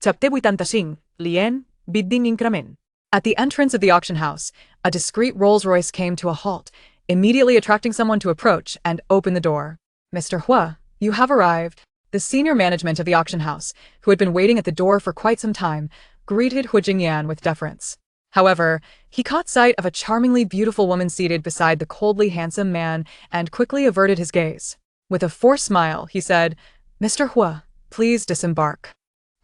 Chapter 85, Lien, Bidding Increment. At the entrance of the auction house, a discreet Rolls-Royce came to a halt, immediately attracting someone to approach and open the door. Mr. Hua, you have arrived. The senior management of the auction house, who had been waiting at the door for quite some time, greeted Hu Jingyan with deference. However, he caught sight of a charmingly beautiful woman seated beside the coldly handsome man and quickly averted his gaze. With a forced smile, he said, "Mr. Hua, please disembark."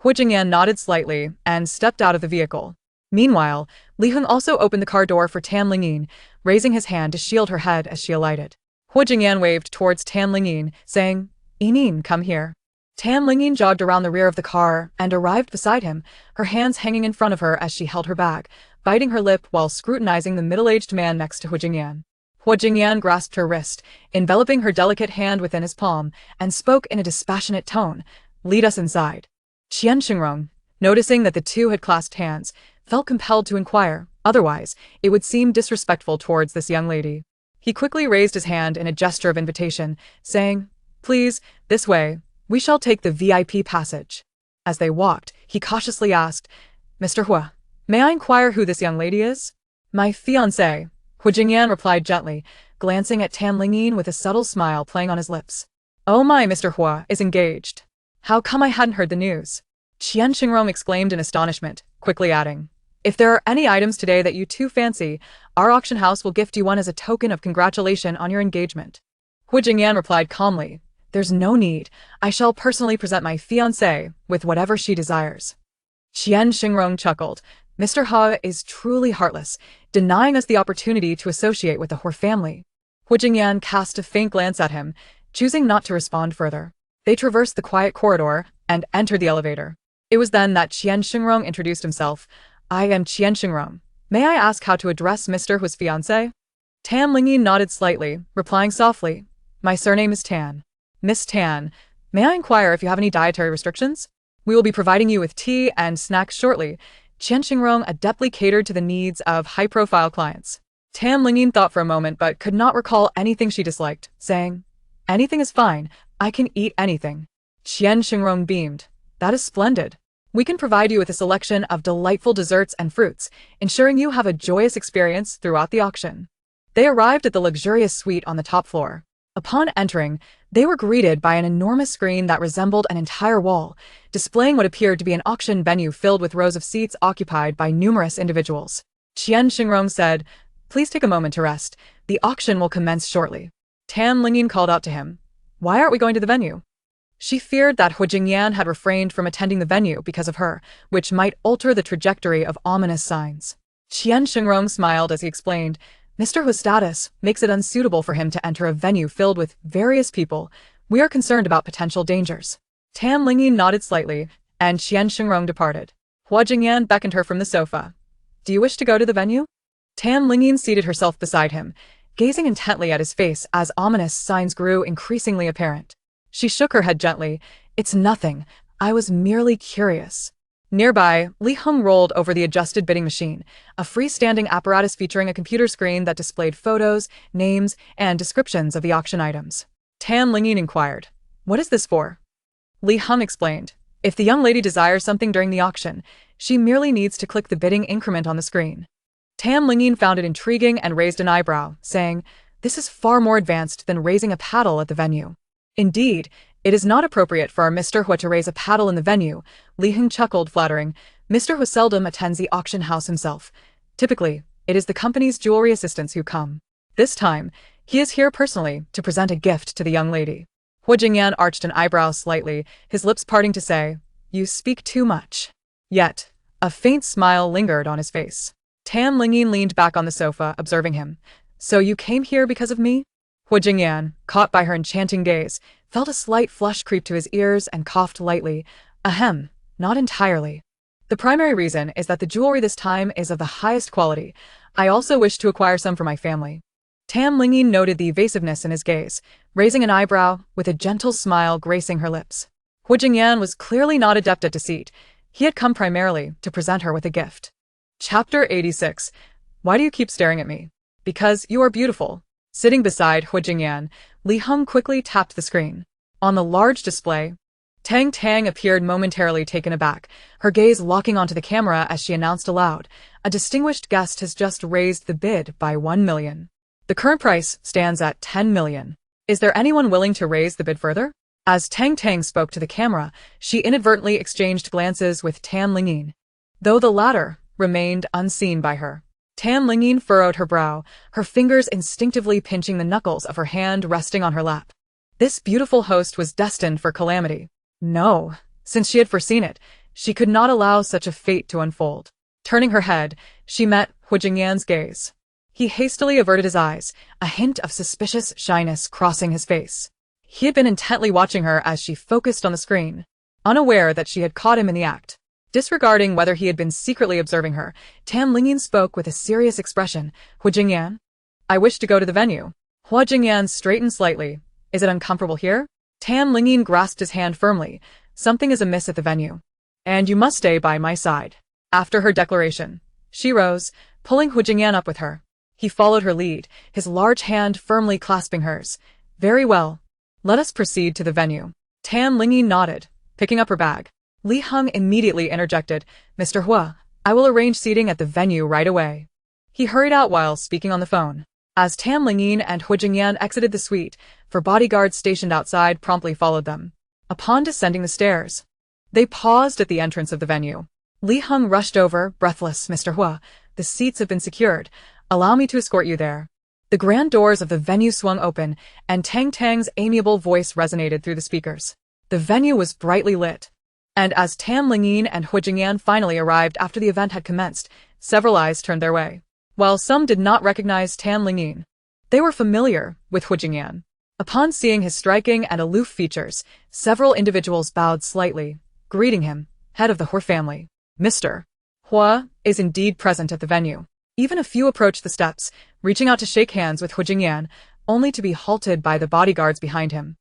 Hu Jingyan nodded slightly and stepped out of the vehicle. Meanwhile, Li Heng also opened the car door for Tan Lingyin, raising his hand to shield her head as she alighted. Hu Jingyan waved towards Tan Lingyin, saying, "Yinin, come here." Tan Lingyin jogged around the rear of the car and arrived beside him, her hands hanging in front of her as she held her bag, biting her lip while scrutinizing the middle-aged man next to Hu Jingyan. Hu Jingyan grasped her wrist, enveloping her delicate hand within his palm, and spoke in a dispassionate tone, "Lead us inside." Qian Xingrong, noticing that the two had clasped hands, felt compelled to inquire, otherwise, it would seem disrespectful towards this young lady. He quickly raised his hand in a gesture of invitation, saying, "Please, this way, we shall take the VIP passage." As they walked, he cautiously asked, "Mr. Hua, may I inquire who this young lady is?" "My fiancé," Hu Jingyan replied gently, glancing at Tan Lingyin with a subtle smile playing on his lips. "Oh my, Mr. Hua is engaged. How come I hadn't heard the news?" Qian Xingrong exclaimed in astonishment, quickly adding, "If there are any items today that you two fancy, our auction house will gift you one as a token of congratulation on your engagement." Hu Jingyan replied calmly, "There's no need. I shall personally present my fiancée with whatever she desires." Qian Xingrong chuckled. "Mr. He is truly heartless, denying us the opportunity to associate with the Hua family." Hu Jingyan cast a faint glance at him, choosing not to respond further. They traversed the quiet corridor and entered the elevator. It was then that Qian Xingrong introduced himself. "I am Qian Xingrong. May I ask how to address Mr. Hua's fiancé?" Tan Lingyin nodded slightly, replying softly, "My surname is Tan." "Miss Tan, may I inquire if you have any dietary restrictions? We will be providing you with tea and snacks shortly." Qian Xingrong adeptly catered to the needs of high-profile clients. Tan Lingyin thought for a moment but could not recall anything she disliked, saying, "Anything is fine. I can eat anything." Qian Xingrong beamed. "That is splendid. We can provide you with a selection of delightful desserts and fruits, ensuring you have a joyous experience throughout the auction." They arrived at the luxurious suite on the top floor. Upon entering, they were greeted by an enormous screen that resembled an entire wall, displaying what appeared to be an auction venue filled with rows of seats occupied by numerous individuals. Qian Xingrong said, "Please take a moment to rest. The auction will commence shortly." Tan Lingyin called out to him, "Why aren't we going to the venue?" She feared that Hu Jingyan had refrained from attending the venue because of her, which might alter the trajectory of ominous signs. Qian Xingrong smiled as he explained, "Mr. Hu's status makes it unsuitable for him to enter a venue filled with various people. We are concerned about potential dangers." Tan Lingyin nodded slightly, and Qian Xingrong departed. Hu Jingyan beckoned her from the sofa. "Do you wish to go to the venue?" Tan Lingyin seated herself beside him, gazing intently at his face as ominous signs grew increasingly apparent. She shook her head gently. "It's nothing. I was merely curious." Nearby, Li Heng rolled over the adjusted bidding machine, a freestanding apparatus featuring a computer screen that displayed photos, names, and descriptions of the auction items. Tan Lingyin inquired, "What is this for?" Li Heng explained, "If the young lady desires something during the auction, she merely needs to click the bidding increment on the screen." Tan Lingyin found it intriguing and raised an eyebrow, saying, "This is far more advanced than raising a paddle at the venue." "Indeed, it is not appropriate for our Mr. Hua to raise a paddle in the venue," Li Heng chuckled, flattering. "Mr. Hua seldom attends the auction house himself. Typically, it is the company's jewelry assistants who come. This time, he is here personally to present a gift to the young lady." Hu Jingyan arched an eyebrow slightly, his lips parting to say, "You speak too much." Yet, a faint smile lingered on his face. Tan Lingyin leaned back on the sofa, observing him. "So you came here because of me?" Hu Jingyan, caught by her enchanting gaze, felt a slight flush creep to his ears and coughed lightly. "Ahem, not entirely. The primary reason is that the jewelry this time is of the highest quality. I also wish to acquire some for my family." Tan Lingyin noted the evasiveness in his gaze, raising an eyebrow with a gentle smile gracing her lips. Hu Jingyan was clearly not adept at deceit. He had come primarily to present her with a gift. Chapter 86. Why do you keep staring at me? Because you are beautiful. Sitting beside Hu Jingyan, Li Heng quickly tapped the screen. On the large display, Tang appeared momentarily taken aback, her gaze locking onto the camera as she announced aloud, "A distinguished guest has just raised the bid by 1 million. The current price stands at 10 million. Is there anyone willing to raise the bid further?" As Tang spoke to the camera, she inadvertently exchanged glances with Lingyin, though the latter remained unseen by her. Lingyin furrowed her brow, her fingers instinctively pinching the knuckles of her hand resting on her lap. This beautiful host was destined for calamity. No, since she had foreseen it, she could not allow such a fate to unfold. Turning her head, she met Huijingyan's gaze. He hastily averted his eyes, a hint of suspicious shyness crossing his face. He had been intently watching her as she focused on the screen, unaware that she had caught him in the act. Disregarding whether he had been secretly observing her, Lingyin spoke with a serious expression. "Huijingyan? I wish to go to the venue." Huijingyan straightened slightly. "Is it uncomfortable here?" Lingyin grasped his hand firmly. "Something is amiss at the venue. And you must stay by my side." After her declaration, she rose, pulling Huijingyan up with her. He followed her lead, his large hand firmly clasping hers. "Very well. Let us proceed to the venue." Lingyin nodded, picking up her bag. Li Heng immediately interjected, "Mr. Hua, I will arrange seating at the venue right away." He hurried out while speaking on the phone. As Lingyin and Huijingyan exited the suite, four bodyguards stationed outside promptly followed them. Upon descending the stairs, they paused at the entrance of the venue. Li Heng rushed over, breathless. "Mr. Hua, the seats have been secured. Allow me to escort you there." The grand doors of the venue swung open, and Tang's amiable voice resonated through the speakers. The venue was brightly lit, and as Lingyin and Huijingyan finally arrived after the event had commenced, several eyes turned their way. While some did not recognize Lingyin, they were familiar with Huijingyan. Upon seeing his striking and aloof features, several individuals bowed slightly, greeting him, head of the Hua family. Mr. Hua is indeed present at the venue. Even a few approached the steps, reaching out to shake hands with Huijingyan, only to be halted by the bodyguards behind him.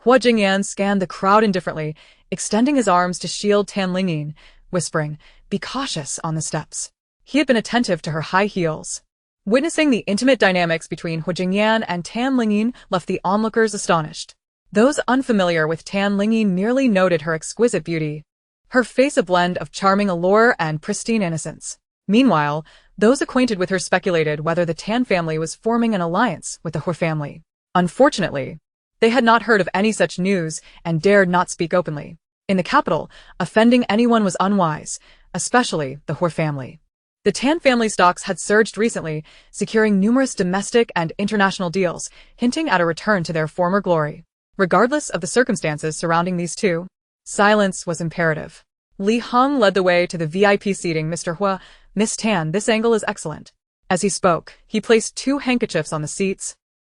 Huijingyan scanned the crowd indifferently, extending his arms to shield Lingyin, whispering, "Be cautious on the steps." He had been attentive to her high heels. Witnessing the intimate dynamics between Huijingyan and Lingyin left the onlookers astonished. Those unfamiliar with Lingyin merely noted her exquisite beauty, her face a blend of charming allure and pristine innocence. Meanwhile, those acquainted with her speculated whether the Tang family was forming an alliance with the Hua family. Unfortunately, they had not heard of any such news and dared not speak openly. In the capital, offending anyone was unwise, especially the Hua family. The Tang family stocks had surged recently, securing numerous domestic and international deals, hinting at a return to their former glory. Regardless of the circumstances surrounding these two, silence was imperative. Li Heng led the way to the VIP seating. "Mr. Hua, Miss Tang, this angle is excellent." As he spoke, he placed 2 handkerchiefs on the seats,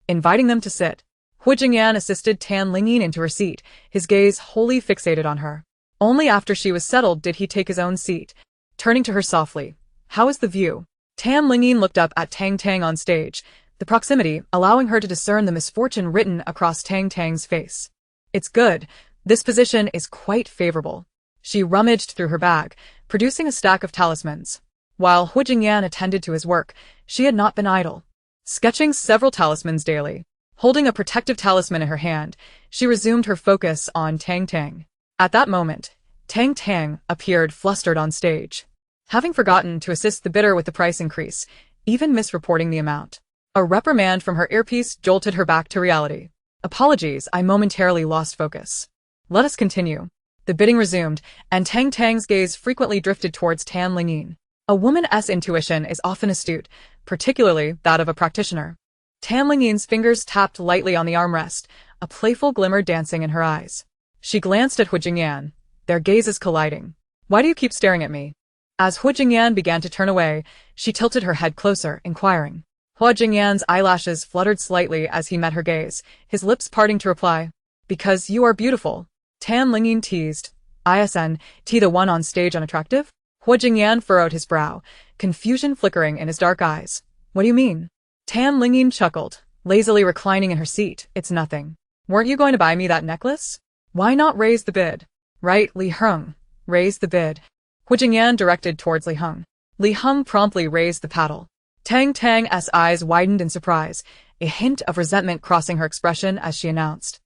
inviting them to sit. Huijingyan assisted Lingyin into her seat, his gaze wholly fixated on her. Only after she was settled did he take his own seat, turning to her softly. "How is the view?" Lingyin looked up at Tang on stage, the proximity allowing her to discern the misfortune written across Tang's face. "It's good. This position is quite favorable." She rummaged through her bag, producing a stack of talismans. While Huijingyan attended to his work, she had not been idle. Sketching several talismans daily, holding a protective talisman in her hand, she resumed her focus on Tang. At that moment, Tang appeared flustered on stage, having forgotten to assist the bidder with the price increase, even misreporting the amount. A reprimand from her earpiece jolted her back to reality. "Apologies, I momentarily lost focus. Let us continue." The bidding resumed, and Tang's gaze frequently drifted towards Lingyin. A woman's intuition is often astute, particularly that of a practitioner. Lingyin's fingers tapped lightly on the armrest, a playful glimmer dancing in her eyes. She glanced at Huijingyan, their gazes colliding. "Why do you keep staring at me?" As Huijingyan began to turn away, she tilted her head closer, inquiring. Huijingyan's eyelashes fluttered slightly as he met her gaze, his lips parting to reply, "Because you are beautiful." Lingyin teased. "Isn't the one on stage unattractive?" Huijingyan furrowed his brow, confusion flickering in his dark eyes. "What do you mean?" Lingyin chuckled, lazily reclining in her seat. "It's nothing. Weren't you going to buy me that necklace? Why not raise the bid?" "Right, Li Heng. Raise the bid." Huijingyan directed towards Li Heng. Li Heng promptly raised the paddle. Tang's eyes widened in surprise, a hint of resentment crossing her expression as she announced.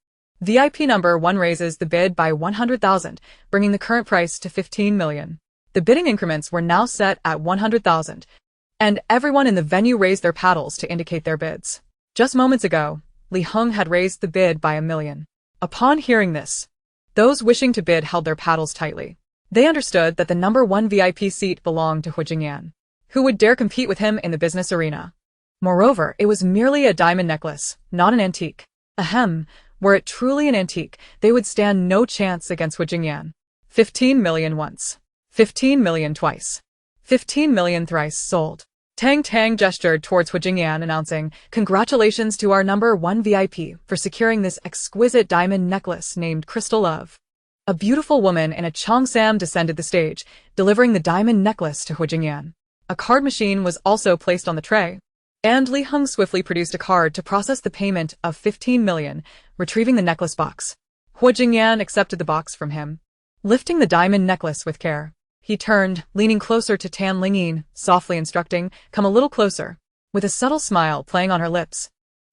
VIP number 1 raises the bid by 100,000, bringing the current price to 15 million. The bidding increments were now set at 100,000, and everyone in the venue raised their paddles to indicate their bids. Just moments ago, Li Heng had raised the bid by 1 million. Upon hearing this, those wishing to bid held their paddles tightly. They understood that the number 1 VIP seat belonged to Hu Jingyan. Who would dare compete with him in the business arena? Moreover, it was merely a diamond necklace, not an antique. Ahem, were it truly an antique, they would stand no chance against Hu Jingyan. 15 million once. 15 million twice. 15 million thrice sold. Tang gestured towards Hu Jingyan, announcing, "Congratulations to our number 1 VIP for securing this exquisite diamond necklace named Crystal Love." A beautiful woman in a cheongsam descended the stage, delivering the diamond necklace to Hu Jingyan. A card machine was also placed on the tray, and Li Heng swiftly produced a card to process the payment of 15 million, retrieving the necklace box. Hu Jingyan accepted the box from him. Lifting the diamond necklace with care, he turned, leaning closer to Tan Lingyin, softly instructing, "Come a little closer." With a subtle smile playing on her lips,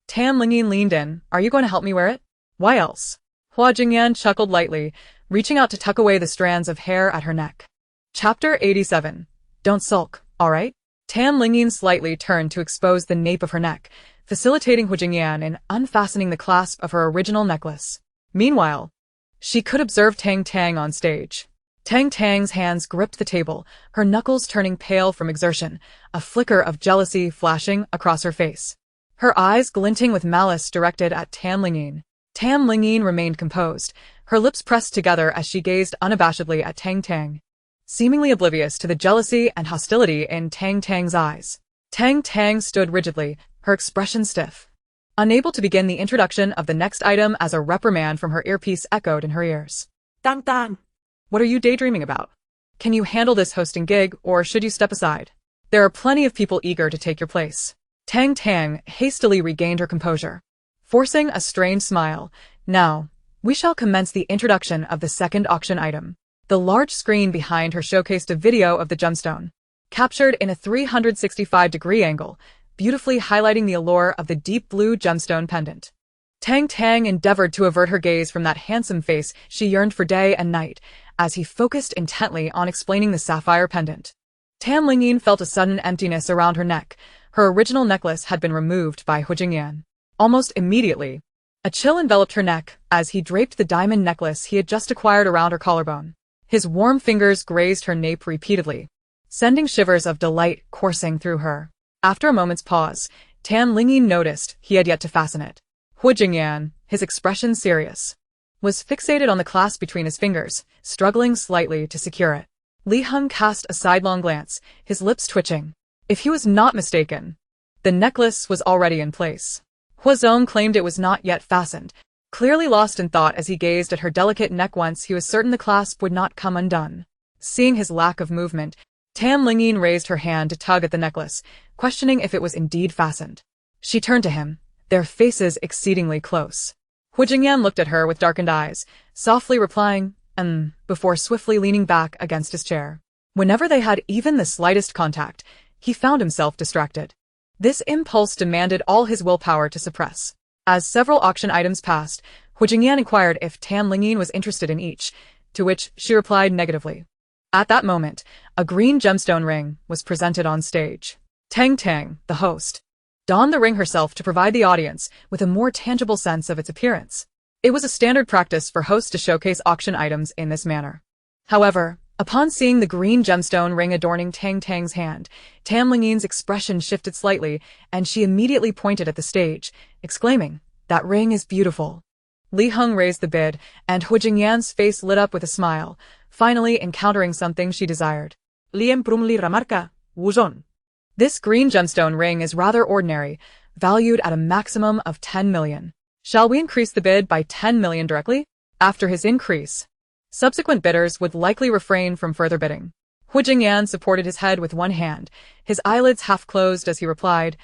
Tan Lingyin leaned in. "Are you going to help me wear it?" "Why else?" Hu Jingyan chuckled lightly, reaching out to tuck away the strands of hair at her neck. Chapter 87. Don't sulk, all right? Tan Lingyin slightly turned to expose the nape of her neck, facilitating Hu Jingyan in unfastening the clasp of her original necklace. Meanwhile, she could observe Tang on stage. Tang's hands gripped the table, her knuckles turning pale from exertion, a flicker of jealousy flashing across her face. Her eyes glinting with malice directed at Tan Lingyin. Tan Lingyin remained composed, her lips pressed together as she gazed unabashedly at Tang, seemingly oblivious to the jealousy and hostility in Tang's eyes. Tang stood rigidly, her expression stiff. Unable to begin the introduction of the next item as a reprimand from her earpiece echoed in her ears. Tang. What are you daydreaming about? Can you handle this hosting gig, or should you step aside? There are plenty of people eager to take your place. Tang hastily regained her composure, forcing a strained smile. Now, we shall commence the introduction of the second auction item. The large screen behind her showcased a video of the gemstone, captured in a 365-degree angle, beautifully highlighting the allure of the deep blue gemstone pendant. Tang endeavored to avert her gaze from that handsome face she yearned for day and night, as he focused intently on explaining the sapphire pendant. Tan Lingyin felt a sudden emptiness around her neck. Her original necklace had been removed by Hu Jingyan. Almost immediately, a chill enveloped her neck as he draped the diamond necklace he had just acquired around her collarbone. His warm fingers grazed her nape repeatedly, sending shivers of delight coursing through her. After a moment's pause, Tan Lingyin noticed he had yet to fasten it. Hu Jingyan, his expression serious, was fixated on the clasp between his fingers, struggling slightly to secure it. Li Heng cast a sidelong glance, his lips twitching. If he was not mistaken, the necklace was already in place. Hu Zong claimed it was not yet fastened, clearly lost in thought as he gazed at her delicate neck. Once he was certain the clasp would not come undone. Seeing his lack of movement, Tan Lingyin raised her hand to tug at the necklace, questioning if it was indeed fastened. She turned to him, their faces exceedingly close. Hu Jingyan looked at her with darkened eyes, softly replying, before swiftly leaning back against his chair. Whenever they had even the slightest contact, he found himself distracted. This impulse demanded all his willpower to suppress. As several auction items passed, Hu Jingyan inquired if Tan Lingyin was interested in each, to which she replied negatively. At that moment, a green gemstone ring was presented on stage. Tang, the host, donned the ring herself to provide the audience with a more tangible sense of its appearance. It was a standard practice for hosts to showcase auction items in this manner. However, upon seeing the green gemstone ring adorning Tang's hand, Tan Lingyin's expression shifted slightly, and she immediately pointed at the stage, exclaiming, "That ring is beautiful." Li Heng raised the bid, and Hu Jingyan's face lit up with a smile, finally encountering something she desired. "Liem prumli ramarka, wuzon." This green gemstone ring is rather ordinary, valued at a maximum of 10 million. Shall we increase the bid by 10 million directly? After his increase, subsequent bidders would likely refrain from further bidding. Hu Jingyan supported his head with one hand, his eyelids half closed as he replied,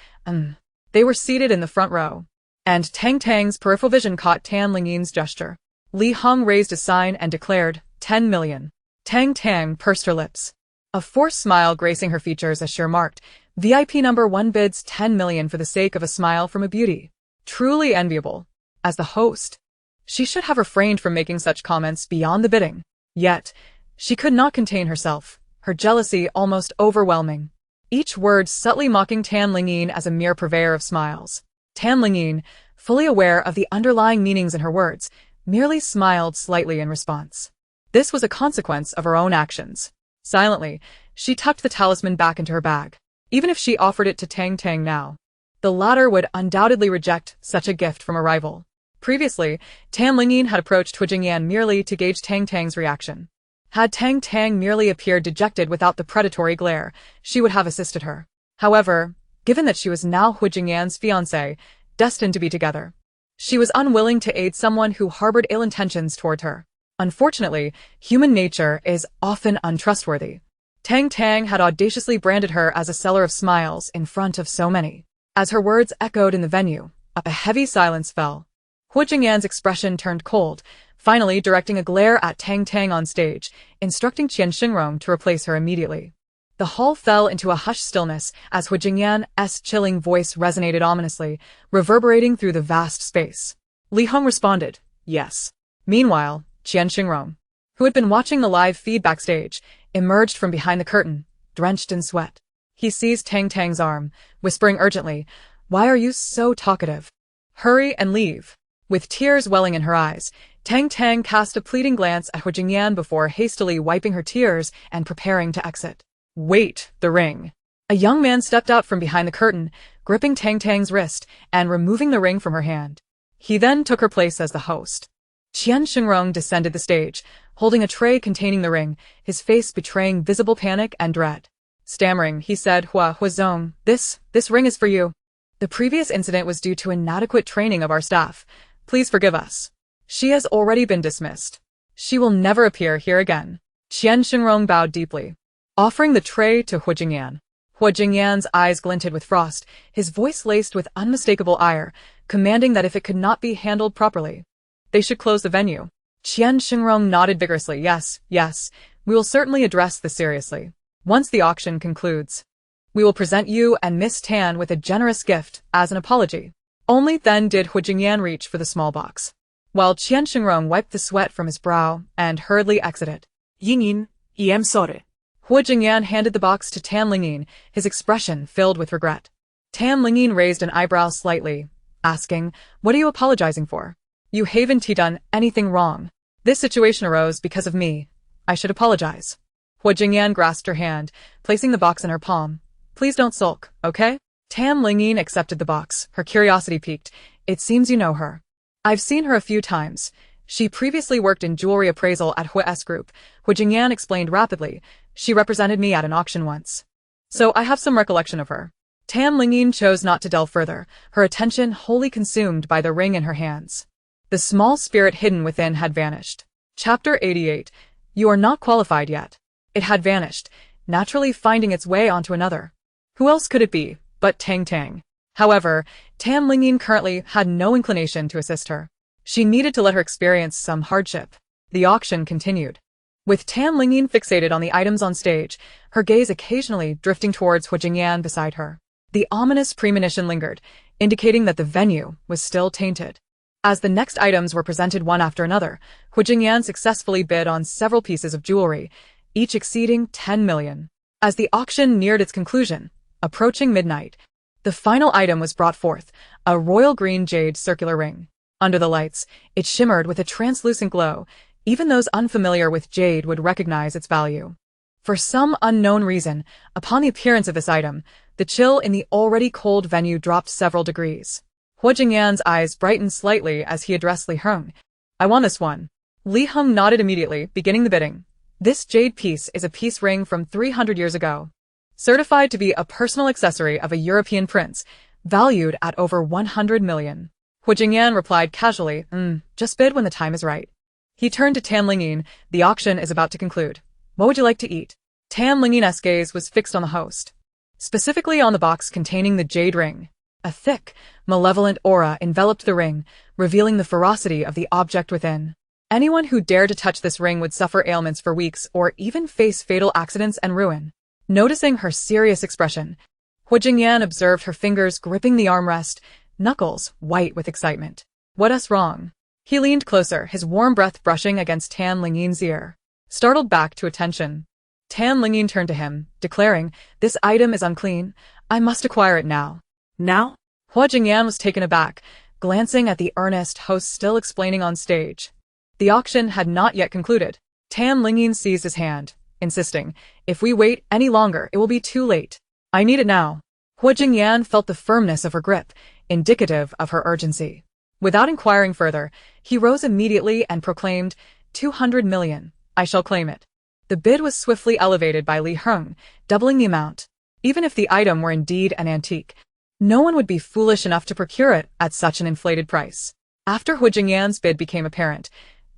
They were seated in the front row, and Tang's peripheral vision caught Tan Lingyin's gesture. Li Heng raised a sign and declared, 10 million. Tang pursed her lips, a forced smile gracing her features as she remarked, VIP number 1 bids 10 million for the sake of a smile from a beauty. Truly enviable. As the host, She should have refrained from making such comments beyond the bidding. Yet, she could not contain herself, her jealousy almost overwhelming. Each word subtly mocking Tan Lingyin as a mere purveyor of smiles. Tan Lingyin, fully aware of the underlying meanings in her words, merely smiled slightly in response. This was a consequence of her own actions. Silently, she tucked the talisman back into her bag. Even if she offered it to Tang now, the latter would undoubtedly reject such a gift from a rival. Previously, Tan Lingyin had approached Huijingyan merely to gauge Tang's reaction. Had Tang merely appeared dejected without the predatory glare, she would have assisted her. However, given that she was now Huijingyan's fiancé, destined to be together, she was unwilling to aid someone who harbored ill intentions toward her. Unfortunately, human nature is often untrustworthy. Tang had audaciously branded her as a seller of smiles in front of so many. As her words echoed in the venue, a heavy silence fell. Huijingyan's expression turned cold, finally directing a glare at Tang on stage, instructing Qian Xingrong to replace her immediately. The hall fell into a hushed stillness as Huijingyan's chilling voice resonated ominously, reverberating through the vast space. Li Heng responded, yes. Meanwhile, Qian Xingrong, who had been watching the live feed backstage, emerged from behind the curtain, drenched in sweat. He seized Tang's arm, whispering urgently, "Why are you so talkative? Hurry and leave." With tears welling in her eyes, Tang cast a pleading glance at Huijingyan before hastily wiping her tears and preparing to exit. Wait, the ring. A young man stepped out from behind the curtain, gripping Tang's wrist and removing the ring from her hand. He then took her place as the host. Qian Xingrong descended the stage, holding a tray containing the ring, his face betraying visible panic and dread. Stammering, he said, Huazong, this ring is for you. The previous incident was due to inadequate training of our staff. Please forgive us. She has already been dismissed. She will never appear here again. Qian Xingrong bowed deeply, offering the tray to Huijingyan. Huijingyan's eyes glinted with frost, his voice laced with unmistakable ire, commanding that if it could not be handled properly, they should close the venue. Qian Xingrong nodded vigorously. Yes, we will certainly address this seriously. Once the auction concludes, we will present you and Miss Tan with a generous gift as an apology. Only then did Huijingyan reach for the small box, while Qian Xingrong wiped the sweat from his brow and hurriedly exited. Yinyin, em sore. Huijingyan handed the box to Tan Lingyin, his expression filled with regret. Tan Lingyin raised an eyebrow slightly, asking, "What are you apologizing for? You haven't done anything wrong. This situation arose because of me. I should apologize." Huijingyan grasped her hand, placing the box in her palm. "Please don't sulk, okay?" Tan Lingyin accepted the box, her curiosity piqued. "It seems you know her." "I've seen her a few times. She previously worked in jewelry appraisal at Heiress Group," Huijingyan explained rapidly. "She represented me at an auction once, so I have some recollection of her." Tan Lingyin chose not to delve further, her attention wholly consumed by the ring in her hands. The small spirit hidden within had vanished. Chapter 88. You are not qualified yet. It had vanished, naturally finding its way onto another. Who else could it be but Tang? However, Tan Lingyin currently had no inclination to assist her. She needed to let her experience some hardship. The auction continued, with Tan Lingyin fixated on the items on stage, her gaze occasionally drifting towards Huijingyan beside her. The ominous premonition lingered, indicating that the venue was still tainted. As the next items were presented one after another, Huijingyan successfully bid on several pieces of jewelry, each exceeding 10 million. As the auction neared its conclusion, approaching midnight, the final item was brought forth, a royal green jade circular ring. Under the lights, it shimmered with a translucent glow. Even those unfamiliar with jade would recognize its value. For some unknown reason, upon the appearance of this item, the chill in the already cold venue dropped several degrees. Huijingyan's eyes brightened slightly as he addressed Li Heng. "I want this one." Li Heng nodded immediately, beginning the bidding. This jade piece is a peace ring from 300 years ago, certified to be a personal accessory of a European prince, valued at over 100 million. Huijingyan replied casually, just bid when the time is right. He turned to Tan Lingyin. "The auction is about to conclude. What would you like to eat?" Tan Lingyin's gaze was fixed on the host, specifically on the box containing the jade ring. A thick, malevolent aura enveloped the ring, revealing the ferocity of the object within. Anyone who dared to touch this ring would suffer ailments for weeks or even face fatal accidents and ruin. Noticing her serious expression, Huijingyan observed her fingers gripping the armrest, knuckles white with excitement. "What's wrong?" He leaned closer, his warm breath brushing against Tan Lingyin's ear. Startled back to attention, Tan Lingyin turned to him, declaring, "This item is unclean. I must acquire it now." "Now?" Hua Jingyan was taken aback, glancing at the earnest host still explaining on stage. The auction had not yet concluded. Tan Lingyin seized his hand, insisting, "If we wait any longer, it will be too late. I need it now." Hua Jingyan felt the firmness of her grip, indicative of her urgency. Without inquiring further, he rose immediately and proclaimed, 200 million, I shall claim it. The bid was swiftly elevated by Li Heng, doubling the amount. Even if the item were indeed an antique, no one would be foolish enough to procure it at such an inflated price. After Hua Jingyan's bid became apparent,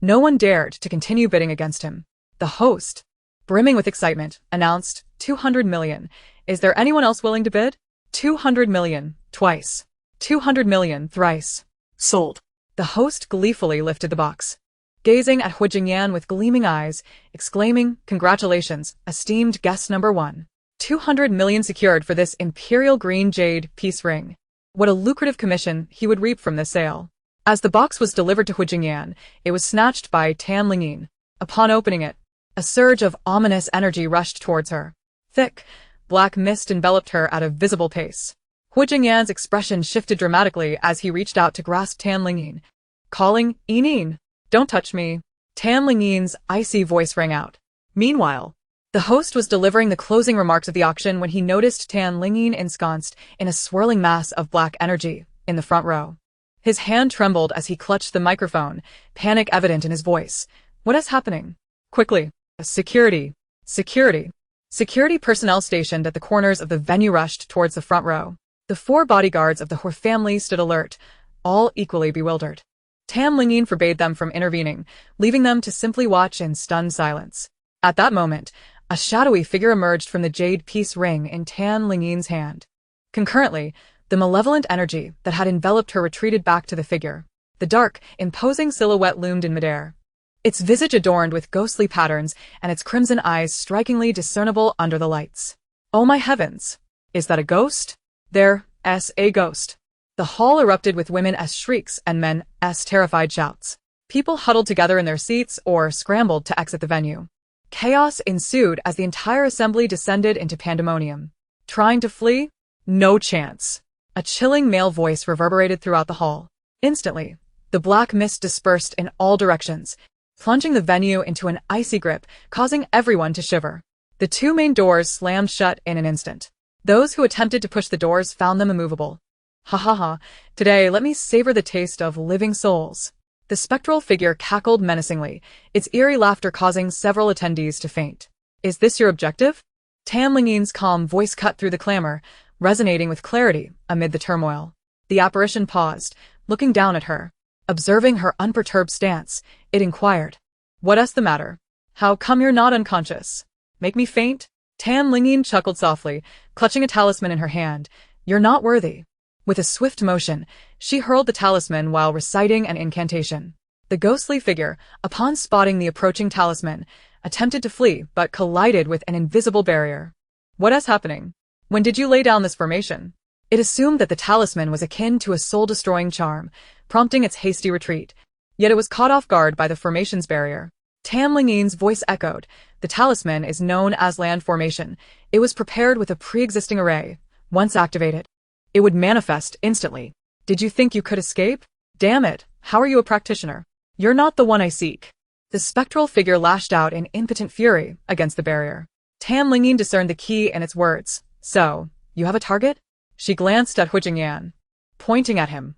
no one dared to continue bidding against him. The host, brimming with excitement, announced, 200 million. Is there anyone else willing to bid? 200 million, twice. 200 million, thrice. Sold. The host gleefully lifted the box, gazing at Hua Jingyan with gleaming eyes, exclaiming, "Congratulations, esteemed guest number 1. 200 million secured for this imperial green jade peace ring." What a lucrative commission he would reap from this sale. As the box was delivered to Hua Jingyan, it was snatched by Tan Lingyin. Upon opening it, a surge of ominous energy rushed towards her. Thick, black mist enveloped her at a visible pace. Hua Jingyan's expression shifted dramatically as he reached out to grasp Tan Lingyin, calling, "Yinin, don't touch me." Tan Lingyin's icy voice rang out. Meanwhile, the host was delivering the closing remarks of the auction when he noticed Tan Lingyin ensconced in a swirling mass of black energy in the front row. His hand trembled as he clutched the microphone, panic evident in his voice. "What is happening?" "Quickly. Security. Security." Security personnel stationed at the corners of the venue rushed towards the front row. The 4 bodyguards of the Hua family stood alert, all equally bewildered. Tan Lingyin forbade them from intervening, leaving them to simply watch in stunned silence. At that moment, a shadowy figure emerged from the jade peace ring in Tan Lingyin's hand. Concurrently, the malevolent energy that had enveloped her retreated back to the figure. The dark, imposing silhouette loomed in midair, its visage adorned with ghostly patterns and its crimson eyes strikingly discernible under the lights. "Oh my heavens! Is that a ghost?" "There's a ghost." The hall erupted with women as shrieks and men as terrified shouts. People huddled together in their seats or scrambled to exit the venue. Chaos ensued as the entire assembly descended into pandemonium. Trying to flee? No chance. A chilling male voice reverberated throughout the hall. Instantly, the black mist dispersed in all directions, plunging the venue into an icy grip, causing everyone to shiver. The 2 main doors slammed shut in an instant. Those who attempted to push the doors found them immovable. "Ha ha ha, today let me savor the taste of living souls." The spectral figure cackled menacingly, its eerie laughter causing several attendees to faint. "Is this your objective?" Tan Lingyin's calm voice cut through the clamor, resonating with clarity amid the turmoil. The apparition paused, looking down at her. Observing her unperturbed stance, it inquired, "What's the matter? How come you're not unconscious? Make me faint?" Tan Lingyin chuckled softly, clutching a talisman in her hand. "You're not worthy." With a swift motion, she hurled the talisman while reciting an incantation. The ghostly figure, upon spotting the approaching talisman, attempted to flee but collided with an invisible barrier. "What is happening? When did you lay down this formation?" It assumed that the talisman was akin to a soul-destroying charm, prompting its hasty retreat. Yet it was caught off guard by the formation's barrier. Tan Lingyin's voice echoed, "The talisman is known as land formation. It was prepared with a pre-existing array. Once activated, it would manifest instantly. Did you think you could escape? Damn it, how are you a practitioner? You're not the one I seek." The spectral figure lashed out in impotent fury against the barrier. Tan Lingyin discerned the key in its words. "So, you have a target?" She glanced at Hua Jingyan, pointing at him.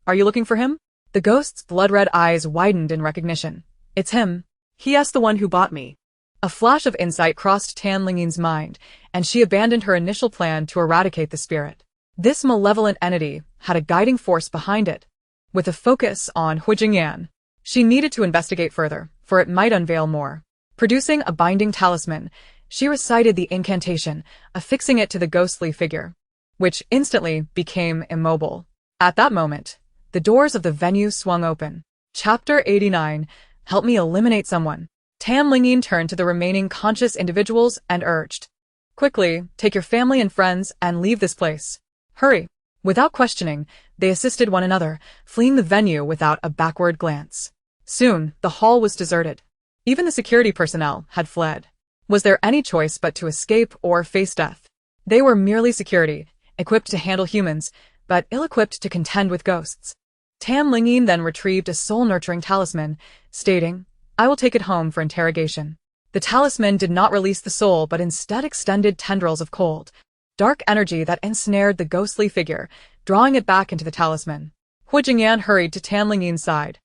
"Are you looking for him?" The ghost's blood-red eyes widened in recognition. "It's him. He's the one who bought me." A flash of insight crossed Tan Lingyin's mind, and she abandoned her initial plan to eradicate the spirit. This malevolent entity had a guiding force behind it. With a focus on Hua Jingyan, she needed to investigate further, for it might unveil more. Producing a binding talisman, she recited the incantation, affixing it to the ghostly figure, which instantly became immobile. At that moment, the doors of the venue swung open. Chapter 89, Help Me Eliminate Someone. Tan Lingyin turned to the remaining conscious individuals and urged, "Quickly, take your family and friends and leave this place. Hurry." Without questioning, they assisted one another, fleeing the venue without a backward glance. Soon, the hall was deserted. Even the security personnel had fled. Was there any choice but to escape or face death? They were merely security, equipped to handle humans, but ill-equipped to contend with ghosts. Tam Lingyin then retrieved a soul-nurturing talisman, stating, "I will take it home for interrogation." The talisman did not release the soul but instead extended tendrils of cold, dark energy that ensnared the ghostly figure, drawing it back into the talisman. Hu Jingyan hurried to Tam Lingyin's side,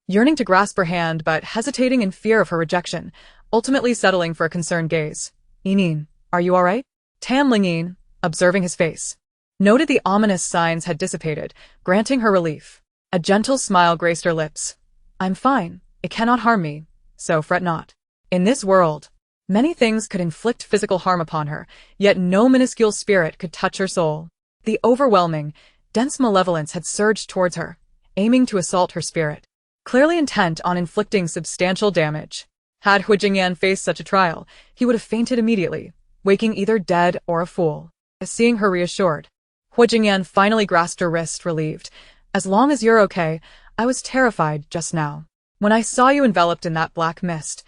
yearning to grasp her hand but hesitating in fear of her rejection, ultimately settling for a concerned gaze. "Yinin, are you all right?" Tam Lingyin, observing his face, noted the ominous signs had dissipated, granting her relief. A gentle smile graced her lips. "I'm fine. It cannot harm me, so fret not." In this world, many things could inflict physical harm upon her, yet no minuscule spirit could touch her soul. The overwhelming, dense malevolence had surged towards her, aiming to assault her spirit, clearly intent on inflicting substantial damage. Had Hu Jingyan faced such a trial, he would have fainted immediately, waking either dead or a fool. Seeing her reassured, Hu Jingyan finally grasped her wrist, relieved. "As long as you're okay, I was terrified just now. When I saw you enveloped in that black mist,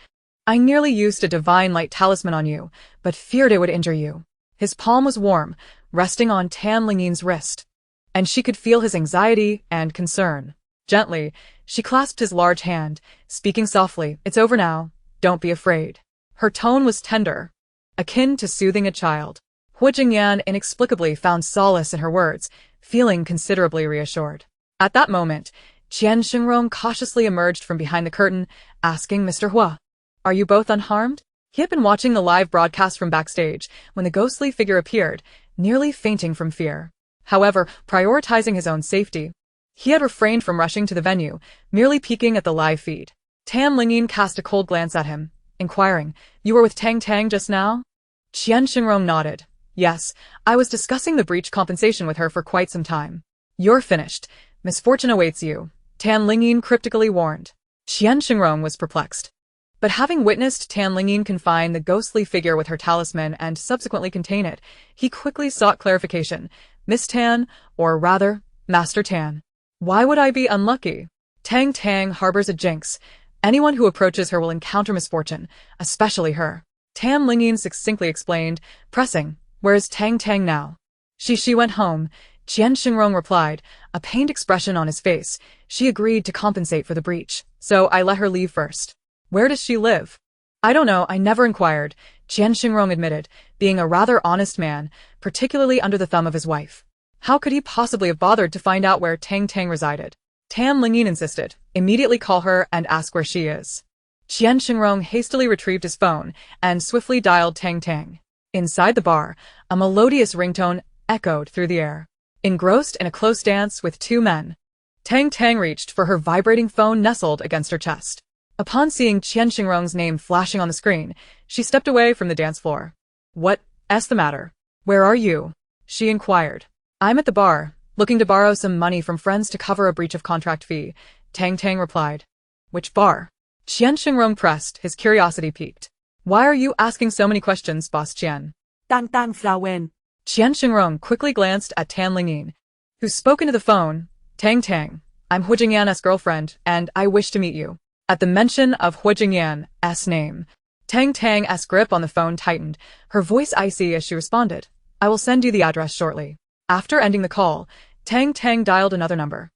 I nearly used a divine light talisman on you, but feared it would injure you." His palm was warm, resting on Tam Lingyin's wrist, and she could feel his anxiety and concern. Gently, she clasped his large hand, speaking softly, "It's over now, don't be afraid." Her tone was tender, akin to soothing a child. Hu Jingyan inexplicably found solace in her words, feeling considerably reassured. At that moment, Qian Xingrong cautiously emerged from behind the curtain, asking Mr. Hua, "Are you both unharmed?" He had been watching the live broadcast from backstage when the ghostly figure appeared, nearly fainting from fear. However, prioritizing his own safety, he had refrained from rushing to the venue, merely peeking at the live feed. Tam Lingyin cast a cold glance at him, inquiring, "You were with Tang just now?" Qian Xingrong nodded. "Yes, I was discussing the breach compensation with her for quite some time." "You're finished. Misfortune awaits you," Tam Lingyin cryptically warned. Qian Xingrong was perplexed. But having witnessed Tam Lingyin confine the ghostly figure with her talisman and subsequently contain it, he quickly sought clarification. "Miss Tan, or rather, Master Tan. Why would I be unlucky? Tang harbors a jinx. Anyone who approaches her will encounter misfortune, especially her." Tam Lingyin succinctly explained, pressing, "Where is Tang now?" She went home," Qian Xingrong replied, a pained expression on his face. "She agreed to compensate for the breach, so I let her leave first." "Where does she live?" "I don't know, I never inquired," Qian Xingrong admitted, being a rather honest man, particularly under the thumb of his wife. How could he possibly have bothered to find out where Tang resided? Tam Lingyin insisted, "Immediately call her and ask where she is." Qian Xingrong hastily retrieved his phone and swiftly dialed Tang. Inside the bar, a melodious ringtone echoed through the air. Engrossed in a close dance with two men, Tang reached for her vibrating phone nestled against her chest. Upon seeing Qian Xingrong's name flashing on the screen, she stepped away from the dance floor. "What's the matter? Where are you?" she inquired. "I'm at the bar, looking to borrow some money from friends to cover a breach of contract fee," Tang replied. "Which bar?" Qian Xingrong pressed, his curiosity piqued. "Why are you asking so many questions, Boss Qian?" Tang Frauen. Qian Xingrong quickly glanced at Tam Lingyin, who spoke into the phone. Tang, I'm Hu Jingyan's girlfriend, and I wish to meet you." At the mention of Hu Jingyan's name, Tang's grip on the phone tightened, her voice icy as she responded, "I will send you the address shortly." After ending the call, Tang dialed another number.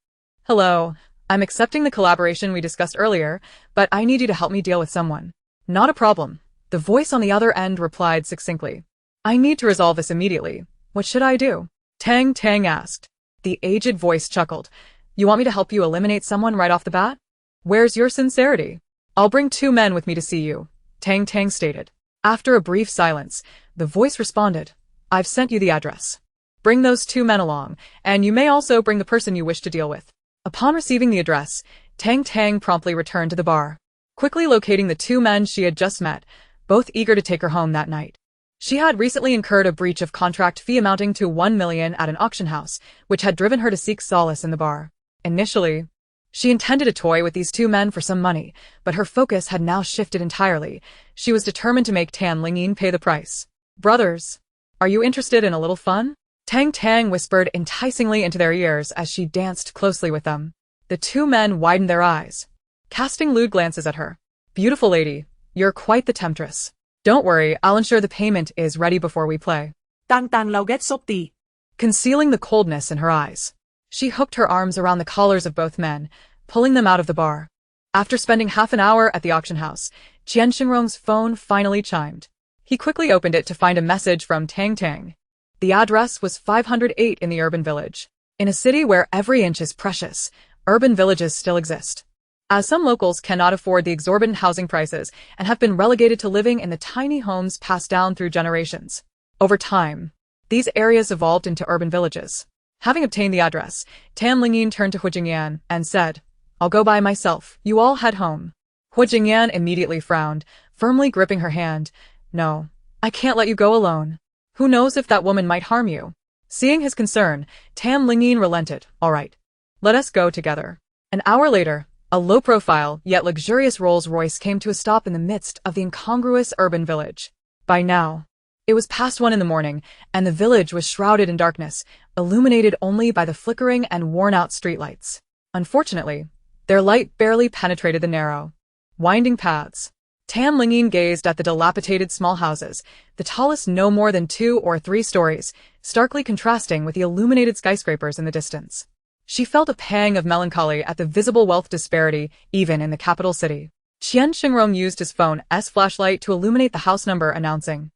"Hello, I'm accepting the collaboration we discussed earlier, but I need you to help me deal with someone." "Not a problem," the voice on the other end replied succinctly. "I need to resolve this immediately. What should I do?" Tang asked. The aged voice chuckled. "You want me to help you eliminate someone right off the bat? Where's your sincerity?" "I'll bring two men with me to see you," Tang stated. After a brief silence, the voice responded, "I've sent you the address. Bring those two men along, and you may also bring the person you wish to deal with." Upon receiving the address, Tang promptly returned to the bar, quickly locating the two men she had just met, both eager to take her home that night. She had recently incurred a breach of contract fee amounting to 1 million at an auction house, which had driven her to seek solace in the bar. Initially, she intended to toy with these two men for some money, but her focus had now shifted entirely. She was determined to make Tam Lingyin pay the price. "Brothers, are you interested in a little fun?" Tang whispered enticingly into their ears as she danced closely with them. The two men widened their eyes, casting lewd glances at her. Beautiful lady, you're quite the temptress. Don't worry, I'll ensure the payment is ready before we play. Tang lao get sopti. Concealing the coldness in her eyes, she hooked her arms around the collars of both men, pulling them out of the bar. After spending half an hour at the auction house, Qian Xingrong's phone finally chimed. He quickly opened it to find a message from Tang. The address was 508 in the urban village. In a city where every inch is precious, urban villages still exist. As some locals cannot afford the exorbitant housing prices and have been relegated to living in the tiny homes passed down through generations. Over time, these areas evolved into urban villages. Having obtained the address, Lingyin turned to Hu Jingyan and said, I'll go by myself, you all head home. Hu Jingyan immediately frowned, firmly gripping her hand. No, I can't let you go alone. Who knows if that woman might harm you? Seeing his concern, Lingyin relented. All right, let us go together. An hour later, a low-profile yet luxurious Rolls-Royce came to a stop in the midst of the incongruous urban village. By now, it was past 1 a.m, and the village was shrouded in darkness, illuminated only by the flickering and worn-out streetlights. Unfortunately, their light barely penetrated the narrow, winding paths. Lingyin gazed at the dilapidated small houses, the tallest no more than 2 or 3 stories, starkly contrasting with the illuminated skyscrapers in the distance. She felt a pang of melancholy at the visible wealth disparity even in the capital city. Qian Xingrong used his phone's flashlight to illuminate the house number, announcing,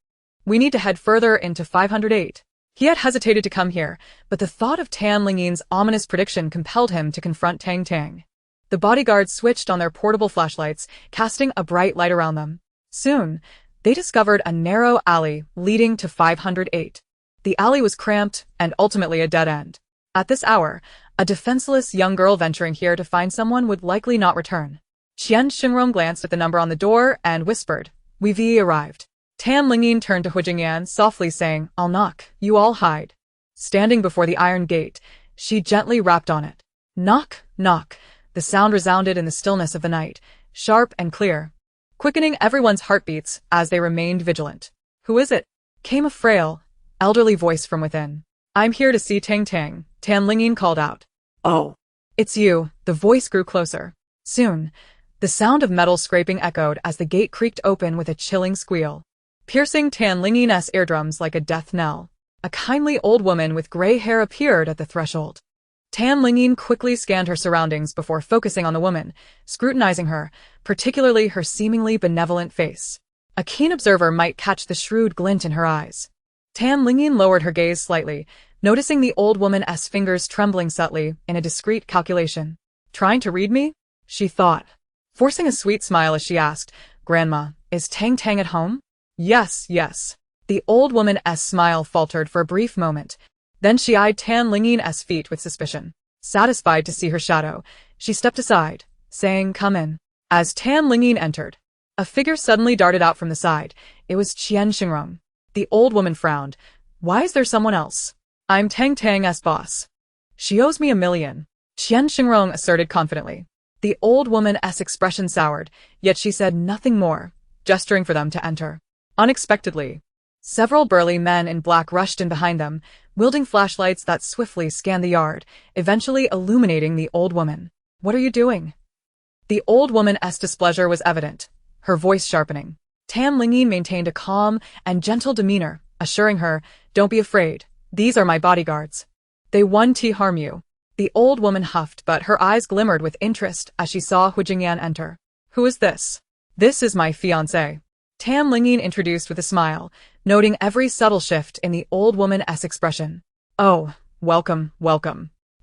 We need to head further into 508. He had hesitated to come here, but the thought of Lingyin's ominous prediction compelled him to confront Tang. The bodyguards switched on their portable flashlights, casting a bright light around them. Soon, they discovered a narrow alley leading to 508. The alley was cramped and ultimately a dead end. At this hour, a defenseless young girl venturing here to find someone would likely not return. Qian Xingrong glanced at the number on the door and whispered, We've arrived. Lingyin turned to Hu Jingyan, softly saying, I'll knock, you all hide. Standing before the iron gate, she gently rapped on it. Knock, knock. The sound resounded in the stillness of the night, sharp and clear, quickening everyone's heartbeats as they remained vigilant. Who is it? Came a frail, elderly voice from within. I'm here to see Tang. Lingyin called out. Oh. It's you. The voice grew closer. Soon, the sound of metal scraping echoed as the gate creaked open with a chilling squeal, piercing Lingyin's eardrums like a death knell. A kindly old woman with gray hair appeared at the threshold. Lingyin quickly scanned her surroundings before focusing on the woman, scrutinizing her, particularly her seemingly benevolent face. A keen observer might catch the shrewd glint in her eyes. Lingyin lowered her gaze slightly, noticing the old woman's fingers trembling subtly in a discreet calculation. Trying to read me? She thought, forcing a sweet smile as she asked, Grandma, is Tang at home? Yes. The old woman's smile faltered for a brief moment. Then she eyed Lingyin's feet with suspicion. Satisfied to see her shadow, she stepped aside, saying, Come in. As Lingyin entered, a figure suddenly darted out from the side. It was Qian Xingrong. The old woman frowned. Why is there someone else? I'm Tang's boss. She owes me $1 million. Qian Xingrong asserted confidently. The old woman's expression soured, yet she said nothing more, gesturing for them to enter. Unexpectedly, several burly men in black rushed in behind them, wielding flashlights that swiftly scanned the yard, eventually illuminating the old woman. What are you doing? The old woman's displeasure was evident, her voice sharpening. Lingyin maintained a calm and gentle demeanor, assuring her, Don't be afraid, these are my bodyguards. They won't harm you. The old woman huffed, but her eyes glimmered with interest as she saw Hu Jingyan enter. Who is this? This is my fiancé. Lingyin introduced with a smile, noting every subtle shift in the old woman's expression. Oh, welcome.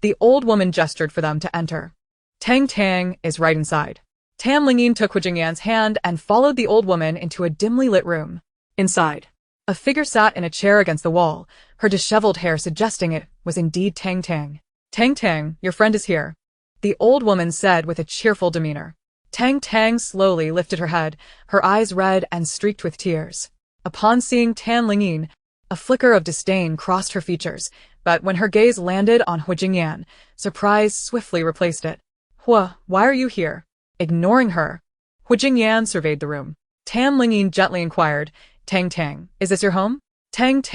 The old woman gestured for them to enter. Tang is right inside. Lingyin took Hu Jingyan's hand and followed the old woman into a dimly lit room. Inside, a figure sat in a chair against the wall, her disheveled hair suggesting it was indeed Tang. Tang, your friend is here, the old woman said with a cheerful demeanor. Tang slowly lifted her head, her eyes red and streaked with tears. Upon seeing Lingyin, a flicker of disdain crossed her features, but when her gaze landed on Hu Jingyan, surprise swiftly replaced it. Why are you here? Ignoring her, Hu Jingyan surveyed the room. Lingyin gently inquired, Tang, is this your home? Tang's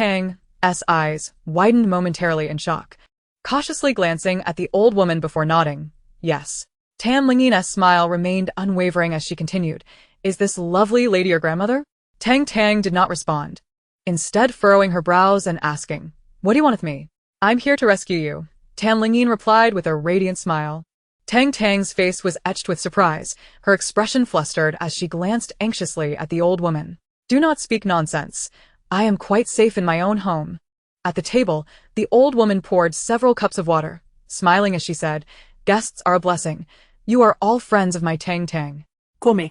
eyes widened momentarily in shock, cautiously glancing at the old woman before nodding. Yes. Tan Lingyin's smile remained unwavering as she continued. Is this lovely lady your grandmother? Tang did not respond, instead furrowing her brows and asking, what do you want with me? I'm here to rescue you, Tan Lingyin replied with a radiant smile. Tang's face was etched with surprise, her expression flustered as she glanced anxiously at the old woman. Do not speak nonsense. I am quite safe in my own home. At the table, the old woman poured several cups of water, smiling as she said, guests are a blessing. You are all friends of my Tang. Come.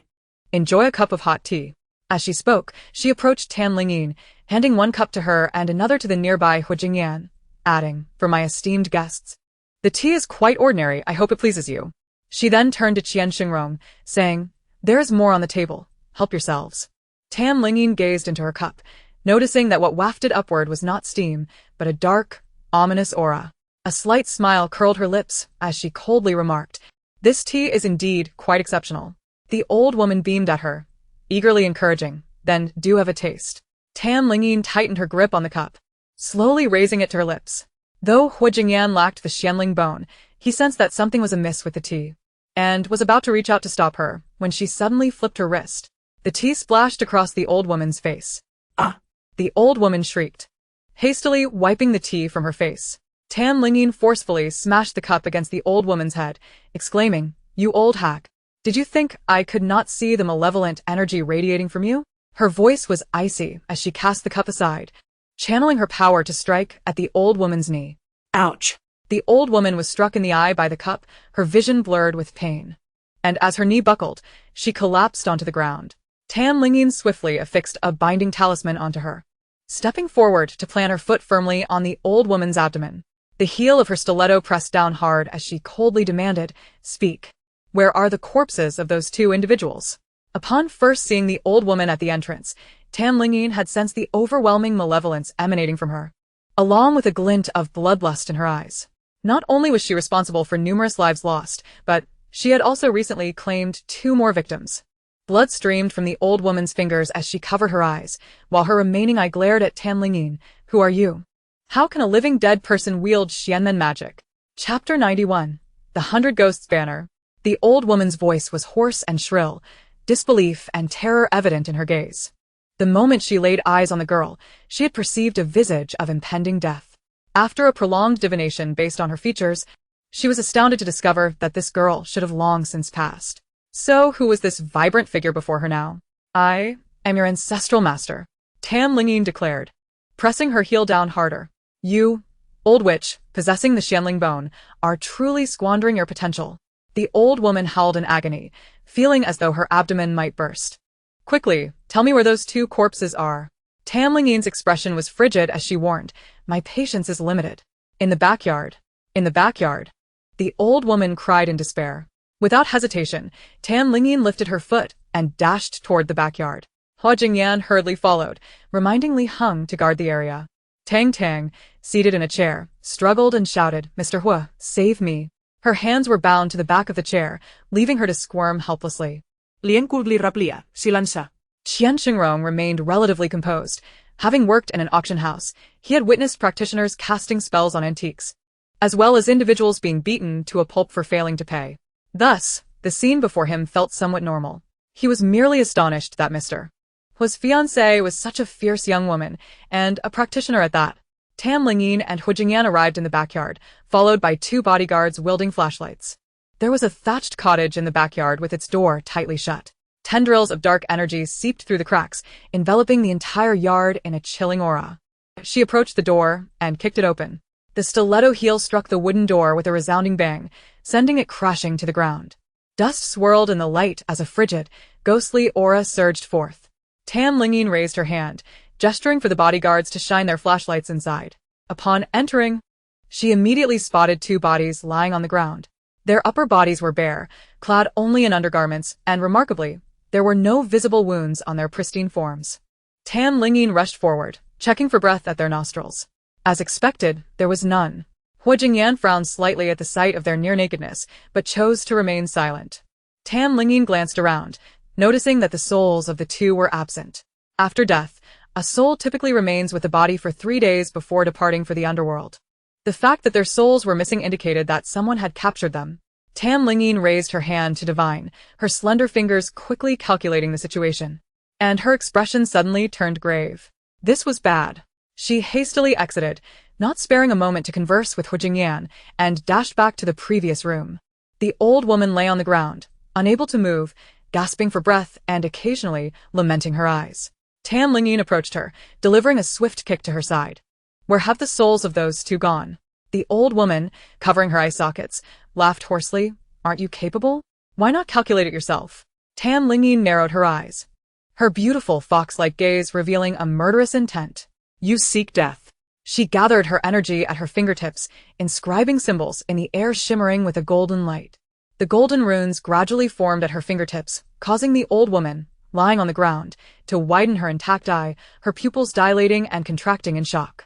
Enjoy a cup of hot tea. As she spoke, she approached Tan Lingyin, handing one cup to her and another to the nearby Jingyan, adding, for my esteemed guests. The tea is quite ordinary, I hope it pleases you. She then turned to Qian, saying, there is more on the table, help yourselves. Tan Lingyin gazed into her cup, noticing that what wafted upward was not steam, but a dark, ominous aura. A slight smile curled her lips as she coldly remarked, this tea is indeed quite exceptional. The old woman beamed at her, eagerly encouraging, then do have a taste. Tan Lingyin tightened her grip on the cup, slowly raising it to her lips. Though Jingyan lacked the Xianling bone, he sensed that something was amiss with the tea, and was about to reach out to stop her when she suddenly flipped her wrist. The tea splashed across the old woman's face. Ah! The old woman shrieked, hastily wiping the tea from her face. Tan Lingyin forcefully smashed the cup against the old woman's head, exclaiming, you old hack. Did you think I could not see the malevolent energy radiating from you? Her voice was icy as she cast the cup aside, channeling her power to strike at the old woman's knee. Ouch! The old woman was struck in the eye by the cup, her vision blurred with pain. And as her knee buckled, she collapsed onto the ground. Tan Lingyin swiftly affixed a binding talisman onto her, stepping forward to plant her foot firmly on the old woman's abdomen. The heel of her stiletto pressed down hard as she coldly demanded, speak. Where are the corpses of those two individuals? Upon first seeing the old woman at the entrance, Tan Lingyin had sensed the overwhelming malevolence emanating from her, along with a glint of bloodlust in her eyes. Not only was she responsible for numerous lives lost, but she had also recently claimed 2 more victims. Blood streamed from the old woman's fingers as she covered her eyes, while her remaining eye glared at Tan Lingyin. Who are you? How can a living dead person wield Xianmen magic? Chapter 91. The 100 Ghosts Banner. The old woman's voice was hoarse and shrill, disbelief and terror evident in her gaze. The moment she laid eyes on the girl, she had perceived a visage of impending death. After a prolonged divination based on her features, she was astounded to discover that this girl should have long since passed. So who was this vibrant figure before her now? I am your ancestral master, Tan Lingyin declared, pressing her heel down harder. You, old witch, possessing the Xianling bone, are truly squandering your potential. The old woman howled in agony, feeling as though her abdomen might burst. Quickly, tell me where those 2 corpses are. Tan Lingyin's expression was frigid as she warned, my patience is limited. In the backyard. In the backyard. The old woman cried in despair. Without hesitation, Tan Lingyin lifted her foot and dashed toward the backyard. Jingyan hurriedly followed, reminding Li Heng to guard the area. Tang, seated in a chair, struggled and shouted, Mr. Hua, save me. Her hands were bound to the back of the chair, leaving her to squirm helplessly. Lien Kudli Raplia, Silansa. Qian remained relatively composed. Having worked in an auction house, he had witnessed practitioners casting spells on antiques, as well as individuals being beaten to a pulp for failing to pay. Thus, the scene before him felt somewhat normal. He was merely astonished that Mr. Hua's fiancée was such a fierce young woman, and a practitioner at that. Tan Lingyin and Jingyan arrived in the backyard, followed by 2 bodyguards wielding flashlights. There was a thatched cottage in the backyard with its door tightly shut. Tendrils of dark energy seeped through the cracks, enveloping the entire yard in a chilling aura. She approached the door and kicked it open. The stiletto heel struck the wooden door with a resounding bang, sending it crashing to the ground. Dust swirled in the light as a frigid, ghostly aura surged forth. Tan Lingyin raised her hand, gesturing for the bodyguards to shine their flashlights inside. Upon entering, she immediately spotted 2 bodies lying on the ground. Their upper bodies were bare, clad only in undergarments, and remarkably, there were no visible wounds on their pristine forms. Tan Lingyin rushed forward, checking for breath at their nostrils. As expected, there was none. Jingyan frowned slightly at the sight of their near-nakedness, but chose to remain silent. Tan Lingyin glanced around, noticing that the souls of the 2 were absent. After death, A soul typically remains with the body for 3 days before departing for the underworld. The fact that their souls were missing indicated that someone had captured them. Lingyin raised her hand to divine, her slender fingers quickly calculating the situation. And her expression suddenly turned grave. This was bad. She hastily exited, not sparing a moment to converse with Hu Jingyan, and dashed back to the previous room. The old woman lay on the ground, unable to move, gasping for breath and occasionally lamenting her eyes. Lingyin approached her, delivering a swift kick to her side. Where have the souls of those two gone? The old woman, covering her eye sockets, laughed hoarsely. Aren't you capable? Why not calculate it yourself? Lingyin narrowed her eyes, her beautiful fox-like gaze revealing a murderous intent. You seek death. She gathered her energy at her fingertips, inscribing symbols in the air shimmering with a golden light. The golden runes gradually formed at her fingertips, causing the old woman, lying on the ground, to widen her intact eye, her pupils dilating and contracting in shock.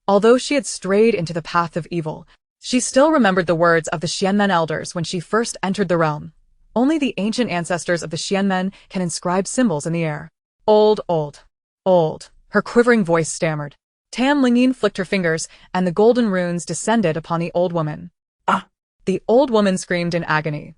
Although she had strayed into the path of evil, she still remembered the words of the Xianmen elders when she first entered the realm. Only the ancient ancestors of the Xianmen can inscribe symbols in the air. Old, her quivering voice stammered. Lingyin flicked her fingers, and the golden runes descended upon the old woman. Ah! The old woman screamed in agony,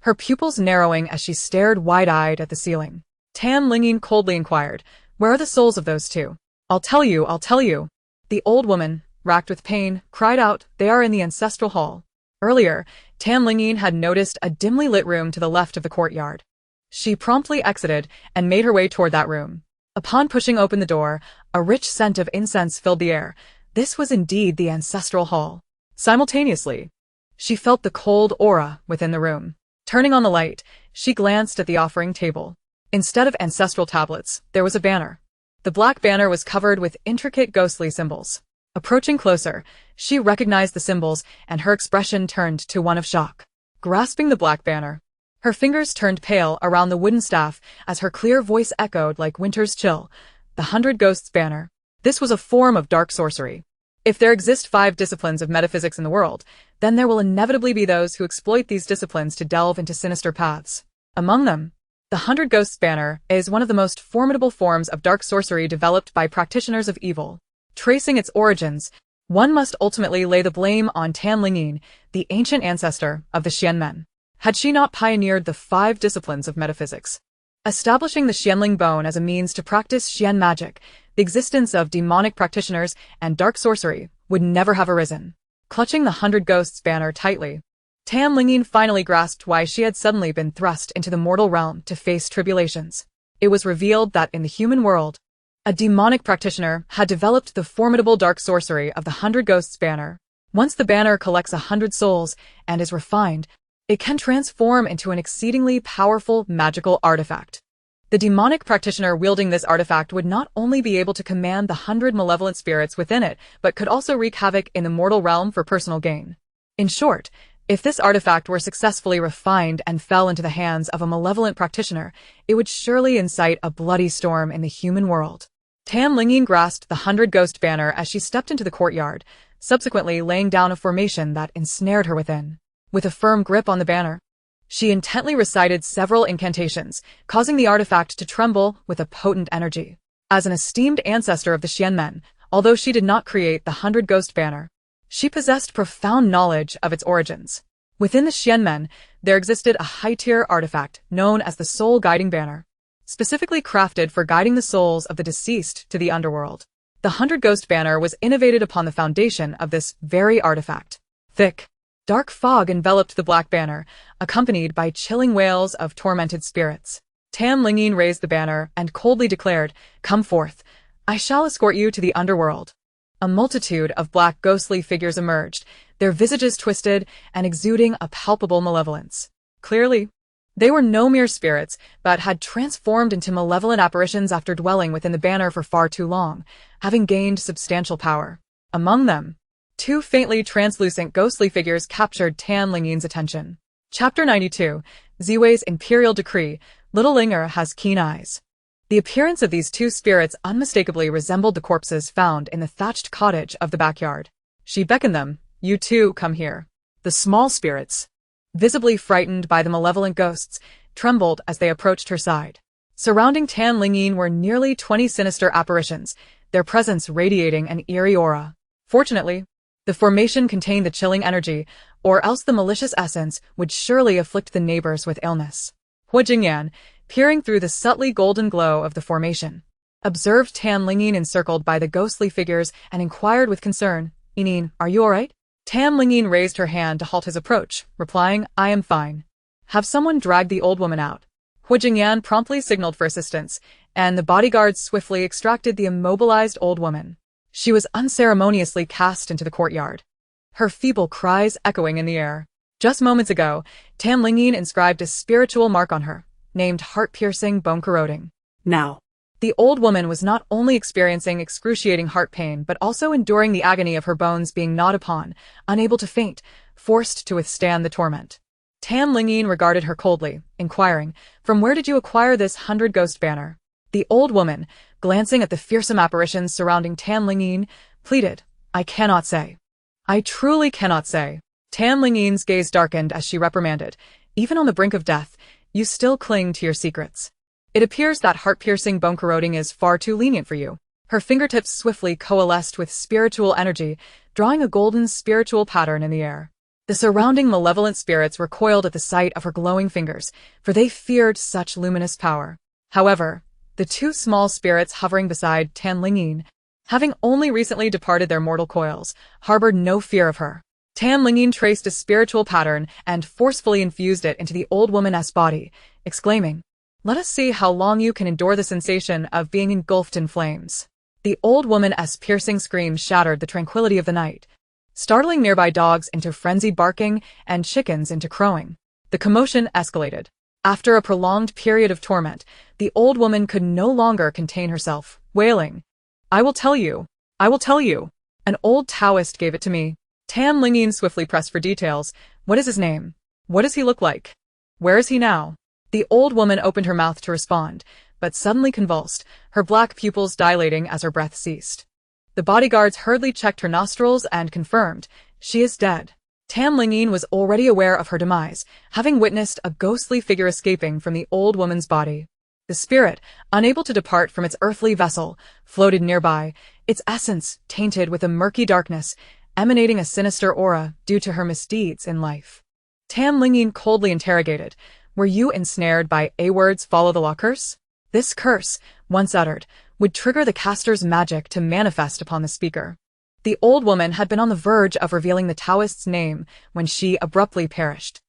her pupils narrowing as she stared wide-eyed at the ceiling. Lingyin coldly inquired, where are the souls of those two? I'll tell you. The old woman, racked with pain, cried out, they are in the ancestral hall. Earlier, Lingyin had noticed a dimly lit room to the left of the courtyard. She promptly exited and made her way toward that room. Upon pushing open the door, a rich scent of incense filled the air. This was indeed the ancestral hall. Simultaneously, she felt the cold aura within the room. Turning on the light, she glanced at the offering table. Instead of ancestral tablets, there was a banner. The black banner was covered with intricate ghostly symbols. Approaching closer, she recognized the symbols, and her expression turned to one of shock. Grasping the black banner, her fingers turned pale around the wooden staff as her clear voice echoed like winter's chill. The 100 Ghosts banner. This was a form of dark sorcery. If there exist 5 disciplines of metaphysics in the world, then there will inevitably be those who exploit these disciplines to delve into sinister paths. Among them, the 100 Ghosts banner is one of the most formidable forms of dark sorcery developed by practitioners of evil. Tracing its origins, one must ultimately lay the blame on Lingyin, the ancient ancestor of the Xianmen. Had she not pioneered the 5 disciplines of metaphysics, establishing the Xianling bone as a means to practice Xian magic, the existence of demonic practitioners and dark sorcery would never have arisen. Clutching the 100 Ghosts banner tightly, Lingyin finally grasped why she had suddenly been thrust into the mortal realm to face tribulations. It was revealed that in the human world, a demonic practitioner had developed the formidable dark sorcery of the 100 Ghosts banner. Once the banner collects 100 souls and is refined, it can transform into an exceedingly powerful magical artifact. The demonic practitioner wielding this artifact would not only be able to command the 100 malevolent spirits within it, but could also wreak havoc in the mortal realm for personal gain. In short, if this artifact were successfully refined and fell into the hands of a malevolent practitioner, it would surely incite a bloody storm in the human world. Lingyin grasped the 100 Ghost banner as she stepped into the courtyard, subsequently laying down a formation that ensnared her within. With a firm grip on the banner, she intently recited several incantations, causing the artifact to tremble with a potent energy. As an esteemed ancestor of the Xianmen, although she did not create the 100 Ghost banner, she possessed profound knowledge of its origins. Within the Xianmen, there existed a high-tier artifact known as the Soul Guiding Banner, specifically crafted for guiding the souls of the deceased to the underworld. The 100 Ghost banner was innovated upon the foundation of this very artifact. Thick, dark fog enveloped the black banner, accompanied by chilling wails of tormented spirits. Lingyin raised the banner and coldly declared, "Come forth. I shall escort you to the underworld." A multitude of black ghostly figures emerged, their visages twisted and exuding a palpable malevolence. Clearly, they were no mere spirits, but had transformed into malevolent apparitions after dwelling within the banner for far too long, having gained substantial power. Among them, 2 faintly translucent ghostly figures captured Lingyin's attention. Chapter 92, Ziwei's Imperial Decree, Little Linger has keen eyes. The appearance of these 2 spirits unmistakably resembled the corpses found in the thatched cottage of the backyard. She beckoned them, "You too, come here." The small spirits, visibly frightened by the malevolent ghosts, trembled as they approached her side. Surrounding Tan Lingyin were nearly 20 sinister apparitions, their presence radiating an eerie aura. Fortunately, the formation contained the chilling energy, or else the malicious essence would surely afflict the neighbors with illness. Hu Jingyan, peering through the subtly golden glow of the formation, observed Tan Lingyin encircled by the ghostly figures and inquired with concern, "Yinin, are you alright?" Tan Lingyin raised her hand to halt his approach, replying, "I am fine." "Have someone drag the old woman out." Hu Jingyan promptly signaled for assistance, and the bodyguards swiftly extracted the immobilized old woman. She was unceremoniously cast into the courtyard, her feeble cries echoing in the air. Just moments ago, Tan Lingyin inscribed a spiritual mark on her, named heart-piercing, bone-corroding. Now, The old woman was not only experiencing excruciating heart pain but also enduring the agony of her bones being gnawed upon, unable to faint, forced to withstand the torment. Tan Lingyin regarded her coldly, inquiring, "From where did you acquire this 100-ghost banner?" The old woman, glancing at the fearsome apparitions surrounding Tan Lingyin, pleaded, "I cannot say. I truly cannot say." Tan Lingyin's gaze darkened as she reprimanded, "Even on the brink of death, you still cling to your secrets. It appears that heart-piercing bone-corroding is far too lenient for you." Her fingertips swiftly coalesced with spiritual energy, drawing a golden spiritual pattern in the air. The surrounding malevolent spirits recoiled at the sight of her glowing fingers, for they feared such luminous power. However, the two small spirits hovering beside Tan Lingyin, having only recently departed their mortal coils, harbored no fear of her. Tan Lingyin traced a spiritual pattern and forcefully infused it into the old woman's body, exclaiming, "Let us see how long you can endure the sensation of being engulfed in flames." The old woman's piercing scream shattered the tranquility of the night, startling nearby dogs into frenzied barking and chickens into crowing. The commotion escalated. After a prolonged period of torment, the old woman could no longer contain herself, wailing, "I will tell you. I will tell you. An old Taoist gave it to me." Tan Lingyin swiftly pressed for details. "What is his name? What does he look like? Where is he now?" The old woman opened her mouth to respond, but suddenly convulsed, her black pupils dilating as her breath ceased. The bodyguards hurriedly checked her nostrils and confirmed, "She is dead." Tan Lingyin was already aware of her demise, having witnessed a ghostly figure escaping from the old woman's body. The spirit, unable to depart from its earthly vessel, floated nearby, its essence tainted with a murky darkness, emanating a sinister aura due to her misdeeds in life. Tan Lingyin coldly interrogated, "Were you ensnared by a words follow the law curse?" This curse, once uttered, would trigger the caster's magic to manifest upon the speaker. The old woman had been on the verge of revealing the Taoist's name when she abruptly perished,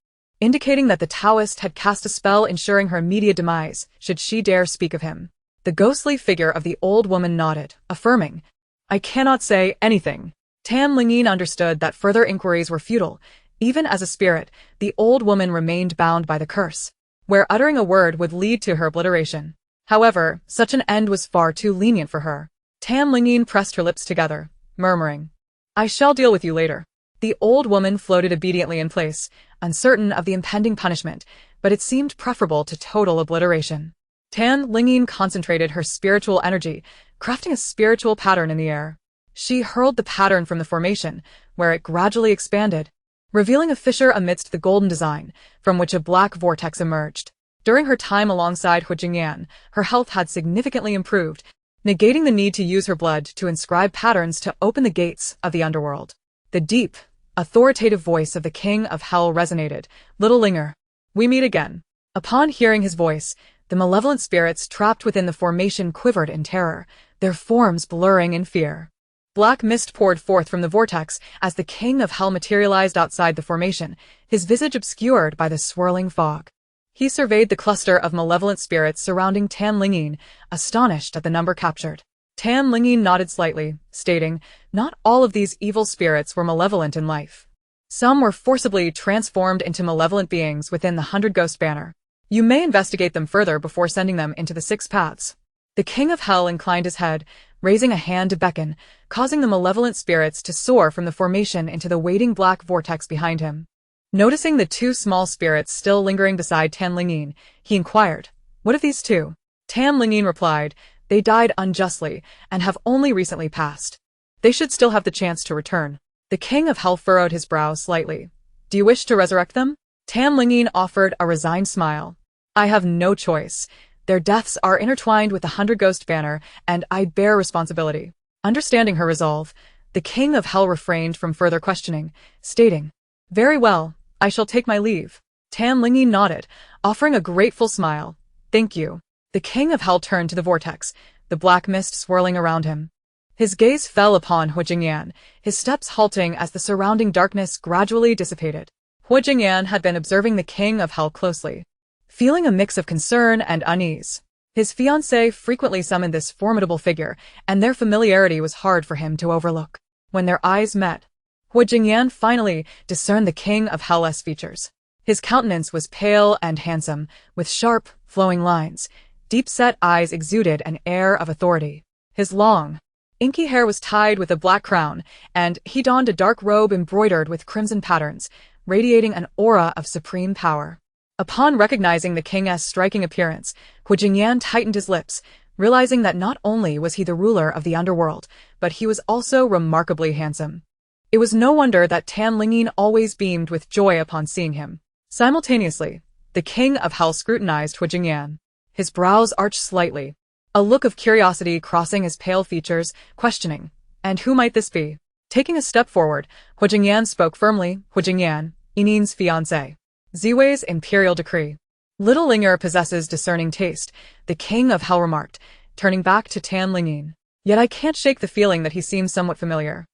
indicating that the Taoist had cast a spell ensuring her immediate demise should she dare speak of him. The ghostly figure of the old woman nodded, affirming, "I cannot say anything." Tan Lingyin understood that further inquiries were futile. Even as a spirit, the old woman remained bound by the curse, where uttering a word would lead to her obliteration. However, such an end was far too lenient for her. Tan Lingyin pressed her lips together, murmuring, "I shall deal with you later." The old woman floated obediently in place, uncertain of the impending punishment, but it seemed preferable to total obliteration. Tan Lingyin concentrated her spiritual energy, crafting a spiritual pattern in the air. She hurled the pattern from the formation, where it gradually expanded, revealing a fissure amidst the golden design, from which a black vortex emerged. During her time alongside Hu Jingyan, her health had significantly improved, negating the need to use her blood to inscribe patterns to open the gates of the underworld. The deep, authoritative voice of the King of Hell resonated, "Little Linger, we meet again." Upon hearing his voice, the malevolent spirits trapped within the formation quivered in terror, their forms blurring in fear. Black mist poured forth from the vortex as the King of Hell materialized outside the formation, his visage obscured by the swirling fog. He surveyed the cluster of malevolent spirits surrounding Tan Lingyin, astonished at the number captured. Tan Lingyin nodded slightly, stating, "Not all of these evil spirits were malevolent in life. Some were forcibly transformed into malevolent beings within the 100-ghost banner. You may investigate them further before sending them into the 6 paths." The King of Hell inclined his head, raising a hand to beckon, causing the malevolent spirits to soar from the formation into the waiting black vortex behind him. Noticing the 2 small spirits still lingering beside Tan Lingyin, he inquired, "What of these 2?" Tan Lingyin replied, "They died unjustly and have only recently passed. They should still have the chance to return." The King of Hell furrowed his brow slightly. "Do you wish to resurrect them?" Tan Lingyin offered a resigned smile. "I have no choice. Their deaths are intertwined with the 100-ghost banner, and I bear responsibility. Understanding her resolve, the King of Hell refrained from further questioning, stating, "Very well, I shall take my leave." Lingyin nodded, offering a grateful smile. "Thank you." The King of Hell turned to the vortex, the black mist swirling around him. His gaze fell upon Hu Jingyan, his steps halting as the surrounding darkness gradually dissipated. Hu Jingyan had been observing the King of Hell closely, feeling a mix of concern and unease. His fiancée frequently summoned this formidable figure, and their familiarity was hard for him to overlook. When their eyes met, Hu Jingyan finally discerned the King of Hell's features. His countenance was pale and handsome, with sharp, flowing lines. Deep-set eyes exuded an air of authority. His long, inky hair was tied with a black crown, and he donned a dark robe embroidered with crimson patterns, radiating an aura of supreme power. Upon recognizing the king's striking appearance, Hu Jingyan tightened his lips, realizing that not only was he the ruler of the underworld, but he was also remarkably handsome. It was no wonder that Lingyin always beamed with joy upon seeing him. Simultaneously, the King of Hell scrutinized Hu Jingyan. His brows arched slightly, a look of curiosity crossing his pale features, questioning, "And who might this be?" Taking a step forward, Hu Jingyan spoke firmly. "Hu Jingyan, Yinin's fiancé. Ziwei's imperial decree." "Little Lingyin possesses discerning taste," the King of Hell remarked, turning back to Lingyin. "Yet I can't shake the feeling that he seems somewhat familiar."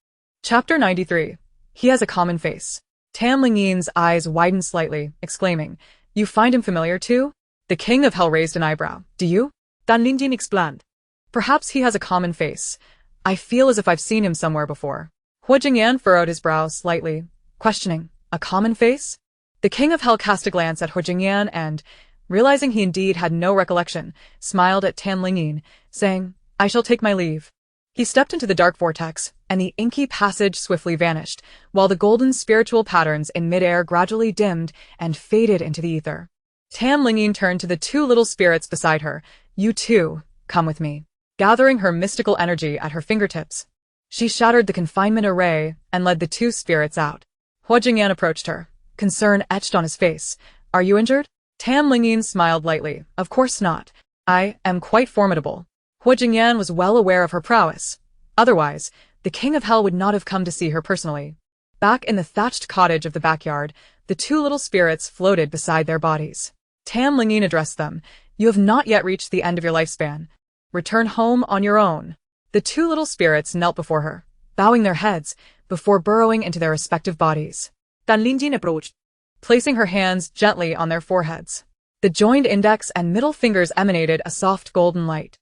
Chapter 93. He has a common face. Lingyin's eyes widened slightly, exclaiming, "You find him familiar too?" The King of Hell raised an eyebrow. "Do you?" Lingyin explained. "Perhaps he has a common face. I feel as if I've seen him somewhere before." Hu Jingyan furrowed his brow slightly, questioning, "A common face?" The King of Hell cast a glance at Hu Jingyan and, realizing he indeed had no recollection, smiled at Lingyin, saying, "I shall take my leave." He stepped into the dark vortex, and the inky passage swiftly vanished, while the golden spiritual patterns in midair gradually dimmed and faded into the ether. Lingyin turned to the two little spirits beside her. "You too, come with me." Gathering her mystical energy at her fingertips, she shattered the confinement array and led the two spirits out. Hu Jingyan approached her, concern etched on his face. "Are you injured?" Lingyin smiled lightly. "Of course not. I am quite formidable." Hu Jingyan was well aware of her prowess. Otherwise, the King of Hell would not have come to see her personally. Back in the thatched cottage of the backyard, the two little spirits floated beside their bodies. Lingyin addressed them. "You have not yet reached the end of your lifespan. Return home on your own." The two little spirits knelt before her, bowing their heads, before burrowing into their respective bodies. Lingyin approached, placing her hands gently on their foreheads. The joined index and middle fingers emanated a soft golden light,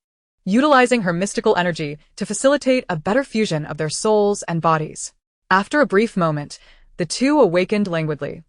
utilizing her mystical energy to facilitate a better fusion of their souls and bodies. After a brief moment, the two awakened languidly.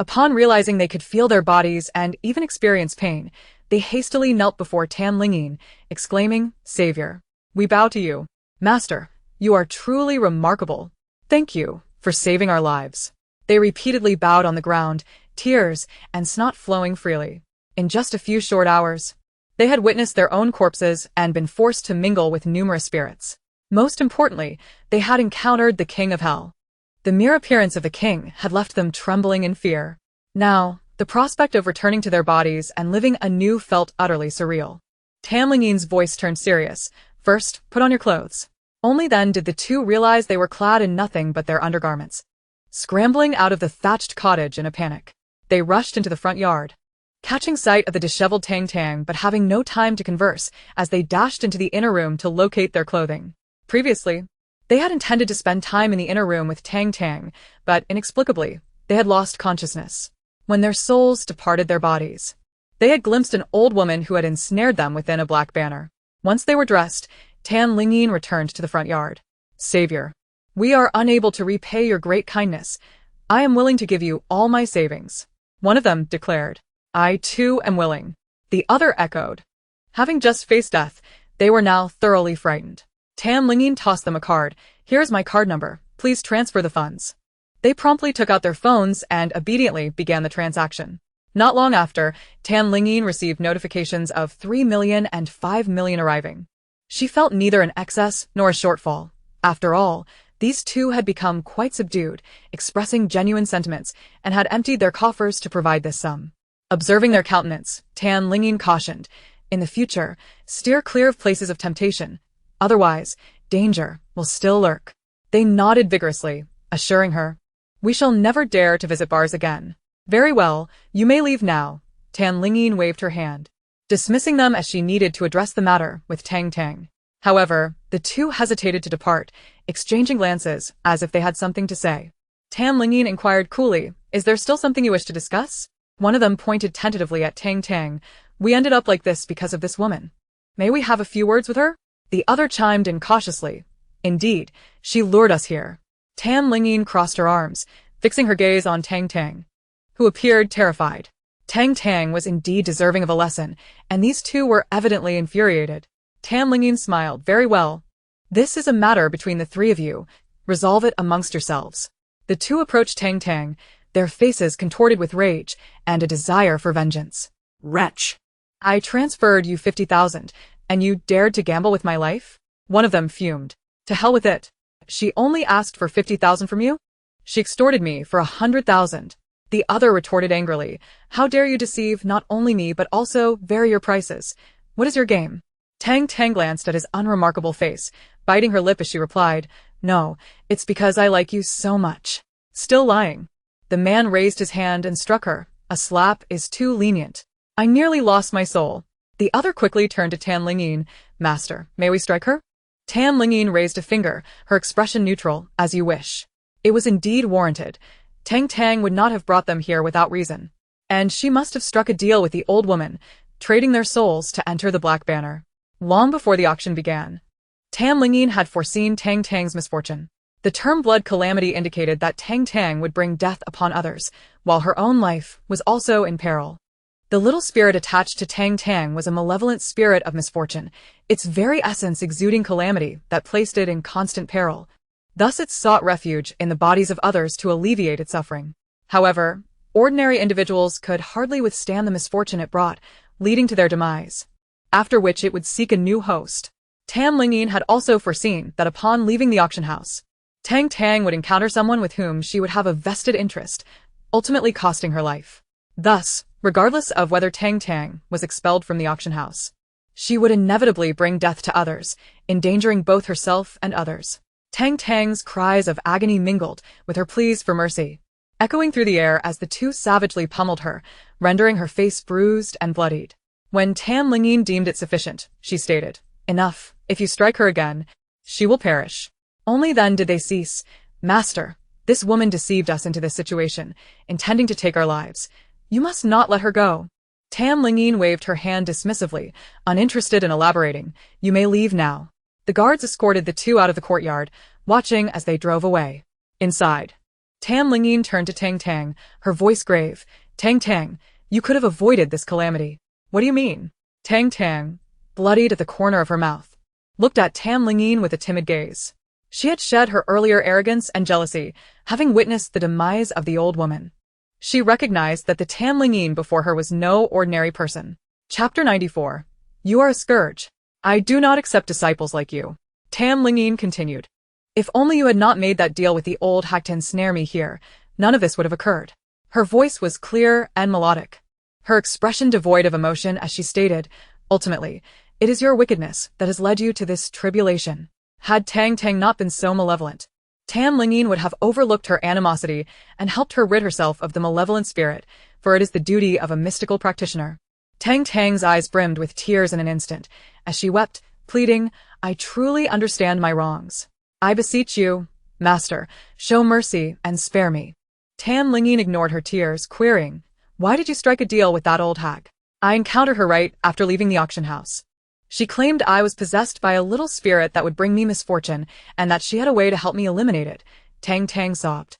Upon realizing they could feel their bodies and even experience pain, they hastily knelt before Lingyin, exclaiming, "Savior, we bow to you. Master, you are truly remarkable. Thank you for saving our lives." They repeatedly bowed on the ground, tears and snot flowing freely. In just a few short hours, they had witnessed their own corpses and been forced to mingle with numerous spirits. Most importantly, they had encountered the King of Hell. The mere appearance of the king had left them trembling in fear. Now, the prospect of returning to their bodies and living anew felt utterly surreal. Lingyin's voice turned serious. "First, put on your clothes." Only then did the two realize they were clad in nothing but their undergarments. Scrambling out of the thatched cottage in a panic, they rushed into the front yard, catching sight of the disheveled Tang but having no time to converse as they dashed into the inner room to locate their clothing. Previously, they had intended to spend time in the inner room with Tang, but inexplicably, they had lost consciousness. When their souls departed their bodies, they had glimpsed an old woman who had ensnared them within a black banner. Once they were dressed, Lingyin returned to the front yard. "Savior, we are unable to repay your great kindness. I am willing to give you all my savings." One of them declared. "I too am willing." The other echoed. Having just faced death, they were now thoroughly frightened. Lingyin tossed them a card. "Here's my card number. Please transfer the funds." They promptly took out their phones and obediently began the transaction. Not long after, Lingyin received notifications of 3 million and 5 million arriving. She felt neither an excess nor a shortfall. After all, these two had become quite subdued, expressing genuine sentiments, and had emptied their coffers to provide this sum. Observing their countenance, Lingyin cautioned, In the future, steer clear of places of temptation. Otherwise, danger will still lurk. They nodded vigorously, assuring her, "We shall never dare to visit bars again." "Very well, you may leave now." Lingyin waved her hand, dismissing them as she needed to address the matter with Tang. However, the two hesitated to depart, exchanging glances as if they had something to say. Lingyin inquired coolly, "Is there still something you wish to discuss?" One of them pointed tentatively at Tang. "We ended up like this because of this woman. May we have a few words with her?" The other chimed in cautiously, "Indeed, she lured us here." Lingyin crossed her arms, fixing her gaze on Tang, who appeared terrified. Tang was indeed deserving of a lesson, and these two were evidently infuriated. Lingyin smiled. "Very well. This is a matter between the three of you. Resolve it amongst yourselves." The two approached Tang, their faces contorted with rage and a desire for vengeance. Wretch! "I transferred you 50,000, and you dared to gamble with my life?" One of them fumed. "To hell with it. She only asked for 50,000 from you? She extorted me for 100,000. The other retorted angrily, "How dare you deceive not only me but also vary your prices? What is your game?" Tang glanced at his unremarkable face, biting her lip as she replied, "No, it's because I like you so much." "Still lying." The man raised his hand and struck her. "A slap is too lenient. I nearly lost my soul." The other quickly turned to Lingyin. "Master, may we strike her?" Lingyin raised a finger, her expression neutral. "As you wish." It was indeed warranted. Tang would not have brought them here without reason. And she must have struck a deal with the old woman, trading their souls to enter the Black Banner. Long before the auction began, Lingyin had foreseen Tang's misfortune. The term blood calamity indicated that Tang would bring death upon others, while her own life was also in peril. The little spirit attached to Tang was a malevolent spirit of misfortune, its very essence exuding calamity that placed it in constant peril. Thus it sought refuge in the bodies of others to alleviate its suffering. However, ordinary individuals could hardly withstand the misfortune it brought, leading to their demise, after which it would seek a new host. Lingyin had also foreseen that upon leaving the auction house, Tang would encounter someone with whom she would have a vested interest, ultimately costing her life. Thus, regardless of whether Tang was expelled from the auction house, she would inevitably bring death to others, endangering both herself and others. Tang's cries of agony mingled with her pleas for mercy, echoing through the air as the two savagely pummeled her, rendering her face bruised and bloodied. When Lingyin deemed it sufficient, she stated, "Enough. If you strike her again, she will perish." Only then did they cease. "Master, this woman deceived us into this situation, intending to take our lives. You must not let her go." Lingyin waved her hand dismissively, uninterested in elaborating. "You may leave now." The guards escorted the two out of the courtyard, watching as they drove away. Inside, Lingyin turned to Tang, her voice grave. Tang, you could have avoided this calamity." "What do you mean?" Tang, bloodied at the corner of her mouth, looked at Lingyin with a timid gaze. She had shed her earlier arrogance and jealousy, having witnessed the demise of the old woman. She recognized that the Lingyin before her was no ordinary person. Chapter 94. "You are a scourge. I do not accept disciples like you." Lingyin continued. "If only you had not made that deal with the old hag to ensnare me here, none of this would have occurred." Her voice was clear and melodic, her expression devoid of emotion as she stated, "Ultimately, it is your wickedness that has led you to this tribulation." Had Tang not been so malevolent, Lingyin would have overlooked her animosity and helped her rid herself of the malevolent spirit, for it is the duty of a mystical practitioner. Tang's eyes brimmed with tears in an instant, as she wept, pleading, "I truly understand my wrongs. I beseech you, Master, show mercy and spare me." Lingyin ignored her tears, querying, "Why did you strike a deal with that old hag?" "I encountered her right after leaving the auction house. She claimed I was possessed by a little spirit that would bring me misfortune, and that she had a way to help me eliminate it." Tang sobbed.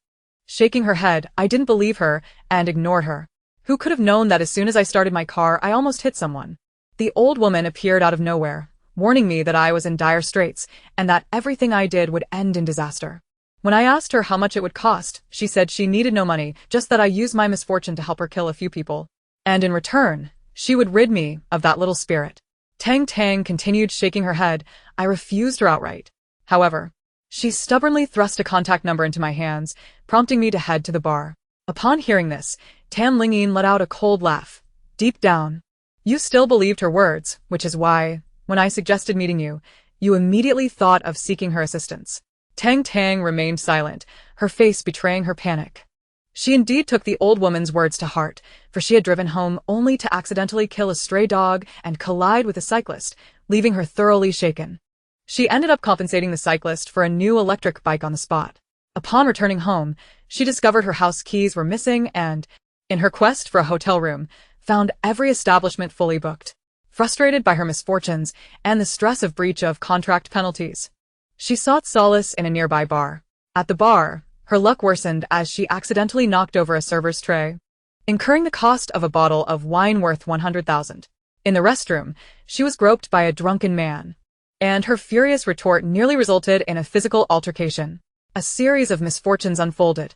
Shaking her head, "I didn't believe her, and ignored her. Who could have known that as soon as I started my car, I almost hit someone?" The old woman appeared out of nowhere, warning me that I was in dire straits, and that everything I did would end in disaster. When I asked her how much it would cost, she said she needed no money, just that I used my misfortune to help her kill a few people. And in return, she would rid me of that little spirit. Tang continued shaking her head. I refused her outright. However, she stubbornly thrust a contact number into my hands, prompting me to head to the bar. Upon hearing this, Lingyin let out a cold laugh. Deep down, You still believed her words, which is why, when I suggested meeting you, you immediately thought of seeking her assistance. Tang remained silent, her face betraying her panic. She indeed took the old woman's words to heart, for she had driven home only to accidentally kill a stray dog and collide with a cyclist, leaving her thoroughly shaken. She ended up compensating the cyclist for a new electric bike on the spot. Upon returning home, she discovered her house keys were missing and, in her quest for a hotel room, found every establishment fully booked. Frustrated by her misfortunes and the stress of breach of contract penalties, she sought solace in a nearby bar. At the bar, her luck worsened as she accidentally knocked over a server's tray, incurring the cost of a bottle of wine worth 100,000. In the restroom, she was groped by a drunken man, and her furious retort nearly resulted in a physical altercation. A series of misfortunes unfolded,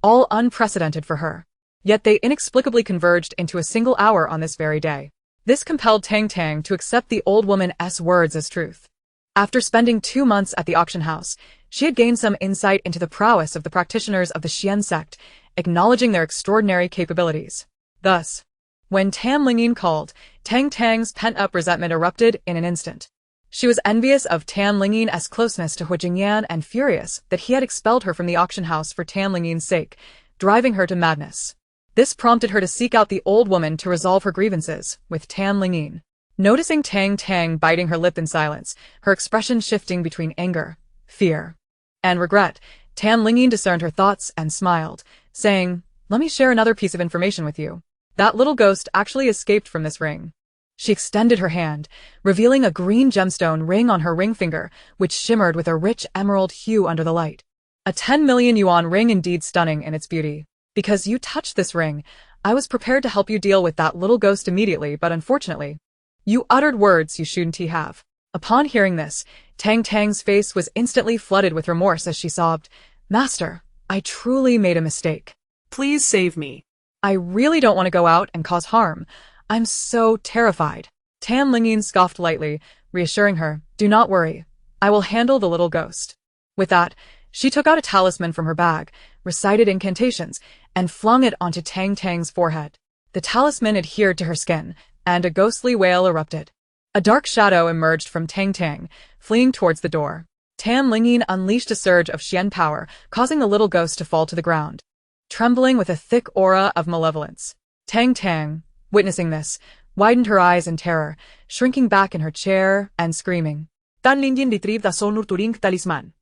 all unprecedented for her. Yet they inexplicably converged into a single hour on this very day. This compelled Tang to accept the old woman's words as truth. After spending 2 months at the auction house, she had gained some insight into the prowess of the practitioners of the Mystic Sect, acknowledging their extraordinary capabilities. Thus, when Lingyin called, Tang's pent-up resentment erupted in an instant. She was envious of Lingyin's closeness to Huijingyan and furious that he had expelled her from the auction house for Lingyin's sake, driving her to madness. This prompted her to seek out the old woman to resolve her grievances with Lingyin. Noticing Tang biting her lip in silence, her expression shifting between anger, fear, and regret, Lingyin discerned her thoughts and smiled, saying, "Let me share another piece of information with you. That little ghost actually escaped from this ring." She extended her hand, revealing a green gemstone ring on her ring finger, which shimmered with a rich emerald hue under the light. A 10 million yuan ring, indeed stunning in its beauty. Because you touched this ring, I was prepared to help you deal with that little ghost immediately, but unfortunately, you uttered words you shouldn't have. Upon hearing this, Tang's face was instantly flooded with remorse as she sobbed, "Master, I truly made a mistake. Please save me. I really don't want to go out and cause harm. I'm so terrified." Lingyin scoffed lightly, reassuring her, "Do not worry. I will handle the little ghost." With that, she took out a talisman from her bag, recited incantations, and flung it onto Tang's forehead. The talisman adhered to her skin, and a ghostly wail erupted. A dark shadow emerged from Tang, fleeing towards the door. Lingyin unleashed a surge of Xian power, causing the little ghost to fall to the ground, trembling with a thick aura of malevolence. Tang, witnessing this, widened her eyes in terror, shrinking back in her chair and screaming. Lingyin retrieved a nurturing talisman,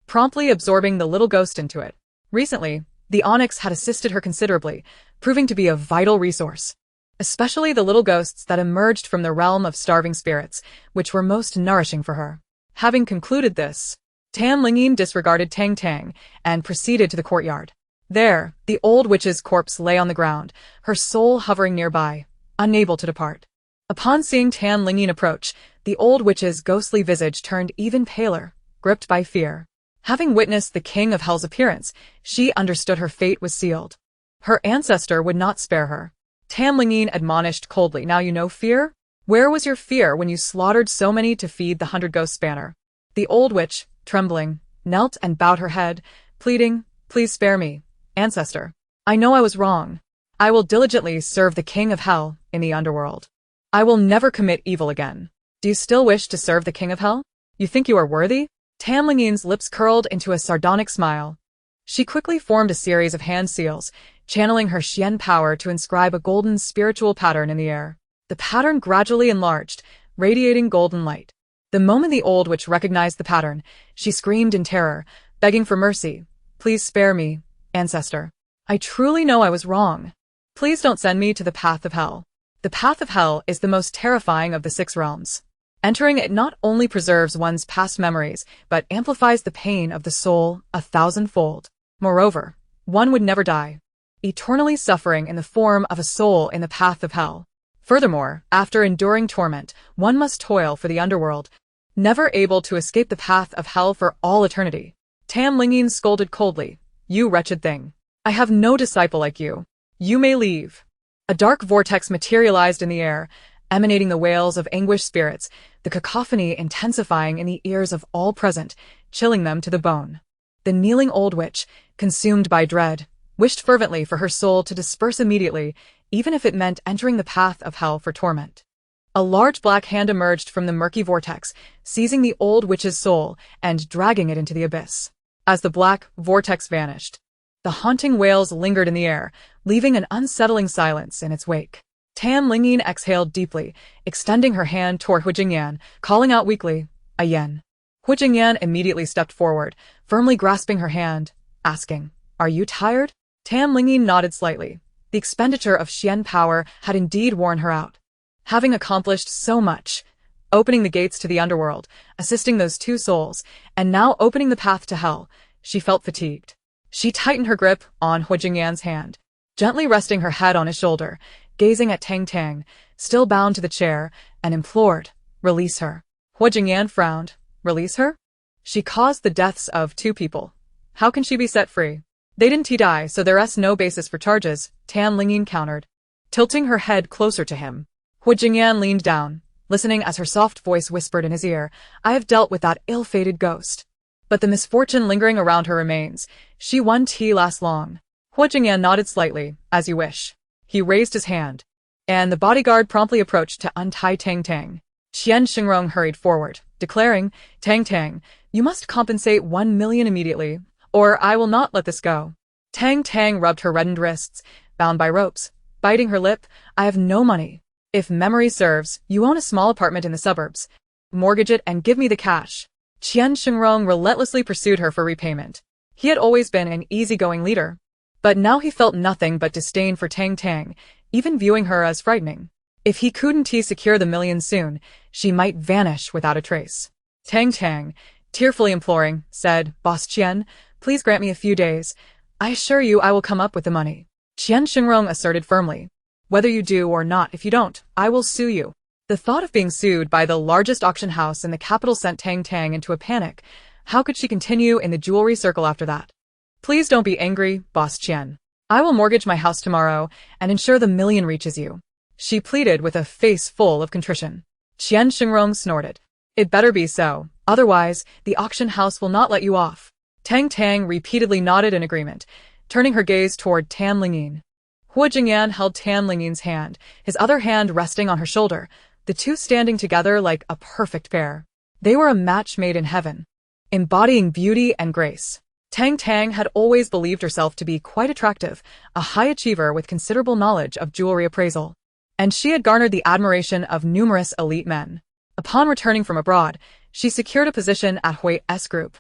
promptly absorbing the little ghost into it. Recently, the onyx had assisted her considerably, proving to be a vital resource, especially the little ghosts that emerged from the realm of starving spirits, which were most nourishing for her. Having concluded this, Lingyin disregarded Tang and proceeded to the courtyard. There, the old witch's corpse lay on the ground, her soul hovering nearby, unable to depart. Upon seeing Lingyin approach, the old witch's ghostly visage turned even paler, gripped by fear. Having witnessed the king of hell's appearance, she understood her fate was sealed. Her ancestor would not spare her. Lingyin admonished coldly, "Now you know fear? Where was your fear when you slaughtered so many to feed the 100 ghosts banner?" The old witch, trembling, knelt and bowed her head, pleading, "Please spare me, ancestor. I know I was wrong. I will diligently serve the king of hell in the underworld. I will never commit evil again." "Do you still wish to serve the king of hell? You think you are worthy?" Lingyin's lips curled into a sardonic smile. She quickly formed a series of hand seals, channeling her Xian power to inscribe a golden spiritual pattern in the air. The pattern gradually enlarged, radiating golden light. The moment the old witch recognized the pattern, she screamed in terror, begging for mercy. "Please spare me, ancestor. I truly know I was wrong. Please don't send me to the path of hell." The path of hell is the most terrifying of the 6 realms. Entering it not only preserves one's past memories, but amplifies the pain of the soul 1,000-fold. Moreover, one would never die, eternally suffering in the form of a soul in the path of hell. Furthermore, after enduring torment, one must toil for the underworld, never able to escape the path of hell for all eternity. Lingyin scolded coldly, "You wretched thing. I have no disciple like you. You may leave." A dark vortex materialized in the air, emanating the wails of anguished spirits, the cacophony intensifying in the ears of all present, chilling them to the bone. The kneeling old witch, consumed by dread, wished fervently for her soul to disperse immediately, even if it meant entering the path of hell for torment. A large black hand emerged from the murky vortex, seizing the old witch's soul and dragging it into the abyss. As the black vortex vanished, the haunting wails lingered in the air, leaving an unsettling silence in its wake. Tan Lingyin exhaled deeply, extending her hand toward Hu Jingyan, calling out weakly, "A yen." Hu Jingyan immediately stepped forward, firmly grasping her hand, asking, "Are you tired?" Tan Lingyin nodded slightly. The expenditure of Xian power had indeed worn her out. Having accomplished so much, opening the gates to the underworld, assisting those two souls, and now opening the path to hell, she felt fatigued. She tightened her grip on Hu Jingyan's hand, gently resting her head on his shoulder, gazing at Tang, still bound to the chair, and implored, "Release her." Hu Jingyan frowned. "Release her? She caused the deaths of 2 people. How can she be set free?" "They didn't die, so there's no basis for charges," Tan Lingyin countered, tilting her head closer to him. Hu Jingyan leaned down, listening as her soft voice whispered in his ear, "I have dealt with that ill-fated ghost. But the misfortune lingering around her remains. She won't last long." Hu Jingyan nodded slightly, "As you wish." He raised his hand, and the bodyguard promptly approached to untie Tang. Qian Xingrong hurried forward, declaring, Tang, you must compensate 1 million immediately, or I will not let this go." Tang rubbed her reddened wrists, bound by ropes, biting her lip. "I have no money. If memory serves, you own a small apartment in the suburbs. Mortgage it and give me the cash." Qian Xingrong relentlessly pursued her for repayment. He had always been an easygoing leader, but now he felt nothing but disdain for Tang, even viewing her as frightening. If he couldn't secure the millions soon, she might vanish without a trace. Tang, tearfully imploring, said, "Boss Qian, please grant me a few days. I assure you I will come up with the money." Qian Xingrong asserted firmly, "Whether you do or not, if you don't, I will sue you." The thought of being sued by the largest auction house in the capital sent Tang into a panic. How could she continue in the jewelry circle after that? "Please don't be angry, Boss Qian. I will mortgage my house tomorrow and ensure the million reaches you," she pleaded with a face full of contrition. Qian Xingrong snorted. "It better be so, otherwise the auction house will not let you off." Tang repeatedly nodded in agreement, turning her gaze toward Tan Lingyin. Hu Jingyan held Tan Lingyin's hand, his other hand resting on her shoulder, the two standing together like a perfect pair. They were a match made in heaven, embodying beauty and grace. Tang had always believed herself to be quite attractive, a high achiever with considerable knowledge of jewelry appraisal, and she had garnered the admiration of numerous elite men. Upon returning from abroad, she secured a position at Heiress Group,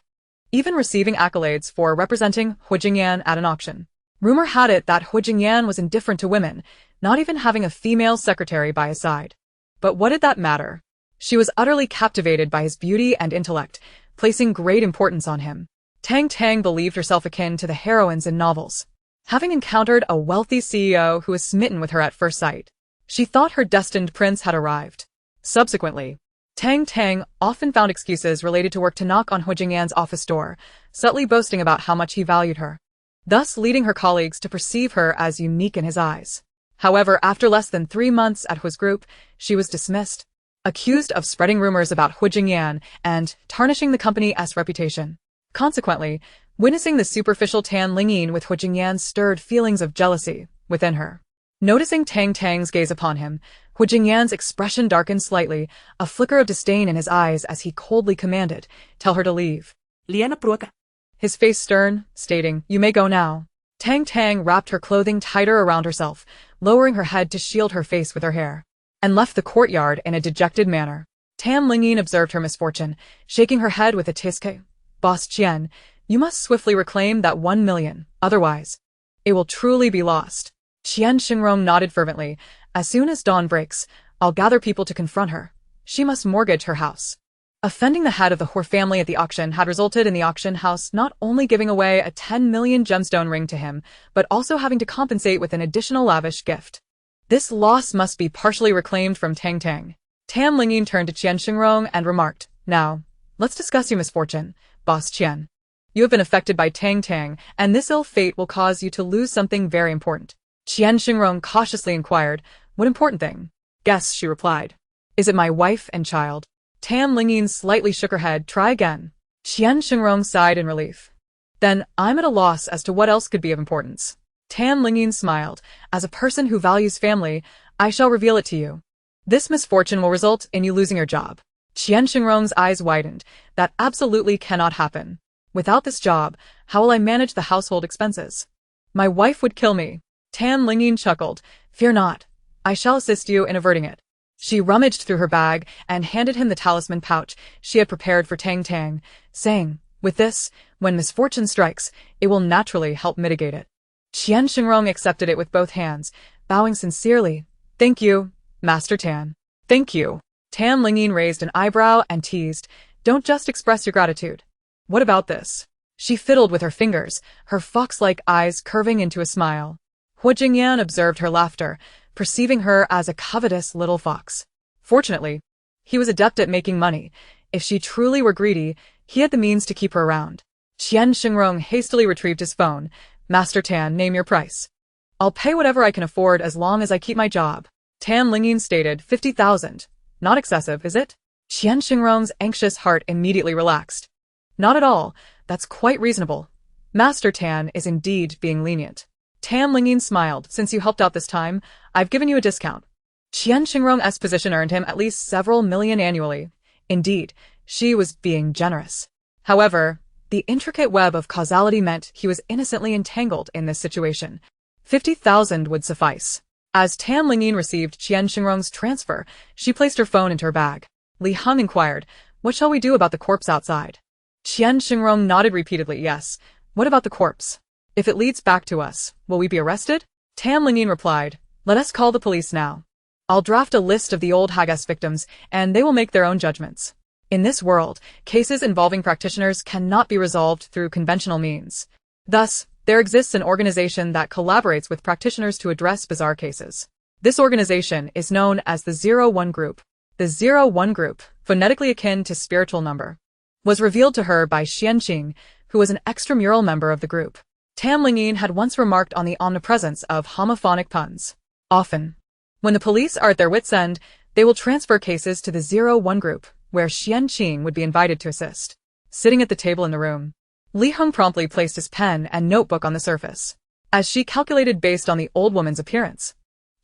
even receiving accolades for representing Hu Jingyan at an auction. Rumor had it that Hu Jingyan was indifferent to women, not even having a female secretary by his side. But what did that matter? She was utterly captivated by his beauty and intellect, placing great importance on him. Tang believed herself akin to the heroines in novels, having encountered a wealthy CEO who was smitten with her at first sight. She thought her destined prince had arrived. Subsequently, Tang often found excuses related to work to knock on Hu Jingyan's office door, subtly boasting about how much he valued her, thus leading her colleagues to perceive her as unique in his eyes. However, after less than 3 months at Hu's group, she was dismissed, accused of spreading rumors about Hu Jingyan and tarnishing the company's reputation. Consequently, witnessing the superficial Tan Lingyin with Hu Jingyan stirred feelings of jealousy within her. Noticing Tang's gaze upon him, Hu Jingyan's expression darkened slightly, a flicker of disdain in his eyes as he coldly commanded, "Tell her to leave." Liana Pruaka. His face stern, stating, "You may go now." Tang wrapped her clothing tighter around herself, lowering her head to shield her face with her hair, and left the courtyard in a dejected manner. Tan Lingyin observed her misfortune, shaking her head with a tiske. "Boss Qian, you must swiftly reclaim that 1 million, otherwise it will truly be lost." Qian Xingrong nodded fervently. "As soon as dawn breaks, I'll gather people to confront her. She must mortgage her house." Offending the head of the Hor family at the auction had resulted in the auction house not only giving away a 10 million gemstone ring to him, but also having to compensate with an additional lavish gift. This loss must be partially reclaimed from Tang. Tan Lingyin turned to Qian Xingrong and remarked, "Now, let's discuss your misfortune, Boss Qian. You have been affected by Tang, and this ill fate will cause you to lose something very important." Qian Xingrong cautiously inquired, "What important thing?" "Guess," she replied. "Is it my wife and child?" Tan Lingyin slightly shook her head. "Try again." Qian Xingrong sighed in relief. "Then I'm at a loss as to what else could be of importance." Tan Lingyin smiled. "As a person who values family, I shall reveal it to you. This misfortune will result in you losing your job. Qian Xingrong's eyes widened. That absolutely cannot happen. Without this job, how will I manage the household expenses? My wife would kill me. Tan Lingyin chuckled. Fear not. I shall assist you in averting it. She rummaged through her bag and handed him the talisman pouch she had prepared for Tang, saying, with this, when misfortune strikes, it will naturally help mitigate it. Qian Xingrong accepted it with both hands, bowing sincerely. Thank you, Master Tan. Thank you. Tan Lingyin raised an eyebrow and teased. Don't just express your gratitude. What about this? She fiddled with her fingers, her fox-like eyes curving into a smile. Hua Jingyan observed her laughter, perceiving her as a covetous little fox. Fortunately, he was adept at making money. If she truly were greedy, he had the means to keep her around. Qian Xingrong hastily retrieved his phone. Master Tan, name your price. I'll pay whatever I can afford as long as I keep my job. Tan Lingyin stated 50,000. Not excessive, is it? Qian Xingrong's anxious heart immediately relaxed. Not at all. That's quite reasonable. Master Tan is indeed being lenient. Tan Lingyin smiled. Since you helped out this time, I've given you a discount. Qian Xingrong's position earned him at least several million annually. Indeed, she was being generous. However, the intricate web of causality meant he was innocently entangled in this situation. 50,000 would suffice. As Tan Lingyin received Qian Xingrong's transfer, she placed her phone into her bag. Li Heng inquired, what shall we do about the corpse outside? Qian Xingrong nodded repeatedly. Yes. What about the corpse? If it leads back to us, will we be arrested? Tan Lingyin replied, let us call the police now. I'll draft a list of the old Haggis victims, and they will make their own judgments. In this world, cases involving practitioners cannot be resolved through conventional means. Thus, there exists an organization that collaborates with practitioners to address bizarre cases. This organization is known as the 01 Group. The 01 Group, phonetically akin to spiritual number, was revealed to her by Xianqing, who was an extramural member of the group. Tan Lingyin had once remarked on the omnipresence of homophonic puns. Often, when the police are at their wits' end, they will transfer cases to the 01 Group, where Xianqing would be invited to assist. Sitting at the table in the room, Li Heng promptly placed his pen and notebook on the surface. As she calculated based on the old woman's appearance,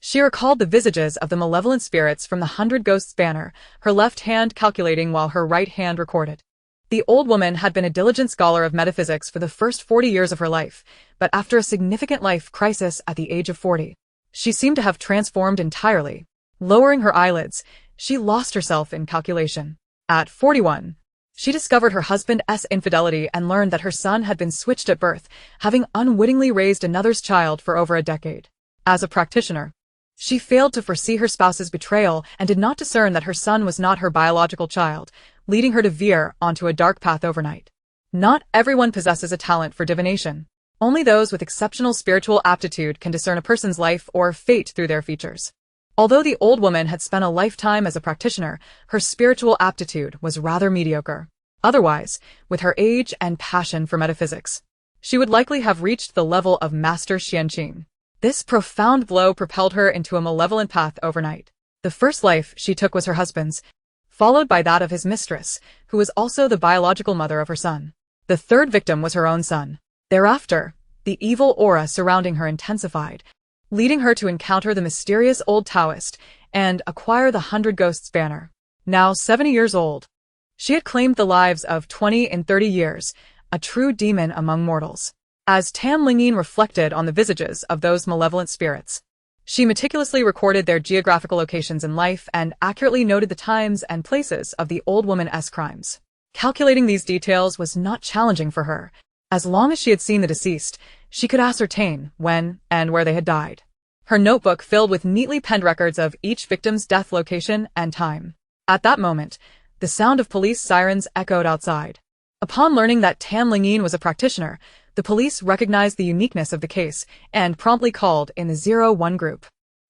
she recalled the visages of the malevolent spirits from the 100 Ghosts banner, her left hand calculating while her right hand recorded. The old woman had been a diligent scholar of metaphysics for the first 40 years of her life, but after a significant life crisis at the age of 40, she seemed to have transformed entirely. Lowering her eyelids, she lost herself in calculation. At 41, she discovered her husband's infidelity and learned that her son had been switched at birth, having unwittingly raised another's child for over a decade. As a practitioner, she failed to foresee her spouse's betrayal and did not discern that her son was not her biological child, leading her to veer onto a dark path overnight. Not everyone possesses a talent for divination. Only those with exceptional spiritual aptitude can discern a person's life or fate through their features. Although the old woman had spent a lifetime as a practitioner, her spiritual aptitude was rather mediocre. Otherwise, with her age and passion for metaphysics, she would likely have reached the level of Master Xianqing. This profound blow propelled her into a malevolent path overnight. The first life she took was her husband's, followed by that of his mistress, who was also the biological mother of her son. The third victim was her own son. Thereafter, the evil aura surrounding her intensified, leading her to encounter the mysterious old Taoist and acquire the 100 Ghosts banner. Now 70 years old, she had claimed the lives of 20 and 30 years, a true demon among mortals. As Tan Lingyin reflected on the visages of those malevolent spirits, she meticulously recorded their geographical locations in life and accurately noted the times and places of the old woman's crimes. Calculating these details was not challenging for her. As long as she had seen the deceased, she could ascertain when and where they had died. Her notebook filled with neatly penned records of each victim's death location and time. At that moment, the sound of police sirens echoed outside. Upon learning that Tan Lingyin was a practitioner, the police recognized the uniqueness of the case and promptly called in the 01 Group.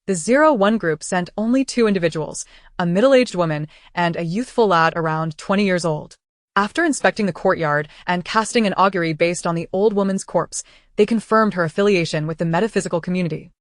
The 01 Group sent only 2 individuals, a middle-aged woman and a youthful lad around 20 years old. After inspecting the courtyard and casting an augury based on the old woman's corpse, they confirmed her affiliation with the metaphysical community.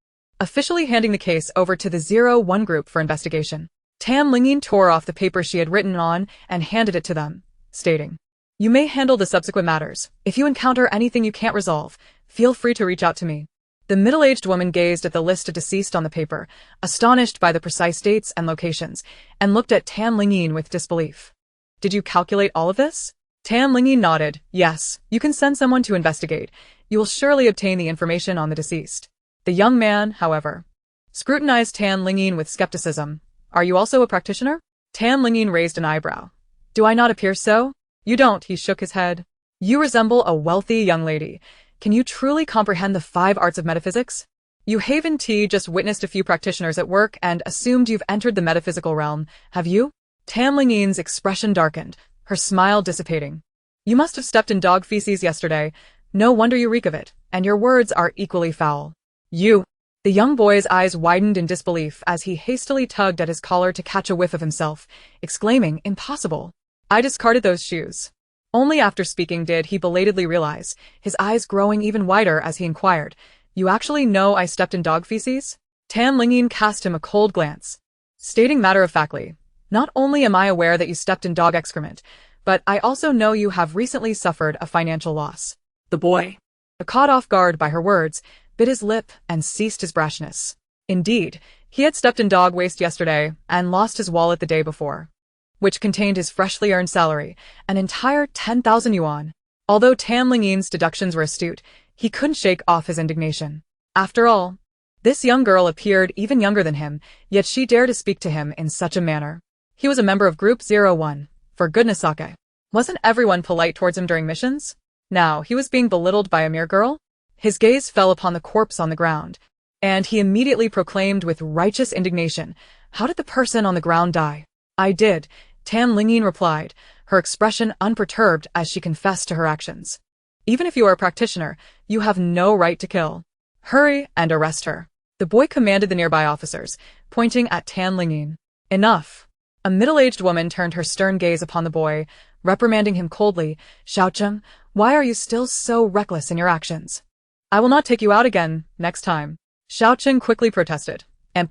Officially handing the case over to the 01 Group for investigation, Tan Lingyin tore off the paper she had written on and handed it to them, stating, "You may handle the subsequent matters. If you encounter anything you can't resolve, feel free to reach out to me." The middle-aged woman gazed at the list of deceased on the paper, astonished by the precise dates and locations, and looked at Tan Lingyin with disbelief. Did you calculate all of this? Tan Lingyin nodded. Yes, you can send someone to investigate. You will surely obtain the information on the deceased. The young man, however, scrutinized Tan Lingyin with skepticism. Are you also a practitioner? Tan Lingyin raised an eyebrow. Do I not appear so? You don't, he shook his head. You resemble a wealthy young lady. Can you truly comprehend the 5 arts of metaphysics? You Haven T just witnessed a few practitioners at work and assumed you've entered the metaphysical realm, have you? Tan Lingyin's expression darkened, her smile dissipating. You must have stepped in dog feces yesterday. No wonder you reek of it, and your words are equally foul. You. The young boy's eyes widened in disbelief as he hastily tugged at his collar to catch a whiff of himself, exclaiming, impossible. I discarded those shoes. Only after speaking did he belatedly realize, his eyes growing even wider as he inquired, You actually know I stepped in dog feces? Tan Lingyin cast him a cold glance, stating matter-of-factly, Not only am I aware that you stepped in dog excrement, but I also know you have recently suffered a financial loss. The boy, Caught off guard by her words, bit his lip and ceased his brashness. Indeed, he had stepped in dog waste yesterday and lost his wallet the day before, which contained his freshly earned salary, an entire 10,000 yuan. Although Tan Lingyin's deductions were astute, he couldn't shake off his indignation. After all, this young girl appeared even younger than him, yet she dared to speak to him in such a manner. He was a member of Group 01. For goodness sake. Wasn't everyone polite towards him during missions? Now, he was being belittled by a mere girl? His gaze fell upon the corpse on the ground, and he immediately proclaimed with righteous indignation, How did the person on the ground die? I did, Tan Lingyin replied, her expression unperturbed as she confessed to her actions. Even if you are a practitioner, you have no right to kill. Hurry and arrest her. The boy commanded the nearby officers, pointing at Tan Lingyin. Enough. A middle-aged woman turned her stern gaze upon the boy, reprimanding him coldly. Suqing, why are you still so reckless in your actions? I will not take you out again, next time. Suqing quickly protested. And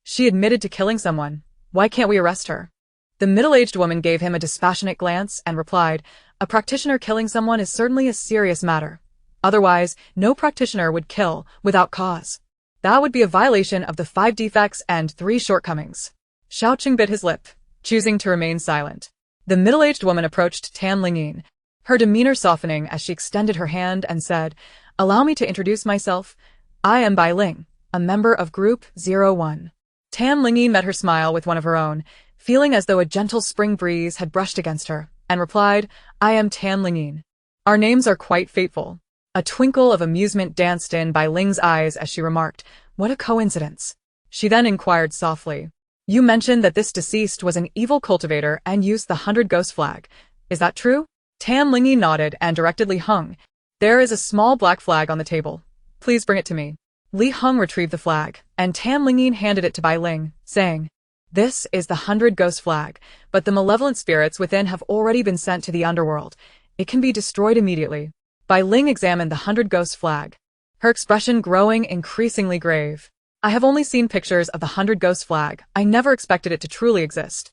she admitted to killing someone. Why can't we arrest her? The middle-aged woman gave him a dispassionate glance and replied, A practitioner killing someone is certainly a serious matter. Otherwise, no practitioner would kill without cause. That would be a violation of the 5 defects and 3 shortcomings. Suqing bit his lip, choosing to remain silent. The middle-aged woman approached Tan Lingyin, her demeanor softening as she extended her hand and said, Allow me to introduce myself. I am Bai Ling, a member of Group 01. Tan Lingyin met her smile with one of her own, feeling as though a gentle spring breeze had brushed against her, and replied, I am Tan Lingyin. Our names are quite fateful. A twinkle of amusement danced in Bai Ling's eyes as she remarked, What a coincidence. She then inquired softly, You mentioned that this deceased was an evil cultivator and used the 100 Ghost flag. Is that true? Tan Lingyin nodded and directly hung. There is a small black flag on the table. Please bring it to me. Li Hung retrieved the flag, and Tan Lingyin handed it to Bai Ling, saying, This is the 100 Ghost flag, but the malevolent spirits within have already been sent to the underworld. It can be destroyed immediately. Bai Ling examined the 100 Ghost flag, her expression growing increasingly grave. I have only seen pictures of the 100 Ghost flag. I never expected it to truly exist.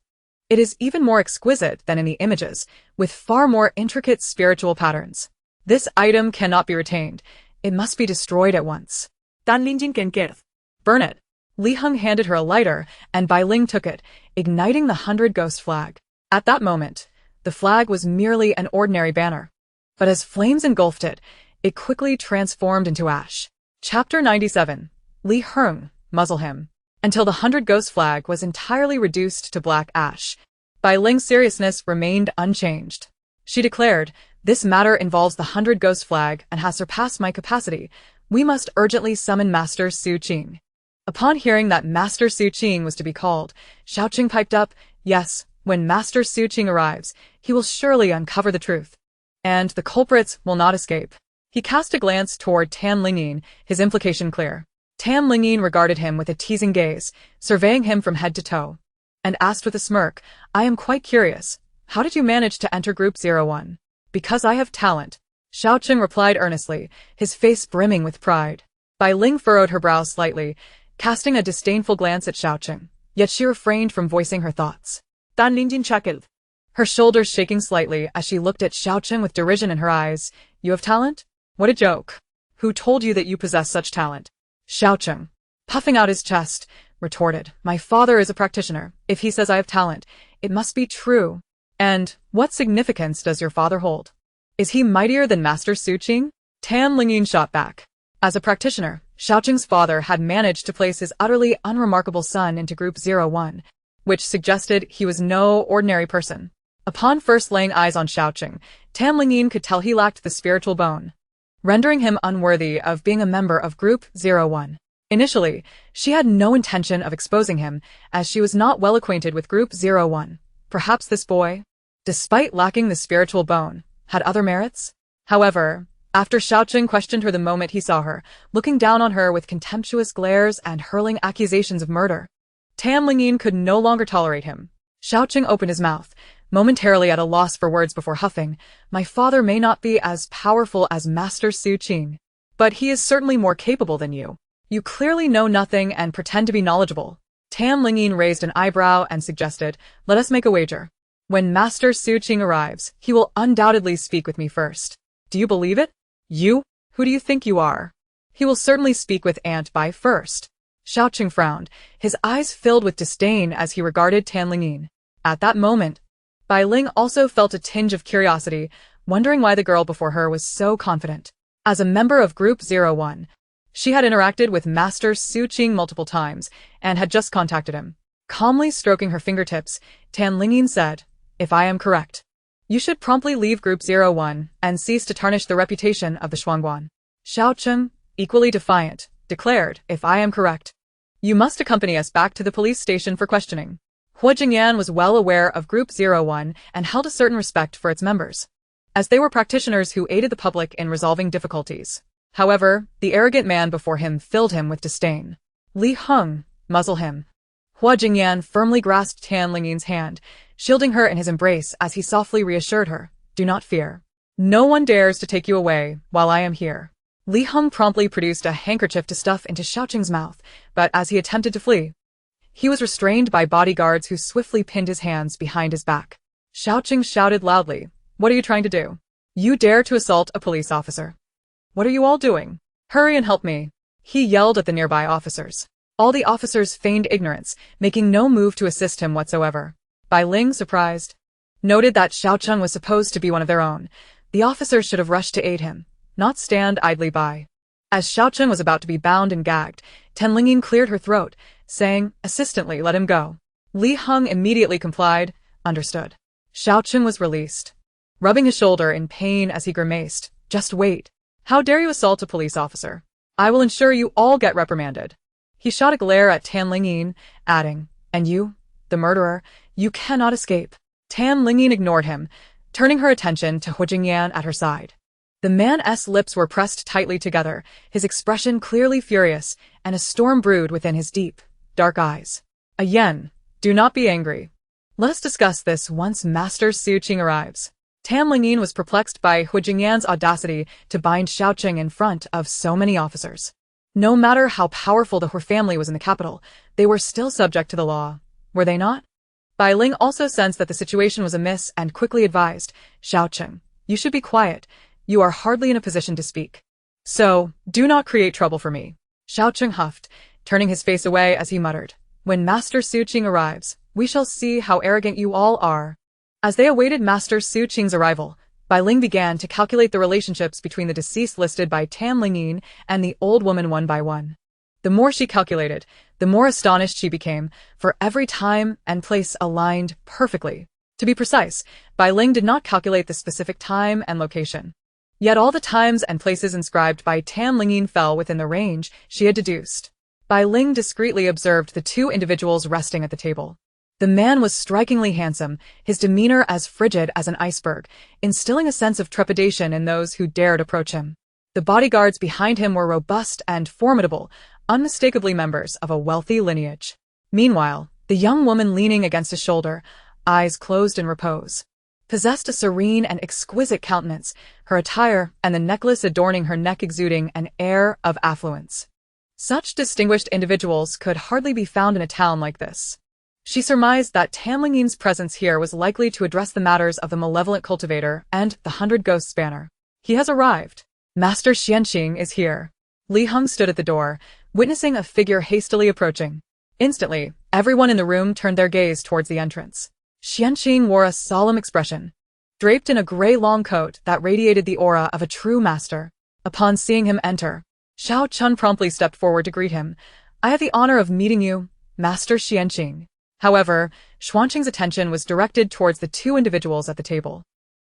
It is even more exquisite than in the images, with far more intricate spiritual patterns. This item cannot be retained. It must be destroyed at once. Tan Lingyin can get. Burn it. Li Hung handed her a lighter, and Bai Ling took it, igniting the 100 Ghost flag. At that moment, the flag was merely an ordinary banner. But as flames engulfed it, it quickly transformed into ash. Chapter 97. Li Hung, muzzle him. Until the 100 Ghost flag was entirely reduced to black ash, Bai Ling's seriousness remained unchanged. She declared, This matter involves the 100 Ghost flag and has surpassed my capacity. We must urgently summon Master Suqing. Upon hearing that Master Suqing was to be called, Suqing piped up, Yes, when Master Suqing arrives, he will surely uncover the truth. And the culprits will not escape. He cast a glance toward Tan Lingyin, his implication clear. Tan Lingyin regarded him with a teasing gaze, surveying him from head to toe, and asked with a smirk, I am quite curious. How did you manage to enter Group 01? Because I have talent. Suqing replied earnestly, his face brimming with pride. Bai Ling furrowed her brow slightly, casting a disdainful glance at Suqing, yet she refrained from voicing her thoughts. Tan Lingyin chuckled, her shoulders shaking slightly as she looked at Suqing with derision in her eyes. You have talent? What a joke. Who told you that you possess such talent? Suqing, puffing out his chest, retorted, my father is a practitioner. If he says I have talent, it must be true. And what significance does your father hold? Is he mightier than Master Suqing? Tan Lingyin shot back. As a practitioner, Suqing's father had managed to place his utterly unremarkable son into Group 01, which suggested he was no ordinary person. Upon first laying eyes on Suqing, Tan Lingyin could tell he lacked the spiritual bone, rendering him unworthy of being a member of Group 01. Initially, she had no intention of exposing him, as she was not well acquainted with Group 01. Perhaps this boy, despite lacking the spiritual bone, had other merits? However, after Suqing questioned her the moment he saw her, looking down on her with contemptuous glares and hurling accusations of murder, Tan Lingyin could no longer tolerate him. Suqing opened his mouth, momentarily at a loss for words before huffing, my father may not be as powerful as Master Suqing, but he is certainly more capable than you. You clearly know nothing and pretend to be knowledgeable. Tan Lingyin raised an eyebrow and suggested, let us make a wager. When Master Suqing arrives, he will undoubtedly speak with me first. Do you believe it? You? Who do you think you are? He will certainly speak with Aunt Bai first. Suqing frowned, his eyes filled with disdain as he regarded Tan Lingyin. At that moment, Bai Ling also felt a tinge of curiosity, wondering why the girl before her was so confident. As a member of Group 01, she had interacted with Master Suqing multiple times and had just contacted him. Calmly stroking her fingertips, Tan Lingyin said, if I am correct, you should promptly leave Group 01 and cease to tarnish the reputation of the Shuangguan. Suqing, equally defiant, declared, if I am correct, you must accompany us back to the police station for questioning. Hua Jingyan was well aware of Group 01 and held a certain respect for its members, as they were practitioners who aided the public in resolving difficulties. However, the arrogant man before him filled him with disdain. Li Heng, muzzle him. Hua Jingyan firmly grasped Tan Lingyin's hand, shielding her in his embrace as he softly reassured her, do not fear. No one dares to take you away while I am here. Li Heng promptly produced a handkerchief to stuff into Suqing's mouth, but as he attempted to flee, he was restrained by bodyguards who swiftly pinned his hands behind his back. Suqing shouted loudly, what are you trying to do? You dare to assault a police officer? What are you all doing? Hurry and help me. He yelled at the nearby officers. All the officers feigned ignorance, making no move to assist him whatsoever. Bai Ling, surprised, noted that Suqing was supposed to be one of their own. The officers should have rushed to aid him, not stand idly by. As Suqing was about to be bound and gagged, Tan Lingyin cleared her throat, saying, assistantly, let him go. Li Heng immediately complied, understood. Suqing was released, rubbing his shoulder in pain as he grimaced, just wait. How dare you assault a police officer? I will ensure you all get reprimanded. He shot a glare at Tan Lingyin, adding, and you, the murderer, you cannot escape. Tan Lingyin ignored him, turning her attention to Hua Jingyan at her side. The man's lips were pressed tightly together, his expression clearly furious, and a storm brewed within his deep, dark eyes. Yen, do not be angry. Let us discuss this once Master Suqing arrives. Tan Lingyin was perplexed by Hua Jingyan's audacity to bind Suqing in front of so many officers. No matter how powerful the Hua family was in the capital, they were still subject to the law, were they not? Bai Ling also sensed that the situation was amiss and quickly advised, Suqing, you should be quiet. You are hardly in a position to speak. So, do not create trouble for me. Suqing huffed, turning his face away as he muttered, when Master Suqing arrives, we shall see how arrogant you all are. As they awaited Master Suqing's arrival, Bai Ling began to calculate the relationships between the deceased listed by Tan Lingyin and the old woman one by one. The more she calculated, the more astonished she became, for every time and place aligned perfectly. To be precise, Bai Ling did not calculate the specific time and location. Yet all the times and places inscribed by Tan Lingyin fell within the range she had deduced. Bai Ling discreetly observed the two individuals resting at the table. The man was strikingly handsome, his demeanor as frigid as an iceberg, instilling a sense of trepidation in those who dared approach him. The bodyguards behind him were robust and formidable, unmistakably members of a wealthy lineage. Meanwhile, the young woman leaning against his shoulder, eyes closed in repose, possessed a serene and exquisite countenance, her attire and the necklace adorning her neck exuding an air of affluence. Such distinguished individuals could hardly be found in a town like this. She surmised that Tan Lingyin's presence here was likely to address the matters of the malevolent cultivator and the 100 Ghosts banner. He has arrived. Master Xianqing is here. Li Heng stood at the door, witnessing a figure hastily approaching. Instantly, everyone in the room turned their gaze towards the entrance. Xianqing wore a solemn expression, draped in a gray long coat that radiated the aura of a true master. Upon seeing him enter, Xiao Chun promptly stepped forward to greet him. I have the honor of meeting you, Master Xianqing. However, Xuanqing's attention was directed towards the two individuals at the table.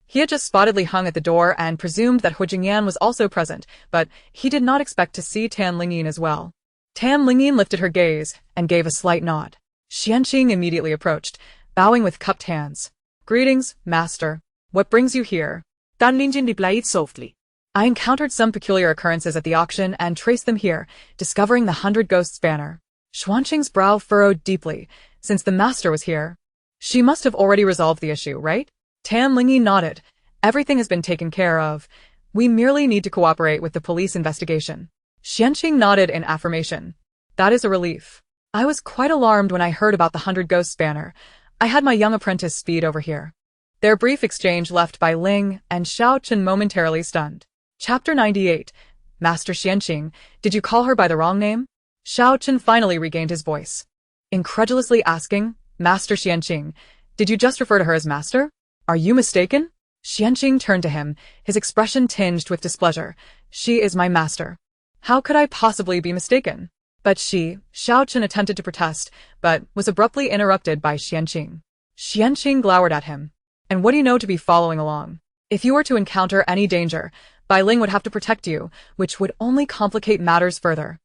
He had just spotted Li Heng at the door and presumed that Hu Jingyan was also present, but he did not expect to see Tan Lingyin as well. Tan Lingyin lifted her gaze and gave a slight nod. Xianqing immediately approached, bowing with cupped hands. Greetings, Master. What brings you here? Tan Lingyin replied softly. I encountered some peculiar occurrences at the auction and traced them here, discovering the 100 Ghosts banner. Xuanqing's brow furrowed deeply, since the Master was here. She must have already resolved the issue, right? Tan Lingyi nodded. Everything has been taken care of. We merely need to cooperate with the police investigation. Xianqing nodded in affirmation. That is a relief. I was quite alarmed when I heard about the 100 Ghosts banner. I had my young apprentice speed over here. Their brief exchange left Bai Ling and Xiao Chun momentarily stunned. Chapter 98. Master Xianqing, did you call her by the wrong name? Xiao Chun finally regained his voice, incredulously asking, Master Xianqing, did you just refer to her as Master? Are you mistaken? Xianqing turned to him, his expression tinged with displeasure. She is my master. How could I possibly be mistaken? But Xiao Chun attempted to protest, but was abruptly interrupted by Xianqing. Xianqing glowered at him. And what do you know to be following along? If you were to encounter any danger, Bai Ling would have to protect you, which would only complicate matters further.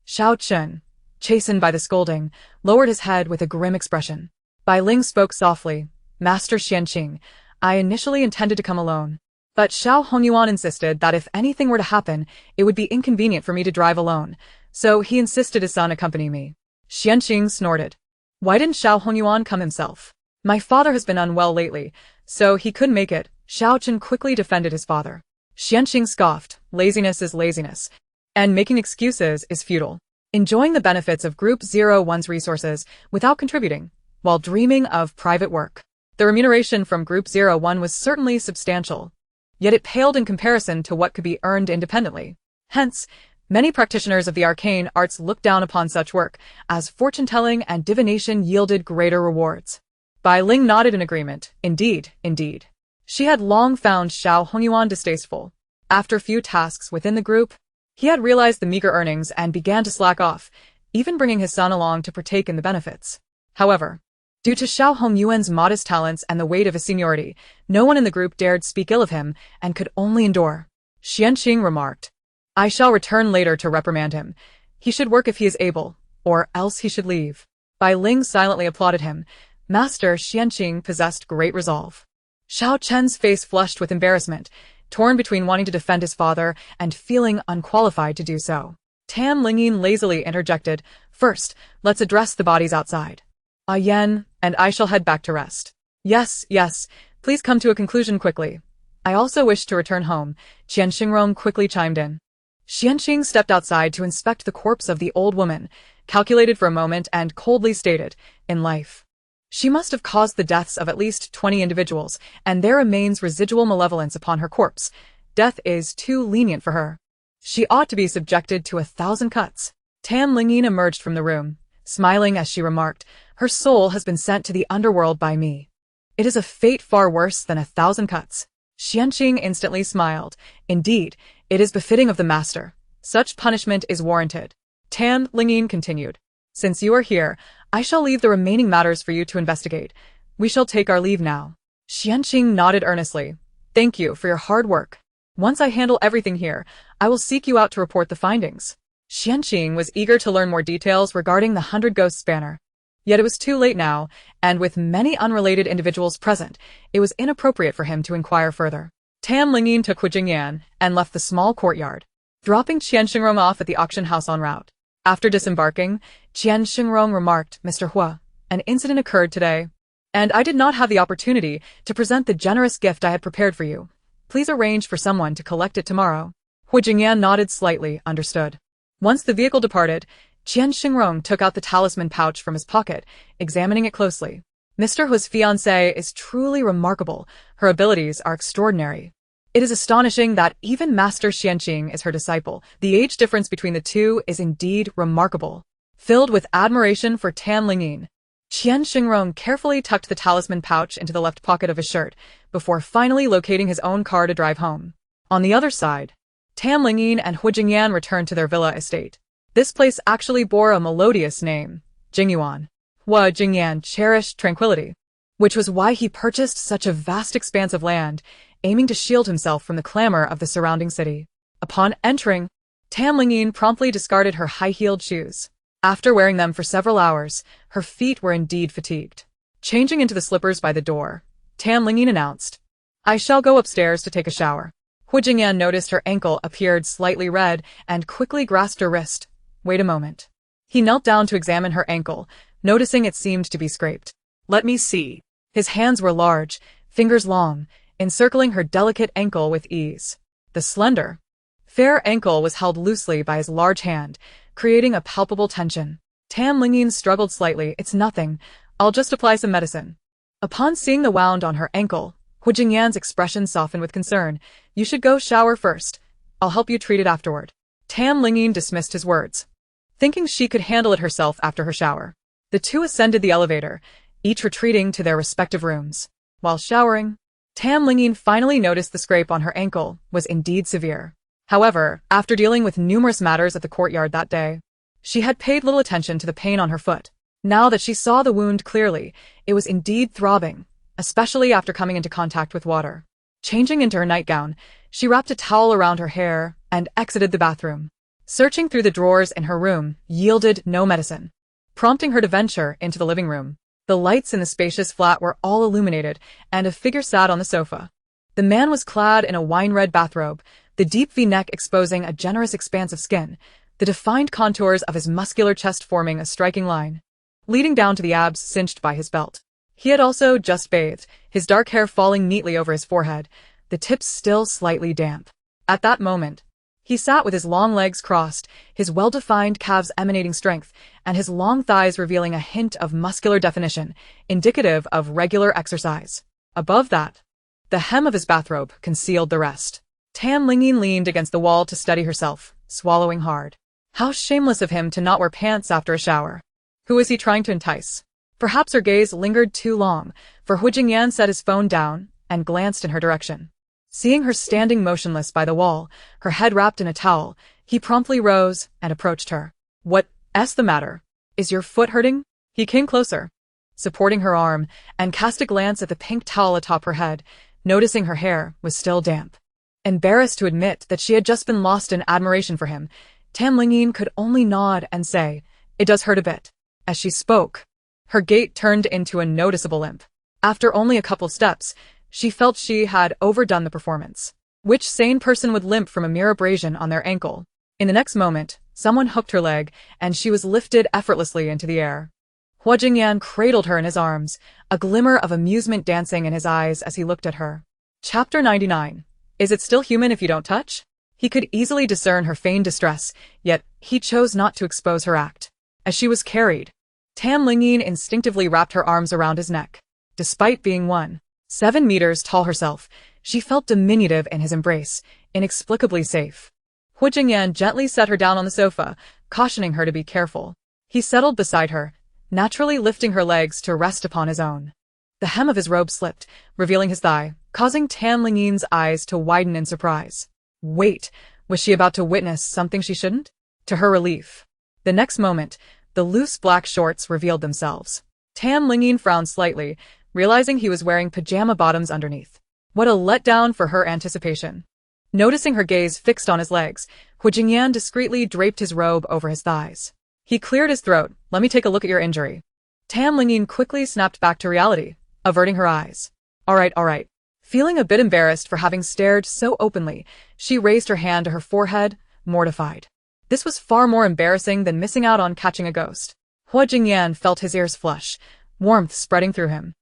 Xiao Chun, chastened by the scolding, lowered his head with a grim expression. Bai Ling spoke softly. Master Xianqing, I initially intended to come alone. But Xiao Hongyuan insisted that if anything were to happen, it would be inconvenient for me to drive alone, so he insisted his son accompany me. Xianqing snorted. Why didn't Xiao Hongyuan come himself? My father has been unwell lately, so he couldn't make it. Xiao Chun quickly defended his father. Xianqing scoffed. Laziness is laziness, and making excuses is futile. Enjoying the benefits of Group 01's resources without contributing, while dreaming of private work. The remuneration from Group 01 was certainly substantial, yet it paled in comparison to what could be earned independently. Hence, many practitioners of the arcane arts looked down upon such work, as fortune-telling and divination yielded greater rewards. Bai Ling nodded in agreement. Indeed, indeed. She had long found Xiao Hongyuan distasteful. After few tasks within the group, he had realized the meager earnings and began to slack off, even bringing his son along to partake in the benefits. However, due to Xiao Hongyuan's modest talents and the weight of his seniority, no one in the group dared speak ill of him and could only endure. Xianqing remarked, I shall return later to reprimand him. He should work if he is able, or else he should leave. Bai Ling silently applauded him. Master Xianqing possessed great resolve. Xiao Chen's face flushed with embarrassment, torn between wanting to defend his father and feeling unqualified to do so. Tan Lingyin lazily interjected, First, let's address the bodies outside. Yen, and I shall head back to rest. Yes, please come to a conclusion quickly. I also wish to return home, Qian Xingrong quickly chimed in. Xianqing stepped outside to inspect the corpse of the old woman, calculated for a moment and coldly stated, in life. She must have caused the deaths of at least 20 individuals, and there remains residual malevolence upon her corpse. Death is too lenient for her. She ought to be subjected to 1,000 cuts. Tan Lingyin emerged from the room, smiling as she remarked, Her soul has been sent to the underworld by me. It is a fate far worse than 1,000 cuts. Xianqing instantly smiled. Indeed, it is befitting of the master. Such punishment is warranted. Tan Lingyin continued. Since you are here, I shall leave the remaining matters for you to investigate. We shall take our leave now. Xianqing nodded earnestly. Thank you for your hard work. Once I handle everything here, I will seek you out to report the findings. Xianqing was eager to learn more details regarding the 100 Ghosts banner. Yet it was too late now, and with many unrelated individuals present, it was inappropriate for him to inquire further. Tan Lingyin took Hu Jingyan and left the small courtyard, dropping Qian Xingrong off at the auction house en route. After disembarking, Qian Xingrong remarked, Mr. Hua, an incident occurred today, and I did not have the opportunity to present the generous gift I had prepared for you. Please arrange for someone to collect it tomorrow. Hu Jingyan nodded slightly, understood. Once the vehicle departed, Qian Xingrong took out the talisman pouch from his pocket, examining it closely. Mr. Hua's fiancée is truly remarkable. Her abilities are extraordinary. It is astonishing that even Master Xianqing is her disciple. The age difference between the two is indeed remarkable. Filled with admiration for Tan Lingyin, Qian Xingrong carefully tucked the talisman pouch into the left pocket of his shirt before finally locating his own car to drive home. On the other side, Tan Lingyin and Hu Jingyan returned to their villa estate. This place actually bore a melodious name, Jingyuan. Hu Jingyan cherished tranquility, which was why he purchased such a vast expanse of land, aiming to shield himself from the clamor of the surrounding city. Upon entering, Tan Lingyin promptly discarded her high-heeled shoes. After wearing them for several hours, her feet were indeed fatigued. Changing into the slippers by the door, Tan Lingyin announced, "I shall go upstairs to take a shower." Hu Jingyan noticed her ankle appeared slightly red and quickly grasped her wrist. Wait a moment. He knelt down to examine her ankle, noticing it seemed to be scraped. Let me see. His hands were large, fingers long, encircling her delicate ankle with ease. The slender, fair ankle was held loosely by his large hand, creating a palpable tension. Tan Lingyin struggled slightly. "It's nothing. I'll just apply some medicine." Upon seeing the wound on her ankle, Hu Jingyan's expression softened with concern. "You should go shower first. I'll help you treat it afterward." Tan Lingyin dismissed his words, thinking she could handle it herself after her shower. The two ascended the elevator, each retreating to their respective rooms. While showering, Tan Lingyin finally noticed the scrape on her ankle was indeed severe. However, after dealing with numerous matters at the courtyard that day, she had paid little attention to the pain on her foot. Now that she saw the wound clearly, it was indeed throbbing, especially after coming into contact with water. Changing into her nightgown, she wrapped a towel around her hair and exited the bathroom. Searching through the drawers in her room yielded no medicine, prompting her to venture into the living room. The lights in the spacious flat were all illuminated, and a figure sat on the sofa. The man was clad in a wine-red bathrobe, the deep V-neck exposing a generous expanse of skin, the defined contours of his muscular chest forming a striking line, leading down to the abs cinched by his belt. He had also just bathed, his dark hair falling neatly over his forehead, the tips still slightly damp. At that moment, he sat with his long legs crossed, his well-defined calves emanating strength, and his long thighs revealing a hint of muscular definition, indicative of regular exercise. Above that, the hem of his bathrobe concealed the rest. Tan Lingyin leaned against the wall to steady herself, swallowing hard. How shameless of him to not wear pants after a shower. Who was he trying to entice? Perhaps her gaze lingered too long, for Hu Jingyan set his phone down and glanced in her direction. Seeing her standing motionless by the wall, her head wrapped in a towel, he promptly rose and approached her. "What's the matter? Is your foot hurting?" He came closer, supporting her arm, and cast a glance at the pink towel atop her head, noticing her hair was still damp. Embarrassed to admit that she had just been lost in admiration for him, Tan Lingyin could only nod and say, "It does hurt a bit." As she spoke, her gait turned into a noticeable limp. After only a couple steps, she felt she had overdone the performance. Which sane person would limp from a mere abrasion on their ankle? In the next moment, someone hooked her leg, and she was lifted effortlessly into the air. Hu Jingyan cradled her in his arms, a glimmer of amusement dancing in his eyes as he looked at her. Chapter 99. Is it still human if you don't touch? He could easily discern her feigned distress, yet he chose not to expose her act. As she was carried, Tan Lingyin instinctively wrapped her arms around his neck. Despite being 1.7 meters tall herself, she felt diminutive in his embrace, inexplicably safe. Hu Jingyan gently set her down on the sofa, cautioning her to be careful. He settled beside her, naturally lifting her legs to rest upon his own. The hem of his robe slipped, revealing his thigh, causing Tan Lingyin's eyes to widen in surprise. Wait, was she about to witness something she shouldn't? To her relief, the next moment, the loose black shorts revealed themselves. Tan Lingyin frowned slightly, realizing he was wearing pajama bottoms underneath. What a letdown for her anticipation. Noticing her gaze fixed on his legs, Hu Jingyan discreetly draped his robe over his thighs. He cleared his throat. "Let me take a look at your injury." Tan Lingyin quickly snapped back to reality, averting her eyes. All right. Feeling a bit embarrassed for having stared so openly, she raised her hand to her forehead, mortified. This was far more embarrassing than missing out on catching a ghost. Hu Jingyan felt his ears flush, warmth spreading through him.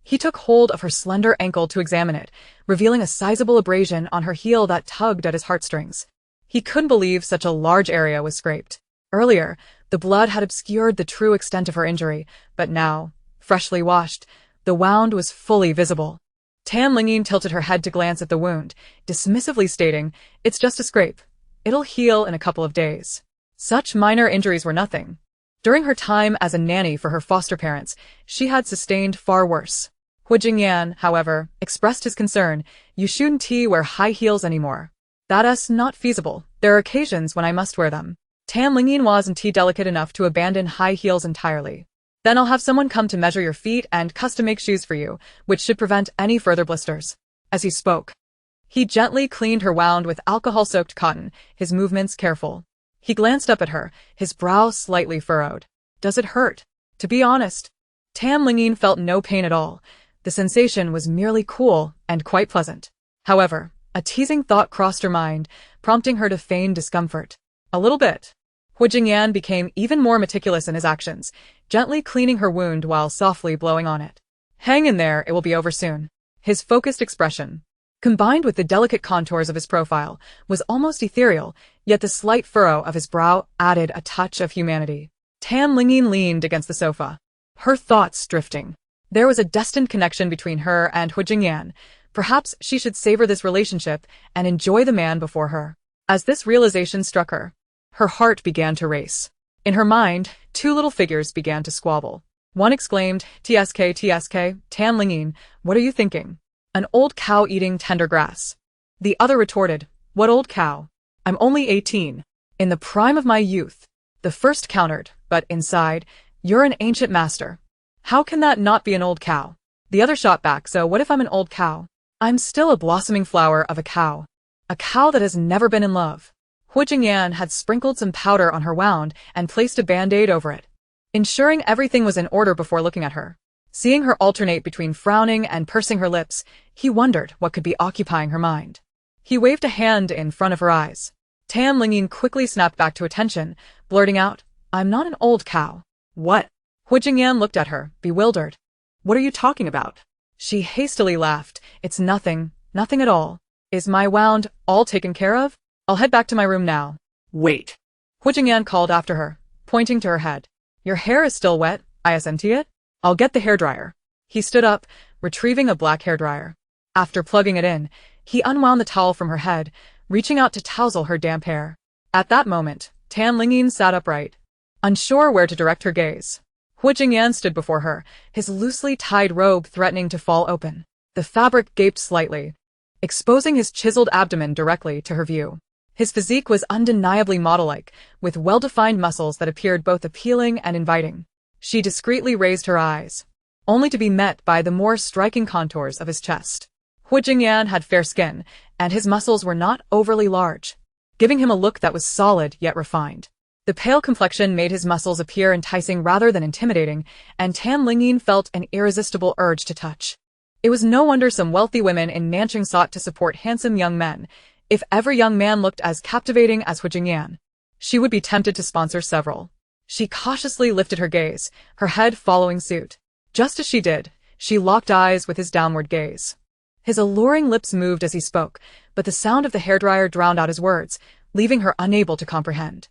He took hold of her slender ankle to examine it, revealing a sizable abrasion on her heel that tugged at his heartstrings. He couldn't believe such a large area was scraped. Earlier, the blood had obscured the true extent of her injury, but now, freshly washed, the wound was fully visible. Tan Lingyin tilted her head to glance at the wound, dismissively stating, "It's just a scrape. It'll heal in a couple of days." Such minor injuries were nothing. During her time as a nanny for her foster parents, she had sustained far worse. Hu Jingyan, however, expressed his concern, "You shouldn't wear high heels anymore. That's not feasible. There are occasions when I must wear them." Tan Lingyin wasn't delicate enough to abandon high heels entirely. "Then I'll have someone come to measure your feet and custom-make shoes for you, which should prevent any further blisters." As he spoke, he gently cleaned her wound with alcohol-soaked cotton, his movements careful. He glanced up at her, his brow slightly furrowed. "Does it hurt?" To be honest, Tan Lingyin felt no pain at all. The sensation was merely cool and quite pleasant. However, a teasing thought crossed her mind, prompting her to feign discomfort. A little bit. Hu Jingyan became even more meticulous in his actions, gently cleaning her wound while softly blowing on it. "Hang in there, it will be over soon." His focused expression, combined with the delicate contours of his profile, was almost ethereal, yet the slight furrow of his brow added a touch of humanity. Tan Lingyin leaned against the sofa, her thoughts drifting. There was a destined connection between her and Hu Jingyan. Perhaps she should savor this relationship and enjoy the man before her. As this realization struck her, her heart began to race. In her mind, two little figures began to squabble. One exclaimed, "TSK, TSK, Tan Lingyin, what are you thinking? An old cow eating tender grass." The other retorted, "What old cow? I'm only 18. In the prime of my youth." The first countered, but inside, "You're an ancient master. How can that not be an old cow?" The other shot back, "So what if I'm an old cow? I'm still a blossoming flower of a cow. A cow that has never been in love." Hu Jingyan had sprinkled some powder on her wound and placed a band-aid over it, ensuring everything was in order before looking at her. Seeing her alternate between frowning and pursing her lips, he wondered what could be occupying her mind. He waved a hand in front of her eyes. Tan Lingyin quickly snapped back to attention, blurting out, "I'm not an old cow." "What?" Hu Jingyan looked at her, bewildered. "What are you talking about?" She hastily laughed. "It's nothing, nothing at all. Is my wound all taken care of? I'll head back to my room now." Wait. Hu Jingyan called after her, pointing to her head. "Your hair is still wet, isn't it? I'll get the hairdryer." He stood up, retrieving a black hairdryer. After plugging it in, he unwound the towel from her head, reaching out to tousle her damp hair. At that moment, Tan Lingyin sat upright, unsure where to direct her gaze. Hu Jingyan stood before her, his loosely tied robe threatening to fall open. The fabric gaped slightly, exposing his chiseled abdomen directly to her view. His physique was undeniably model-like, with well-defined muscles that appeared both appealing and inviting. She discreetly raised her eyes, only to be met by the more striking contours of his chest. Hu Jingyan had fair skin, and his muscles were not overly large, giving him a look that was solid yet refined. The pale complexion made his muscles appear enticing rather than intimidating, and Tan Lingyin felt an irresistible urge to touch. It was no wonder some wealthy women in Nanchang sought to support handsome young men. If every young man looked as captivating as Hu Jingyan, she would be tempted to sponsor several. She cautiously lifted her gaze, her head following suit. Just as she did, she locked eyes with his downward gaze. His alluring lips moved as he spoke, but the sound of the hairdryer drowned out his words, leaving her unable to comprehend.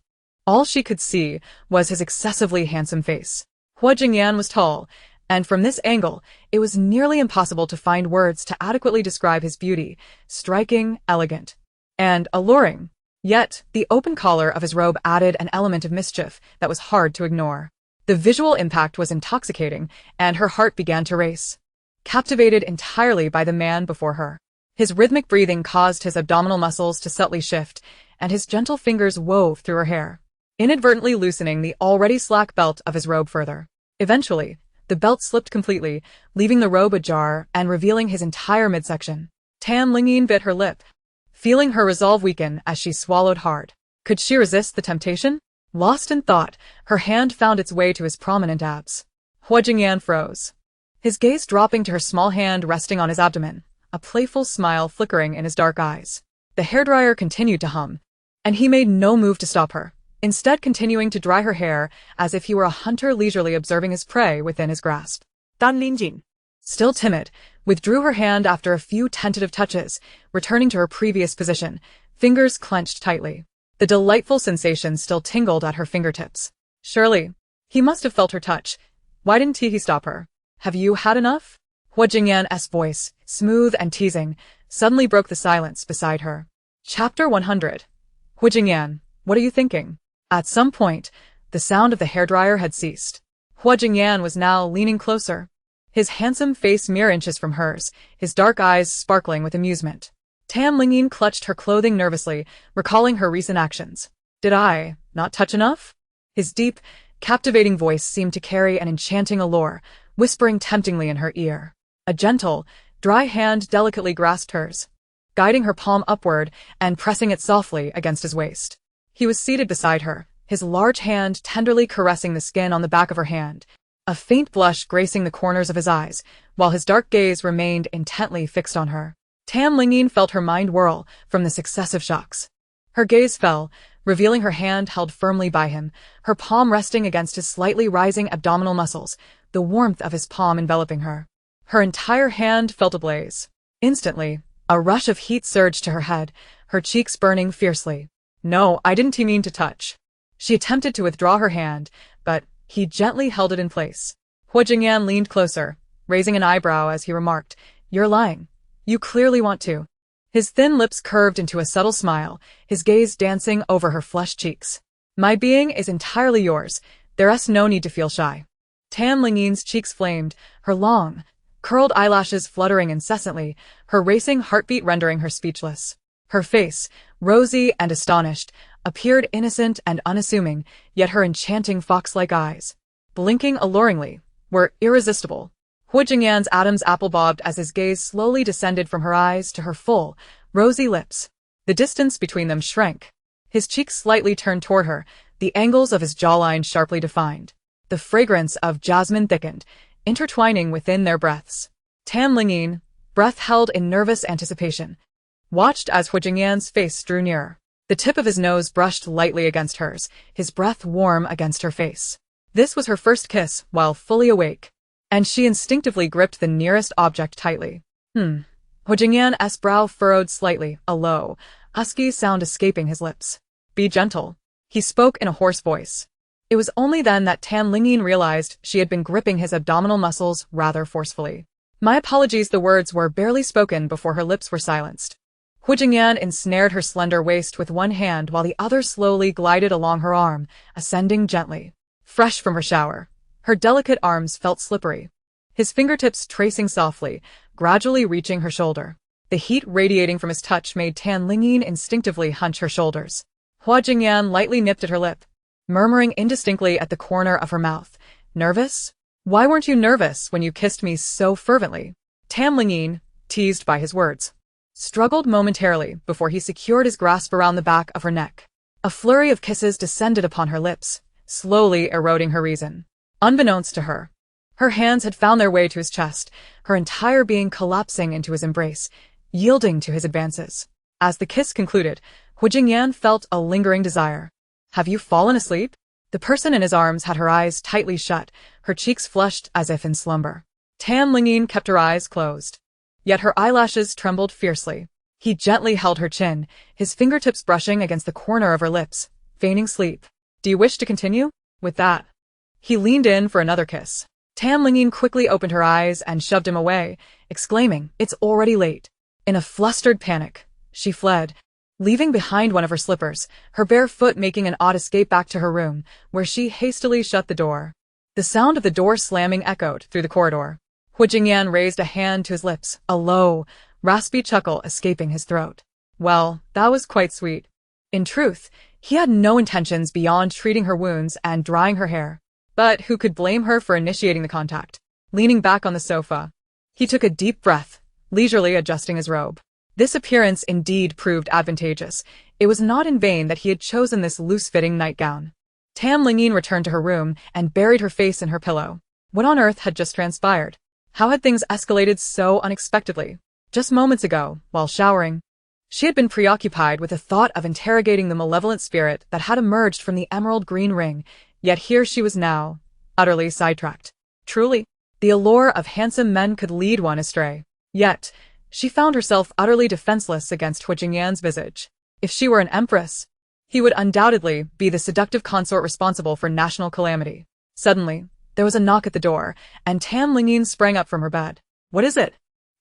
All she could see was his excessively handsome face. Hu Jingyan was tall, and from this angle, it was nearly impossible to find words to adequately describe his beauty, striking, elegant, and alluring. Yet, the open collar of his robe added an element of mischief that was hard to ignore. The visual impact was intoxicating, and her heart began to race, captivated entirely by the man before her. His rhythmic breathing caused his abdominal muscles to subtly shift, and his gentle fingers wove through her hair, inadvertently loosening the already slack belt of his robe further. Eventually, the belt slipped completely, leaving the robe ajar and revealing his entire midsection. Tan Lingyin bit her lip, feeling her resolve weaken as she swallowed hard. Could she resist the temptation? Lost in thought, her hand found its way to his prominent abs. Hu Jingyan froze, his gaze dropping to her small hand resting on his abdomen, a playful smile flickering in his dark eyes. The hairdryer continued to hum, and he made no move to stop her, instead continuing to dry her hair as if he were a hunter leisurely observing his prey within his grasp. Tan Lingyin, still timid, withdrew her hand after a few tentative touches, returning to her previous position, fingers clenched tightly. The delightful sensation still tingled at her fingertips. Surely, he must have felt her touch. Why didn't he stop her? Have you had enough? Hua Jingyan's voice, smooth and teasing, suddenly broke the silence beside her. Chapter 100. Hua Jingyan, what are you thinking? At some point, the sound of the hairdryer had ceased. Hua Jingyan was now leaning closer, his handsome face mere inches from hers, his dark eyes sparkling with amusement. Lingyin clutched her clothing nervously, recalling her recent actions. Did I not touch enough? His deep, captivating voice seemed to carry an enchanting allure, whispering temptingly in her ear. A gentle, dry hand delicately grasped hers, guiding her palm upward and pressing it softly against his waist. He was seated beside her, his large hand tenderly caressing the skin on the back of her hand, a faint blush gracing the corners of his eyes, while his dark gaze remained intently fixed on her. Lingyin felt her mind whirl from the successive shocks. Her gaze fell, revealing her hand held firmly by him, her palm resting against his slightly rising abdominal muscles, the warmth of his palm enveloping her. Her entire hand felt ablaze. Instantly, a rush of heat surged to her head, her cheeks burning fiercely. No, I didn't mean to touch. She attempted to withdraw her hand, but he gently held it in place. Hua Jingyan leaned closer, raising an eyebrow as he remarked, You're lying. You clearly want to. His thin lips curved into a subtle smile, his gaze dancing over her flushed cheeks. My being is entirely yours. There's no need to feel shy. Lingyin's cheeks flamed, her long, curled eyelashes fluttering incessantly, her racing heartbeat rendering her speechless. Her face, rosy and astonished, appeared innocent and unassuming, yet her enchanting fox-like eyes, blinking alluringly, were irresistible. Hua Jingyan's Adam's apple bobbed as his gaze slowly descended from her eyes to her full, rosy lips. The distance between them shrank. His cheeks slightly turned toward her, the angles of his jawline sharply defined. The fragrance of jasmine thickened, intertwining within their breaths. Lingyin, breath held in nervous anticipation, watched as Hua Jingyan's face drew nearer. The tip of his nose brushed lightly against hers, his breath warm against her face. This was her first kiss while fully awake, and she instinctively gripped the nearest object tightly. Hua Jingyan's brow furrowed slightly, a low, husky sound escaping his lips. Be gentle. He spoke in a hoarse voice. It was only then that Lingyin realized she had been gripping his abdominal muscles rather forcefully. My apologies, the words were barely spoken before her lips were silenced. Hua Jingyan ensnared her slender waist with one hand while the other slowly glided along her arm, ascending gently. Fresh from her shower, her delicate arms felt slippery, his fingertips tracing softly, gradually reaching her shoulder. The heat radiating from his touch made Lingyin instinctively hunch her shoulders. Hua Jingyan lightly nipped at her lip, murmuring indistinctly at the corner of her mouth, Nervous? Why weren't you nervous when you kissed me so fervently? Lingyin, teased by his words, struggled momentarily before he secured his grasp around the back of her neck. A flurry of kisses descended upon her lips, slowly eroding her reason. Unbeknownst to her, her hands had found their way to his chest, her entire being collapsing into his embrace, yielding to his advances. As the kiss concluded, Hua Jingyan felt a lingering desire. Have you fallen asleep? The person in his arms had her eyes tightly shut, her cheeks flushed as if in slumber. Lingyin kept her eyes closed, yet her eyelashes trembled fiercely. He gently held her chin, his fingertips brushing against the corner of her lips, feigning sleep. Do you wish to continue? With that, he leaned in for another kiss. Lingyin quickly opened her eyes and shoved him away, exclaiming, It's already late. In a flustered panic, she fled, leaving behind one of her slippers, her bare foot making an odd escape back to her room, where she hastily shut the door. The sound of the door slamming echoed through the corridor. Hua Jingyan raised a hand to his lips, a low, raspy chuckle escaping his throat. Well, that was quite sweet. In truth, he had no intentions beyond treating her wounds and drying her hair. But who could blame her for initiating the contact? Leaning back on the sofa, he took a deep breath, leisurely adjusting his robe. This appearance indeed proved advantageous. It was not in vain that he had chosen this loose-fitting nightgown. Lingyin returned to her room and buried her face in her pillow. What on earth had just transpired? How had things escalated so unexpectedly? Just moments ago, while showering, she had been preoccupied with the thought of interrogating the malevolent spirit that had emerged from the emerald green ring, yet here she was now, utterly sidetracked. Truly, the allure of handsome men could lead one astray. Yet, she found herself utterly defenseless against Hua Jingyan's visage. If she were an empress, he would undoubtedly be the seductive consort responsible for national calamity. Suddenly, there was a knock at the door, and Lingyin sprang up from her bed. What is it?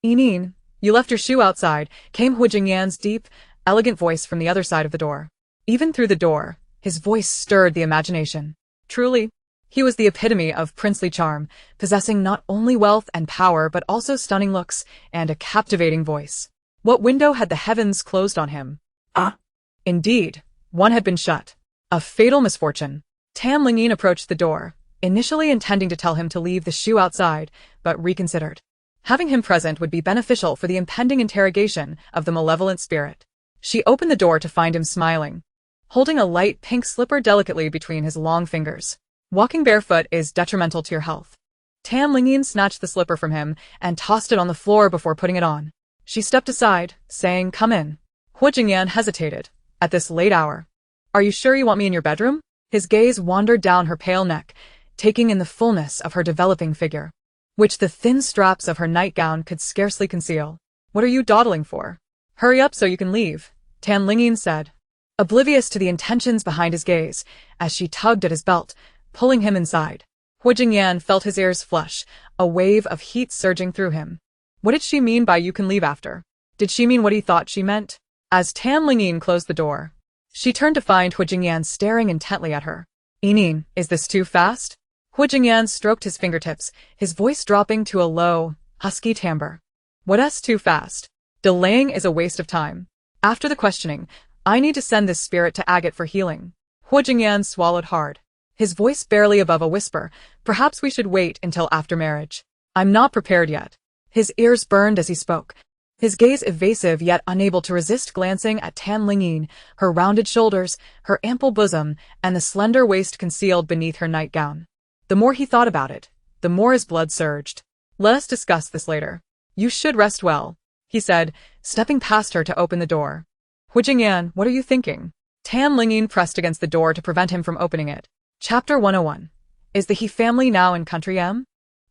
Yinin, you left your shoe outside, came Hu Jingyan's deep, elegant voice from the other side of the door. Even through the door, his voice stirred the imagination. Truly, he was the epitome of princely charm, possessing not only wealth and power but also stunning looks and a captivating voice. What window had the heavens closed on him? Ah. Indeed, one had been shut. A fatal misfortune. Lingyin approached the door, initially intending to tell him to leave the shoe outside, but reconsidered. Having him present would be beneficial for the impending interrogation of the malevolent spirit. She opened the door to find him smiling, holding a light pink slipper delicately between his long fingers. Walking barefoot is detrimental to your health. Lingyin snatched the slipper from him and tossed it on the floor before putting it on. She stepped aside, saying, "Come in." Hu Jingyan hesitated. At this late hour. "Are you sure you want me in your bedroom?" His gaze wandered down her pale neck, taking in the fullness of her developing figure, which the thin straps of her nightgown could scarcely conceal. "What are you dawdling for? Hurry up so you can leave," Lingyin said, oblivious to the intentions behind his gaze, as she tugged at his belt, pulling him inside. Hu Jingyan felt his ears flush, a wave of heat surging through him. What did she mean by "you can leave after"? Did she mean what he thought she meant? As Lingyin closed the door, she turned to find Hu Jingyan staring intently at her. "Yinin, is this too fast?" Hu Jingyan stroked his fingertips, his voice dropping to a low, husky timbre. "What's too fast? Delaying is a waste of time. After the questioning, I need to send this spirit to Agate for healing." Hu Jingyan swallowed hard, his voice barely above a whisper. "Perhaps we should wait until after marriage. I'm not prepared yet." His ears burned as he spoke, his gaze evasive yet unable to resist glancing at Lingyin, her rounded shoulders, her ample bosom, and the slender waist concealed beneath her nightgown. The more he thought about it, the more his blood surged. "Let us discuss this later. You should rest well," he said, stepping past her to open the door. "Hu Jingyan, what are you thinking?" Lingyin pressed against the door to prevent him from opening it. Chapter 101. Is the He family now in Country M?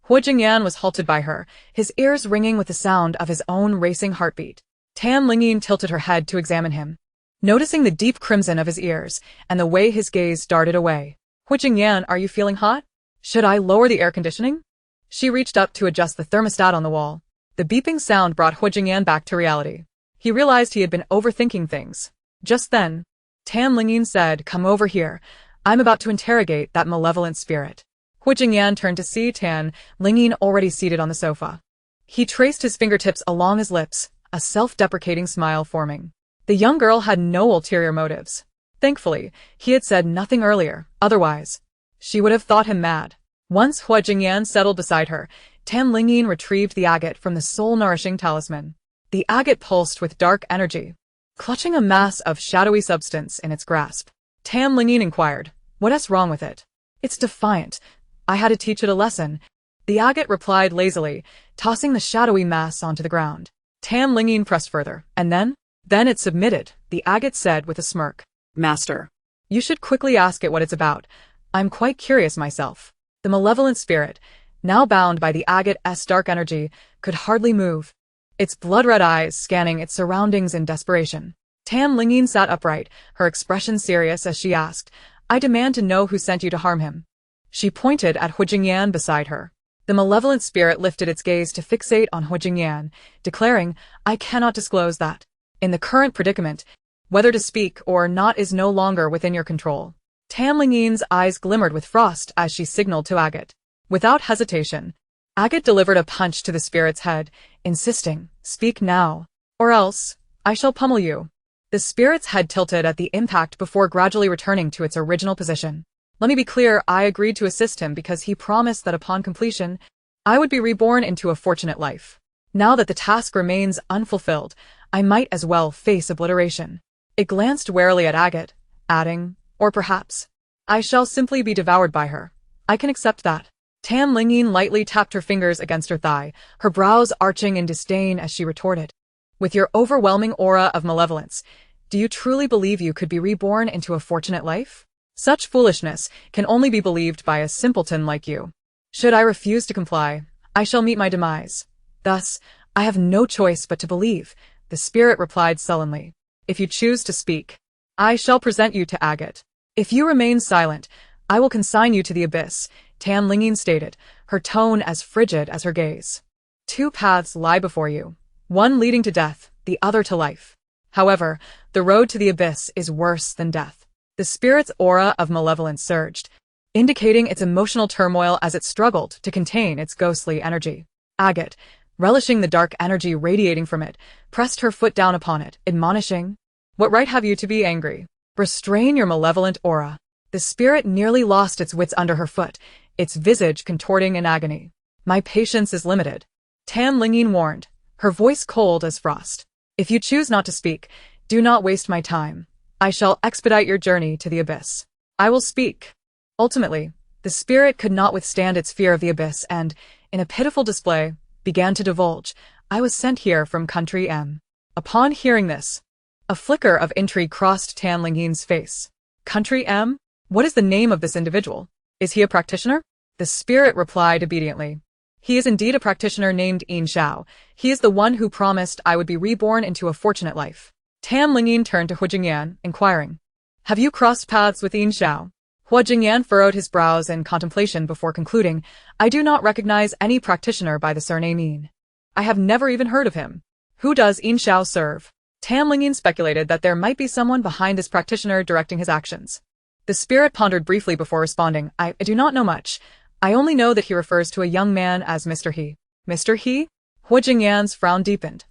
Hu Jingyan was halted by her, his ears ringing with the sound of his own racing heartbeat. Lingyin tilted her head to examine him, noticing the deep crimson of his ears and the way his gaze darted away. "Hu Jingyan, are you feeling hot? Should I lower the air conditioning?" She reached up to adjust the thermostat on the wall. The beeping sound brought Hu Jingyan back to reality. He realized he had been overthinking things. Just then, Lingyin said, "Come over here. I'm about to interrogate that malevolent spirit." Hu Jingyan turned to see Lingyin already seated on the sofa. He traced his fingertips along his lips, a self-deprecating smile forming. The young girl had no ulterior motives. Thankfully, he had said nothing earlier, otherwise she would have thought him mad. Once Hu Jingyan settled beside her, Lingyin retrieved the agate from the soul-nourishing talisman. The agate pulsed with dark energy, clutching a mass of shadowy substance in its grasp. Lingyin inquired, "What's wrong with it?" "It's defiant. I had to teach it a lesson," the agate replied lazily, tossing the shadowy mass onto the ground. Lingyin pressed further, and then it submitted, the agate said with a smirk. "Master. You should quickly ask it what it's about. I'm quite curious myself." The malevolent spirit, now bound by the agate's dark energy, could hardly move, its blood-red eyes scanning its surroundings in desperation. Lingyin sat upright, her expression serious as she asked, "I demand to know who sent you to harm him." She pointed at Hu Jingyan beside her. The malevolent spirit lifted its gaze to fixate on Hu Jingyan, declaring, "I cannot disclose that. In the current predicament, whether to speak or not is no longer within your control." Lingyin's eyes glimmered with frost as she signaled to Agate. Without hesitation, Agate delivered a punch to the spirit's head, insisting, "Speak now, or else I shall pummel you." The spirit's head tilted at the impact before gradually returning to its original position. "Let me be clear, I agreed to assist him because he promised that upon completion, I would be reborn into a fortunate life. Now that the task remains unfulfilled, I might as well face obliteration." It glanced warily at Agate, adding, "Or perhaps I shall simply be devoured by her. I can accept that." Lingyin lightly tapped her fingers against her thigh, her brows arching in disdain as she retorted, "With your overwhelming aura of malevolence, do you truly believe you could be reborn into a fortunate life? Such foolishness can only be believed by a simpleton like you. Should I refuse to comply, I shall meet my demise. Thus, I have no choice but to believe," the spirit replied sullenly. "If you choose to speak, I shall present you to Agate. If you remain silent, I will consign you to the abyss," Lingyin stated, her tone as frigid as her gaze. Two paths lie before you, one leading to death, the other to life. However, the road to the abyss is worse than death. The spirit's aura of malevolence surged, indicating its emotional turmoil as it struggled to contain its ghostly energy. Agate, relishing the dark energy radiating from it, pressed her foot down upon it, admonishing, "What right have you to be angry? Restrain your malevolent aura." The spirit nearly lost its wits under her foot, its visage contorting in agony. "My patience is limited," Lingyin warned, her voice cold as frost. "If you choose not to speak, do not waste my time. I shall expedite your journey to the abyss. I will speak." Ultimately, the spirit could not withstand its fear of the abyss and, in a pitiful display, began to divulge, "I was sent here from Country M." Upon hearing this, a flicker of intrigue crossed Lingyin's face. "Country M? What is the name of this individual? Is he a practitioner?" The spirit replied obediently. "He is indeed a practitioner named Yin Xiao. He is the one who promised I would be reborn into a fortunate life." Lingyin turned to Jingyan, inquiring, "Have you crossed paths with Yin Xiao?" Jingyan furrowed his brows in contemplation before concluding, "I do not recognize any practitioner by the surname Yin. I have never even heard of him. Who does Yin Xiao serve?" Lingyin speculated that there might be someone behind this practitioner directing his actions. The spirit pondered briefly before responding, I do not know much. I only know that he refers to a young man as Mr. He." "Mr. He?" Jingyan's frown deepened,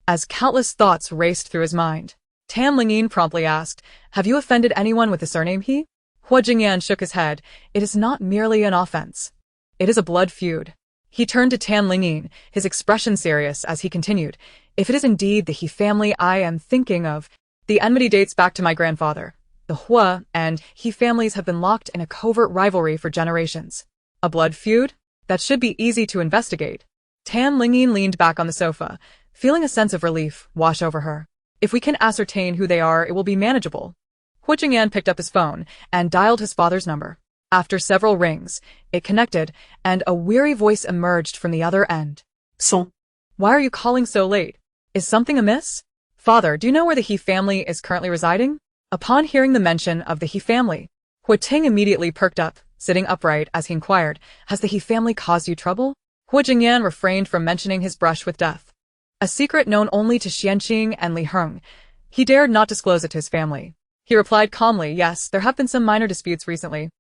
as countless thoughts raced through his mind. Lingyin promptly asked, "Have you offended anyone with the surname He?" Jingyan shook his head. "It is not merely an offense. It is a blood feud." He turned to Lingyin, his expression serious as he continued, "If it is indeed the He family I am thinking of, the enmity dates back to my grandfather. The Hua and He families have been locked in a covert rivalry for generations." "A blood feud? That should be easy to investigate." Lingyin leaned back on the sofa, feeling a sense of relief wash over her. "If we can ascertain who they are, it will be manageable." Jingyan picked up his phone and dialed his father's number. After several rings, it connected, and a weary voice emerged from the other end. Son. "Why are you calling so late? Is something amiss?" "Father, do you know where the He family is currently residing?" Upon hearing the mention of the He family, Ting immediately perked up, sitting upright as he inquired, "Has the He family caused you trouble?" Jingyan refrained from mentioning his brush with death, a secret known only to Xianqing and Li Heng. He dared not disclose it to his family. He replied calmly, "Yes, there have been some minor disputes recently,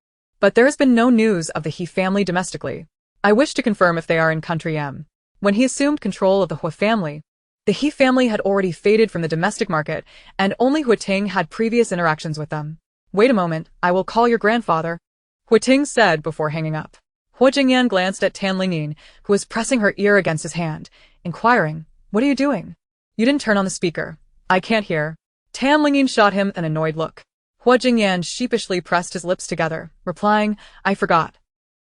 but there has been no news of the He family domestically. I wish to confirm if they are in Country M." When he assumed control of the Hua family, the He family had already faded from the domestic market, and only Ting had previous interactions with them. "Wait a moment, I will call your grandfather," Ting said before hanging up. Jingyan glanced at Lingyin, who was pressing her ear against his hand, inquiring, "What are you doing? You didn't turn on the speaker. I can't hear." Lingyin shot him an annoyed look. Jingyan sheepishly pressed his lips together, replying, "I forgot.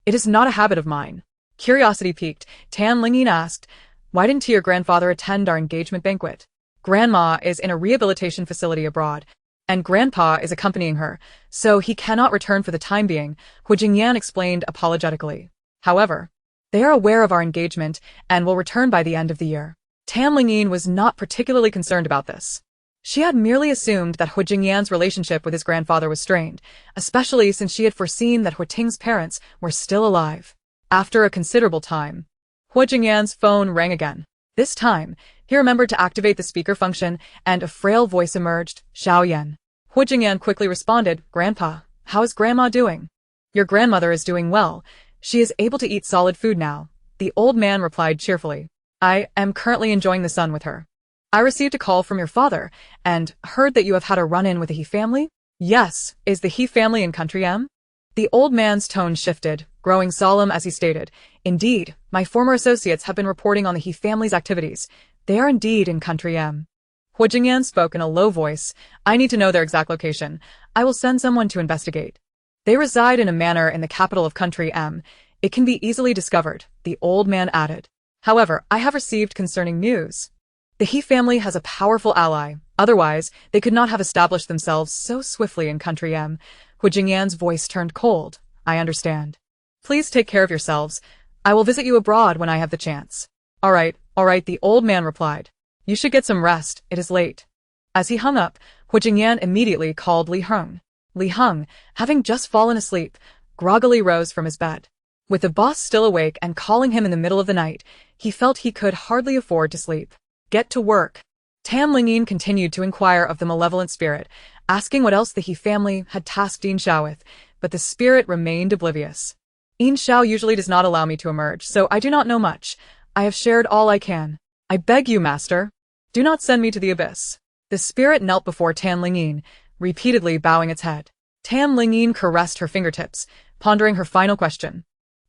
It is not a habit of mine." Curiosity piqued, Lingyin asked, "Why didn't your grandfather attend our engagement banquet?" "Grandma is in a rehabilitation facility abroad, and Grandpa is accompanying her, so he cannot return for the time being," Jingyan explained apologetically. "However, they are aware of our engagement and will return by the end of the year." Lingyin was not particularly concerned about this. She had merely assumed that Jingyan's relationship with his grandfather was strained, especially since she had foreseen that Ting's parents were still alive. After a considerable time, Jingyan's phone rang again. This time, he remembered to activate the speaker function, and a frail voice emerged, "Xiaoyan." Jingyan quickly responded, "Grandpa, how is Grandma doing?" "Your grandmother is doing well. She is able to eat solid food now," the old man replied cheerfully. "I am currently enjoying the sun with her. I received a call from your father, and heard that you have had a run-in with the He family?" "Yes, is the He family in Country M?" The old man's tone shifted, growing solemn as he stated, "Indeed, my former associates have been reporting on the He family's activities. They are indeed in Country M." Jingyan spoke in a low voice, "I need to know their exact location. I will send someone to investigate." "They reside in a manor in the capital of Country M. It can be easily discovered," the old man added. "However, I have received concerning news. The He family has a powerful ally, otherwise they could not have established themselves so swiftly in Country M." Jingyan's voice turned cold. "I understand. Please take care of yourselves. I will visit you abroad when I have the chance." All right, the old man replied. "You should get some rest, it is late." As he hung up, Jingyan immediately called Li Heng. Li Heng, having just fallen asleep, groggily rose from his bed. With the boss still awake and calling him in the middle of the night, He felt he could hardly afford to sleep. Get to work. Lingyin continued to inquire of the malevolent spirit, asking what else the He family had tasked Yin Xiao with, but the spirit remained oblivious. Yin Xiao usually does not allow me to emerge, so I do not know much. I have shared all I can. I beg you, master. Do not send me to the abyss. The spirit knelt before Lingyin, repeatedly bowing its head. Lingyin caressed her fingertips, pondering her final question.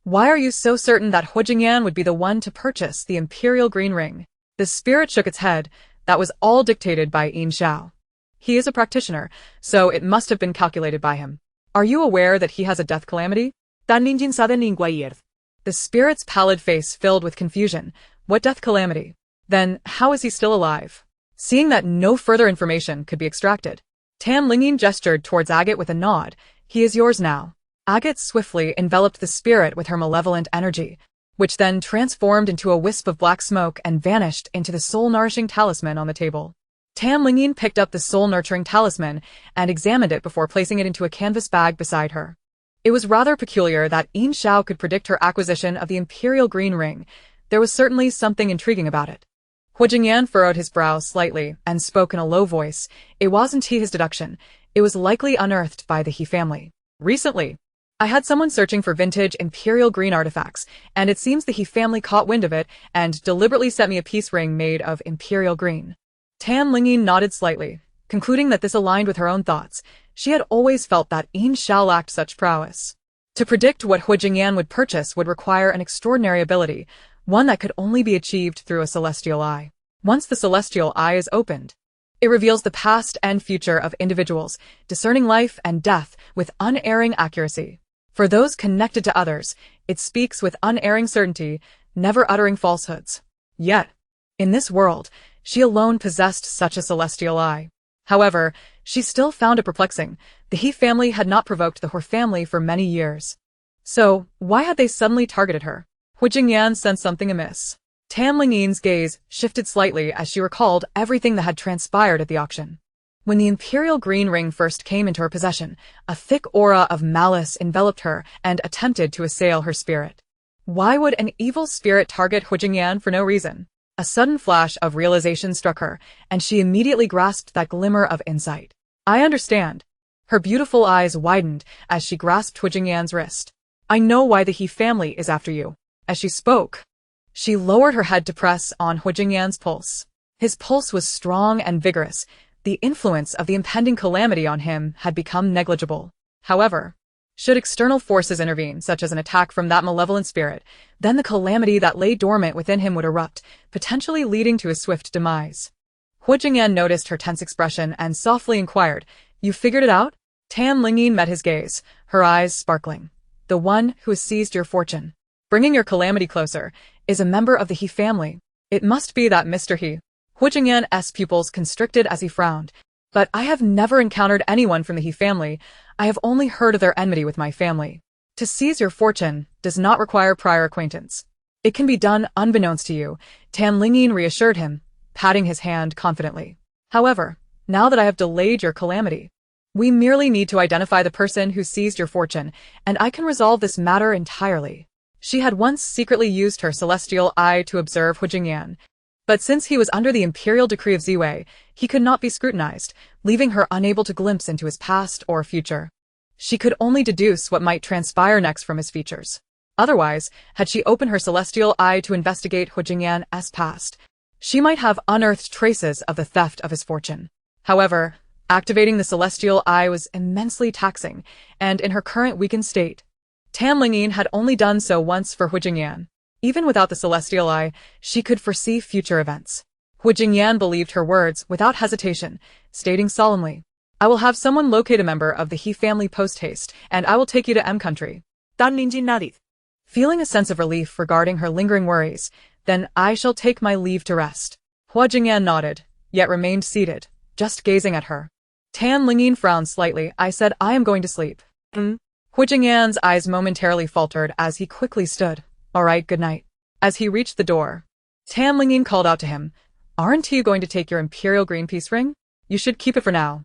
Why are you so certain that Huijingyan would be the one to purchase the imperial green ring? The spirit shook its head. That was all dictated by Yin Xiao. He is a practitioner, so it must have been calculated by him. Are you aware that he has a death calamity? Tan Lingyin sabe lingua Heiress. The spirit's pallid face filled with confusion. What death calamity? Then, how is he still alive? Seeing that no further information could be extracted, Lingyin gestured towards Agate with a nod. He is yours now. Agate swiftly enveloped the spirit with her malevolent energy, which then transformed into a wisp of black smoke and vanished into the soul-nourishing talisman on the table. Lingyin picked up the soul-nurturing talisman and examined it before placing it into a canvas bag beside her. It was rather peculiar that Yin Xiao could predict her acquisition of the imperial green ring. There was certainly something intriguing about it. Huijingyan furrowed his brow slightly and spoke in a low voice. It wasn't his deduction. It was likely unearthed by the He family. Recently, I had someone searching for vintage imperial green artifacts, and it seems the He family caught wind of it and deliberately sent me a peace ring made of imperial green. Lingyin nodded slightly, concluding that this aligned with her own thoughts. She had always felt that Yin Xiao lacked such prowess. To predict what Huijingyan would purchase would require an extraordinary ability, one that could only be achieved through a celestial eye. Once the celestial eye is opened, it reveals the past and future of individuals, discerning life and death with unerring accuracy. For those connected to others, it speaks with unerring certainty, never uttering falsehoods. Yet, in this world, she alone possessed such a celestial eye. However, she still found it perplexing. The He family had not provoked the Hor family for many years. So, why had they suddenly targeted her? Huijingyan sensed something amiss. Lingyin's gaze shifted slightly as she recalled everything that had transpired at the auction. When the imperial green ring first came into her possession, a thick aura of malice enveloped her and attempted to assail her spirit. Why would an evil spirit target Huijingyan for no reason? A sudden flash of realization struck her, and she immediately grasped that glimmer of insight. I understand. Her beautiful eyes widened as she grasped Huijingyan's wrist. I know why the He family is after you. As she spoke, she lowered her head to press on Huijingyan's pulse. His pulse was strong and vigorous. The influence of the impending calamity on him had become negligible. However, should external forces intervene, such as an attack from that malevolent spirit, then the calamity that lay dormant within him would erupt, potentially leading to his swift demise. Huijingyan noticed her tense expression and softly inquired, You figured it out? Lingyin met his gaze, her eyes sparkling. The one who has seized your fortune, bringing your calamity closer, is a member of the He family. It must be that Mr. He. Huijingyan's pupils constricted as he frowned. But I have never encountered anyone from the He family. I have only heard of their enmity with my family. To seize your fortune does not require prior acquaintance. It can be done unbeknownst to you, Lingyin reassured him, patting his hand confidently. However, now that I have delayed your calamity, we merely need to identify the person who seized your fortune, and I can resolve this matter entirely. She had once secretly used her celestial eye to observe Huijingyan, but since he was under the imperial decree of Ziwei, he could not be scrutinized, leaving her unable to glimpse into his past or future. She could only deduce what might transpire next from his features. Otherwise, had she opened her celestial eye to investigate Huijingyan's past, she might have unearthed traces of the theft of his fortune. However, activating the celestial eye was immensely taxing, and in her current weakened state, Lingyin had only done so once for Huijingyan. Even without the celestial eye, she could foresee future events. Huijingyan believed her words without hesitation, stating solemnly, I will have someone locate a member of the He family post-haste, and I will take you to M country. Tan Lingyin nodded. Feeling a sense of relief regarding her lingering worries, then I shall take my leave to rest. Huijingyan nodded, yet remained seated, just gazing at her. Lingyin frowned slightly. I said I am going to sleep. Huijingyan's eyes momentarily faltered as he quickly stood. All right, good night. As he reached the door, Lingyin called out to him, Aren't you going to take your imperial green peace ring? You should keep it for now.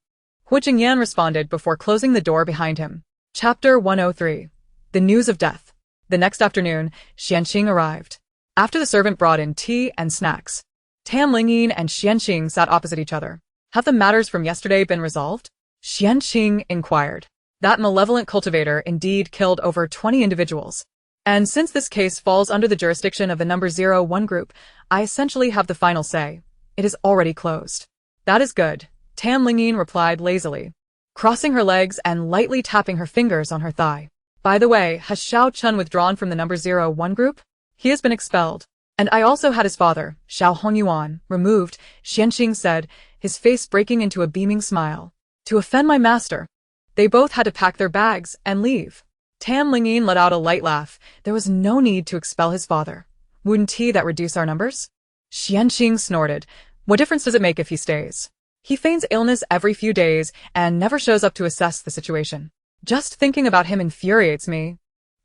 Huijingyan responded before closing the door behind him. Chapter 103. The News of Death. The next afternoon, Xianqing arrived. After the servant brought in tea and snacks, Tam Lingyin and Xianqing sat opposite each other. Have the matters from yesterday been resolved? Xianqing inquired. That malevolent cultivator indeed killed over 20 individuals. And since this case falls under the jurisdiction of the number 01 group, I essentially have the final say. It is already closed. That is good, Tam Lingyin replied lazily, crossing her legs and lightly tapping her fingers on her thigh. By the way, has Xiao Chun withdrawn from the number 01 group? He has been expelled. And I also had his father, Xiao Hongyuan, removed, Xianqing said, his face breaking into a beaming smile. To offend my master. They both had to pack their bags and leave. Tam Lingyin let out a light laugh. There was no need to expel his father. Wouldn't that reduce our numbers? Xianqing snorted. What difference does it make if he stays? He feigns illness every few days and never shows up to assess the situation. Just thinking about him infuriates me.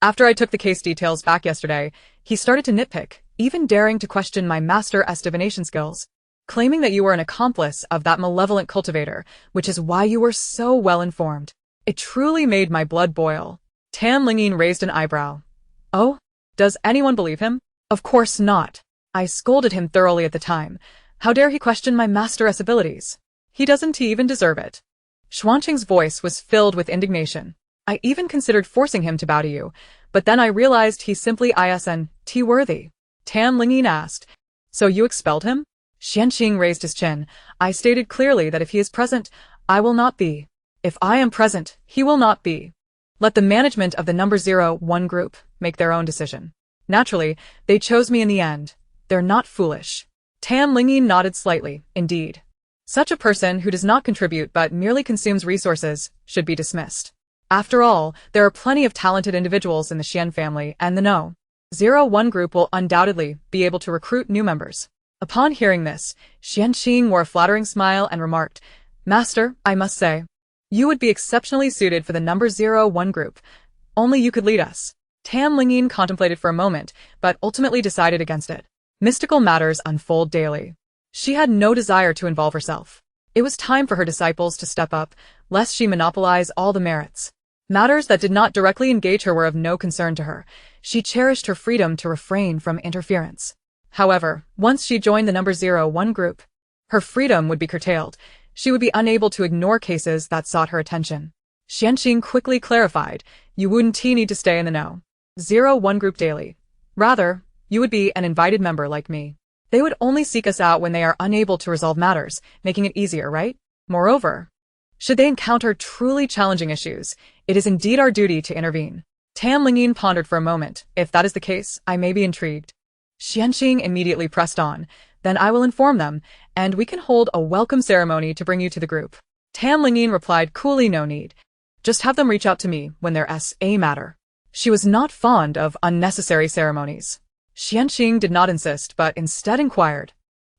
After I took the case details back yesterday, he started to nitpick, even daring to question my master's divination skills, claiming that you were an accomplice of that malevolent cultivator, which is why you were so well informed. It truly made my blood boil. Tam Lingyin raised an eyebrow. Oh? Does anyone believe him? Of course not. I scolded him thoroughly at the time. How dare he question my master's abilities? He doesn't even deserve it. Xuanqing's voice was filled with indignation. I even considered forcing him to bow to you, but then I realized he's simply isn't worthy. Tam Lingyin asked, So you expelled him? Xianqing raised his chin. I stated clearly that if he is present, I will not be. If I am present, he will not be. Let the management of the number 01 group make their own decision. Naturally, they chose me in the end. They're not foolish. Tam Lingyin nodded slightly, indeed. Such a person who does not contribute but merely consumes resources should be dismissed. After all, there are plenty of talented individuals in the Xian family and the No. 01 group will undoubtedly be able to recruit new members. Upon hearing this, Xianqing wore a flattering smile and remarked, Master, I must say, you would be exceptionally suited for the number 01 group. Only you could lead us. Tam Lingyin contemplated for a moment, but ultimately decided against it. Mystical matters unfold daily. She had no desire to involve herself. It was time for her disciples to step up, lest she monopolize all the merits. Matters that did not directly engage her were of no concern to her. She cherished her freedom to refrain from interference. However, once she joined the number 01 group, her freedom would be curtailed. She would be unable to ignore cases that sought her attention. Xianqing quickly clarified, you wouldn't need to stay in the No. 01 group daily. Rather, you would be an invited member like me. They would only seek us out when they are unable to resolve matters, making it easier, right? Moreover, should they encounter truly challenging issues, it is indeed our duty to intervene. Tam Lingyin pondered for a moment. If that is the case, I may be intrigued. Xianqing immediately pressed on. Then I will inform them, and we can hold a welcome ceremony to bring you to the group. Tam Lingyin replied coolly, no need. Just have them reach out to me when there's a matter. She was not fond of unnecessary ceremonies. Xianqing did not insist, but instead inquired,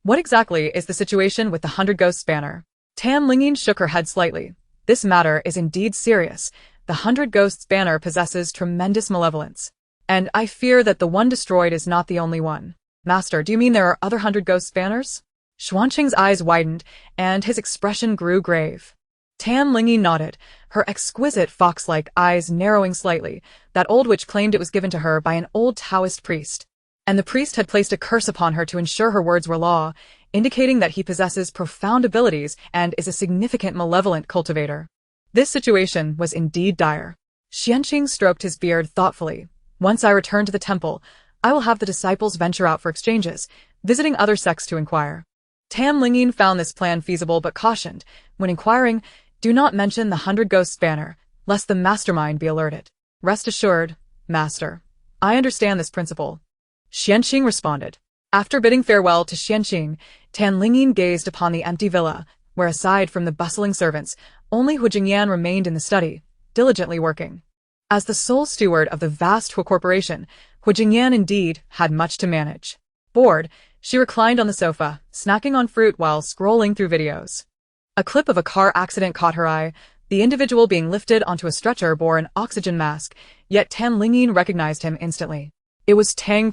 What exactly is the situation with the 100 Ghosts banner? Tam Lingyin shook her head slightly. This matter is indeed serious. The 100 Ghosts banner possesses tremendous malevolence. And I fear that the one destroyed is not the only one. Master, do you mean there are other 100 Ghosts banners? Xuanqing's eyes widened, and his expression grew grave. Tam Lingyin nodded, her exquisite fox-like eyes narrowing slightly. That old witch claimed it was given to her by an old Taoist priest. And the priest had placed a curse upon her to ensure her words were law, indicating that he possesses profound abilities and is a significant malevolent cultivator. This situation was indeed dire. Xianqing stroked his beard thoughtfully. Once I return to the temple, I will have the disciples venture out for exchanges, visiting other sects to inquire. Tam Lingyin found this plan feasible but cautioned, when inquiring, do not mention the 100 Ghosts banner, lest the mastermind be alerted. Rest assured, Master. I understand this principle. Xianqing responded. After bidding farewell to Xianqing, Tam Lingyin gazed upon the empty villa, where aside from the bustling servants, only Hu Jingyan remained in the study, diligently working. As the sole steward of the vast Hu corporation, Hu Jingyan indeed had much to manage. Bored, she reclined on the sofa, snacking on fruit while scrolling through videos. A clip of a car accident caught her eye. The individual being lifted onto a stretcher bore an oxygen mask, yet Tam Lingyin recognized him instantly. It was Tang.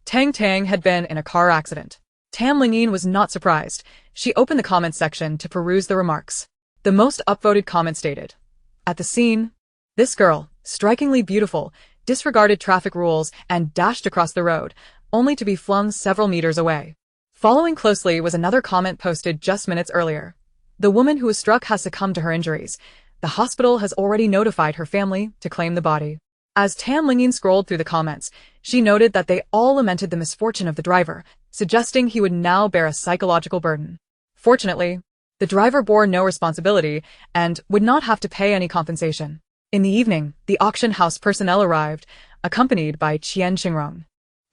Tang had been in a car accident. Tam Lingyin was not surprised. She opened the comments section to peruse the remarks. The most upvoted comment stated, at the scene, this girl, strikingly beautiful, disregarded traffic rules and dashed across the road. only to be flung several meters away. Following closely was another comment posted just minutes earlier. The woman who was struck has succumbed to her injuries. The hospital has already notified her family to claim the body. As Lingyin scrolled through the comments, she noted that they all lamented the misfortune of the driver, suggesting he would now bear a psychological burden. Fortunately, the driver bore no responsibility and would not have to pay any compensation. In the evening, the auction house personnel arrived, accompanied by Qian Xingrong.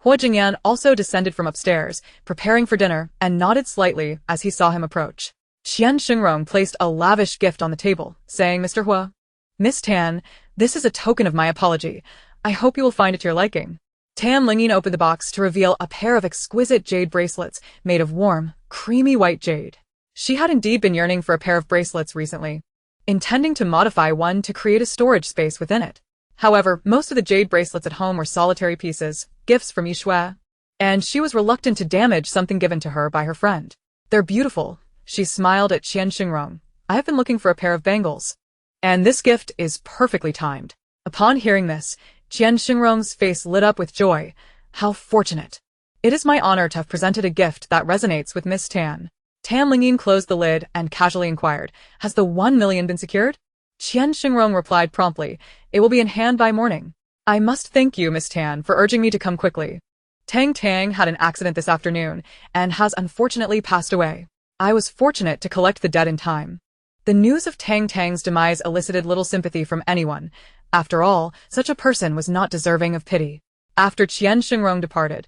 Hua Jingyan also descended from upstairs, preparing for dinner, and nodded slightly as he saw him approach. Qian Xingrong placed a lavish gift on the table, saying, "Mr. Hua, Miss Tan, this is a token of my apology. I hope you will find it to your liking." Lingyin opened the box to reveal a pair of exquisite jade bracelets made of warm, creamy white jade. She had indeed been yearning for a pair of bracelets recently, intending to modify one to create a storage space within it. However, most of the jade bracelets at home were solitary pieces, gifts from Yishui, and she was reluctant to damage something given to her by her friend. "They're beautiful," she smiled at Qian Xingrong. "I have been looking for a pair of bangles, and this gift is perfectly timed." Upon hearing this, Qian Xingrong's face lit up with joy. "How fortunate. It is my honor to have presented a gift that resonates with Miss Tan." Lingyin closed the lid and casually inquired, "Has the 1 million been secured?" Qian Xingrong replied promptly, "It will be in hand by morning." "I must thank you, Miss Tan, for urging me to come quickly. Tang had an accident this afternoon and has unfortunately passed away. I was fortunate to collect the debt in time." The news of Tang's demise elicited little sympathy from anyone. After all, such a person was not deserving of pity. After Qian Xingrong departed,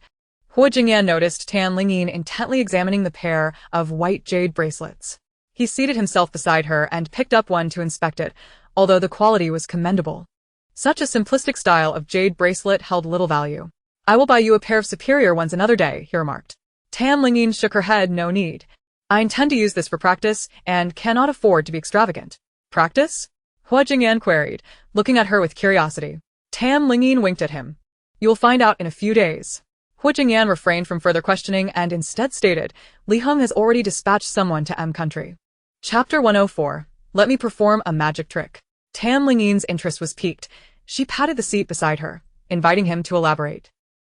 Hua Jingyan noticed Lingyin intently examining the pair of white jade bracelets. He seated himself beside her and picked up one to inspect it, although the quality was commendable. Such a simplistic style of jade bracelet held little value. "I will buy you a pair of superior ones another day," he remarked. Lingyin shook her head. "No need. I intend to use this for practice and cannot afford to be extravagant." "Practice?" Hua Jingyan queried, looking at her with curiosity. Lingyin winked at him. "You will find out in a few days." Hua Jingyan refrained from further questioning and instead stated, "Li Heng has already dispatched someone to M Country." Chapter 104. Let me perform a magic trick. Lingyin's interest was piqued. She patted the seat beside her, inviting him to elaborate.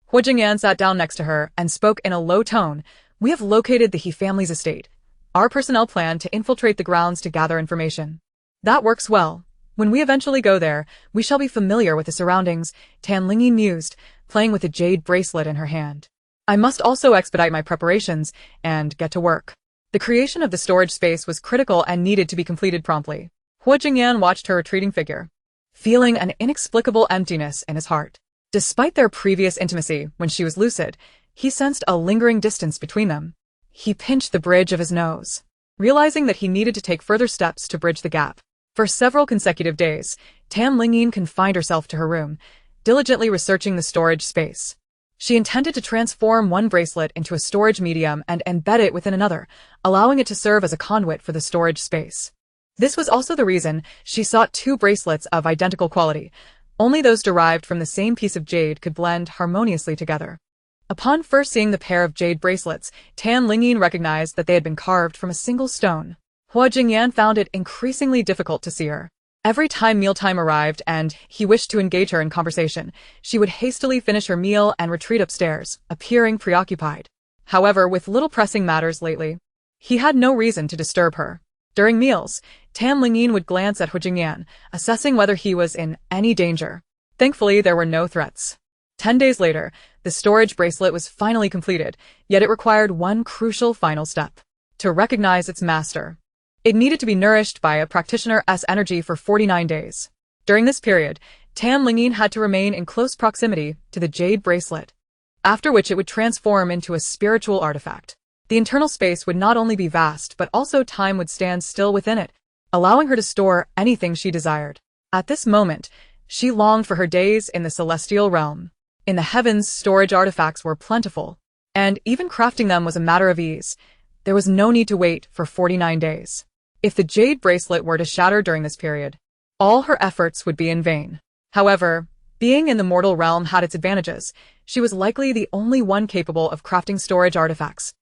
Hua Jingyan sat down next to her and spoke in a low tone. "We have located the He family's estate. Our personnel plan to infiltrate the grounds to gather information. That works well. When we eventually go there, we shall be familiar with the surroundings," Lingyin mused, playing with a jade bracelet in her hand. "I must also expedite my preparations and get to work." The creation of the storage space was critical and needed to be completed promptly. Hua Jingyan watched her retreating figure, feeling an inexplicable emptiness in his heart. Despite their previous intimacy when she was lucid, he sensed a lingering distance between them. He pinched the bridge of his nose, realizing that he needed to take further steps to bridge the gap. For several consecutive days, Lingyin confined herself to her room, diligently researching the storage space. She intended to transform one bracelet into a storage medium and embed it within another, allowing it to serve as a conduit for the storage space. This was also the reason she sought 2 bracelets of identical quality. Only those derived from the same piece of jade could blend harmoniously together. Upon first seeing the pair of jade bracelets, Lingyin recognized that they had been carved from a single stone. Hua Jingyan found it increasingly difficult to see her. Every time mealtime arrived and he wished to engage her in conversation, she would hastily finish her meal and retreat upstairs, appearing preoccupied. However, with little pressing matters lately, he had no reason to disturb her. During meals, Lingyin would glance at Hua Jingyan, assessing whether he was in any danger. Thankfully, there were no threats. 10 days later, the storage bracelet was finally completed, yet it required one crucial final step: to recognize its master. It needed to be nourished by a practitioner's energy for 49 days. During this period, Lingyin had to remain in close proximity to the jade bracelet, after which it would transform into a spiritual artifact. The internal space would not only be vast, but also time would stand still within it, allowing her to store anything she desired. At this moment, she longed for her days in the celestial realm. In the heavens, storage artifacts were plentiful, and even crafting them was a matter of ease. There was no need to wait for 49 days. If the jade bracelet were to shatter during this period, all her efforts would be in vain. However, being in the mortal realm had its advantages. She was likely the only one capable of crafting storage artifacts,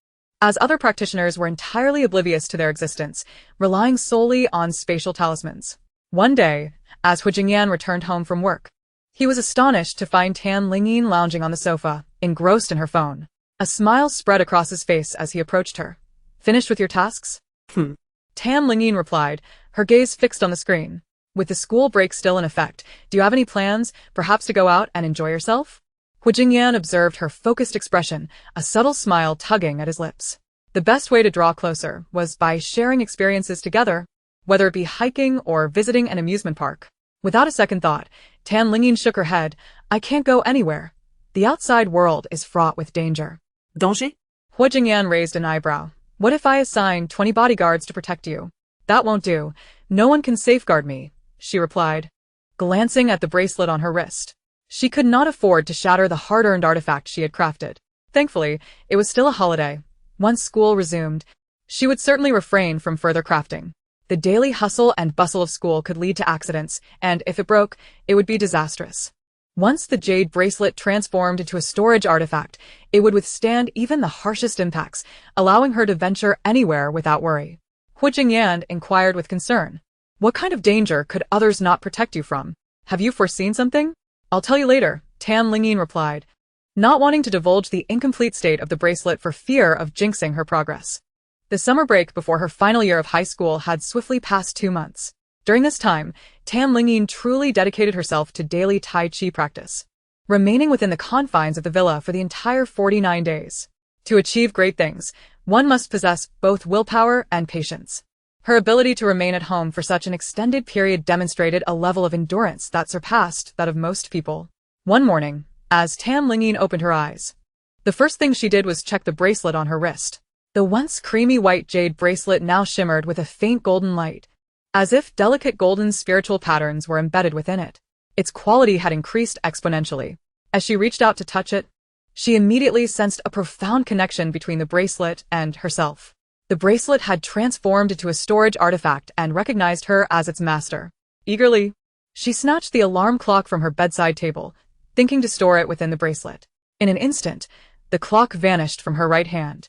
as other practitioners were entirely oblivious to their existence, relying solely on spatial talismans. One day, as Hua Jingyan returned home from work, he was astonished to find Lingyin lounging on the sofa, engrossed in her phone. A smile spread across his face as he approached her. Finished with your tasks? Tan Lingyin replied, her gaze fixed on the screen. With the school break still in effect, do you have any plans, perhaps to go out and enjoy yourself? Hu Jingyan observed her focused expression, a subtle smile tugging at his lips. The best way to draw closer was by sharing experiences together, whether it be hiking or visiting an amusement park. Without a second thought, Tan Lingyin shook her head. I can't go anywhere. The outside world is fraught with danger. Danger? Hu Jingyan raised an eyebrow. What if I assign 20 bodyguards to protect you? That won't do. No one can safeguard me, she replied, glancing at the bracelet on her wrist. She could not afford to shatter the hard-earned artifact she had crafted. Thankfully, it was still a holiday. Once school resumed, she would certainly refrain from further crafting. The daily hustle and bustle of school could lead to accidents, and if it broke, it would be disastrous. Once the jade bracelet transformed into a storage artifact, it would withstand even the harshest impacts, allowing her to venture anywhere without worry. Hu Jingyan inquired with concern. What kind of danger could others not protect you from? Have you foreseen something? I'll tell you later, Tan Lingyin replied, not wanting to divulge the incomplete state of the bracelet for fear of jinxing her progress. The summer break before her final year of high school had swiftly passed 2 months. During this time, Tan Lingyin truly dedicated herself to daily Tai Chi practice, remaining within the confines of the villa for the entire 49 days. To achieve great things, one must possess both willpower and patience. Her ability to remain at home for such an extended period demonstrated a level of endurance that surpassed that of most people. One morning, as Tan Lingyin opened her eyes, the first thing she did was check the bracelet on her wrist. The once creamy white jade bracelet now shimmered with a faint golden light, as if delicate golden spiritual patterns were embedded within it. Its quality had increased exponentially. As she reached out to touch it, she immediately sensed a profound connection between the bracelet and herself. The bracelet had transformed into a storage artifact and recognized her as its master. Eagerly, she snatched the alarm clock from her bedside table, thinking to store it within the bracelet. In an instant, the clock vanished from her right hand.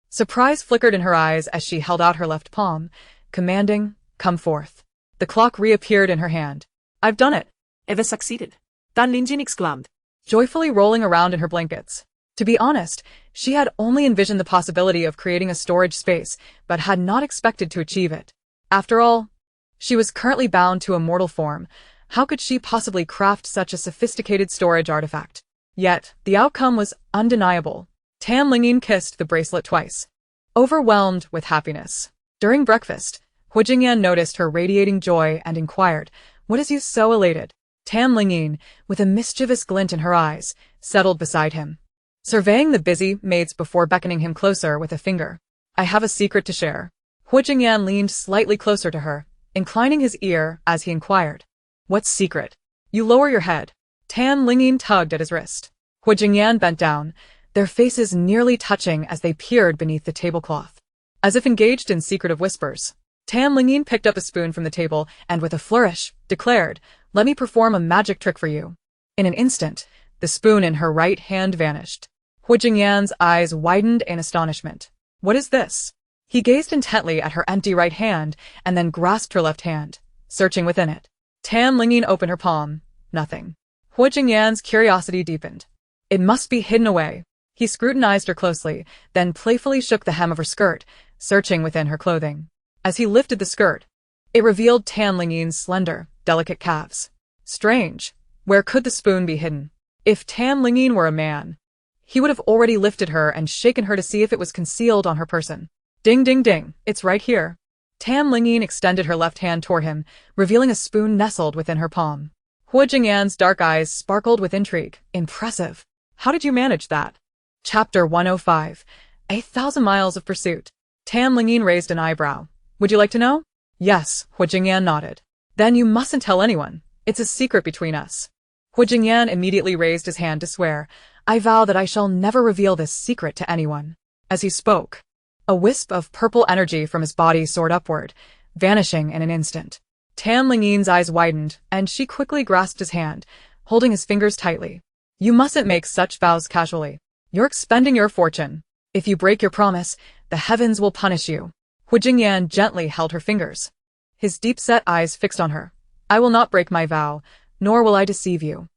Surprise flickered in her eyes as she held out her left palm, commanding, come forth. The clock reappeared in her hand. I've done it. Eva succeeded. Tan Lingyin exclaimed, joyfully rolling around in her blankets. To be honest, she had only envisioned the possibility of creating a storage space, but had not expected to achieve it. After all, she was currently bound to a mortal form. How could she possibly craft such a sophisticated storage artifact? Yet, the outcome was undeniable. Tan Lingyin kissed the bracelet twice, overwhelmed with happiness. During breakfast, Hu Jingyan noticed her radiating joy and inquired, what is you so elated? Tan Lingyin, with a mischievous glint in her eyes, settled beside him, surveying the busy maids before beckoning him closer with a finger. I have a secret to share. Hu Jingyan leaned slightly closer to her, inclining his ear as he inquired. What secret? You lower your head. Tan Lingyin tugged at his wrist. Hu Jingyan bent down, their faces nearly touching as they peered beneath the tablecloth. As if engaged in secretive whispers, Tan Lingyin picked up a spoon from the table and with a flourish, declared, let me perform a magic trick for you. In an instant, the spoon in her right hand vanished. Hu Jingyan's eyes widened in astonishment. What is this? He gazed intently at her empty right hand and then grasped her left hand, searching within it. Tan Lingyin opened her palm. Nothing. Hu Jingyan's curiosity deepened. It must be hidden away. He scrutinized her closely, then playfully shook the hem of her skirt, searching within her clothing. As he lifted the skirt, it revealed Tan Lingyin's slender, delicate calves. Strange. Where could the spoon be hidden? If Tan Lingyin were a man, he would have already lifted her and shaken her to see if it was concealed on her person. Ding ding ding, it's right here. Tan Lingyin extended her left hand toward him, revealing a spoon nestled within her palm. Hu Jingyan's dark eyes sparkled with intrigue. Impressive. How did you manage that? Chapter 105. 8,000 Miles of Pursuit. Tan Lingyin raised an eyebrow. Would you like to know? Yes, Hu Jingyan nodded. Then you mustn't tell anyone. It's a secret between us. Hu Jingyan immediately raised his hand to swear. I vow that I shall never reveal this secret to anyone. As he spoke, a wisp of purple energy from his body soared upward, vanishing in an instant. Tan Lingyin's eyes widened, and she quickly grasped his hand, holding his fingers tightly. You mustn't make such vows casually. You're expending your fortune. If you break your promise, the heavens will punish you. Hu Jingyan gently held her fingers, his deep-set eyes fixed on her. I will not break my vow, nor will I deceive you.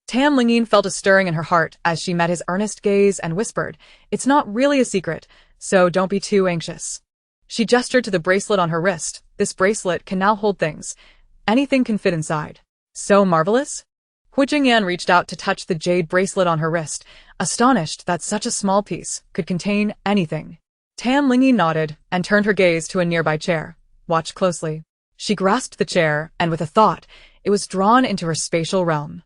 Tam Lingyin felt a stirring in her heart as she met his earnest gaze and whispered, "It's not really a secret, so don't be too anxious." She gestured to the bracelet on her wrist. This bracelet can now hold things. Anything can fit inside. So marvelous? Hu Jingyan reached out to touch the jade bracelet on her wrist, astonished that such a small piece could contain anything. Tam Lingyin nodded and turned her gaze to a nearby chair. Watch closely. She grasped the chair, and with a thought, it was drawn into her spatial realm.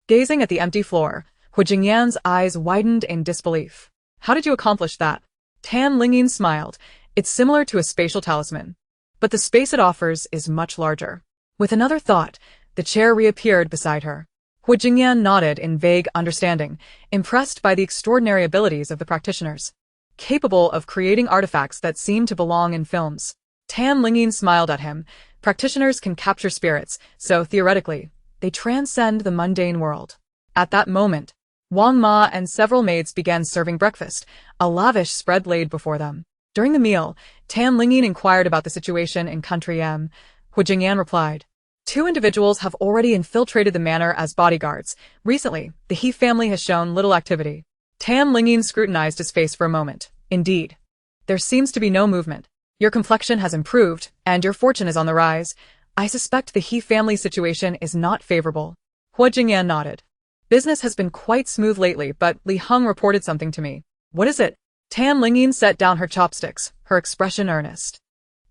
Gazing at the empty floor, Hu Jingyan's eyes widened in disbelief. How did you accomplish that? Tam Lingyin smiled. It's similar to a spatial talisman, but the space it offers is much larger. With another thought, the chair reappeared beside her. Hu Jingyan nodded in vague understanding, impressed by the extraordinary abilities of the practitioners, capable of creating artifacts that seem to belong in films. Tam Lingyin smiled at him. Practitioners can capture spirits, so theoretically, they transcend the mundane world. At that moment, Wang Ma and several maids began serving breakfast, a lavish spread laid before them. During the meal, Tam Lingyin inquired about the situation in Country M. Hu Jingyan replied, "Two individuals have already infiltrated the manor as bodyguards. Recently, the He family has shown little activity." Tam Lingyin scrutinized his face for a moment. "Indeed. There seems to be no movement. Your complexion has improved, and your fortune is on the rise. I suspect the He family situation is not favorable." Hu Jingyan nodded. "Business has been quite smooth lately, but Li Heng reported something to me." "What is it?" Tam Lingyin set down her chopsticks, her expression earnest.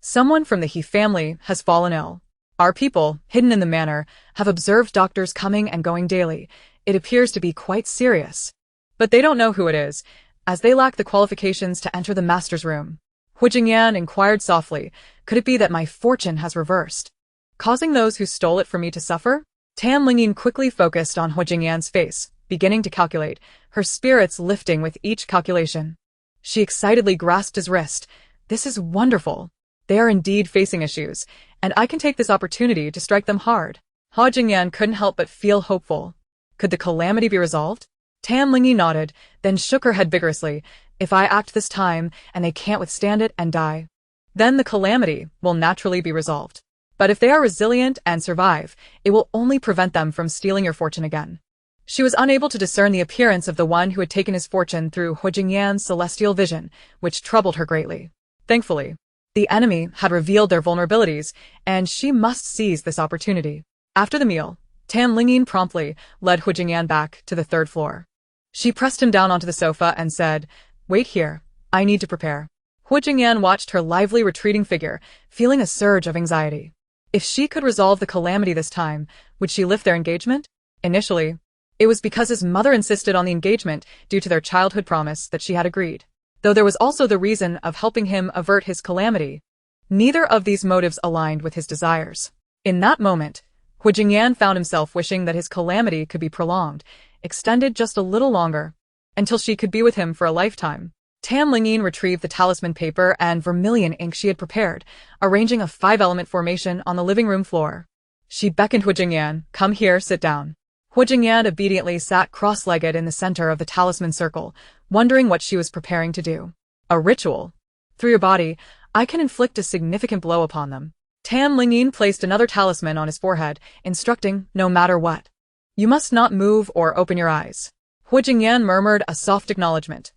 "Someone from the He family has fallen ill. Our people, hidden in the manor, have observed doctors coming and going daily. It appears to be quite serious. But they don't know who it is, as they lack the qualifications to enter the master's room." Hu Jingyan inquired softly, "Could it be that my fortune has reversed, causing those who stole it from me to suffer?" Tam Lingyin quickly focused on Hu Jingyan's face, beginning to calculate, her spirits lifting with each calculation. She excitedly grasped his wrist. "This is wonderful. They are indeed facing issues, and I can take this opportunity to strike them hard." Hu Jingyan couldn't help but feel hopeful. Could the calamity be resolved? Tam Lingyi nodded, then shook her head vigorously. "If I act this time, and they can't withstand it and die, then the calamity will naturally be resolved. But if they are resilient and survive, it will only prevent them from stealing your fortune again." She was unable to discern the appearance of the one who had taken his fortune through Hu Jingyan's celestial vision, which troubled her greatly. Thankfully, the enemy had revealed their vulnerabilities, and she must seize this opportunity. After the meal, Tam Lingyin promptly led Hu Jingyan back to the third floor. She pressed him down onto the sofa and said, "Wait here, I need to prepare." Hu Jingyan watched her lively retreating figure, feeling a surge of anxiety. If she could resolve the calamity this time, would she lift their engagement? Initially, it was because his mother insisted on the engagement due to their childhood promise that she had agreed. Though there was also the reason of helping him avert his calamity. Neither of these motives aligned with his desires. In that moment, Hu Jingyan found himself wishing that his calamity could be prolonged, extended just a little longer, until she could be with him for a lifetime. Tam Lingyin retrieved the talisman paper and vermilion ink she had prepared, arranging a 5-element formation on the living room floor. She beckoned Hu Jingyan, "Come here, sit down." Hu Jingyan obediently sat cross-legged in the center of the talisman circle, wondering what she was preparing to do. "A ritual. Through your body, I can inflict a significant blow upon them." Tam Lingyin placed another talisman on his forehead, instructing, "No matter what, you must not move or open your eyes." Hu Jingyan murmured a soft acknowledgement.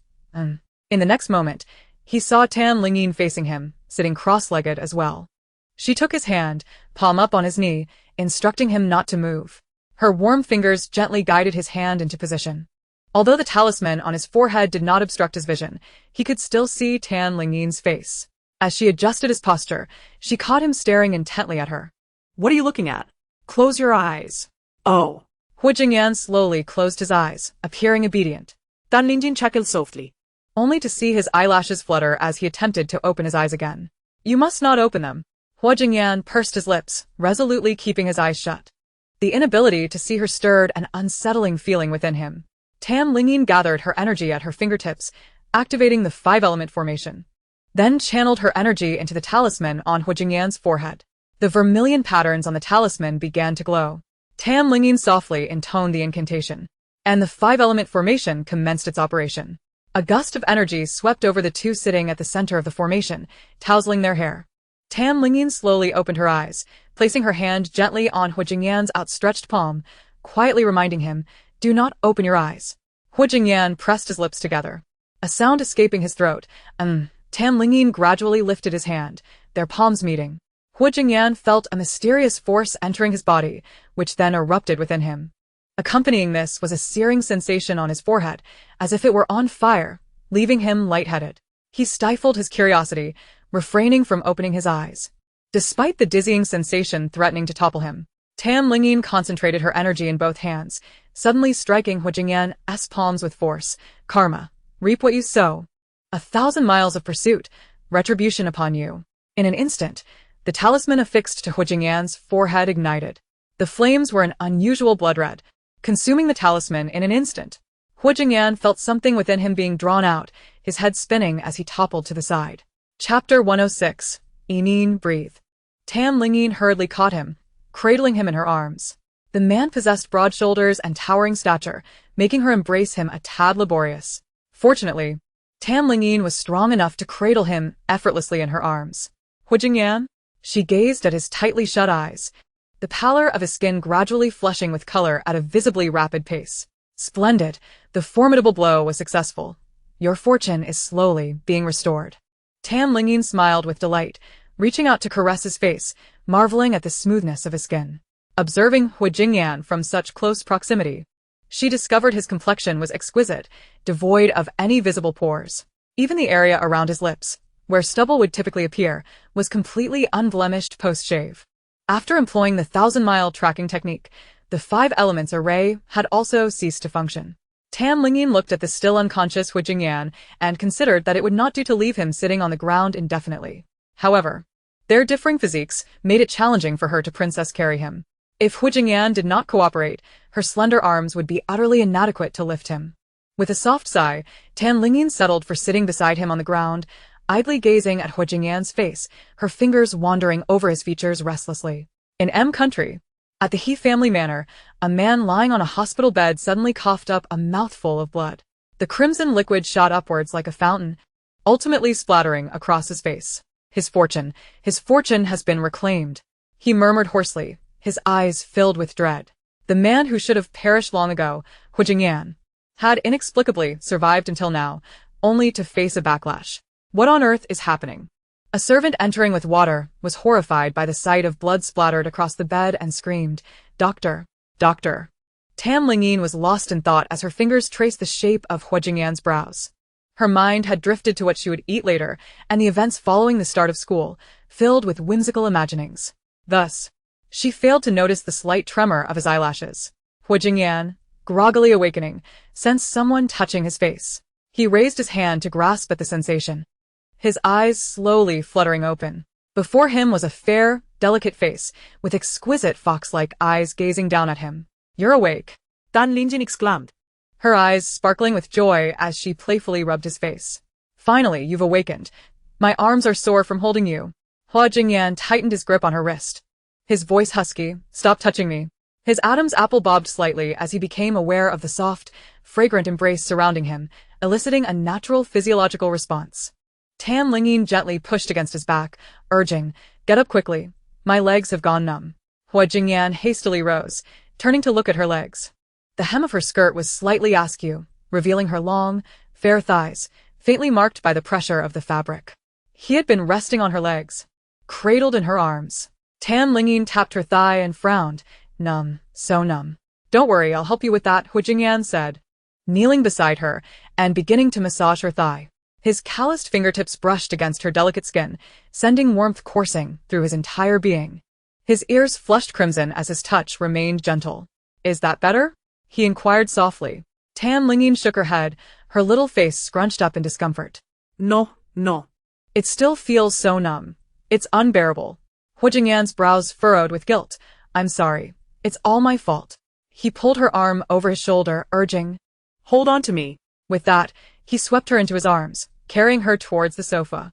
In the next moment, he saw Tam Lingyin facing him, sitting cross-legged as well. She took his hand, palm up on his knee, instructing him not to move. Her warm fingers gently guided his hand into position. Although the talisman on his forehead did not obstruct his vision, he could still see Tam Lingyin's face. As she adjusted his posture, she caught him staring intently at her. "What are you looking at? Close your eyes." "Oh." Hu Jingyan slowly closed his eyes, appearing obedient. Tan Lingyin chuckled softly, only to see his eyelashes flutter as he attempted to open his eyes again. "You must not open them." Hu Jingyan pursed his lips, resolutely keeping his eyes shut. The inability to see her stirred an unsettling feeling within him. Tam Lingyin gathered her energy at her fingertips, activating the 5-element formation, then channeled her energy into the talisman on Hu Jingyan's forehead. The vermilion patterns on the talisman began to glow. Tam Lingyin softly intoned the incantation, and the 5-element formation commenced its operation. A gust of energy swept over the two sitting at the center of the formation, tousling their hair. Tam Lingyin slowly opened her eyes, placing her hand gently on Hu Jingyan's outstretched palm, quietly reminding him, Do not open your eyes. Hu Jingyan pressed his lips together, a sound escaping his throat, and Lingyin gradually lifted his hand, their palms meeting. Hu Jingyan felt a mysterious force entering his body, which then erupted within him. Accompanying this was a searing sensation on his forehead, as if it were on fire, leaving him lightheaded. He stifled his curiosity, refraining from opening his eyes. Despite the dizzying sensation threatening to topple him, Lingyin concentrated her energy in both hands, suddenly striking Hu Jingyan's palms with force. Karma. Reap what you sow. 1,000 miles of pursuit. Retribution upon you. In an instant, the talisman affixed to Hu Jingyan's forehead ignited. The flames were an unusual blood red, consuming the talisman in an instant. Hu Jingyan felt something within him being drawn out, his head spinning as he toppled to the side. Chapter 106. Enin, breathe. Lingyin hurriedly caught him, cradling him in her arms. The man possessed broad shoulders and towering stature, making her embrace him a tad laborious. Fortunately, Lingyin was strong enough to cradle him effortlessly in her arms. Hu Jingyan? She gazed at his tightly shut eyes, the pallor of his skin gradually flushing with color at a visibly rapid pace. Splendid, the formidable blow was successful. Your fortune is slowly being restored. Lingyin smiled with delight, reaching out to caress his face, marveling at the smoothness of his skin. Observing Hu Jingyan from such close proximity, she discovered his complexion was exquisite, devoid of any visible pores. Even the area around his lips, where stubble would typically appear, was completely unblemished post-shave. After employing the 1,000-mile tracking technique, the 5 elements array had also ceased to function. Lingyin looked at the still unconscious Hu Jingyan and considered that it would not do to leave him sitting on the ground indefinitely. However, their differing physiques made it challenging for her to princess carry him. If Hu Jingyan did not cooperate, her slender arms would be utterly inadequate to lift him. With a soft sigh, Lingyin settled for sitting beside him on the ground, idly gazing at Hu Jingyan's face, her fingers wandering over his features restlessly. In M country, at the He family manor, a man lying on a hospital bed suddenly coughed up a mouthful of blood. The crimson liquid shot upwards like a fountain, ultimately splattering across his face. His fortune has been reclaimed, he murmured hoarsely, his eyes filled with dread. The man who should have perished long ago, Hu Jingyan, had inexplicably survived until now, only to face a backlash. What on earth is happening? A servant entering with water was horrified by the sight of blood splattered across the bed and screamed, "Doctor! Doctor!" Lingyin was lost in thought as her fingers traced the shape of Hu Jingyan's brows. Her mind had drifted to what she would eat later and the events following the start of school, filled with whimsical imaginings. Thus, she failed to notice the slight tremor of his eyelashes. Hu Jingyan, groggily awakening, sensed someone touching his face. He raised his hand to grasp at the sensation, his eyes slowly fluttering open. Before him was a fair, delicate face, with exquisite fox-like eyes gazing down at him. "You're awake," Lingyin exclaimed, her eyes sparkling with joy as she playfully rubbed his face. "Finally, you've awakened. My arms are sore from holding you." Hu Jingyan tightened his grip on her wrist, his voice husky. "Stop touching me." His Adam's apple bobbed slightly as he became aware of the soft, fragrant embrace surrounding him, eliciting a natural physiological response. Lingyin gently pushed against his back, urging, "Get up quickly. My legs have gone numb." Hu Jingyan hastily rose, turning to look at her legs. The hem of her skirt was slightly askew, revealing her long, fair thighs, faintly marked by the pressure of the fabric. He had been resting on her legs, cradled in her arms. Lingyin tapped her thigh and frowned. "Numb, so numb." "Don't worry, I'll help you with that," Hu Jingyan said, kneeling beside her and beginning to massage her thigh. His calloused fingertips brushed against her delicate skin, sending warmth coursing through his entire being. His ears flushed crimson as his touch remained gentle. "Is that better?" he inquired softly. Lingyin shook her head, her little face scrunched up in discomfort. No. "It still feels so numb. It's unbearable." Hu Jingyan's brows furrowed with guilt. "I'm sorry. It's all my fault." He pulled her arm over his shoulder, urging, "Hold on to me." With that, he swept her into his arms, carrying her towards the sofa.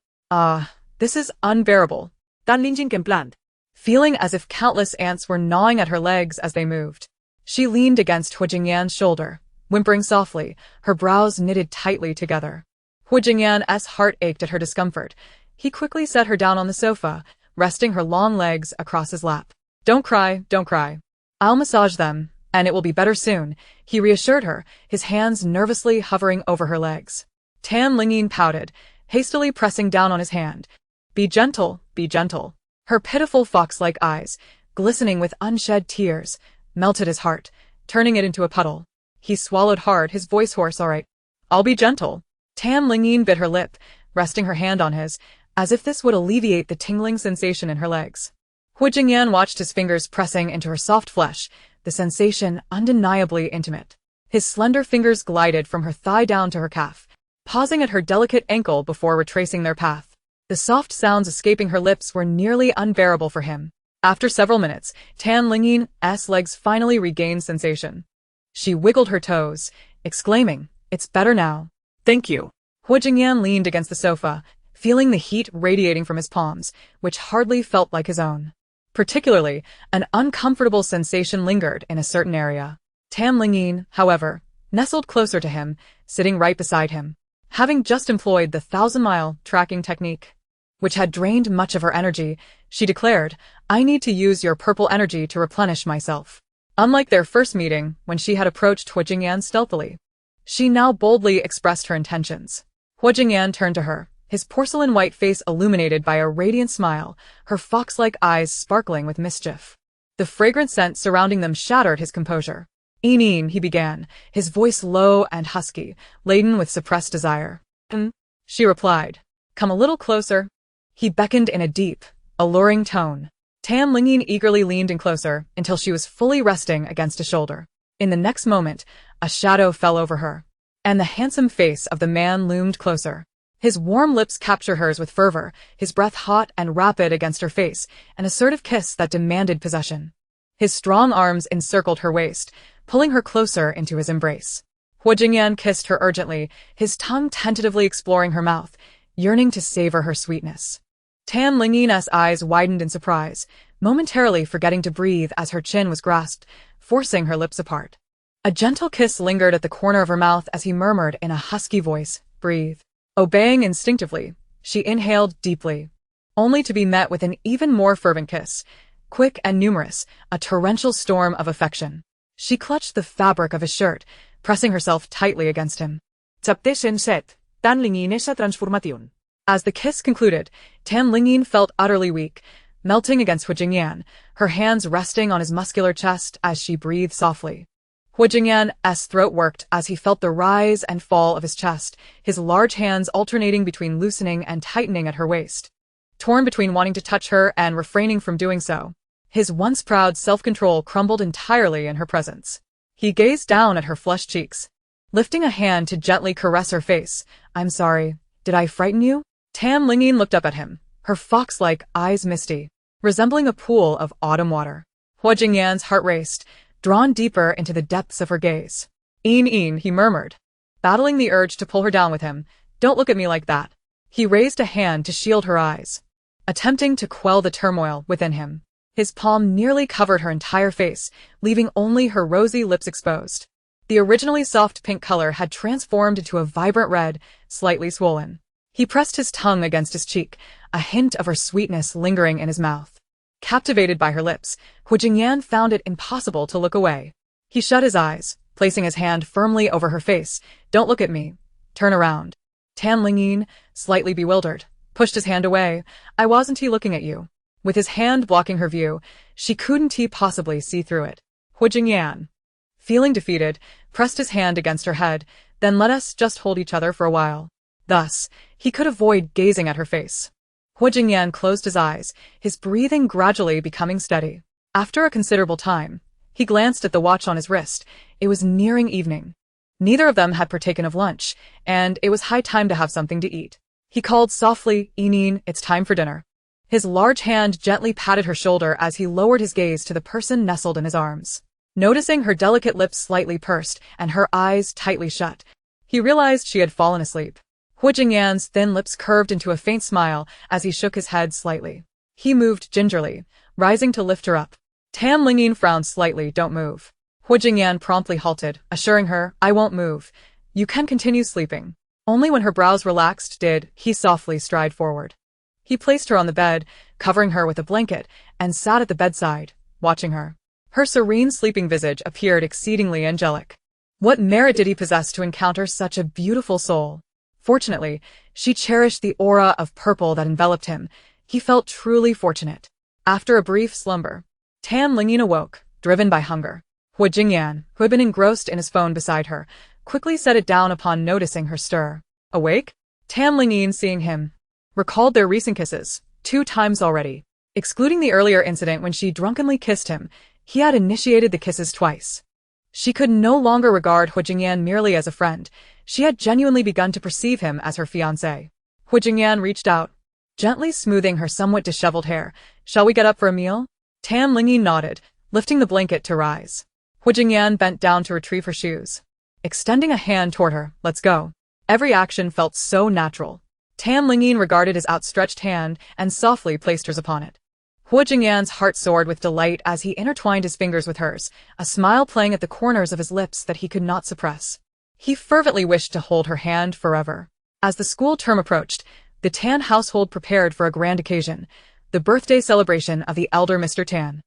This is unbearable," Lingyin complained, feeling as if countless ants were gnawing at her legs as they moved. She leaned against Hu Jingyan's shoulder, whimpering softly, her brows knitted tightly together. Hu Jingyan's heart ached at her discomfort. He quickly set her down on the sofa, resting her long legs across his lap. Don't cry. I'll massage them, and it will be better soon, he reassured her, his hands nervously hovering over her legs. Lingyin pouted, hastily pressing down on his hand. Be gentle, be gentle. Her pitiful fox-like eyes, glistening with unshed tears, melted his heart, turning it into a puddle. He swallowed hard, his voice hoarse. All right. I'll be gentle. Lingyin bit her lip, resting her hand on his, as if this would alleviate the tingling sensation in her legs. Jingyan watched his fingers pressing into her soft flesh, the sensation undeniably intimate. His slender fingers glided from her thigh down to her calf, pausing at her delicate ankle before retracing their path. The soft sounds escaping her lips were nearly unbearable for him. After several minutes, Lingyin's legs finally regained sensation. She wiggled her toes, exclaiming, "It's better now." Thank you. Jingyan leaned against the sofa, feeling the heat radiating from his palms, which hardly felt like his own. Particularly, an uncomfortable sensation lingered in a certain area. Lingyin, however, nestled closer to him, sitting right beside him. Having just employed the 1,000-mile tracking technique, which had drained much of her energy, she declared, "I need to use your purple energy to replenish myself." Unlike their first meeting, when she had approached Jingyan stealthily, she now boldly expressed her intentions. Jingyan turned to her, his porcelain-white face illuminated by a radiant smile, her fox-like eyes sparkling with mischief. The fragrant scent surrounding them shattered his composure. "Inin," he began, his voice low and husky, laden with suppressed desire. She replied. "Come a little closer." He beckoned in a deep, alluring tone. Lingyin eagerly leaned in closer until she was fully resting against a shoulder. In the next moment, a shadow fell over her, and the handsome face of the man loomed closer. His warm lips captured hers with fervor, his breath hot and rapid against her face, an assertive kiss that demanded possession. His strong arms encircled her waist, pulling her closer into his embrace. Jingyan kissed her urgently, his tongue tentatively exploring her mouth, yearning to savor her sweetness. Lingyin's eyes widened in surprise, momentarily forgetting to breathe as her chin was grasped, forcing her lips apart. A gentle kiss lingered at the corner of her mouth as he murmured in a husky voice, "Breathe." Obeying instinctively, she inhaled deeply, only to be met with an even more fervent kiss, quick and numerous, a torrential storm of affection. She clutched the fabric of his shirt, pressing herself tightly against him. Tapte set, tan Lingyin transformation. As the kiss concluded, Lingyin felt utterly weak, melting against Jingyan, her hands resting on his muscular chest as she breathed softly. Jingyan's throat worked as he felt the rise and fall of his chest, his large hands alternating between loosening and tightening at her waist. Torn between wanting to touch her and refraining from doing so, his once proud self-control crumbled entirely in her presence. He gazed down at her flushed cheeks, lifting a hand to gently caress her face. "I'm sorry. Did I frighten you?" Lingyin looked up at him, her fox-like eyes misty, resembling a pool of autumn water. Jingyan's heart raced, drawn deeper into the depths of her gaze. "In," he murmured, battling the urge to pull her down with him. "Don't look at me like that." He raised a hand to shield her eyes, attempting to quell the turmoil within him. His palm nearly covered her entire face, leaving only her rosy lips exposed. The originally soft pink color had transformed into a vibrant red, slightly swollen. He pressed his tongue against his cheek, a hint of her sweetness lingering in his mouth. Captivated by her lips, Jingyan found it impossible to look away. He shut his eyes, placing his hand firmly over her face. "Don't look at me. Turn around." Lingyin, slightly bewildered, pushed his hand away. "I wasn't looking at you." With his hand blocking her view, she couldn't possibly see through it. Jingyan, feeling defeated, pressed his hand against her head. "Then let us just hold each other for a while." Thus, he could avoid gazing at her face. Jingyan closed his eyes, his breathing gradually becoming steady. After a considerable time, he glanced at the watch on his wrist. It was nearing evening. Neither of them had partaken of lunch, and it was high time to have something to eat. He called softly, "Inin, it's time for dinner." His large hand gently patted her shoulder as he lowered his gaze to the person nestled in his arms. Noticing her delicate lips slightly pursed and her eyes tightly shut, he realized she had fallen asleep. Jingyan's thin lips curved into a faint smile as he shook his head slightly. He moved gingerly, rising to lift her up. Lingyin frowned slightly. "Don't move." Jingyan promptly halted, assuring her, "I won't move. You can continue sleeping." Only when her brows relaxed did he softly stride forward. He placed her on the bed, covering her with a blanket, and sat at the bedside, watching her. Her serene sleeping visage appeared exceedingly angelic. What merit did he possess to encounter such a beautiful soul? Fortunately, she cherished the aura of purple that enveloped him. He felt truly fortunate. After a brief slumber, Tan Lingyin awoke, driven by hunger. Hu Jingyan, who had been engrossed in his phone beside her, quickly set it down upon noticing her stir. Awake? Tan Lingyin, seeing him, recalled their recent kisses, 2 times already. Excluding the earlier incident when she drunkenly kissed him, he had initiated the kisses twice. She could no longer regard Hu Jingyan merely as a friend. She had genuinely begun to perceive him as her fiancé. Hu Jingyan reached out, gently smoothing her somewhat disheveled hair. Shall we get up for a meal? Tan Lingyin nodded, lifting the blanket to rise. Hu Jingyan bent down to retrieve her shoes, extending a hand toward her. Let's go. Every action felt so natural. Tan Lingyin regarded his outstretched hand and softly placed hers upon it. Hu Jingyan's heart soared with delight as he intertwined his fingers with hers, a smile playing at the corners of his lips that he could not suppress. He fervently wished to hold her hand forever. As the school term approached, the Tan household prepared for a grand occasion, the birthday celebration of the elder Mr. Tan.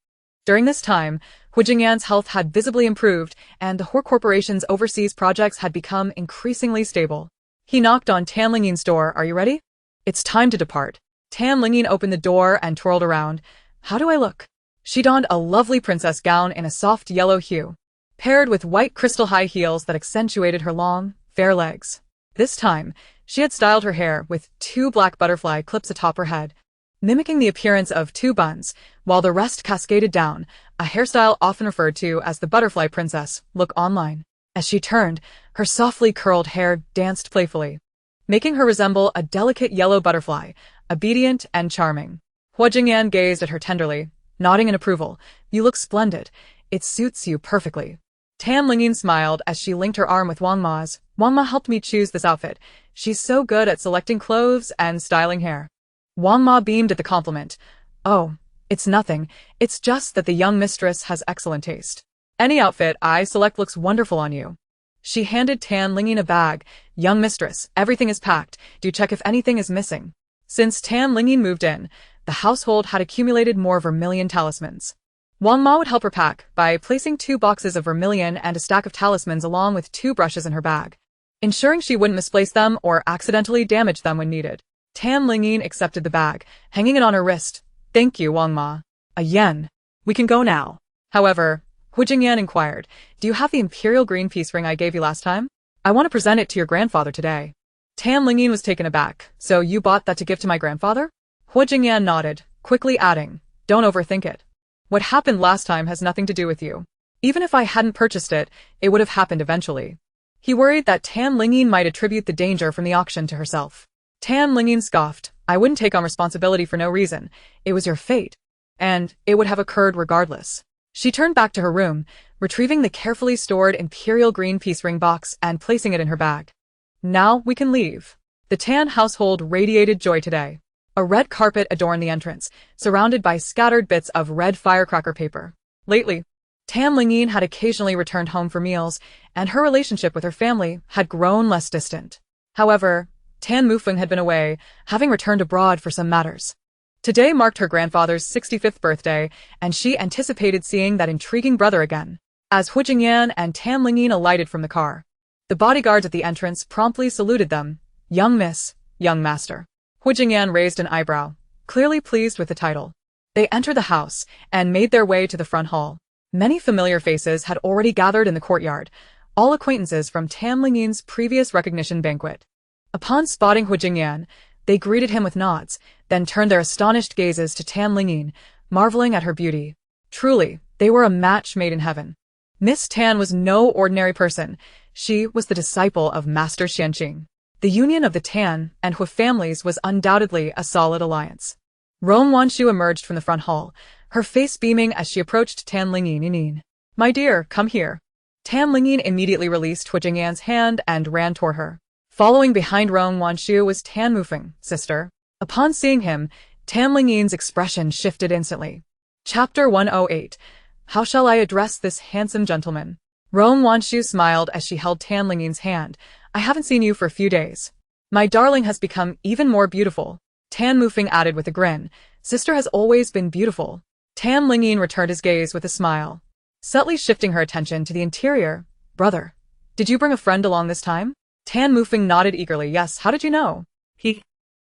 During this time, Hu Jingyan's health had visibly improved, and the Hor Corporation's overseas projects had become increasingly stable. He knocked on Tan Lingyin's door. Are you ready? It's time to depart. Tan Lingyin opened the door and twirled around. How do I look? She donned a lovely princess gown in a soft yellow hue, paired with white crystal high heels that accentuated her long, fair legs. This time, she had styled her hair with 2 black butterfly clips atop her head, mimicking the appearance of 2 buns, while the rest cascaded down, a hairstyle often referred to as the butterfly princess look online. As she turned, her softly curled hair danced playfully, making her resemble a delicate yellow butterfly, obedient and charming. Hu Jingyan gazed at her tenderly, nodding in approval. You look splendid. It suits you perfectly. Tan Lingyin smiled as she linked her arm with Wang Ma's. Wang Ma helped me choose this outfit. She's so good at selecting clothes and styling hair. Wang Ma beamed at the compliment. Oh, it's nothing. It's just that the young mistress has excellent taste. Any outfit I select looks wonderful on you. She handed Tan Lingyin a bag. Young mistress, everything is packed. Do check if anything is missing. Since Tan Lingyin moved in, the household had accumulated more vermilion talismans. Wang Ma would help her pack by placing 2 boxes of vermilion and a stack of talismans along with 2 brushes in her bag, ensuring she wouldn't misplace them or accidentally damage them when needed. Tan Lingyin accepted the bag, hanging it on her wrist. Thank you, Wang Ma. A yen. We can go now. However, Hu Jingyan inquired, do you have the imperial green peace ring I gave you last time? I want to present it to your grandfather today. Tan Lingyin was taken aback. So you bought that to give to my grandfather? Hu Jingyan nodded, quickly adding, don't overthink it. What happened last time has nothing to do with you. Even if I hadn't purchased it, it would have happened eventually. He worried that Tan Lingyin might attribute the danger from the auction to herself. Tan Lingyin scoffed. I wouldn't take on responsibility for no reason. It was your fate. And it would have occurred regardless. She turned back to her room, retrieving the carefully stored imperial green peace ring box and placing it in her bag. Now we can leave. The Tan household radiated joy today. A red carpet adorned the entrance, surrounded by scattered bits of red firecracker paper. Lately, Tan Lingyin had occasionally returned home for meals, and her relationship with her family had grown less distant. However, Tan Mufeng had been away, having returned abroad for some matters. Today marked her grandfather's 65th birthday, and she anticipated seeing that intriguing brother again. As Hu Jingyan and Tan Lingyin alighted from the car, the bodyguards at the entrance promptly saluted them. Young miss, young master. Hu Jingyan raised an eyebrow, clearly pleased with the title. They entered the house and made their way to the front hall. Many familiar faces had already gathered in the courtyard, all acquaintances from Tan Lingyin's previous recognition banquet. Upon spotting Hu Jingyan, they greeted him with nods, then turned their astonished gazes to Tan Lingyin, marveling at her beauty. Truly, they were a match made in heaven. Miss Tan was no ordinary person. She was the disciple of Master Xianqing. The union of the Tan and Hu families was undoubtedly a solid alliance. Rong Wanshu emerged from the front hall, her face beaming as she approached Tan Lingyin. My dear, come here. Tan Lingyin immediately released Hu Jingyan's hand and ran toward her. Following behind Rong Wanshu was Tan Mufeng, sister. Upon seeing him, Tan Lingyin's expression shifted instantly. Chapter 108. How shall I address this handsome gentleman? Rong Wanshu smiled as she held Tan Lingyin's hand. I haven't seen you for a few days. My darling has become even more beautiful. Tan Mufeng added with a grin. Sister has always been beautiful. Tan Lingyin returned his gaze with a smile. subtly shifting her attention to the interior. Brother, did you bring a friend along this time? Tan Mufeng nodded eagerly. Yes, how did you know?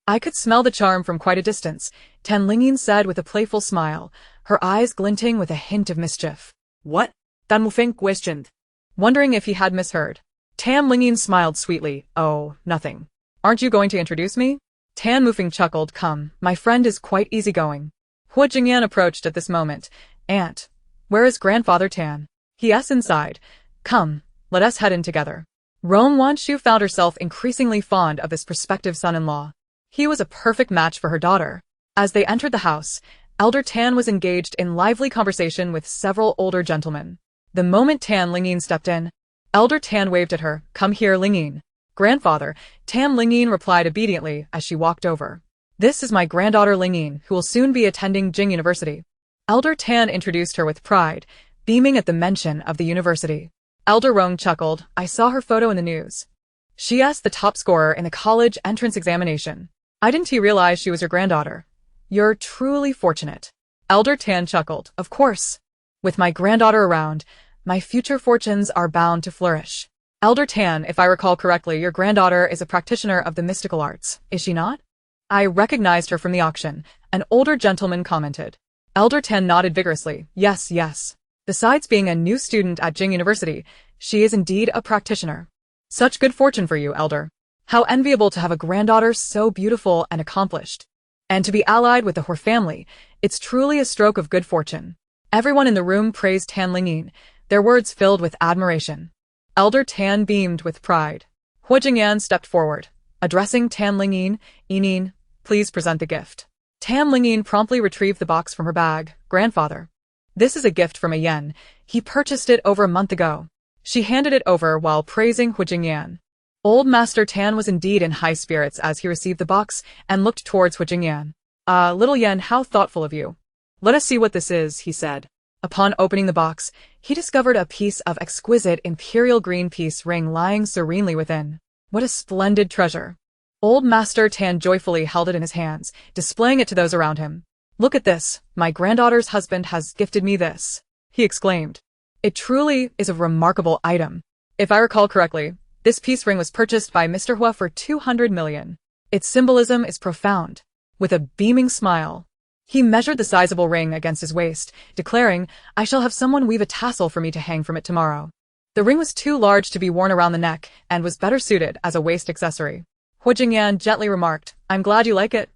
I could smell the charm from quite a distance, Tan Lingyin said with a playful smile, her eyes glinting with a hint of mischief. What? Tan Mufeng questioned, wondering if he had misheard. Tan Lingyin smiled sweetly. Oh, nothing. Aren't you going to introduce me? Tan Mufeng chuckled. Come, my friend is quite easygoing. Hua Jingyan approached at this moment. Aunt, where is Grandfather Tan? He.s inside. Come, let us head in together. Rong Wanshu found herself increasingly fond of this prospective son-in-law. He was a perfect match for her daughter. As they entered the house, Elder Tan was engaged in lively conversation with several older gentlemen. The moment Tan Lingyin stepped in, Elder Tan waved at her. Come here, Lingyin. Grandfather, Tan Lingyin replied obediently as she walked over. This is my granddaughter Lingyin, who will soon be attending Jing University. Elder Tan introduced her with pride, beaming at the mention of the university. Elder Rong chuckled. I saw her photo in the news. She's the top scorer in the college entrance examination. I didn't realize she was your granddaughter. You're truly fortunate. Elder Tan chuckled. Of course. With my granddaughter around, my future fortunes are bound to flourish. Elder Tan, if I recall correctly, your granddaughter is a practitioner of the mystical arts, is she not? I recognized her from the auction, an older gentleman commented. Elder Tan nodded vigorously. Yes, yes. Besides being a new student at Jing University, she is indeed a practitioner. Such good fortune for you, Elder. How enviable to have a granddaughter so beautiful and accomplished. And to be allied with the Hor family, it's truly a stroke of good fortune. Everyone in the room praised Tan Lingyin, their words filled with admiration. Elder Tan beamed with pride. Hua Jingyan stepped forward, addressing Tan Lingyin. Yinin, please present the gift. Tan Lingyin promptly retrieved the box from her bag. Grandfather. This is a gift from a yen. He purchased it over a month ago. She handed it over while praising Hua Jingyan. Old Master Tan was indeed in high spirits as he received the box and looked towards Hua Jingyan. Little yen, how thoughtful of you. Let us see what this is, he said. Upon opening the box, he discovered a piece of exquisite imperial green piece ring lying serenely within. What a splendid treasure. Old Master Tan joyfully held it in his hands, displaying it to those around him. Look at this, my granddaughter's husband has gifted me this, he exclaimed. It truly is a remarkable item. If I recall correctly, this peace ring was purchased by Mr. Hua for 200 million. Its symbolism is profound. With a beaming smile, he measured the sizable ring against his waist, declaring, I shall have someone weave a tassel for me to hang from it tomorrow. The ring was too large to be worn around the neck and was better suited as a waist accessory. Hua Jingyan gently remarked, I'm glad you like it.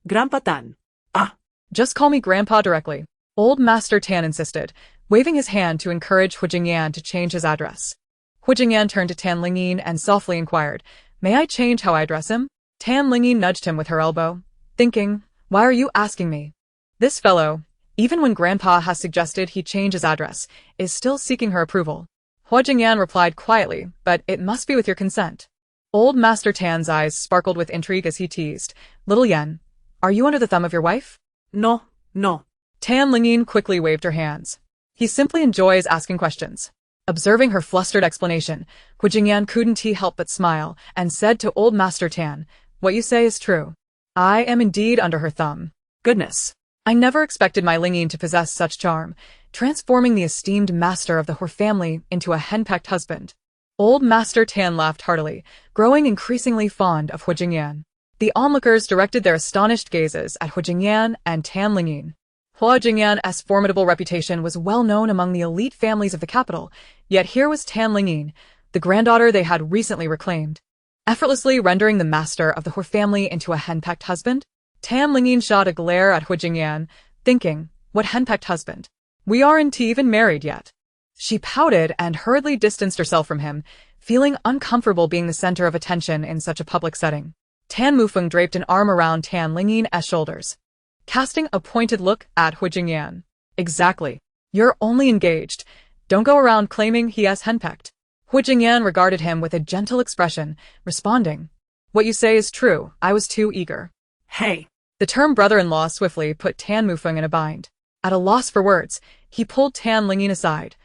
Grandpa Tan. Just call me Grandpa directly. Old Master Tan insisted, waving his hand to encourage Hua Jingyan to change his address. Hua Jingyan turned to Tan Lingyin and softly inquired, May I change how I address him? Tan Lingyin nudged him with her elbow, thinking, Why are you asking me? This fellow, even when Grandpa has suggested he change his address, is still seeking her approval. Hua Jingyan replied quietly, but it must be with your consent. Old Master Tan's eyes sparkled with intrigue as he teased, Little yen, are you under the thumb of your wife? No. Tan Lingyin quickly waved her hands. He simply enjoys asking questions. Observing her flustered explanation, Hua Jingyan couldn't help but smile, and said to Old Master Tan, What you say is true. I am indeed under her thumb. Goodness. I never expected my Lingyin to possess such charm, transforming the esteemed master of the Hor family into a henpecked husband. Old Master Tan laughed heartily, growing increasingly fond of Hua Jingyan. The onlookers directed their astonished gazes at Hua Jingyan and Tan Lingyin. Hua Jingyan's formidable reputation was well known among the elite families of the capital, yet here was Tan Lingyin, the granddaughter they had recently reclaimed. Effortlessly rendering the master of the Hor family into a henpecked husband? Tan Lingyin shot a glare at Hua Jingyan, thinking, What henpecked husband? We aren't even married yet. She pouted and hurriedly distanced herself from him, feeling uncomfortable being the center of attention in such a public setting. Tan Mufeng draped an arm around Tan Lingyin's shoulders, casting a pointed look at Hua Jingyan. Exactly. You're only engaged. Don't go around claiming he has henpecked. Hua Jingyan regarded him with a gentle expression, responding, What you say is true, I was too eager. Hey. The term brother-in-law swiftly put Tan Mufeng in a bind. At a loss for words, he pulled Tan Lingyin aside.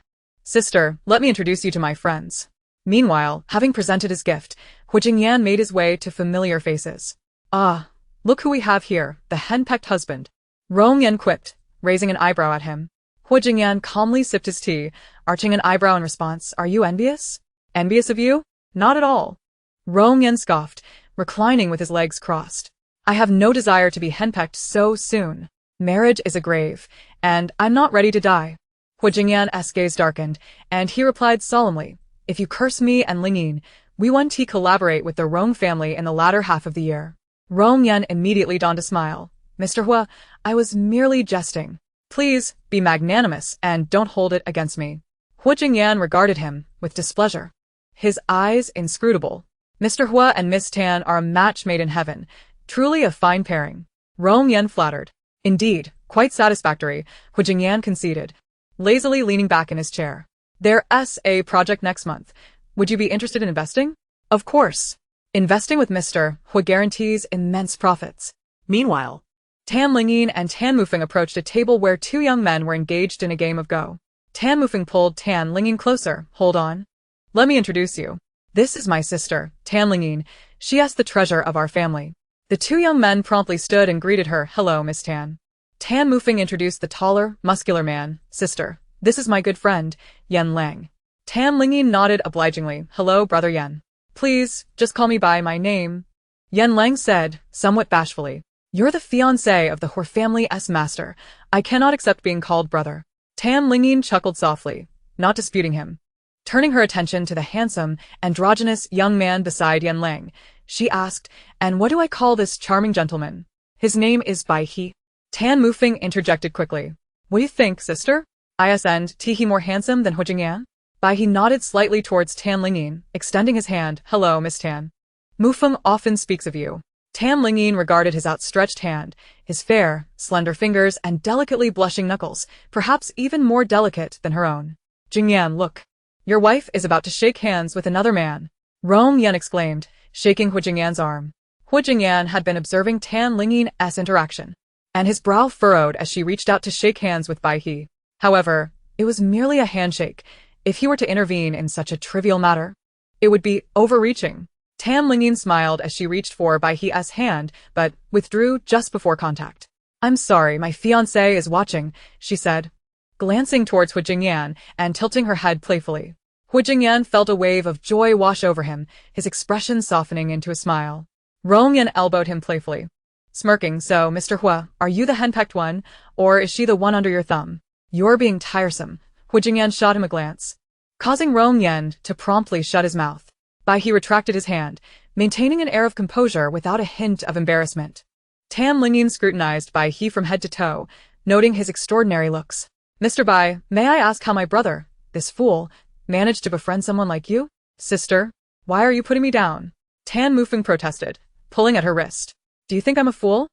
Sister, let me introduce you to my friends. Meanwhile, having presented his gift, Hua Jingyan made his way to familiar faces. Look who we have here, the henpecked husband. Rong Yen quipped, raising an eyebrow at him. Hu Jingyan calmly sipped his tea, arching an eyebrow in response. Are you envious? Envious of you? Not at all. Rong-yen scoffed, reclining with his legs crossed. I have no desire to be henpecked so soon. Marriage is a grave, and I'm not ready to die. Hu Jingyan's gaze darkened, and he replied solemnly, if you curse me and Lingyin, we want to collaborate with the Rong family in the latter half of the year. Rong-yen immediately donned a smile. Mr. Hua, I was merely jesting. Please, be magnanimous and don't hold it against me. Hu Jingyan regarded him with displeasure. His eyes inscrutable. Mr. Hua and Miss Tan are a match made in heaven. Truly a fine pairing. Rong-yen flattered. Indeed, quite satisfactory, Hu Jingyan conceded, lazily leaning back in his chair. There's a project next month. Would you be interested in investing? Of course. Investing with Mr. Hua guarantees immense profits. Meanwhile, Tan Lingyin and Tan Mufeng approached a table where two young men were engaged in a game of Go. Tan Mufeng pulled Tan Lingyin closer. Hold on. Let me introduce you. This is my sister, Tan Lingyin. She is the treasure of our family. The two young men promptly stood and greeted her. Hello, Miss Tan. Tan Mufeng introduced the taller, muscular man. Sister, this is my good friend, Yen Lang. Tan Lingyin nodded obligingly. Hello, Brother Yen. Please, just call me by my name. Yen Lang said, somewhat bashfully. You're the fiancé of the Hor family's master. I cannot accept being called brother. Tan Lingyin chuckled softly, not disputing him. Turning her attention to the handsome, androgynous young man beside Yen Lang, she asked, and what do I call this charming gentleman? His name is Bai He. Tan Mufeng interjected quickly. What do you think, sister? Isn't he more handsome than Hu Jingyan? Bai He nodded slightly towards Tan Lingyin, extending his hand. Hello, Miss Tan. Mufeng often speaks of you. Tan Lingyin regarded his outstretched hand, his fair, slender fingers and delicately blushing knuckles, perhaps even more delicate than her own. Jingyan, look. Your wife is about to shake hands with another man. Rong-yen exclaimed, shaking Hu Jingyan's arm. Hu Jingyan had been observing Tan Lingyin's interaction, and his brow furrowed as she reached out to shake hands with Bai He. However, it was merely a handshake. If he were to intervene in such a trivial matter, it would be overreaching. Tan Lingyin smiled as she reached for Bai He's hand, but withdrew just before contact. I'm sorry, my fiancé is watching, she said, glancing towards Hu Jingyan and tilting her head playfully. Hu Jingyan felt a wave of joy wash over him, his expression softening into a smile. Rong-yen elbowed him playfully, smirking. So, Mr. Hua, are you the henpecked one, or is she the one under your thumb? You're being tiresome. Hu Jingyan shot him a glance, causing Rong-yen to promptly shut his mouth. Bai He retracted his hand, maintaining an air of composure without a hint of embarrassment. Tan Lingyin scrutinized Bai He from head to toe, noting his extraordinary looks. Mr. Bai, may I ask how my brother, this fool, managed to befriend someone like you? Sister, why are you putting me down? Tan Mufeng protested, pulling at her wrist. Do you think I'm a fool?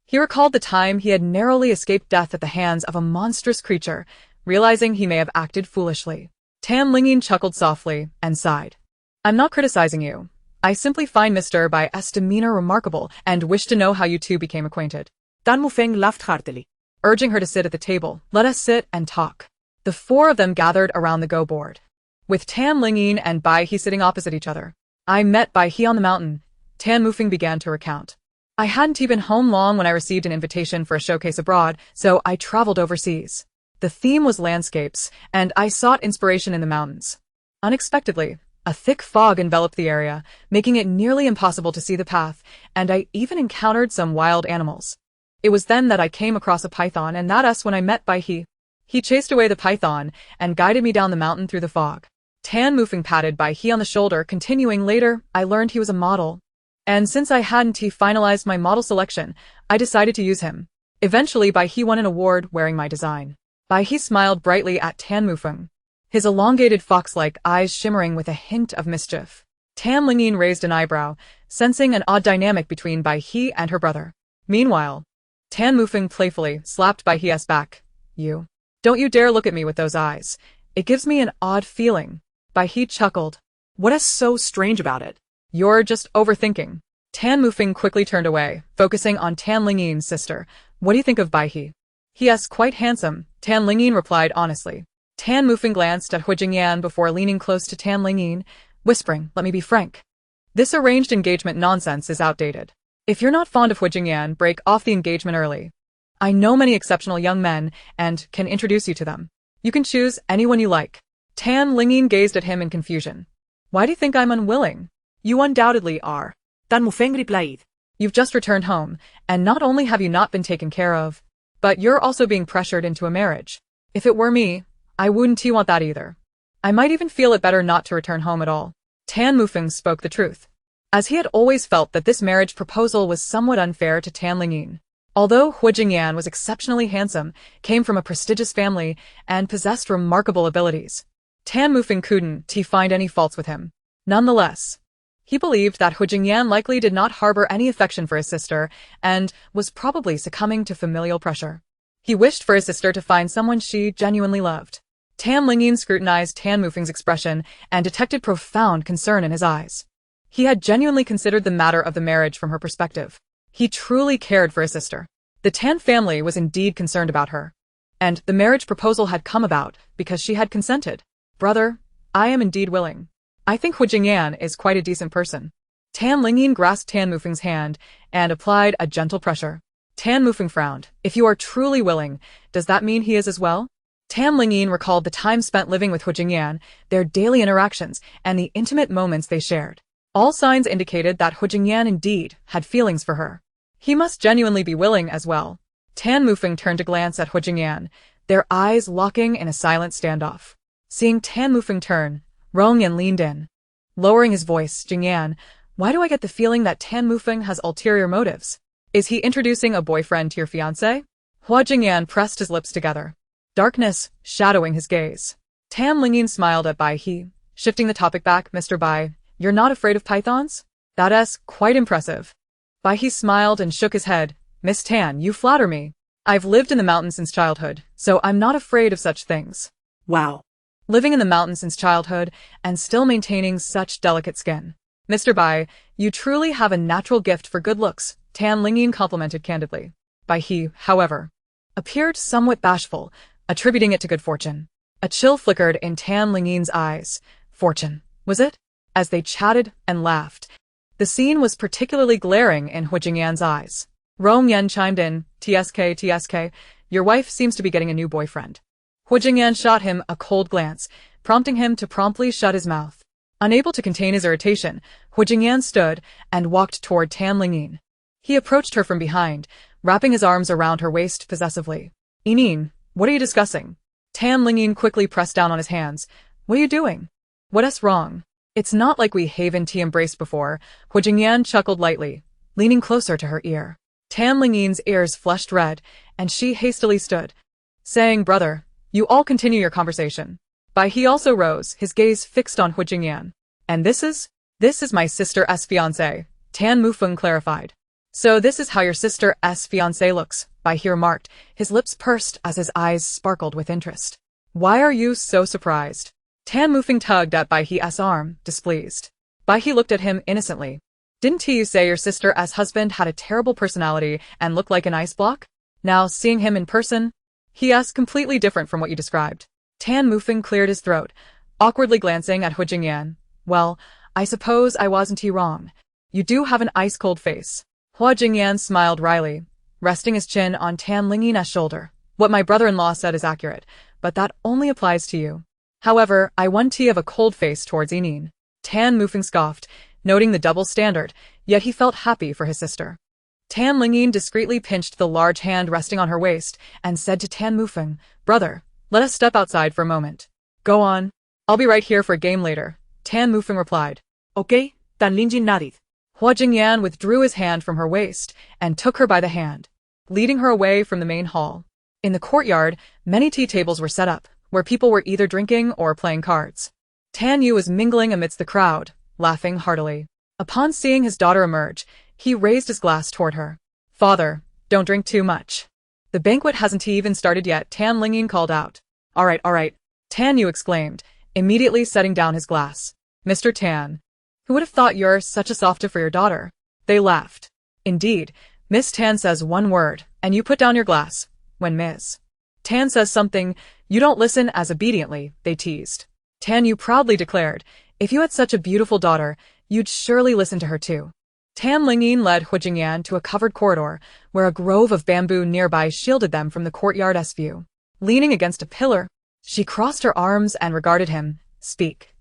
He recalled the time he had narrowly escaped death at the hands of a monstrous creature, realizing he may have acted foolishly. Tan Lingyin chuckled softly and sighed. I'm not criticizing you. I simply find Mr. Bai's demeanor remarkable and wish to know how you two became acquainted. Tan Mufeng laughed heartily, urging her to sit at the table. Let us sit and talk. The four of them gathered around the Go board, with Tan Lingyin and Bai He sitting opposite each other. I met Bai He on the mountain, Tan Mufeng began to recount. I hadn't been home long when I received an invitation for a showcase abroad, so I traveled overseas. The theme was landscapes, and I sought inspiration in the mountains. Unexpectedly, a thick fog enveloped the area, making it nearly impossible to see the path, and I even encountered some wild animals. It was then that I came across a python, and that's when I met Bai He. He chased away the python and guided me down the mountain through the fog. Tan Mufeng patted Bai He on the shoulder, continuing, later, I learned he was a model. And since I hadn't finalized my model selection, I decided to use him. Eventually, Bai He won an award wearing my design. Bai He smiled brightly at Tan Mufeng, his elongated fox-like eyes shimmering with a hint of mischief. Tan Lingyin raised an eyebrow, sensing an odd dynamic between Bai He and her brother. Meanwhile, Tan Mufeng playfully slapped Bai He's back. You. Don't you dare look at me with those eyes. It gives me an odd feeling. Bai He chuckled. What is so strange about it? You're just overthinking. Tan Mufeng quickly turned away, focusing on Tan Lingyin's sister. What do you think of Bai He? He is quite handsome, Tan Lingyin replied honestly. Tan Mufeng glanced at Hu Jingyan before leaning close to Tan Lingyin, whispering, let me be frank. This arranged engagement nonsense is outdated. If you're not fond of Hu Jingyan, break off the engagement early. I know many exceptional young men and can introduce you to them. You can choose anyone you like. Lingyin gazed at him in confusion. Why do you think I'm unwilling? You undoubtedly are. Tan Mufeng replied. You've just returned home, and not only have you not been taken care of, but you're also being pressured into a marriage. If it were me, I wouldn't want that either. I might even feel it better not to return home at all. Tan Mufeng spoke the truth, as he had always felt that this marriage proposal was somewhat unfair to Tan Lingyin. Although Hu Jingyan was exceptionally handsome, came from a prestigious family, and possessed remarkable abilities, Tan Mufeng couldn't find any faults with him. Nonetheless, he believed that Hu Jingyan likely did not harbor any affection for his sister and was probably succumbing to familial pressure. He wished for his sister to find someone she genuinely loved. Tan Lingyin scrutinized Tan Mufeng's expression and detected profound concern in his eyes. He had genuinely considered the matter of the marriage from her perspective. He truly cared for his sister. The Tan family was indeed concerned about her, and the marriage proposal had come about because she had consented. Brother, I am indeed willing. I think Hu Jingyan is quite a decent person. Tan Lingyin grasped Tan Mufeng's hand and applied a gentle pressure. Tan Mufeng frowned. If you are truly willing, does that mean he is as well? Tan Lingyin recalled the time spent living with Hu Jingyan, their daily interactions, and the intimate moments they shared. All signs indicated that Hu Jingyan indeed had feelings for her. He must genuinely be willing as well. Tan Mufeng turned to glance at Hu Jingyan, their eyes locking in a silent standoff. Seeing Tan Mufeng turn, Rongyan leaned in. Lowering his voice, Jingyan, why do I get the feeling that Tan Mufeng has ulterior motives? Is he introducing a boyfriend to your fiancé? Hua Jingyan pressed his lips together, darkness shadowing his gaze. Tan Lingyin smiled at Bai He, shifting the topic back. Mr. Bai, you're not afraid of pythons? That's quite impressive. Bai He smiled and shook his head. Miss Tan, you flatter me. I've lived in the mountains since childhood, so I'm not afraid of such things. Wow. Living in the mountains since childhood and still maintaining such delicate skin. Mr. Bai, you truly have a natural gift for good looks, Tan Lingyin complimented candidly. Bai He, however, appeared somewhat bashful, attributing it to good fortune. A chill flickered in Tan Lingyin's eyes. Fortune, was it? As they chatted and laughed, the scene was particularly glaring in Hu Jingyan's eyes. Rong Yan chimed in, TSK, your wife seems to be getting a new boyfriend. Hu Jingyan shot him a cold glance, prompting him to promptly shut his mouth. Unable to contain his irritation, Hu Jingyan stood and walked toward Tan Lingyin. He approached her from behind, wrapping his arms around her waist possessively. Inin, what are you discussing? Tan Lingyin quickly pressed down on his hands. What are you doing? What's wrong? It's not like we haven't embraced before. Hu Jingyan chuckled lightly, leaning closer to her ear. Tan Lingyin's ears flushed red, and she hastily stood, saying, Brother, you all continue your conversation. Bai He also rose, his gaze fixed on Hu Jingyan. And this is my sister's fiancé, Tan Mufeng clarified. So this is how your sister's fiancé looks, Bai He remarked, his lips pursed as his eyes sparkled with interest. Why are you so surprised? Tan Mufeng tugged at Bai He's arm, displeased. Bai He looked at him innocently. Didn't you say your sister's husband had a terrible personality and looked like an ice block? Now, seeing him in person, he's completely different from what you described. Tan Mufeng cleared his throat, awkwardly glancing at Hu Jingyan. Well, I suppose I wasn't wrong. You do have an ice-cold face. Hu Jingyan smiled wryly, resting his chin on Tan Lingyin's shoulder. What my brother-in-law said is accurate, but that only applies to you. However, I want to have a cold face towards Inin. Tan Mufeng scoffed, noting the double standard, yet he felt happy for his sister. Tan Lingyin discreetly pinched the large hand resting on her waist and said to Tan Mufeng, Brother, let us step outside for a moment. Go on. I'll be right here for a game later, Tan Mufeng replied. Okay, Tan Lingyin nodded. Hua Jingyan withdrew his hand from her waist and took her by the hand, leading her away from the main hall. In the courtyard, many tea tables were set up, where people were either drinking or playing cards. Tan Yu was mingling amidst the crowd, laughing heartily. Upon seeing his daughter emerge, he raised his glass toward her. Father, don't drink too much. The banquet hasn't even started yet, Tan Lingyin called out. All right, Tan Yu exclaimed, immediately setting down his glass. Mr. Tan, who would have thought you're such a softie for your daughter? They laughed. Indeed, Miss Tan says one word, and you put down your glass. When Miss Tan says something, you don't listen as obediently, they teased. Tan Yu proudly declared, if you had such a beautiful daughter, you'd surely listen to her too. Tan Lingyin led Huijingyan to a covered corridor, where a grove of bamboo nearby shielded them from the courtyard's view. Leaning against a pillar, she crossed her arms and regarded him. Speak.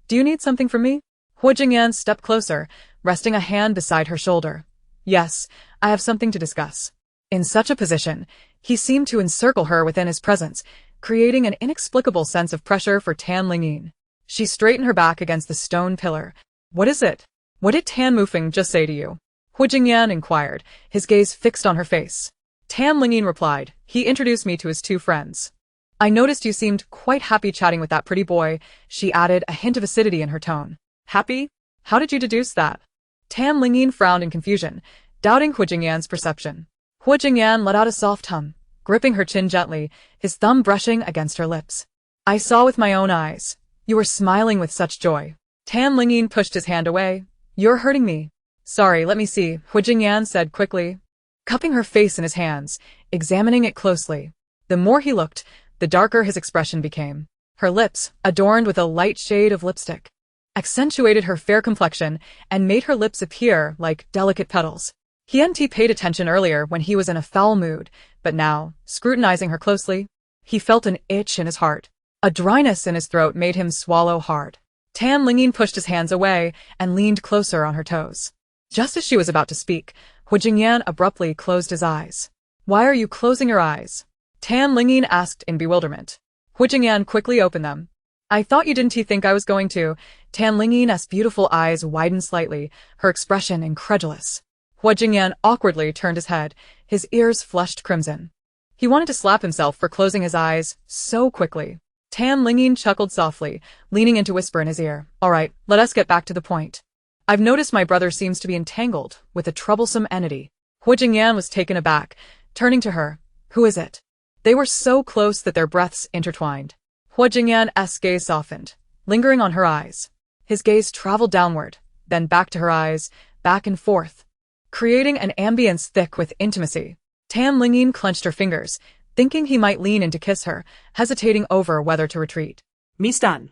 Do you need something from me? Huijingyan stepped closer, resting a hand beside her shoulder. Yes, I have something to discuss. In such a position, he seemed to encircle her within his presence, creating an inexplicable sense of pressure for Tan Lingyin. She straightened her back against the stone pillar. What is it? What did Tan Mufeng just say to you? Huijingyan inquired, his gaze fixed on her face. Tan Lingyin replied, he introduced me to his two friends. I noticed you seemed quite happy chatting with that pretty boy, she added, a hint of acidity in her tone. Happy? How did you deduce that? Tan Lingyin frowned in confusion, doubting Huijingyan's perception. Huijingyan let out a soft hum, gripping her chin gently, his thumb brushing against her lips. I saw with my own eyes. You were smiling with such joy. Tan Lingyin pushed his hand away. You're hurting me. Sorry, let me see, Huijingyan said quickly, cupping her face in his hands, examining it closely. The more he looked, the darker his expression became. Her lips, adorned with a light shade of lipstick, accentuated her fair complexion and made her lips appear like delicate petals. He hadn't paid attention earlier when he was in a foul mood, but now, scrutinizing her closely, he felt an itch in his heart. A dryness in his throat made him swallow hard. Tan Lingyin pushed his hands away and leaned closer on her toes. Just as she was about to speak, Huijingyan abruptly closed his eyes. Why are you closing your eyes? Tan Lingyin asked in bewilderment. Huijingyan quickly opened them. I thought you didn't think I was going to. Tan Lingyin's beautiful eyes widened slightly, her expression incredulous. Huijingyan awkwardly turned his head, his ears flushed crimson. He wanted to slap himself for closing his eyes so quickly. Tan Lingyin chuckled softly, leaning in to whisper in his ear. All right, let us get back to the point. I've noticed my brother seems to be entangled with a troublesome entity. Huijingyan was taken aback, turning to her. Who is it? They were so close that their breaths intertwined. Huijingyan's gaze softened, lingering on her eyes. His gaze traveled downward, then back to her eyes, back and forth, creating an ambience thick with intimacy. Tan Lingyin clenched her fingers, thinking he might lean in to kiss her, hesitating over whether to retreat. Miss Dan.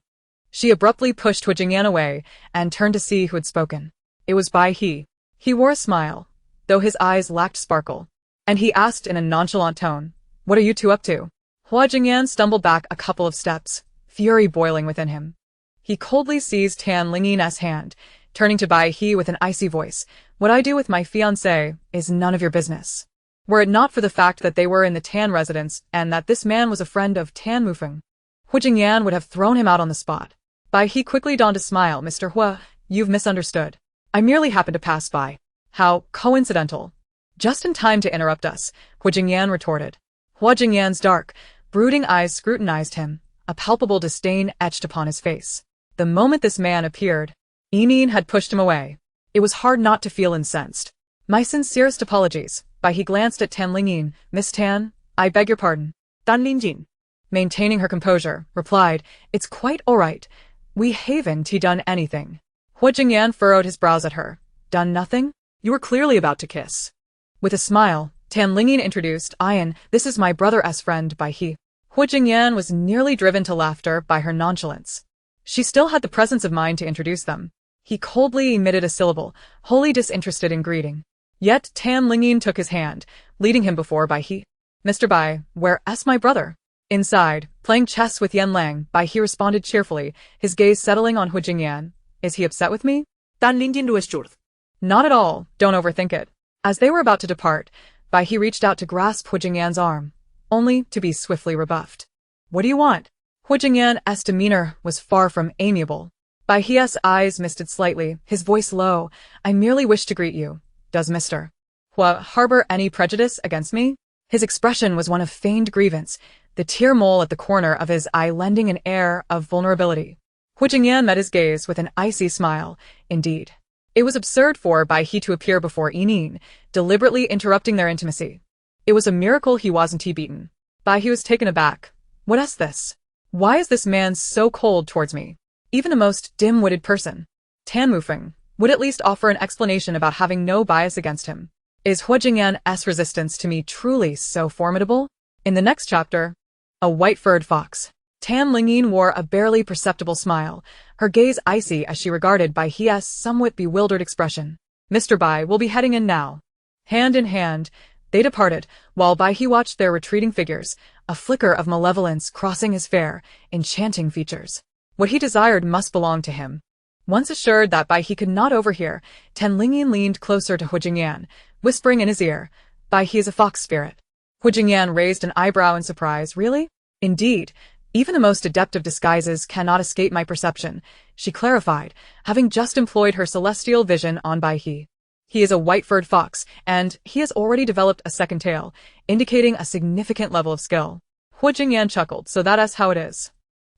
She abruptly pushed Huijingyan away and turned to see who had spoken. It was Bai He. He wore a smile, though his eyes lacked sparkle, and he asked in a nonchalant tone, What are you two up to? Huijingyan stumbled back a couple of steps, fury boiling within him. He coldly seized Tan Lingyin's hand, turning to Bai He with an icy voice. What I do with my fiancé is none of your business. Were it not for the fact that they were in the Tan residence and that this man was a friend of Tan Mufeng, Huijingyan would have thrown him out on the spot. Bai He quickly donned a smile. Mr. Hua, you've misunderstood. I merely happened to pass by. How coincidental. Just in time to interrupt us, Huijingyan retorted. Huijingyan's dark, brooding eyes scrutinized him, a palpable disdain etched upon his face. The moment this man appeared, Enin had pushed him away. It was hard not to feel incensed. My sincerest apologies. Bai He glanced at Tan Lingyin. Miss Tan, I beg your pardon. Tan Lingyin, maintaining her composure, replied, It's quite all right. We haven't done anything. Huijingyan furrowed his brows at her. Done nothing? You were clearly about to kiss. With a smile, Tan Lingyin introduced Ian. This is my brother's friend, Bai He. Huijingyan was nearly driven to laughter by her nonchalance. She still had the presence of mind to introduce them. He coldly emitted a syllable, wholly disinterested in greeting. Yet Tan Lingyin took his hand, leading him before Bai He. Mr. Bai, where's my brother? Inside, playing chess with Yan Lang, Bai He responded cheerfully, his gaze settling on Huijingyan. Is he upset with me? Tan Lingyin reassured. Not at all, don't overthink it. As they were about to depart, Bai He reached out to grasp Huijingyan's arm, only to be swiftly rebuffed. What do you want? Huijingyan's demeanor was far from amiable. Bai He's eyes misted slightly, his voice low. I merely wish to greet you. Does Mr. Hua harbor any prejudice against me? His expression was one of feigned grievance, the tear mole at the corner of his eye lending an air of vulnerability. Huijingyan met his gaze with an icy smile. Indeed, it was absurd for Bai He to appear before Enin, deliberately interrupting their intimacy. It was a miracle he wasn't beaten. Bai He was taken aback. What's this? Why is this man so cold towards me? Even the most dim-witted person, Tan Mufeng, would at least offer an explanation about having no bias against him. Is Huijingyan's resistance to me truly so formidable? In the next chapter, a white-furred fox. Tan Lingyin wore a barely perceptible smile, her gaze icy as she regarded Bai He's somewhat bewildered expression. Mr. Bai will be heading in now. Hand in hand, they departed, while Bai He watched their retreating figures, a flicker of malevolence crossing his fair, enchanting features. What he desired must belong to him. Once assured that Bai He could not overhear, Lingyin leaned closer to Hu Jingyan, whispering in his ear, Bai He is a fox spirit. Hu Jingyan raised an eyebrow in surprise. Really? Indeed. Even the most adept of disguises cannot escape my perception, she clarified, having just employed her celestial vision on Bai He. He is a white-furred fox, and he has already developed a second tail, indicating a significant level of skill. Hu Jingyan chuckled, so that's how it is.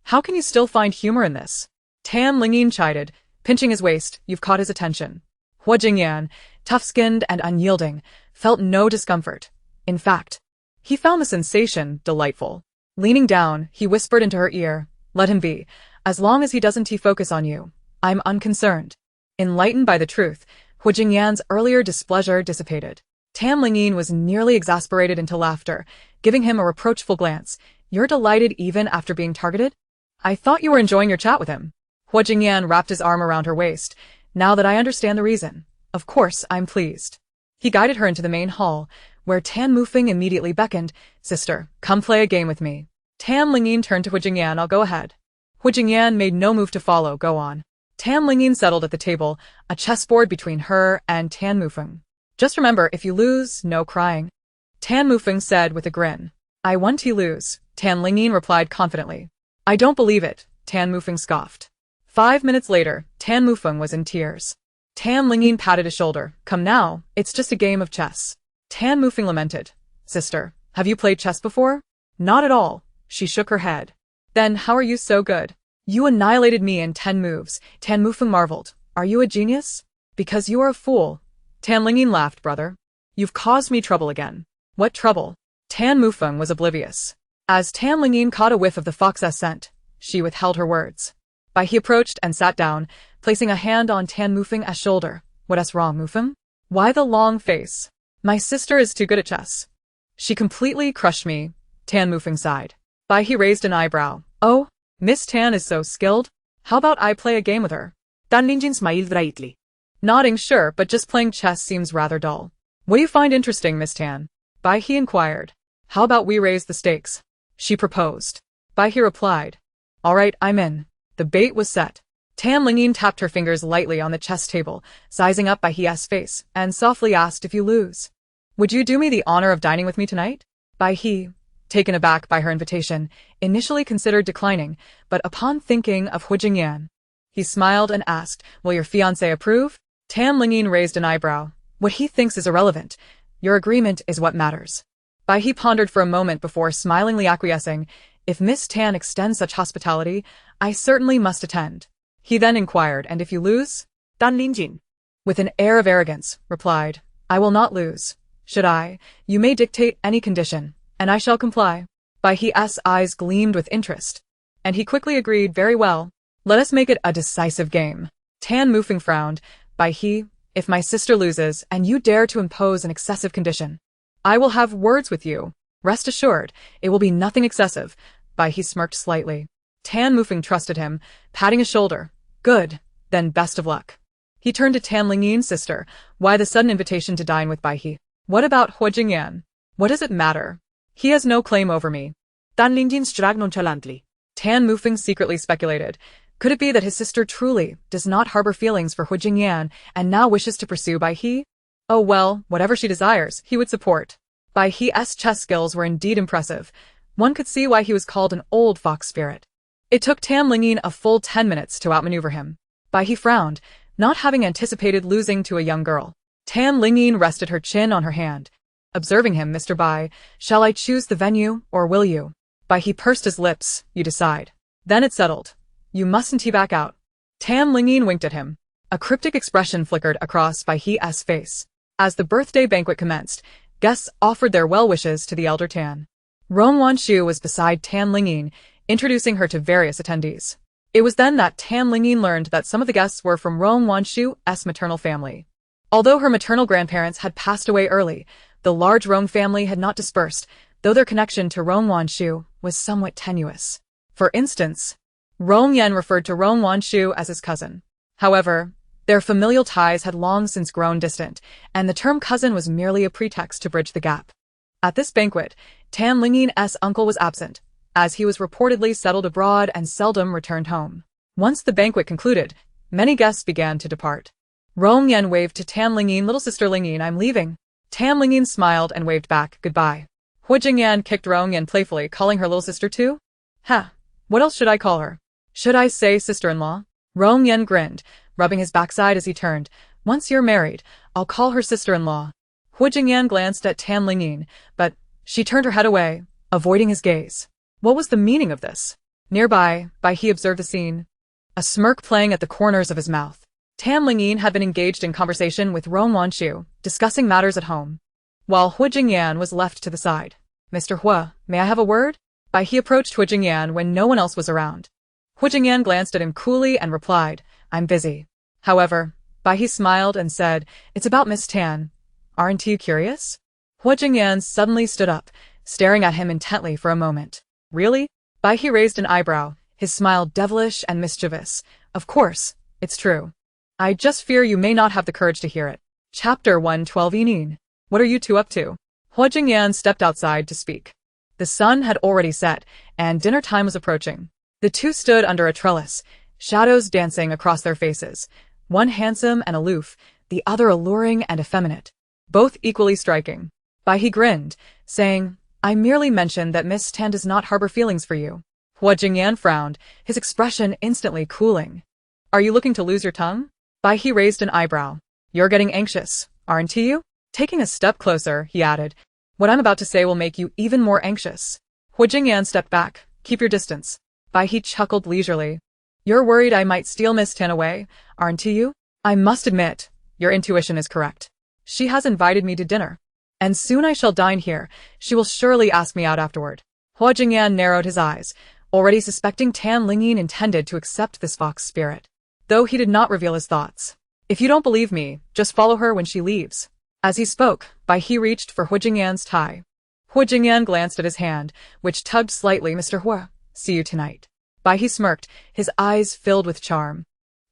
How can you still find humor in this? Lingyin chided, pinching his waist. You've caught his attention. Hu Jingyan, tough-skinned and unyielding, felt no discomfort. In fact, he found the sensation delightful. Leaning down, he whispered into her ear, let him be. As long as he doesn't focus on you, I'm unconcerned. Enlightened by the truth, Hu Jingyan's earlier displeasure dissipated. Lingyin was nearly exasperated into laughter, giving him a reproachful glance. You're delighted even after being targeted? I thought you were enjoying your chat with him. Hu Jingyan wrapped his arm around her waist. Now that I understand the reason, of course I'm pleased. He guided her into the main hall, where Tan Mufeng immediately beckoned. Sister, come play a game with me. Lingyin turned to Hu Jingyan. I'll go ahead. Hu Jingyan made no move to follow. Go on. Lingyin settled at the table, a chessboard between her and Tan Mufeng. Just remember, if you lose, no crying. Tan Mufeng said with a grin. I want to lose, Lingyin replied confidently. I don't believe it, Tan Mufeng scoffed. 5 minutes later, Tan Mufeng was in tears. Lingyin patted his shoulder. Come now, it's just a game of chess. Tan Mufeng lamented. Sister, have you played chess before? Not at all, she shook her head. Then how are you so good? You annihilated me in 10 moves, Tan Mufeng marveled. Are you a genius? Because you are a fool. Lingyin laughed, brother. You've caused me trouble again. What trouble? Tan Mufeng was oblivious. As Lingyin caught a whiff of the fox's scent, she withheld her words. Bai He approached and sat down, placing a hand on Tan Mufeng's shoulder. What's wrong, Mufeng? Why the long face? My sister is too good at chess. She completely crushed me, Tan Mufeng sighed. Bai He raised an eyebrow. Oh, Miss Tan is so skilled. How about I play a game with her? Lingyin smiled brightly. Nodding sure, but just playing chess seems rather dull. What do you find interesting, Miss Tan? Bai He inquired. How about we raise the stakes? She proposed. Bai He replied. All right, I'm in. The bait was set. Lingyin tapped her fingers lightly on the chess table, sizing up Bai He's face, and softly asked, if you lose, would you do me the honor of dining with me tonight? Bai He, taken aback by her invitation, initially considered declining, but upon thinking of Hu Jingyan, he smiled and asked, will your fiancé approve? Lingyin raised an eyebrow. What he thinks is irrelevant. Your agreement is what matters. Bai He pondered for a moment before smilingly acquiescing. If Miss Tan extends such hospitality, I certainly must attend. He then inquired, and if you lose? Lingyin, with an air of arrogance, replied, I will not lose. Should I? You may dictate any condition, and I shall comply. Bai He's eyes gleamed with interest, and he quickly agreed, very well. Let us make it a decisive game. Tan Mufeng frowned. Bai He, if my sister loses and you dare to impose an excessive condition, I will have words with you. Rest assured, it will be nothing excessive. Bai He smirked slightly. Tan Mufeng trusted him, patting his shoulder. Good, then best of luck. He turned to Lingyin, sister. Why the sudden invitation to dine with Bai He? What about Hu Jingyan? What does it matter? He has no claim over me. Lingyin shrugged nonchalantly. Tan Mufeng secretly speculated. Could it be that his sister truly does not harbor feelings for Hu Jingyan and now wishes to pursue Bai He? Oh well, whatever she desires, he would support. Bai He's chess skills were indeed impressive. One could see why he was called an old fox spirit. It took Lingyin a full 10 minutes to outmaneuver him. Bai He frowned, not having anticipated losing to a young girl. Lingyin rested her chin on her hand. Observing him, Mr. Bai, shall I choose the venue, or will you? Bai He pursed his lips. You decide. Then it settled. You mustn't back out. Lingyin winked at him. A cryptic expression flickered across Bai He's face. As the birthday banquet commenced, guests offered their well wishes to the elder Tan. Romancenovel was beside Lingyin, introducing her to various attendees. It was then that Lingyin learned that some of the guests were from Romancenovel's maternal family. Although her maternal grandparents had passed away early, the large Rome family had not dispersed, though their connection to Romancenovel was somewhat tenuous. For instance, Yen referred to Romancenovel as his cousin. However, Their familial ties had long since grown distant, and the term cousin was merely a pretext to bridge the gap. At this banquet, Tan Lingyin's uncle was absent, as he was reportedly settled abroad and seldom returned home. Once the banquet concluded, many guests began to depart. Rongyan waved to Tan Lingyin. "Little sister Lingyin, I'm leaving." Tan Lingyin smiled and waved back, "Goodbye." Hu Jingyan kicked Rongyan playfully, calling her little sister too? "Ha! What else should I call her? Should I say sister-in-law?" Rongyan grinned, rubbing his backside as he turned. "Once you're married, I'll call her sister-in-law." Hu Jingyan glanced at Tan Lingyin, but she turned her head away, avoiding his gaze. What was the meaning of this? Nearby, he observed the scene, a smirk playing at the corners of his mouth. Tan Lingyin had been engaged in conversation with Rong Wanshu, discussing matters at home, while Hu Jingyan was left to the side. "Mr. Hua, may I have a word?" He approached Hu Jingyan when no one else was around. Hu Jingyan glanced at him coolly and replied, "I'm busy." However, he smiled and said, "It's about Miss Tan. Aren't you curious?" Hu Jingyan suddenly stood up, staring at him intently for a moment. "Really?" He raised an eyebrow, his smile devilish and mischievous. "Of course, it's true. I just fear you may not have the courage to hear it." Chapter 112. Yin. What are you two up to? Hu Jingyan stepped outside to speak. The sun had already set, and dinner time was approaching. The two stood under a trellis, shadows dancing across their faces, one handsome and aloof, the other alluring and effeminate, both equally striking. He grinned, saying, "I merely mentioned that Miss Tan does not harbor feelings for you." Hu Jingyan frowned, his expression instantly cooling. "Are you looking to lose your tongue?" He raised an eyebrow. "You're getting anxious, aren't you?" Taking a step closer, he added, "What I'm about to say will make you even more anxious." Hu Jingyan stepped back. "Keep your distance." He chuckled leisurely. "You're worried I might steal Miss Tan away, aren't you? I must admit, your intuition is correct. She has invited me to dinner, and soon I shall dine here. She will surely ask me out afterward." Hu Jingyan narrowed his eyes, already suspecting Tan Lingyin intended to accept this fox spirit, though he did not reveal his thoughts. "If you don't believe me, just follow her when she leaves." As he spoke, he reached for Hu Jingyan's tie. Hu Jingyan glanced at his hand, which tugged slightly. "Mr. Hua, see you tonight." He smirked, his eyes filled with charm.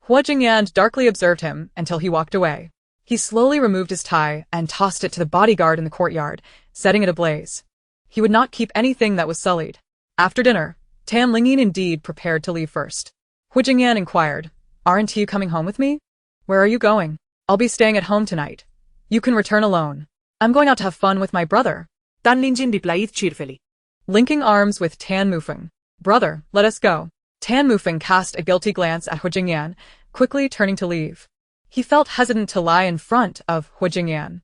Hu Jingyan darkly observed him until he walked away. He slowly removed his tie and tossed it to the bodyguard in the courtyard, setting it ablaze. He would not keep anything that was sullied. After dinner, Tan Lingyin indeed prepared to leave first. Hu Jingyan inquired, "Aren't you coming home with me?" "Where are you going?" "I'll be staying at home tonight. You can return alone." "I'm going out to have fun with my brother," Tan Lingyin replied cheerfully. linking arms with Tan Mufeng. "Brother, let us go." Tan Mufeng cast a guilty glance at Hu Jingyan, quickly turning to leave. He felt hesitant to lie in front of Hu Jingyan.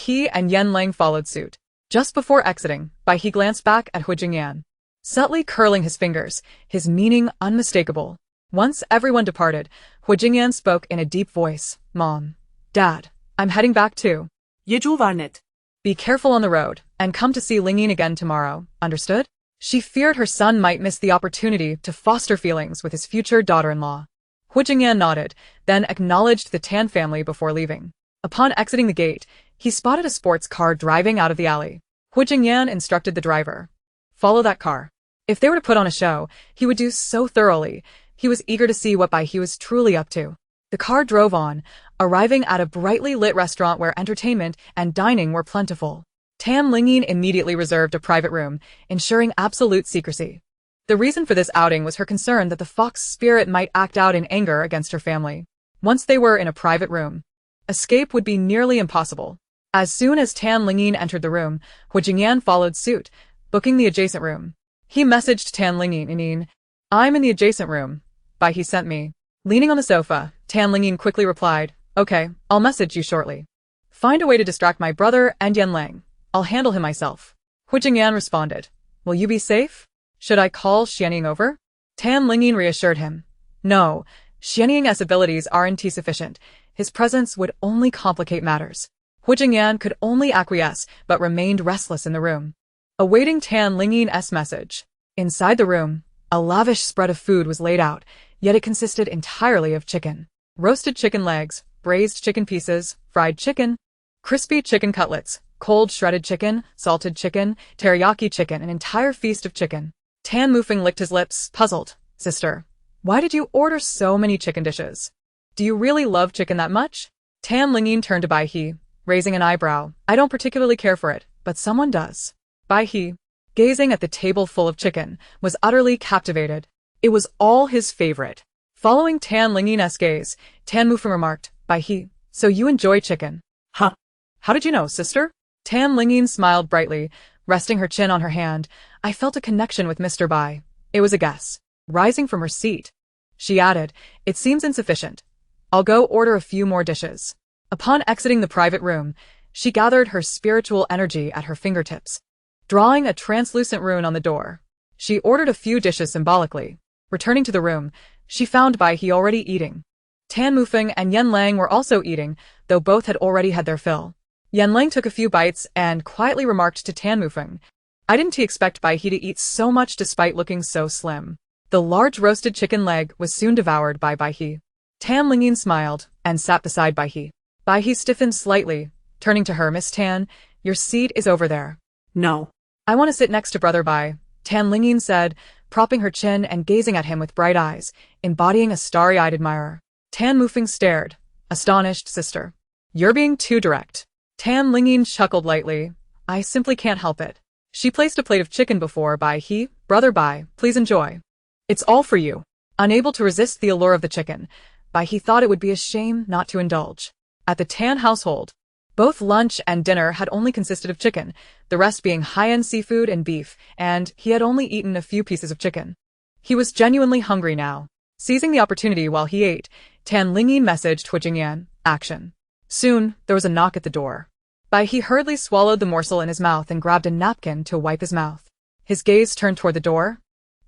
He and Yan Lang followed suit. Just before exiting, he glanced back at Hu Jingyan, subtly curling his fingers, his meaning unmistakable. Once everyone departed, Hu Jingyan spoke in a deep voice, "Mom, Dad, I'm heading back too. Ye jo var net. Be careful on the road, and come to see Lingyin again tomorrow, understood?" She feared her son might miss the opportunity to foster feelings with his future daughter-in-law. Hu Jingyan nodded, then acknowledged the Tan family before leaving. Upon exiting the gate, he spotted a sports car driving out of the alley. Hu Jingyan instructed the driver, "Follow that car." If they were to put on a show, he would do so thoroughly. He was eager to see what he was truly up to. The car drove on, arriving at a brightly lit restaurant where entertainment and dining were plentiful. Tan Lingyin immediately reserved a private room, ensuring absolute secrecy. The reason for this outing was her concern that the fox spirit might act out in anger against her family. Once they were in a private room, escape would be nearly impossible. As soon as Tan Lingyin entered the room, Hu Jingyan followed suit, booking the adjacent room. He messaged Tan Lingyin, "I'm in the adjacent room. He sent me." Leaning on the sofa, Tan Lingyin quickly replied, "Okay, I'll message you shortly. Find a way to distract my brother and Yan Lang. I'll handle him myself." Hu Jingyan responded, "Will you be safe? Should I call Xianying over?" Tan Lingyin reassured him, "No, Xianying's abilities aren't sufficient. His presence would only complicate matters." Hu Jingyan could only acquiesce but remained restless in the room, awaiting Tan Lingyin's message. Inside the room, a lavish spread of food was laid out, yet it consisted entirely of chicken. Roasted chicken legs, braised chicken pieces, fried chicken, crispy chicken cutlets, cold shredded chicken, salted chicken, teriyaki chicken, an entire feast of chicken. Tan Mufeng licked his lips, puzzled. "Sister, why did you order so many chicken dishes?" Do you really love chicken that much? Tan Lingyin turned to Bai He, raising an eyebrow. I don't particularly care for it, but someone does. Bai He, gazing at the table full of chicken, was utterly captivated. It was all his favorite. Following Tan Lingyin's gaze, Tan Mufeng remarked, Bai He, so you enjoy chicken? Huh. How did you know, sister? Tan Lingyin smiled brightly, resting her chin on her hand. I felt a connection with Mr. Bai. It was a guess. Rising from her seat, she added, it seems insufficient. I'll go order a few more dishes. Upon exiting the private room, she gathered her spiritual energy at her fingertips, drawing a translucent rune on the door. She ordered a few dishes symbolically. Returning to the room, she found Bai He already eating. Tan Mufeng and Yan Lang were also eating, though both had already had their fill. Yan Lang took a few bites and quietly remarked to Tan Mufeng, I didn't expect Bai He to eat so much despite looking so slim. The large roasted chicken leg was soon devoured by Bai He. Tan Lingyin smiled and sat beside Bai He. Bai He stiffened slightly, turning to her, Miss Tan, your seat is over there. No. I want to sit next to Brother Bai, Tan Lingyin said, propping her chin and gazing at him with bright eyes, embodying a starry-eyed admirer. Tan Mufeng stared, astonished, sister. You're being too direct. Tan Lingyin chuckled lightly. I simply can't help it. She placed a plate of chicken before Bai He. Brother Bai, please enjoy. It's all for you. Unable to resist the allure of the chicken, Bai He thought it would be a shame not to indulge. At the Tan household, both lunch and dinner had only consisted of chicken, the rest being high-end seafood and beef, and he had only eaten a few pieces of chicken. He was genuinely hungry now. Seizing the opportunity while he ate, Tan Lingyin messaged Hu Jingyan, action. Soon, there was a knock at the door. Bai He hurriedly swallowed the morsel in his mouth and grabbed a napkin to wipe his mouth. His gaze turned toward the door,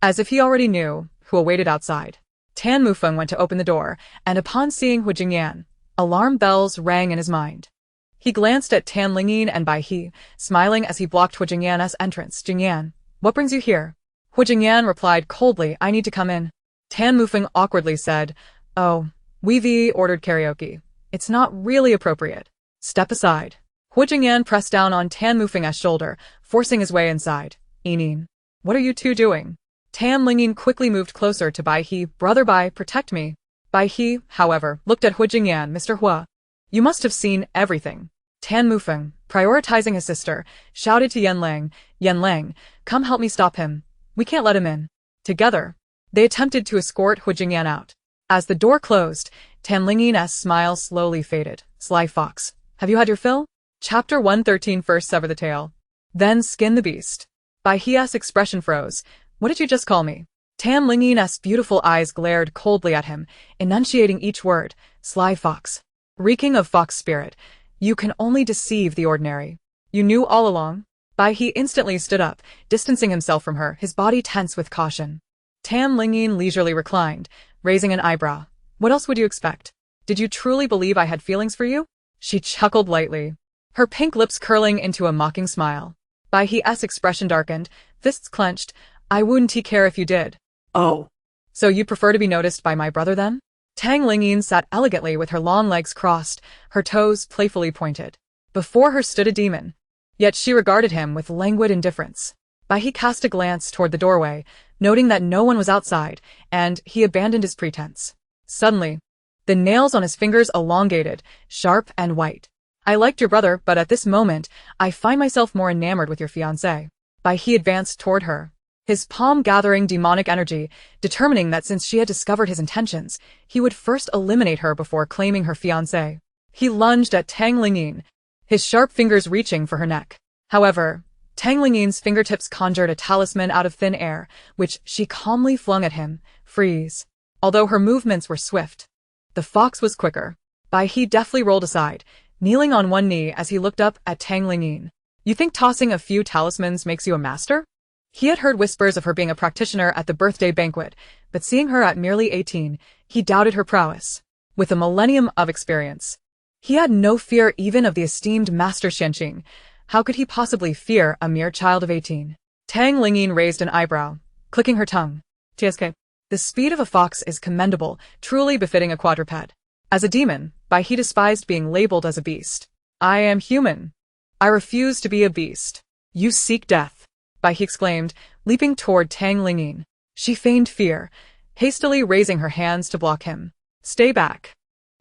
as if he already knew who awaited outside. Tan Mufeng went to open the door, and upon seeing Hu Jingyan, alarm bells rang in his mind. He glanced at Tan Lingyin and Bai He, smiling as he blocked Hu Jingyan's entrance. Jingyan, what brings you here? Hu Jingyan replied coldly, I need to come in. Tan Mufeng awkwardly said, oh, we've ordered karaoke. It's not really appropriate. Step aside. Hu Jingyan pressed down on Tan Mufeng's shoulder, forcing his way inside. Enin, what are you two doing? Tan Lingyin quickly moved closer to Bai He. Brother Bai, protect me. Bai He, however, looked at Hu Jingyan. Mr. Hua, you must have seen everything. Tan Mufeng, prioritizing his sister, shouted to Yan Lang, come help me stop him. We can't let him in. Together, they attempted to escort Hu Jingyan out. As the door closed, Tan Lingyin's smile slowly faded. Sly fox, have you had your fill? Chapter 113. First sever the tail, then skin the beast. Bai He's expression froze. What did you just call me? Tan Lingyin's beautiful eyes glared coldly at him, enunciating each word. Sly fox. Reeking of fox spirit. You can only deceive the ordinary. You knew all along? Bai He instantly stood up, distancing himself from her, his body tense with caution. Tan Lingyin leisurely reclined, raising an eyebrow. What else would you expect? Did you truly believe I had feelings for you? She chuckled lightly, her pink lips curling into a mocking smile. Bai He's expression darkened, fists clenched. I wouldn't care if you did. Oh. So you'd prefer to be noticed by my brother then? Tang Lingyin sat elegantly with her long legs crossed, her toes playfully pointed. Before her stood a demon. Yet she regarded him with languid indifference. Bai He cast a glance toward the doorway, noting that no one was outside, and he abandoned his pretense. Suddenly, the nails on his fingers elongated, sharp and white. I liked your brother, but at this moment, I find myself more enamored with your fiancé. Bai He advanced toward her, his palm gathering demonic energy, determining that since she had discovered his intentions, he would first eliminate her before claiming her fiancé. He lunged at Tang Lingyin, his sharp fingers reaching for her neck. However, Tang Lingyin's fingertips conjured a talisman out of thin air, which she calmly flung at him. Freeze. Although her movements were swift, the fox was quicker. Bai He deftly rolled aside, kneeling on one knee as he looked up at Tang Lingyin. You think tossing a few talismans makes you a master? He had heard whispers of her being a practitioner at the birthday banquet, but seeing her at merely 18, he doubted her prowess. With a millennium of experience, he had no fear even of the esteemed Master Xianqing. How could he possibly fear a mere child of 18? Tang Lingyin raised an eyebrow, clicking her tongue. TSK. The speed of a fox is commendable, truly befitting a quadruped. As a demon, Bai He despised being labeled as a beast. I am human. I refuse to be a beast. You seek death, Bai He exclaimed, leaping toward Tang Lingyin. She feigned fear, hastily raising her hands to block him. Stay back.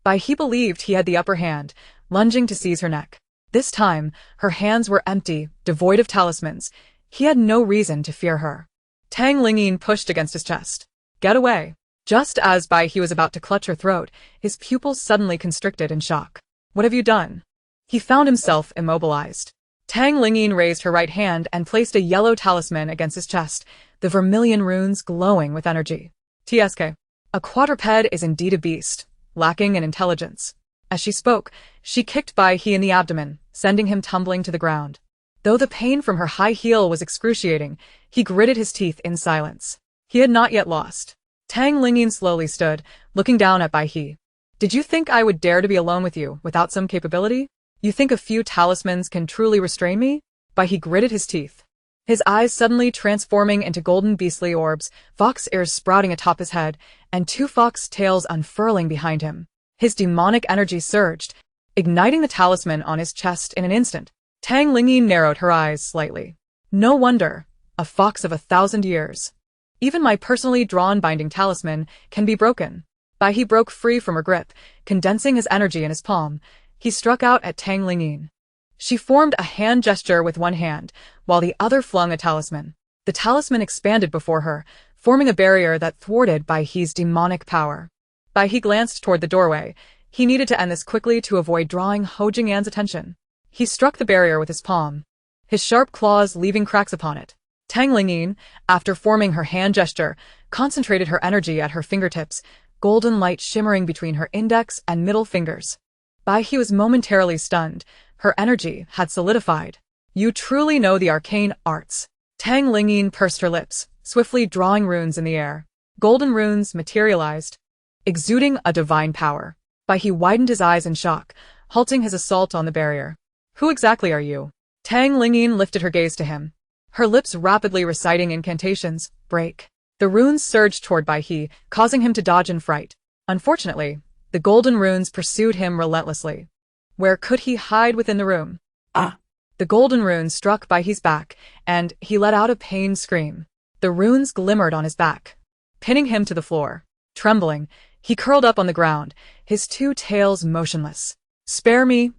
Bai He believed he had the upper hand, lunging to seize her neck. This time, her hands were empty, devoid of talismans. He had no reason to fear her. Tang Lingyin pushed against his chest. Get away. Just as Bai He was about to clutch her throat, his pupils suddenly constricted in shock. What have you done? He found himself immobilized. Tang Lingyin raised her right hand and placed a yellow talisman against his chest, the vermilion runes glowing with energy. TSK. A quadruped is indeed a beast, lacking in intelligence. As she spoke, she kicked Bai He in the abdomen, sending him tumbling to the ground. Though the pain from her high heel was excruciating, he gritted his teeth in silence. He had not yet lost. Tang Lingyin slowly stood, looking down at Bai He. Did you think I would dare to be alone with you without some capability? You think a few talismans can truly restrain me? Bai He gritted his teeth. His eyes suddenly transforming into golden beastly orbs, fox ears sprouting atop his head, and two fox tails unfurling behind him. His demonic energy surged, igniting the talisman on his chest in an instant. Tang Lingyin narrowed her eyes slightly. No wonder, a fox of 1,000 years. Even my personally drawn binding talisman can be broken. Bai He broke free from her grip, condensing his energy in his palm. He struck out at Tang Lingyin. She formed a hand gesture with one hand, while the other flung a talisman. The talisman expanded before her, forming a barrier that thwarted Bai He's demonic power. Bai He glanced toward the doorway. He needed to end this quickly to avoid drawing Ho Jingyan's attention. He struck the barrier with his palm, his sharp claws leaving cracks upon it. Tang Lingyin, after forming her hand gesture, concentrated her energy at her fingertips, golden light shimmering between her index and middle fingers. Bai He was momentarily stunned. Her energy had solidified. You truly know the arcane arts. Tang Lingyin pursed her lips, swiftly drawing runes in the air. Golden runes materialized, exuding a divine power. Bai He widened his eyes in shock, halting his assault on the barrier. Who exactly are you? Tang Lingyin lifted her gaze to him, her lips rapidly reciting incantations. Break. The runes surged toward Bai He, causing him to dodge in fright. Unfortunately, the golden runes pursued him relentlessly. Where could he hide within the room? Ah! The golden runes struck Bai He's back, and he let out a pained scream. The runes glimmered on his back, pinning him to the floor. Trembling, he curled up on the ground, his two tails motionless. Spare me,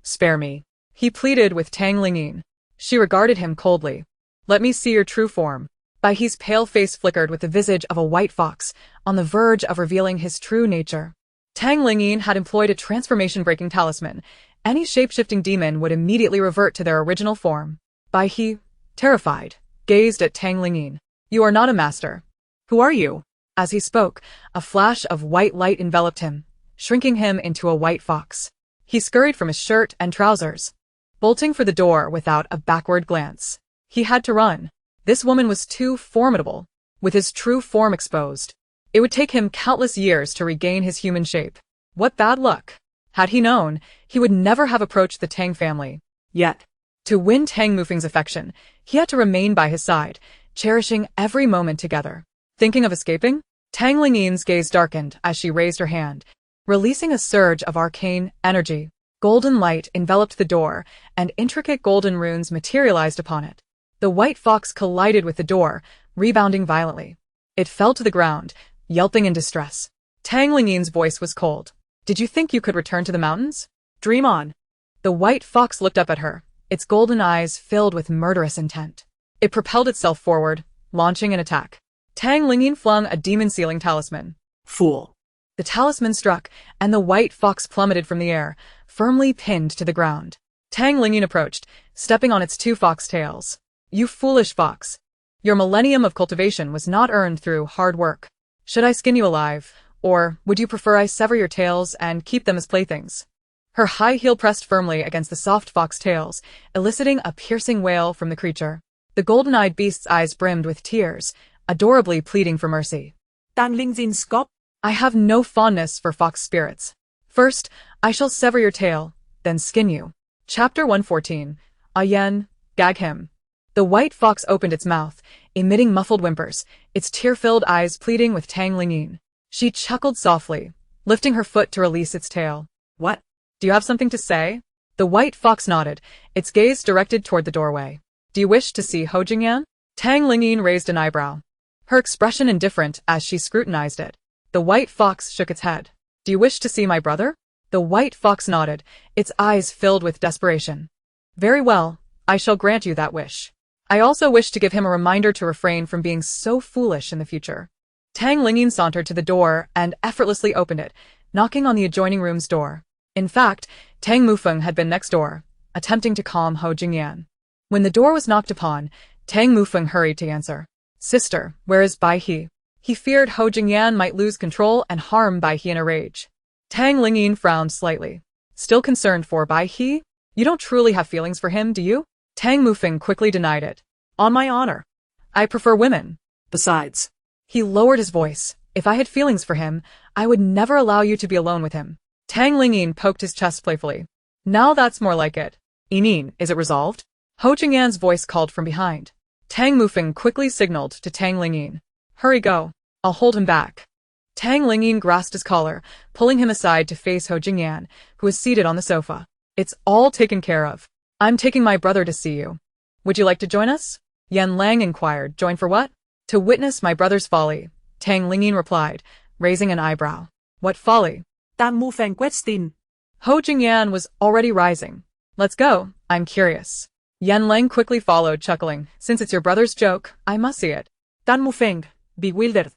he pleaded with Tang Lingyin. She regarded him coldly. Let me see your true form. Bai He's pale face flickered with the visage of a white fox, on the verge of revealing his true nature. Tang Lingyin had employed a transformation-breaking talisman. Any shape-shifting demon would immediately revert to their original form. Bai He, terrified, gazed at Tang Lingyin. You are not a master. Who are you? As he spoke, a flash of white light enveloped him, shrinking him into a white fox. He scurried from his shirt and trousers, bolting for the door without a backward glance. He had to run. This woman was too formidable, with his true form exposed. It would take him countless years to regain his human shape. What bad luck. Had he known, he would never have approached the Tang family. Yet, to win Tang Mufing's affection, he had to remain by his side, cherishing every moment together. Thinking of escaping? Tang Lingyin's gaze darkened as she raised her hand, releasing a surge of arcane energy. Golden light enveloped the door, and intricate golden runes materialized upon it. The white fox collided with the door, rebounding violently. It fell to the ground, yelping in distress. Tang Lingyin's voice was cold. Did you think you could return to the mountains? Dream on. The white fox looked up at her, its golden eyes filled with murderous intent. It propelled itself forward, launching an attack. Tang Lingyin flung a demon-sealing talisman. Fool. The talisman struck, and the white fox plummeted from the air, firmly pinned to the ground. Tang Lingyin approached, stepping on its two fox tails. You foolish fox. Your millennium of cultivation was not earned through hard work. Should I skin you alive, or would you prefer I sever your tails and keep them as playthings? Her high heel pressed firmly against the soft fox tails, eliciting a piercing wail from the creature. The golden-eyed beast's eyes brimmed with tears, adorably pleading for mercy. Tang Lingyin Skop? I have no fondness for fox spirits. First, I shall sever your tail, then skin you. Chapter 114. Yen, gag him. The white fox opened its mouth, emitting muffled whimpers, its tear-filled eyes pleading with Tang Lingyin. She chuckled softly, lifting her foot to release its tail. What? Do you have something to say? The white fox nodded, its gaze directed toward the doorway. Do you wish to see Ho Jingyan? Tang Lingyin raised an eyebrow, her expression indifferent as she scrutinized it. The white fox shook its head. Do you wish to see my brother? The white fox nodded, its eyes filled with desperation. Very well, I shall grant you that wish. I also wish to give him a reminder to refrain from being so foolish in the future. Tang Lingyin sauntered to the door and effortlessly opened it, knocking on the adjoining room's door. In fact, Tang Mufeng had been next door, attempting to calm Ho Jingyan. When the door was knocked upon, Tang Mufeng hurried to answer. Sister, where is Bai He? He feared Ho Jingyan might lose control and harm Bai He in a rage. Tang Lingyin frowned slightly. Still concerned for Bai He? You don't truly have feelings for him, do you? Tang Mufeng quickly denied it. On my honor. I prefer women. Besides. He lowered his voice. If I had feelings for him, I would never allow you to be alone with him. Tang Lingyin poked his chest playfully. Now that's more like it. Yinin, is it resolved? Ho Jingyan's voice called from behind. Tang Mufeng quickly signaled to Tang Lingyin. Hurry, go. I'll hold him back. Tang Lingyin grasped his collar, pulling him aside to face Ho Jingyan, who was seated on the sofa. It's all taken care of. I'm taking my brother to see you. Would you like to join us? Yan Lang inquired. Join for what? To witness my brother's folly, Tang Lingyin replied, raising an eyebrow. What folly? Tang Mufeng question. Ho Jingyan was already rising. Let's go, I'm curious. Yan Lang quickly followed, chuckling. Since it's your brother's joke, I must see it. Tang Mufeng, bewildered,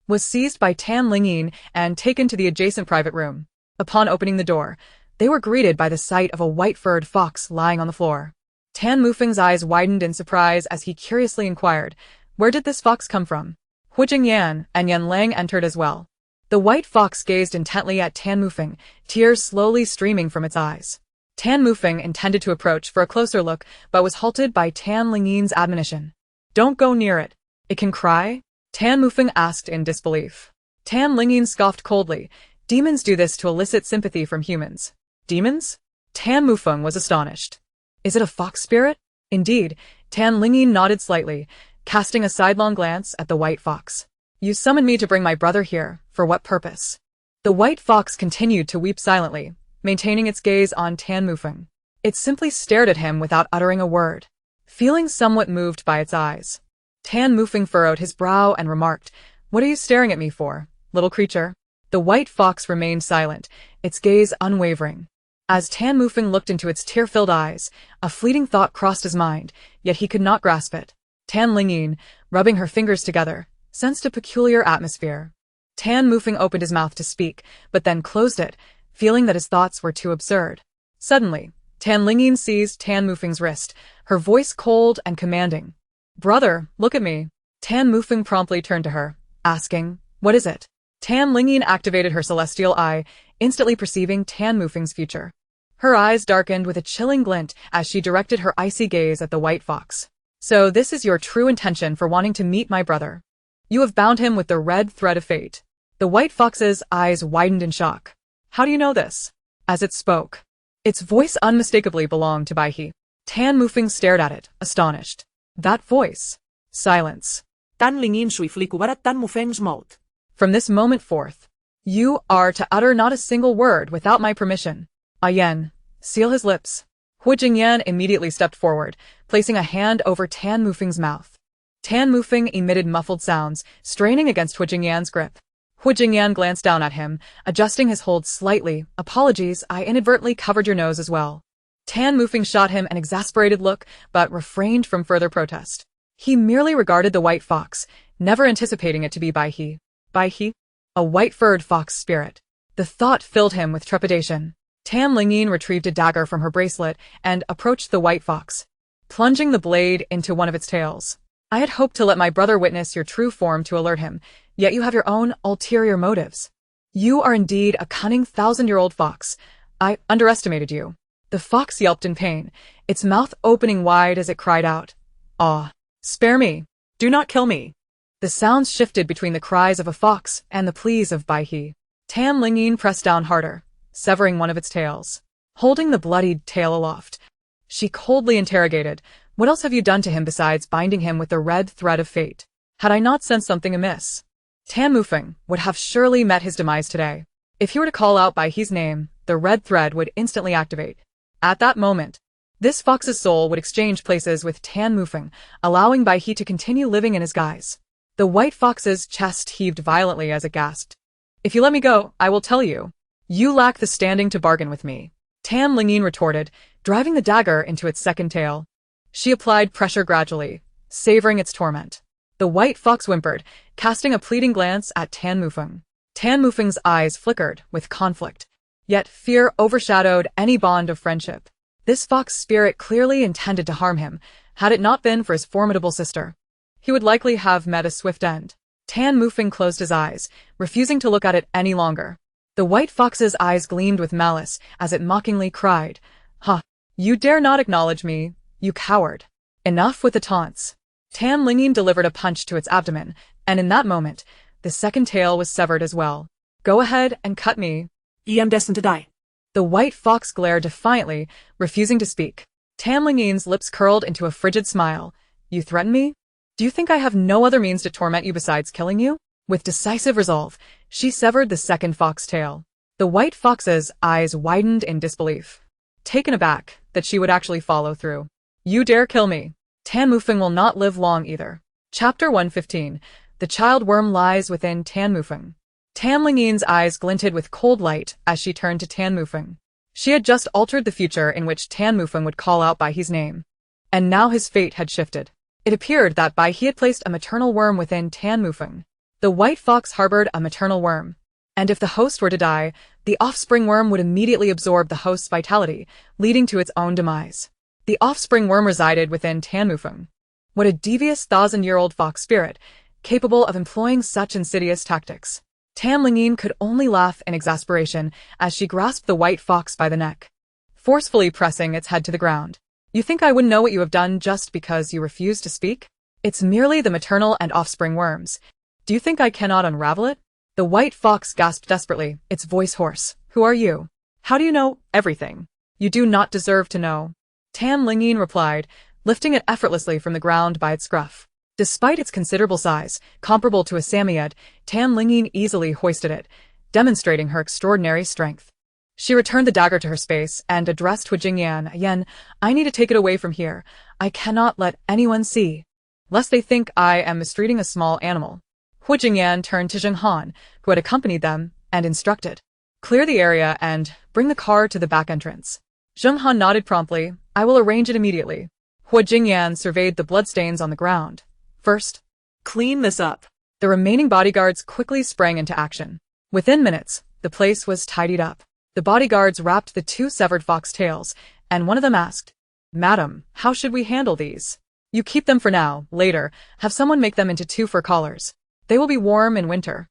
was seized by Tang Lingyin and taken to the adjacent private room. Upon opening the door, they were greeted by the sight of a white-furred fox lying on the floor. Tang Mufeng's eyes widened in surprise as he curiously inquired, where did this fox come from? Hu Jingyan and Yan Lang entered as well. The white fox gazed intently at Tang Mufeng, tears slowly streaming from its eyes. Tang Mufeng intended to approach for a closer look, but was halted by Tang Lingyin's admonition. Don't go near it. It can cry? Tang Mufeng asked in disbelief. Tang Lingyin scoffed coldly. Demons do this to elicit sympathy from humans. Demons? Tang Mufeng was astonished. Is it a fox spirit? Indeed, Tang Lingyin nodded slightly, casting a sidelong glance at the white fox. You summoned me to bring my brother here, for what purpose? The white fox continued to weep silently, maintaining its gaze on Tang Mufeng. It simply stared at him without uttering a word, feeling somewhat moved by its eyes. Tang Mufeng furrowed his brow and remarked, What are you staring at me for, little creature? The white fox remained silent, its gaze unwavering. As Tang Mufeng looked into its tear-filled eyes, a fleeting thought crossed his mind, yet he could not grasp it. Tang Lingyin, rubbing her fingers together, sensed a peculiar atmosphere. Tang Mufeng opened his mouth to speak, but then closed it, feeling that his thoughts were too absurd. Suddenly, Tang Lingyin seized Tang Mufeng's wrist, her voice cold and commanding. Brother, look at me. Tang Mufeng promptly turned to her, asking, What is it? Tang Lingyin activated her celestial eye, instantly perceiving Tang Mufeng's future. Her eyes darkened with a chilling glint as she directed her icy gaze at the white fox. So this is your true intention for wanting to meet my brother. You have bound him with the red thread of fate. The white fox's eyes widened in shock. How do you know this? As it spoke, its voice unmistakably belonged to Bai He. Tang Mufeng stared at it, astonished. That voice. Silence. Tang Lingyin swiftly covered Tang Mufeng's mouth. From this moment forth, you are to utter not a single word without my permission. Yan, seal his lips. Hu Jingyan immediately stepped forward, placing a hand over Tang Mufeng's mouth. Tang Mufeng emitted muffled sounds, straining against Hu Jingyan's grip. Hu Jingyan glanced down at him, adjusting his hold slightly. Apologies, I inadvertently covered your nose as well. Tang Mufeng shot him an exasperated look, but refrained from further protest. He merely regarded the white fox, never anticipating it to be Bai He. Bai He? A white-furred fox spirit. The thought filled him with trepidation. Tang Lingyin retrieved a dagger from her bracelet and approached the white fox, plunging the blade into one of its tails. I had hoped to let my brother witness your true form to alert him, yet you have your own ulterior motives. You are indeed a cunning 1,000-year-old fox. I underestimated you. The fox yelped in pain, its mouth opening wide as it cried out. Ah! Spare me! Do not kill me! The sounds shifted between the cries of a fox and the pleas of Bai He. Tang Lingyin pressed down harder, severing one of its tails. Holding the bloodied tail aloft, she coldly interrogated, What else have you done to him besides binding him with the red thread of fate? Had I not sensed something amiss? Tang Mufeng would have surely met his demise today. If he were to call out Bai He's name, the red thread would instantly activate. At that moment, this fox's soul would exchange places with Tang Mufeng, allowing Bai He to continue living in his guise. The white fox's chest heaved violently as it gasped. If you let me go, I will tell you. You lack the standing to bargain with me, Tan Lingyin retorted, driving the dagger into its second tail. She applied pressure gradually, savoring its torment. The white fox whimpered, casting a pleading glance at Tan Mufeng. Tan Mufeng's eyes flickered with conflict, yet fear overshadowed any bond of friendship. This fox spirit clearly intended to harm him, had it not been for his formidable sister. He would likely have met a swift end. Tan Mufeng closed his eyes, refusing to look at it any longer. The white fox's eyes gleamed with malice as it mockingly cried, "Ha! You dare not acknowledge me, you coward." Enough with the taunts. Tan Lingyin delivered a punch to its abdomen, and in that moment, the second tail was severed as well. "Go ahead and cut me." I am destined to die. The white fox glared defiantly, refusing to speak. Tan Lingyin's lips curled into a frigid smile. "You threaten me? Do you think I have no other means to torment you besides killing you?" With decisive resolve, she severed the second fox tail. The white fox's eyes widened in disbelief, taken aback that she would actually follow through. "You dare kill me? Tan Mufeng will not live long either." Chapter 115. The child worm lies within Tan Mufeng. Tan Lingyin's eyes glinted with cold light as she turned to Tan Mufeng. She had just altered the future in which Tan Mufeng would call out by his name. And now his fate had shifted. It appeared that he had placed a maternal worm within Tan Mufeng. The white fox harbored a maternal worm, and if the host were to die, the offspring worm would immediately absorb the host's vitality, leading to its own demise. The offspring worm resided within Tan Mufeng. What a devious 1,000-year-old fox spirit, capable of employing such insidious tactics. Tan Lingyin could only laugh in exasperation as she grasped the white fox by the neck, forcefully pressing its head to the ground. "You think I wouldn't know what you have done just because you refuse to speak? It's merely the maternal and offspring worms. Do you think I cannot unravel it?" The white fox gasped desperately, its voice hoarse. "Who are you? How do you know everything? You do not deserve to know." Tan Lingyin replied, lifting it effortlessly from the ground by its scruff. Despite its considerable size, comparable to a Samoyed, Tan Lingyin easily hoisted it, demonstrating her extraordinary strength. She returned the dagger to her space and addressed Hu Jingyan. "Yen, I need to take it away from here. I cannot let anyone see, lest they think I am mistreating a small animal." Hu Jingyan turned to Zheng Han, who had accompanied them, and instructed, "Clear the area and bring the car to the back entrance." Zheng Han nodded promptly. "I will arrange it immediately." Hu Jingyan surveyed the bloodstains on the ground. "First, Clean this up." the remaining bodyguards quickly sprang into action. Within minutes, the place was tidied up. The bodyguards wrapped the two severed fox tails, and one of them asked, "Madam, how should we handle these?" "You keep them for now. Later, have someone make them into 2 fur collars. They will be warm in winter."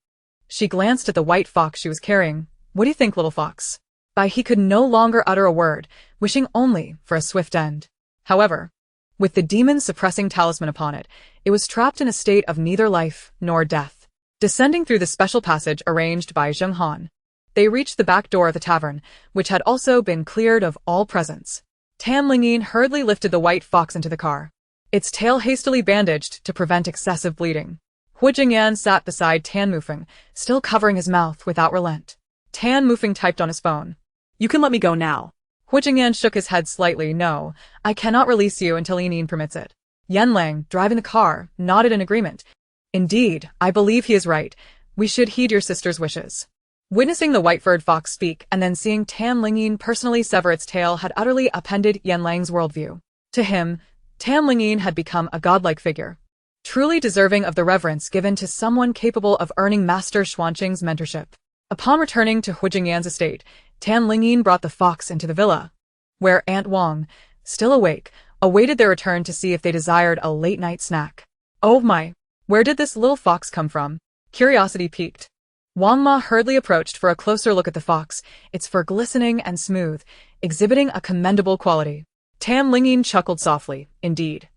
She glanced at the white fox she was carrying. "What do you think, little fox?" He could no longer utter a word, wishing only for a swift end. However, with the demon suppressing talisman upon it, it was trapped in a state of neither life nor death. Descending through the special passage arranged by Zheng Han, they reached the back door of the tavern, which had also been cleared of all presence. Tan Lingyin hurriedly lifted the white fox into the car, its tail hastily bandaged to prevent excessive bleeding. Hu Jingyan sat beside Tan Mufeng, still covering his mouth without relent. Tan Mufeng typed on his phone. "You can let me go now." Hu Jingyan shook his head slightly. "No, I cannot release you until Lingyin permits it." Yan Lang, driving the car, nodded in agreement. "Indeed, I believe he is right. We should heed your sister's wishes." Witnessing the white-furred fox speak and then seeing Tan Lingyin personally sever its tail had utterly upended Yan Lang's worldview. To him, Tan Lingyin had become a godlike figure, truly deserving of the reverence given to someone capable of earning Master Xuanqing's mentorship. Upon returning to Hu Jingyan's estate, Tan Lingyin brought the fox into the villa, where Aunt Wang, still awake, awaited their return to see if they desired a late-night snack. "Oh my, where did this little fox come from?" Curiosity piqued. Wang Ma hurriedly approached for a closer look at the fox, its fur glistening and smooth, exhibiting a commendable quality. Tan Lingyin chuckled softly. "Indeed.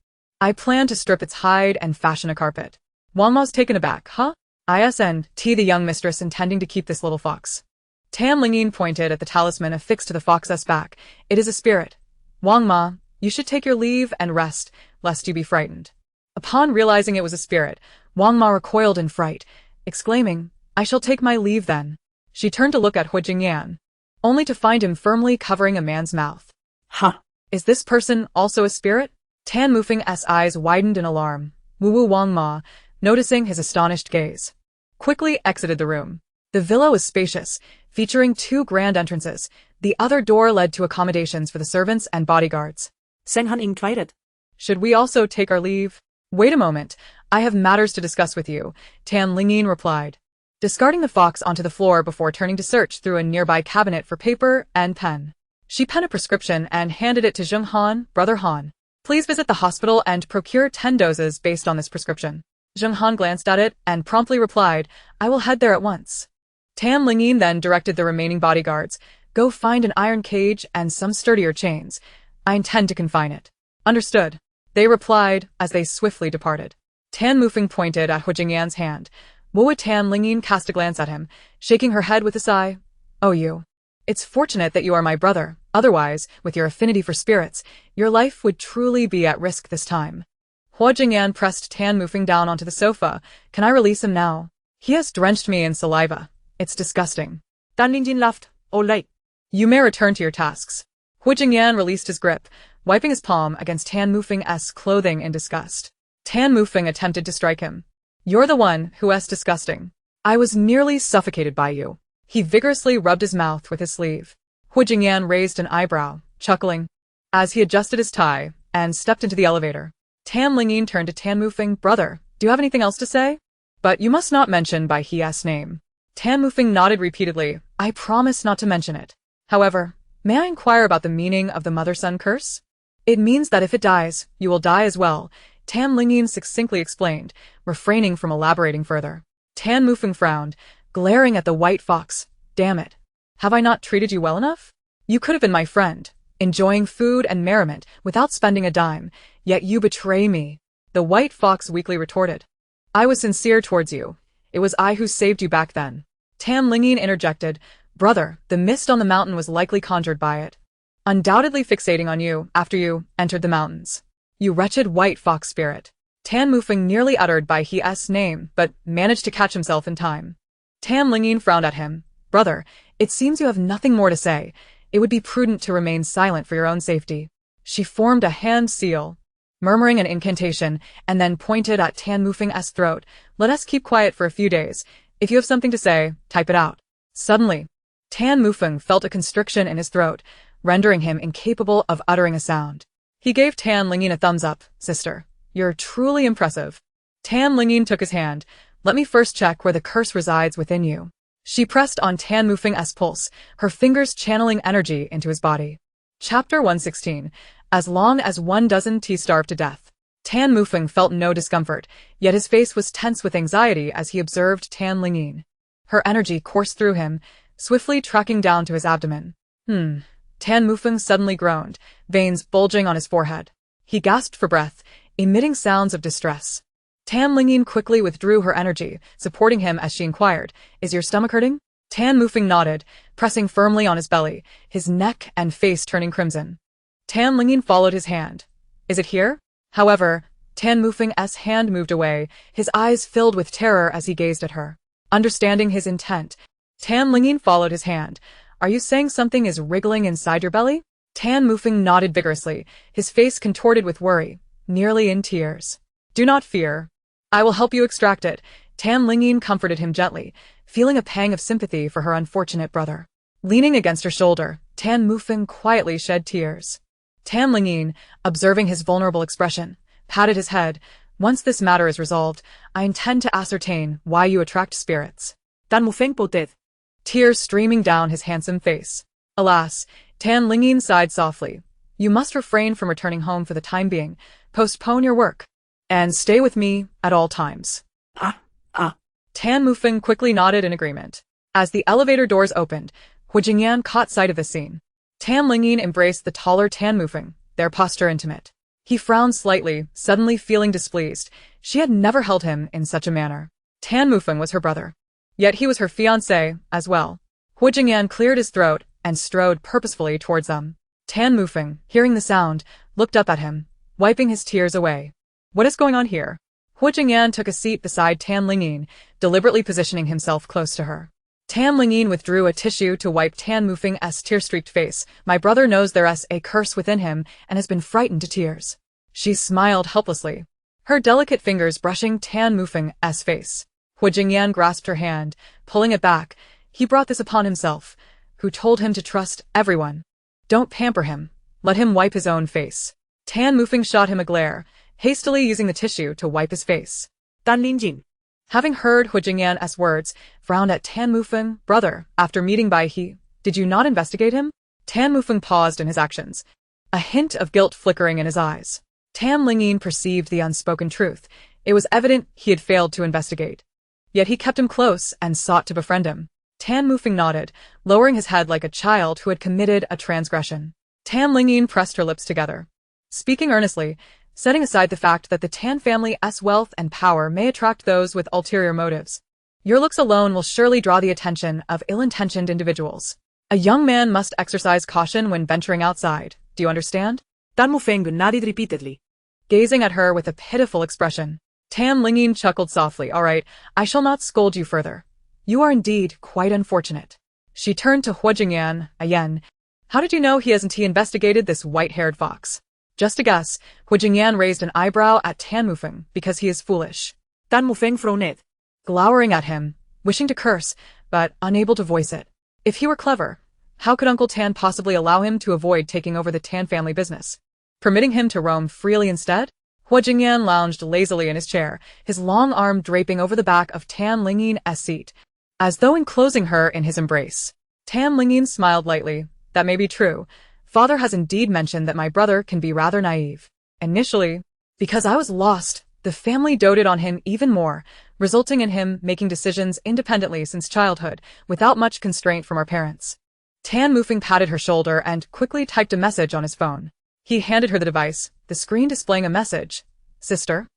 I plan to strip its hide and fashion a carpet." Wang Ma's taken aback. "Huh? The young mistress intending to keep this little fox." Tan Lingyin pointed at the talisman affixed to the fox's back. "It is a spirit. Wang Ma, you should take your leave and rest, lest you be frightened." Upon realizing it was a spirit, Wang Ma recoiled in fright, exclaiming, "I shall take my leave then." She turned to look at Hu Jingyan, only to find him firmly covering a man's mouth. "Huh? Is this person also a spirit?" Tan Mufeng's eyes widened in alarm. Wu Wang Ma, noticing his astonished gaze, quickly exited the room. The villa was spacious, featuring 2 grand entrances. The other door led to accommodations for the servants and bodyguards. Traded. Should we also take our leave? Wait a moment, I have matters to discuss with you, Lingyin replied, discarding the fox onto the floor before turning to search through a nearby cabinet for paper and pen. She penned a prescription and handed it to Zheng Han, Brother Han. Please visit the hospital and procure 10 doses based on this prescription. Zheng Han glanced at it and promptly replied, I will head there at once. Lingyin then directed the remaining bodyguards, go find an iron cage and some sturdier chains. I intend to confine it. Understood. They replied as they swiftly departed. Tan Mufeng pointed at Hu Jingyan's hand. Lingyin cast a glance at him, shaking her head with a sigh. Oh you. It's fortunate that you are my brother, otherwise, with your affinity for spirits, your life would truly be at risk this time. Hu Jingyan pressed Tan Mufeng down onto the sofa. Can I release him now? He has drenched me in saliva. It's disgusting. Dan Lingyin laughed. All right. You may return to your tasks. Hu Jingyan released his grip, wiping his palm against Tan Mufeng's clothing in disgust. Tan Mufeng attempted to strike him. You're the one who's disgusting. I was nearly suffocated by you. He vigorously rubbed his mouth with his sleeve. Hu Jingyan raised an eyebrow, chuckling, as he adjusted his tie and stepped into the elevator. Tan Lingyin turned to Tan Mufeng. Brother, do you have anything else to say? But you must not mention by his name. Tan Mufeng nodded repeatedly. I promise not to mention it. However, may I inquire about the meaning of the mother-son curse? It means that if it dies, you will die as well, Tan Lingyin succinctly explained, refraining from elaborating further. Tan Mufeng frowned, glaring at the white fox. Damn it. Have I not treated you well enough? You could have been my friend, enjoying food and merriment without spending a dime, yet you betray me. The white fox weakly retorted. I was sincere towards you. It was I who saved you back then. Tan Lingyin interjected. Brother, the mist on the mountain was likely conjured by it. Undoubtedly fixating on you after you entered the mountains. You wretched white fox spirit. Tan Mufeng nearly uttered by his name, but managed to catch himself in time. Tan Lingyin frowned at him. Brother, it seems you have nothing more to say. It would be prudent to remain silent for your own safety. She formed a hand seal, murmuring an incantation, and then pointed at Tan Mufeng's throat. Let us keep quiet for a few days. If you have something to say, type it out. Suddenly, Tan Mufeng felt a constriction in his throat, rendering him incapable of uttering a sound. He gave Tan Lingyin a thumbs up. Sister, you're truly impressive. Tan Lingyin took his hand. Let me first check where the curse resides within you. She pressed on Tan Mufeng's pulse, her fingers channeling energy into his body. Chapter 116. As long as one doesn't starve to death. Tan Mufeng felt no discomfort, yet his face was tense with anxiety as he observed Tan Lingyin. Her energy coursed through him, swiftly tracking down to his abdomen. Tan Mufeng suddenly groaned, veins bulging on his forehead. He gasped for breath, emitting sounds of distress. Tan Lingyin quickly withdrew her energy, supporting him as she inquired, Is your stomach hurting? Tan Mufeng nodded, pressing firmly on his belly, his neck and face turning crimson. Tan Lingyin followed his hand. Is it here? However, Tan Mufeng's hand moved away, his eyes filled with terror as he gazed at her. Understanding his intent, Tan Lingyin followed his hand. Are you saying something is wriggling inside your belly? Tan Mufeng nodded vigorously, his face contorted with worry, nearly in tears. Do not fear. I will help you extract it. Tan Lingyin comforted him gently, feeling a pang of sympathy for her unfortunate brother. Leaning against her shoulder, Tan Mufeng quietly shed tears. Tan Lingyin, observing his vulnerable expression, patted his head. Once this matter is resolved, I intend to ascertain why you attract spirits. Tan Mufeng poted. Tears streaming down his handsome face. Alas, Tan Lingyin sighed softly. You must refrain from returning home for the time being, postpone your work, and stay with me at all times. Tan Mufeng quickly nodded in agreement. As the elevator doors opened, Hu Jingyan caught sight of the scene. Tan Lingyin embraced the taller Tan Mufeng, their posture intimate. He frowned slightly, suddenly feeling displeased. She had never held him in such a manner. Tan Mufeng was her brother. Yet he was her fiancé, as well. Hu Jingyan cleared his throat and strode purposefully towards them. Tan Mufeng, hearing the sound, looked up at him, wiping his tears away. What is going on here? Hu Jingyan took a seat beside Tan Lingyin, deliberately positioning himself close to her. Tan Lingyin withdrew a tissue to wipe Tan Mufeng's tear-streaked face. My brother knows there's a curse within him and has been frightened to tears. She smiled helplessly, her delicate fingers brushing Tan Mufeng's face. Hu Jingyan grasped her hand, pulling it back. He brought this upon himself. Who told him to trust everyone? Don't pamper him. Let him wipe his own face. Tan Mufeng shot him a glare, hastily using the tissue to wipe his face. Dan Lingyin. Having heard Hu Jingyan's words, frowned at Tan Mufeng. Brother, after meeting Bai He, did you not investigate him? Tan Mufeng paused in his actions, a hint of guilt flickering in his eyes. Tan Lingyin perceived the unspoken truth. It was evident he had failed to investigate. Yet he kept him close and sought to befriend him. Tan Mufeng nodded, lowering his head like a child who had committed a transgression. Tan Lingyin pressed her lips together, speaking earnestly, setting aside the fact that the Tan family's wealth and power may attract those with ulterior motives. Your looks alone will surely draw the attention of ill-intentioned individuals. A young man must exercise caution when venturing outside. Do you understand? Dan Mufeng nodded repeatedly, Gazing at her with a pitiful expression. Tan Lingyin chuckled softly. All right, I shall not scold you further. You are indeed quite unfortunate. She turned to Hu Jingyan again. How did you know he hasn't investigated this white-haired fox? Just a guess. Hu Jingyan raised an eyebrow at Tan Mufeng because he is foolish. Dan Mufeng frowned, Glowering at him, wishing to curse, but unable to voice it. If he were clever, how could Uncle Tan possibly allow him to avoid taking over the Tan family business, permitting him to roam freely instead? Hu Jingyan lounged lazily in his chair, his long arm draping over the back of Tan Lingyin's seat, as though enclosing her in his embrace. Tan Lingyin smiled lightly. That may be true. Father has indeed mentioned that my brother can be rather naive. Initially, because I was lost, the family doted on him even more, resulting in him making decisions independently since childhood, without much constraint from our parents. Tan Mufeng patted her shoulder and quickly typed a message on his phone. He handed her the device, the screen displaying a message. Sister,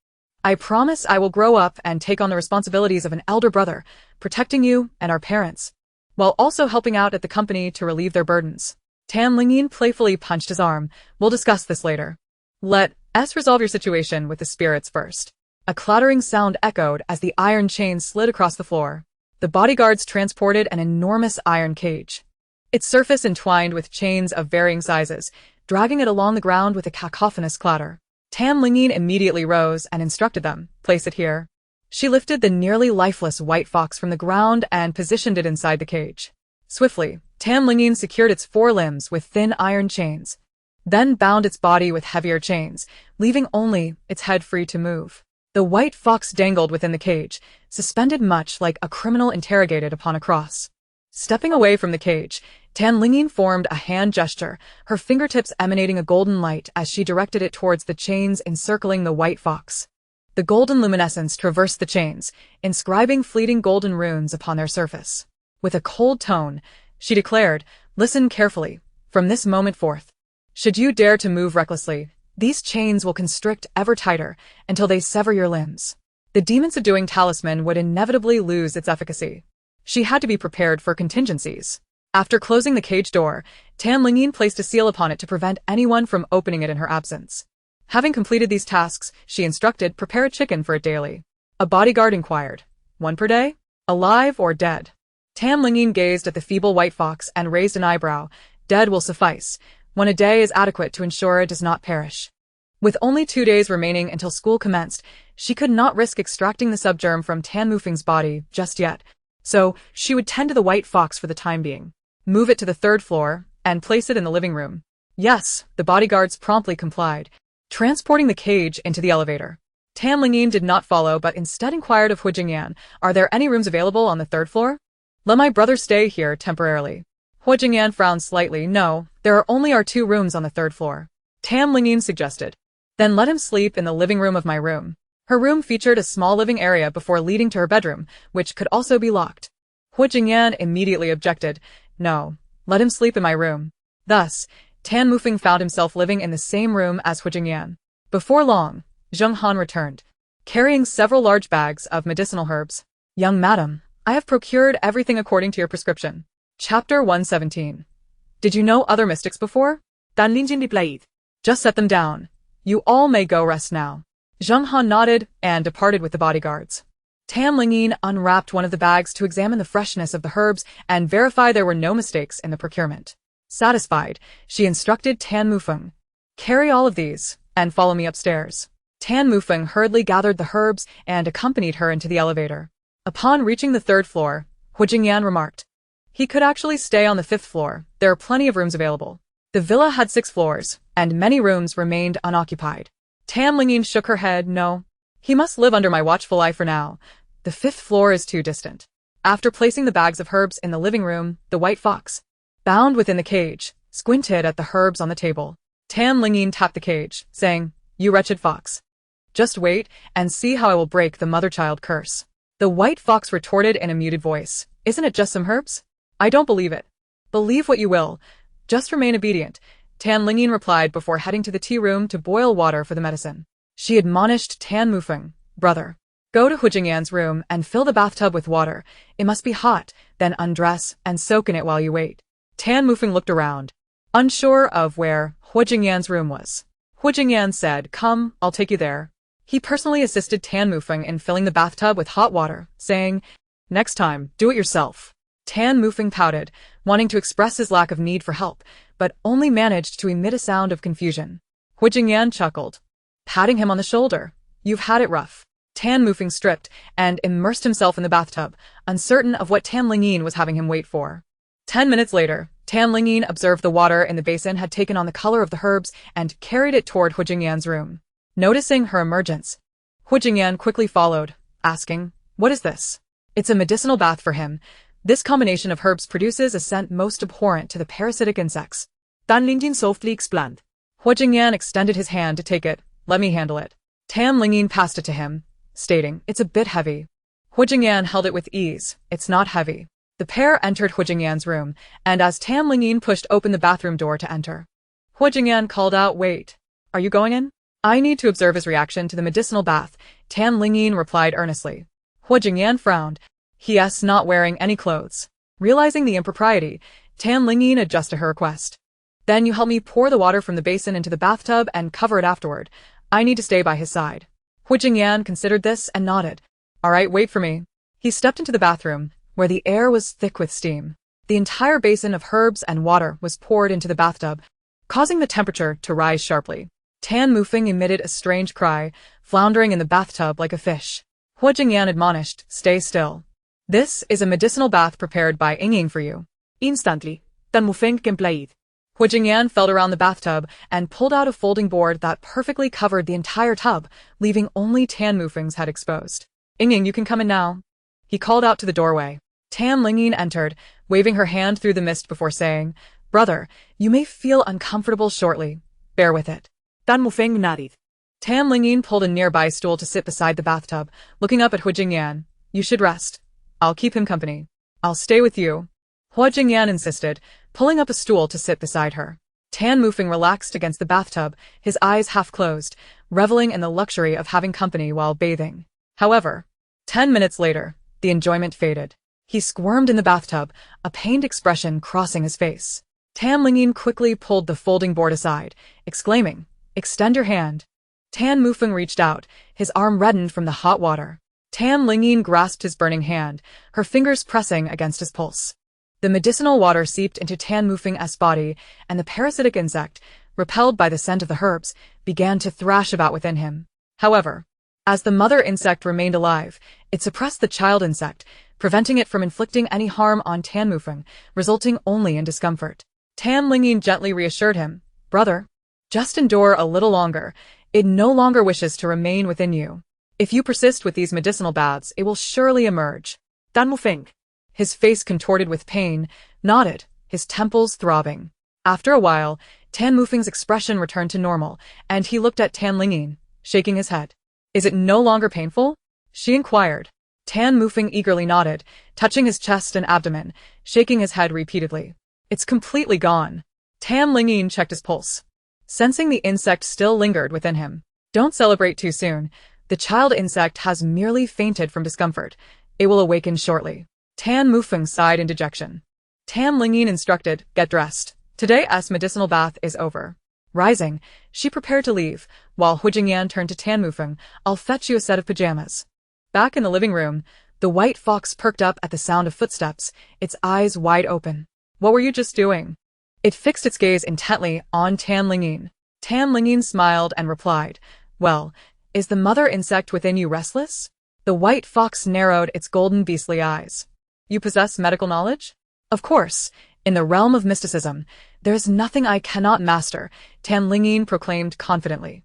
I promise I will grow up and take on the responsibilities of an elder brother, protecting you and our parents, while also helping out at the company to relieve their burdens. Tan Lingyin playfully punched his arm. We'll discuss this later. Let us resolve your situation with the spirits first. A clattering sound echoed as the iron chain slid across the floor. The bodyguards transported an enormous iron cage, its surface entwined with chains of varying sizes, dragging it along the ground with a cacophonous clatter. Tan Lingyin immediately rose and instructed them, place it here. She lifted the nearly lifeless white fox from the ground and positioned it inside the cage. Swiftly, Tan Lingyin secured its forelimbs with thin iron chains, then bound its body with heavier chains, leaving only its head free to move. The white fox dangled within the cage, suspended much like a criminal interrogated upon a cross. Stepping away from the cage, Tan Lingyin formed a hand gesture, her fingertips emanating a golden light as she directed it towards the chains encircling the white fox. The golden luminescence traversed the chains, inscribing fleeting golden runes upon their surface. With a cold tone, she declared, listen carefully. From this moment forth, should you dare to move recklessly, these chains will constrict ever tighter until they sever your limbs. The demon subduing talisman would inevitably lose its efficacy. She had to be prepared for contingencies. After closing the cage door, Tan Lingyin placed a seal upon it to prevent anyone from opening it in her absence. Having completed these tasks, she instructed, prepare a chicken for it daily. A bodyguard inquired, one per day? Alive or dead? Tan Lingyin gazed at the feeble white fox and raised an eyebrow. Dead will suffice. 1 a day is adequate to ensure it does not perish. With only 2 days remaining until school commenced, she could not risk extracting the subgerm from Tan Mufeng's body just yet, so she would tend to the white fox for the time being, move it to the 3rd floor, and place it in the living room. Yes, the bodyguards promptly complied, transporting the cage into the elevator. Tan Lingyin did not follow but instead inquired of Hu Jingyan, are there any rooms available on the 3rd floor? Let my brother stay here temporarily. Hu Jingyan frowned slightly. No, there are only our 2 rooms on the 3rd floor. Tan Lingyin suggested. Then let him sleep in the living room of my room. Her room featured a small living area before leading to her bedroom, which could also be locked. Hu Jingyan immediately objected. No, let him sleep in my room. Thus, Tan Mufeng found himself living in the same room as Hu Jingyan. Before long, Zheng Han returned, carrying several large bags of medicinal herbs. Young madam, I have procured everything according to your prescription. Chapter 117. Did you know other mystics before? Dan Lingyin replied, just set them down. You all may go rest now. Zheng Han nodded and departed with the bodyguards. Tan Lingyin unwrapped one of the bags to examine the freshness of the herbs and verify there were no mistakes in the procurement. Satisfied, she instructed Tan Mufeng, carry all of these and follow me upstairs. Tan Mufeng hurriedly gathered the herbs and accompanied her into the elevator. Upon reaching the 3rd floor, Hu Jingyan remarked. He could actually stay on the 5th floor, there are plenty of rooms available. The villa had 6 floors, and many rooms remained unoccupied. Tan Lingyin shook her head. No. He must live under my watchful eye for now. The 5th floor is too distant. After placing the bags of herbs in the living room, the white fox, bound within the cage, squinted at the herbs on the table. Tan Lingyin tapped the cage, saying, "You wretched fox. Just wait and see how I will break the mother-child curse." The white fox retorted in a muted voice, "Isn't it just some herbs? I don't believe it." "Believe what you will. Just remain obedient," Tan Lingyin replied before heading to the tea room to boil water for the medicine. She admonished Tan Mufeng, "Brother, go to Hu Jingyan's room and fill the bathtub with water. It must be hot, then undress and soak in it while you wait." Tan Mufeng looked around, unsure of where Hu Jingyan's room was. Hu Jingyan said, "Come, I'll take you there." He personally assisted Tan Mufeng in filling the bathtub with hot water, saying, "Next time, do it yourself." Tan Mufeng pouted, wanting to express his lack of need for help, but only managed to emit a sound of confusion. Hu Jingyan chuckled, patting him on the shoulder. "You've had it rough." Tan Mufeng stripped and immersed himself in the bathtub, uncertain of what Tan Lingyin was having him wait for. 10 minutes later, Tan Lingyin observed the water in the basin had taken on the color of the herbs and carried it toward Hu Jingyan's room. Noticing her emergence, Hu Jingyan quickly followed, asking, "What is this?" "It's a medicinal bath for him. This combination of herbs produces a scent most abhorrent to the parasitic insects." Tan Lingyin softly explained. Hu Jingyan extended his hand to take it. "Let me handle it." Tan Lingyin passed it to him, stating, "It's a bit heavy." Hu Jingyan held it with ease. "It's not heavy." The pair entered Hu Jingyan's room, and as Tan Lingyin pushed open the bathroom door to enter, Hu Jingyan called out, "Wait. Are you going in?" "I need to observe his reaction to the medicinal bath," Tan Lingyin replied earnestly. Hu Jingyan frowned. He's not wearing any clothes. Realizing the impropriety, Tan Lingyin adjusted her request. "Then you help me pour the water from the basin into the bathtub and cover it afterward. I need to stay by his side." Hu Jingyan considered this and nodded. "All right, wait for me." He stepped into the bathroom, where the air was thick with steam. The entire basin of herbs and water was poured into the bathtub, causing the temperature to rise sharply. Tan Mufeng emitted a strange cry, floundering in the bathtub like a fish. Hu Jingyan admonished, "Stay still. This is a medicinal bath prepared by Ying for you." Instantly, Tan Mufeng complied. Hu Jingyan felt around the bathtub and pulled out a folding board that perfectly covered the entire tub, leaving only Tan Mufeng's head exposed. "Ying, you can come in now." He called out to the doorway. Tan Lingyin entered, waving her hand through the mist before saying, "Brother, you may feel uncomfortable shortly. Bear with it." Tan Mufeng nodded. Tan Lingyin pulled a nearby stool to sit beside the bathtub, looking up at Hu Jingyan. "You should rest. I'll keep him company. I'll stay with you." Hu Jingyan insisted, pulling up a stool to sit beside her. Tan Mufeng relaxed against the bathtub, his eyes half closed, reveling in the luxury of having company while bathing. However, 10 minutes later, the enjoyment faded. He squirmed in the bathtub, a pained expression crossing his face. Tan Lingyin quickly pulled the folding board aside, exclaiming, "Extend your hand." Tan Mufeng reached out, his arm reddened from the hot water. Tan Lingyin grasped his burning hand, her fingers pressing against his pulse. The medicinal water seeped into Tan Mufeng's body, and the parasitic insect, repelled by the scent of the herbs, began to thrash about within him. However, as the mother insect remained alive, it suppressed the child insect, preventing it from inflicting any harm on Tan Mufeng, resulting only in discomfort. Tan Lingyin gently reassured him, "Brother, just endure a little longer. It no longer wishes to remain within you. If you persist with these medicinal baths, it will surely emerge." Tan Mufeng, his face contorted with pain, nodded, his temples throbbing. After a while, Tan Mufeng's expression returned to normal, and he looked at Tan Lingyin, shaking his head. "Is it no longer painful?" she inquired. Tan Mufeng eagerly nodded, touching his chest and abdomen, shaking his head repeatedly. "It's completely gone." Tan Lingyin checked his pulse, sensing the insect still lingered within him. "Don't celebrate too soon. The child insect has merely fainted from discomfort. It will awaken shortly." Tan Mufeng sighed in dejection. Tan Lingyin instructed, "Get dressed. Today's medicinal bath is over." Rising, she prepared to leave, while Hu Jingyan turned to Tan Mufeng, "I'll fetch you a set of pajamas." Back in the living room, the white fox perked up at the sound of footsteps, its eyes wide open. "What were you just doing?" It fixed its gaze intently on Tan Lingyin. Tan Lingyin smiled and replied, "Well, is the mother insect within you restless?" The white fox narrowed its golden beastly eyes. You possess medical knowledge? Of course. In the realm of mysticism, there is nothing I cannot master, Lingyin proclaimed confidently.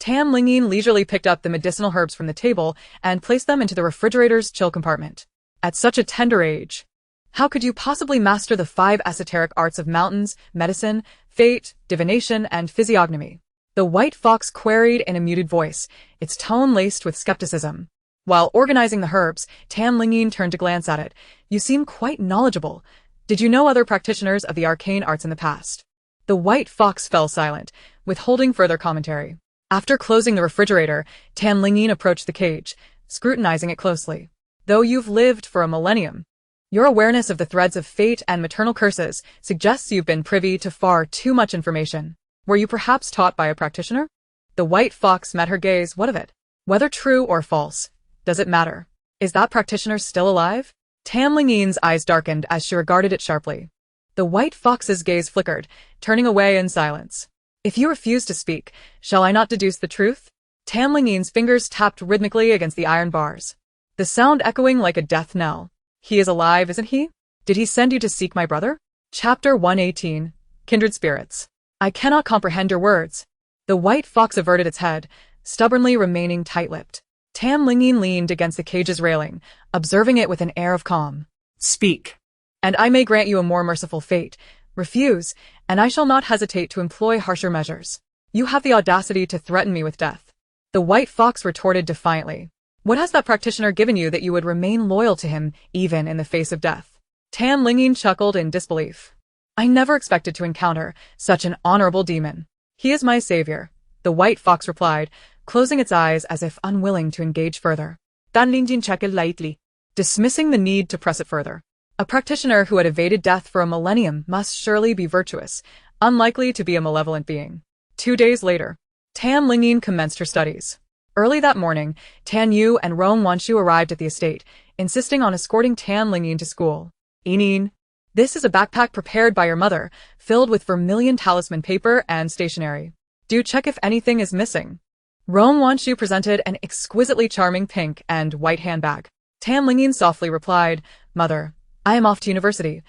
Lingyin leisurely picked up the medicinal herbs from the table and placed them into the refrigerator's chill compartment. At such a tender age, how could you possibly master the 5 esoteric arts of mountains, medicine, fate, divination, and physiognomy? The white fox queried in a muted voice, its tone laced with skepticism. While organizing the herbs, Lingyin turned to glance at it. You seem quite knowledgeable. Did you know other practitioners of the arcane arts in the past? The white fox fell silent, withholding further commentary. After closing the refrigerator, Lingyin approached the cage, scrutinizing it closely. Though you've lived for a millennium, your awareness of the threads of fate and maternal curses suggests you've been privy to far too much information. Were you perhaps taught by a practitioner? The white fox met her gaze. What of it? Whether true or false, does it matter? Is that practitioner still alive? Lingyin's eyes darkened as she regarded it sharply. The white fox's gaze flickered, turning away in silence. If you refuse to speak, shall I not deduce the truth? Lingyin's fingers tapped rhythmically against the iron bars, the sound echoing like a death knell. He is alive, isn't he? Did he send you to seek my brother? Chapter 118, Kindred Spirits. I cannot comprehend your words. The white fox averted its head, stubbornly remaining tight-lipped. Lingyin leaned against the cage's railing, observing it with an air of calm. Speak. And I may grant you a more merciful fate. Refuse, and I shall not hesitate to employ harsher measures. You have the audacity to threaten me with death. The white fox retorted defiantly. What has that practitioner given you that you would remain loyal to him, even in the face of death? Lingyin chuckled in disbelief. I never expected to encounter such an honorable demon. He is my savior, the white fox replied, closing its eyes as if unwilling to engage further. Lingyin chuckled lightly, dismissing the need to press it further. A practitioner who had evaded death for a millennium must surely be virtuous, unlikely to be a malevolent being. 2 days later, Lingyin commenced her studies. Early that morning, Tan Yu and Rong Wanshu arrived at the estate, insisting on escorting Lingyin to school. Inin, this is a backpack prepared by your mother, filled with vermilion talisman paper and stationery. Do check if anything is missing. Rong Wanshu presented an exquisitely charming pink and white handbag. Lingyin softly replied, Mother, I am off to university.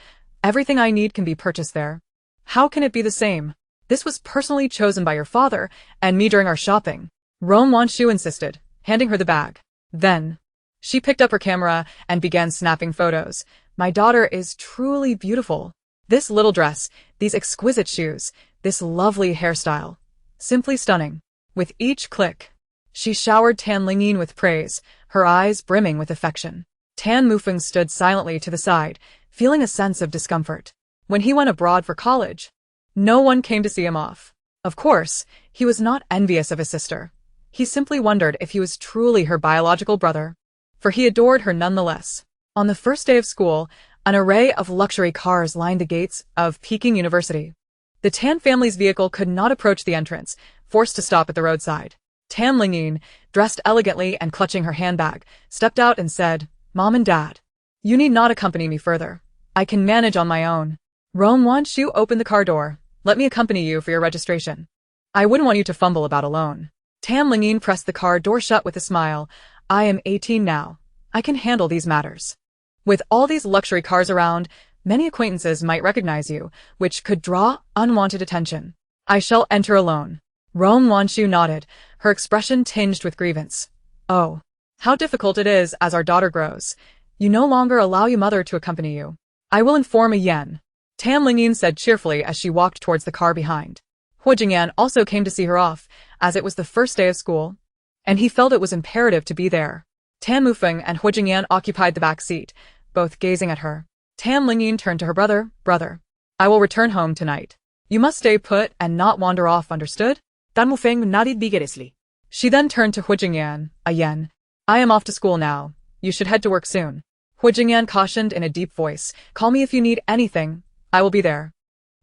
Everything I need can be purchased there. How can it be the same? This was personally chosen by your father and me during our shopping. Rong Wanshu insisted, handing her the bag. Then, she picked up her camera and began snapping photos. My daughter is truly beautiful. This little dress, these exquisite shoes, this lovely hairstyle. Simply stunning. With each click, she showered Lingyin with praise, her eyes brimming with affection. Tan Mufeng stood silently to the side, feeling a sense of discomfort. When he went abroad for college, no one came to see him off. Of course, he was not envious of his sister. He simply wondered if he was truly her biological brother, for he adored her nonetheless. On the first day of school, an array of luxury cars lined the gates of Peking University. The Tan family's vehicle could not approach the entrance, forced to stop at the roadside. Lingyin, dressed elegantly and clutching her handbag, stepped out and said, Mom and Dad, you need not accompany me further. I can manage on my own. Rong Wanshu opened the car door. Let me accompany you for your registration. I wouldn't want you to fumble about alone. Lingyin pressed the car door shut with a smile. I am 18 now. I can handle these matters. With all these luxury cars around, many acquaintances might recognize you, which could draw unwanted attention. I shall enter alone. Rong Wanshu nodded, her expression tinged with grievance. Oh, how difficult it is as our daughter grows. You no longer allow your mother to accompany you. I will inform a Yen. Lingyin said cheerfully as she walked towards the car behind. Huijingyan also came to see her off, as it was the first day of school, and he felt it was imperative to be there. Tan Mufeng and Huijingyan occupied the back seat, both gazing at her. Lingyin turned to her brother. Brother, I will return home tonight. You must stay put and not wander off, understood? Tan Mufeng nodded vigorously. She then turned to Huijingyan, a Yen. I am off to school now. You should head to work soon. Huijingyan cautioned in a deep voice. Call me if you need anything. I will be there.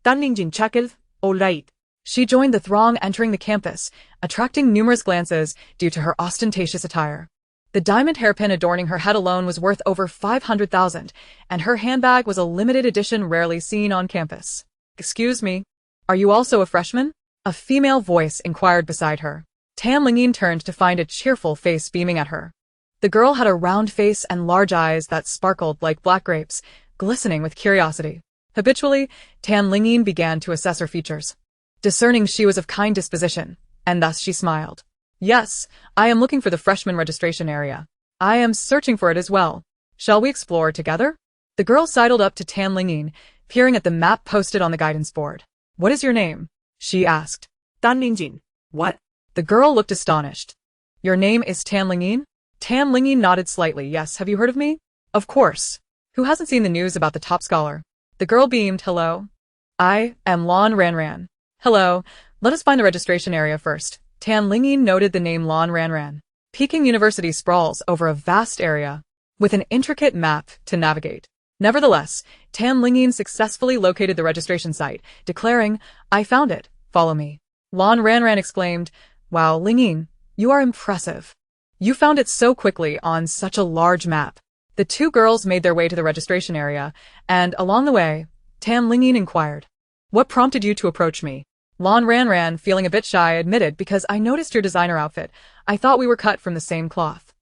Lingyin chuckled. All right. She joined the throng entering the campus, attracting numerous glances due to her ostentatious attire. The diamond hairpin adorning her head alone was worth over 500,000, and her handbag was a limited edition rarely seen on campus. Excuse me, are you also a freshman? A female voice inquired beside her. Lingyin turned to find a cheerful face beaming at her. The girl had a round face and large eyes that sparkled like black grapes, glistening with curiosity. Habitually, Tan Lingyin began to assess her features, discerning she was of kind disposition, and thus she smiled. Yes, I am looking for the freshman registration area. I am searching for it as well. Shall we explore together? The girl sidled up to Tan Lingyin, peering at the map posted on the guidance board. What is your name? She asked. Tan Lingyin. What? The girl looked astonished. Your name is Tan Lingyin? Tan Lingyin nodded slightly. Yes, have you heard of me? Of course. Who hasn't seen the news about the top scholar? The girl beamed. Hello. I am Lan Ranran. Hello. Let us find the registration area first. Tan Lingyin noted the name Lan Ranran. Peking University sprawls over a vast area, with an intricate map to navigate. Nevertheless, Tan Lingyin successfully located the registration site, declaring, I found it. Follow me. Lan Ranran exclaimed, Wow, Lingyin, you are impressive. You found it so quickly on such a large map. The two girls made their way to the registration area, and along the way, Tan Lingyin inquired, What prompted you to approach me? Lan Ranran, feeling a bit shy, admitted, Because I noticed your designer outfit. I thought we were cut from the same cloth.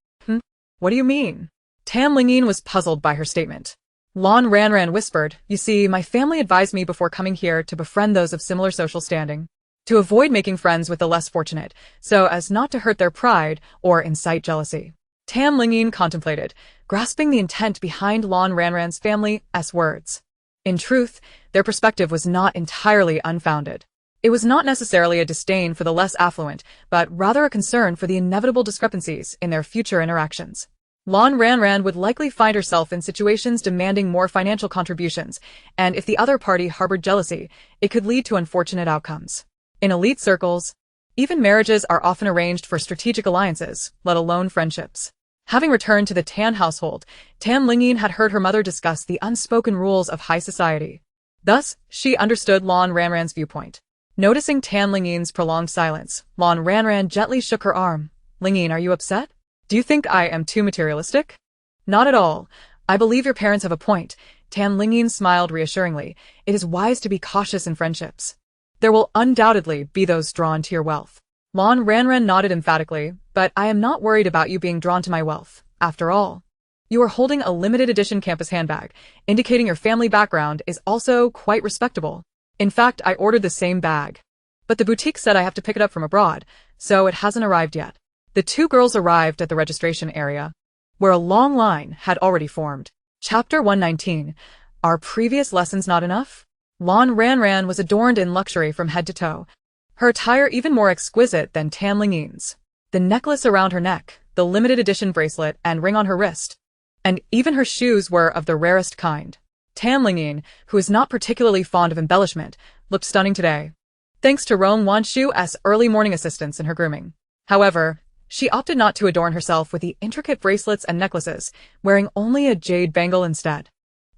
What do you mean? Tan Lingyin was puzzled by her statement. Lan Ranran whispered, You see, my family advised me before coming here to befriend those of similar social standing, to avoid making friends with the less fortunate, so as not to hurt their pride or incite jealousy. Tan Lingyin contemplated, grasping the intent behind Lan Ranran's family's words. In truth, their perspective was not entirely unfounded. It was not necessarily a disdain for the less affluent, but rather a concern for the inevitable discrepancies in their future interactions. Lan Ranran would likely find herself in situations demanding more financial contributions, and if the other party harbored jealousy, it could lead to unfortunate outcomes. In elite circles, even marriages are often arranged for strategic alliances, let alone friendships. Having returned to the Tan household, Tan Lingyin had heard her mother discuss the unspoken rules of high society. Thus, she understood Lan Ranran's viewpoint. Noticing Tan Lingyin's prolonged silence, Lan Ranran gently shook her arm. Lingyin, are you upset? Do you think I am too materialistic? Not at all. I believe your parents have a point. Tan Lingyin smiled reassuringly. It is wise to be cautious in friendships. There will undoubtedly be those drawn to your wealth. Lan Ranran nodded emphatically, but I am not worried about you being drawn to my wealth. After all, you are holding a limited edition campus handbag, indicating your family background is also quite respectable. In fact, I ordered the same bag. But the boutique said I have to pick it up from abroad, so it hasn't arrived yet. The two girls arrived at the registration area, where a long line had already formed. Chapter 119. Are previous lessons not enough? Lan Ranran was adorned in luxury from head to toe, her attire even more exquisite than Tan Lingyin's. The necklace around her neck, the limited edition bracelet and ring on her wrist, and even her shoes were of the rarest kind. Tan Lingyin, who is not particularly fond of embellishment, looked stunning today, thanks to Rong Wanshu's early morning assistance in her grooming. However, she opted not to adorn herself with the intricate bracelets and necklaces, wearing only a jade bangle instead.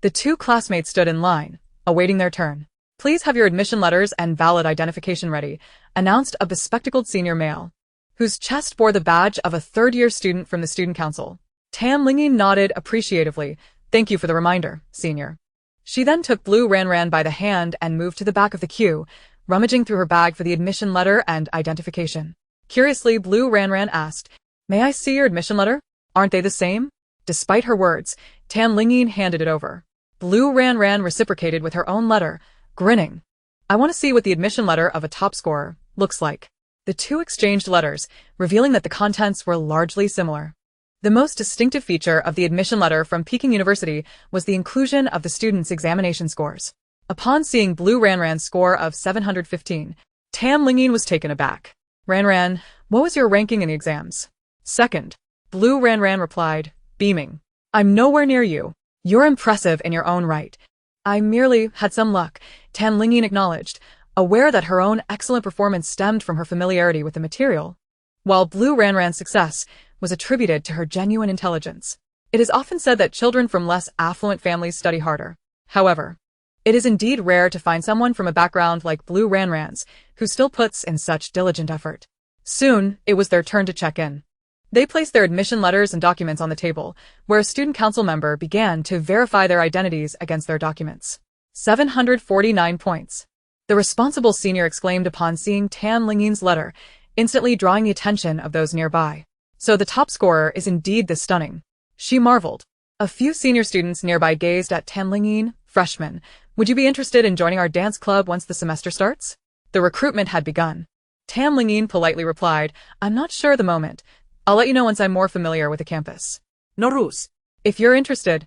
The two classmates stood in line, awaiting their turn. Please have your admission letters and valid identification ready, announced a bespectacled senior male, whose chest bore the badge of a third-year student from the student council. Tan Lingyin nodded appreciatively. Thank you for the reminder, senior. She then took Blue Ranran by the hand and moved to the back of the queue, rummaging through her bag for the admission letter and identification. Curiously, Blue Ranran asked, May I see your admission letter? Aren't they the same? Despite her words, Tan Lingyin handed it over. Blue Ranran reciprocated with her own letter, grinning. I want to see what the admission letter of a top scorer looks like. The two exchanged letters, revealing that the contents were largely similar. The most distinctive feature of the admission letter from Peking University was the inclusion of the students' examination scores. Upon seeing Blue Ranran's score of 715, Tan Lingyin was taken aback. Ranran, what was your ranking in the exams? Second. Blue Ranran replied, beaming. I'm nowhere near you. You're impressive in your own right. I merely had some luck, Tan Lingyin acknowledged, aware that her own excellent performance stemmed from her familiarity with the material, while Blue Ranran's success was attributed to her genuine intelligence. It is often said that children from less affluent families study harder. However, it is indeed rare to find someone from a background like Blue Ranran's who still puts in such diligent effort. Soon, it was their turn to check in. They placed their admission letters and documents on the table, where a student council member began to verify their identities against their documents. 749 points. The responsible senior exclaimed upon seeing Tan Lingyin's letter, instantly drawing the attention of those nearby. So the top scorer is indeed this stunning. She marveled. A few senior students nearby gazed at Lingyin, freshman. Would you be interested in joining our dance club once the semester starts? The recruitment had begun. Lingyin politely replied, I'm not sure at the moment. I'll let you know once I'm more familiar with the campus. No rules. If you're interested,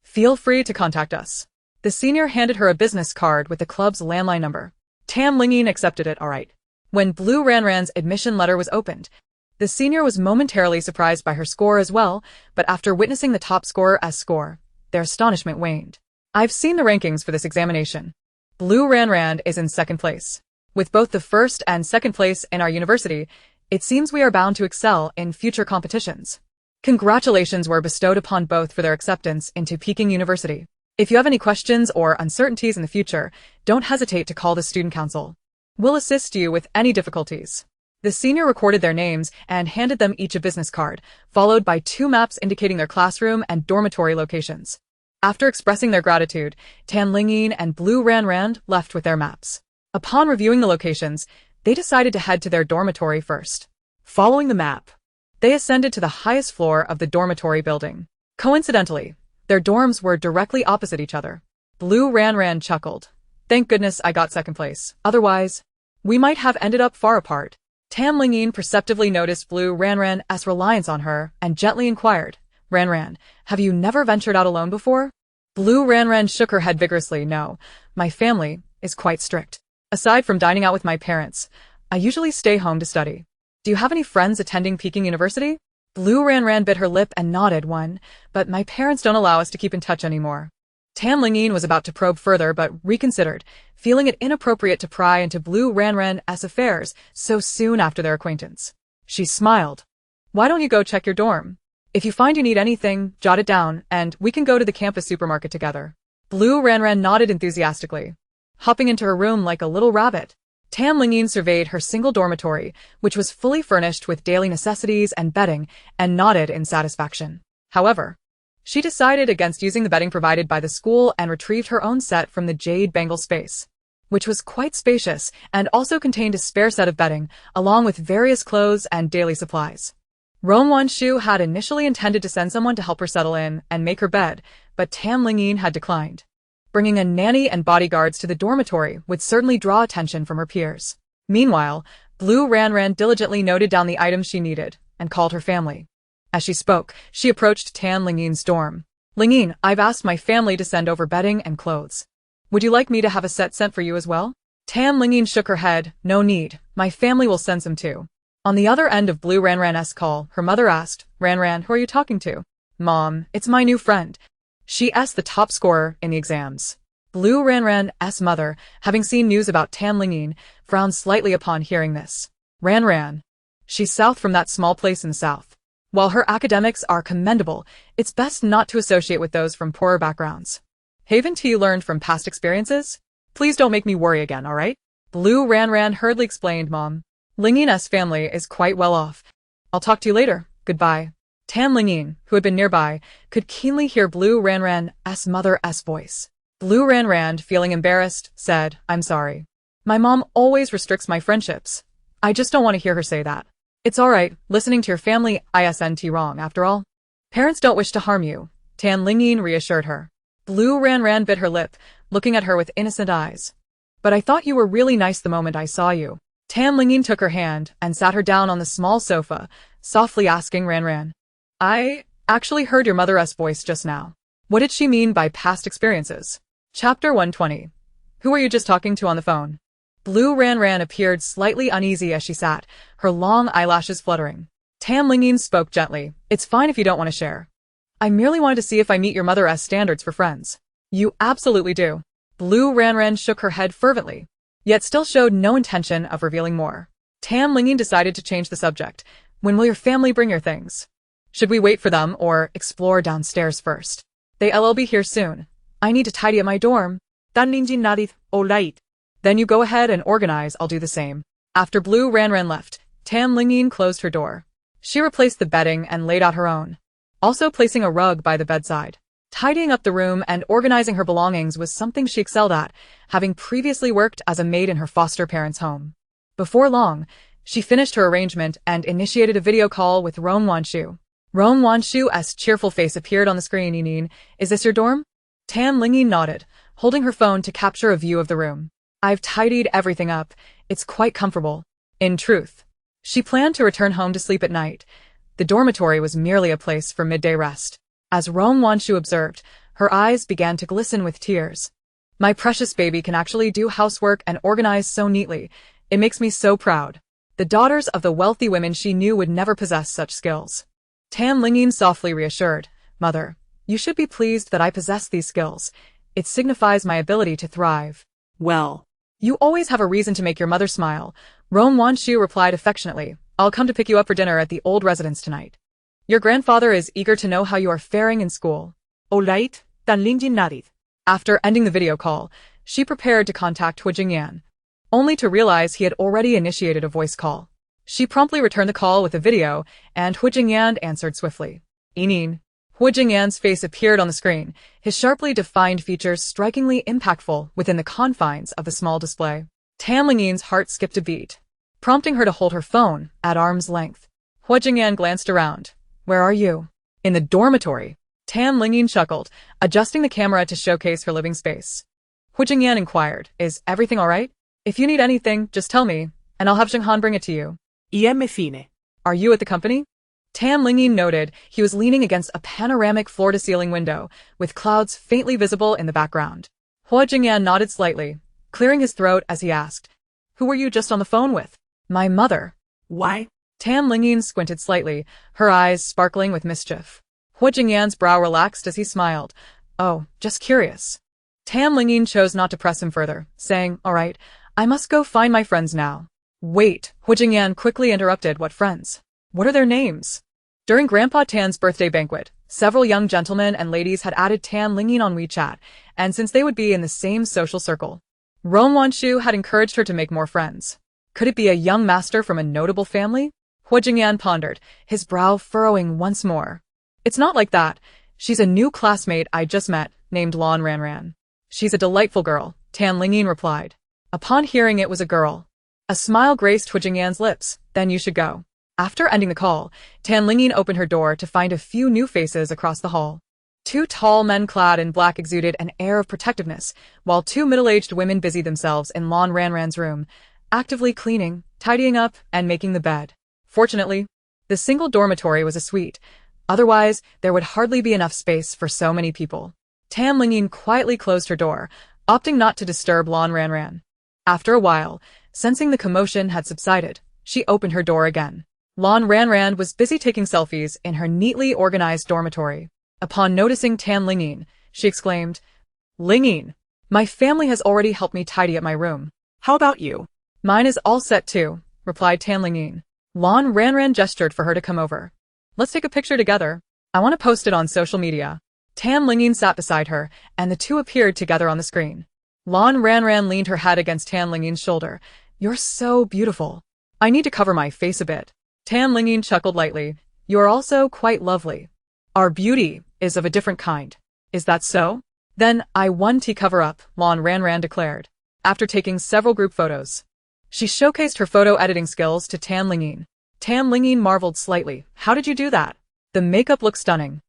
feel free to contact us. The senior handed her a business card with the club's landline number. Lingyin accepted it all right. When Blue Ranran's admission letter was opened, the senior was momentarily surprised by her score as well, but after witnessing the top scorer's score, their astonishment waned. I've seen the rankings for this examination. Blue Ranran is in second place. With both the first and second place in our university, it seems we are bound to excel in future competitions. Congratulations were bestowed upon both for their acceptance into Peking University. If you have any questions or uncertainties in the future, don't hesitate to call the student council. We'll assist you with any difficulties. The senior recorded their names and handed them each a business card, followed by 2 maps indicating their classroom and dormitory locations. After expressing their gratitude, Lingyin and Blue Ranran left with their maps. Upon reviewing the locations, they decided to head to their dormitory first. Following the map, they ascended to the highest floor of the dormitory building. Coincidentally, their dorms were directly opposite each other. Blue Ranran chuckled. Thank goodness I got second place. Otherwise, we might have ended up far apart. Lingyin perceptively noticed Blue Ranran's reliance on her and gently inquired, Ranran, have you never ventured out alone before? Blue Ranran shook her head vigorously. No, my family is quite strict. Aside from dining out with my parents, I usually stay home to study. Do you have any friends attending Peking University? Blue Ranran bit her lip and nodded one, but my parents don't allow us to keep in touch anymore. Lingyin was about to probe further but reconsidered, feeling it inappropriate to pry into Blue Ranran's affairs so soon after their acquaintance. She smiled. Why don't you go check your dorm? If you find you need anything, jot it down, and we can go to the campus supermarket together. Blue Ranran nodded enthusiastically, hopping into her room like a little rabbit. Lingyin surveyed her single dormitory, which was fully furnished with daily necessities and bedding, and nodded in satisfaction. However, she decided against using the bedding provided by the school and retrieved her own set from the jade bangle space, which was quite spacious and also contained a spare set of bedding, along with various clothes and daily supplies. Romancenovel had initially intended to send someone to help her settle in and make her bed, but Lingyin had declined. Bringing a nanny and bodyguards to the dormitory would certainly draw attention from her peers. Meanwhile, Blue Ranran diligently noted down the items she needed and called her family. As she spoke, she approached Lingyin's dorm. Lingyin, I've asked my family to send over bedding and clothes. Would you like me to have a set sent for you as well? Lingyin shook her head. No need. My family will send some too. On the other end of Blue Ranran's call, her mother asked, Ranran, who are you talking to? Mom, it's my new friend. She's the top scorer in the exams. Blue Ranran's mother, having seen news about Lingyin, frowned slightly upon hearing this. Ranran. She's south from that small place in the south. While her academics are commendable, it's best not to associate with those from poorer backgrounds. Haven't you learned from past experiences? Please don't make me worry again, alright? Blue Ranran hurriedly explained, Mom. Lingyin's family is quite well off. I'll talk to you later. Goodbye. Lingyin, who had been nearby, could keenly hear Blue Ranran's mother's voice. Blue Ranran, feeling embarrassed, said, I'm sorry. My mom always restricts my friendships. I just don't want to hear her say that. It's alright, listening to your family isn't wrong, after all. Parents don't wish to harm you, Lingyin reassured her. Blue Ranran bit her lip, looking at her with innocent eyes. But I thought you were really nice the moment I saw you. Lingyin took her hand and sat her down on the small sofa, softly asking Ranran. I actually heard your mother's voice just now. What did she mean by past experiences? Chapter 120. Who were you just talking to on the phone? Blue Ranran appeared slightly uneasy as she sat, her long eyelashes fluttering. Lingyin spoke gently. It's fine if you don't want to share. I merely wanted to see if I meet your mother's standards for friends. You absolutely do. Blue Ranran shook her head fervently, yet still showed no intention of revealing more. Lingyin decided to change the subject. When will your family bring your things? Should we wait for them or explore downstairs first? They'll be here soon. I need to tidy up my dorm. Lingyin nodded. Alright. Then you go ahead and organize, I'll do the same. After Blue Ranran left, Lingyin closed her door. She replaced the bedding and laid out her own, also placing a rug by the bedside. Tidying up the room and organizing her belongings was something she excelled at, having previously worked as a maid in her foster parents' home. Before long, She finished her arrangement and initiated a video call with Rong Wanshu. Rong Wanshu's cheerful face appeared on the screen. Yinin, is this your dorm? Tan Lingyin nodded, holding her phone to capture a view of the room. I've tidied everything up. It's quite comfortable. In truth, she planned to return home to sleep at night. The dormitory was merely a place for midday rest. As Rong Wanshu observed, her eyes began to glisten with tears. My precious baby can actually do housework and organize so neatly. It makes me so proud. The daughters of the wealthy women she knew would never possess such skills. Tan Lingyin softly reassured, Mother, you should be pleased that I possess these skills. It signifies my ability to thrive. Well, You always have a reason to make your mother smile. Rong Wanshu replied affectionately, I'll come to pick you up for dinner at the old residence tonight. Your grandfather is eager to know how you are faring in school. all right, Tan Lingyin nodded. After ending the video call, she prepared to contact Hu Jingyan, only to realize he had already initiated a voice call. She promptly returned the call with a video, and Hu Jingyan answered swiftly. Yinin. Hu Jingyan's face appeared on the screen, his sharply defined features strikingly impactful within the confines of the small display. Tan Lingyin's heart skipped a beat, prompting her to hold her phone at arm's length. Hu Jingyan glanced around. Where are you? In the dormitory. Tan Lingyin chuckled, adjusting the camera to showcase her living space. Hu Jingyan inquired, Is everything alright? If you need anything, just tell me, and I'll have Zhenghan bring it to you. Fine. Are you at the company? Tan Lingyin noted he was leaning against a panoramic floor-to-ceiling window, with clouds faintly visible in the background. Hu Jingyan nodded slightly, clearing his throat as he asked, Who were you just on the phone with? My mother. Why? Tan Lingyin squinted slightly, her eyes sparkling with mischief. Hu Jingyan's brow relaxed as he smiled. Oh, just curious. Tan Lingyin chose not to press him further, saying, All right, I must go find my friends now. Wait, Hu Jingyan quickly interrupted. What friends? What are their names? During Grandpa Tan's birthday banquet, several young gentlemen and ladies had added Tan Lingyin on WeChat, and since they would be in the same social circle, Rong Wanshu had encouraged her to make more friends. Could it be a young master from a notable family? Hu Jingyan pondered, his brow furrowing once more. It's not like that. She's a new classmate I just met, named Lan Ranran. She's a delightful girl, Tan Lingyin replied. Upon hearing it was a girl, a smile graced Hu Jingyan's lips. Then you should go. After ending the call, Tan Lingyin opened her door to find a few new faces across the hall. Two tall men clad in black exuded an air of protectiveness, while two middle-aged women busied themselves in Lan Ranran's room, actively cleaning, tidying up, and making the bed. Fortunately, the single dormitory was a suite. Otherwise, there would hardly be enough space for so many people. Tan Lingyin quietly closed her door, opting not to disturb Lan Ranran. After a while, sensing the commotion had subsided, she opened her door again. Lan Ranran was busy taking selfies in her neatly organized dormitory. Upon noticing Tan Lingyin, she exclaimed, Lingyin, my family has already helped me tidy up my room. How about you? Mine is all set too, replied Tan Lingyin. Lan Ranran gestured for her to come over. Let's take a picture together. I want to post it on social media. Tan Lingyin sat beside her, and the two appeared together on the screen. Lan Ranran leaned her head against Tan Lingyin's shoulder. You're so beautiful. I need to cover my face a bit. Tan Lingyin chuckled lightly. You are also quite lovely. Our beauty is of a different kind. Is that so? Then I want to cover up, Lan Ranran declared. After taking several group photos, she showcased her photo editing skills to Tan Lingyin. Tan Lingyin marveled slightly. How did you do that? The makeup looks stunning.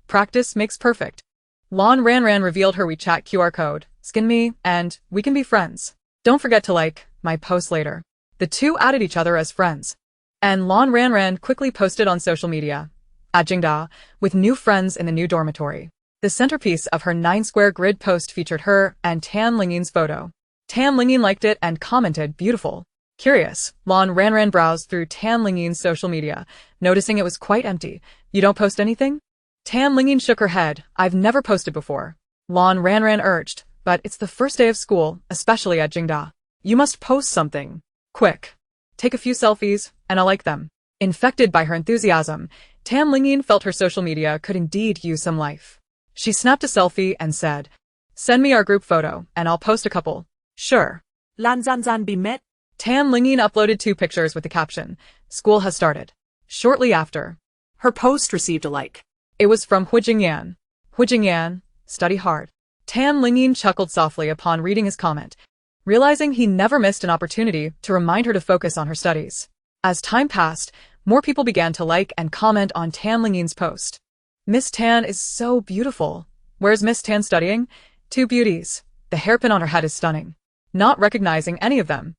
Practice makes perfect. Lan Ranran revealed her WeChat QR code. Skin me, and we can be friends. Don't forget to like my post later. The two added each other as friends. And Lan Ranran quickly posted on social media, at Jingda, with new friends in the new dormitory. The centerpiece of her 9-square grid post featured her and Tan Lingyin's photo. Tan Lingyin liked it and commented, beautiful. Curious, Lan Ranran browsed through Tan Lingyin's social media, noticing it was quite empty. You don't post anything? Tan Lingyin shook her head. I've never posted before. Lan Ranran urged, but it's the first day of school, especially at Jingda. You must post something. Quick. Take a few selfies, and I'll like them. Infected by her enthusiasm, Tan Lingyin felt her social media could indeed use some life. She snapped a selfie and said, Send me our group photo, and I'll post a couple. Sure. Lan Zanzan be met. Tan Lingyin uploaded 2 pictures with the caption, School has started. Shortly after, Her post received a like. it was from Hu Jingyan. Hu Jingyan, study hard. Tan Lingyin chuckled softly upon reading his comment. realizing he never missed an opportunity to remind her to focus on her studies. As time passed, more people began to like and comment on Tan Lingyin's post. Miss Tan is so beautiful. Where's Miss Tan studying? Two beauties. The hairpin on her head is stunning. Not recognizing any of them,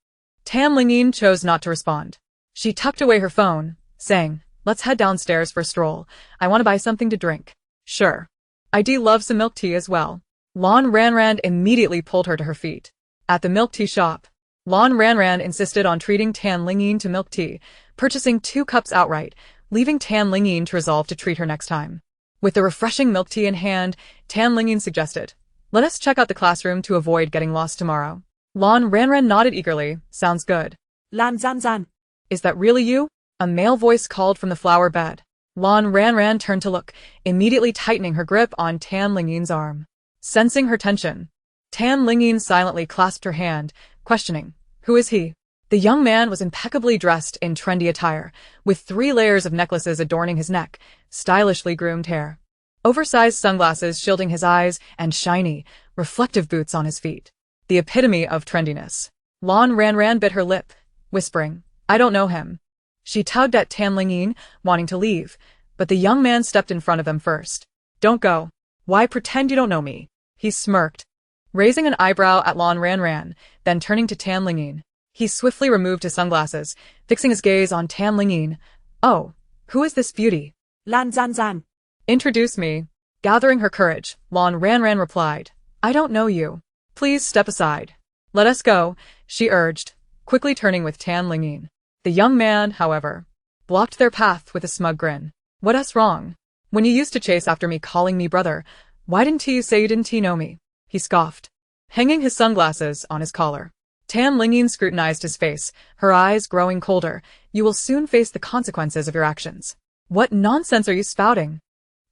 Tan Lingyin chose not to respond. She tucked away her phone, saying, let's head downstairs for a stroll. I want to buy something to drink. Sure. I'd love some milk tea as well. Lan Ranran immediately pulled her to her feet. At the milk tea shop, Lan Ranran insisted on treating Tan Lingyin to milk tea, purchasing 2 cups outright, leaving Tan Lingyin to resolve to treat her next time. With the refreshing milk tea in hand, Tan Lingyin suggested, let us check out the classroom to avoid getting lost tomorrow. Lan Ranran nodded eagerly. Sounds good. Lan Zan. Is that really you? A male voice called from the flower bed. Lan Ranran turned to look, immediately tightening her grip on Tan Lingyin's arm. Sensing her tension, Tan Lingyin silently clasped her hand, questioning, who is he? The young man was impeccably dressed in trendy attire, with 3 layers of necklaces adorning his neck, stylishly groomed hair, oversized sunglasses shielding his eyes, and shiny, reflective boots on his feet. The epitome of trendiness. Lan Ranran bit her lip, whispering, I don't know him. She tugged at Tan Lingyin, wanting to leave, but the young man stepped in front of them first. Don't go. Why pretend you don't know me? He smirked, raising an eyebrow at Lan Ranran, then turning to Tan Lingyin. He swiftly removed his sunglasses, fixing his gaze on Tan Lingyin. Oh, who is this beauty? Lan Zan. Introduce me. Gathering her courage, Lan Ranran replied, I don't know you. Please step aside. Let us go, she urged, quickly turning with Tan Lingyin. The young man, however, blocked their path with a smug grin. What's wrong? When you used to chase after me calling me brother, why didn't you say you didn't know me? He scoffed, hanging his sunglasses on his collar. Tan Lingyin scrutinized his face, her eyes growing colder. You will soon face the consequences of your actions. What nonsense are you spouting?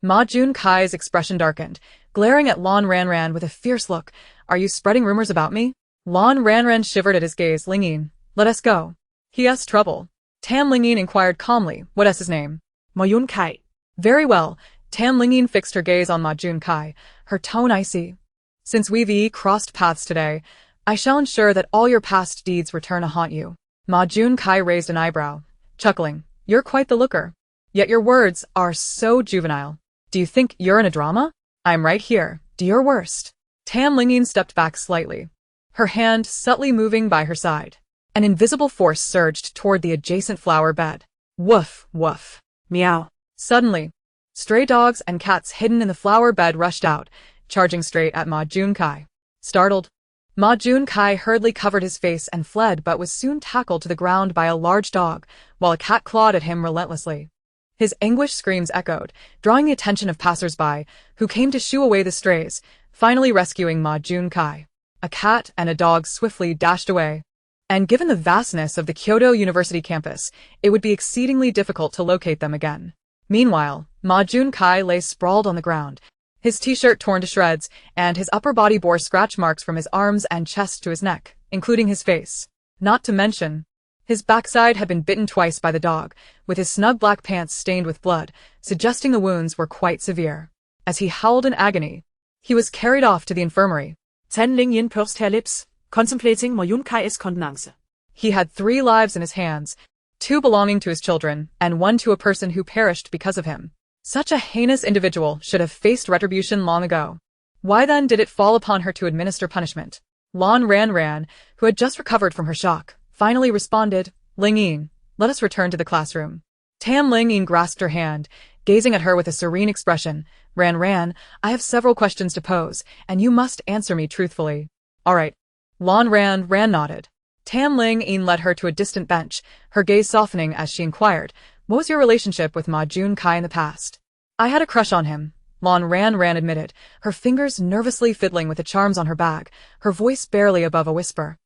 Ma Junkai's expression darkened, glaring at Lan Ranran with a fierce look. Are you spreading rumors about me? Lan Ranran shivered at his gaze. Lingyin, let us go. He has trouble. Tan Lingyin inquired calmly. What is his name? Ma Junkai. Very well. Tan Lingyin fixed her gaze on Ma Junkai, her tone icy. Since we've crossed paths today, I shall ensure that all your past deeds return to haunt you. Ma Junkai raised an eyebrow, chuckling. You're quite the looker. Yet your words are so juvenile. Do you think you're in a drama? I'm right here. Do your worst. Tan Lingyin stepped back slightly, her hand subtly moving by her side. An invisible force surged toward the adjacent flower bed. Woof, woof. Meow. Suddenly, stray dogs and cats hidden in the flower bed rushed out, charging straight at Ma Junkai. Startled, Ma Junkai hurriedly covered his face and fled but was soon tackled to the ground by a large dog, while a cat clawed at him relentlessly. His anguished screams echoed, drawing the attention of passers-by, who came to shoo away the strays, finally rescuing Ma Junkai. A cat and a dog swiftly dashed away. And given the vastness of the Kyoto University campus, it would be exceedingly difficult to locate them again. Meanwhile, Ma Junkai lay sprawled on the ground, his t-shirt torn to shreds, and his upper body bore scratch marks from his arms and chest to his neck, including his face. Not to mention, his backside had been bitten twice by the dog, with his snug black pants stained with blood, suggesting the wounds were quite severe. As he howled in agony, he was carried off to the infirmary. Tan Lingyin pursed her lips, contemplating Ma Junkai's contenance. He had 3 lives in his hands, 2 belonging to his children, and 1 to a person who perished because of him. Such a heinous individual should have faced retribution long ago. Why then did it fall upon her to administer punishment? Lan Ranran, who had just recovered from her shock, finally responded, Lingyin, let us return to the classroom. Tan Lingyin grasped her hand, gazing at her with a serene expression. Ranran, I have several questions to pose, and you must answer me truthfully. All right. Lan Ranran nodded. Tan Lingyin led her to a distant bench, her gaze softening as she inquired, what was your relationship with Ma Junkai in the past? I had a crush on him, Lan Ranran admitted, her fingers nervously fiddling with the charms on her bag, her voice barely above a whisper.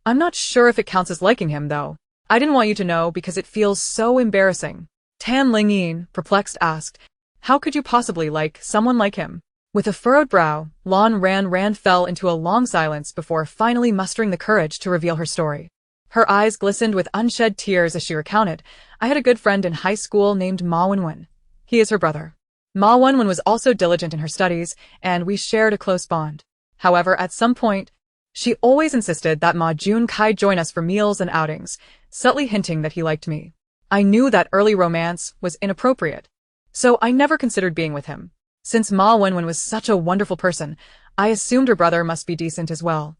I'm not sure if it counts as liking him, though. I didn't want you to know because it feels so embarrassing. Tan Lingyin, perplexed, asked, how could you possibly like someone like him? With a furrowed brow, Lan Ranran fell into a long silence before finally mustering the courage to reveal her story. Her eyes glistened with unshed tears as she recounted, I had a good friend in high school named Ma Wenwen. He is her brother. Ma Wenwen was also diligent in her studies, and we shared a close bond. However, at some point, She always insisted that Ma Junkai join us for meals and outings, subtly hinting that he liked me. I knew that early romance was inappropriate, so I never considered being with him. Since Ma Wenwen was such a wonderful person, I assumed her brother must be decent as well.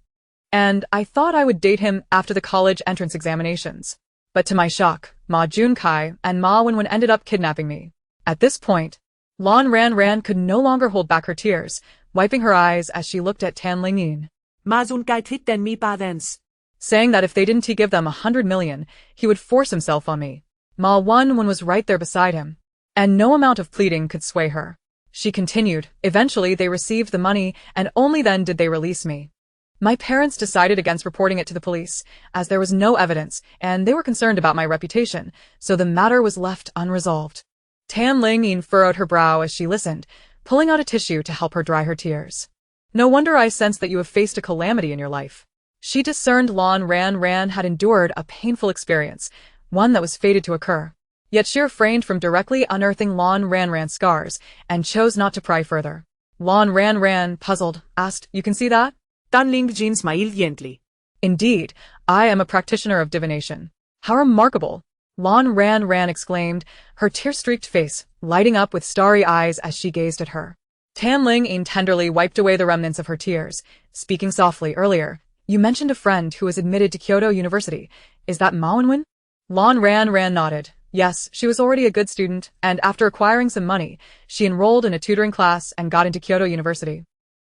And I thought I would date him after the college entrance examinations. But to my shock, Ma Junkai and Ma Wenwen ended up kidnapping me. At this point, Lan Ran could no longer hold back her tears, wiping her eyes as she looked at Tan Lingyin. Ma Junkai threatened me parents, saying that if they didn't give them 100 million, he would force himself on me. Ma Wenwen was right there beside him, and no amount of pleading could sway her. She continued, eventually they received the money, and only then did they release me. My parents decided against reporting it to the police, as there was no evidence, and they were concerned about my reputation, so the matter was left unresolved. Tan Lingyin furrowed her brow as she listened, pulling out a tissue to help her dry her tears. No wonder I sense that you have faced a calamity in your life. She discerned Lan Ran had endured a painful experience, one that was fated to occur. Yet she refrained from directly unearthing Lan Ran's scars, and chose not to pry further. Lan Ran, puzzled, asked, "You can see that?" Tan Lingyin smiled gently. "Indeed, I am a practitioner of divination." "How remarkable!" Lan Ran exclaimed, her tear-streaked face lighting up with starry eyes as she gazed at her. Tan Lingyin tenderly wiped away the remnants of her tears, speaking softly. "Earlier, you mentioned a friend who was admitted to Kyoto University. Is that Ma Wenwen?" Lan Ran nodded. Yes, she was already a good student, and after acquiring some money, she enrolled in a tutoring class and got into Kyoto University.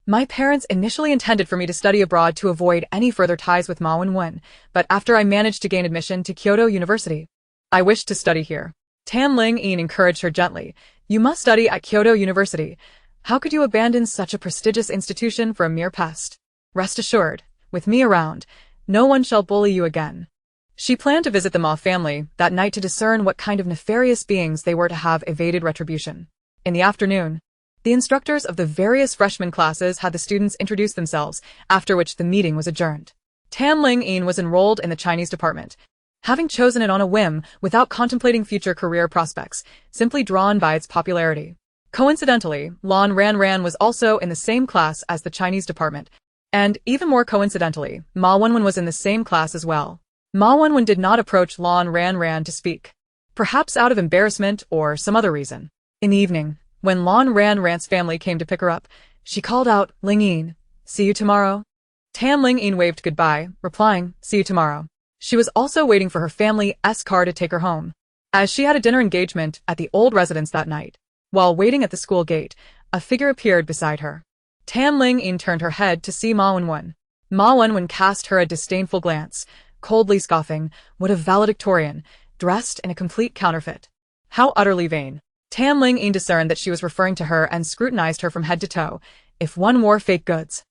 My parents initially intended for me to study abroad to avoid any further ties with Ma Wenwen, but after I managed to gain admission to Kyoto University, I wished to study here. Tan Lingyin encouraged her gently. "You must study at Kyoto University. How could you abandon such a prestigious institution for a mere pest? Rest assured, with me around, no one shall bully you again." She planned to visit the Ma family that night to discern what kind of nefarious beings they were to have evaded retribution. In the afternoon, the instructors of the various freshman classes had the students introduce themselves, after which the meeting was adjourned. Tan Lingyin was enrolled in the Chinese department, having chosen it on a whim without contemplating future career prospects, simply drawn by its popularity. Coincidentally, Lan Ran was also in the same class as the Chinese department, and even more coincidentally, Ma Wenwen was in the same class as well. Ma Wenwen did not approach Lan Ran to speak, perhaps out of embarrassment or some other reason. In the evening, when Lan Ran's family came to pick her up, she called out, "Lingyin, see you tomorrow?" Tan Lingyin waved goodbye, replying, "See you tomorrow." She was also waiting for her family's car to take her home, as she had a dinner engagement at the old residence that night. While waiting at the school gate, a figure appeared beside her. Tan Lingyin turned her head to see Ma Wenwen. Ma Wenwen cast her a disdainful glance, coldly scoffing, "What a valedictorian, dressed in a complete counterfeit. How utterly vain." Tan Lingyin discerned that she was referring to her and scrutinized her from head to toe. If one wore fake goods,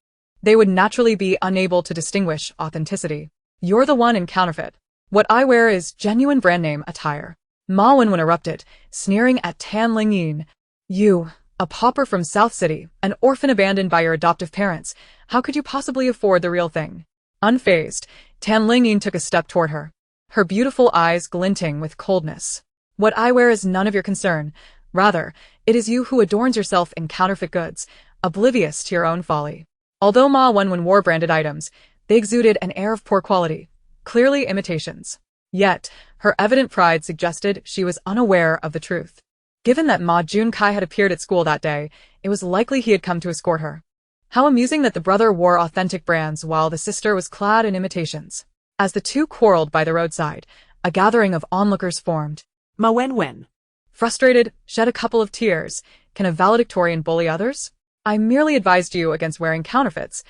they would naturally be unable to distinguish authenticity. "You're the one in counterfeit. What I wear is genuine brand name attire." Ma Wenwen erupted, sneering at Tan Lingyin. "You, a pauper from South City, an orphan abandoned by your adoptive parents, how could you possibly afford the real thing?" Unfazed, Tan Lingyin took a step toward her, her beautiful eyes glinting with coldness. "What I wear is none of your concern. Rather, it is you who adorns yourself in counterfeit goods, oblivious to your own folly." Although Ma Wenwen wore branded items, they exuded an air of poor quality, clearly imitations. Yet, her evident pride suggested she was unaware of the truth. Given that Ma Junkai had appeared at school that day, it was likely he had come to escort her. How amusing that the brother wore authentic brands while the sister was clad in imitations. As the two quarreled by the roadside, a gathering of onlookers formed. Ma Wenwen, frustrated, shed a couple of tears. "Can a valedictorian bully others? I merely advised you against wearing counterfeits.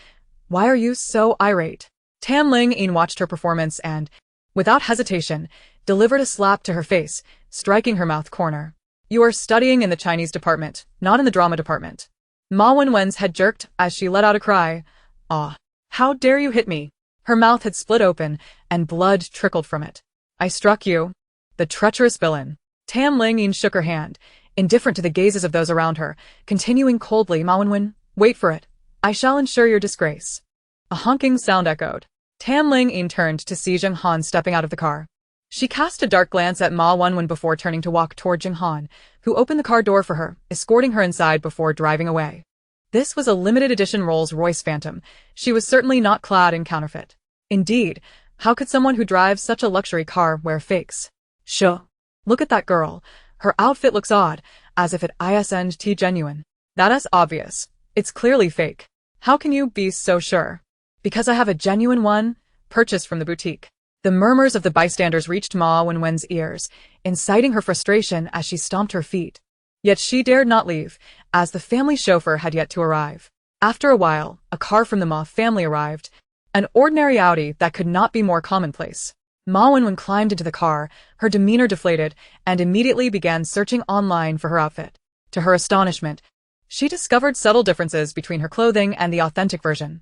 Why are you so irate?" Tan Lingyin watched her performance and, without hesitation, delivered a slap to her face, striking her mouth corner. "You are studying in the Chinese department, not in the drama department." Ma Wenwen's head jerked as she let out a cry. "Ah, how dare you hit me?" Her mouth had split open, and blood trickled from it. "I struck you, the treacherous villain." Tan Lingyin shook her hand, indifferent to the gazes of those around her, continuing coldly, "Ma Wenwen, wait for it. I shall ensure your disgrace." A honking sound echoed. Tan Lingyin turned to see Jing Han stepping out of the car. She cast a dark glance at Ma Wenwen before turning to walk toward Jing Han, who opened the car door for her, escorting her inside before driving away. This was a limited edition Rolls-Royce Phantom. She was certainly not clad in counterfeit. Indeed, how could someone who drives such a luxury car wear fakes? Sure. Look at that girl. Her outfit looks odd, as if it isn't genuine. That is obvious. It's clearly fake. How can you be so sure? Because I have a genuine one, purchased from the boutique. The murmurs of the bystanders reached Ma Wenwen's ears, inciting her frustration as she stomped her feet. Yet she dared not leave, as the family chauffeur had yet to arrive. After a while, a car from the Ma family arrived, an ordinary Audi that could not be more commonplace. Ma Wenwen climbed into the car, her demeanor deflated, and immediately began searching online for her outfit. To her astonishment, she discovered subtle differences between her clothing and the authentic version.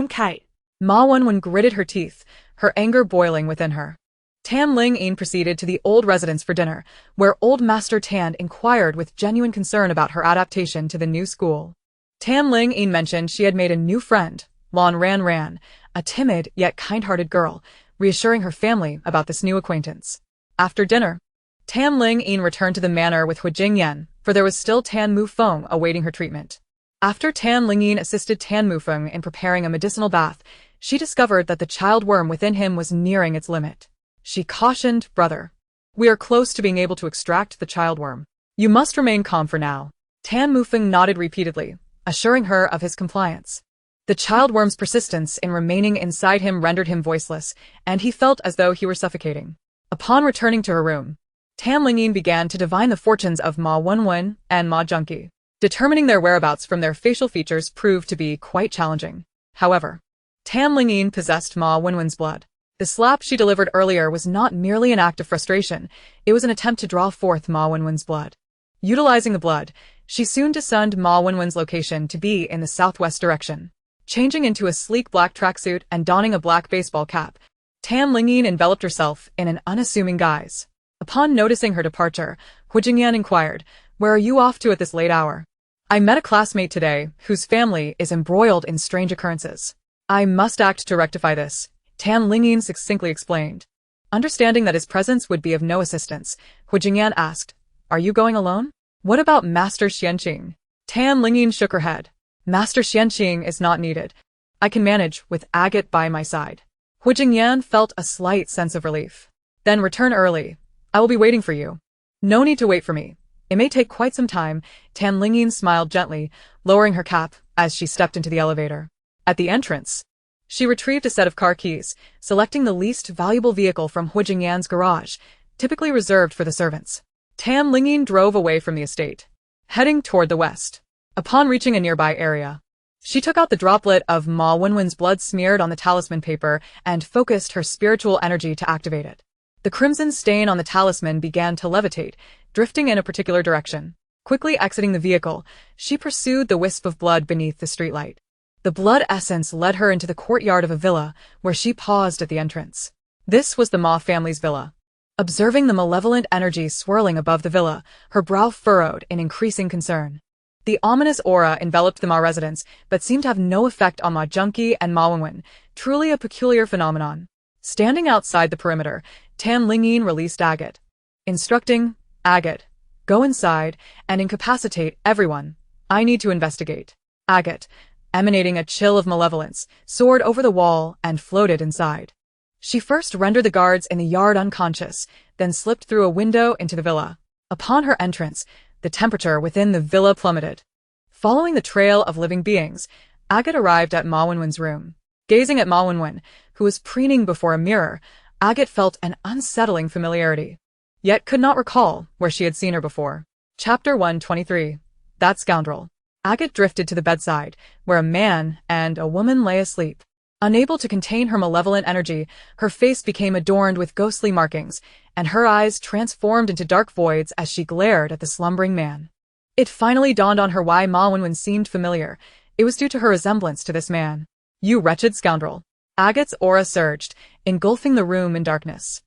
Kate. Ma Wenwen gritted her teeth, her anger boiling within her. Lingyin proceeded to the old residence for dinner, where old Master Tan inquired with genuine concern about her adaptation to the new school. Lingyin mentioned she had made a new friend, Lan Ran, a timid yet kind-hearted girl, reassuring her family about this new acquaintance. After dinner, Lingyin returned to the manor with Huijingyan, for there was still Tan Mufeng awaiting her treatment. After Lingyin assisted Tan Mufeng in preparing a medicinal bath, she discovered that the child worm within him was nearing its limit. She cautioned, "Brother, we are close to being able to extract the child worm. You must remain calm for now." Tan Mufeng nodded repeatedly, assuring her of his compliance. The child worm's persistence in remaining inside him rendered him voiceless, and he felt as though he were suffocating. Upon returning to her room, Lingyin began to divine the fortunes of Ma Wenwen and Ma Junqi. Determining their whereabouts from their facial features proved to be quite challenging. However, Lingyin possessed Ma Wenwen's blood. The slap she delivered earlier was not merely an act of frustration, it was an attempt to draw forth Ma Wenwen's blood. Utilizing the blood, she soon discerned Ma Wenwen's location to be in the southwest direction. Changing into a sleek black tracksuit and donning a black baseball cap, Lingyin enveloped herself in an unassuming guise. Upon noticing her departure, Huijingyan inquired, "Where are you off to at this late hour?" "I met a classmate today whose family is embroiled in strange occurrences. I must act to rectify this," Lingyin succinctly explained. Understanding that his presence would be of no assistance, Huijingyan asked, "Are you going alone? What about Master Xianqing?" Lingyin shook her head. "Master Xianqing is not needed. I can manage with Agate by my side." Huijingyan felt a slight sense of relief. "Then return early. I will be waiting for you." "No need to wait for me. It may take quite some time," Lingyin smiled gently, lowering her cap as she stepped into the elevator. At the entrance, she retrieved a set of car keys, selecting the least valuable vehicle from Huijingyan's garage, typically reserved for the servants. Lingyin drove away from the estate, heading toward the west. Upon reaching a nearby area, she took out the droplet of Ma Wenwen's blood smeared on the talisman paper and focused her spiritual energy to activate it. The crimson stain on the talisman began to levitate, drifting in a particular direction. Quickly exiting the vehicle, she pursued the wisp of blood beneath the streetlight. The blood essence led her into the courtyard of a villa, where she paused at the entrance. This was the Ma family's villa. Observing the malevolent energy swirling above the villa, her brow furrowed in increasing concern. The ominous aura enveloped the Ma residence, but seemed to have no effect on Ma Junqi and Ma Wenwen, truly a peculiar phenomenon. Standing outside the perimeter, Lingyin released Agate, instructing, "Agate, go inside and incapacitate everyone. I need to investigate." Agate, emanating a chill of malevolence, soared over the wall and floated inside. She first rendered the guards in the yard unconscious, then slipped through a window into the villa. Upon her entrance, the temperature within the villa plummeted. Following the trail of living beings, Agate arrived at Ma Wenwen's room. Gazing at Ma Wenwen, who was preening before a mirror, Agate felt an unsettling familiarity, yet could not recall where she had seen her before. Chapter 123. That Scoundrel. Agate drifted to the bedside, where a man and a woman lay asleep. Unable to contain her malevolent energy, her face became adorned with ghostly markings, and her eyes transformed into dark voids as she glared at the slumbering man. It finally dawned on her why Ma Wenwen seemed familiar. It was due to her resemblance to this man. "You wretched scoundrel." Agate's aura surged, engulfing the room in darkness.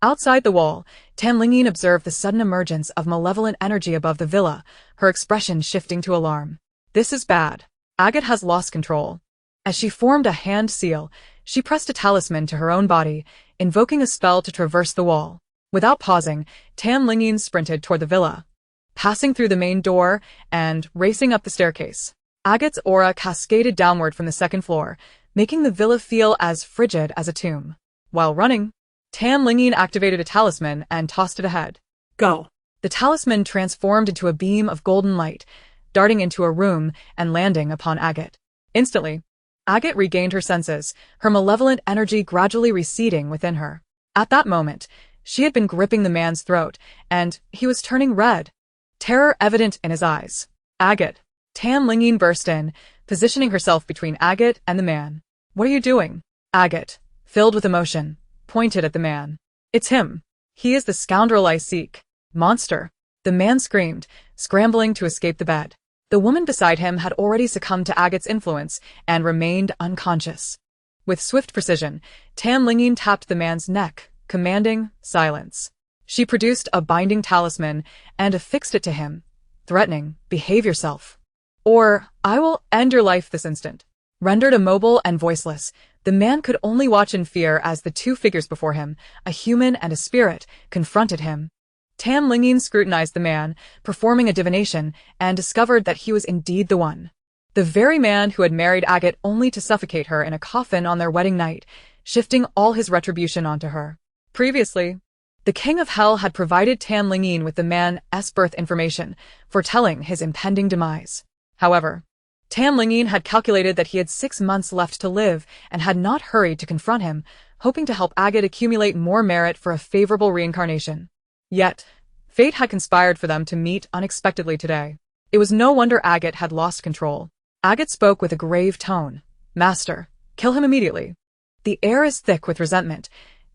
Outside the wall, Lingyin observed the sudden emergence of malevolent energy above the villa, her expression shifting to alarm. "This is bad. Agate has lost control." As she formed a hand seal, she pressed a talisman to her own body, invoking a spell to traverse the wall. Without pausing, Lingyin sprinted toward the villa, passing through the main door and racing up the staircase. Agate's aura cascaded downward from the second floor, making the villa feel as frigid as a tomb. While running, Lingyin activated a talisman and tossed it ahead. Go. The talisman transformed into a beam of golden light, darting into a room and landing upon Agate. Instantly, Agate regained her senses, her malevolent energy gradually receding within her. At that moment, she had been gripping the man's throat, and he was turning red, terror evident in his eyes. Agate. Lingyin burst in, positioning herself between Agate and the man. What are you doing? Agate, filled with emotion, pointed at the man. It's him. He is the scoundrel I seek. Monster. The man screamed, scrambling to escape the bed. The woman beside him had already succumbed to Agate's influence and remained unconscious. With swift precision, Lingyin tapped the man's neck, commanding silence. She produced a binding talisman and affixed it to him, threatening, behave yourself, or I will end your life this instant. Rendered immobile and voiceless, the man could only watch in fear as the two figures before him, a human and a spirit, confronted him. Lingyin scrutinized the man, performing a divination, and discovered that he was indeed the one. The very man who had married Agate only to suffocate her in a coffin on their wedding night, shifting all his retribution onto her. Previously, the King of Hell had provided Lingyin with the man's birth information, foretelling his impending demise. However, Lingyin had calculated that he had 6 months left to live and had not hurried to confront him, hoping to help Agate accumulate more merit for a favorable reincarnation. Yet, fate had conspired for them to meet unexpectedly today. It was no wonder Agate had lost control. Agate spoke with a grave tone. Master, kill him immediately. The air is thick with resentment,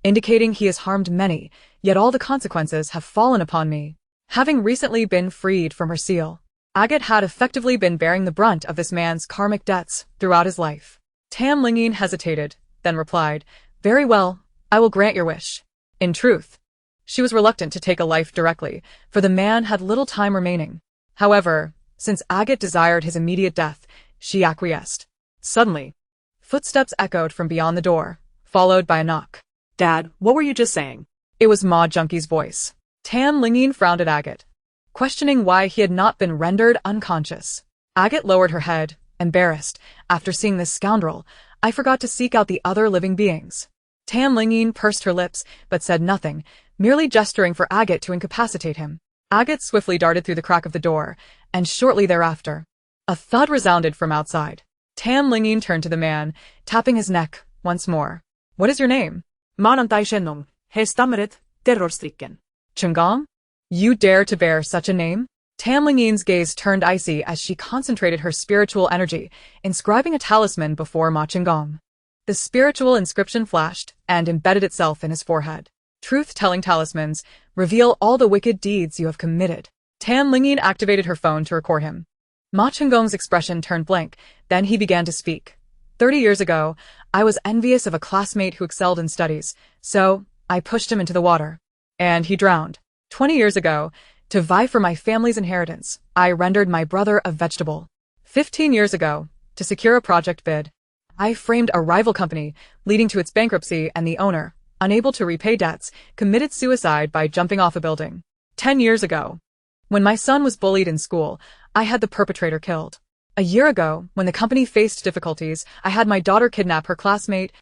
indicating he has harmed many, yet all the consequences have fallen upon me. Having recently been freed from her seal, Agate had effectively been bearing the brunt of this man's karmic debts throughout his life. Lingyin hesitated, then replied, Very well, I will grant your wish. In truth, she was reluctant to take a life directly, for the man had little time remaining. However, since Agate desired his immediate death, she acquiesced. Suddenly, footsteps echoed from beyond the door, followed by a knock. Dad, what were you just saying? It was Ma Junkie's voice. Lingyin frowned at Agate, questioning why he had not been rendered unconscious. Agate lowered her head, embarrassed. After seeing this scoundrel, I forgot to seek out the other living beings. Lingyin pursed her lips, but said nothing, merely gesturing for Agate to incapacitate him. Agate swiftly darted through the crack of the door, and shortly thereafter, a thud resounded from outside. Lingyin turned to the man, tapping his neck once more. What is your name? Manantaisenong, he stammered, terror-stricken. Chungong? You dare to bear such a name? Lingyin's gaze turned icy as she concentrated her spiritual energy, inscribing a talisman before Ma Chungong. The spiritual inscription flashed and embedded itself in his forehead. Truth-telling talismans reveal all the wicked deeds you have committed. Lingyin activated her phone to record him. Ma Chungong's expression turned blank, then he began to speak. 30 years ago, I was envious of a classmate who excelled in studies, so I pushed him into the water. And he drowned. 20 years ago, to vie for my family's inheritance, I rendered my brother a vegetable. 15 years ago, to secure a project bid, I framed a rival company, leading to its bankruptcy, and the owner, unable to repay debts, committed suicide by jumping off a building. 10 years ago, when my son was bullied in school, I had the perpetrator killed. A year ago, when the company faced difficulties, I had my daughter kidnap her classmate,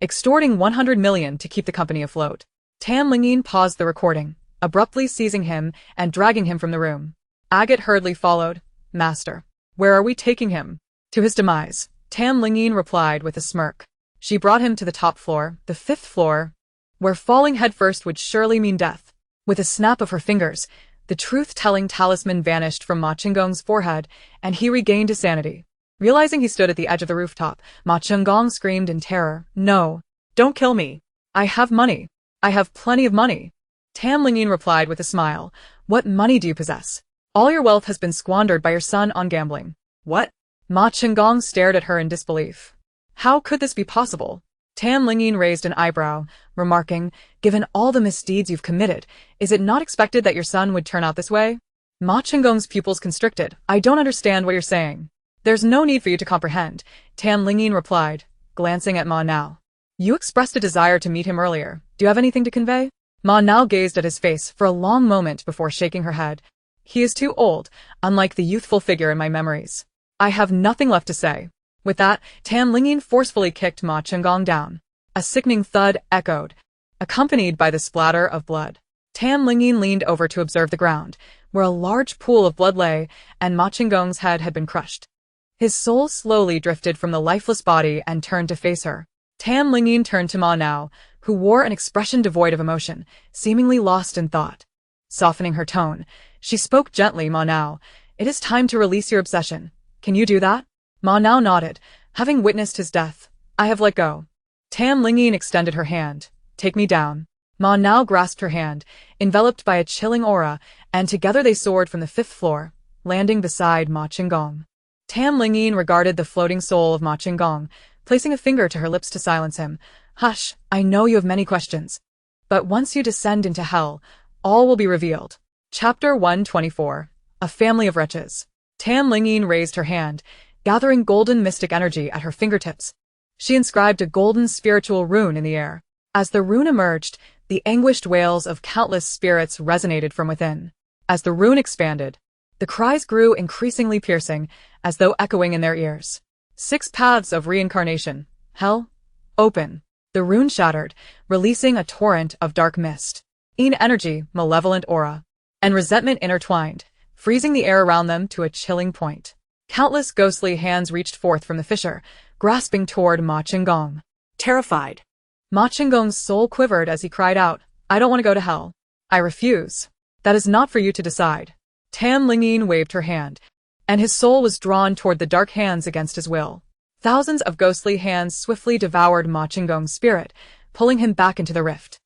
extorting 100 million to keep the company afloat. Lingyin paused the recording, abruptly seizing him and dragging him from the room. Agate hurriedly followed. Master, where are we taking him? To his demise, Lingyin replied with a smirk. She brought him to the top floor, the 5th floor, where falling headfirst would surely mean death. With a snap of her fingers, the truth-telling talisman vanished from Ma Chungong's forehead, and he regained his sanity. Realizing he stood at the edge of the rooftop, Ma Chungong screamed in terror, No, don't kill me. I have money. I have plenty of money. Lingyin replied with a smile, What money do you possess? All your wealth has been squandered by your son on gambling. What? Ma Chungong stared at her in disbelief. How could this be possible? Lingyin raised an eyebrow, remarking, Given all the misdeeds you've committed, is it not expected that your son would turn out this way? Ma Chungong's pupils constricted. I don't understand what you're saying. There's no need for you to comprehend, Lingyin replied, glancing at Ma Now. You expressed a desire to meet him earlier. Do you have anything to convey? Ma Now gazed at his face for a long moment before shaking her head. He is too old, unlike the youthful figure in my memories. I have nothing left to say. With that, Tan Lingyin forcefully kicked Ma Chenggong down. A sickening thud echoed, accompanied by the splatter of blood. Tan Lingyin leaned over to observe the ground, where a large pool of blood lay, and Ma Chenggong's head had been crushed. His soul slowly drifted from the lifeless body and turned to face her. Tan Lingyin turned to Ma Nao, who wore an expression devoid of emotion, seemingly lost in thought. Softening her tone, she spoke gently. Ma Nao, it is time to release your obsession. Can you do that? Ma Nao nodded. Having witnessed his death, I have let go. Tan Lingyin extended her hand. Take me down. Ma Nao grasped her hand, enveloped by a chilling aura, and together they soared from the 5th floor, landing beside Ma Chenggong. Tan Lingyin regarded the floating soul of Ma Chenggong, placing a finger to her lips to silence him. Hush, I know you have many questions. But once you descend into hell, all will be revealed. Chapter 124. A Family of Wretches. Tan Lingyin raised her hand, gathering golden mystic energy at her fingertips. She inscribed a golden spiritual rune in the air. As the rune emerged, the anguished wails of countless spirits resonated from within. As the rune expanded, the cries grew increasingly piercing, as though echoing in their ears. 6 paths of reincarnation. Hell. Open. The rune shattered, releasing a torrent of dark mist. Energy, malevolent aura, and resentment intertwined, freezing the air around them to a chilling point. Countless ghostly hands reached forth from the fissure, grasping toward Ma Chenggong. Terrified, Ma Chenggong's soul quivered as he cried out, I don't want to go to hell. I refuse. That is not for you to decide. Tan Lingyin waved her hand, and his soul was drawn toward the dark hands against his will. Thousands of ghostly hands swiftly devoured Ma Chenggong's spirit, pulling him back into the rift.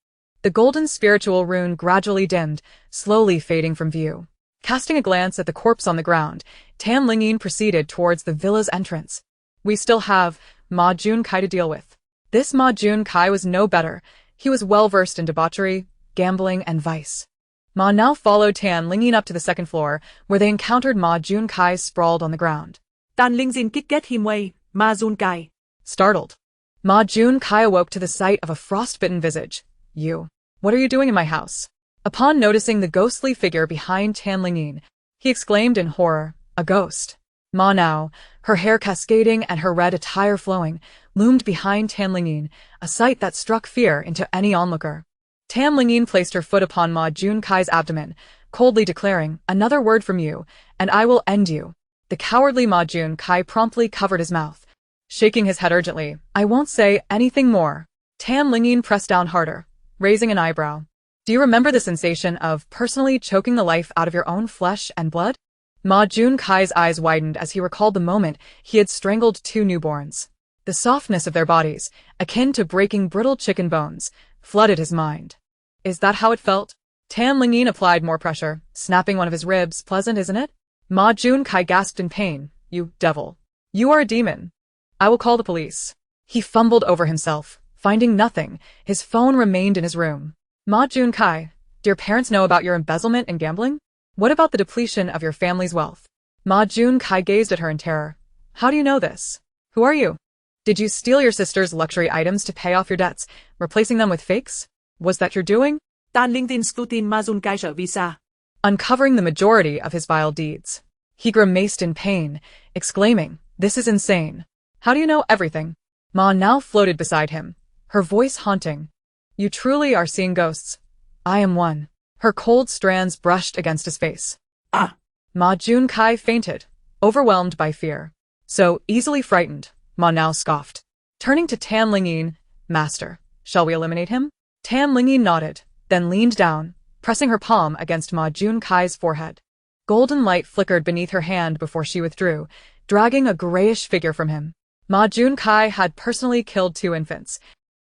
The golden spiritual rune gradually dimmed, slowly fading from view. Casting a glance at the corpse on the ground, Tan Lingyin proceeded towards the villa's entrance. We still have Ma Junkai to deal with. This Ma Junkai was no better. He was well-versed in debauchery, gambling, and vice. Ma now followed Tan Lingyin up to the 2nd floor, where they encountered Ma Junkai sprawled on the ground. Tan Lingyin kích kết him way, Ma Junkai. Startled, Ma Junkai awoke to the sight of a frostbitten visage. You. What are you doing in my house? Upon noticing the ghostly figure behind Tan Lingyin, he exclaimed in horror, a ghost. Ma Nao, her hair cascading and her red attire flowing, loomed behind Tan Lingyin, a sight that struck fear into any onlooker. Tan Lingyin placed her foot upon Ma Junkai's abdomen, coldly declaring, another word from you, and I will end you. The cowardly Ma Junkai promptly covered his mouth, shaking his head urgently. I won't say anything more. Tan Lingyin pressed down harder, raising an eyebrow. Do you remember the sensation of personally choking the life out of your own flesh and blood? Ma Junkai's eyes widened as he recalled the moment he had strangled 2 newborns. The softness of their bodies, akin to breaking brittle chicken bones, flooded his mind. Is that how it felt? Tan Lingyin applied more pressure, snapping one of his ribs. Pleasant, isn't it? Ma Junkai gasped in pain. You devil. You are a demon. I will call the police. He fumbled over himself. Finding nothing, his phone remained in his room. Ma Junkai, do your parents know about your embezzlement and gambling? What about the depletion of your family's wealth? Ma Junkai gazed at her in terror. How do you know this? Who are you? Did you steal your sister's luxury items to pay off your debts, replacing them with fakes? Was that your doing? Tan Lingyin scrutined Ma Junkai sợ vì sao, uncovering the majority of his vile deeds. He grimaced in pain, exclaiming, this is insane. How do you know everything? Ma now floated beside him, her voice haunting. You truly are seeing ghosts. I am one. Her cold strands brushed against his face. Ah! Ma Junkai fainted, overwhelmed by fear. So easily frightened, Ma now scoffed. Turning to Tan Lingyin, Master, shall we eliminate him? Tan Lingyin nodded, then leaned down, pressing her palm against Ma Junkai's forehead. Golden light flickered beneath her hand before she withdrew, dragging a grayish figure from him. Ma Junkai had personally killed 2 infants,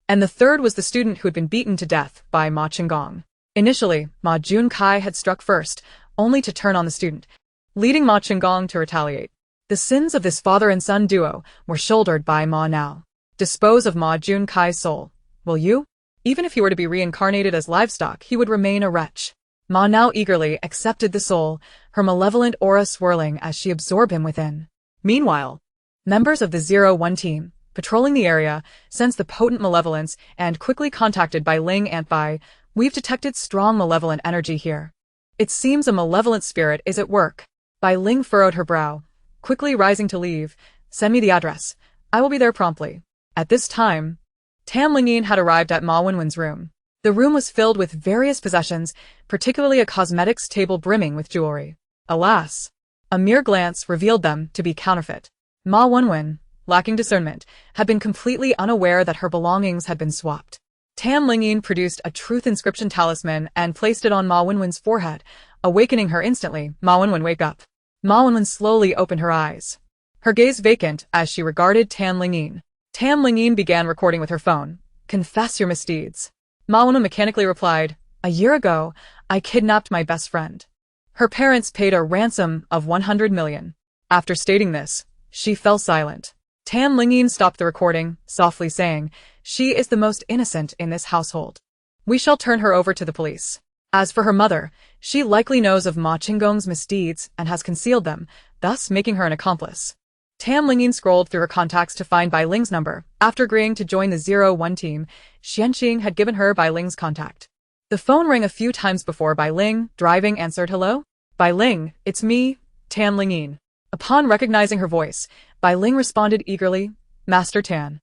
and the 3rd was the student who had been beaten to death by Ma Chenggong. Initially, Ma Junkai had struck first, only to turn on the student, leading Ma Chenggong to retaliate. The sins of this father and son duo were shouldered by Ma Nao. Dispose of Ma Junkai's soul. Will you? Even if he were to be reincarnated as livestock, he would remain a wretch. Ma Nao eagerly accepted the soul, her malevolent aura swirling as she absorbed him within. Meanwhile, members of the 01 team, patrolling the area, sensed the potent malevolence and quickly contacted by Ling and Bai. We've detected strong malevolent energy here. It seems a malevolent spirit is at work. Bai Ling furrowed her brow. quickly rising to leave. Send me the address. I will be there promptly. At this time, Tam Lingyin had arrived at Ma Wenwen's room. The room was filled with various possessions, particularly a cosmetics table brimming with jewelry. Alas, a mere glance revealed them to be counterfeit. Ma Wenwen, lacking discernment, had been completely unaware that her belongings had been swapped. Tam Lingyin produced a truth inscription talisman and placed it on Ma Wenwen's forehead, awakening her instantly. Ma Wenwen, wake up. Ma Wenwen slowly opened her eyes, her gaze vacant as she regarded Tam Lingyin. Tam Lingyin began recording with her phone. Confess your misdeeds. Ma Wenwen mechanically replied, a year ago, I kidnapped my best friend. Her parents paid a ransom of 100 million. After stating this, she fell silent. Tam Lingyin stopped the recording, softly saying, she is the most innocent in this household. We shall turn her over to the police. As for her mother, she likely knows of Ma Qinggong's misdeeds and has concealed them, thus making her an accomplice. Tam Lingyin scrolled through her contacts to find Bai Ling's number. After agreeing to join the 01 team, Xianqing had given her Bai Ling's contact. The phone rang a few times before Bai Ling, driving, answered. Hello? Bai Ling, it's me, Tam Lingyin. Upon recognizing her voice, Bai Ling responded eagerly, Master Tan.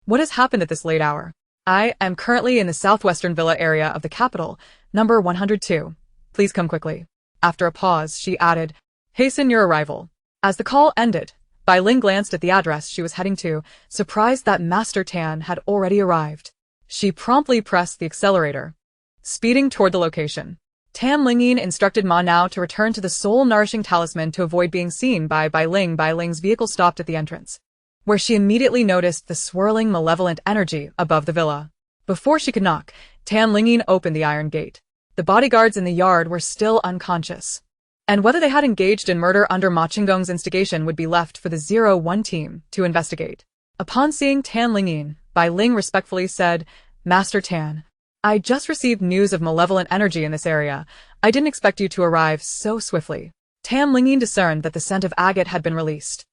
What has happened at this late hour? I am currently in the southwestern villa area of the capital, number 102. Please come quickly. After a pause, she added, hasten your arrival. As the call ended, Bai Ling glanced at the address she was heading to, surprised that Master Tan had already arrived. She promptly pressed the accelerator, speeding toward the location. Tam Lingyin instructed Ma now to return to the soul-nourishing talisman to avoid being seen by Bai Ling. Bai Ling's vehicle stopped at the entrance, where she immediately noticed the swirling malevolent energy above the villa. Before she could knock, Tam Lingyin opened the iron gate. The bodyguards in the yard were still unconscious, and whether they had engaged in murder under Ma Qinggong's instigation would be left for the 01 team to investigate. Upon seeing Tam Lingyin, Bai Ling respectfully said, Master Tan, I just received news of malevolent energy in this area. I didn't expect you to arrive so swiftly. Tam Lingyin discerned that the scent of agate had been released,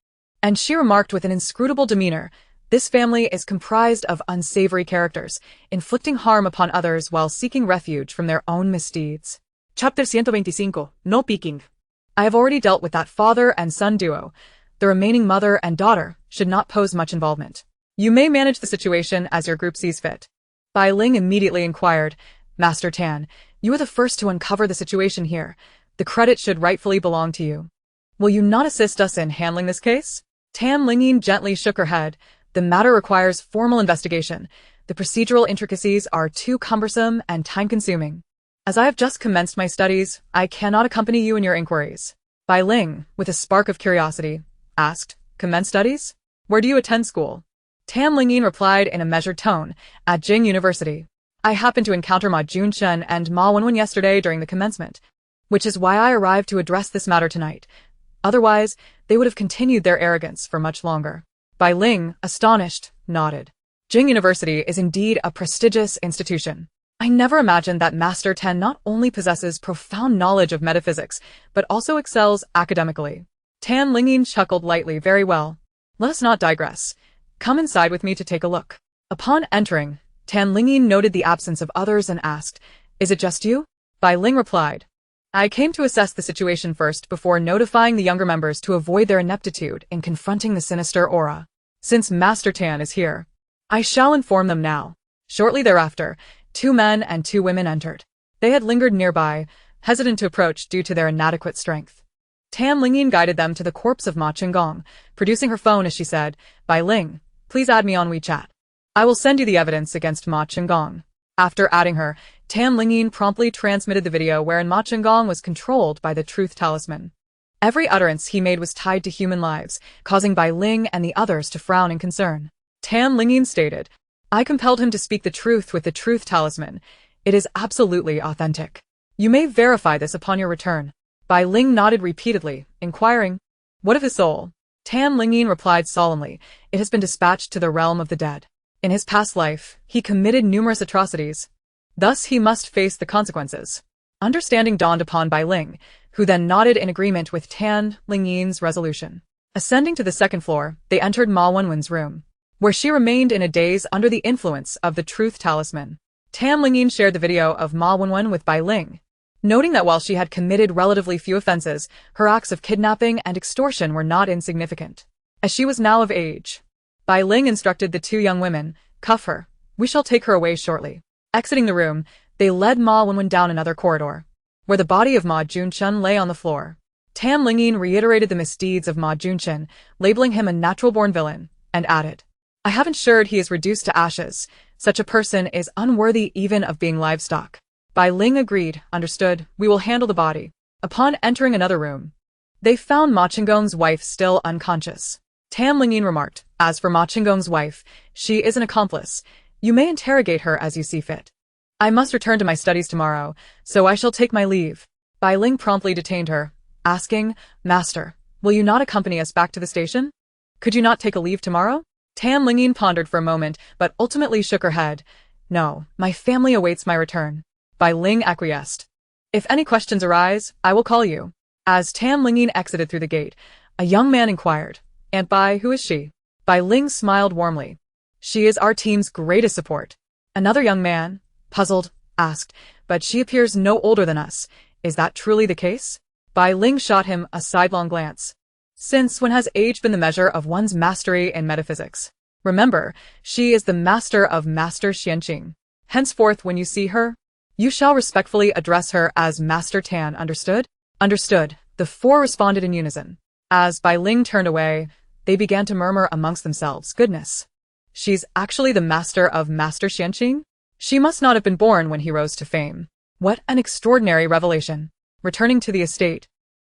and she remarked with an inscrutable demeanor, this family is comprised of unsavory characters, inflicting harm upon others while seeking refuge from their own misdeeds. Chapter 125. No peeking. I have already dealt with that father and son duo. The remaining mother and daughter should not pose much involvement. You may manage the situation as your group sees fit. Bai Ling immediately inquired, Master Tan, you are the first to uncover the situation here. The credit should rightfully belong to you. Will you not assist us in handling this case? Tam Lingyin gently shook her head. The matter requires formal investigation. The procedural intricacies are too cumbersome and time-consuming. As I have just commenced my studies, I cannot accompany you in your inquiries. Bai Ling, with a spark of curiosity, asked, commence studies? Where do you attend school? Tam Lingyin replied in a measured tone, at Jing University. I happened to encounter Ma Junshen and Ma Wenwen yesterday during the commencement, which is why I arrived to address this matter tonight. Otherwise, they would have continued their arrogance for much longer. Bai Ling, astonished, nodded. Jing University is indeed a prestigious institution. I never imagined that Master Tan not only possesses profound knowledge of metaphysics, but also excels academically. Tam Lingyin chuckled lightly. Very well. Let us not digress. Come inside with me to take a look. Upon entering, Tam Lingyin noted the absence of others and asked, is it just you? Bai Ling replied, I came to assess the situation first before notifying the younger members to avoid their ineptitude in confronting the sinister aura. Since Master Tan is here, I shall inform them now. Shortly thereafter, 2 men and 2 women entered. They had lingered nearby, hesitant to approach due to their inadequate strength. Tam Lingyin guided them to the corpse of Ma Qinggong, producing her phone as she said, Bai Ling, please add me on WeChat. I will send you the evidence against Ma Qinggong. After adding her, Tam Lingyin promptly transmitted the video wherein Ma Qinggong was controlled by the truth talisman. Every utterance he made was tied to human lives, causing Bai Ling and the others to frown in concern. Tam Lingyin stated, I compelled him to speak the truth with the truth talisman. It is absolutely authentic. You may verify this upon your return. Bai Ling nodded repeatedly, inquiring, what of his soul? Tam Lingyin replied solemnly, it has been dispatched to the realm of the dead. In his past life, he committed numerous atrocities. Thus he must face the consequences. Understanding dawned upon Bai Ling, who then nodded in agreement with Tam Lingyin's resolution. Ascending to the 2nd floor, they entered Ma Wenwen's room, where she remained in a daze under the influence of the truth talisman. Tam Lingyin shared the video of Ma Wenwen with Bai Ling, noting that while she had committed relatively few offenses, her acts of kidnapping and extortion were not insignificant. As she was now of age, Bai Ling instructed the two young women, "Cuff her. We shall take her away shortly." Exiting the room, they led Ma Wenwen down another corridor, where the body of Ma Junchen lay on the floor. Tan Lingyin reiterated the misdeeds of Ma Junchen, labeling him a natural-born villain, and added, "I have ensured he is reduced to ashes. Such a person is unworthy even of being livestock." Bai Ling agreed, "Understood, we will handle the body." Upon entering another room, they found Ma Qinggong's wife still unconscious. Tan Lingyin remarked, "As for Ma Qinggong's wife, she is an accomplice. You may interrogate her as you see fit. I must return to my studies tomorrow, so I shall take my leave." Bai Ling promptly detained her, asking, "Master, will you not accompany us back to the station? Could you not take a leave tomorrow?" Tan Lingyin pondered for a moment, but ultimately shook her head. "No, my family awaits my return." Bai Ling acquiesced. "If any questions arise, I will call you." As Tan Lingyin exited through the gate, a young man inquired, "Aunt Bai, who is she?" Bai Ling smiled warmly. "She is our team's greatest support." Another young man, puzzled, asked, "But she appears no older than us. Is that truly the case?" Bai Ling shot him a sidelong glance. "Since when has age been the measure of one's mastery in metaphysics? Remember, she is the master of Master Xianqing. Henceforth, when you see her, you shall respectfully address her as Master Tan, understood?" "Understood," the four responded in unison. As Bai Ling turned away, they began to murmur amongst themselves, "Goodness. She's actually the master of Master Xianqing? She must not have been born when he rose to fame. What an extraordinary revelation." Returning to the estate,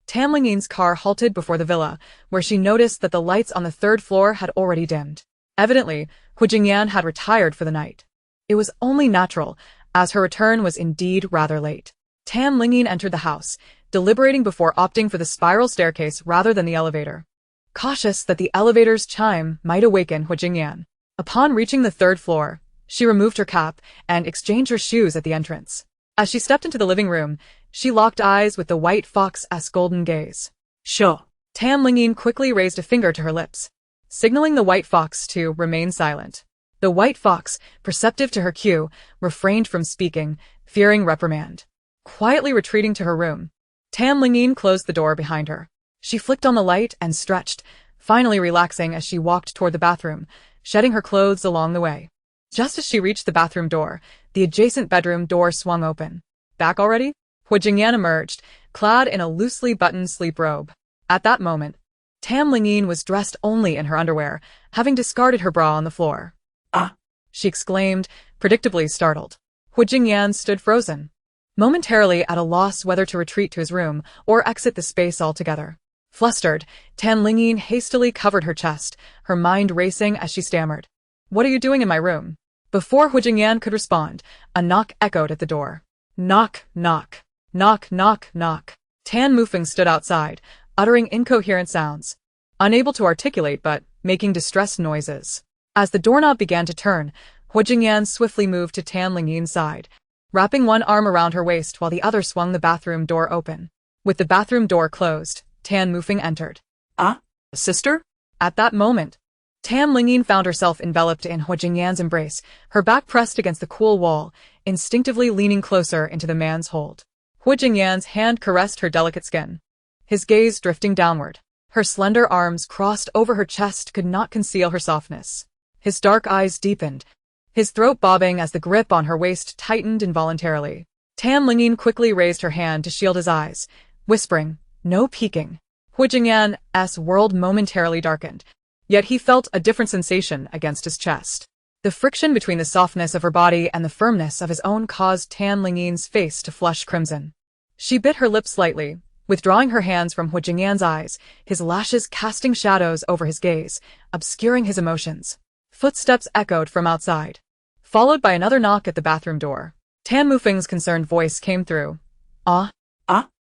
Tan Lingyin's car halted before the villa, where she noticed that the lights on the third floor had already dimmed. Evidently, Hu Jingyan had retired for the night. It was only natural, as her return was indeed rather late. Tan Lingyin entered the house, deliberating before opting for the spiral staircase rather than the elevator, cautious that the elevator's chime might awaken Hu Jingyan. Upon reaching the third floor, she removed her cap and exchanged her shoes at the entrance. As she stepped into the living room, she locked eyes with the white fox's golden gaze. Sure. Tan Lingyin quickly raised a finger to her lips, signaling the white fox to remain silent. The white fox, perceptive to her cue, refrained from speaking, fearing reprimand. Quietly retreating to her room, Tan Lingyin closed the door behind her. She flicked on the light and stretched, finally relaxing as she walked toward the bathroom, shedding her clothes along the way. Just as she reached the bathroom door, the adjacent bedroom door swung open. "Back already?" Hu Jingyan emerged, clad in a loosely buttoned sleep robe. At that moment, Tan Lingyin was dressed only in her underwear, having discarded her bra on the floor. "Ah!" she exclaimed, predictably startled. Hu Jingyan stood frozen, momentarily at a loss whether to retreat to his room or exit the space altogether. Flustered, Tan Lingyin hastily covered her chest, her mind racing as she stammered, "What are you doing in my room?" Before Hu Jingyan could respond, a knock echoed at the door. Knock, knock, knock, knock, knock. Tan Mufeng stood outside, uttering incoherent sounds, unable to articulate but making distressed noises. As the doorknob began to turn, Hu Jingyan swiftly moved to Tan Lingyin's side, wrapping one arm around her waist while the other swung the bathroom door open. With the bathroom door closed, Tan Mufeng entered. "Ah, sister?" At that moment, Tan Lingyin found herself enveloped in Hu Jingyan's embrace, her back pressed against the cool wall, instinctively leaning closer into the man's hold. Hu Jingyan's hand caressed her delicate skin, his gaze drifting downward. Her slender arms crossed over her chest could not conceal her softness. His dark eyes deepened, his throat bobbing as the grip on her waist tightened involuntarily. Tan Lingyin quickly raised her hand to shield his eyes, whispering, "No peeking." Hu Jingyan's world momentarily darkened, yet he felt a different sensation against his chest. The friction between the softness of her body and the firmness of his own caused Tan Lingyin's face to flush crimson. She bit her lips slightly, withdrawing her hands from Hu Jingyan's eyes, his lashes casting shadows over his gaze, obscuring his emotions. Footsteps echoed from outside, followed by another knock at the bathroom door. Tan Mufeng's concerned voice came through. "Ah?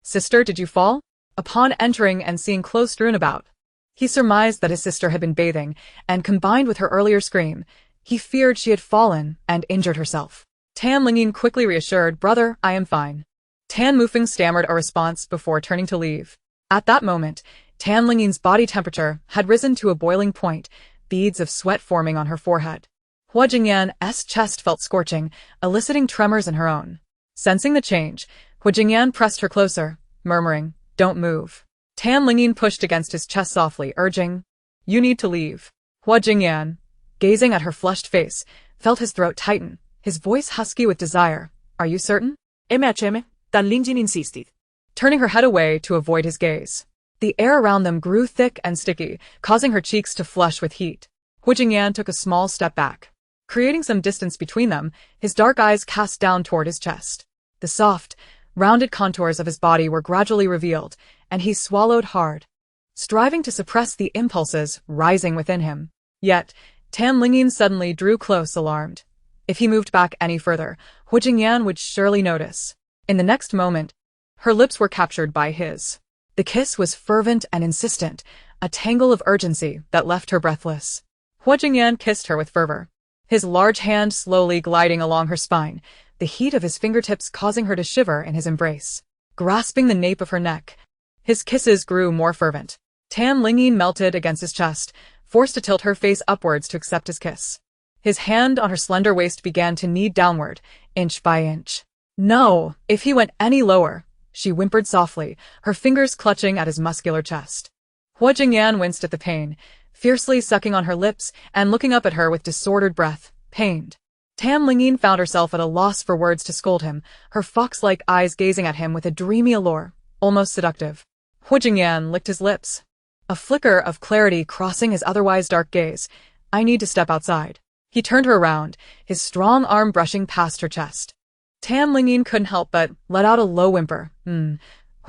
Sister, did you fall?" Upon entering and seeing clothes strewn about, he surmised that his sister had been bathing, and combined with her earlier scream, he feared she had fallen and injured herself. Tan Lingyin quickly reassured, "Brother, I am fine." Tan Mufeng stammered a response before turning to leave. At that moment, Tan Lingyin's body temperature had risen to a boiling point, beads of sweat forming on her forehead. Hu Jingyan's chest felt scorching, eliciting tremors in her own. Sensing the change, Hu Jingyan pressed her closer, murmuring, "Don't move." Tan Lingyin pushed against his chest softly, urging, "You need to leave." Hu Jingyan, gazing at her flushed face, felt his throat tighten, his voice husky with desire. "Are you certain?" Eme, Tan Lingyin insisted, turning her head away to avoid his gaze. The air around them grew thick and sticky, causing her cheeks to flush with heat. Hu Jingyan took a small step back. Creating some distance between them, his dark eyes cast down toward his chest. The soft, rounded contours of his body were gradually revealed, and he swallowed hard, striving to suppress the impulses rising within him. Yet, Tan Lingyin suddenly drew close, alarmed. If he moved back any further, Hu Jingyan would surely notice. In the next moment, her lips were captured by his. The kiss was fervent and insistent, a tangle of urgency that left her breathless. Hu Jingyan kissed her with fervor, his large hand slowly gliding along her spine, the heat of his fingertips causing her to shiver in his embrace. Grasping the nape of her neck, his kisses grew more fervent. Tan Lingyin melted against his chest, forced to tilt her face upwards to accept his kiss. His hand on her slender waist began to knead downward, inch by inch. No, if he went any lower, she whimpered softly, her fingers clutching at his muscular chest. Hu Jingyan winced at the pain, fiercely sucking on her lips and looking up at her with disordered breath, pained. Tan Lingyin found herself at a loss for words to scold him, her fox-like eyes gazing at him with a dreamy allure, almost seductive. Hu Jingyan licked his lips, a flicker of clarity crossing his otherwise dark gaze. "I need to step outside." He turned her around, his strong arm brushing past her chest. Tan Lingyin couldn't help but let out a low whimper. Hu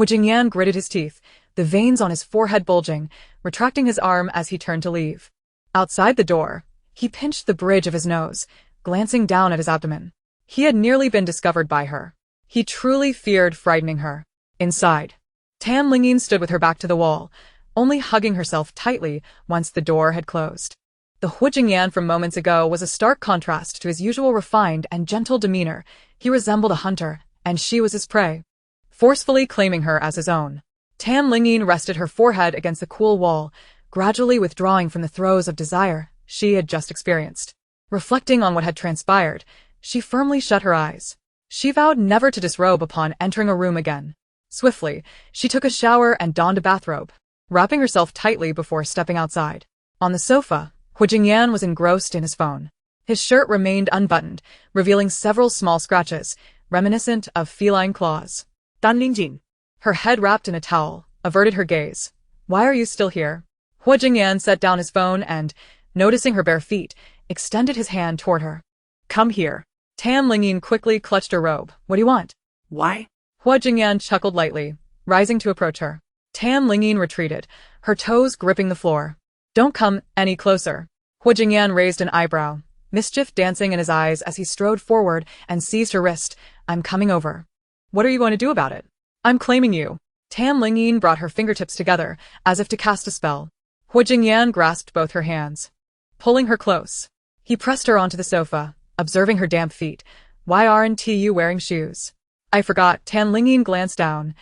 Jingyan gritted his teeth, the veins on his forehead bulging, retracting his arm as he turned to leave. Outside the door, he pinched the bridge of his nose, glancing down at his abdomen. He had nearly been discovered by her. He truly feared frightening her. Inside, Tan Lingyin stood with her back to the wall, only hugging herself tightly once the door had closed. The Hu Jingyan from moments ago was a stark contrast to his usual refined and gentle demeanor. He resembled a hunter, and she was his prey, forcefully claiming her as his own. Tan Lingyin rested her forehead against the cool wall, gradually withdrawing from the throes of desire she had just experienced. Reflecting on what had transpired, she firmly shut her eyes. She vowed never to disrobe upon entering a room again. Swiftly, she took a shower and donned a bathrobe, wrapping herself tightly before stepping outside. On the sofa, Hu Jingyan was engrossed in his phone. His shirt remained unbuttoned, revealing several small scratches, reminiscent of feline claws. Tan Lingyin, Her head wrapped in a towel, averted her gaze. "Why are you still here?" Hu Jingyan set down his phone and, noticing her bare feet, extended his hand toward her. "Come here." Tan Lingyin quickly clutched her robe. "What do you want?" why? Hu Jingyan chuckled lightly, rising to approach her. Tan Lingyin retreated, her toes gripping the floor. "Don't come any closer." Hu Jingyan raised an eyebrow, mischief dancing in his eyes as he strode forward and seized her wrist. "I'm coming over." "What are you going to do about it?" "I'm claiming you." Tan Lingyin brought her fingertips together, as if to cast a spell. Hu Jingyan grasped both her hands, pulling her close. He pressed her onto the sofa, observing her damp feet. "Why aren't you wearing shoes?" "I forgot." Tan Lingyin glanced down,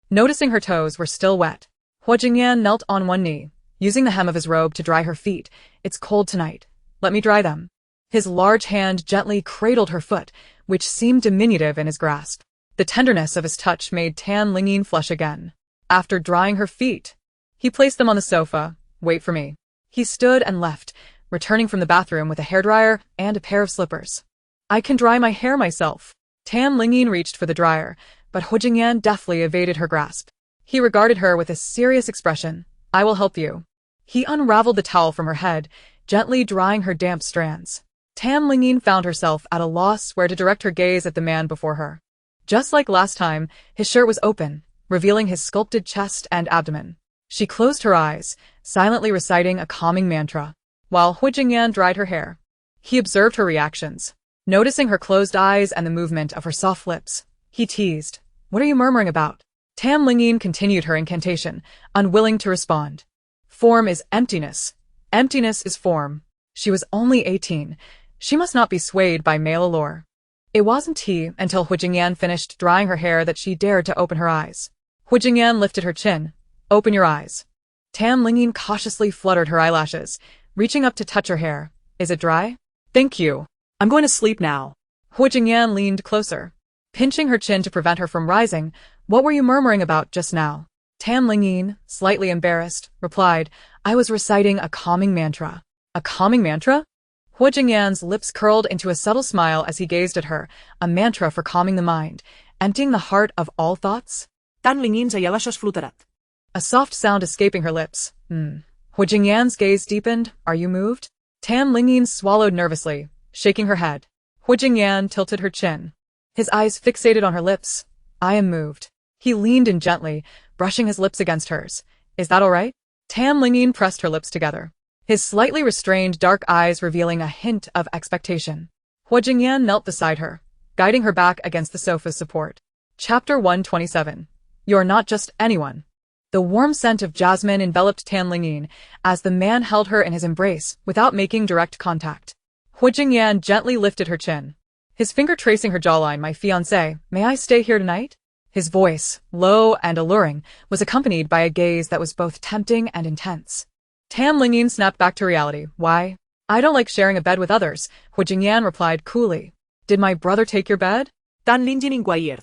noticing her toes were still wet. Hu Jingyan knelt on one knee, using the hem of his robe to dry her feet. "It's cold tonight. Let me dry them." His large hand gently cradled her foot, which seemed diminutive in his grasp. The tenderness of his touch made Tan Lingyin flush again. After drying her feet, he placed them on the sofa. "Wait for me." He stood and left, returning from the bathroom with a hairdryer and a pair of slippers. "I can dry my hair myself." Tan Lingyin reached for the dryer, but Hu Jingyan deftly evaded her grasp. He regarded her with a serious expression. "I will help you." He unraveled the towel from her head, gently drying her damp strands. Tan Lingyin found herself at a loss where to direct her gaze at the man before her. Just like last time, his shirt was open, revealing his sculpted chest and abdomen. She closed her eyes, silently reciting a calming mantra, while Hu Jingyan dried her hair. He observed her reactions, noticing her closed eyes and the movement of her soft lips. He teased, "What are you murmuring about?" Tan Lingyin continued her incantation, unwilling to respond. "Form is emptiness. Emptiness is form." She was only 18. She must not be swayed by male allure. It wasn't he until Hu Jingyan finished drying her hair that she dared to open her eyes. Hu Jingyan lifted her chin. "Open your eyes." Tan Lingyin cautiously fluttered her eyelashes, reaching up to touch her hair. "Is it dry?" "Thank you. I'm going to sleep now." Hu Jingyan leaned closer, pinching her chin to prevent her from rising. What were you murmuring about just now? Tan Lingyin, slightly embarrassed, replied, I was reciting a calming mantra. A calming mantra? Hua Jingyan's lips curled into a subtle smile as he gazed at her, a mantra for calming the mind, emptying the heart of all thoughts? Tan Lingyin seia baix esfloterat. A soft sound escaping her lips. Hua Jingyan's gaze deepened. Are you moved? Tan Lingyin swallowed nervously, shaking her head. Hua Jingyan tilted her chin. His eyes fixated on her lips. I am moved. He leaned in gently, brushing his lips against hers. Is that all right? Tan Lingyin pressed her lips together, his slightly restrained dark eyes revealing a hint of expectation. Hua Jingyan knelt beside her, guiding her back against the sofa's support. Chapter 127. You're not just anyone. The warm scent of jasmine enveloped Tan Lingyin as the man held her in his embrace without making direct contact. Hua Jingyan gently lifted her chin, his finger tracing her jawline. My fiancé, may I stay here tonight? His voice, low and alluring, was accompanied by a gaze that was both tempting and intense. Tan Lingyin snapped back to reality. Why? I don't like sharing a bed with others, Hua Jingyan replied coolly. Did my brother take your bed? Tan Lingyin inquired.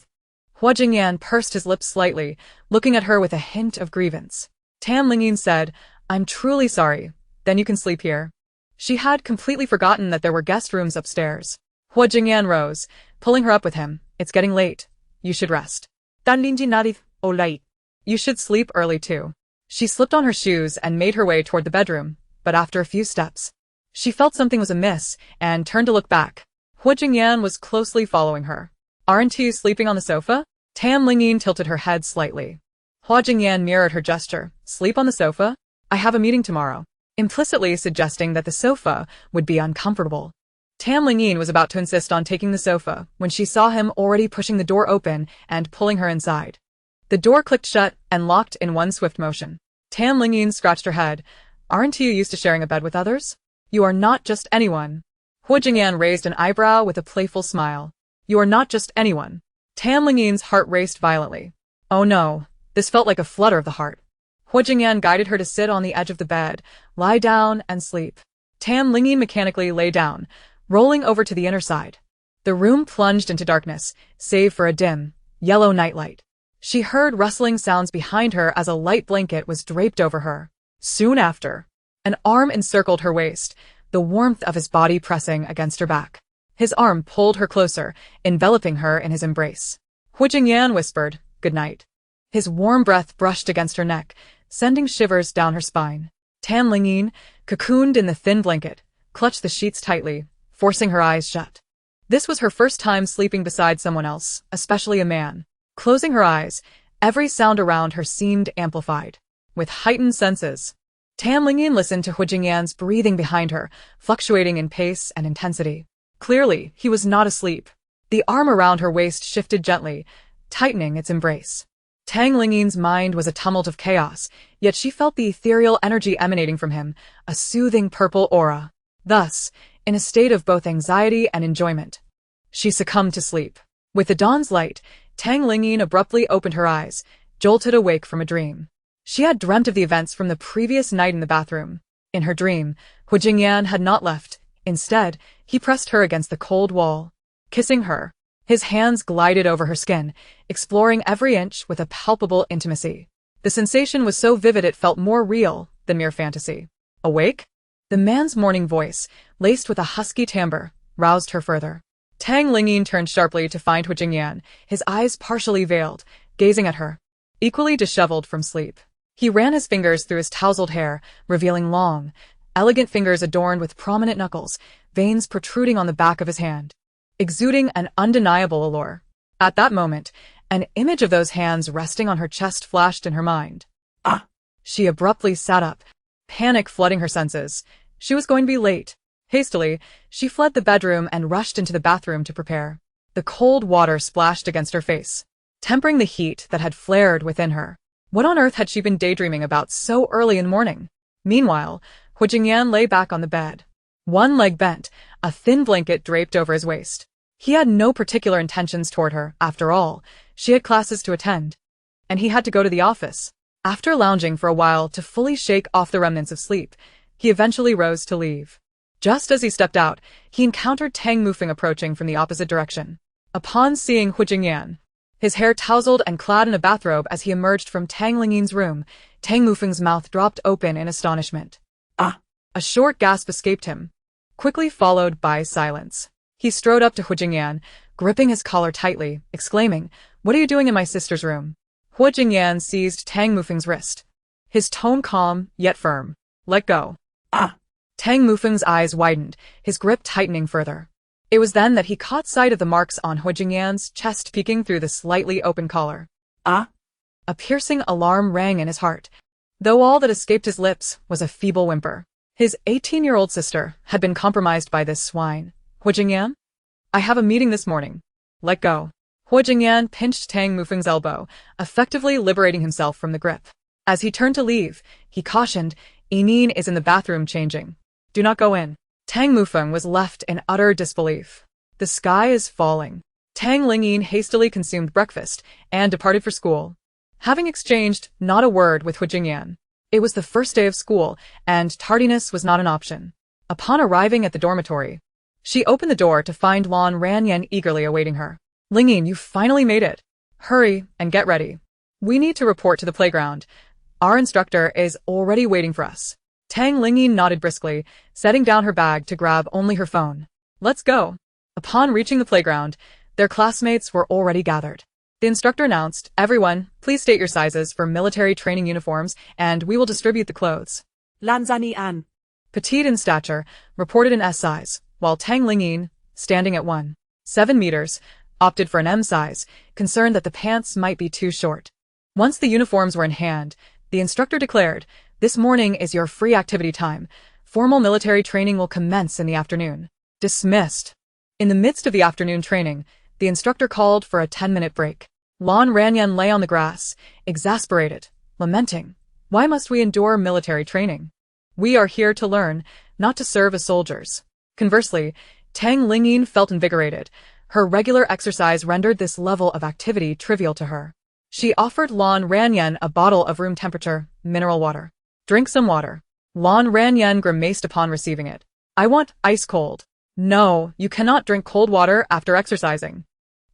Hua Jingyan pursed his lips slightly, looking at her with a hint of grievance. Tan Lingyin said, I'm truly sorry. Then you can sleep here. She had completely forgotten that there were guest rooms upstairs. Hua Jingyan rose, pulling her up with him. It's getting late. You should rest. Tan Lingyin nodded. All right. You should sleep early too. She slipped on her shoes and made her way toward the bedroom, but after a few steps, she felt something was amiss and turned to look back. Hua Jingyan was closely following her. Aren't you sleeping on the sofa? Tan Lingyin tilted her head slightly. Hua Jingyan mirrored her gesture. Sleep on the sofa? I have a meeting tomorrow, implicitly suggesting that the sofa would be uncomfortable. Tan Lingyin was about to insist on taking the sofa when she saw him already pushing the door open and pulling her inside. The door clicked shut and locked in one swift motion. Tan Lingyin scratched her head. Aren't you used to sharing a bed with others? You are not just anyone. Hua Jingyan raised an eyebrow with a playful smile. You are not just anyone. Tan Lingyin's heart raced violently. Oh no, this felt like a flutter of the heart. Hua Jingyan guided her to sit on the edge of the bed, lie down and sleep. Tan Lingyin mechanically lay down, rolling over to the inner side. The room plunged into darkness, save for a dim, yellow nightlight. She heard rustling sounds behind her as a light blanket was draped over her. Soon after, an arm encircled her waist, the warmth of his body pressing against her back. His arm pulled her closer, enveloping her in his embrace. Hua Jingyan whispered, "Good night." His warm breath brushed against her neck, sending shivers down her spine. Tan Lingyin, cocooned in the thin blanket, clutched the sheets tightly, forcing her eyes shut. This was her first time sleeping beside someone else, especially a man. Closing her eyes, every sound around her seemed amplified. With heightened senses, Tan Lingyin listened to Hua Jingyan's breathing behind her, fluctuating in pace and intensity. Clearly, he was not asleep. The arm around her waist shifted gently, tightening its embrace. Tang Lingyin's mind was a tumult of chaos, yet she felt the ethereal energy emanating from him, a soothing purple aura. Thus, in a state of both anxiety and enjoyment, she succumbed to sleep. With the dawn's light, Tang Lingyin abruptly opened her eyes, jolted awake from a dream. She had dreamt of the events from the previous night in the bathroom. In her dream, Hua Jingyan had not left. Instead, he pressed her against the cold wall, kissing her. His hands glided over her skin, exploring every inch with a palpable intimacy. The sensation was so vivid it felt more real than mere fantasy. Awake? The man's morning voice, laced with a husky timbre, roused her further. Tang Lingyin turned sharply to find Hua Jingyan, his eyes partially veiled, gazing at her, equally disheveled from sleep. He ran his fingers through his tousled hair, revealing long, elegant fingers adorned with prominent knuckles, veins protruding on the back of his hand, exuding an undeniable allure. At that moment, an image of those hands resting on her chest flashed in her mind. Ah! She abruptly sat up, panic flooding her senses. She was going to be late. Hastily, she fled the bedroom and rushed into the bathroom to prepare. The cold water splashed against her face, tempering the heat that had flared within her. What on earth had she been daydreaming about so early in the morning? Meanwhile, Hua Jingyan lay back on the bed, one leg bent, a thin blanket draped over his waist. He had no particular intentions toward her. After all, she had classes to attend, and he had to go to the office. After lounging for a while to fully shake off the remnants of sleep, he eventually rose to leave. Just as he stepped out, he encountered Tang Mufeng approaching from the opposite direction. Upon seeing Hu Jingyan, his hair tousled and clad in a bathrobe as he emerged from Tang Lingyin's room, Tang Mufeng's mouth dropped open in astonishment. Ah! A short gasp escaped him, quickly followed by silence. He strode up to Hu Jingyan, gripping his collar tightly, exclaiming, "What are you doing in my sister's room?" Hu Jingyan seized Tang Mufeng's wrist, his tone calm, yet firm. "Let go." Ah! Tang Mufeng's eyes widened, his grip tightening further. It was then that he caught sight of the marks on Hu Jingyan's chest peeking through the slightly open collar. Ah! A piercing alarm rang in his heart, though all that escaped his lips was a feeble whimper. His 18-year-old sister had been compromised by this swine. "Hu Jingyan? I have a meeting this morning. Let go." Hu Jingyan pinched Tang Mufeng's elbow, effectively liberating himself from the grip. As he turned to leave, he cautioned, "Yinin is in the bathroom changing. Do not go in." Tang Mufeng was left in utter disbelief. The sky is falling. Tang Lingyin hastily consumed breakfast and departed for school, having exchanged not a word with Hu Jingyan. It was the first day of school, and tardiness was not an option. Upon arriving at the dormitory, she opened the door to find Lan Ranyan eagerly awaiting her. "Lingyin, you finally made it. Hurry and get ready. We need to report to the playground. Our instructor is already waiting for us." Tang Lingyin nodded briskly, setting down her bag to grab only her phone. "Let's go." Upon reaching the playground, their classmates were already gathered. The instructor announced, "Everyone, please state your sizes for military training uniforms, and we will distribute the clothes." Lanzani An. Petite in stature, reported an S size, while Tang Lingyin, standing at 1.7 meters, opted for an M size, concerned that the pants might be too short. Once the uniforms were in hand, the instructor declared, "This morning is your free activity time. Formal military training will commence in the afternoon." Dismissed. In the midst of the afternoon training, the instructor called for a 10-minute break. Lan Ranyan lay on the grass, exasperated, lamenting, "Why must we endure military training? We are here to learn, not to serve as soldiers." Conversely, Tang Lingyin felt invigorated. Her regular exercise rendered this level of activity trivial to her. She offered Lan Ranyan a bottle of room-temperature mineral water. "Drink some water." Lan Ranyan grimaced upon receiving it. "I want ice cold." "No, you cannot drink cold water after exercising.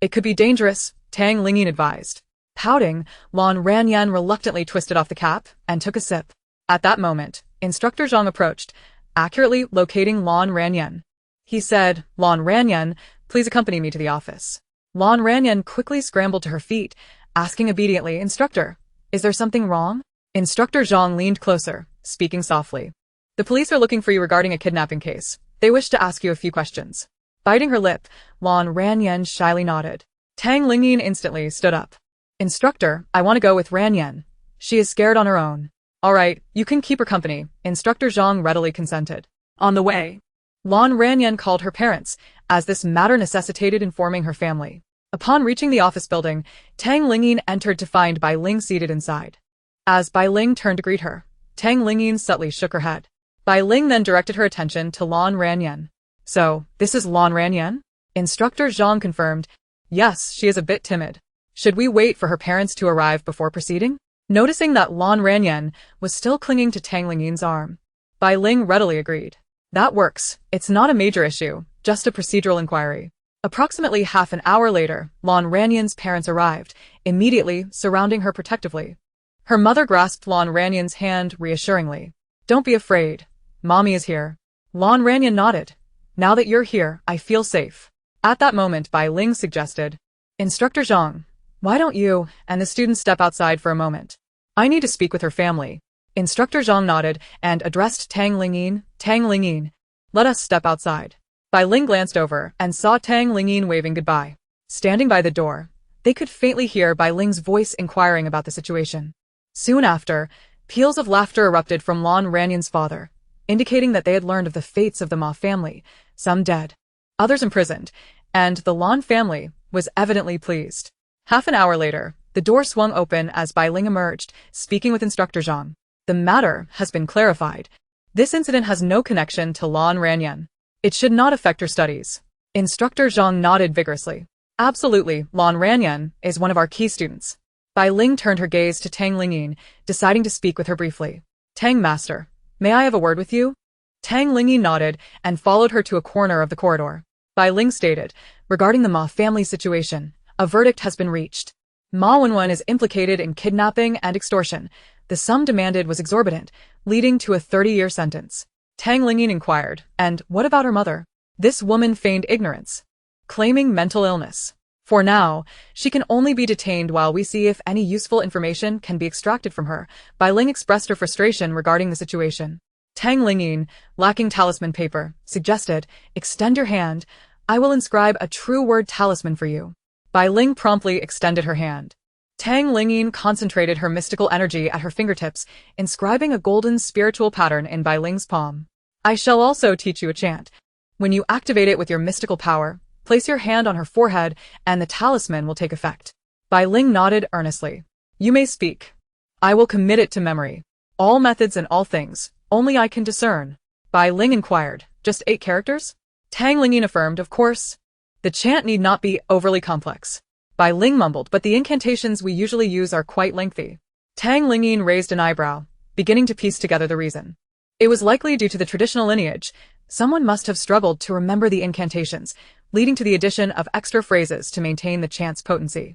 It could be dangerous," Tang Lingyin advised. Pouting, Lan Ranyan reluctantly twisted off the cap and took a sip. At that moment, Instructor Zhang approached, accurately locating Lan Ranyan. He said, "Lan Ranyan, please accompany me to the office." Lan Ranyan quickly scrambled to her feet, asking obediently, "Instructor, is there something wrong?" Instructor Zhang leaned closer, speaking softly. "The police are looking for you regarding a kidnapping case. They wish to ask you a few questions." Biting her lip, Lan Ranyan shyly nodded. Tang Lingyin instantly stood up. "Instructor, I want to go with Ranyan. She is scared on her own." "All right, you can keep her company," Instructor Zhang readily consented. On the way, Lan Ranyan called her parents, as this matter necessitated informing her family. Upon reaching the office building, Tang Lingyin entered to find Bai Ling seated inside. As Bai Ling turned to greet her, Tang Lingyin subtly shook her head. Bai Ling then directed her attention to Lan Ranyan. "So, this is Lan Ranyan?" Instructor Zhang confirmed. "Yes, she is a bit timid. Should we wait for her parents to arrive before proceeding?" Noticing that Lan Ranyan was still clinging to Tang Lingyin's arm, Bai Ling readily agreed. "That works. It's not a major issue, just a procedural inquiry." Approximately half an hour later, Lan Ranyan's parents arrived, immediately surrounding her protectively. Her mother grasped Lan Ranyan's hand reassuringly. "Don't be afraid. Mommy is here." Lan Ranyan nodded. "Now that you're here, I feel safe." At that moment, Bai Ling suggested, "Instructor Zhang, why don't you and the students step outside for a moment? I need to speak with her family." Instructor Zhang nodded and addressed Tang Lingyin. "Tang Lingyin, let us step outside." Bai Ling glanced over and saw Tang Lingyin waving goodbye. Standing by the door, they could faintly hear Bai Ling's voice inquiring about the situation. Soon after, peals of laughter erupted from Lan Ranyan's father, indicating that they had learned of the fates of the Ma family, some dead, others imprisoned, and the Lan family was evidently pleased. Half an hour later, the door swung open as Bai Ling emerged, speaking with Instructor Zhang. "The matter has been clarified. This incident has no connection to Lan Ranyan. It should not affect her studies." Instructor Zhang nodded vigorously. "Absolutely, Lan Ranyan is one of our key students." Bai Ling turned her gaze to Tang Lingyin, deciding to speak with her briefly. "Tang Master, may I have a word with you?" Tang Lingyin nodded and followed her to a corner of the corridor. Bai Ling stated, Regarding the Ma family situation, a verdict has been reached. Ma Wenwen is implicated in kidnapping and extortion. The sum demanded was exorbitant, leading to a 30-year sentence. Tang Lingyin inquired, and what about her mother? This woman feigned ignorance, claiming mental illness. For now, she can only be detained while we see if any useful information can be extracted from her. Bai Ling expressed her frustration regarding the situation. Tang Lingyin, lacking talisman paper, suggested, extend your hand. I will inscribe a true word talisman for you. Bai Ling promptly extended her hand. Tang Lingyin concentrated her mystical energy at her fingertips, inscribing a golden spiritual pattern in Bai Ling's palm. I shall also teach you a chant. When you activate it with your mystical power, place your hand on her forehead and the talisman will take effect. Bai Ling nodded earnestly. You may speak. I will commit it to memory. All methods and all things, only I can discern. Bai Ling inquired, just 8 characters? Tang Lingyin affirmed, of course. The chant need not be overly complex. Bai Ling mumbled, but the incantations we usually use are quite lengthy. Tang Lingyin raised an eyebrow, beginning to piece together the reason. It was likely due to the traditional lineage. Someone must have struggled to remember the incantations, leading to the addition of extra phrases to maintain the chant's potency.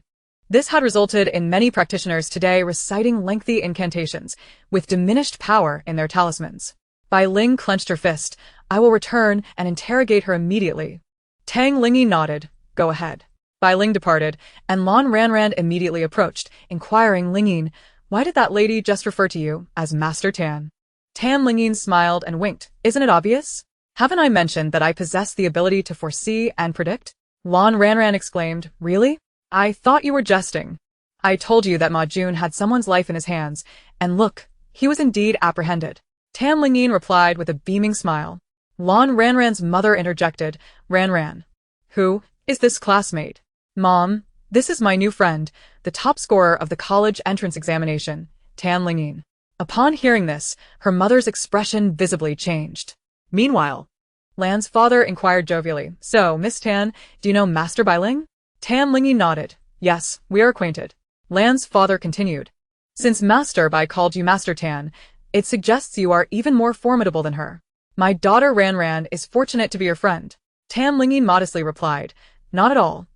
This had resulted in many practitioners today reciting lengthy incantations, with diminished power in their talismans. Bai Ling clenched her fist. I will return and interrogate her immediately. Tang Lingyin nodded. Go ahead. Bai Ling departed, and Lan Ranran immediately approached, inquiring, Lingyin, why did that lady just refer to you as Master Tan? Tang Lingyin smiled and winked. Isn't it obvious? Haven't I mentioned that I possess the ability to foresee and predict? Lan Ranran exclaimed, Really? I thought you were jesting. I told you that Ma Jun had someone's life in his hands, and look, he was indeed apprehended. Tang Lingyin replied with a beaming smile. Lan Ranran's mother interjected, Ranran. Who is this classmate? Mom, this is my new friend, the top scorer of the college entrance examination, Tang Lingyin. Upon hearing this, her mother's expression visibly changed. Meanwhile, Lan's father inquired jovially, So, Miss Tan, do you know Master Bai Ling? Tang Lingyin nodded. Yes, we are acquainted. Lan's father continued. Since Master Bai called you Master Tan, it suggests you are even more formidable than her. My daughter Ranran is fortunate to be your friend. Tang Lingyin modestly replied. Not at all.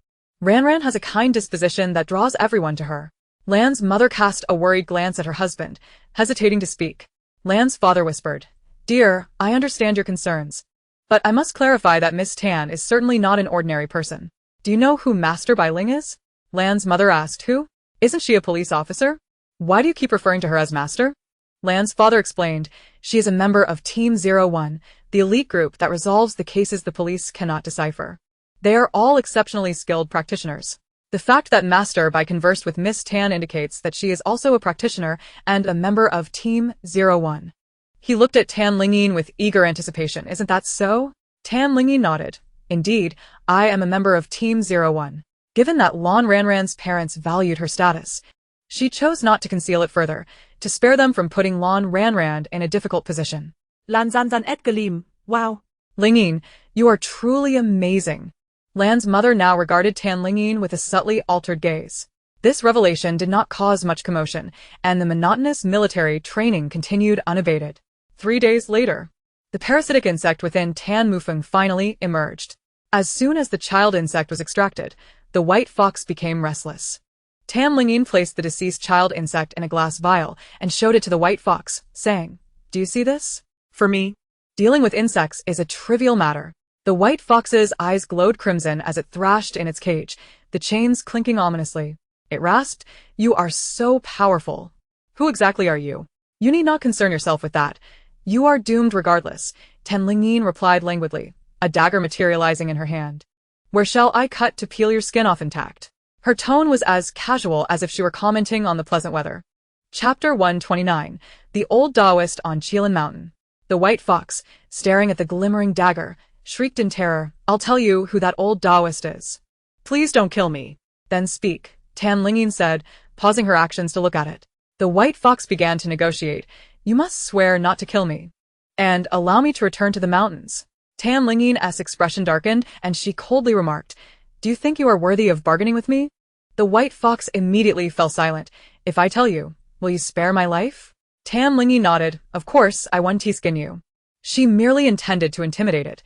Ranran has a kind disposition that draws everyone to her. Lan's mother cast a worried glance at her husband, hesitating to speak. Lan's father whispered, Dear, I understand your concerns. But I must clarify that Miss Tan is certainly not an ordinary person. Do you know who Master Bai Ling is? Lan's mother asked. Who? Isn't she a police officer? Why do you keep referring to her as Master? Lan's father explained, She is a member of Team 01, the elite group that resolves the cases the police cannot decipher. They are all exceptionally skilled practitioners. The fact that Master Bai conversed with Miss Tan indicates that she is also a practitioner and a member of Team 01. He looked at Tang Lingyin with eager anticipation. Isn't that so? Tang Lingyin nodded. Indeed, I am a member of Team 01. Given that Lan Ranran's parents valued her status, she chose not to conceal it further, to spare them from putting Lan Ranran in a difficult position. Lan Zanzan et Galim, wow. Lingyin, you are truly amazing. Lan's mother now regarded Tang Lingyin with a subtly altered gaze. This revelation did not cause much commotion, and the monotonous military training continued unabated. 3 days later, the parasitic insect within Tan Mufeng finally emerged. As soon as the child insect was extracted, the white fox became restless. Tang Lingyin placed the deceased child insect in a glass vial and showed it to the white fox, saying, Do you see this? For me, dealing with insects is a trivial matter. The white fox's eyes glowed crimson as it thrashed in its cage, the chains clinking ominously. It rasped, You are so powerful. Who exactly are you? You need not concern yourself with that. You are doomed regardless, Tang Lingyin replied languidly, a dagger materializing in her hand. Where shall I cut to peel your skin off intact? Her tone was as casual as if she were commenting on the pleasant weather. Chapter 129, The Old Taoist on Qilin Mountain. The white fox, staring at the glimmering dagger, shrieked in terror, I'll tell you who that old Taoist is. Please don't kill me. Then speak, Tang Lingyin said, pausing her actions to look at it. The white fox began to negotiate. You must swear not to kill me. And allow me to return to the mountains. Tang Lingyin's expression darkened, and she coldly remarked, Do you think you are worthy of bargaining with me? The white fox immediately fell silent. If I tell you, will you spare my life? Tang Lingyin nodded. Of course, I won't skin you. She merely intended to intimidate it.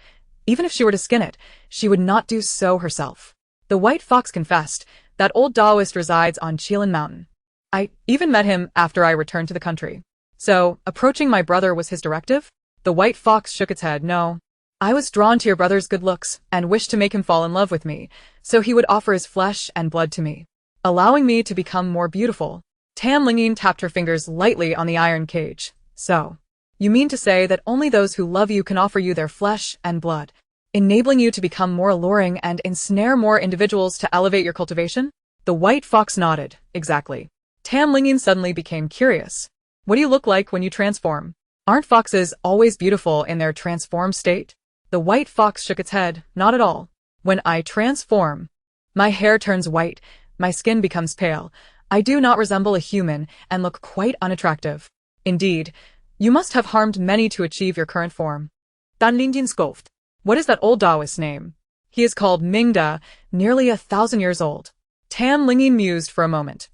Even if she were to skin it, she would not do so herself. The white fox confessed that old Taoist resides on Qilin Mountain. I even met him after I returned to the country. So, approaching my brother was his directive? The white fox shook its head. No. I was drawn to your brother's good looks and wished to make him fall in love with me, so he would offer his flesh and blood to me, allowing me to become more beautiful. Lingyin tapped her fingers lightly on the iron cage. So, you mean to say that only those who love you can offer you their flesh and blood, enabling you to become more alluring and ensnare more individuals to elevate your cultivation? The white fox nodded. Exactly. Lingyin suddenly became curious. What do you look like when you transform? Aren't foxes always beautiful in their transformed state? The white fox shook its head. Not at all. When I transform, my hair turns white, my skin becomes pale. I do not resemble a human and look quite unattractive. Indeed, you must have harmed many to achieve your current form. Dan Lingyin scoffed. What is that old Taoist name? He is called Mingda, nearly 1,000 years old. Lingyin mused for a moment.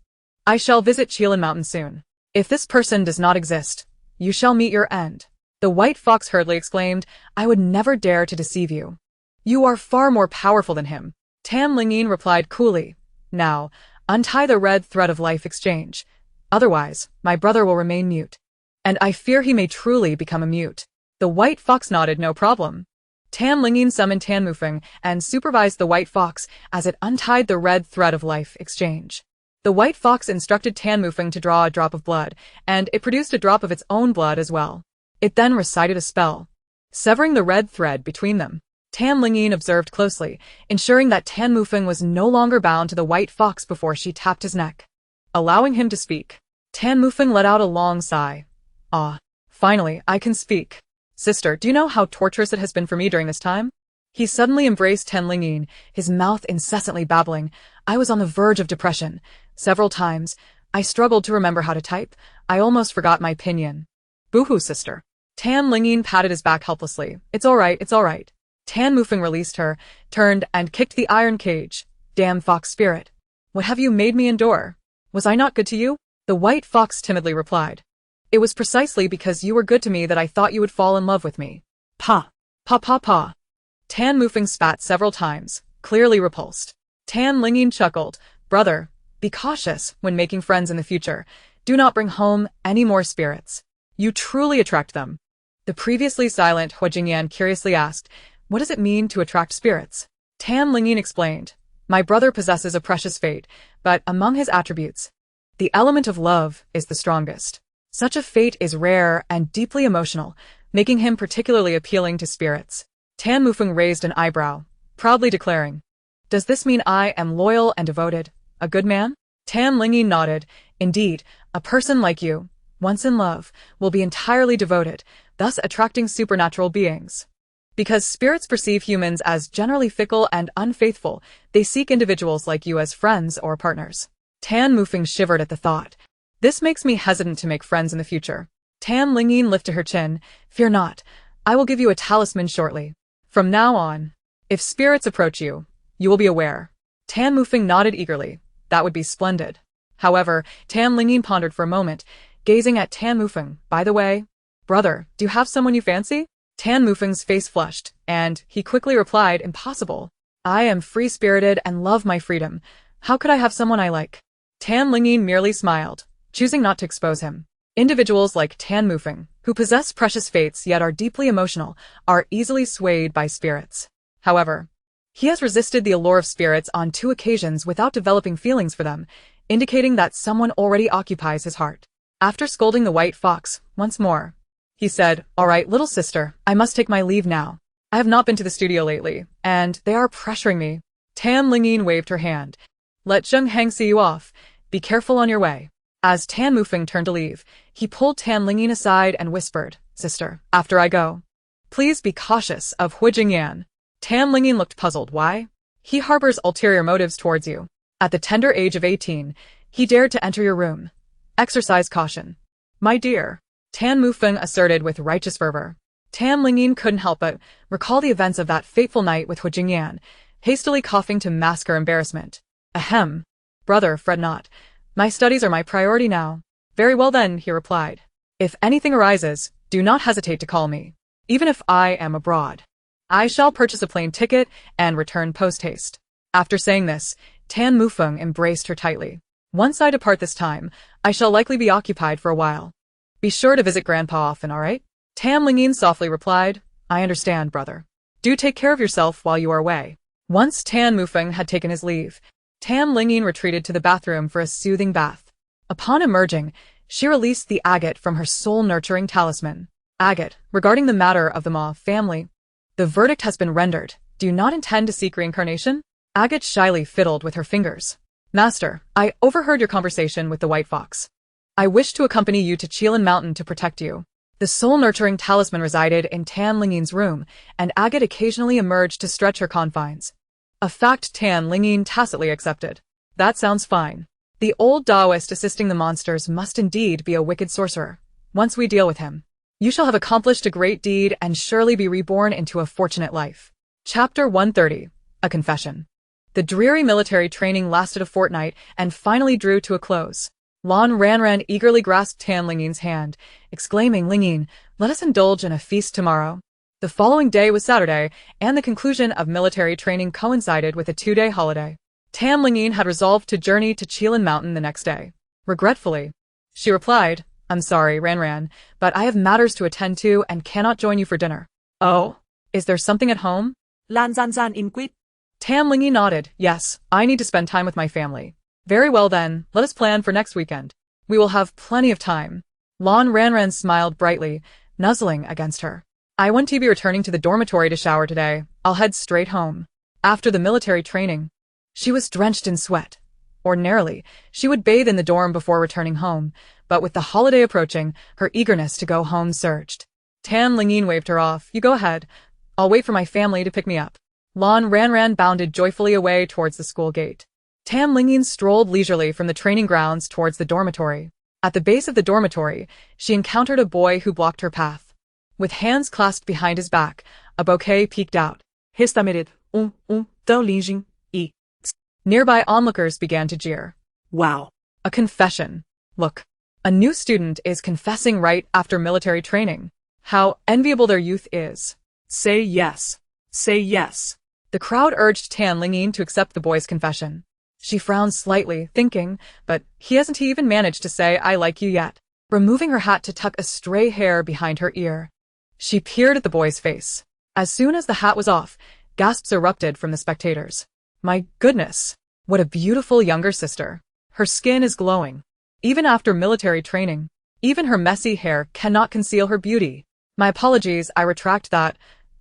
I shall visit Qilin Mountain soon. If this person does not exist, you shall meet your end. The white fox hurriedly exclaimed, I would never dare to deceive you. You are far more powerful than him. Lingyin replied coolly. Now, untie the red thread of life exchange. Otherwise, my brother will remain mute. And I fear he may truly become a mute. The white fox nodded. No problem. Lingyin summoned Tan Mufeng and supervised the white fox as it untied the red thread of life exchange. The white fox instructed Tan Mufeng to draw a drop of blood, and it produced a drop of its own blood as well. It then recited a spell, severing the red thread between them. Lingyin observed closely, ensuring that Tan Mufeng was no longer bound to the white fox before she tapped his neck, allowing him to speak. Tan Mufeng let out a long sigh. Ah, finally, I can speak. Sister, do you know how torturous it has been for me during this time? He suddenly embraced Lingyin, his mouth incessantly babbling. I was on the verge of depression. Several times, I struggled to remember how to type. I almost forgot my pinyin. Boo-hoo, sister. Lingyin patted his back helplessly. It's all right, it's all right. Tan Mufeng released her, turned and kicked the iron cage. Damn fox spirit. What have you made me endure? Was I not good to you? The white fox timidly replied. It was precisely because you were good to me that I thought you would fall in love with me. Pa. Pa pa pa. Tan Mufeng spat several times, clearly repulsed. Lingyin chuckled. Brother, be cautious when making friends in the future. Do not bring home any more spirits. You truly attract them. The previously silent Hua Jingyan curiously asked, what does it mean to attract spirits? Lingyin explained. My brother possesses a precious fate, but among his attributes, the element of love is the strongest. Such a fate is rare and deeply emotional, making him particularly appealing to spirits. Tan Mufeng raised an eyebrow, proudly declaring, does this mean I am loyal and devoted, a good man? Lingyin nodded. Indeed, a person like you, once in love, will be entirely devoted, thus attracting supernatural beings. Because spirits perceive humans as generally fickle and unfaithful, they seek individuals like you as friends or partners. Tan Mufeng shivered at the thought. This makes me hesitant to make friends in the future. Lingyin lifted her chin. Fear not, I will give you a talisman shortly. From now on, if spirits approach you, you will be aware. Tan Mufeng nodded eagerly. That would be splendid. However, Lingyin pondered for a moment, gazing at Tan Mufeng. By the way, brother, do you have someone you fancy? Tan Mufeng's face flushed, and he quickly replied, impossible. I am free-spirited and love my freedom. How could I have someone I like? Lingyin merely smiled, choosing not to expose him. Individuals like Tan Mufeng, who possess precious fates yet are deeply emotional, are easily swayed by spirits. However, he has resisted the allure of spirits on 2 occasions without developing feelings for them, indicating that someone already occupies his heart. After scolding the white fox once more, he said, all right, little sister, I must take my leave now. I have not been to the studio lately, and they are pressuring me. Lingyin waved her hand. Let Zheng Heng see you off. Be careful on your way. As Tan Mufeng turned to leave, he pulled Lingyin aside and whispered, sister, after I go, please be cautious of Hua Jingyan. Lingyin looked puzzled. Why? He harbors ulterior motives towards you. At the tender age of 18, he dared to enter your room. Exercise caution. My dear, Tan Mufeng asserted with righteous fervor. Lingyin couldn't help but recall the events of that fateful night with Hua Jingyan, hastily coughing to mask her embarrassment. Ahem. Brother, fret not. My studies are my priority now. Very well then, he replied. If anything arises, do not hesitate to call me, even if I am abroad. I shall purchase a plane ticket and return post-haste. After saying this, Tan Mufeng embraced her tightly. Once I depart this time, I shall likely be occupied for a while. Be sure to visit Grandpa often, all right? Tam Lingyin softly replied, I understand, brother. Do take care of yourself while you are away. Once Tan Mufeng had taken his leave, Tam Lingyin retreated to the bathroom for a soothing bath. Upon emerging, she released the agate from her soul-nurturing talisman. Agate, regarding the matter of the Ma family, the verdict has been rendered. Do you not intend to seek reincarnation? Agate shyly fiddled with her fingers. Master, I overheard your conversation with the White Fox. I wish to accompany you to Qilin Mountain to protect you. The soul-nurturing talisman resided in Tan Lingyin's room, and Agate occasionally emerged to stretch her confines. A fact Tan Lingyin tacitly accepted. That sounds fine. The old Taoist assisting the monsters must indeed be a wicked sorcerer. Once we deal with him, you shall have accomplished a great deed and surely be reborn into a fortunate life. Chapter 130. A Confession. The dreary military training lasted a fortnight and finally drew to a close. Lan Ranran eagerly grasped Tan Lingyin's hand, exclaiming, Lingyin, let us indulge in a feast tomorrow. The following day was Saturday, and the conclusion of military training coincided with a 2-day holiday. Tan Lingyin had resolved to journey to Qilin Mountain the next day. Regretfully, she replied, I'm sorry, Ranran, but I have matters to attend to and cannot join you for dinner. Oh, is there something at home? Lan Zan Zan inquired. Tam Lingyi nodded. Yes, I need to spend time with my family. Very well then, let us plan for next weekend. We will have plenty of time. Lan Ranran smiled brightly, nuzzling against her. I won't be returning to the dormitory to shower today. I'll head straight home. After the military training, she was drenched in sweat. Ordinarily, she would bathe in the dorm before returning home, but with the holiday approaching, her eagerness to go home surged. Tan Lingyin waved her off. You go ahead. I'll wait for my family to pick me up. Lan Ranran bounded joyfully away towards the school gate. Tam Lingyin strolled leisurely from the training grounds towards the dormitory. At the base of the dormitory, she encountered a boy who blocked her path. With hands clasped behind his back, a bouquet peeked out. Restaurant, the Lingyin, e. Nearby onlookers began to jeer. Wow. A confession. Look, a new student is confessing right after military training. How enviable their youth is. Say yes. Say yes. The crowd urged Tan Lingyin to accept the boy's confession. She frowned slightly, thinking, but he hasn't even managed to say I like you yet. Removing her hat to tuck a stray hair behind her ear, she peered at the boy's face. As soon as the hat was off, gasps erupted from the spectators. My goodness, what a beautiful younger sister. Her skin is glowing. Even after military training, even her messy hair cannot conceal her beauty. My apologies, I retract that.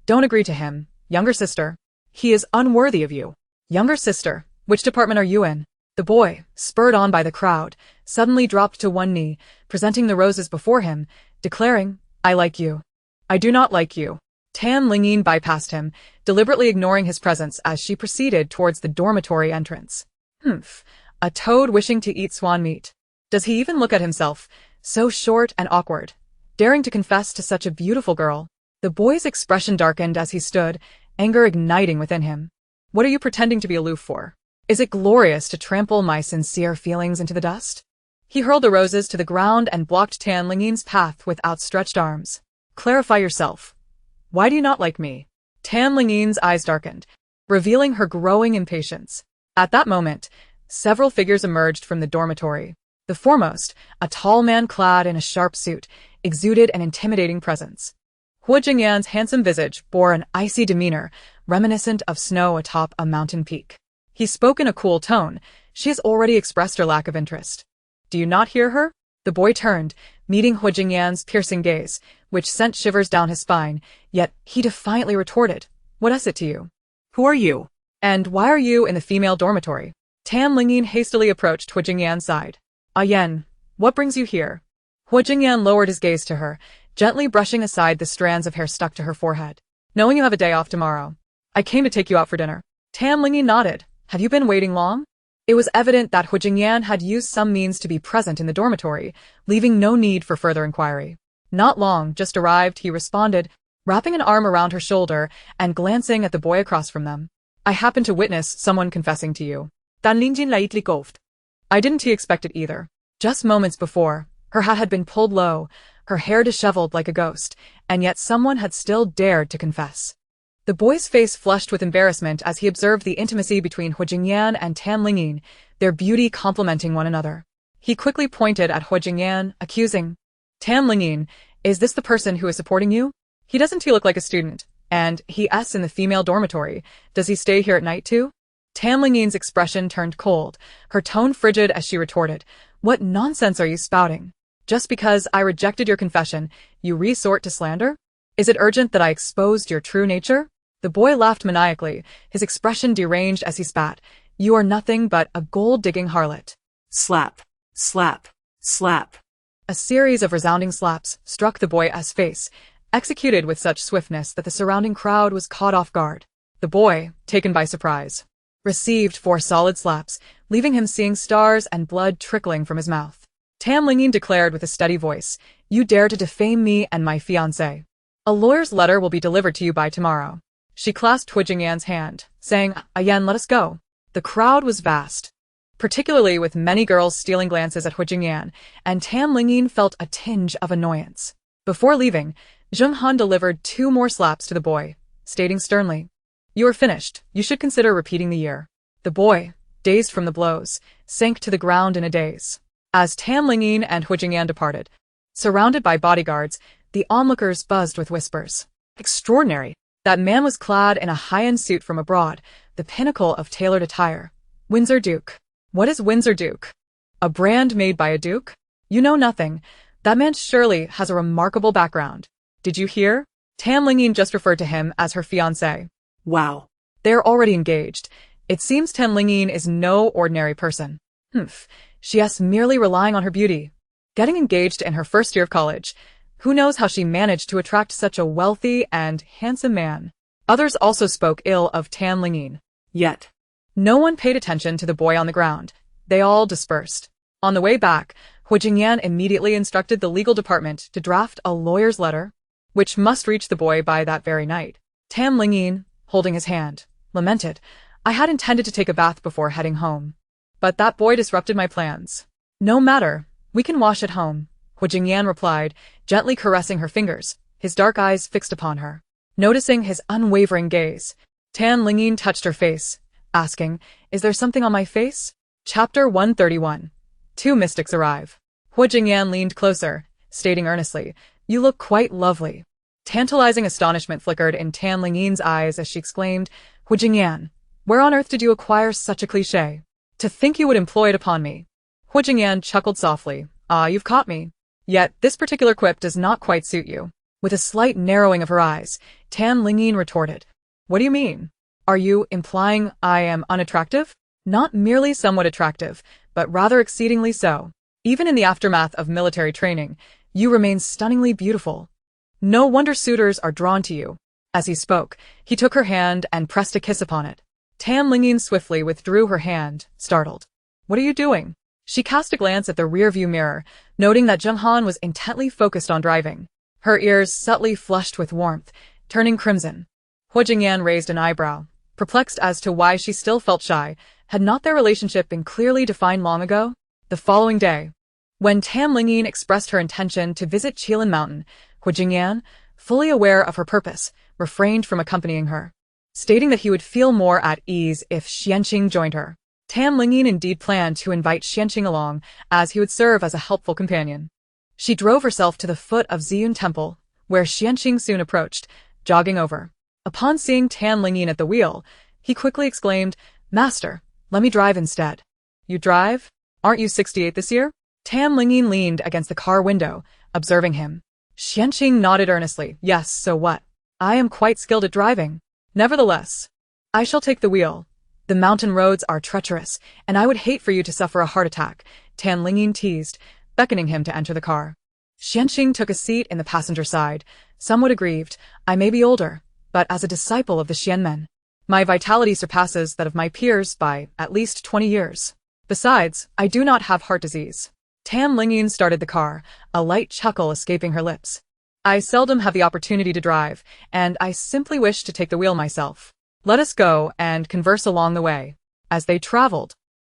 Don't agree to him, younger sister. He is unworthy of you. Younger sister, which department are you in? The boy, spurred on by the crowd, suddenly dropped to one knee, presenting the roses before him, declaring, I like you. I do not like you. Tan Lingyin bypassed him, deliberately ignoring his presence as she proceeded towards the dormitory entrance. Humph, a toad wishing to eat swan meat. Does he even look at himself, so short and awkward, daring to confess to such a beautiful girl? The boy's expression darkened as he stood, anger igniting within him. What are you pretending to be aloof for? Is it glorious to trample my sincere feelings into the dust? He hurled the roses to the ground and blocked Tan Lingyin's path with outstretched arms. Clarify yourself. Why do you not like me? Tan Lingyin's eyes darkened, revealing her growing impatience. At that moment, several figures emerged from the dormitory. The foremost, a tall man clad in a sharp suit, exuded an intimidating presence. Hu Jingyan's handsome visage bore an icy demeanor, reminiscent of snow atop a mountain peak. He spoke in a cool tone. She has already expressed her lack of interest. Do you not hear her? The boy turned, meeting Hu Jingyan's piercing gaze, which sent shivers down his spine, yet he defiantly retorted, What is it to you? Who are you? And why are you in the female dormitory? Tan Lingyin hastily approached Hu Jingyan's side. Yen, what brings you here? Hu Jingyan lowered his gaze to her, gently brushing aside the strands of hair stuck to her forehead. Knowing you have a day off tomorrow, I came to take you out for dinner. Tan Lingyin nodded. Have you been waiting long? It was evident that Hu Jingyan had used some means to be present in the dormitory, leaving no need for further inquiry. Not long, just arrived, he responded, wrapping an arm around her shoulder and glancing at the boy across from them. I happened to witness someone confessing to you. Tan Lingyin lightly coughed. I didn't expect it either. Just moments before, her hat had been pulled low, her hair disheveled like a ghost, and yet someone had still dared to confess. The boy's face flushed with embarrassment as he observed the intimacy between Hu Jingyan and Tan Lingyin, their beauty complementing one another. He quickly pointed at Hu Jingyan, accusing, Tan Lingyin, is this the person who is supporting you? He doesn't look like a student, and he's in the female dormitory. Does he stay here at night too? Tan Lingyin's expression turned cold, her tone frigid as she retorted, what nonsense are you spouting? Just because I rejected your confession, you resort to slander? Is it urgent that I exposed your true nature? The boy laughed maniacally, his expression deranged as he spat. You are nothing but a gold-digging harlot. Slap, slap, slap. A series of resounding slaps struck the boy's face, executed with such swiftness that the surrounding crowd was caught off guard. The boy, taken by surprise, received 4 solid slaps, leaving him seeing stars and blood trickling from his mouth. Tan Lingyin declared with a steady voice, You dare to defame me and my fiancé. A lawyer's letter will be delivered to you by tomorrow. She clasped Hu Jingyan's hand, saying, Ayan, let us go. The crowd was vast, particularly with many girls stealing glances at Hu Jingyan, and Tan Lingyin felt a tinge of annoyance. Before leaving, Zheng Han delivered 2 more slaps to the boy, stating sternly, You are finished. You should consider repeating the year. The boy, dazed from the blows, sank to the ground in a daze. As Tan Lingyin and Hu Jingyan departed, surrounded by bodyguards, the onlookers buzzed with whispers. Extraordinary. That man was clad in a high-end suit from abroad, the pinnacle of tailored attire. Windsor Duke. What is Windsor Duke? A brand made by a duke? You know nothing. That man surely has a remarkable background. Did you hear? Tan Lingyin just referred to him as her fiancé. Wow. They're already engaged. It seems Tan Lingyin is no ordinary person. She's merely relying on her beauty. Getting engaged in her first year of college. Who knows how she managed to attract such a wealthy and handsome man? Others also spoke ill of Tan Lingyin. Yet, no one paid attention to the boy on the ground. They all dispersed. On the way back, Hu Jingyan immediately instructed the legal department to draft a lawyer's letter, which must reach the boy by that very night. Tan Lingyin, holding his hand, lamented, I had intended to take a bath before heading home. But that boy disrupted my plans. No matter, we can wash at home, Hu Jingyan replied, gently caressing her fingers, his dark eyes fixed upon her. Noticing his unwavering gaze, Tan Lingyin touched her face, asking, Is there something on my face? Chapter 131. 2 mystics arrive. Hu Jingyan leaned closer, stating earnestly, You look quite lovely. Tantalizing astonishment flickered in Tan Lingyin's eyes as she exclaimed, Hu Jingyan, where on earth did you acquire such a cliché? To think you would employ it upon me. Hu Jingyan chuckled softly, You've caught me. Yet, this particular quip does not quite suit you. With a slight narrowing of her eyes, Tan Lingyin retorted, What do you mean? Are you implying I am unattractive? Not merely somewhat attractive, but rather exceedingly so. Even in the aftermath of military training, you remain stunningly beautiful. No wonder suitors are drawn to you. As he spoke, he took her hand and pressed a kiss upon it. Tan Lingyin swiftly withdrew her hand, startled. What are you doing? She cast a glance at the rearview mirror, noting that Zheng Han was intently focused on driving. Her ears subtly flushed with warmth, turning crimson. Hu Jingyan raised an eyebrow, perplexed as to why she still felt shy. Had not their relationship been clearly defined long ago? The following day, when Tan Lingyin expressed her intention to visit Qilin Mountain, Hu Jingyan, fully aware of her purpose, refrained from accompanying her, stating that he would feel more at ease if Xianqing joined her. Tan Lingyin indeed planned to invite Xianqing along, as he would serve as a helpful companion. She drove herself to the foot of Ziyun Temple, where Xianqing soon approached, jogging over. Upon seeing Tan Lingyin at the wheel, he quickly exclaimed, Master, let me drive instead. You drive? Aren't you 68 this year? Tan Lingyin leaned against the car window, observing him. Xianqing nodded earnestly. Yes, so what? I am quite skilled at driving. Nevertheless, I shall take the wheel. The mountain roads are treacherous, and I would hate for you to suffer a heart attack, Tan Lingyin teased, beckoning him to enter the car. Xianqing took a seat in the passenger side, somewhat aggrieved. I may be older, but as a disciple of the Xianmen, my vitality surpasses that of my peers by at least 20 years. Besides, I do not have heart disease. Tan Lingyin started the car, a light chuckle escaping her lips. I seldom have the opportunity to drive, and I simply wish to take the wheel myself. Let us go and converse along the way. As they traveled,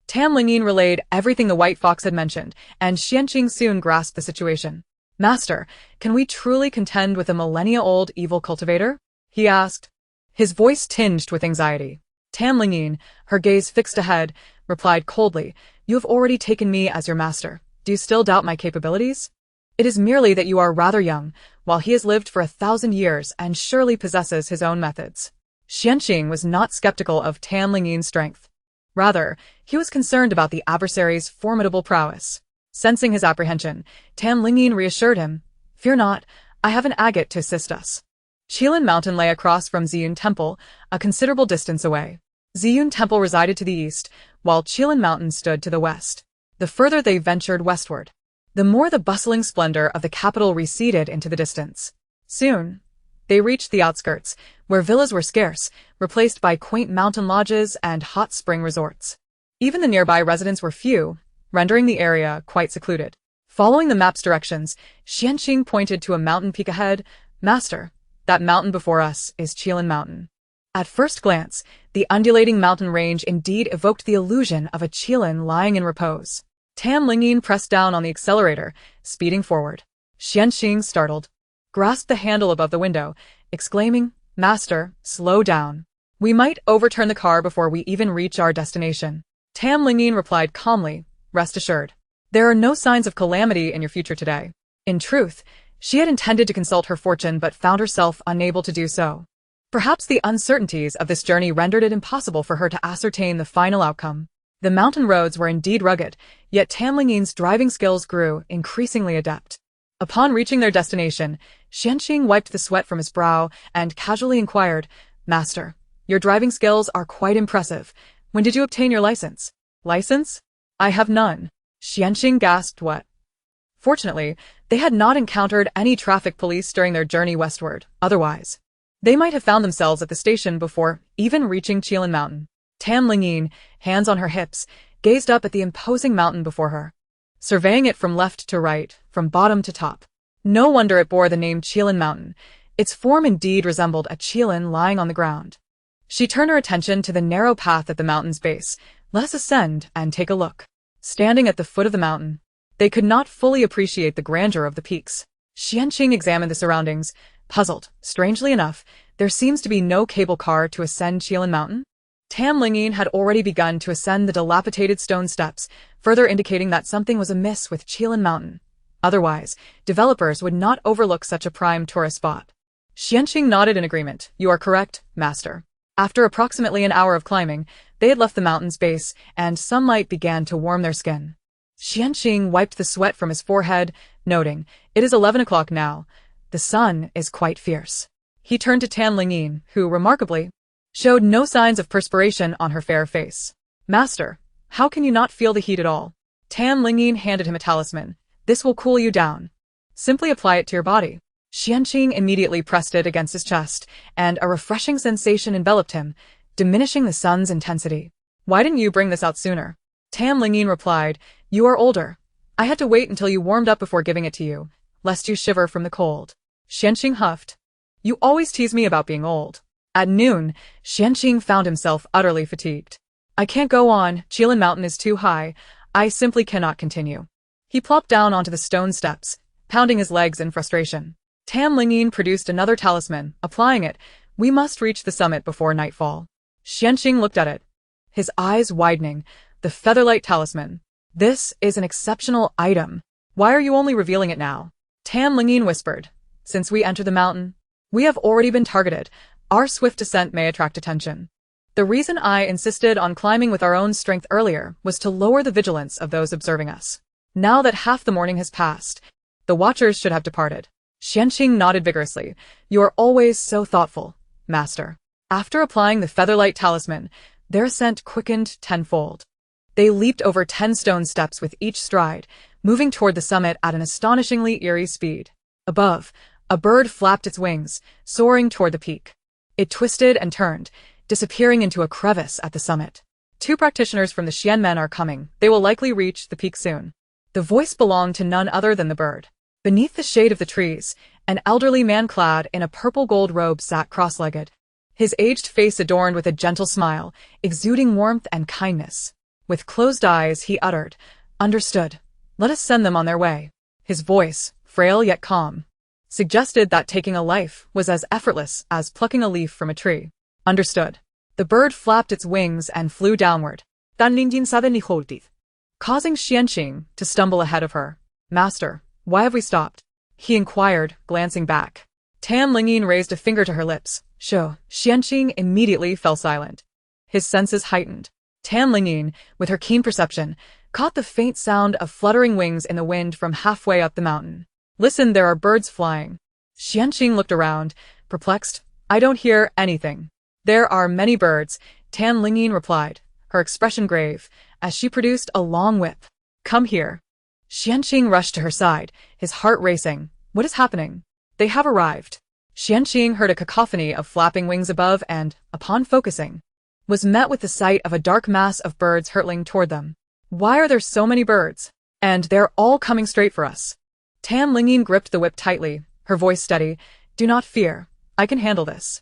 Tan Lingyin relayed everything the White Fox had mentioned, and Xianqing soon grasped the situation. Master, can we truly contend with a millennia-old evil cultivator? He asked, his voice tinged with anxiety. Lingyin, her gaze fixed ahead, replied coldly, "You have already taken me as your master. Do you still doubt my capabilities? It is merely that you are rather young, while he has lived for 1,000 years and surely possesses his own methods." Xianqing was not skeptical of Lingyin's strength. Rather, he was concerned about the adversary's formidable prowess. Sensing his apprehension, Lingyin reassured him, "Fear not, I have an agate to assist us." Qilin Mountain lay across from Ziyun Temple, a considerable distance away. Ziyun Temple resided to the east, while Qilin Mountain stood to the west. The further they ventured westward, the more the bustling splendor of the capital receded into the distance. Soon, they reached the outskirts, where villas were scarce, replaced by quaint mountain lodges and hot spring resorts. Even the nearby residents were few, rendering the area quite secluded. Following the map's directions, Xianqing pointed to a mountain peak ahead. "Master, that mountain before us is Qilin Mountain." At first glance, the undulating mountain range indeed evoked the illusion of a Qilin lying in repose. Lingyin pressed down on the accelerator, speeding forward. Xianqing, startled, grasped the handle above the window, exclaiming, "Master, slow down. We might overturn the car before we even reach our destination." Lingyin replied calmly, "Rest assured. There are no signs of calamity in your future today." In truth, she had intended to consult her fortune but found herself unable to do so. Perhaps the uncertainties of this journey rendered it impossible for her to ascertain the final outcome. The mountain roads were indeed rugged, yet Lingyin's driving skills grew increasingly adept. Upon reaching their destination, Xianqing wiped the sweat from his brow and casually inquired, "Master, your driving skills are quite impressive. When did you obtain your license?" "License? I have none." Xianqing gasped. "What?" Fortunately, they had not encountered any traffic police during their journey westward. Otherwise, they might have found themselves at the station before even reaching Qilin Mountain. Lingyin, hands on her hips, gazed up at the imposing mountain before her, surveying it from left to right, from bottom to top. No wonder it bore the name Qilin Mountain. Its form indeed resembled a Qilin lying on the ground. She turned her attention to the narrow path at the mountain's base. "Let us ascend and take a look." Standing at the foot of the mountain, they could not fully appreciate the grandeur of the peaks. Xianqing examined the surroundings, puzzled. Strangely enough, there seems to be no cable car to ascend Qilin Mountain. Lingyin had already begun to ascend the dilapidated stone steps, further indicating that something was amiss with Qilin Mountain. Otherwise, developers would not overlook such a prime tourist spot. Xianqing nodded in agreement. "You are correct, master." After approximately an hour of climbing, they had left the mountain's base, and sunlight began to warm their skin. Xianqing wiped the sweat from his forehead, noting, "It is 11 o'clock now. The sun is quite fierce." He turned to Lingyin, who, remarkably, showed no signs of perspiration on her fair face. "Master, how can you not feel the heat at all?" Lingyin handed him a talisman. "This will cool you down. Simply apply it to your body." Xianqing immediately pressed it against his chest, and a refreshing sensation enveloped him, diminishing the sun's intensity. "Why didn't you bring this out sooner?" Lingyin replied, "You are older. I had to wait until you warmed up before giving it to you, lest you shiver from the cold." Xianqing huffed. "You always tease me about being old." At noon, Xianqing found himself utterly fatigued. "I can't go on, Qilin Mountain is too high. I simply cannot continue." He plopped down onto the stone steps, pounding his legs in frustration. Lingyin produced another talisman, applying it. "We must reach the summit before nightfall." Xianqing looked at it, his eyes widening. "The Featherlight Talisman. This is an exceptional item. Why are you only revealing it now?" Lingyin whispered, "Since we enter the mountain, we have already been targeted. Our swift descent may attract attention. The reason I insisted on climbing with our own strength earlier was to lower the vigilance of those observing us. Now that half the morning has passed, the watchers should have departed." Xianqing nodded vigorously. "You are always so thoughtful, master." After applying the Featherlight Talisman, their ascent quickened tenfold. They leaped over 10 stone steps with each stride, moving toward the summit at an astonishingly eerie speed. Above, a bird flapped its wings, soaring toward the peak. It twisted and turned, disappearing into a crevice at the summit. "2 practitioners from the Xianmen are coming. They will likely reach the peak soon." The voice belonged to none other than the bird. Beneath the shade of the trees, an elderly man clad in a purple-gold robe sat cross-legged, his aged face adorned with a gentle smile, exuding warmth and kindness. With closed eyes, he uttered, "Understood. Let us send them on their way." His voice, frail yet calm, suggested that taking a life was as effortless as plucking a leaf from a tree. Understood. The bird flapped its wings and flew downward. Tan Lingyin suddenly halted. Causing Xianqing to stumble ahead of her. Master, why have we stopped? He inquired, glancing back. Tan Lingyin raised a finger to her lips. Xianqing immediately fell silent. His senses heightened. Tan Lingyin, with her keen perception, caught the faint sound of fluttering wings in the wind from halfway up the mountain. Listen, there are birds flying. Xianqing looked around, perplexed. I don't hear anything. There are many birds, Tan Lingyin replied, her expression grave, as she produced a long whip. Come here. Xianqing rushed to her side, his heart racing. What is happening? They have arrived. Xianqing heard a cacophony of flapping wings above and, upon focusing, was met with the sight of a dark mass of birds hurtling toward them. Why are there so many birds? And they're all coming straight for us. Tan Lingyin gripped the whip tightly, her voice steady. Do not fear. I can handle this.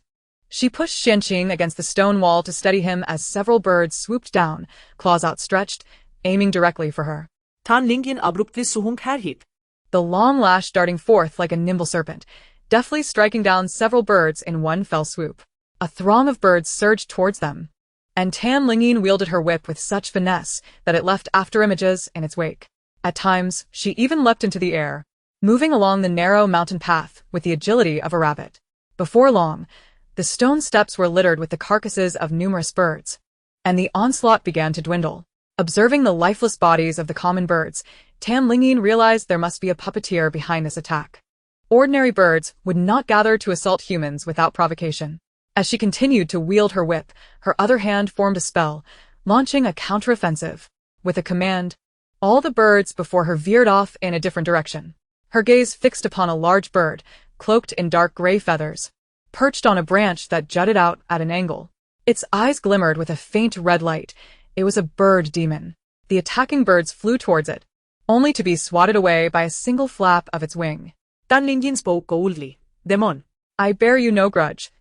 She pushed Xianqing against the stone wall to steady him as several birds swooped down, claws outstretched, aiming directly for her. Tan Lingyin abruptly swung her hip, the long lash darting forth like a nimble serpent, deftly striking down several birds in one fell swoop. A throng of birds surged towards them, and Tan Lingyin wielded her whip with such finesse that it left afterimages in its wake. At times, she even leapt into the air, moving along the narrow mountain path with the agility of a rabbit. Before long, the stone steps were littered with the carcasses of numerous birds, and the onslaught began to dwindle. Observing the lifeless bodies of the common birds, Tan Lingyin realized there must be a puppeteer behind this attack. Ordinary birds would not gather to assault humans without provocation. As she continued to wield her whip, her other hand formed a spell, launching a counteroffensive. With a command, all the birds before her veered off in a different direction. Her gaze fixed upon a large bird, cloaked in dark gray feathers, perched on a branch that jutted out at an angle. Its eyes glimmered with a faint red light. It was a bird demon. The attacking birds flew towards it, only to be swatted away by a single flap of its wing. Tan Lingyin spoke coldly. Demon. I bear you no grudge.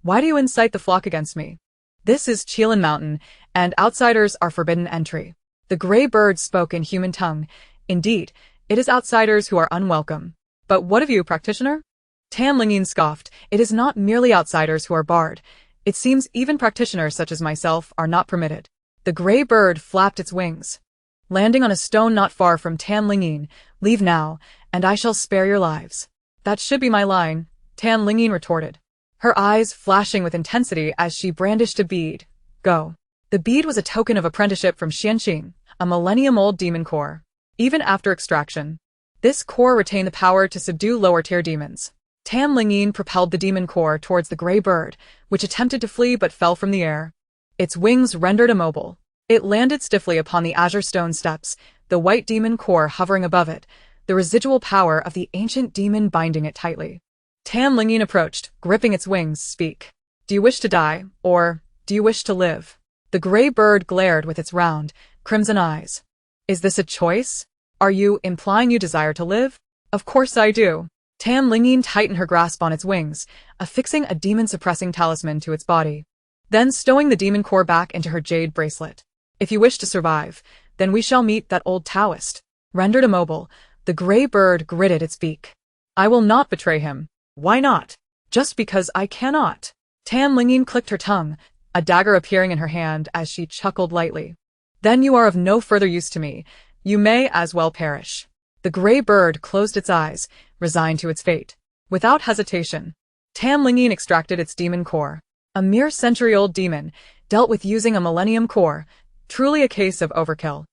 Why do you incite the flock against me? This is Qilin Mountain, and outsiders are forbidden entry. The gray bird spoke in human tongue. Indeed, it is outsiders who are unwelcome. But what of you, practitioner? Tan Lingyin scoffed. It is not merely outsiders who are barred. It seems even practitioners such as myself are not permitted. The gray bird flapped its wings, landing on a stone not far from Tan Lingyin. Leave now, and I shall spare your lives. That should be my line, Tan Lingyin retorted, her eyes flashing with intensity as she brandished a bead. Go. The bead was a token of apprenticeship from Xianqing, a millennium-old demon core. Even after extraction, this core retained the power to subdue lower-tier demons. Tan Lingyin propelled the demon core towards the gray bird, which attempted to flee but fell from the air. Its wings rendered immobile. It landed stiffly upon the azure stone steps, the white demon core hovering above it, the residual power of the ancient demon binding it tightly. Tan Lingyin approached, gripping its wings. Speak. Do you wish to die, or do you wish to live? The gray bird glared with its round, crimson eyes. Is this a choice? Are you implying you desire to live? Of course I do. Tan Lingyin tightened her grasp on its wings, affixing a demon-suppressing talisman to its body, then stowing the demon core back into her jade bracelet. If you wish to survive, then we shall meet that old Taoist. Rendered immobile, the gray bird gritted its beak. I will not betray him. Why not? Just because I cannot. Tan Lingyin clicked her tongue, a dagger appearing in her hand as she chuckled lightly. Then you are of no further use to me. You may as well perish. The gray bird closed its eyes, resigned to its fate. Without hesitation, Tan Lingyin extracted its demon core. A mere century-old demon, dealt with using a millennium core, truly a case of overkill.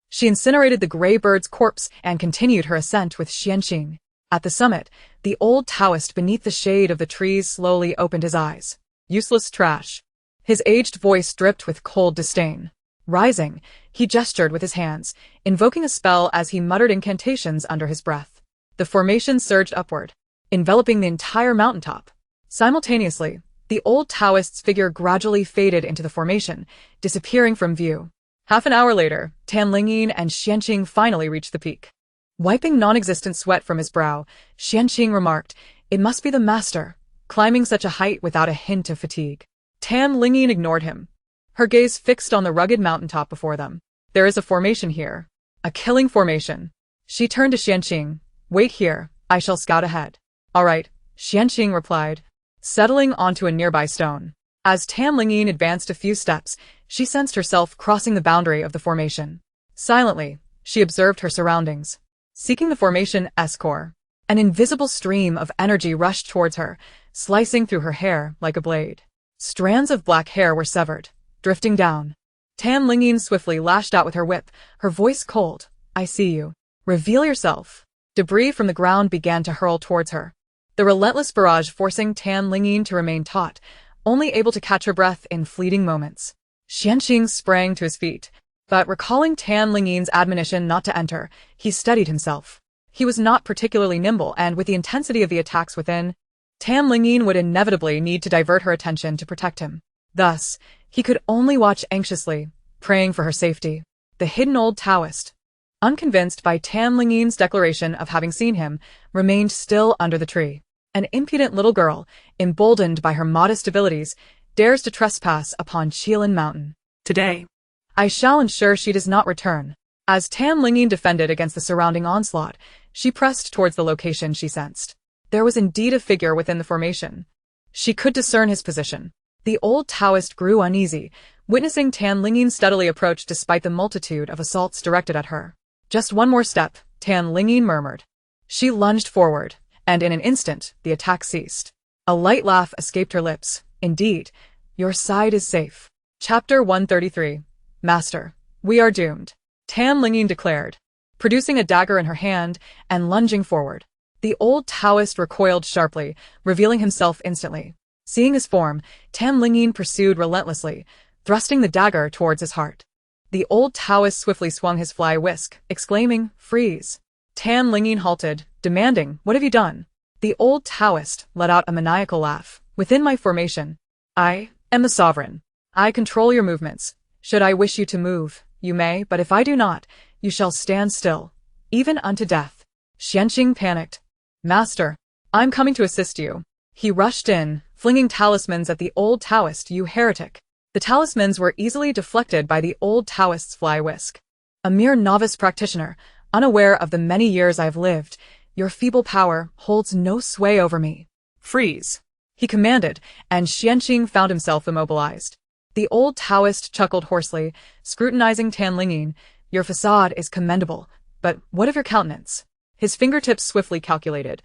She incinerated the gray bird's corpse and continued her ascent with Xianqing. At the summit, the old Taoist beneath the shade of the trees slowly opened his eyes. Useless trash. His aged voice dripped with cold disdain. Rising, he gestured with his hands, invoking a spell as he muttered incantations under his breath. The formation surged upward, enveloping the entire mountaintop. Simultaneously, the old Taoist's figure gradually faded into the formation, disappearing from view. Half an hour later, Tan Lingyin and Xianqing finally reached the peak. Wiping non-existent sweat from his brow, Xianqing remarked, "It must be the master, climbing such a height without a hint of fatigue." Tan Lingyin ignored him, her gaze fixed on the rugged mountaintop before them. "There is a formation here. A killing formation." She turned to Xianqing. "Wait here, I shall scout ahead." "All right," Xianqing replied, settling onto a nearby stone. As Tan Lingyin advanced a few steps, she sensed herself crossing the boundary of the formation. Silently, she observed her surroundings. Seeking the formation S-core, an invisible stream of energy rushed towards her, slicing through her hair like a blade. Strands of black hair were severed, drifting down. Tan Lingyin swiftly lashed out with her whip, her voice cold. I see you. Reveal yourself. Debris from the ground began to hurl towards her. The relentless barrage forcing Tan Lingyin to remain taut, only able to catch her breath in fleeting moments. Xianqing sprang to his feet, but recalling Tan Lingyin's admonition not to enter, he steadied himself. He was not particularly nimble, and with the intensity of the attacks within, Tan Lingyin would inevitably need to divert her attention to protect him. Thus, he could only watch anxiously, praying for her safety. The hidden old Taoist, unconvinced by Tan Lingyin's declaration of having seen him, remained still under the tree. An impudent little girl, emboldened by her modest abilities, dares to trespass upon Qilin Mountain. Today, I shall ensure she does not return. As Tan Lingyin defended against the surrounding onslaught, she pressed towards the location she sensed. There was indeed a figure within the formation. She could discern his position. The old Taoist grew uneasy, witnessing Tan Lingyin steadily approach despite the multitude of assaults directed at her. Just one more step, Tan Lingyin murmured. She lunged forward, and in an instant, the attack ceased. A light laugh escaped her lips. Indeed, your side is safe. Chapter 133. Master, we are doomed. Tan Lingyin declared, producing a dagger in her hand and lunging forward. The old Taoist recoiled sharply, revealing himself instantly. Seeing his form, Tan Lingyin pursued relentlessly, thrusting the dagger towards his heart. The old Taoist swiftly swung his fly whisk, exclaiming, "Freeze!" Tan Lingyin halted, demanding, "What have you done?" The old Taoist let out a maniacal laugh. "Within my formation, I am the sovereign. I control your movements. Should I wish you to move, you may, but if I do not, you shall stand still, even unto death." Xianqing panicked. "Master, I'm coming to assist you." He rushed in, flinging talismans at the old Taoist. "You heretic." The talismans were easily deflected by the old Taoist's fly whisk. "A mere novice practitioner, unaware of the many years I've lived, your feeble power holds no sway over me." "Freeze," he commanded, and Xianqing found himself immobilized. The old Taoist chuckled hoarsely, scrutinizing Tan Lingyin. "Your facade is commendable, but what of your countenance?" His fingertips swiftly calculated.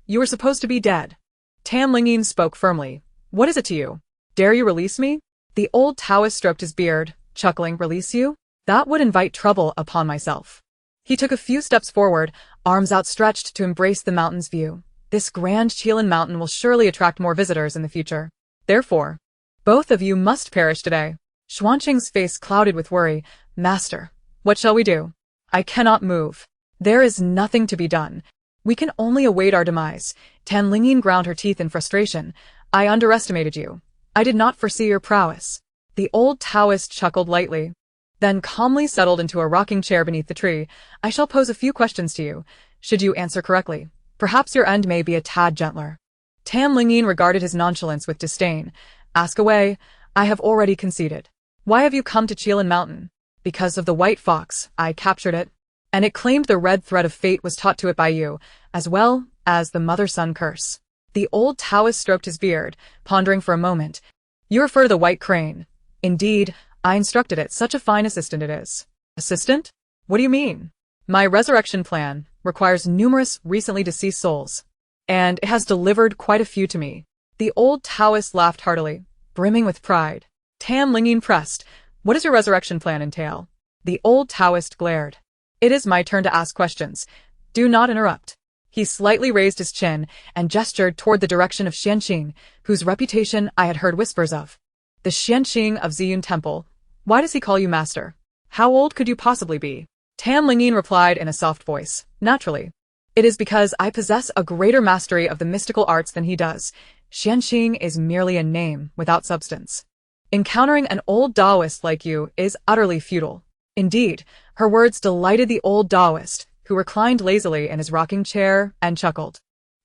You were supposed to be dead." Tan Lingyin spoke firmly. "What is it to you? Dare you release me?" The old Taoist stroked his beard, chuckling. "Release you? That would invite trouble upon myself." He took a few steps forward, arms outstretched to embrace the mountain's view. "This grand Qilin Mountain will surely attract more visitors in the future. Therefore, both of you must perish today." Xuanqing's face clouded with worry. "Master, what shall we do? I cannot move." "There is nothing to be done. We can only await our demise." Tan Lingyin ground her teeth in frustration. "I underestimated you. I did not foresee your prowess." The old Taoist chuckled lightly, then calmly settled into a rocking chair beneath the tree. "I shall pose a few questions to you. Should you answer correctly, perhaps your end may be a tad gentler." Tan Lingyin regarded his nonchalance with disdain. "Ask away. I have already conceded." "Why have you come to Qilin Mountain?" "Because of the white fox. I captured it, and it claimed the red thread of fate was taught to it by you, as well as the mother-son curse." The old Taoist stroked his beard, pondering for a moment. "You refer to the white crane." "Indeed, I instructed it. Such a fine assistant it is." "Assistant? What do you mean?" "My resurrection plan requires numerous recently deceased souls, and it has delivered quite a few to me." The old Taoist laughed heartily, brimming with pride. Tan Lingyin pressed. "What does your resurrection plan entail?" The old Taoist glared. "It is my turn to ask questions. Do not interrupt." He slightly raised his chin and gestured toward the direction of Xianqing, whose reputation I had heard whispers of. "The Xianqing of Ziyun Temple. Why does he call you master? How old could you possibly be?" Tan Lingyin replied in a soft voice. "Naturally. It is because I possess a greater mastery of the mystical arts than he does. Xianqing is merely a name without substance. Encountering an old Taoist like you is utterly futile." Indeed, her words delighted the old Taoist, who reclined lazily in his rocking chair and chuckled.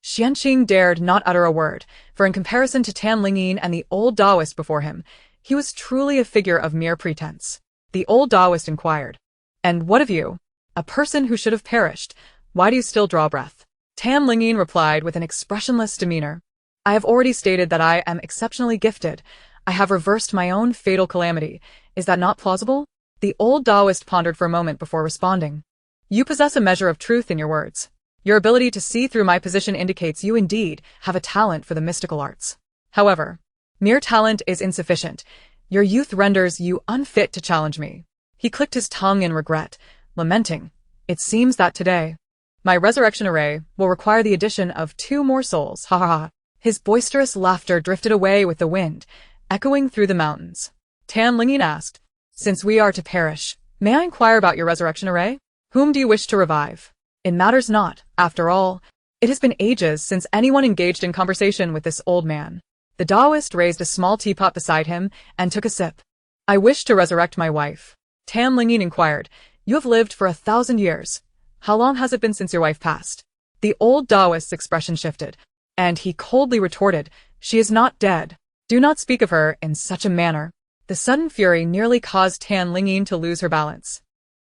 Xianqing dared not utter a word, for in comparison to Tan Lingyin and the old Taoist before him, he was truly a figure of mere pretense. The old Taoist inquired, "And what of you? A person who should have perished. Why do you still draw breath?" Tan Lingyin replied with an expressionless demeanor. "I have already stated that I am exceptionally gifted. I have reversed my own fatal calamity. Is that not plausible? The old Taoist pondered for a moment before responding. You possess a measure of truth in your words. Your ability to see through my position indicates you indeed have a talent for the mystical arts. However, mere talent is insufficient. Your youth renders you unfit to challenge me. He clicked his tongue in regret, lamenting, "It seems that today, my resurrection array will require the addition of 2 more souls, ha ha ha." His boisterous laughter drifted away with the wind, echoing through the mountains. Tan Lingyin asked, "Since we are to perish, may I inquire about your resurrection array? Whom do you wish to revive? It matters not, after all. It has been ages since anyone engaged in conversation with this old man." The Taoist raised a small teapot beside him and took a sip. "I wish to resurrect my wife." Tan Lingyin inquired, "You have lived for 1,000 years. How long has it been since your wife passed?" The old Taoist's expression shifted, and he coldly retorted, "She is not dead. Do not speak of her in such a manner." The sudden fury nearly caused Tan Lingyin to lose her balance.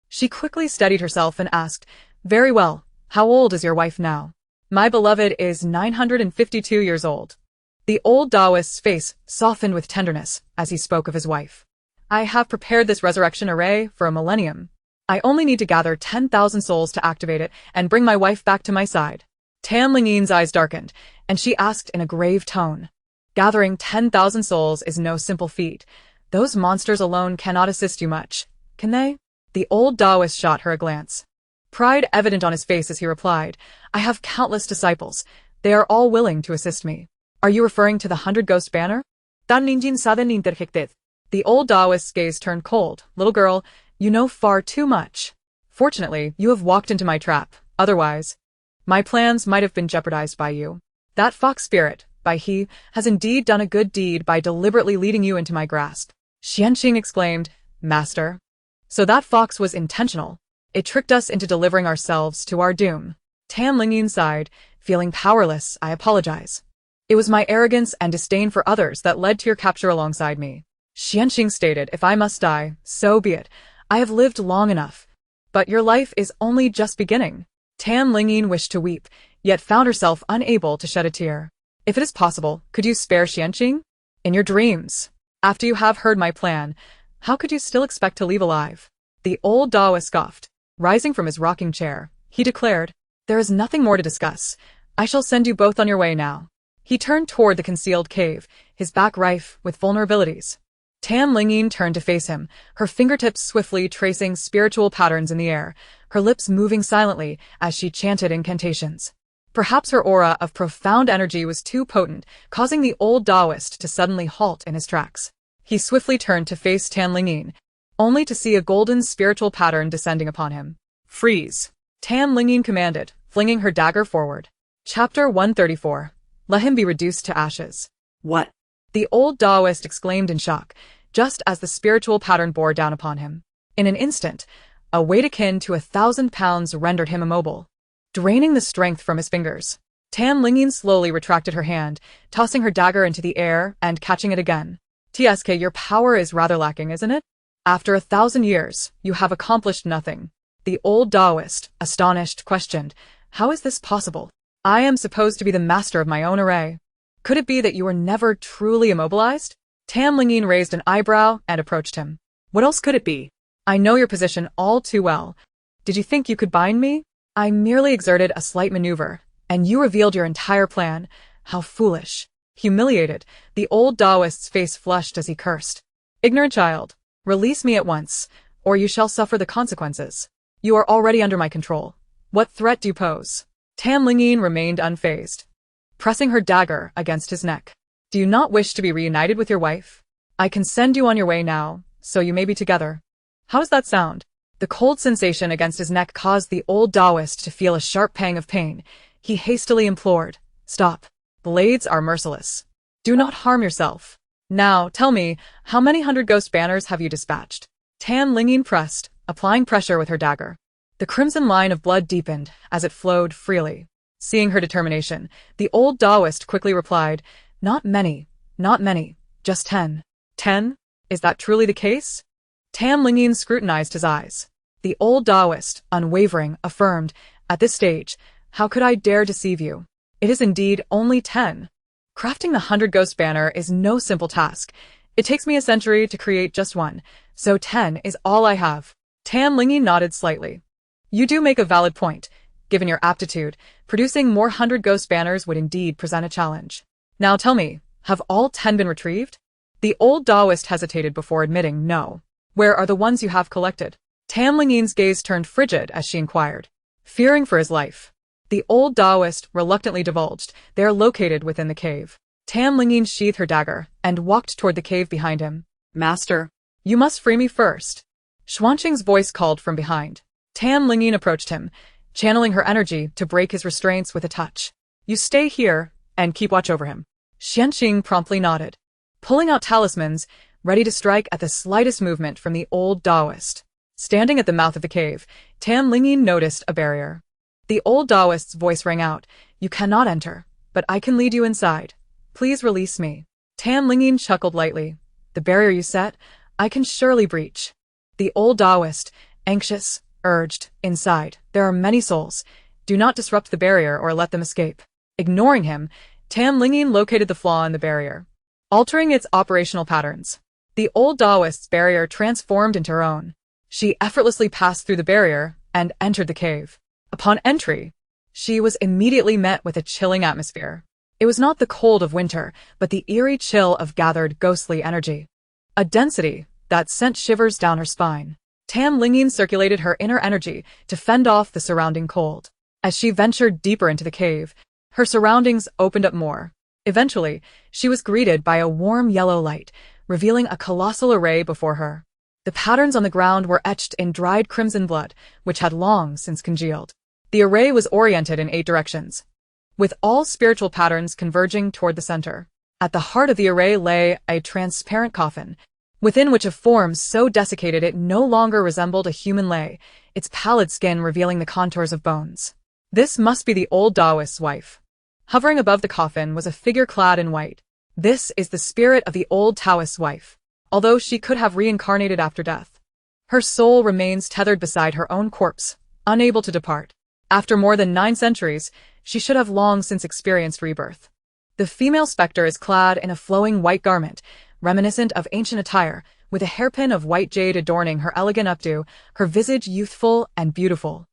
She quickly steadied herself and asked, "Very well, how old is your wife now?" "My beloved is 952 years old." The old Taoist's face softened with tenderness as he spoke of his wife. "I have prepared this resurrection array for a millennium. I only need to gather 10,000 souls to activate it and bring my wife back to my side." Tan Lingyin's eyes darkened, and she asked in a grave tone, "Gathering 10,000 souls is no simple feat. Those monsters alone cannot assist you much, can they?" The old Taoist shot her a glance. Pride evident on his face as he replied, "I have countless disciples. They are all willing to assist me." "Are you referring to the 100-ghost banner?" Tan Lingyin suddenly interjected. The old Taoist's gaze turned cold. "Little girl, you know far too much. Fortunately, you have walked into my trap. Otherwise, my plans might have been jeopardized by you. That fox spirit, by he, has indeed done a good deed by deliberately leading you into my grasp." Xianqing exclaimed, "Master. So that fox was intentional. It tricked us into delivering ourselves to our doom." Tan Lingyin sighed, feeling powerless. "I apologize. It was my arrogance and disdain for others that led to your capture alongside me." Xianqing stated, "If I must die, so be it. I have lived long enough. But your life is only just beginning." Tan Lingyin wished to weep, yet found herself unable to shed a tear. "If it is possible, could you spare Xianqing? In your dreams. After you have heard my plan, how could you still expect to leave alive?" The old Taoist scoffed. Rising from his rocking chair, he declared, "There is nothing more to discuss. I shall send you both on your way now." He turned toward the concealed cave, his back rife with vulnerabilities. Tan Lingyin turned to face him, her fingertips swiftly tracing spiritual patterns in the air, her lips moving silently as she chanted incantations. Perhaps her aura of profound energy was too potent, causing the old Taoist to suddenly halt in his tracks. He swiftly turned to face Tan Lingyin, only to see a golden spiritual pattern descending upon him. "Freeze!" Tan Lingyin commanded, flinging her dagger forward. Chapter 134. Let him be reduced to ashes. What? The old Taoist exclaimed in shock, just as the spiritual pattern bore down upon him. In an instant, a weight akin to 1,000 pounds rendered him immobile, draining the strength from his fingers. Tan Lingyin slowly retracted her hand, tossing her dagger into the air and catching it again. "Tsk, your power is rather lacking, isn't it? After 1,000 years, you have accomplished nothing." The old Taoist, astonished, questioned, "How is this possible? I am supposed to be the master of my own array. Could it be that you were never truly immobilized?" Tan Lingyin raised an eyebrow and approached him. "What else could it be? I know your position all too well. Did you think you could bind me? I merely exerted a slight maneuver, and you revealed your entire plan. How foolish." Humiliated, the old Taoist's face flushed as he cursed. "Ignorant child, release me at once, or you shall suffer the consequences. You are already under my control. What threat do you pose?" Tan Lingyin remained unfazed, pressing her dagger against his neck. "Do you not wish to be reunited with your wife? I can send you on your way now, so you may be together. How does that sound?" The cold sensation against his neck caused the old Taoist to feel a sharp pang of pain. He hastily implored, "Stop. Blades are merciless. Do not harm yourself. Now, tell me, how many 100-ghost banners have you dispatched?" Tan Lingyin pressed, applying pressure with her dagger. The crimson line of blood deepened as it flowed freely. Seeing her determination, the old Taoist quickly replied, not many, just 10. 10? Is that truly the case?" Tan Lingyin scrutinized his eyes. The old Taoist, unwavering, affirmed, "At this stage, how could I dare deceive you? It is indeed only 10. Crafting the 100-ghost banner is no simple task. It takes me a century to create just one, so 10 is all I have. Lingyin nodded slightly. You do make a valid point. Given your aptitude, producing more 100 ghost banners would indeed present a challenge. Now tell me, have all 10 been retrieved? The old Taoist hesitated before admitting no. Where are the ones you have collected? Lingyin's gaze turned frigid as she inquired, fearing for his life. The old Taoist reluctantly divulged they are located within the cave. Lingyin sheathed her dagger and walked toward the cave behind him. Master, you must free me first. Xuanqing's voice called from behind. Lingyin approached him, channeling her energy to break his restraints with a touch. You stay here and keep watch over him. Xuanqing promptly nodded, pulling out talismans, ready to strike at the slightest movement from the old Taoist. Standing at the mouth of the cave, Lingyin noticed a barrier. The old Taoist's voice rang out, You cannot enter, but I can lead you inside. Please release me. Lingyin chuckled lightly. The barrier you set, I can surely breach. The old Taoist, anxious, urged, Inside, there are many souls. Do not disrupt the barrier or let them escape. Ignoring him, Lingyin located the flaw in the barrier, altering its operational patterns. The old Taoist's barrier transformed into her own. She effortlessly passed through the barrier and entered the cave. Upon entry, she was immediately met with a chilling atmosphere. It was not the cold of winter, but the eerie chill of gathered ghostly energy. A density that sent shivers down her spine. Lingyin circulated her inner energy to fend off the surrounding cold. As she ventured deeper into the cave, her surroundings opened up more. Eventually, she was greeted by a warm yellow light, revealing a colossal array before her. The patterns on the ground were etched in dried crimson blood, which had long since congealed. The array was oriented in 8 directions, with all spiritual patterns converging toward the center. At the heart of the array lay a transparent coffin, within which a form so desiccated it no longer resembled a human lay, its pallid skin revealing the contours of bones. This must be the old Taoist's wife. Hovering above the coffin was a figure clad in white. This is the spirit of the old Taoist's wife, although she could have reincarnated after death. Her soul remains tethered beside her own corpse, unable to depart. After more than 9 centuries, she should have long since experienced rebirth. The female specter is clad in a flowing white garment, reminiscent of ancient attire, with a hairpin of white jade adorning her elegant updo, her visage youthful and beautiful.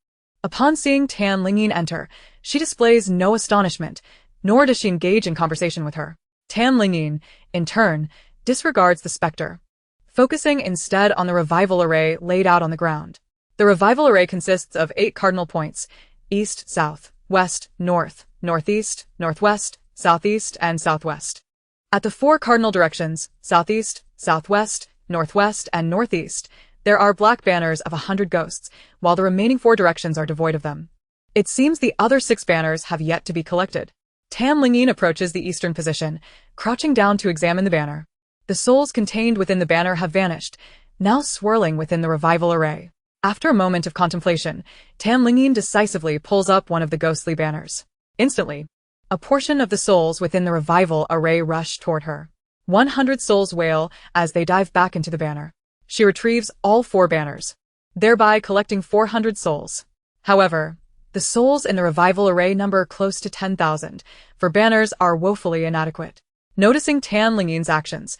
Upon seeing Lingyin enter, she displays no astonishment, nor does she engage in conversation with her. Lingyin, in turn, disregards the specter, focusing instead on the revival array laid out on the ground. The revival array consists of 8 cardinal points: east, south, west, north, northeast, northwest, southeast, and southwest. At the 4 cardinal directions, southeast, southwest, northwest, and northeast, there are black banners of 100 ghosts, while the remaining 4 directions are devoid of them. It seems the other 6 banners have yet to be collected. Lingyin approaches the eastern position, crouching down to examine the banner. The souls contained within the banner have vanished, now swirling within the revival array. After a moment of contemplation, Lingyin decisively pulls up one of the ghostly banners. Instantly, a portion of the souls within the revival array rush toward her. 100 souls wail as they dive back into the banner. She retrieves all 4 banners, thereby collecting 400 souls. However, the souls in the revival array number close to 10,000, for banners are woefully inadequate. Noticing Lingyin's actions,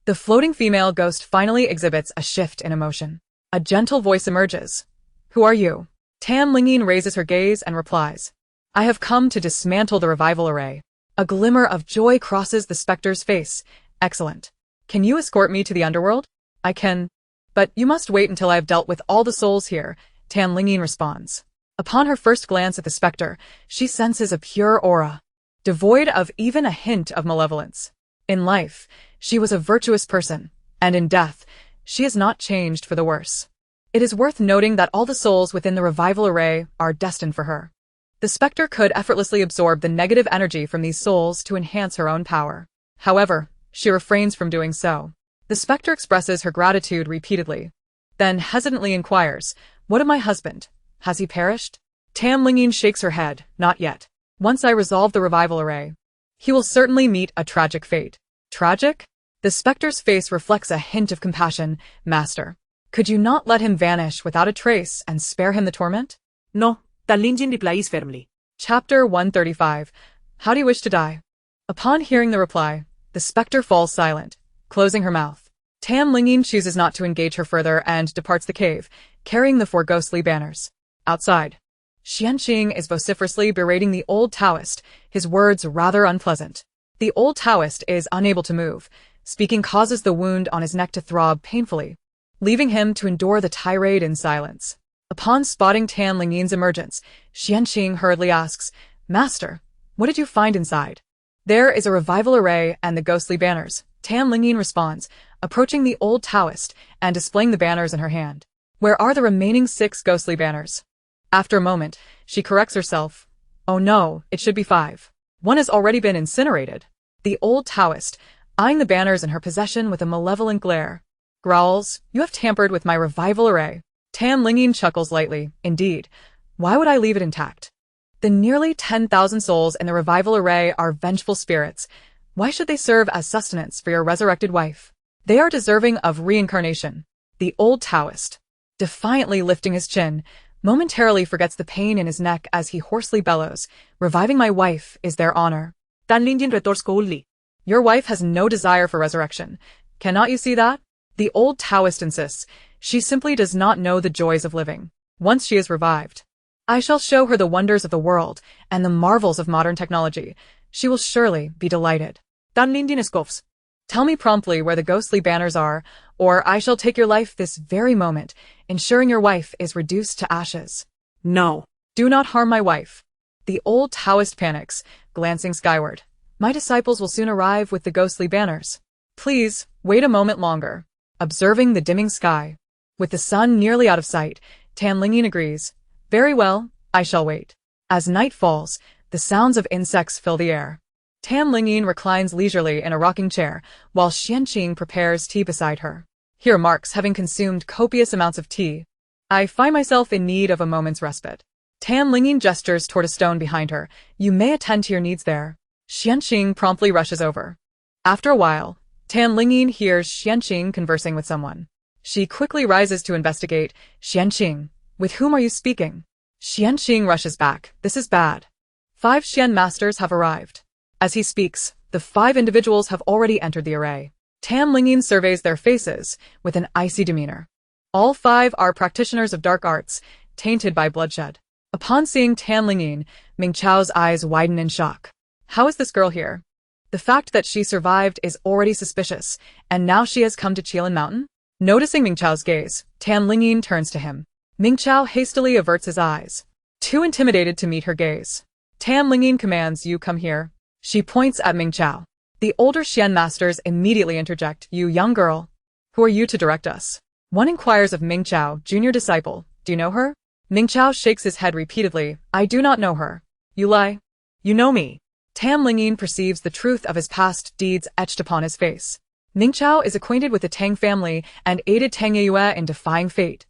the floating female ghost finally exhibits a shift in emotion. A gentle voice emerges. Who are you? Lingyin raises her gaze and replies, I have come to dismantle the revival array. A glimmer of joy crosses the specter's face. Excellent. Can you escort me to the underworld? I can. But you must wait until I have dealt with all the souls here, Lingyin responds. Upon her first glance at the specter, she senses a pure aura, devoid of even a hint of malevolence. In life, she was a virtuous person, and in death, she has not changed for the worse. It is worth noting that all the souls within the revival array are destined for her. The specter could effortlessly absorb the negative energy from these souls to enhance her own power. However, she refrains from doing so. The specter expresses her gratitude repeatedly, then hesitantly inquires, What of my husband? Has he perished? Lingyin shakes her head, Not yet. Once I resolve the revival array, he will certainly meet a tragic fate. Tragic? The specter's face reflects a hint of compassion. Master, could you not let him vanish without a trace and spare him the torment? No, Lingyin replies firmly. Chapter 135. How do you wish to die? Upon hearing the reply, the specter falls silent, closing her mouth. Lingyin chooses not to engage her further and departs the cave, carrying the 4 ghostly banners. Outside, Xianqing is vociferously berating the old Taoist, his words rather unpleasant. The old Taoist is unable to move. Speaking causes the wound on his neck to throb painfully, leaving him to endure the tirade in silence. Upon spotting Lingyin's emergence, Xianqing hurriedly asks, "Master, what did you find inside?" "There is a revival array and the ghostly banners," Lingyin responds, approaching the old Taoist and displaying the banners in her hand. "Where are the remaining 6 ghostly banners?" After a moment, she corrects herself. "Oh no, it should be 5. One has already been incinerated." The old Taoist, eyeing the banners in her possession with a malevolent glare, growls, "You have tampered with my revival array." Lingyin chuckles lightly. "Indeed. Why would I leave it intact? The nearly 10,000 souls in the revival array are vengeful spirits. Why should they serve as sustenance for your resurrected wife? They are deserving of reincarnation." The old Taoist, defiantly lifting his chin, momentarily forgets the pain in his neck as he hoarsely bellows, "Reviving my wife is their honor." Lingyin retorts coldly. "Your wife has no desire for resurrection. Cannot you see that?" The old Taoist insists. "She simply does not know the joys of living. Once she is revived, I shall show her the wonders of the world and the marvels of modern technology. She will surely be delighted." Lingyin scoffs. "Tell me promptly where the ghostly banners are, or I shall take your life this very moment, ensuring your wife is reduced to ashes." "No." "Do not harm my wife." The old Taoist panics, glancing skyward. "My disciples will soon arrive with the ghostly banners. Please, wait a moment longer." Observing the dimming sky, with the sun nearly out of sight, Lingyin agrees. "Very well, I shall wait." As night falls, the sounds of insects fill the air. Lingyin reclines leisurely in a rocking chair, while Xianqing prepares tea beside her. He remarks, having consumed copious amounts of tea, "I find myself in need of a moment's respite." Lingyin gestures toward a stone behind her. "You may attend to your needs there." Xianqing promptly rushes over. After a while, Lingyin hears Xianqing conversing with someone. She quickly rises to investigate. "Xianqing, with whom are you speaking?" Xianqing rushes back. "This is bad. 5 Xian masters have arrived." As he speaks, the 5 individuals have already entered the array. Lingyin surveys their faces with an icy demeanor. All 5 are practitioners of dark arts, tainted by bloodshed. Upon seeing Lingyin, Ming Chao's eyes widen in shock. How is this girl here? The fact that she survived is already suspicious, and now she has come to Qilin Mountain? Noticing Ming Chao's gaze, Lingyin turns to him. Ming Chao hastily averts his eyes, too intimidated to meet her gaze. Lingyin commands, "You come here." She points at Ming Chao. The older Xian masters immediately interject, "You young girl, who are you to direct us?" One inquires of Ming Chao, junior disciple, "Do you know her?" Ming Chao shakes his head repeatedly, "I do not know her." "You lie. You know me." Lingyin perceives the truth of his past deeds etched upon his face. Ming Chao is acquainted with the Tang family and aided Tang Yue in defying fate,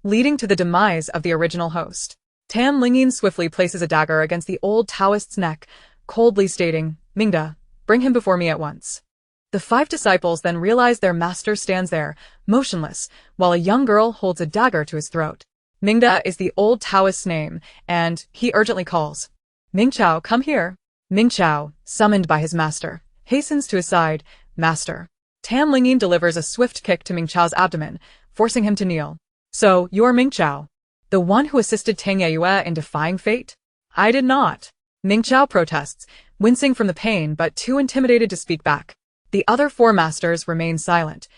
leading to the demise of the original host. Lingyin swiftly places a dagger against the old Taoist's neck, coldly stating, "Mingda, bring him before me at once." The 5 disciples then realize their master stands there, motionless, while a young girl holds a dagger to his throat. Mingda is the old Taoist's name, and he urgently calls, "Ming Chao, come here." Ming Chao, summoned by his master, hastens to his side. "Master." Lingyin delivers a swift kick to Ming Chao's abdomen, forcing him to kneel. "So, you are Ming Chao, the one who assisted Tang Yue in defying fate?" "I did not." Ming Chao protests, wincing from the pain but too intimidated to speak back. The other 4 masters remain silent,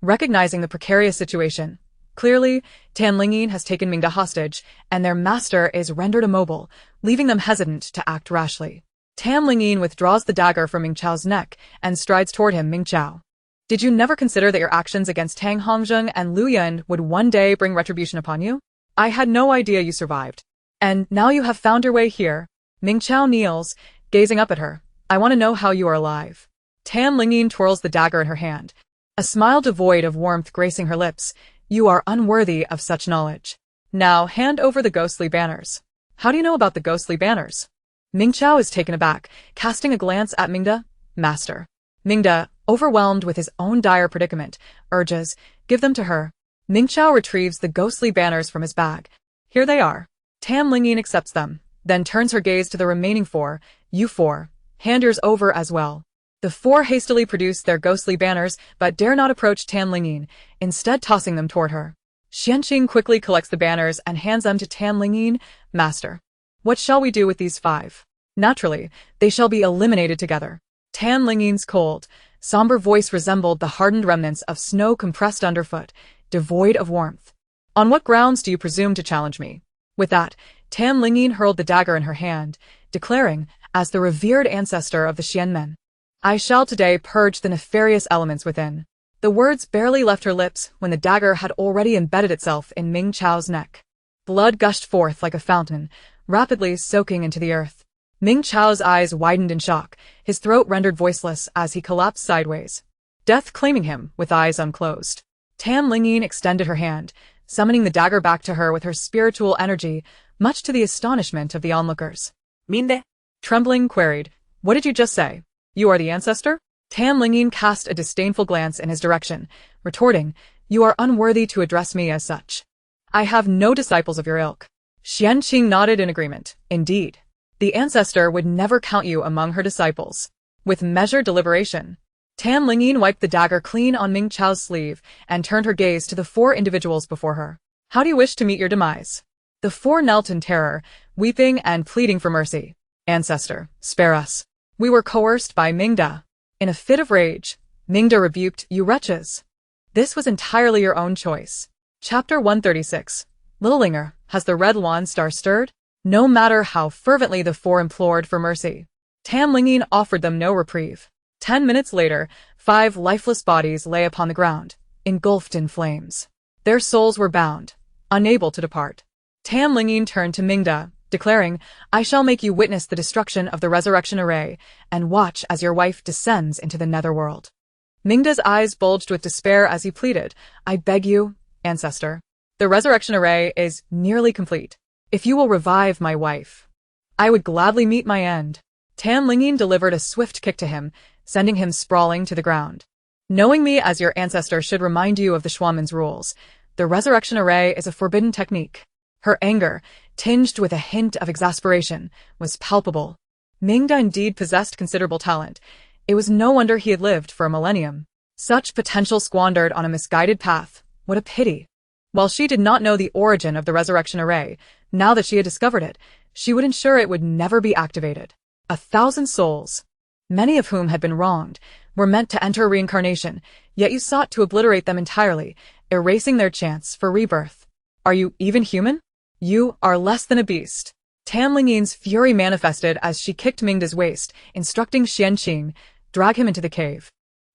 recognizing the precarious situation. Clearly, Lingyin has taken Mingda hostage, and their master is rendered immobile, leaving them hesitant to act rashly. Lingyin withdraws the dagger from Ming Chao's neck and strides toward him. "Ming Chao, did you never consider that your actions against Tang Hongzheng and Lu Yun would one day bring retribution upon you? I had no idea you survived. And now you have found your way here." Ming Chao kneels, gazing up at her. "I want to know how you are alive." Lingyin twirls the dagger in her hand, a smile devoid of warmth gracing her lips. "You are unworthy of such knowledge. Now hand over the ghostly banners." "How do you know about the ghostly banners?" Ming Chao is taken aback, casting a glance at Mingda. "Master." Mingda, overwhelmed with his own dire predicament, urges, "Give them to her." Ming Chao retrieves the ghostly banners from his bag. "Here they are." Lingyin accepts them, then turns her gaze to the remaining 4. "You 4, hand yours over as well." The four hastily produce their ghostly banners, but dare not approach Tan Lingyin, instead tossing them toward her. Xianqing quickly collects the banners and hands them to Tan Lingyin. Master, what shall we do with these 5? Naturally, they shall be eliminated together. Tan Lingyin's cold, somber voice resembled the hardened remnants of snow compressed underfoot, devoid of warmth. On what grounds do you presume to challenge me? With that, Tan Lingyin hurled the dagger in her hand, declaring, as the revered ancestor of the Xianmen, I shall today purge the nefarious elements within. The words barely left her lips when the dagger had already embedded itself in Ming Chao's neck. Blood gushed forth like a fountain, rapidly soaking into the earth. Ming Chao's eyes widened in shock, his throat rendered voiceless as he collapsed sideways, death claiming him with eyes unclosed. Tan Lingyin extended her hand, summoning the dagger back to her with her spiritual energy, much to the astonishment of the onlookers. Minde? Trembling queried, what did you just say? You are the ancestor? Tan Lingyin cast a disdainful glance in his direction, retorting, you are unworthy to address me as such. I have no disciples of your ilk. Xianqing nodded in agreement. Indeed, the ancestor would never count you among her disciples. With measured deliberation, Tan Lingyin wiped the dagger clean on Ming Chao's sleeve and turned her gaze to the 4 individuals before her. How do you wish to meet your demise? The 4 knelt in terror, weeping and pleading for mercy. Ancestor, spare us. We were coerced by Mingda. In a fit of rage, Mingda rebuked, you wretches. This was entirely your own choice. Chapter 136. Little Linger, has the red Luan star stirred? No matter how fervently the 4 implored for mercy, Tan Lingyin offered them no reprieve. 10 minutes later, 5 lifeless bodies lay upon the ground, engulfed in flames. Their souls were bound, unable to depart. Tan Lingyin turned to Mingda, declaring, I shall make you witness the destruction of the resurrection array, and watch as your wife descends into the netherworld. Mingda's eyes bulged with despair as he pleaded, I beg you, ancestor. The resurrection array is nearly complete. If you will revive my wife, I would gladly meet my end. Tan Lingyin delivered a swift kick to him, sending him sprawling to the ground. Knowing me as your ancestor should remind you of the Shuaman's rules. The resurrection array is a forbidden technique. Her anger, tinged with a hint of exasperation, was palpable. Mingda indeed possessed considerable talent. It was no wonder he had lived for a millennium. Such potential squandered on a misguided path. What a pity. While she did not know the origin of the resurrection array, now that she had discovered it, she would ensure it would never be activated. 1,000 souls, many of whom had been wronged, were meant to enter reincarnation, yet you sought to obliterate them entirely, erasing their chance for rebirth. Are you even human? You are less than a beast. Tan Lingyin's fury manifested as she kicked Mingda's waist, instructing Xianqing, drag him into the cave.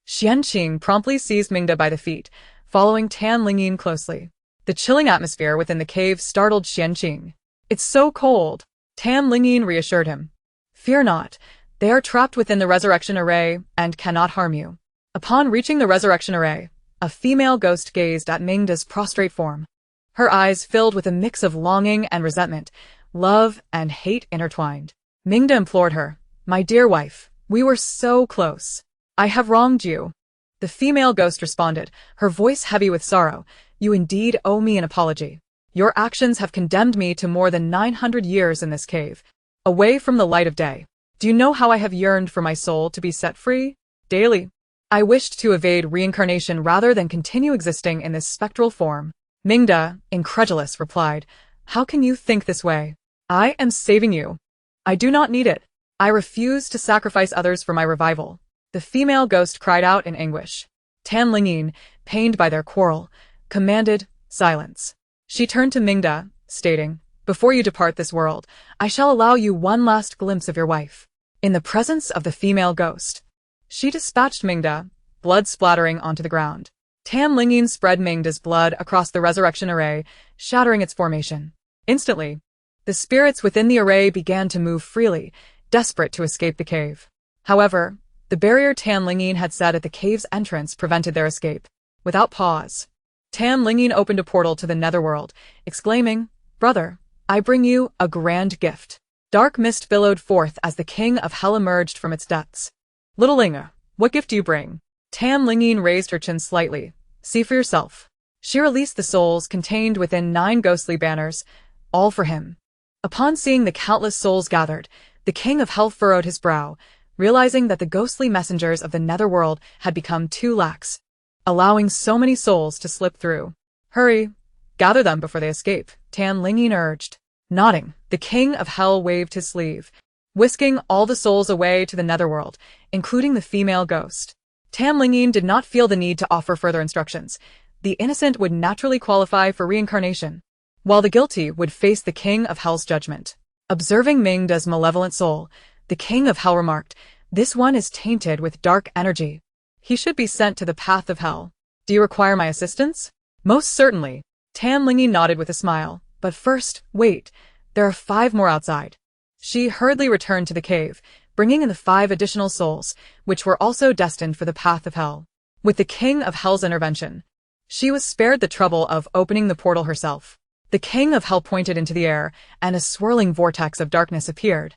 Xianqing promptly seized Mingda by the feet, following Tan Lingyin closely. The chilling atmosphere within the cave startled Xianqing. It's so cold. Tan Lingyin reassured him. Fear not. They are trapped within the resurrection array and cannot harm you. Upon reaching the resurrection array, a female ghost gazed at Mingda's prostrate form. Her eyes filled with a mix of longing and resentment, love and hate intertwined. Mingda implored her, my dear wife, we were so close. I have wronged you. The female ghost responded, her voice heavy with sorrow, you indeed owe me an apology. Your actions have condemned me to more than 900 years in this cave, away from the light of day. Do you know how I have yearned for my soul to be set free? Daily. I wished to evade reincarnation rather than continue existing in this spectral form. Mingda, incredulous, replied, how can you think this way? I am saving you. I do not need it. I refuse to sacrifice others for my revival. The female ghost cried out in anguish. Tan Lingyin, pained by their quarrel, commanded silence. She turned to Mingda, stating, before you depart this world, I shall allow you one last glimpse of your wife. In the presence of the female ghost, she dispatched Mingda, blood splattering onto the ground. Tan Lingyin spread Mingda's blood across the resurrection array, shattering its formation. Instantly, the spirits within the array began to move freely, desperate to escape the cave. However, the barrier Tan Lingyin had set at the cave's entrance prevented their escape. Without pause, Tan Lingyin opened a portal to the netherworld, exclaiming, brother, I bring you a grand gift. Dark mist billowed forth as the king of hell emerged from its depths. Little Linger, what gift do you bring? Tan Lingyin raised her chin slightly. See for yourself. She released the souls contained within 9 ghostly banners, all for him. Upon seeing the countless souls gathered, the king of hell furrowed his brow, realizing that the ghostly messengers of the netherworld had become too lax, allowing so many souls to slip through. Hurry, gather them before they escape, Lingyin urged. Nodding, the king of hell waved his sleeve, whisking all the souls away to the netherworld, including the female ghost. Lingyin did not feel the need to offer further instructions. The innocent would naturally qualify for reincarnation, while the guilty would face the king of hell's judgment. Observing Mingda's malevolent soul, the king of hell remarked, "This one is tainted with dark energy. He should be sent to the path of hell. Do you require my assistance?" "Most certainly." Lingyin nodded with a smile. "But first, wait. There are 5 more outside." She hurriedly returned to the cave, bringing in the 5 additional souls, which were also destined for the path of hell. With the king of hell's intervention, she was spared the trouble of opening the portal herself. The king of hell pointed into the air, and a swirling vortex of darkness appeared,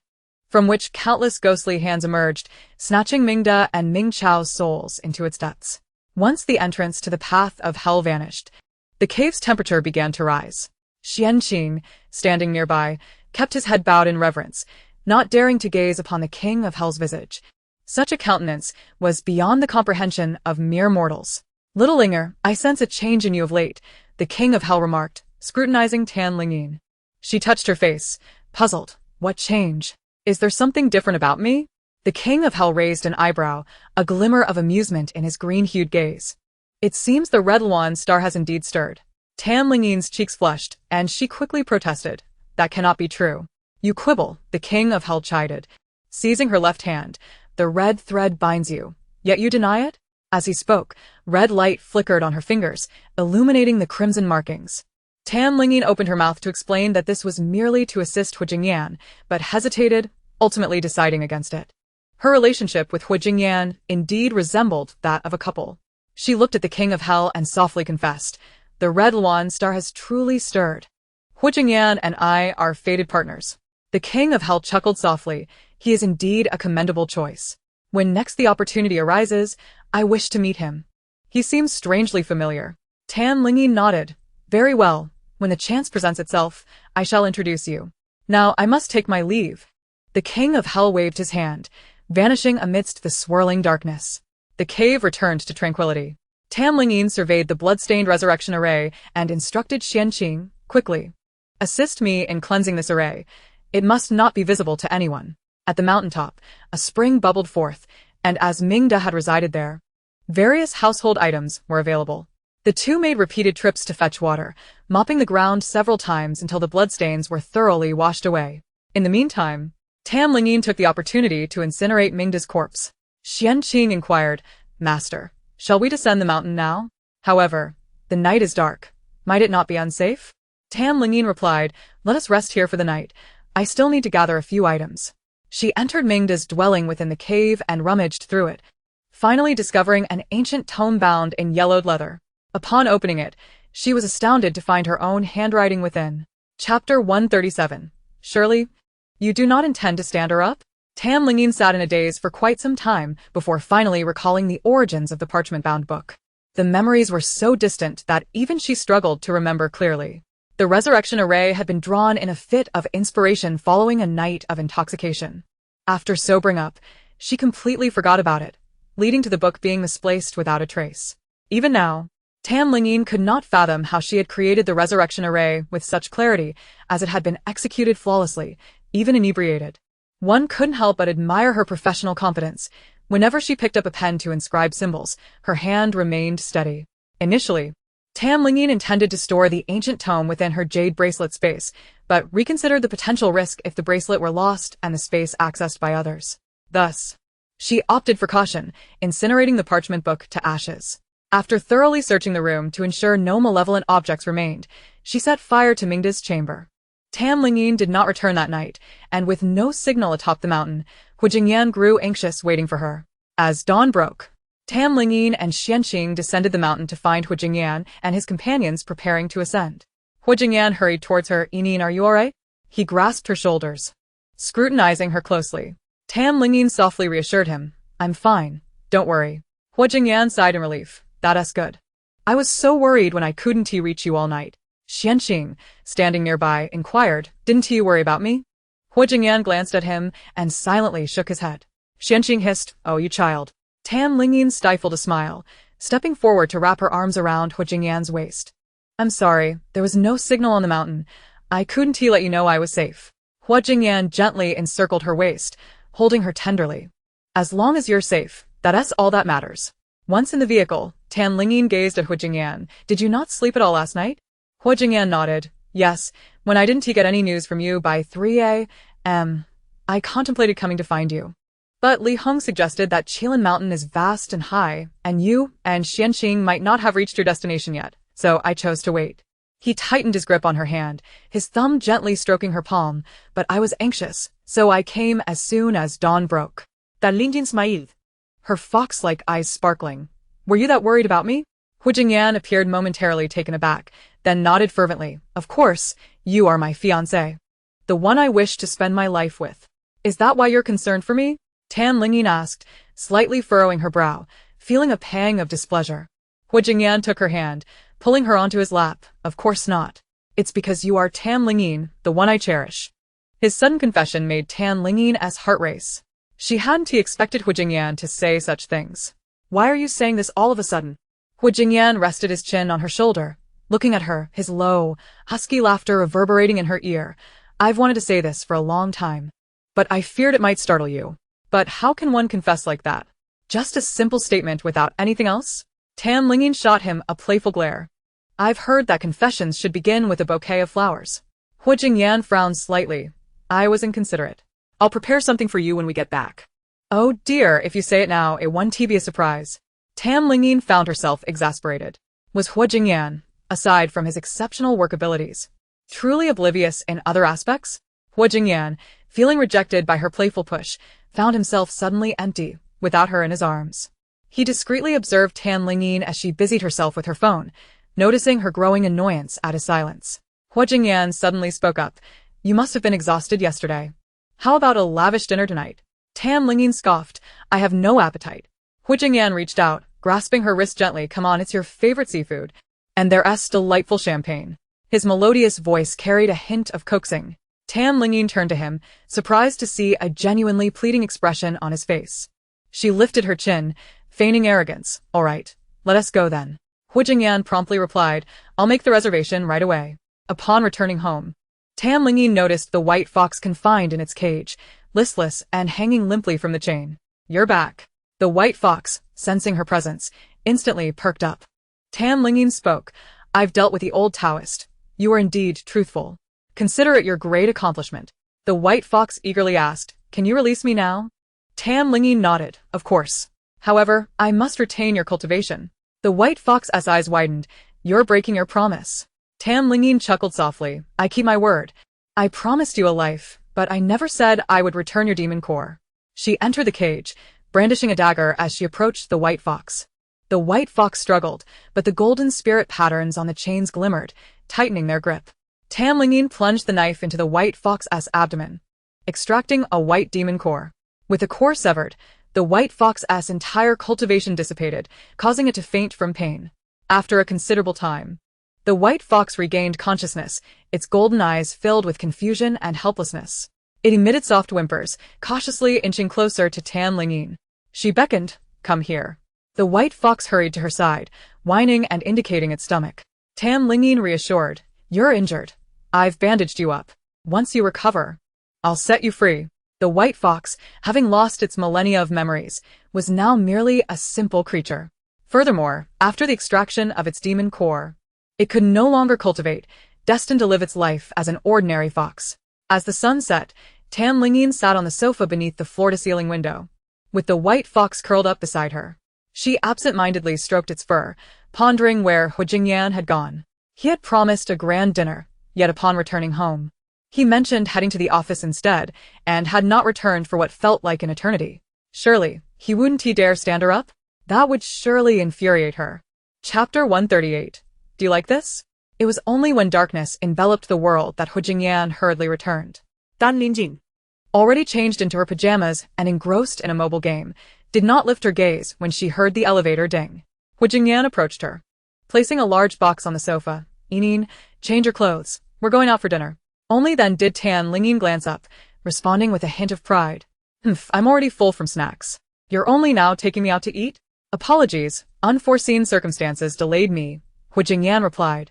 from which countless ghostly hands emerged, snatching Mingda and Ming Chao's souls into its depths. Once the entrance to the path of hell vanished, the cave's temperature began to rise. Qianqing, standing nearby, kept his head bowed in reverence, not daring to gaze upon the king of hell's visage. Such a countenance was beyond the comprehension of mere mortals. "Little Linger, I sense a change in you of late," the king of hell remarked, scrutinizing Lingyin. She touched her face, puzzled. "What change? Is there something different about me?" The king of hell raised an eyebrow, a glimmer of amusement in his green-hued gaze. "It seems the red Luan star has indeed stirred." Lingyin's cheeks flushed, and she quickly protested. "That cannot be true. You quibble," the king of hell chided, seizing her left hand. "The red thread binds you, yet you deny it?" As he spoke, red light flickered on her fingers, illuminating the crimson markings. Lingyin opened her mouth to explain that this was merely to assist Huijingyan, but hesitated, ultimately deciding against it. Her relationship with Huijingyan indeed resembled that of a couple. She looked at the king of hell and softly confessed, "The red Luan star has truly stirred. Huijingyan and I are fated partners." The king of hell chuckled softly. "He is indeed a commendable choice. When next the opportunity arises, I wish to meet him. He seems strangely familiar." Lingyin nodded. "Very well. When the chance presents itself, I shall introduce you. Now I must take my leave." The king of hell waved his hand, vanishing amidst the swirling darkness. The cave returned to tranquility. Lingyin surveyed the blood-stained resurrection array and instructed Qianqing, quickly, "Assist me in cleansing this array. It must not be visible to anyone." At the mountaintop, a spring bubbled forth, and as Mingda had resided there, various household items were available. The two made repeated trips to fetch water, mopping the ground several times until the bloodstains were thoroughly washed away. In the meantime, Lingyin took the opportunity to incinerate Mingda's corpse. Qianqing inquired, "Master, shall we descend the mountain now? However, the night is dark. Might it not be unsafe?" Lingyin replied, "Let us rest here for the night. I still need to gather a few items." She entered Mingda's dwelling within the cave and rummaged through it, finally discovering an ancient tome bound in yellowed leather. Upon opening it, she was astounded to find her own handwriting within. Chapter 137. "Surely, you do not intend to stand her up?" Lingyin sat in a daze for quite some time before finally recalling the origins of the parchment-bound book. The memories were so distant that even she struggled to remember clearly. The resurrection array had been drawn in a fit of inspiration following a night of intoxication. After sobering up, she completely forgot about it, leading to the book being misplaced without a trace. Even now, Lingyin could not fathom how she had created the resurrection array with such clarity, as it had been executed flawlessly, even inebriated. One couldn't help but admire her professional competence. Whenever she picked up a pen to inscribe symbols, her hand remained steady. Initially, Lingyin intended to store the ancient tome within her jade bracelet space, but reconsidered the potential risk if the bracelet were lost and the space accessed by others. Thus, she opted for caution, incinerating the parchment book to ashes. After thoroughly searching the room to ensure no malevolent objects remained, she set fire to Mingda's chamber. Lingyin did not return that night, and with no signal atop the mountain, Huijingyan grew anxious waiting for her. As dawn broke, Lingyin and Qianqing descended the mountain to find Huijingyan and his companions preparing to ascend. Huijingyan hurried towards her. "Inin, are you alright?" He grasped her shoulders, scrutinizing her closely. Lingyin softly reassured him, "I'm fine, don't worry." Huijingyan sighed in relief. "That's good. I was so worried when I couldn't reach you all night." Qianqing, standing nearby, inquired, "Didn't you worry about me?" Huijingyan glanced at him and silently shook his head. Xianqing hissed, "Oh, you child." Tan Lingyin stifled a smile, stepping forward to wrap her arms around Hu Jingyan's waist. "I'm sorry, there was no signal on the mountain. I couldn't let you know I was safe." Hu Jingyan gently encircled her waist, holding her tenderly. "As long as you're safe, that's all that matters." Once in the vehicle, Tan Lingyin gazed at Hu Jingyan. "Did you not sleep at all last night?" Hu Jingyan nodded. "Yes, when I didn't get any news from you by 3 a.m., I contemplated coming to find you. But Li Heng suggested that Qilin Mountain is vast and high, and you and Xianqing might not have reached your destination yet, so I chose to wait." He tightened his grip on her hand, his thumb gently stroking her palm, "But I was anxious, so I came as soon as dawn broke." That Lingyin smiled, her fox-like eyes sparkling. "Were you that worried about me?" Hu Jingyan appeared momentarily taken aback, then nodded fervently. "Of course, you are my fiancé. The one I wish to spend my life with. Is that why you're concerned for me?" Tan Lingyin asked, slightly furrowing her brow, feeling a pang of displeasure. Hu Jingyan took her hand, pulling her onto his lap. "Of course not. It's because you are Tan Lingyin, the one I cherish." His sudden confession made Tan Lingyin's heart race. She hadn't expected Hu Jingyan to say such things. "Why are you saying this all of a sudden?" Hu Jingyan rested his chin on her shoulder, looking at her, his low, husky laughter reverberating in her ear. "I've wanted to say this for a long time, but I feared it might startle you. But how can one confess like that? Just a simple statement without anything else?" Tan Lingyin shot him a playful glare. "I've heard that confessions should begin with a bouquet of flowers." Hu Jingyan frowned slightly. "I was inconsiderate. I'll prepare something for you when we get back." "Oh dear, if you say it now, it won't be a surprise." Tan Lingyin found herself exasperated. Was Hu Jingyan, aside from his exceptional work abilities, truly oblivious in other aspects? Hu Jingyan, feeling rejected by her playful push, found himself suddenly empty, without her in his arms. He discreetly observed Tan Lingyin as she busied herself with her phone, noticing her growing annoyance at his silence. Hu Jingyan suddenly spoke up. "You must have been exhausted yesterday. How about a lavish dinner tonight?" Tan Lingyin scoffed. "I have no appetite." Hu Jingyan reached out, grasping her wrist gently. "Come on, it's your favorite seafood. And there's delightful champagne." His melodious voice carried a hint of coaxing. Tan Lingyin turned to him, surprised to see a genuinely pleading expression on his face. She lifted her chin, feigning arrogance. "All right, let us go then." Hu Jingyan promptly replied, "I'll make the reservation right away." Upon returning home, Tan Lingyin noticed the white fox confined in its cage, listless and hanging limply from the chain. "You're back." The white fox, sensing her presence, instantly perked up. Tan Lingyin spoke. "I've dealt with the old Taoist. You are indeed truthful. Consider it your great accomplishment." The white fox eagerly asked, "Can you release me now?" Tan Lingyin nodded. "Of course. However, I must retain your cultivation." The white fox's eyes widened. "You're breaking your promise." Tan Lingyin chuckled softly. "I keep my word. I promised you a life, but I never said I would return your demon core." She entered the cage, brandishing a dagger as she approached the white fox. The white fox struggled, but the golden spirit patterns on the chains glimmered, tightening their grip. Tan Lingyin plunged the knife into the white fox's abdomen, extracting a white demon core. With the core severed, the white fox's entire cultivation dissipated, causing it to faint from pain. After a considerable time, the white fox regained consciousness, its golden eyes filled with confusion and helplessness. It emitted soft whimpers, cautiously inching closer to Tan Lingyin. She beckoned, "Come here." The white fox hurried to her side, whining and indicating its stomach. Tan Lingyin reassured, "You're injured. I've bandaged you up. Once you recover, I'll set you free." The white fox, having lost its millennia of memories, was now merely a simple creature. Furthermore, after the extraction of its demon core, it could no longer cultivate, destined to live its life as an ordinary fox. As the sun set, Tan Lingyin sat on the sofa beneath the floor-to-ceiling window, with the white fox curled up beside her. She absent-mindedly stroked its fur, pondering where Hu Jingyan had gone. He had promised a grand dinner, yet upon returning home, he mentioned heading to the office instead, and had not returned for what felt like an eternity. Surely, he wouldn't dare stand her up? That would surely infuriate her. Chapter 138. Do you like this? It was only when darkness enveloped the world that Hu Jingyan hurriedly returned. Tan Lingyin, already changed into her pajamas and engrossed in a mobile game, did not lift her gaze when she heard the elevator ding. Hu Jingyan approached her, placing a large box on the sofa. "Yinin, change your clothes. We're going out for dinner." Only then did Tan Lingyin glance up, responding with a hint of pride. I'm already full from snacks. You're only now taking me out to eat? Apologies, unforeseen circumstances delayed me, Hu Jingyan replied,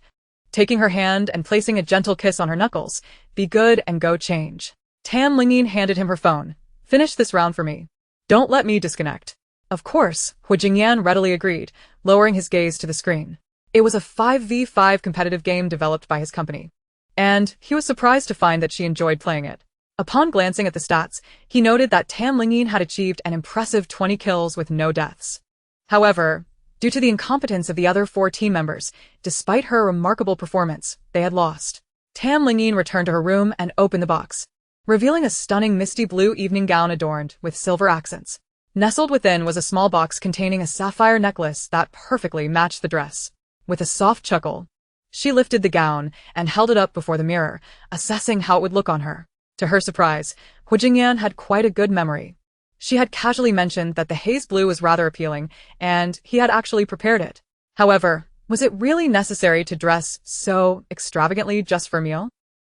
taking her hand and placing a gentle kiss on her knuckles. Be good and go change. Lingyin handed him her phone. Finish this round for me. Don't let me disconnect. Of course, Hu Jingyan readily agreed, lowering his gaze to the screen. It was a 5v5 competitive game developed by his company, and he was surprised to find that she enjoyed playing it. Upon glancing at the stats, he noted that Lingyin had achieved an impressive 20 kills with no deaths. However, due to the incompetence of the other 4 team members, despite her remarkable performance, they had lost. Lingyin returned to her room and opened the box, revealing a stunning misty blue evening gown adorned with silver accents. Nestled within was a small box containing a sapphire necklace that perfectly matched the dress. With a soft chuckle, she lifted the gown and held it up before the mirror, assessing how it would look on her. To her surprise, Hu Jingyan had quite a good memory. She had casually mentioned that the haze blue was rather appealing, and he had actually prepared it. However, was it really necessary to dress so extravagantly just for a meal?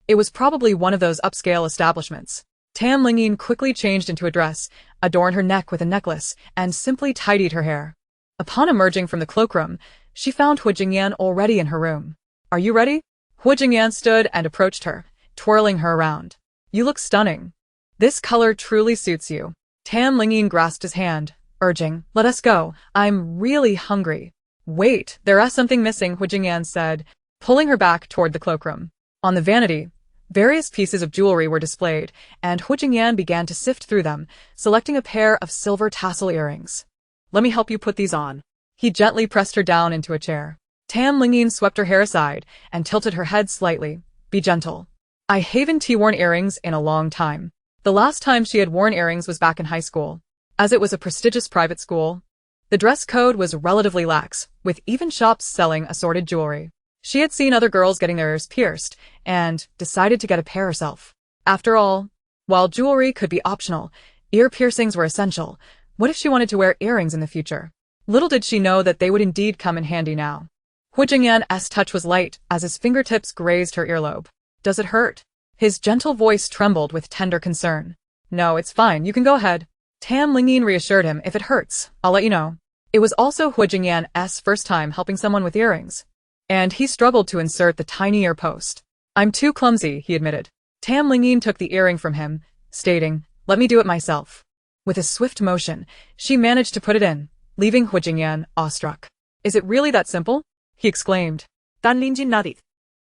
It was probably one of those upscale establishments. Lingyin quickly changed into a dress, adorned her neck with a necklace, and simply tidied her hair. Upon emerging from the cloakroom, she found Hu Jingyan already in her room. Are you ready? Hu Jingyan stood and approached her, twirling her around. You look stunning. This color truly suits you. Lingyin grasped his hand, urging, let us go. I'm really hungry. Wait, there's something missing, Hu Jingyan said, pulling her back toward the cloakroom. On the vanity, various pieces of jewelry were displayed, and Hu Jingyan began to sift through them, selecting a pair of silver tassel earrings. Let me help you put these on. He gently pressed her down into a chair. Lingyin swept her hair aside and tilted her head slightly. Be gentle. I haven't worn earrings in a long time. The last time she had worn earrings was back in high school. As it was a prestigious private school, the dress code was relatively lax, with even shops selling assorted jewelry. She had seen other girls getting their ears pierced, and decided to get a pair herself. After all, while jewelry could be optional, ear piercings were essential. What if she wanted to wear earrings in the future? Little did she know that they would indeed come in handy now. Hu Jingyan's touch was light as his fingertips grazed her earlobe. Does it hurt? His gentle voice trembled with tender concern. No, it's fine, you can go ahead. Lingyin reassured him. If it hurts, I'll let you know. It was also Hu Jingyan's first time helping someone with earrings, and he struggled to insert the tiny ear post. I'm too clumsy, he admitted. Lingyin took the earring from him, stating, let me do it myself. With a swift motion, she managed to put it in, leaving Hu Jingyan awestruck. Is it really that simple? He exclaimed. Lingyin nodded,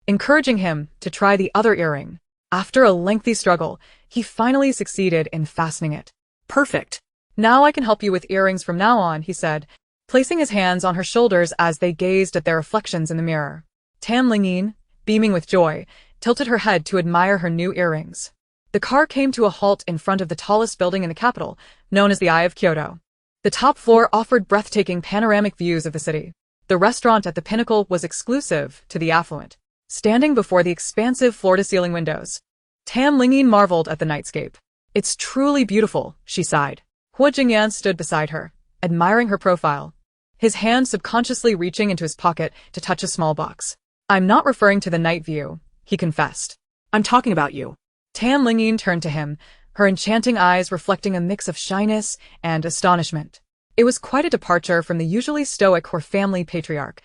encouraging him to try the other earring. After a lengthy struggle, he finally succeeded in fastening it. Perfect. Now I can help you with earrings from now on, he said, placing his hands on her shoulders as they gazed at their reflections in the mirror. Lingyin, beaming with joy, tilted her head to admire her new earrings. The car came to a halt in front of the tallest building in the capital, known as the Eye of Kyoto. The top floor offered breathtaking panoramic views of the city. The restaurant at the pinnacle was exclusive to the affluent. Standing before the expansive floor-to-ceiling windows, Lingyin marveled at the nightscape. It's truly beautiful, she sighed. Hu Jingyan stood beside her, admiring her profile, his hand subconsciously reaching into his pocket to touch a small box. I'm not referring to the night view, he confessed. I'm talking about you. Lingyin turned to him, her enchanting eyes reflecting a mix of shyness and astonishment. It was quite a departure from the usually stoic her family patriarch,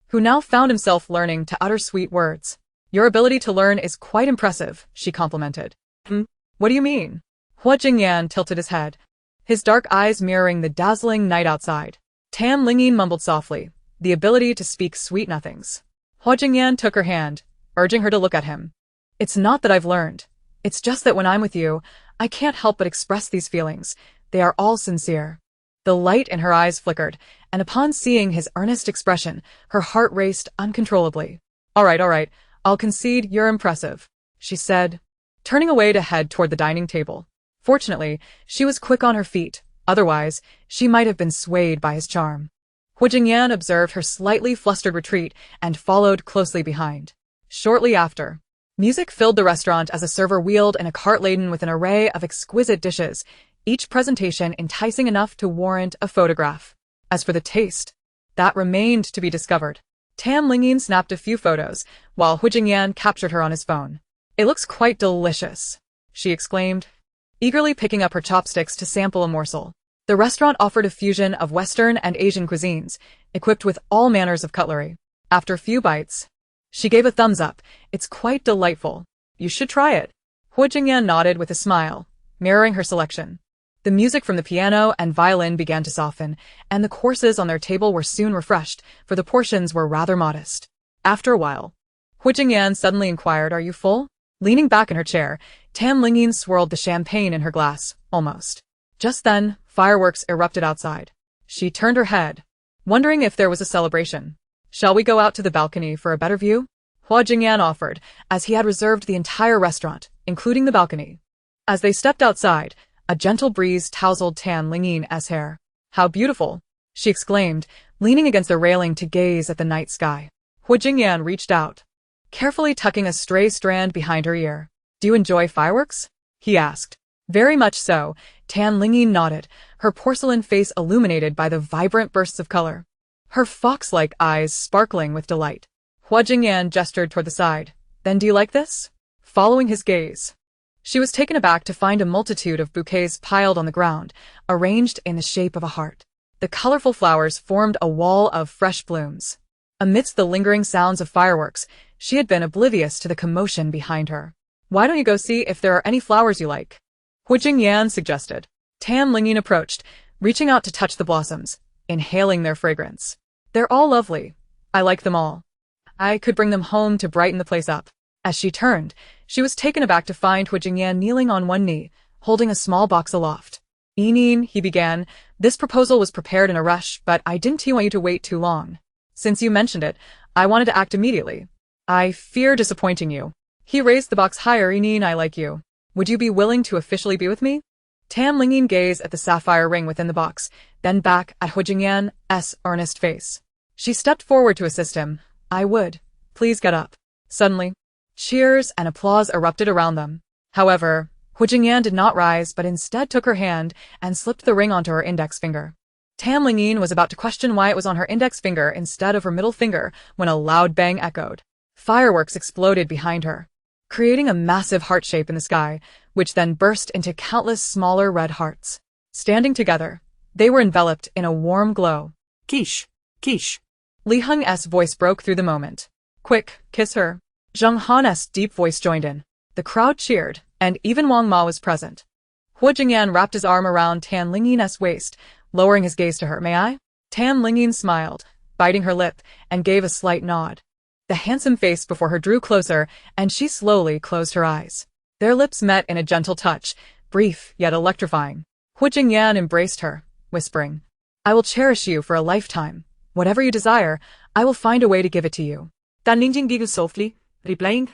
who now found himself learning to utter sweet words. Your ability to learn is quite impressive, she complimented. What do you mean? Hu Jingyan tilted his head, his dark eyes mirroring the dazzling night outside. Lingyin mumbled softly, the ability to speak sweet nothings. Hu Jingyan took her hand, urging her to look at him. It's not that I've learned. It's just that when I'm with you, I can't help but express these feelings. They are all sincere. The light in her eyes flickered, and upon seeing his earnest expression, her heart raced uncontrollably. All right, I'll concede you're impressive, she said, turning away to head toward the dining table. Fortunately, she was quick on her feet, otherwise, she might have been swayed by his charm. Hu Jingyan observed her slightly flustered retreat and followed closely behind. Shortly after, music filled the restaurant as a server wheeled in a cart laden with an array of exquisite dishes, each presentation enticing enough to warrant a photograph. As for the taste, that remained to be discovered. Lingyin snapped a few photos, while Hu Jingyan captured her on his phone. It looks quite delicious, she exclaimed. eagerly picking up her chopsticks to sample a morsel. The restaurant offered a fusion of Western and Asian cuisines, equipped with all manners of cutlery. After a few bites, she gave a thumbs up. It's quite delightful. You should try it. Hu Jingyan nodded with a smile, mirroring her selection. The music from the piano and violin began to soften, and the courses on their table were soon refreshed, for the portions were rather modest. After a while, Hu Jingyan suddenly inquired, "Are you full?" Leaning back in her chair, Tam Lingyin swirled the champagne in her glass, almost. Just then, fireworks erupted outside. She turned her head, wondering if there was a celebration. "Shall we go out to the balcony for a better view?" Hua Jingyan offered, as he had reserved the entire restaurant, including the balcony. As they stepped outside, a gentle breeze tousled Tan Lingyin's hair. "How beautiful!" she exclaimed, leaning against the railing to gaze at the night sky. Hu Jingyan reached out, carefully tucking a stray strand behind her ear. "Do you enjoy fireworks?" he asked. "Very much so," Tan Lingyin nodded, her porcelain face illuminated by the vibrant bursts of color, her fox-like eyes sparkling with delight. Hua Jingyan gestured toward the side. "Then do you like this?" Following his gaze, she was taken aback to find a multitude of bouquets piled on the ground, arranged in the shape of a heart. The colorful flowers formed a wall of fresh blooms. Amidst the lingering sounds of fireworks, she had been oblivious to the commotion behind her. "Why don't you go see if there are any flowers you like?" Hu Jingyan suggested. Tam Lingyin approached, reaching out to touch the blossoms, inhaling their fragrance. "They're all lovely. I like them all. I could bring them home to brighten the place up." As she turned, she was taken aback to find Hu Jingyan kneeling on one knee, holding a small box aloft. "Enin," he began, "this proposal was prepared in a rush, but I didn't want you to wait too long. Since you mentioned it, I wanted to act immediately. I fear disappointing you." He raised the box higher. "Enin, I like you. Would you be willing to officially be with me?" Tam Lingyin gazed at the sapphire ring within the box, then back at Hu Jingyan's earnest face. She stepped forward to assist him. "I would. Please get up." Suddenly, cheers and applause erupted around them. However, Hu Jingyan did not rise but instead took her hand and slipped the ring onto her index finger. Tam Lingyin was about to question why it was on her index finger instead of her middle finger when a loud bang echoed. Fireworks exploded behind her, creating a massive heart shape in the sky, which then burst into countless smaller red hearts. Standing together, they were enveloped in a warm glow. Quiche, quiche. Li Heng's voice broke through the moment. "Quick, kiss her." Zheng Han's deep voice joined in. The crowd cheered, and even Wang Ma was present. Hu Jingyan wrapped his arm around Tan Lingyin's waist, lowering his gaze to her. "May I?" Tan Lingyin smiled, biting her lip, and gave a slight nod. The handsome face before her drew closer, and she slowly closed her eyes. Their lips met in a gentle touch, brief yet electrifying. Hu Jingyan embraced her, whispering, "I will cherish you for a lifetime. Whatever you desire, I will find a way to give it to you." Tan Lingyin giggled softly, replying,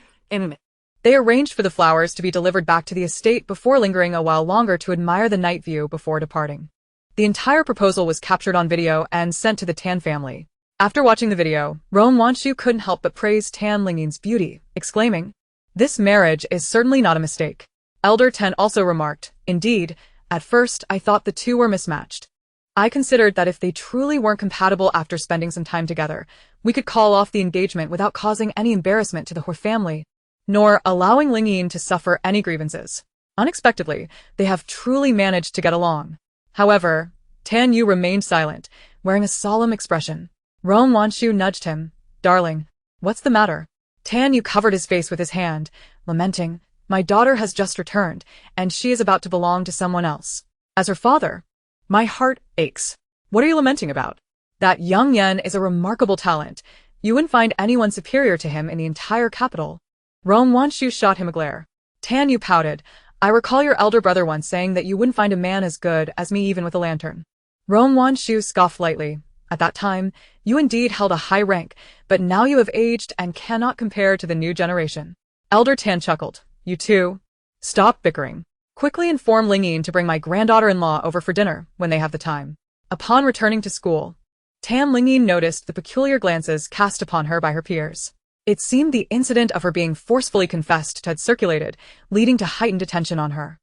They arranged for the flowers to be delivered back to the estate before lingering a while longer to admire the night view before departing. The entire proposal was captured on video and sent to the Tan family. After watching the video, Rome Wanshu couldn't help but praise Tan Lingyin's beauty, exclaiming, "This marriage is certainly not a mistake." Elder Ten also remarked, "Indeed, at first I thought the two were mismatched. I considered that if they truly weren't compatible after spending some time together, we could call off the engagement without causing any embarrassment to the Hu family, nor allowing Lingyin to suffer any grievances. Unexpectedly, they have truly managed to get along." However, Tan Yu remained silent, wearing a solemn expression. Rome Wanshu nudged him. "Darling, what's the matter?" Tan Yu covered his face with his hand, lamenting, "My daughter has just returned, and she is about to belong to someone else. As her father, my heart aches." "What are you lamenting about?" "That young Yen is a remarkable talent. You wouldn't find anyone superior to him in the entire capital." Rome Wanshu shot him a glare. Tan Yu pouted. "I recall your elder brother once saying that you wouldn't find a man as good as me even with a lantern." Rome Wanshu scoffed lightly. "At that time, you indeed held a high rank, but now you have aged and cannot compare to the new generation." Elder Tan chuckled. "You two, stop bickering. Quickly inform Lingyin to bring my granddaughter-in-law over for dinner when they have the time." Upon returning to school, Tam Lingyin noticed the peculiar glances cast upon her by her peers. It seemed the incident of her being forcefully confessed had circulated, leading to heightened attention on her.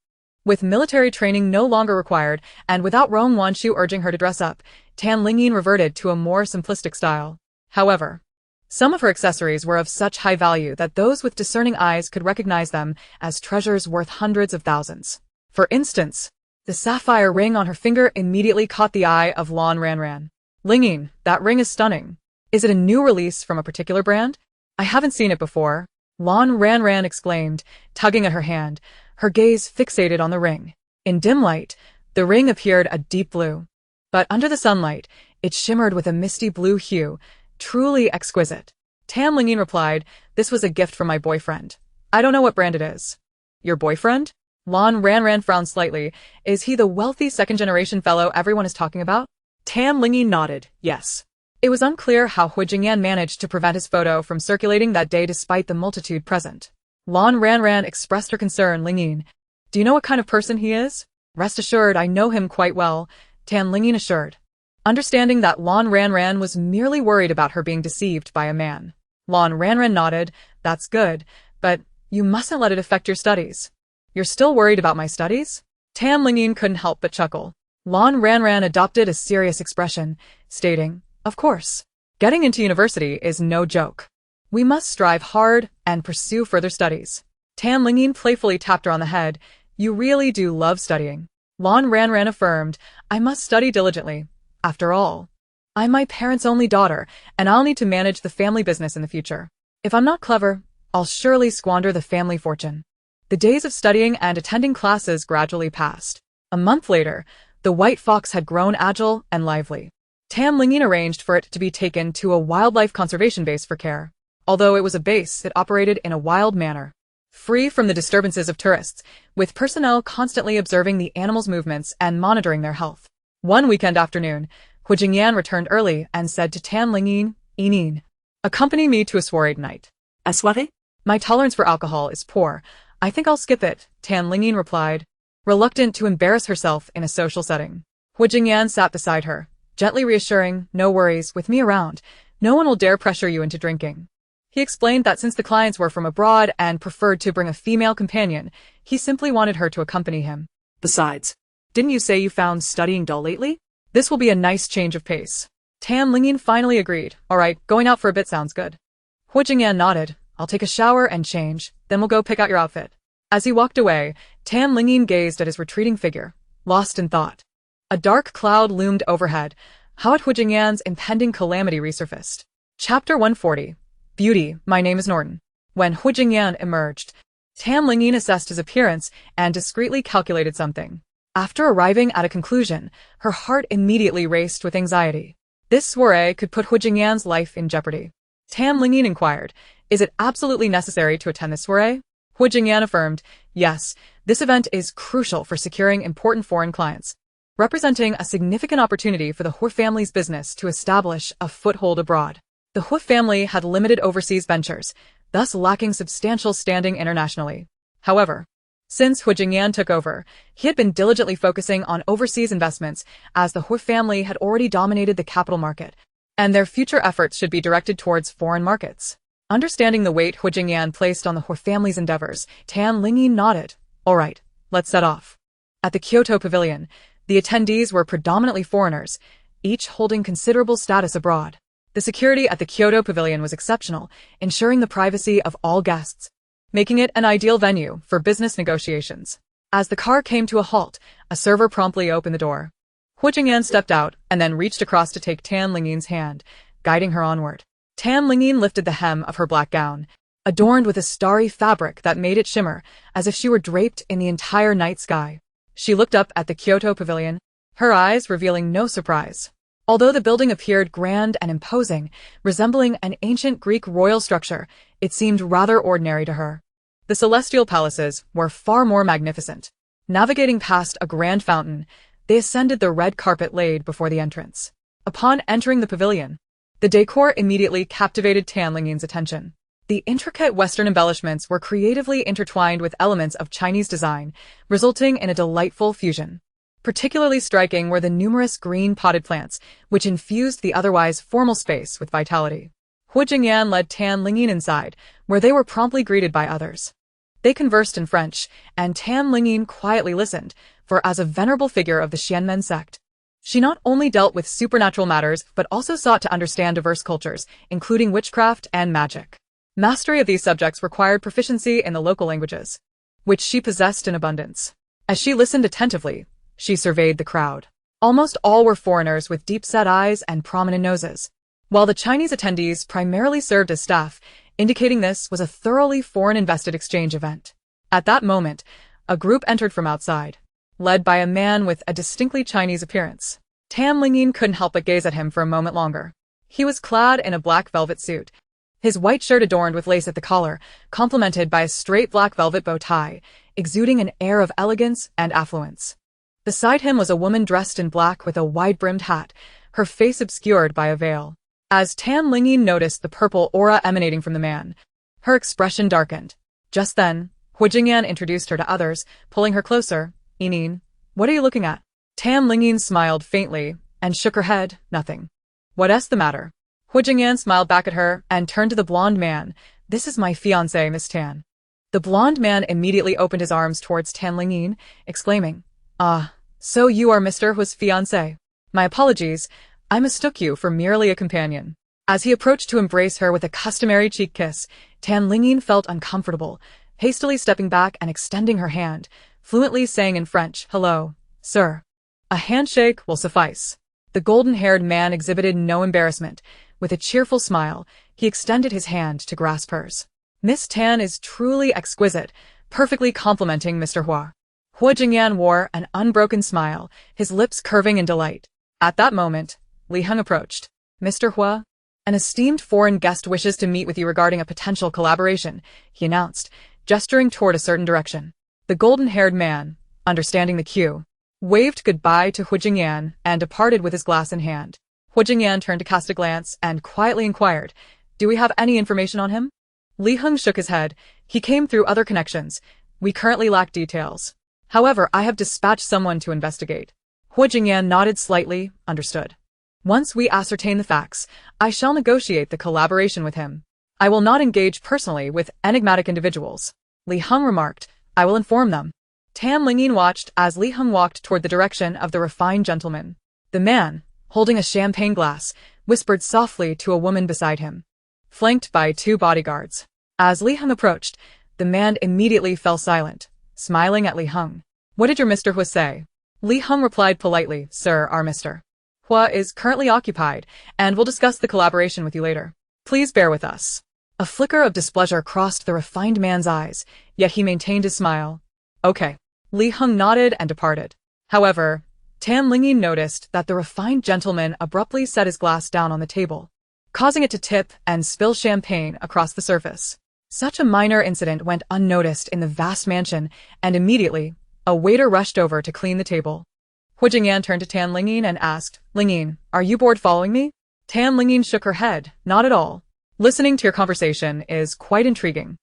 With military training no longer required, and without Rome Wanshu urging her to dress up, Tan Lingyin reverted to a more simplistic style. However, some of her accessories were of such high value that those with discerning eyes could recognize them as treasures worth hundreds of thousands. For instance, the sapphire ring on her finger immediately caught the eye of Lan Ranran. Lingyin, that ring is stunning. Is it a new release from a particular brand? I haven't seen it before. Lan Ranran exclaimed, tugging at her hand, her gaze fixated on the ring. In dim light, the ring appeared a deep blue. But under the sunlight, it shimmered with a misty blue hue, truly exquisite. Tam Lingyin replied, this was a gift from my boyfriend. I don't know what brand it is. Your boyfriend? Lan Ranran frowned slightly. Is he the wealthy second-generation fellow everyone is talking about? Tam Lingyin nodded, yes. It was unclear how Hu Jingyan managed to prevent his photo from circulating that day despite the multitude present. Lan Ranran expressed her concern, Lingyin. Do you know what kind of person he is? Rest assured, I know him quite well, Tam Lingyin assured. Understanding that Lan Ranran was merely worried about her being deceived by a man. Lan Ranran nodded, that's good, but you mustn't let it affect your studies. You're still worried about my studies? Tam Lingyin couldn't help but chuckle. Lan Ranran adopted a serious expression, stating, of course. Getting into university is no joke. We must strive hard and pursue further studies. Tam Lingyin playfully tapped her on the head. You really do love studying. Lan Ranran affirmed, I must study diligently. After all, I'm my parents' only daughter, and I'll need to manage the family business in the future. If I'm not clever, I'll surely squander the family fortune. The days of studying and attending classes gradually passed. A month later, the white fox had grown agile and lively. Tam Lingyin arranged for it to be taken to a wildlife conservation base for care. Although it was a base, it operated in a wild manner, free from the disturbances of tourists, with personnel constantly observing the animals' movements and monitoring their health. One weekend afternoon, Hu Jingyan returned early and said to Tam Lingyin, Inin, accompany me to a soiree tonight. A soirée? My tolerance for alcohol is poor. I think I'll skip it, Tam Lingyin replied, reluctant to embarrass herself in a social setting. Hu Jingyan sat beside her, gently reassuring, no worries, with me around, no one will dare pressure you into drinking. He explained that since the clients were from abroad and preferred to bring a female companion, he simply wanted her to accompany him. Besides, didn't you say you found studying dull lately? This will be a nice change of pace. Tam Lingyin finally agreed. All right, going out for a bit sounds good. Hu Jingyan nodded. I'll take a shower and change, then we'll go pick out your outfit. As he walked away, Tam Lingyin gazed at his retreating figure, lost in thought. A dark cloud loomed overhead. How had Hu Jingyan's impending calamity resurfaced? Chapter 140. Beauty, my name is Norton. When Hu Jingyan emerged, Tam Lingyin assessed his appearance and discreetly calculated something. After arriving at a conclusion, her heart immediately raced with anxiety. This soiree could put Hu Jingyan's life in jeopardy. Tam Lingyin inquired, is it absolutely necessary to attend this soiree? Hu Jingyan affirmed, yes, this event is crucial for securing important foreign clients, representing a significant opportunity for the Hu family's business to establish a foothold abroad. The Hu family had limited overseas ventures, thus lacking substantial standing internationally. However, since Hu Jingyan took over, he had been diligently focusing on overseas investments as the Hu family had already dominated the capital market, and their future efforts should be directed towards foreign markets. Understanding the weight Hu Jingyan placed on the Hu family's endeavors, Tam Lingyin nodded. All right, let's set off. At the Kyoto Pavilion, the attendees were predominantly foreigners, each holding considerable status abroad. The security at the Kyoto Pavilion was exceptional, ensuring the privacy of all guests, making it an ideal venue for business negotiations. As the car came to a halt, a server promptly opened the door. Hu Jingyan stepped out and then reached across to take Tam Lingyin's hand, guiding her onward. Tam Lingyin lifted the hem of her black gown, adorned with a starry fabric that made it shimmer as if she were draped in the entire night sky. She looked up at the Kyoto Pavilion, her eyes revealing no surprise. Although the building appeared grand and imposing, resembling an ancient Greek royal structure, it seemed rather ordinary to her. The celestial palaces were far more magnificent. Navigating past a grand fountain, they ascended the red carpet laid before the entrance. Upon entering the pavilion, the decor immediately captivated Tam Lingyin's attention. The intricate Western embellishments were creatively intertwined with elements of Chinese design, resulting in a delightful fusion. Particularly striking were the numerous green potted plants, which infused the otherwise formal space with vitality. Hu Jingyan led Tam Lingyin inside, where they were promptly greeted by others. They conversed in French, and Tam Lingyin quietly listened, for as a venerable figure of the Xianmen sect, she not only dealt with supernatural matters but also sought to understand diverse cultures, including witchcraft and magic. Mastery of these subjects required proficiency in the local languages, which she possessed in abundance. As she listened attentively, she surveyed the crowd. Almost all were foreigners with deep-set eyes and prominent noses, while the Chinese attendees primarily served as staff, indicating this was a thoroughly foreign-invested exchange event. At that moment, a group entered from outside, led by a man with a distinctly Chinese appearance. Lingyin couldn't help but gaze at him for a moment longer. He was clad in a black velvet suit, his white shirt adorned with lace at the collar, complemented by a straight black velvet bow tie, exuding an air of elegance and affluence. Beside him was a woman dressed in black with a wide-brimmed hat, her face obscured by a veil. As Lingyin noticed the purple aura emanating from the man, her expression darkened. Just then, Jingyan introduced her to others, pulling her closer. "Yinin, what are you looking at?" Lingyin smiled faintly and shook her head. "Nothing." "What's the matter?" Jingyan smiled back at her and turned to the blonde man. "This is my fiancé, Miss Tan." The blonde man immediately opened his arms towards Lingyin, exclaiming, "Ah, so you are Mr. Hua's fiancé. My apologies, I mistook you for merely a companion." As he approached to embrace her with a customary cheek kiss, Lingyin felt uncomfortable, hastily stepping back and extending her hand, fluently saying in French, "Hello, sir." "A handshake will suffice." The golden-haired man exhibited no embarrassment. With a cheerful smile, he extended his hand to grasp hers. "Miss Tan is truly exquisite, perfectly complimenting Mr. Hua." Jingyan wore an unbroken smile, his lips curving in delight. At that moment, Li Heng approached. "Mr. Hua, an esteemed foreign guest wishes to meet with you regarding a potential collaboration," he announced, gesturing toward a certain direction. The golden-haired man, understanding the cue, waved goodbye to Jingyan and departed with his glass in hand. Jingyan turned to cast a glance and quietly inquired, "Do we have any information on him?" Li Heng shook his head. "He came through other connections. We currently lack details. However, I have dispatched someone to investigate." Jingyan nodded slightly. "Understood. Once we ascertain the facts, I shall negotiate the collaboration with him. I will not engage personally with enigmatic individuals." Li Heng remarked, "I will inform them." Lingyin watched as Li Heng walked toward the direction of the refined gentleman. The man, holding a champagne glass, whispered softly to a woman beside him, flanked by two bodyguards. As Li Heng approached, the man immediately fell silent, smiling at Li Heng. "What did your Mr. Hua say?" Li Heng replied politely, "Sir, our Mr. Hua is currently occupied, and will discuss the collaboration with you later. Please bear with us." A flicker of displeasure crossed the refined man's eyes, yet he maintained his smile. "Okay." Li Heng nodded and departed. However, Lingyin noticed that the refined gentleman abruptly set his glass down on the table, causing it to tip and spill champagne across the surface. Such a minor incident went unnoticed in the vast mansion, and immediately, a waiter rushed over to clean the table. Jingyan turned to Lingyin and asked, "Lingyin, are you bored following me?" Lingyin shook her head. "Not at all. Listening to your conversation is quite intriguing."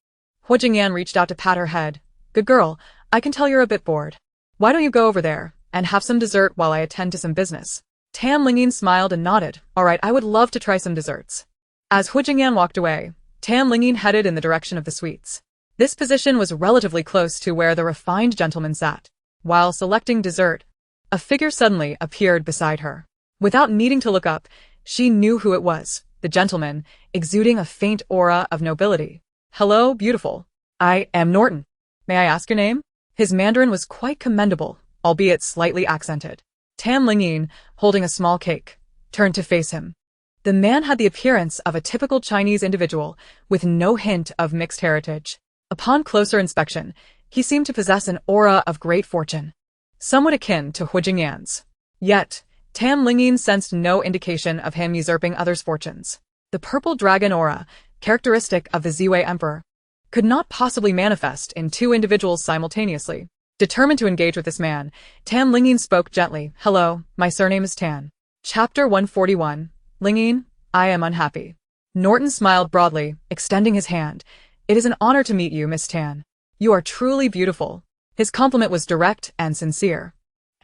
Jingyan reached out to pat her head. "Good girl, I can tell you're a bit bored. Why don't you go over there and have some dessert while I attend to some business?" Lingyin smiled and nodded. "All right, I would love to try some desserts." As Jingyan walked away, Lingyin headed in the direction of the suites. This position was relatively close to where the refined gentleman sat. While selecting dessert, a figure suddenly appeared beside her. Without needing to look up, she knew who it was, the gentleman, exuding a faint aura of nobility. "Hello, beautiful. I am Norton. May I ask your name?" His Mandarin was quite commendable, albeit slightly accented. Lingyin, holding a small cake, turned to face him. The man had the appearance of a typical Chinese individual, with no hint of mixed heritage. Upon closer inspection, he seemed to possess an aura of great fortune, somewhat akin to Jingyan's. Yet, Lingyin sensed no indication of him usurping others' fortunes. The purple dragon aura, characteristic of the Ziwei Emperor, could not possibly manifest in two individuals simultaneously. Determined to engage with this man, Lingyin spoke gently. "Hello, my surname is Tan." Chapter 141. Lingyin, I am unhappy. Norton smiled broadly, extending his hand. "It is an honor to meet you, Miss Tan. You are truly beautiful." His compliment was direct and sincere,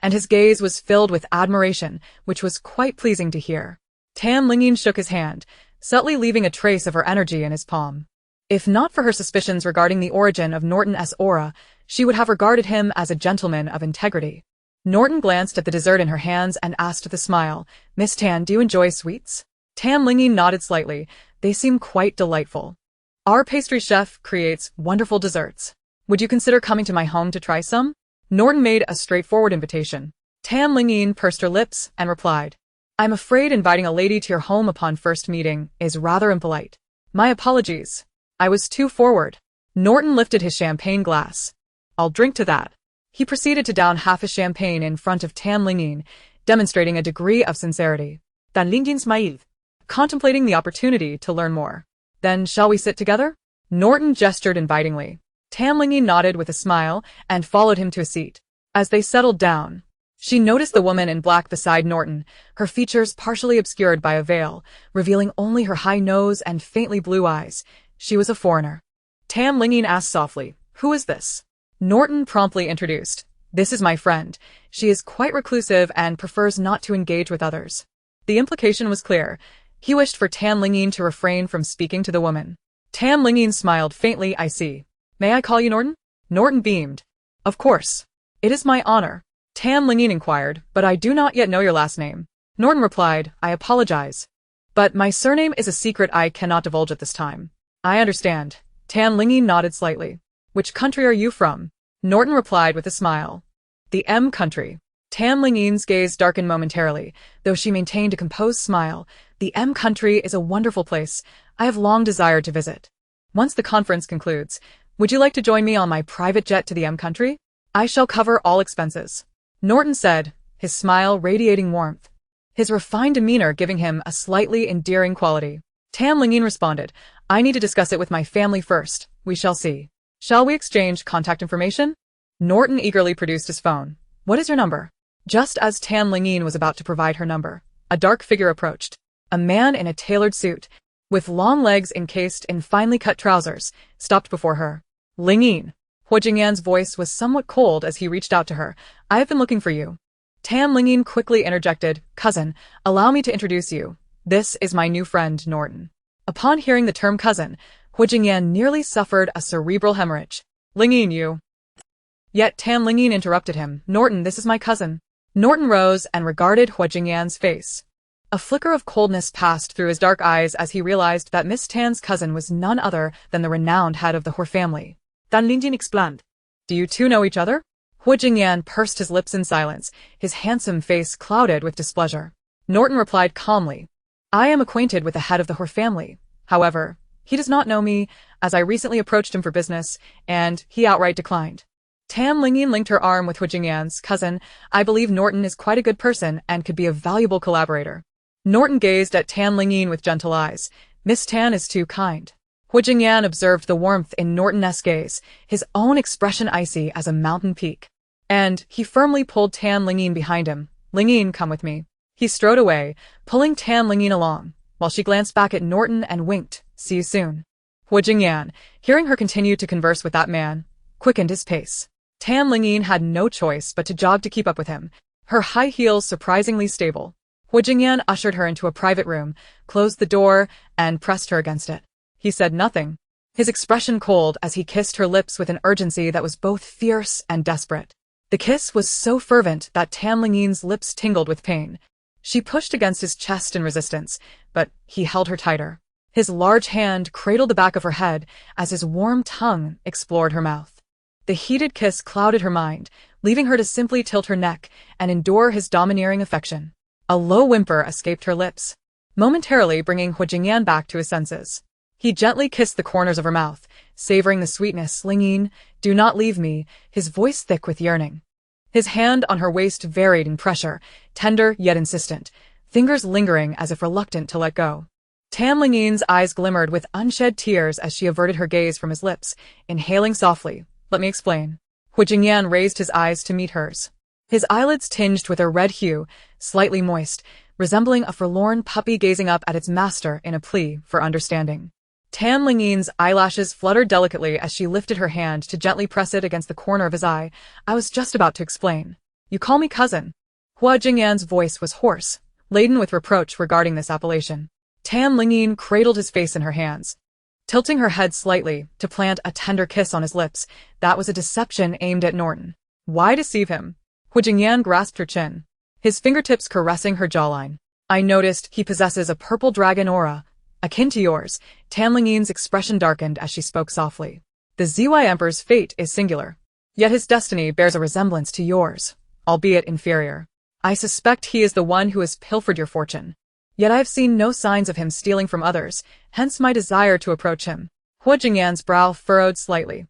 and his gaze was filled with admiration, which was quite pleasing to hear. Lingyin shook his hand, subtly leaving a trace of her energy in his palm. If not for her suspicions regarding the origin of Norton's aura, she would have regarded him as a gentleman of integrity. Norton glanced at the dessert in her hands and asked with a smile, "Miss Tan, do you enjoy sweets?" Lingyin nodded slightly. "They seem quite delightful. Our pastry chef creates wonderful desserts. Would you consider coming to my home to try some?" Norton made a straightforward invitation. Tan Lingyin pursed her lips and replied, I'm afraid inviting a lady to your home upon first meeting is rather impolite. My apologies. I was too forward. Norton lifted his champagne glass. I'll drink to that. He proceeded to down half his champagne in front of Tan Lingyin, demonstrating a degree of sincerity. Tan Lingyin smiled, contemplating the opportunity to learn more. Then shall we sit together? Norton gestured invitingly. Tan Lingyin nodded with a smile and followed him to a seat. As they settled down, she noticed the woman in black beside Norton, her features partially obscured by a veil, revealing only her high nose and faintly blue eyes. She was a foreigner. Tan Lingyin asked softly, Who is this? Norton promptly introduced. This is my friend. She is quite reclusive and prefers not to engage with others. The implication was clear. He wished for Tan Lingyin to refrain from speaking to the woman. Tan Lingyin smiled faintly. I see. May I call you Norton? Norton beamed. Of course. It is my honor. Tan Lingyin inquired, but I do not yet know your last name. Norton replied, I apologize. But my surname is a secret I cannot divulge at this time. I understand. Tan Lingyin nodded slightly. Which country are you from? Norton replied with a smile. The M country. Tan Lingyin's gaze darkened momentarily, though she maintained a composed smile. The M country is a wonderful place. I have long desired to visit. Once the conference concludes, would you like to join me on my private jet to the M country? I shall cover all expenses. Norton said, his smile radiating warmth, his refined demeanor giving him a slightly endearing quality. Tan Lingyin responded, I need to discuss it with my family first. We shall see. Shall we exchange contact information? Norton eagerly produced his phone. What is your number? Just as Tan Lingyin was about to provide her number, a dark figure approached. A man in a tailored suit, with long legs encased in finely cut trousers, stopped before her. Lingyin. Hua Jingyan's voice was somewhat cold as he reached out to her. I have been looking for you. Tan Lingyin quickly interjected, Cousin, allow me to introduce you. This is my new friend, Norton. Upon hearing the term cousin, Hua Jingyan nearly suffered a cerebral hemorrhage. Lingyin, you. Yet Tan Lingyin interrupted him. Norton, this is my cousin. Norton rose and regarded Hua Jingyan's face. A flicker of coldness passed through his dark eyes as he realized that Miss Tan's cousin was none other than the renowned head of the Hua family. Tan Lingyin explained. Do you two know each other? Hua Jingyan pursed his lips in silence, his handsome face clouded with displeasure. Norton replied calmly. I am acquainted with the head of the Hua family. However, he does not know me, as I recently approached him for business, and he outright declined. Tan Lingyin linked her arm with Hua Jingyan's. Cousin, I believe Norton is quite a good person and could be a valuable collaborator. Norton gazed at Tan Lingyin with gentle eyes. Miss Tan is too kind. Hua Jingyan observed the warmth in Norton's gaze, his own expression icy as a mountain peak. And he firmly pulled Tan Lingyin behind him. Lingyin, come with me. He strode away, pulling Tan Lingyin along, while she glanced back at Norton and winked. See you soon. Hua Jingyan, hearing her continue to converse with that man, quickened his pace. Tan Lingyin had no choice but to jog to keep up with him, her high heels surprisingly stable. Hua Jingyan ushered her into a private room, closed the door, and pressed her against it. He said nothing, his expression cold as he kissed her lips with an urgency that was both fierce and desperate. The kiss was so fervent that Tan Lingyin's lips tingled with pain. She pushed against his chest in resistance, but he held her tighter. His large hand cradled the back of her head as his warm tongue explored her mouth. The heated kiss clouded her mind, leaving her to simply tilt her neck and endure his domineering affection. A low whimper escaped her lips, momentarily bringing Hua Jingyan back to his senses. He gently kissed the corners of her mouth, savoring the sweetness. Lingyin, do not leave me, his voice thick with yearning. His hand on her waist varied in pressure, tender yet insistent, fingers lingering as if reluctant to let go. Tan Lingyin's eyes glimmered with unshed tears as she averted her gaze from his lips, inhaling softly. Let me explain. Hua Jingyan raised his eyes to meet hers. His eyelids tinged with a red hue, slightly moist, resembling a forlorn puppy gazing up at its master in a plea for understanding. Tan Lingyin's eyelashes fluttered delicately as she lifted her hand to gently press it against the corner of his eye. I was just about to explain. You call me cousin. Hua Jingyan's voice was hoarse, laden with reproach regarding this appellation. Tan Lingyin cradled his face in her hands, tilting her head slightly to plant a tender kiss on his lips. That was a deception aimed at Norton. Why deceive him? Hua Jingyan grasped her chin, his fingertips caressing her jawline. I noticed he possesses a purple dragon aura, akin to yours. Tan Lingyin's expression darkened as she spoke softly. The ZY Emperor's fate is singular. Yet his destiny bears a resemblance to yours, albeit inferior. I suspect he is the one who has pilfered your fortune. Yet I have seen no signs of him stealing from others, hence my desire to approach him. Hua Jingyan's brow furrowed slightly.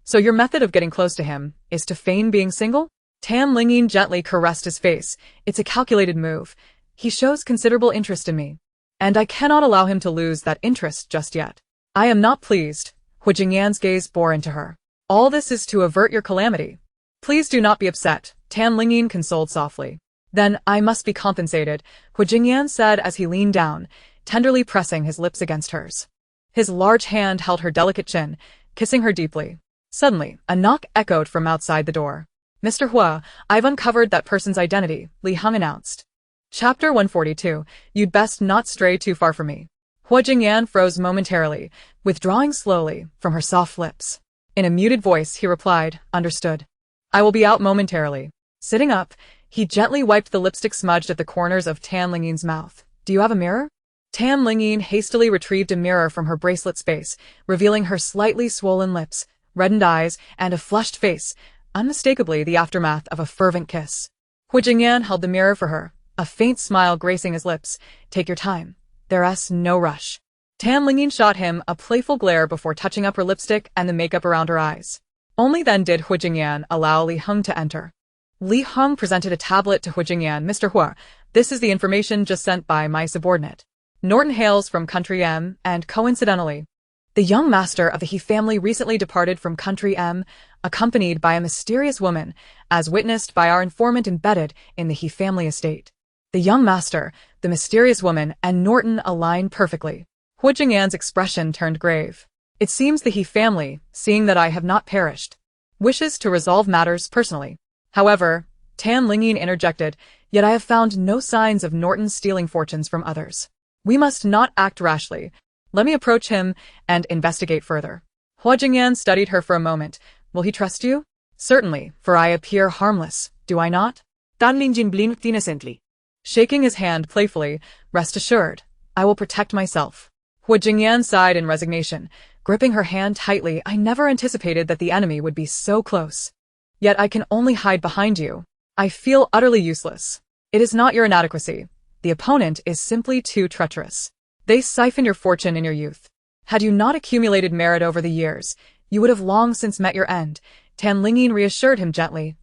So your method of getting close to him is to feign being single? Tan Lingyin gently caressed his face. It's a calculated move. He shows considerable interest in me. And I cannot allow him to lose that interest just yet. I am not pleased. Hua Jingyan's gaze bore into her. All this is to avert your calamity. Please do not be upset, Tan Lingyin consoled softly. Then I must be compensated, Hua Jingyan said as he leaned down, tenderly pressing his lips against hers. His large hand held her delicate chin, kissing her deeply. Suddenly, a knock echoed from outside the door. Mr. Hua, I've uncovered that person's identity, Li Heng announced. Chapter 142, You'd best not stray too far from me. Hua Jingyan froze momentarily, withdrawing slowly from her soft lips. In a muted voice, he replied, Understood. I will be out momentarily. Sitting up, he gently wiped the lipstick smudged at the corners of Tan Lingyin's mouth. Do you have a mirror? Tan Lingyin hastily retrieved a mirror from her bracelet space, revealing her slightly swollen lips, reddened eyes, and a flushed face, unmistakably the aftermath of a fervent kiss. Hua Jingyan held the mirror for her, a faint smile gracing his lips. Take your time. There's no rush. Tan Lingyin shot him a playful glare before touching up her lipstick and the makeup around her eyes. Only then did Hua Jingyan allow Li Heng to enter. Li Heng presented a tablet to Hua Jingyan. Mr. Hua, this is the information just sent by my subordinate. Norton hails from Country M, and coincidentally, the young master of the He family recently departed from Country M, accompanied by a mysterious woman, as witnessed by our informant embedded in the He family estate. The young master, the mysterious woman, and Norton align perfectly. Hua Jingyan's expression turned grave. It seems the He family, seeing that I have not perished, wishes to resolve matters personally. However, Tan Lingyin interjected, yet I have found no signs of Norton stealing fortunes from others. We must not act rashly. Let me approach him and investigate further. Hua Jingyan studied her for a moment. Will he trust you? Certainly, for I appear harmless, do I not? Tan Lingyin blinked innocently. Shaking his hand playfully, rest assured, I will protect myself. Hua Jingyan sighed in resignation, gripping her hand tightly. I never anticipated that the enemy would be so close. Yet I can only hide behind you. I feel utterly useless. It is not your inadequacy. The opponent is simply too treacherous. They siphon your fortune in your youth. Had you not accumulated merit over the years, you would have long since met your end. Tan Lingyin reassured him gently.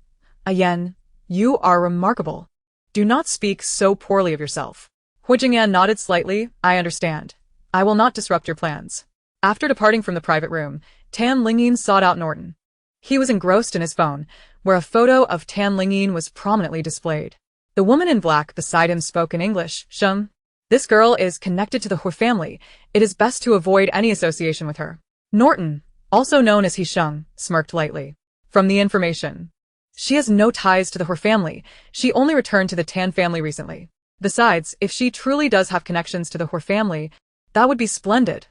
Ayen, you are remarkable. Do not speak so poorly of yourself. Hua Jingyan nodded slightly. I understand. I will not disrupt your plans. After departing from the private room, Tan Lingyin sought out Norton. He was engrossed in his phone, where a photo of Tan Lingyin was prominently displayed. The woman in black beside him spoke in English. Sheng. This girl is connected to the Hua family. It is best to avoid any association with her. Norton, also known as He Sheng, smirked lightly. From the information, she has no ties to the Hua family. She only returned to the Tan family recently. Besides, if she truly does have connections to the Hua family, that would be splendid.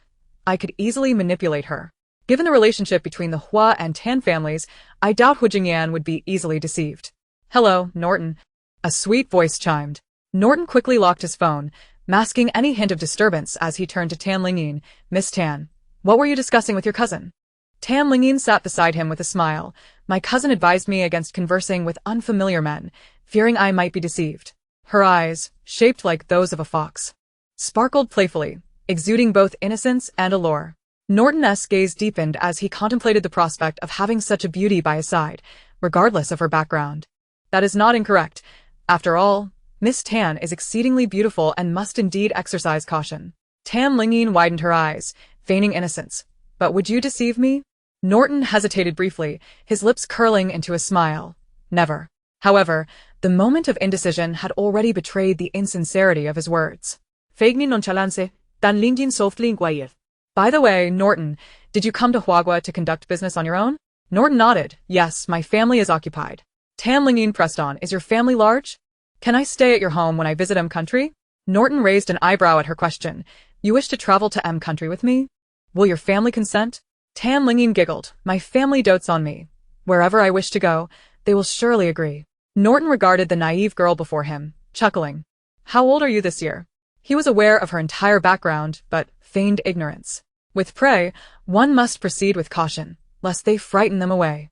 I could easily manipulate her. Given the relationship between the Hua and Tan families, I doubt Hua Jingyan would be easily deceived. Hello, Norton. A sweet voice chimed. Norton quickly locked his phone, masking any hint of disturbance as he turned to Tan Lingyin. Miss Tan, what were you discussing with your cousin? Tan Lingyin sat beside him with a smile. My cousin advised me against conversing with unfamiliar men, fearing I might be deceived. Her eyes, shaped like those of a fox, sparkled playfully, exuding both innocence and allure. Norton's gaze deepened as he contemplated the prospect of having such a beauty by his side, regardless of her background. That is not incorrect. After all, Miss Tan is exceedingly beautiful and must indeed exercise caution. Tan Lingyin widened her eyes, feigning innocence. But would you deceive me? Norton hesitated briefly, his lips curling into a smile. Never. However, the moment of indecision had already betrayed the insincerity of his words. Feigning nonchalance, Tan Lingyin softly inquired. By the way, Norton, did you come to Huagua to conduct business on your own? Norton nodded. Yes, my family is occupied. Tan Lingyin pressed on. Is your family large? Can I stay at your home when I visit M Country? Norton raised an eyebrow at her question. You wish to travel to M Country with me? Will your family consent? Tan Lingyin giggled. My family dotes on me. Wherever I wish to go, they will surely agree. Norton regarded the naive girl before him, chuckling. How old are you this year? He was aware of her entire background, but feigned ignorance. With prey, one must proceed with caution, lest they frighten them away.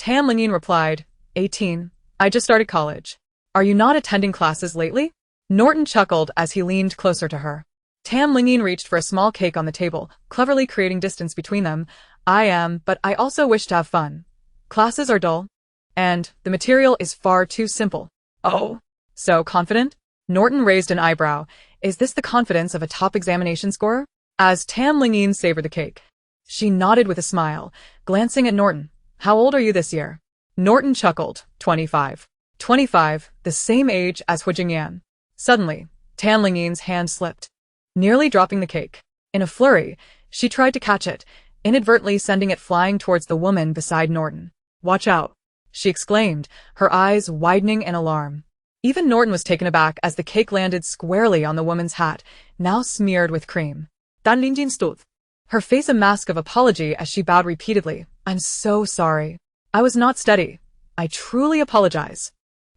Tam Lingyin replied, 18. I just started college. Are you not attending classes lately? Norton chuckled as he leaned closer to her. Tam Lingyin reached for a small cake on the table, cleverly creating distance between them. I am, but I also wish to have fun. Classes are dull. And the material is far too simple. Oh. So confident? Norton raised an eyebrow. Is this the confidence of a top examination scorer? As Tam Lingyin savored the cake, she nodded with a smile, glancing at Norton. How old are you this year? Norton chuckled. 25. 25, the same age as Hu Jingyan. Suddenly, Tam Lingyin's hand slipped, nearly dropping the cake. In a flurry, she tried to catch it, inadvertently sending it flying towards the woman beside Norton. Watch out, she exclaimed, her eyes widening in alarm. Even Norton was taken aback as the cake landed squarely on the woman's hat, now smeared with cream. Dan Lingjin stood, her face a mask of apology as she bowed repeatedly. I'm so sorry. I was not steady. I truly apologize.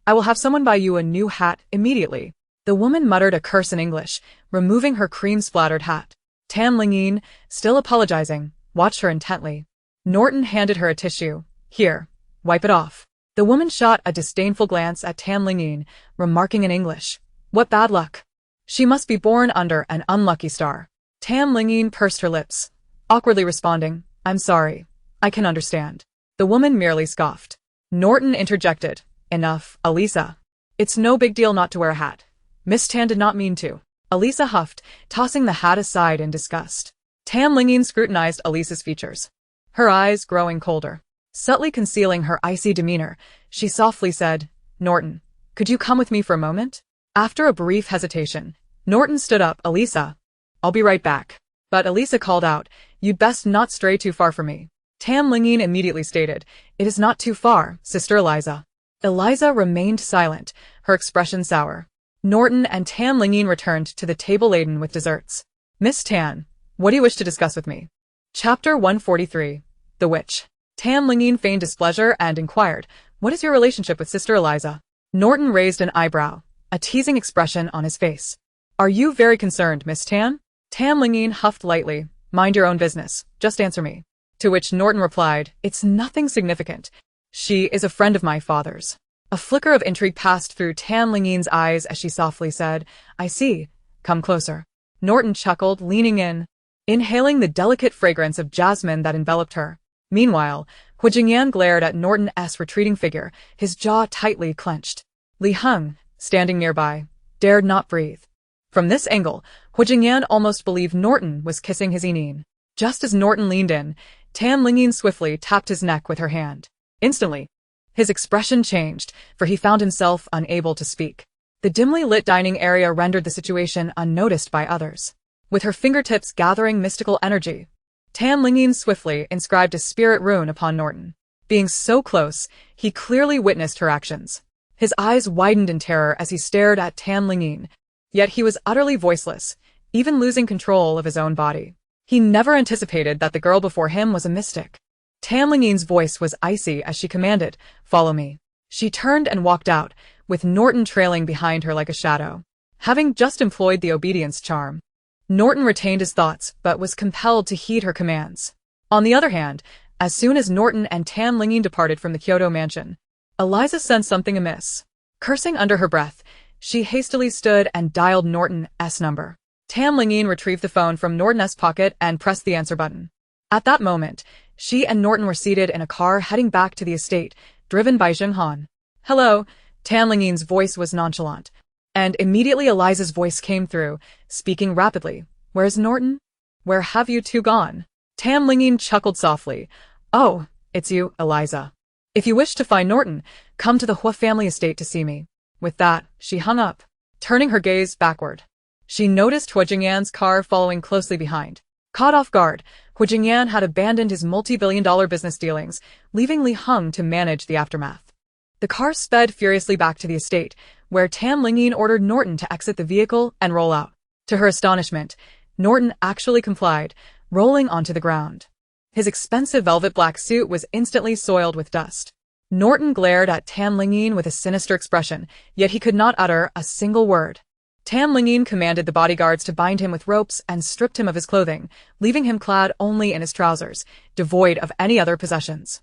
I will have someone buy you a new hat immediately. The woman muttered a curse in English, removing her cream-splattered hat. Tam Lingyin, still apologizing, watched her intently. Norton handed her a tissue. Here, wipe it off. The woman shot a disdainful glance at Tam Lingyin, remarking in English, what bad luck. She must be born under an unlucky star. Tam Lingyin pursed her lips, awkwardly responding, I'm sorry. I can understand. The woman merely scoffed. Norton interjected, enough, Alisa. It's no big deal not to wear a hat. Miss Tan did not mean to. Alisa huffed, tossing the hat aside in disgust. Tam Lingyin scrutinized Alisa's features, her eyes growing colder. Subtly concealing her icy demeanor, she softly said, Norton, could you come with me for a moment? After a brief hesitation, Norton stood up. Alisa, I'll be right back. But Alisa called out, you'd best not stray too far from me. Tam Lingyin immediately stated, it is not too far, Sister Alisa. Alisa remained silent, her expression sour. Norton and Tam Lingyin returned to the table laden with desserts. Miss Tan, what do you wish to discuss with me? Chapter 143. The Witch. Tam Lingyin feigned displeasure and inquired, what is your relationship with Sister Alisa? Norton raised an eyebrow, a teasing expression on his face. Are you very concerned, Miss Tan? Tam Lingyin huffed lightly, mind your own business, just answer me. To which Norton replied, it's nothing significant. She is a friend of my father's. A flicker of intrigue passed through Tam Lingyin's eyes as she softly said, I see. Come closer. Norton chuckled, leaning in, inhaling the delicate fragrance of jasmine that enveloped her. Meanwhile, Hu Jingyan glared at Norton's retreating figure, his jaw tightly clenched. Li Heng, standing nearby, dared not breathe. From this angle, Hu Jingyan almost believed Norton was kissing his Enin. Just as Norton leaned in, Tam Lingyin swiftly tapped his neck with her hand. Instantly, his expression changed, for he found himself unable to speak. The dimly lit dining area rendered the situation unnoticed by others. With her fingertips gathering mystical energy, Tam Lingyin swiftly inscribed a spirit rune upon Norton. Being so close, he clearly witnessed her actions. His eyes widened in terror as he stared at Tam Lingyin, yet he was utterly voiceless, even losing control of his own body. He never anticipated that the girl before him was a mystic. Tam Lingyin's voice was icy as she commanded, follow me. She turned and walked out, with Norton trailing behind her like a shadow. Having just employed the obedience charm, Norton retained his thoughts but was compelled to heed her commands. On the other hand, as soon as Norton and Tam Lingyin departed from the Kyoto mansion, Alisa sensed something amiss. Cursing under her breath, she hastily stood and dialed Norton's number. Tam Lingyin retrieved the phone from Norton's pocket and pressed the answer button. At that moment, she and Norton were seated in a car heading back to the estate, driven by Zheng Han. Hello, Tam Lingyin's voice was nonchalant, and immediately Alisa's voice came through, speaking rapidly. Where's Norton? Where have you two gone? Tam Lingyin chuckled softly. Oh, it's you, Alisa. If you wish to find Norton, come to the Hua family estate to see me. With that, she hung up, turning her gaze backward. She noticed Hu Jingyan's car following closely behind. Caught off guard, Hu Jingyan had abandoned his multi-billion-dollar business dealings, leaving Li Heng to manage the aftermath. The car sped furiously back to the estate, where Tam Lingyin ordered Norton to exit the vehicle and roll out. To her astonishment, Norton actually complied, rolling onto the ground. His expensive velvet black suit was instantly soiled with dust. Norton glared at Tam Lingyin with a sinister expression, yet he could not utter a single word. Tam Lingyin commanded the bodyguards to bind him with ropes and stripped him of his clothing, leaving him clad only in his trousers, devoid of any other possessions.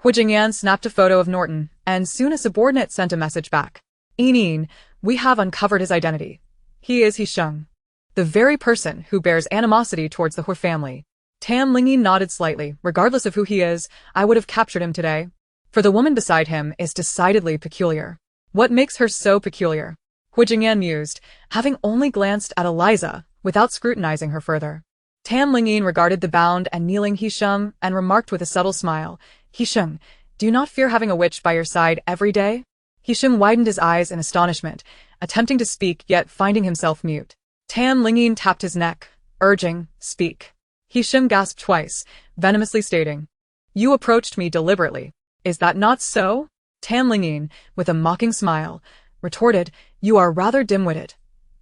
Hu Jingyan snapped a photo of Norton, and soon a subordinate sent a message back. Yin, we have uncovered his identity. He is Sheng, the very person who bears animosity towards the Hu family. Tam Lingyin nodded slightly. Regardless of who he is, I would have captured him today. For the woman beside him is decidedly peculiar. What makes her so peculiar? Hu Jingyan mused, having only glanced at Alisa, without scrutinizing her further. Tam Lingyin regarded the bound and kneeling Sheng and remarked with a subtle smile, Sheng, do you not fear having a witch by your side every day? Sheng widened his eyes in astonishment, attempting to speak yet finding himself mute. Tam Lingyin tapped his neck, urging, speak. Sheng gasped twice, venomously stating, you approached me deliberately. Is that not so? Tam Lingyin, with a mocking smile, retorted, you are rather dim-witted.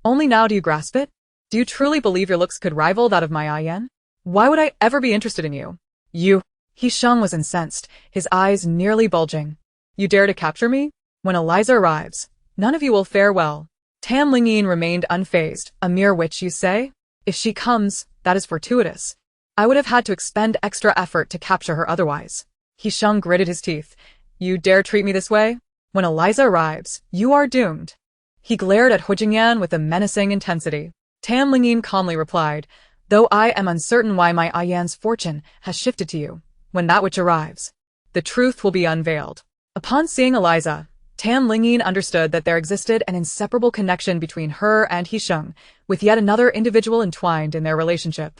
Only now do you grasp it? Do you truly believe your looks could rival that of my Yin? Why would I ever be interested in you? You. Sheng was incensed, his eyes nearly bulging. You dare to capture me? When Alisa arrives, none of you will fare well. Tam Lingyin remained unfazed. A mere witch, you say? If she comes, that is fortuitous. I would have had to expend extra effort to capture her otherwise. Sheng gritted his teeth. You dare treat me this way? When Alisa arrives, you are doomed. He glared at Hu Jingyan with a menacing intensity. Tam Lingyin calmly replied, though I am uncertain why my Yin's fortune has shifted to you. When that witch arrives, the truth will be unveiled. Upon seeing Alisa, Tam Lingyin understood that there existed an inseparable connection between her and Sheng, with yet another individual entwined in their relationship.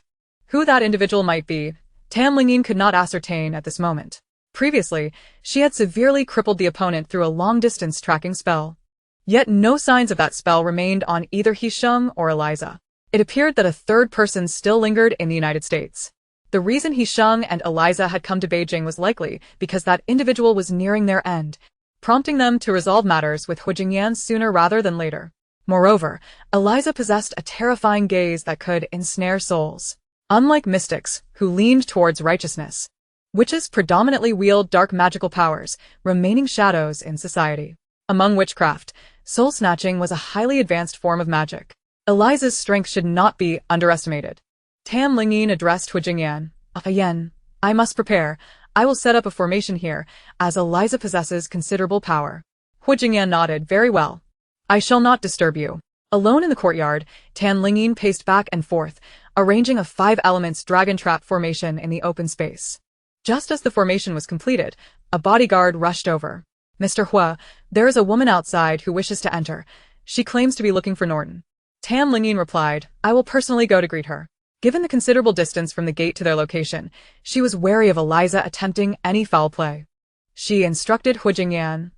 Who that individual might be, Tam Lingyin could not ascertain at this moment. Previously, she had severely crippled the opponent through a long-distance tracking spell. Yet no signs of that spell remained on either Sheng or Alisa. It appeared that a third person still lingered in the United States. The reason Sheng and Alisa had come to Beijing was likely because that individual was nearing their end, prompting them to resolve matters with Hu Jingyan sooner rather than later. Moreover, Alisa possessed a terrifying gaze that could ensnare souls. Unlike mystics, who leaned towards righteousness, witches predominantly wield dark magical powers, remaining shadows in society. Among witchcraft, soul-snatching was a highly advanced form of magic. Alisa's strength should not be underestimated. Tam Lingyin addressed Hu Jingyan. Yin, I must prepare. I will set up a formation here, as Alisa possesses considerable power. Hu Jingyan nodded. Very well. I shall not disturb you. Alone in the courtyard, Tam Lingyin paced back and forth, arranging a 5-elements dragon trap formation in the open space. Just as the formation was completed, a bodyguard rushed over. Mr. Hua, there is a woman outside who wishes to enter. She claims to be looking for Norton. Tam Lingyin replied, I will personally go to greet her. Given the considerable distance from the gate to their location, she was wary of Alisa attempting any foul play. She instructed Hu Jingyan,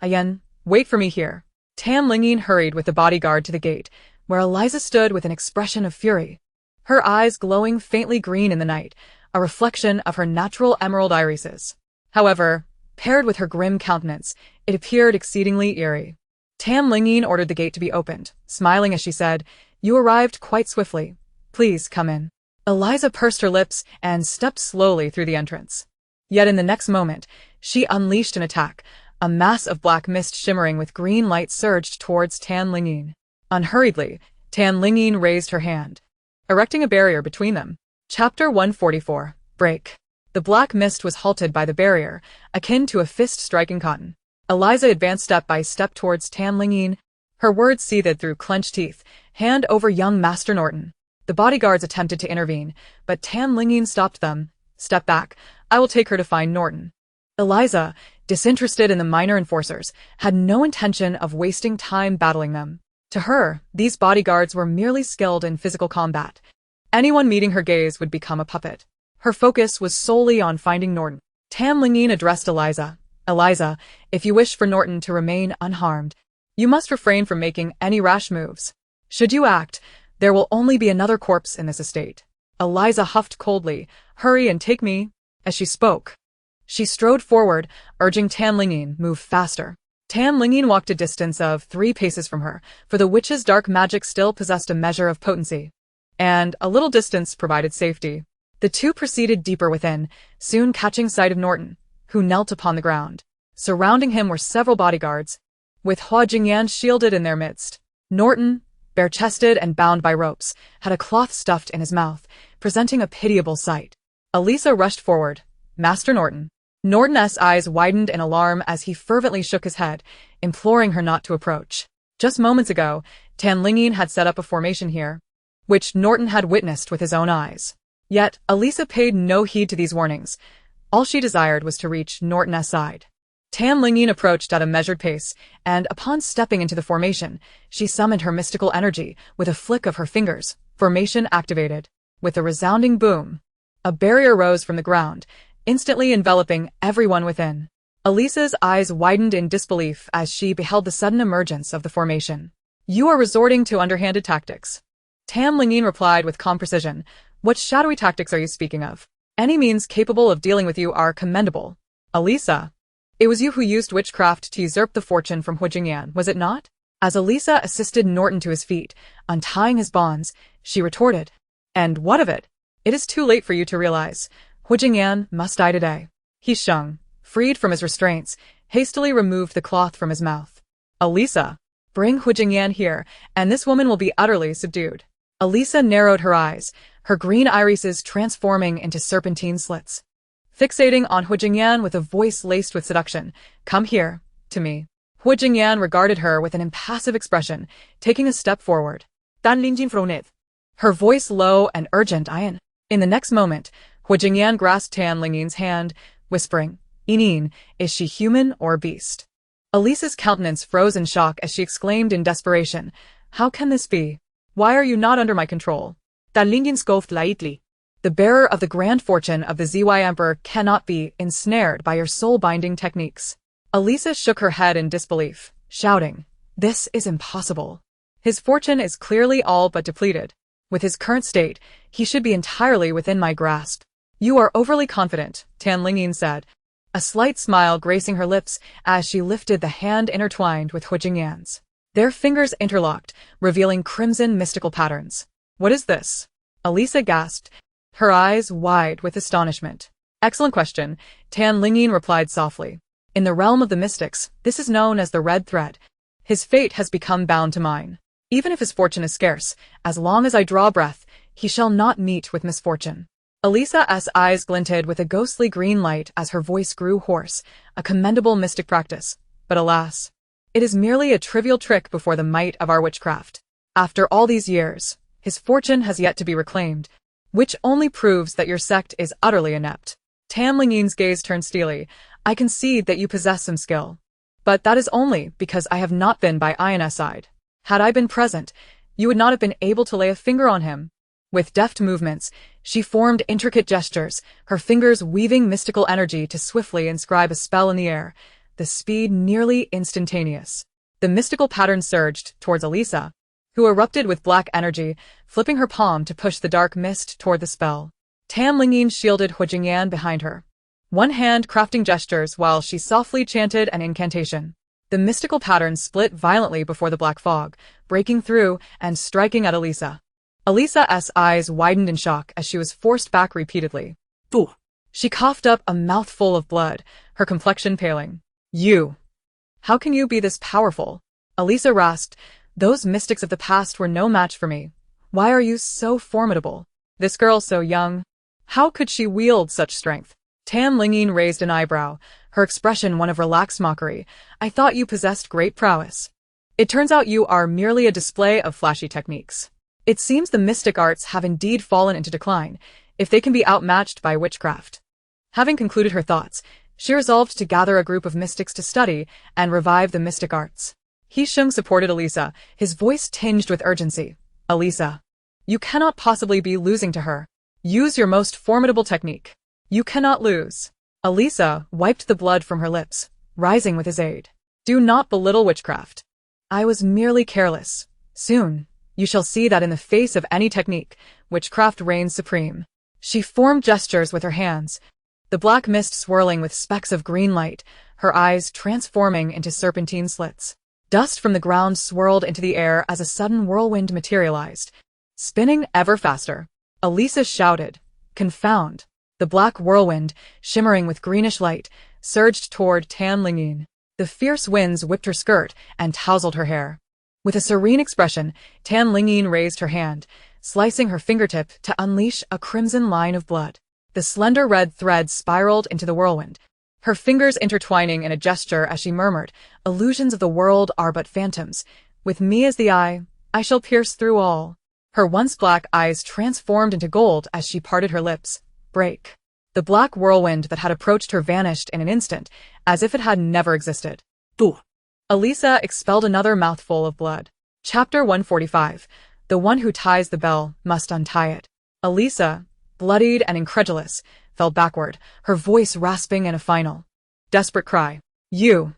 Yin, wait for me here. Tam Lingyin hurried with the bodyguard to the gate, where Alisa stood with an expression of fury. Her eyes glowing faintly green in the night, a reflection of her natural emerald irises. However, paired with her grim countenance, it appeared exceedingly eerie. Tam Lingyin ordered the gate to be opened, smiling as she said, You arrived quite swiftly. Please come in. Alisa pursed her lips and stepped slowly through the entrance. Yet in the next moment, she unleashed an attack. A mass of black mist shimmering with green light surged towards Tam Lingyin. Unhurriedly, Tam Lingyin raised her hand, erecting a barrier between them. Chapter 144. Break. The black mist was halted by the barrier, akin to a fist striking cotton. Alisa advanced step by step towards Tam Lingyin. Her words seethed through clenched teeth. Hand over young Master Norton. The bodyguards attempted to intervene, but Tam Lingyin stopped them. Step back. I will take her to find Norton. Alisa, disinterested in the minor enforcers, had no intention of wasting time battling them. To her, these bodyguards were merely skilled in physical combat. Anyone meeting her gaze would become a puppet. Her focus was solely on finding Norton. Tam Lingyin addressed Alisa. Alisa, if you wish for Norton to remain unharmed, you must refrain from making any rash moves. Should you act, there will only be another corpse in this estate. Alisa huffed coldly. Hurry and take me. As she spoke, she strode forward, urging Tam Lingyin, move faster. Tam Lingyin walked a distance of 3 paces from her, for the witch's dark magic still possessed a measure of potency. And a little distance provided safety. The two proceeded deeper within, soon catching sight of Norton, who knelt upon the ground. Surrounding him were several bodyguards, with Hu Jingyan shielded in their midst. Norton, bare-chested and bound by ropes, had a cloth stuffed in his mouth, presenting a pitiable sight. Alisa rushed forward. Master Norton. Norton's eyes widened in alarm as he fervently shook his head, imploring her not to approach. Just moments ago, Lingyin had set up a formation here, which Norton had witnessed with his own eyes. Yet, Alisa paid no heed to these warnings. All she desired was to reach Norton's side. Lingyin approached at a measured pace, and upon stepping into the formation, she summoned her mystical energy with a flick of her fingers. Formation activated. With a resounding boom, a barrier rose from the ground, instantly enveloping everyone within. Alisa's eyes widened in disbelief as she beheld the sudden emergence of the formation. "You are resorting to underhanded tactics." Lingyin replied with calm precision. "What shadowy tactics are you speaking of? Any means capable of dealing with you are commendable. Alisa, it was you who used witchcraft to usurp the fortune from Huijingyan, was it not?" As Alisa assisted Norton to his feet, untying his bonds, she retorted. "And what of it? It is too late for you to realize. Huijingyan must die today." He shung, freed from his restraints, hastily removed the cloth from his mouth. "Alisa, bring Huijingyan here, and this woman will be utterly subdued." Alisa narrowed her eyes, her green irises transforming into serpentine slits. Fixating on Huijingyan with a voice laced with seduction, "Come here, to me." Huijingyan regarded her with an impassive expression, taking a step forward. "Dan Lingyin fronet." Her voice low and urgent. In the next moment, Huijingyan grasped Lingyin's hand, whispering, "Inin, is she human or beast?" Alisa's countenance froze in shock as she exclaimed in desperation, "How can this be? Why are you not under my control?" Dan Lingyin scoffed lightly. "The bearer of the grand fortune of the ZY Emperor cannot be ensnared by your soul-binding techniques." Alisa shook her head in disbelief, shouting, "This is impossible. His fortune is clearly all but depleted. With his current state, he should be entirely within my grasp." "You are overly confident," Lingyin said, a slight smile gracing her lips as she lifted the hand intertwined with Huijingyan's. Their fingers interlocked, revealing crimson mystical patterns. "What is this?" Alisa gasped, her eyes wide with astonishment. "Excellent question," Lingyin replied softly. "In the realm of the mystics, this is known as the red thread. His fate has become bound to mine. Even if his fortune is scarce, as long as I draw breath, he shall not meet with misfortune." Alisa's eyes glinted with a ghostly green light as her voice grew hoarse, a commendable mystic practice. But alas, it is merely a trivial trick before the might of our witchcraft. After all these years, his fortune has yet to be reclaimed, which only proves that your sect is utterly inept. Lingyin's gaze turned steely. "I concede that you possess some skill. But that is only because I have not been by Ion's side. Had I been present, you would not have been able to lay a finger on him." With deft movements, she formed intricate gestures, her fingers weaving mystical energy to swiftly inscribe a spell in the air, the speed nearly instantaneous. The mystical pattern surged towards Alisa, who erupted with black energy, flipping her palm to push the dark mist toward the spell. Lingyin shielded Huijingyan behind her, one hand crafting gestures while she softly chanted an incantation. The mystical pattern split violently before the black fog, breaking through and striking at Alisa. Alisa's eyes widened in shock as she was forced back repeatedly. "Boo!" She coughed up a mouthful of blood, her complexion paling. "You! How can you be this powerful?" Alisa rasped, "Those mystics of the past were no match for me. Why are you so formidable? This girl so young. How could she wield such strength?" Lingyin raised an eyebrow, her expression one of relaxed mockery. "I thought you possessed great prowess. It turns out you are merely a display of flashy techniques. It seems the mystic arts have indeed fallen into decline, if they can be outmatched by witchcraft." Having concluded her thoughts, she resolved to gather a group of mystics to study and revive the mystic arts. Shung supported Alisa, his voice tinged with urgency. "Alisa, you cannot possibly be losing to her. Use your most formidable technique. You cannot lose." Alisa wiped the blood from her lips, rising with his aid. "Do not belittle witchcraft. I was merely careless. Soon, you shall see that in the face of any technique, witchcraft reigns supreme." She formed gestures with her hands, the black mist swirling with specks of green light, her eyes transforming into serpentine slits. Dust from the ground swirled into the air as a sudden whirlwind materialized, spinning ever faster. Alisa shouted, "Confound!" The black whirlwind, shimmering with greenish light, surged toward Lingyin. The fierce winds whipped her skirt and tousled her hair. With a serene expression, Lingyin raised her hand, slicing her fingertip to unleash a crimson line of blood. The slender red thread spiraled into the whirlwind, her fingers intertwining in a gesture as she murmured, "Illusions of the world are but phantoms. With me as the eye, I shall pierce through all." Her once black eyes transformed into gold as she parted her lips. Break. The black whirlwind that had approached her vanished in an instant, as if it had never existed. Tu. Alisa expelled another mouthful of blood. Chapter 145. The one who ties the bell must untie it. Alisa, bloodied and incredulous, fell backward, her voice rasping in a final, desperate cry. "You!"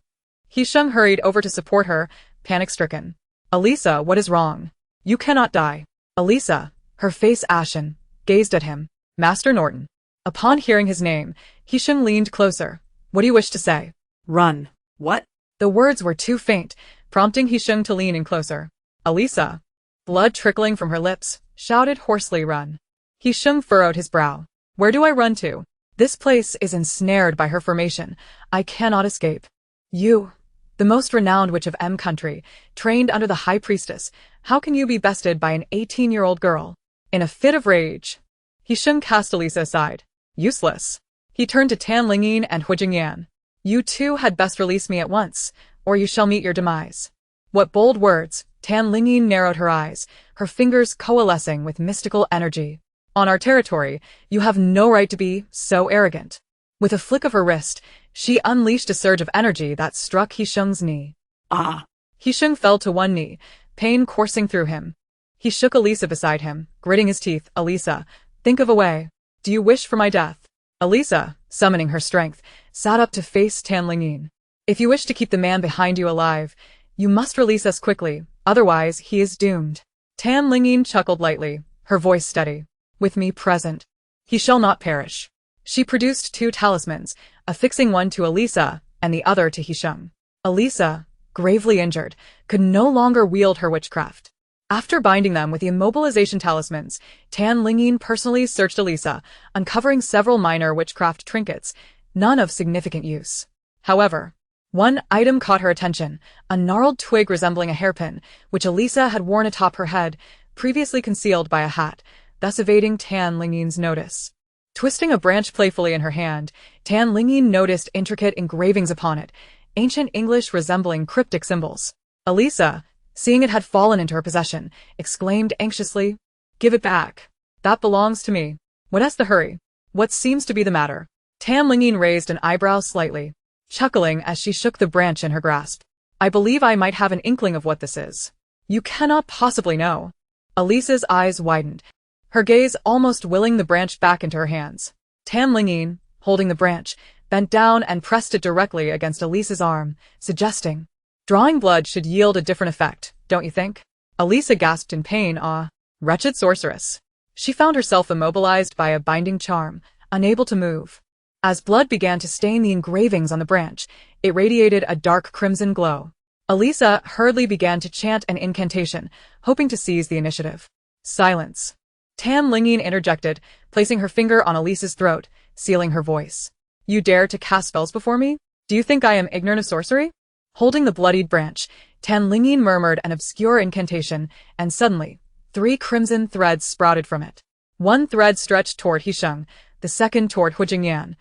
Heisheng hurried over to support her, panic-stricken. "Alisa, what is wrong? You cannot die." Alisa, her face ashen, gazed at him. "Master Norton." Upon hearing his name, Heisheng leaned closer. "What do you wish to say?" Run. What? The words were too faint, prompting Heisheng to lean in closer. Alisa, blood trickling from her lips, shouted hoarsely, "Run." Heisheng furrowed his brow. "Where do I run to? This place is ensnared by her formation. I cannot escape." "You, the most renowned witch of M country, trained under the high priestess, how can you be bested by an 18-year-old girl?" In a fit of rage, Heisheng cast Alisa aside. "Useless." He turned to Tan Lingyin and Hu Jingyan. "You two had best release me at once, or you shall meet your demise." What bold words! Tan Lingyin narrowed her eyes, her fingers coalescing with mystical energy. "On our territory, you have no right to be so arrogant." With a flick of her wrist, she unleashed a surge of energy that struck Heisheng's knee. Ah! Heisheng fell to one knee, pain coursing through him. He shook Alisa beside him, gritting his teeth. "Alisa, think of a way. Do you wish for my death?" Alisa, summoning her strength, sat up to face Tan Lingyin. "If you wish to keep the man behind you alive, you must release us quickly, otherwise he is doomed." Tan Lingyin chuckled lightly, her voice steady. "With me present, he shall not perish." She produced 2 talismans, affixing one to Alisa and the other to Heisheng. Alisa, gravely injured, could no longer wield her witchcraft. After binding them with the immobilization talismans, Tan Lingyin personally searched Alisa, uncovering several minor witchcraft trinkets, none of significant use. However, one item caught her attention, a gnarled twig resembling a hairpin, which Alisa had worn atop her head, previously concealed by a hat, thus evading Tan Lingyin's notice. Twisting a branch playfully in her hand, Tan Lingyin noticed intricate engravings upon it, ancient English resembling cryptic symbols. Alisa, seeing it had fallen into her possession, exclaimed anxiously, "Give it back. That belongs to me." "What has the hurry? What seems to be the matter?" Tan Lingyin raised an eyebrow slightly, chuckling as she shook the branch in her grasp. "I believe I might have an inkling of what this is." "You cannot possibly know." Alisa's eyes widened, her gaze almost willing the branch back into her hands. Tan Lingyin, holding the branch, bent down and pressed it directly against Alisa's arm, suggesting, "Drawing blood should yield a different effect, don't you think?" Alisa gasped in pain. "Ah, wretched sorceress." She found herself immobilized by a binding charm, unable to move. As blood began to stain the engravings on the branch, it radiated a dark crimson glow. Alisa hurriedly began to chant an incantation, hoping to seize the initiative. "Silence." Tan Lingyin interjected, placing her finger on Alisa's throat, sealing her voice. "You dare to cast spells before me? Do you think I am ignorant of sorcery?" Holding the bloodied branch, Tan Lingyin murmured an obscure incantation, and suddenly, 3 crimson threads sprouted from it. One thread stretched toward Heisheng, the second toward Hu Jingyan,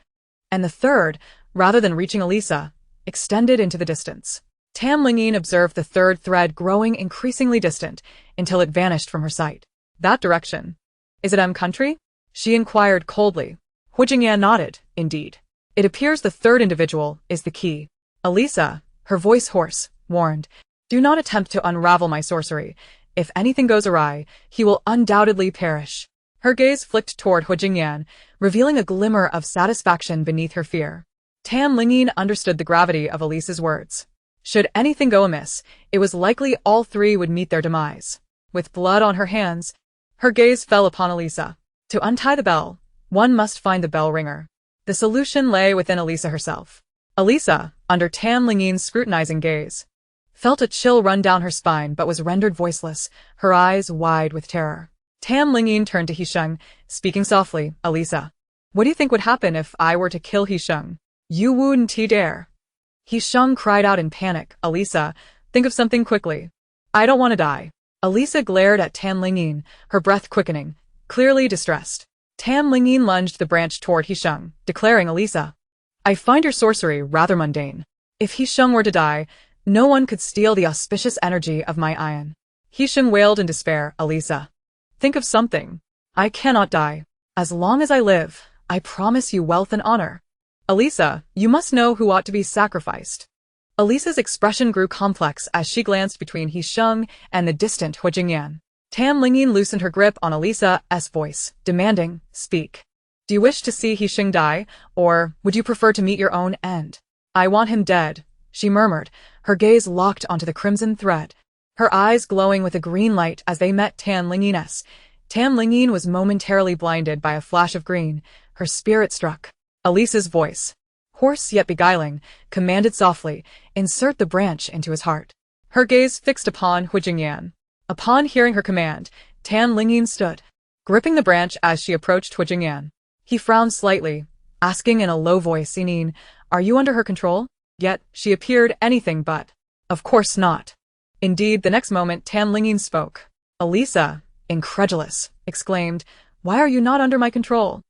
and the third, rather than reaching Alisa, extended into the distance. Tan Lingyin observed the third thread growing increasingly distant, until it vanished from her sight. "That direction. Is it M country?" she inquired coldly. Hu Jingyan nodded. "Indeed. It appears the third individual is the key." Alisa, her voice hoarse, warned, "Do not attempt to unravel my sorcery. If anything goes awry, he will undoubtedly perish." Her gaze flicked toward Hu Jingyan, revealing a glimmer of satisfaction beneath her fear. Tan Lingyin understood the gravity of Alisa's words. Should anything go amiss, it was likely all 3 would meet their demise. With blood on her hands, her gaze fell upon Alisa. To untie the bell, one must find the bell ringer. The solution lay within Alisa herself. Alisa, under Tan Lingyin's scrutinizing gaze, felt a chill run down her spine but was rendered voiceless, her eyes wide with terror. Tan Lingyin turned to Heisheng, speaking softly. "Alisa, what do you think would happen if I were to kill Heisheng?" "You wouldn't dare." Heisheng cried out in panic. "Alisa, think of something quickly. I don't want to die." Alisa glared at Tan Lingyin, her breath quickening, clearly distressed. Tan Lingyin lunged the branch toward Heisheng, declaring, "Alisa, I find your sorcery rather mundane. If Heisheng were to die, no one could steal the auspicious energy of my ion. Heisheng wailed in despair. Alisa, think of something. I cannot die. As long as I live, I promise you wealth and honor. Alisa, you must know who ought to be sacrificed. Alisa's expression grew complex as she glanced between Heisheng and the distant Hu Jingyan. Lingyin loosened her grip on Alisa's voice, demanding, speak. Do you wish to see Heisheng die, or would you prefer to meet your own end? I want him dead, she murmured, her gaze locked onto the crimson thread. Her eyes glowing with a green light as they met Lingyin's. Lingyin was momentarily blinded by a flash of green, her spirit struck. Alisa's voice, hoarse yet beguiling, commanded softly, insert the branch into his heart. Her gaze fixed upon Hu Jingyan. Upon hearing her command, Lingyin stood, gripping the branch as she approached Hu Jingyan. He frowned slightly, asking in a low voice, Inin, are you under her control? Yet, she appeared anything but. Of course not. Indeed, the next moment Lingyin spoke. Alisa, incredulous, exclaimed, why are you not under my control?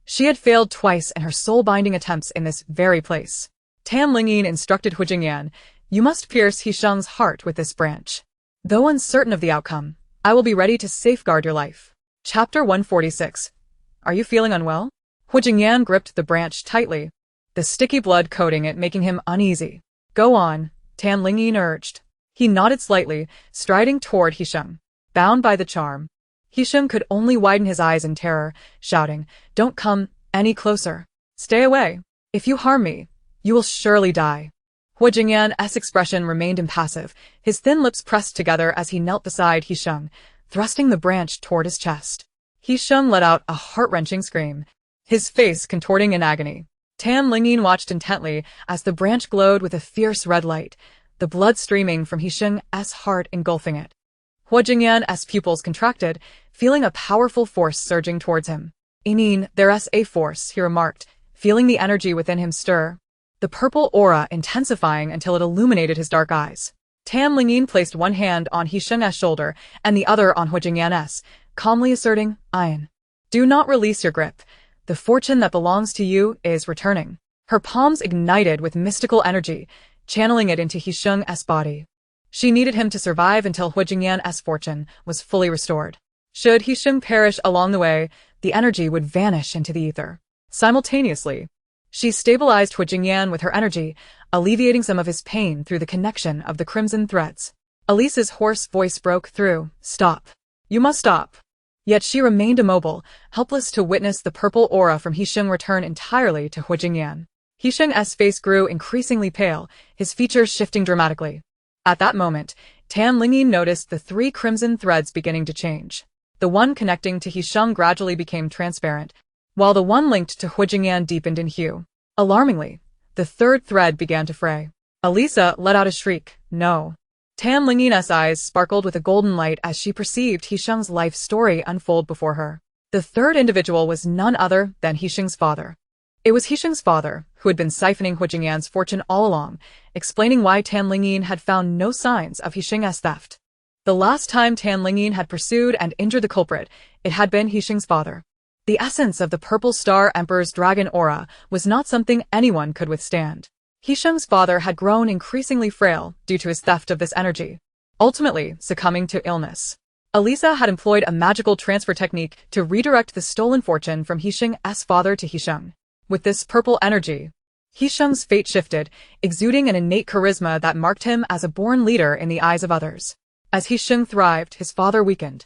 She had failed twice in her soul-binding attempts in this very place. Lingyin instructed Hu Jingyan, you must pierce Heisheng's heart with this branch. Though uncertain of the outcome, I will be ready to safeguard your life. Chapter 146. Are you feeling unwell? Hu Jingyan gripped the branch tightly, the sticky blood coating it making him uneasy. Go on, Lingyin urged. He nodded slightly, striding toward Heisheng. Bound by the charm, Heisheng could only widen his eyes in terror, shouting, don't come any closer. Stay away. If you harm me, you will surely die. Hu Jingyan's expression remained impassive, his thin lips pressed together as he knelt beside Heisheng, thrusting the branch toward his chest. Heisheng let out a heart-wrenching scream, his face contorting in agony. Lingyin watched intently as the branch glowed with a fierce red light, the blood streaming from Heisheng's heart engulfing it. Hu Jingyan's pupils contracted, feeling a powerful force surging towards him. Inin, there's a force, he remarked, feeling the energy within him stir, the purple aura intensifying until it illuminated his dark eyes. Lingyin placed one hand on Heisheng's shoulder and the other on Hu Jingyan's, calmly asserting, Ian, do not release your grip. The fortune that belongs to you is returning. Her palms ignited with mystical energy, channeling it into Heisheng's body. She needed him to survive until Hu Jingyan's fortune was fully restored. Should Heisheng perish along the way, the energy would vanish into the ether. Simultaneously, she stabilized Hu Jingyan with her energy, alleviating some of his pain through the connection of the crimson threads. Alisa's hoarse voice broke through, stop. You must stop. Yet she remained immobile, helpless to witness the purple aura from Heisheng return entirely to Hu Jingyan. Heisheng's face grew increasingly pale, his features shifting dramatically. At that moment, Lingyin noticed the 3 crimson threads beginning to change. The one connecting to Heisheng gradually became transparent, while the one linked to Hu Jingyan deepened in hue. Alarmingly, the 3rd thread began to fray. Alisa let out a shriek, no. Lingyin's eyes sparkled with a golden light as she perceived Heisheng's life story unfold before her. The 3rd individual was none other than Heisheng's father. It was Heisheng's father who had been siphoning Hu Jingyan's fortune all along, explaining why Lingyin had found no signs of Heisheng's theft. The last time Lingyin had pursued and injured the culprit, it had been Heisheng's father. The essence of the Purple Star Emperor's dragon aura was not something anyone could withstand. Heisheng's father had grown increasingly frail due to his theft of this energy, ultimately succumbing to illness. Alisa had employed a magical transfer technique to redirect the stolen fortune from Heisheng's father to Heisheng. With this purple energy, Heisheng's fate shifted, exuding an innate charisma that marked him as a born leader in the eyes of others. As Heisheng thrived, his father weakened,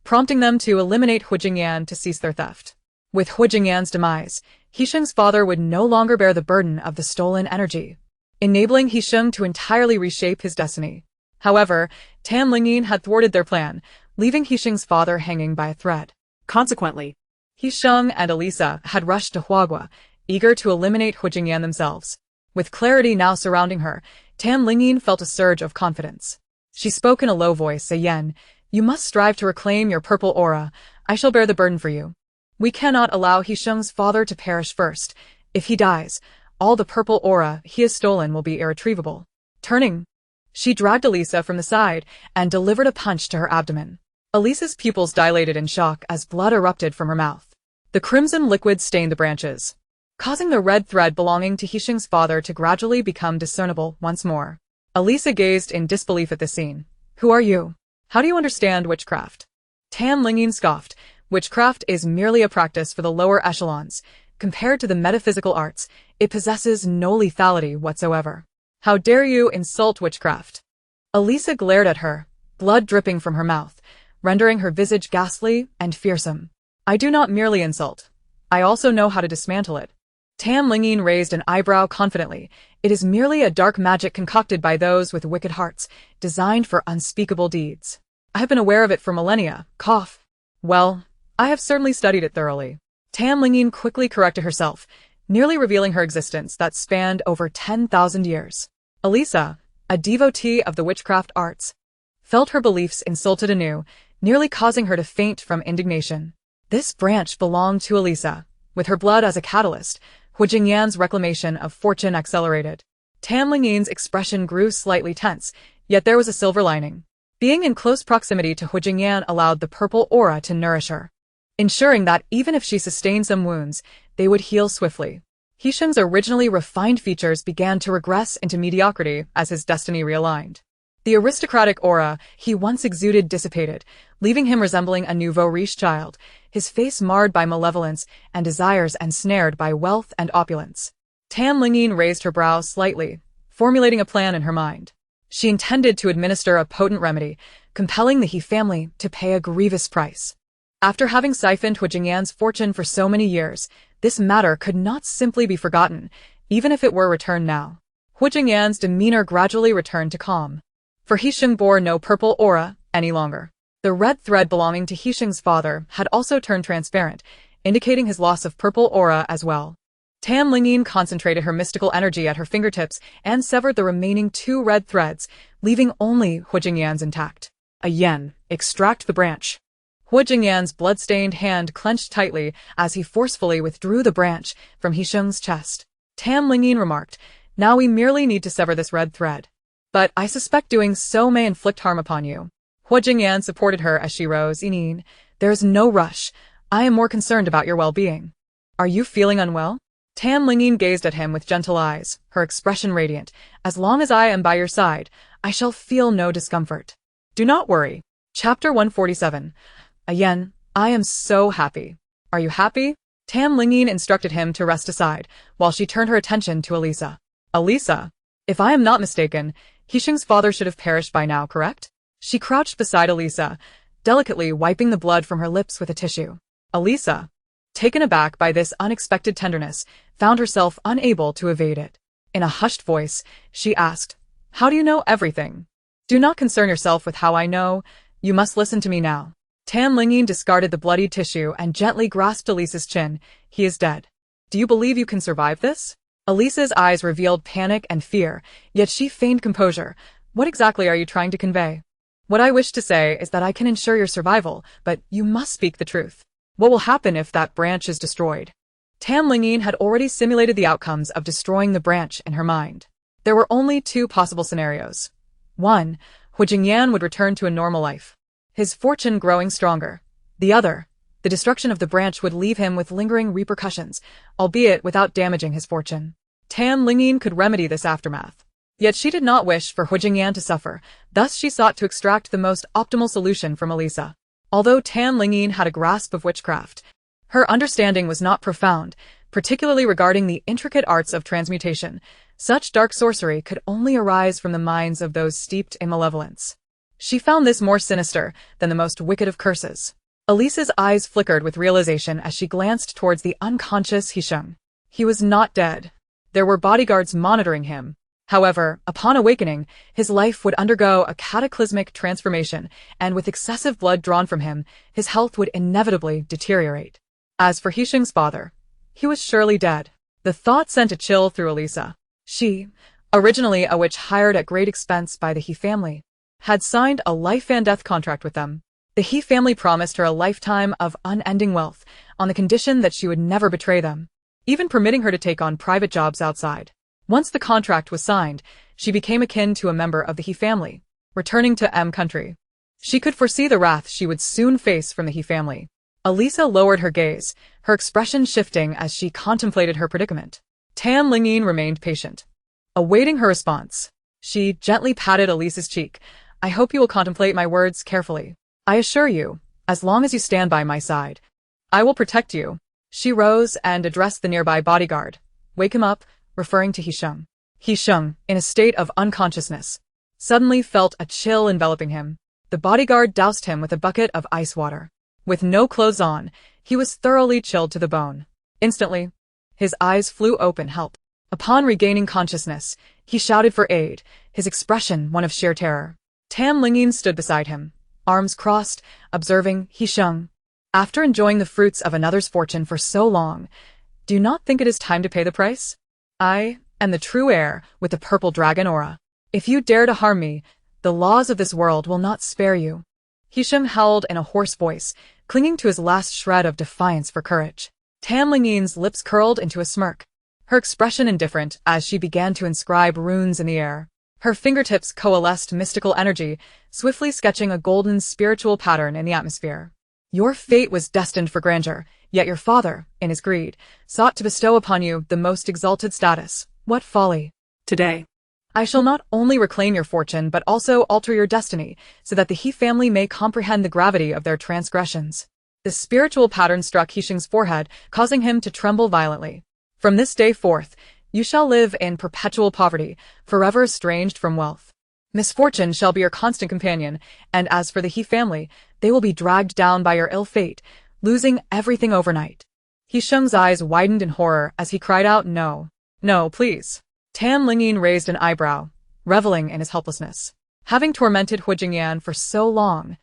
prompting them to eliminate Hu Jingyan to cease their theft. With Hu Jingyan's demise, Heisheng's father would no longer bear the burden of the stolen energy, enabling Heisheng to entirely reshape his destiny. However, Lingyin had thwarted their plan, leaving Heisheng's father hanging by a thread. Consequently, Heisheng and Alisa had rushed to Huagua, eager to eliminate Hu Jingyan themselves. With clarity now surrounding her, Lingyin felt a surge of confidence. She spoke in a low voice, Yen, you must strive to reclaim your purple aura. I shall bear the burden for you. We cannot allow Heisheng's father to perish first. If he dies, all the purple aura he has stolen will be irretrievable. Turning, she dragged Alisa from the side and delivered a punch to her abdomen. Alisa's pupils dilated in shock as blood erupted from her mouth. The crimson liquid stained the branches, causing the red thread belonging to Hisheng's father to gradually become discernible once more. Alisa gazed in disbelief at the scene. Who are you? How do you understand witchcraft? Lingyin scoffed. Witchcraft is merely a practice for the lower echelons. Compared to the metaphysical arts, it possesses no lethality whatsoever. How dare you insult witchcraft? Alisa glared at her, blood dripping from her mouth, rendering her visage ghastly and fearsome. I do not merely insult. I also know how to dismantle it. Lingyin raised an eyebrow confidently. It is merely a dark magic concocted by those with wicked hearts, designed for unspeakable deeds. I have been aware of it for millennia. Cough. Well, I have certainly studied it thoroughly. Lingyin quickly corrected herself, nearly revealing her existence that spanned over 10,000 years. Alisa, a devotee of the witchcraft arts, felt her beliefs insulted anew, nearly causing her to faint from indignation. This branch belonged to Alisa, with her blood as a catalyst. Huijingyan's reclamation of fortune accelerated. Lingyin's expression grew slightly tense, yet there was a silver lining. Being in close proximity to Huijingyan allowed the purple aura to nourish her, ensuring that even if she sustained some wounds, they would heal swiftly. Hisheng's originally refined features began to regress into mediocrity as his destiny realigned. The aristocratic aura he once exuded dissipated, leaving him resembling a nouveau riche child, his face marred by malevolence and desires ensnared by wealth and opulence. Lingyin raised her brow slightly, formulating a plan in her mind. She intended to administer a potent remedy, compelling the He family to pay a grievous price. After having siphoned Huijingyan's fortune for so many years, this matter could not simply be forgotten, even if it were returned now. Huijingyan's demeanor gradually returned to calm. For Hisheng bore no purple aura any longer. The red thread belonging to Hisheng's father had also turned transparent, indicating his loss of purple aura as well. Lingyin concentrated her mystical energy at her fingertips and severed the remaining 2 red threads, leaving only Huijingyan's intact. Extract the branch. Huijingyan's blood-stained hand clenched tightly as he forcefully withdrew the branch from Hisheng's chest. Lingyin remarked, now we merely need to sever this red thread. But I suspect doing so may inflict harm upon you. Huijingyan supported her as she rose. Inin, there is no rush. I am more concerned about your well-being. Are you feeling unwell? Lingyin gazed at him with gentle eyes, her expression radiant. As long as I am by your side, I shall feel no discomfort. Do not worry. Chapter 147. I am so happy. Are you happy? Lingyin instructed him to rest aside, while she turned her attention to Alisa. Alisa, if I am not mistaken, Hisheng's father should have perished by now, correct? She crouched beside Alisa, delicately wiping the blood from her lips with a tissue. Alisa, taken aback by this unexpected tenderness, found herself unable to evade it. In a hushed voice, she asked, how do you know everything? Do not concern yourself with how I know. You must listen to me now. Lingyin discarded the bloodied tissue and gently grasped Alisa's chin. He is dead. Do you believe you can survive this? Alisa's eyes revealed panic and fear, yet she feigned composure. What exactly are you trying to convey? What I wish to say is that I can ensure your survival, but you must speak the truth. What will happen if that branch is destroyed? Lingyin had already simulated the outcomes of destroying the branch in her mind. There were only 2 possible scenarios. 1, Huijingyan would return to a normal life, his fortune growing stronger. The other, the destruction of the branch would leave him with lingering repercussions, albeit without damaging his fortune. Lingyin could remedy this aftermath. Yet she did not wish for Huijingyan to suffer, thus she sought to extract the most optimal solution from Alisa. Although Lingyin had a grasp of witchcraft, her understanding was not profound, particularly regarding the intricate arts of transmutation. Such dark sorcery could only arise from the minds of those steeped in malevolence. She found this more sinister than the most wicked of curses. Alisa's eyes flickered with realization as she glanced towards the unconscious Hisheng. He was not dead. There were bodyguards monitoring him. However, upon awakening, his life would undergo a cataclysmic transformation, and with excessive blood drawn from him, his health would inevitably deteriorate. As for Hisheng's father, he was surely dead. The thought sent a chill through Alisa. She, originally a witch hired at great expense by the He family, had signed a life and death contract with them. The He family promised her a lifetime of unending wealth, on the condition that she would never betray them, even permitting her to take on private jobs outside. Once the contract was signed, she became akin to a member of the He family, returning to M country. She could foresee the wrath she would soon face from the He family. Alisa lowered her gaze, her expression shifting as she contemplated her predicament. Lingyin remained patient, awaiting her response. She gently patted Alisa's cheek. I hope you will contemplate my words carefully. I assure you, as long as you stand by my side, I will protect you. She rose and addressed the nearby bodyguard. Wake him up, referring to Heisheng. Heisheng, in a state of unconsciousness, suddenly felt a chill enveloping him. The bodyguard doused him with a bucket of ice water. With no clothes on, he was thoroughly chilled to the bone. Instantly, his eyes flew open. Help. Upon regaining consciousness, he shouted for aid, his expression one of sheer terror. Lingyin stood beside him, arms crossed, observing Heisheng. After enjoying the fruits of another's fortune for so long, do you not think it is time to pay the price? I am the true heir with the purple dragon aura. If you dare to harm me, the laws of this world will not spare you. Heisheng howled in a hoarse voice, clinging to his last shred of defiance for courage. Lingyin's lips curled into a smirk, her expression indifferent as she began to inscribe runes in the air. Her fingertips coalesced mystical energy, swiftly sketching a golden spiritual pattern in the atmosphere. Your fate was destined for grandeur, yet your father, in his greed, sought to bestow upon you the most exalted status. What folly! Today, I shall not only reclaim your fortune but also alter your destiny, so that the He family may comprehend the gravity of their transgressions. The spiritual pattern struck Heisheng's forehead, causing him to tremble violently. From this day forth, you shall live in perpetual poverty, forever estranged from wealth. Misfortune shall be your constant companion, and as for the He family, they will be dragged down by your ill fate, losing everything overnight. Heisheng's eyes widened in horror as he cried out, No. No, please. Lingyin raised an eyebrow, reveling in his helplessness. Having tormented Huijingyan for so long,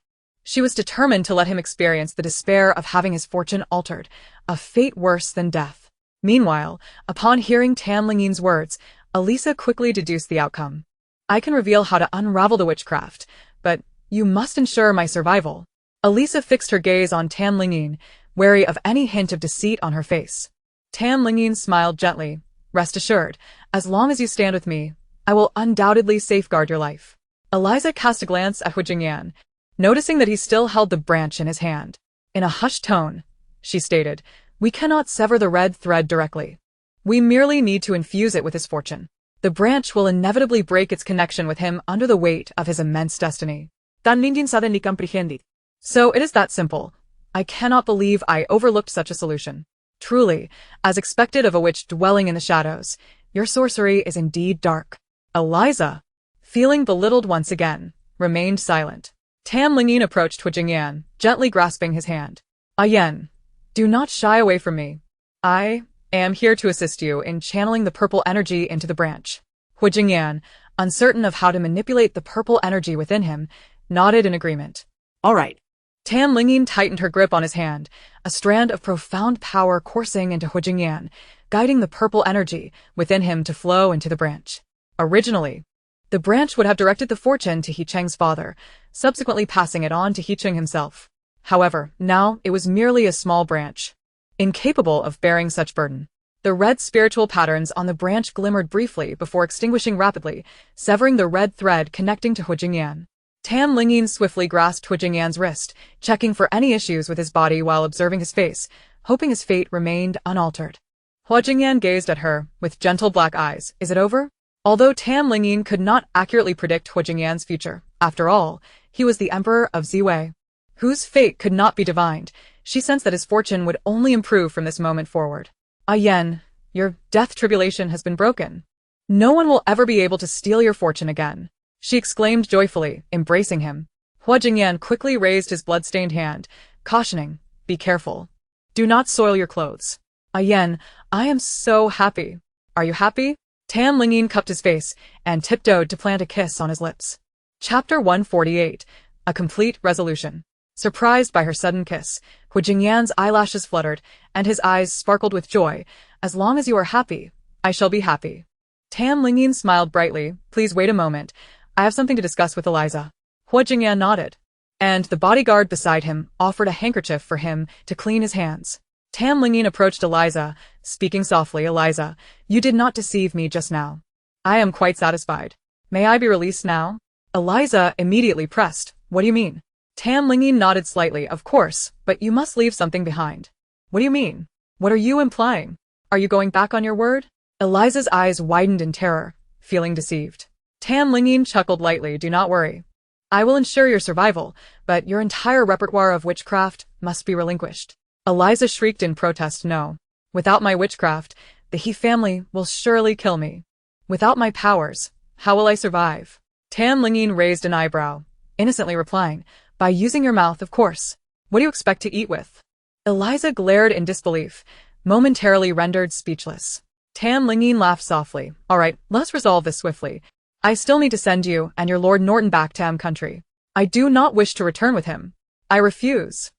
she was determined to let him experience the despair of having his fortune altered, a fate worse than death. Meanwhile, upon hearing Lingyin's words, Alisa quickly deduced the outcome. I can reveal how to unravel the witchcraft, but you must ensure my survival. Alisa fixed her gaze on Lingyin, wary of any hint of deceit on her face. Lingyin smiled gently. Rest assured, as long as you stand with me, I will undoubtedly safeguard your life. Alisa cast a glance at Huijingyan, noticing that he still held the branch in his hand. In a hushed tone, she stated, We cannot sever the red thread directly. We merely need to infuse it with his fortune. The branch will inevitably break its connection with him under the weight of his immense destiny. Tan Lingyin sabe ni comprehend. So it is that simple. I cannot believe I overlooked such a solution. Truly, as expected of a witch dwelling in the shadows, your sorcery is indeed dark. Alisa, feeling belittled once again, remained silent. Lingyin approached Huijingyan, gently grasping his hand. Yen, do not shy away from me. I am here to assist you in channeling the purple energy into the branch. Huijingyan, uncertain of how to manipulate the purple energy within him, nodded in agreement. All right. Lingyin tightened her grip on his hand, a strand of profound power coursing into Huijingyan, guiding the purple energy within him to flow into the branch. Originally, the branch would have directed the fortune to Heisheng's father, subsequently passing it on to Heisheng himself. However, now it was merely a small branch, incapable of bearing such burden. The red spiritual patterns on the branch glimmered briefly before extinguishing rapidly, severing the red thread connecting to Huijingyan. Lingyin swiftly grasped Huijingyan's wrist, checking for any issues with his body while observing his face, hoping his fate remained unaltered. Huijingyan gazed at her, with gentle black eyes. Is it over? Although Lingyin could not accurately predict Huijingyan's future, after all, he was the emperor of Ziwei, whose fate could not be divined. She sensed that his fortune would only improve from this moment forward. Yen, your death tribulation has been broken. No one will ever be able to steal your fortune again, she exclaimed joyfully, embracing him. Huijingyan quickly raised his blood-stained hand, cautioning, Be careful. Do not soil your clothes. Yen, I am so happy. Are you happy? Lingyin cupped his face and tiptoed to plant a kiss on his lips. Chapter 148. A Complete Resolution. Surprised by her sudden kiss, Huijingyan's eyelashes fluttered, and his eyes sparkled with joy. As long as you are happy, I shall be happy. Lingyin smiled brightly. Please wait a moment. I have something to discuss with Alisa. Huijingyan nodded, and the bodyguard beside him offered a handkerchief for him to clean his hands. Lingyin approached Alisa, speaking softly. Alisa, you did not deceive me just now. I am quite satisfied. May I be released now? Alisa immediately pressed. What do you mean? Tam Lingyin nodded slightly. Of course, but you must leave something behind. What do you mean? What are you implying? Are you going back on your word? Elisa's eyes widened in terror, feeling deceived. Tam Lingyin chuckled lightly. Do not worry. I will ensure your survival, but your entire repertoire of witchcraft must be relinquished. Alisa shrieked in protest. No. Without my witchcraft, the He family will surely kill me. Without my powers, how will I survive? Tam Lingyin raised an eyebrow, innocently replying, by using your mouth, of course. What do you expect to eat with? Alisa glared in disbelief, momentarily rendered speechless. Tam Lingyin laughed softly. All right, let's resolve this swiftly. I still need to send you and your Lord Norton back to country. I do not wish to return with him. I refuse.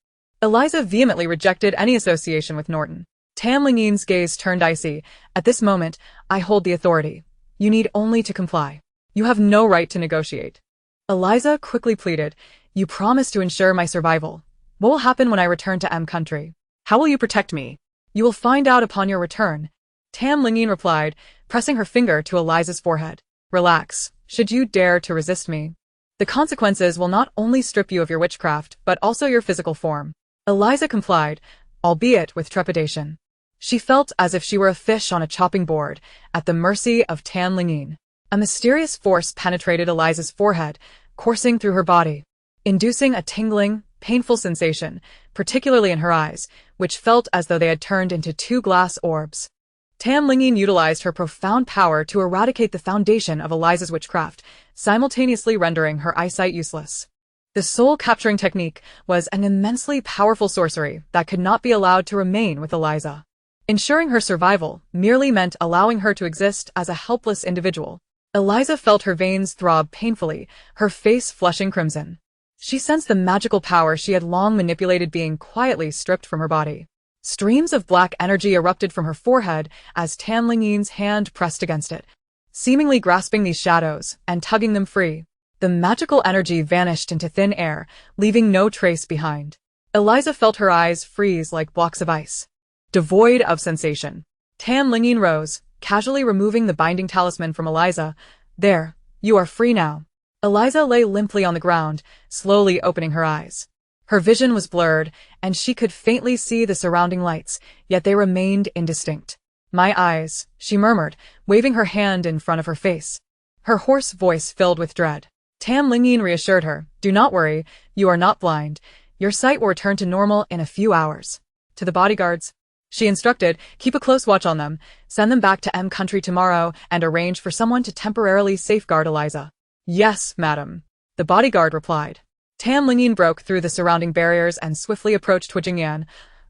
Alisa vehemently rejected any association with Norton. Tam Lingyin's gaze turned icy. At this moment, I hold the authority. You need only to comply. You have no right to negotiate. Alisa quickly pleaded. You promise to ensure my survival. What will happen when I return to country? How will you protect me? You will find out upon your return. Tam Lingyin replied, pressing her finger to Alisa's forehead. Relax. Should you dare to resist me, the consequences will not only strip you of your witchcraft, but also your physical form. Alisa complied, albeit with trepidation. She felt as if she were a fish on a chopping board, at the mercy of Tam Lingyin. A mysterious force penetrated Alisa's forehead, coursing through her body, inducing a tingling, painful sensation, particularly in her eyes, which felt as though they had turned into two glass orbs. Tam Lingyin utilized her profound power to eradicate the foundation of Alisa's witchcraft, simultaneously rendering her eyesight useless. The soul-capturing technique was an immensely powerful sorcery that could not be allowed to remain with Alisa. Ensuring her survival merely meant allowing her to exist as a helpless individual. Alisa felt her veins throb painfully, her face flushing crimson. She sensed the magical power she had long manipulated being quietly stripped from her body. Streams of black energy erupted from her forehead as Tam Lingyin's hand pressed against it, seemingly grasping these shadows and tugging them free. The magical energy vanished into thin air, leaving no trace behind. Alisa felt her eyes freeze like blocks of ice. Devoid of sensation, Tam Lingyin rose, casually removing the binding talisman from Alisa. There, you are free now. Alisa lay limply on the ground, slowly opening her eyes. Her vision was blurred, and she could faintly see the surrounding lights, yet they remained indistinct. My eyes, she murmured, waving her hand in front of her face. Her hoarse voice filled with dread. Tam Lingyin reassured her, do not worry, you are not blind. Your sight will return to normal in a few hours. To the bodyguards, she instructed, keep a close watch on them, send them back to country tomorrow, and arrange for someone to temporarily safeguard Alisa. Yes, madam, the bodyguard replied. Tam Lingyin broke through the surrounding barriers and swiftly approached Hu Jingyan.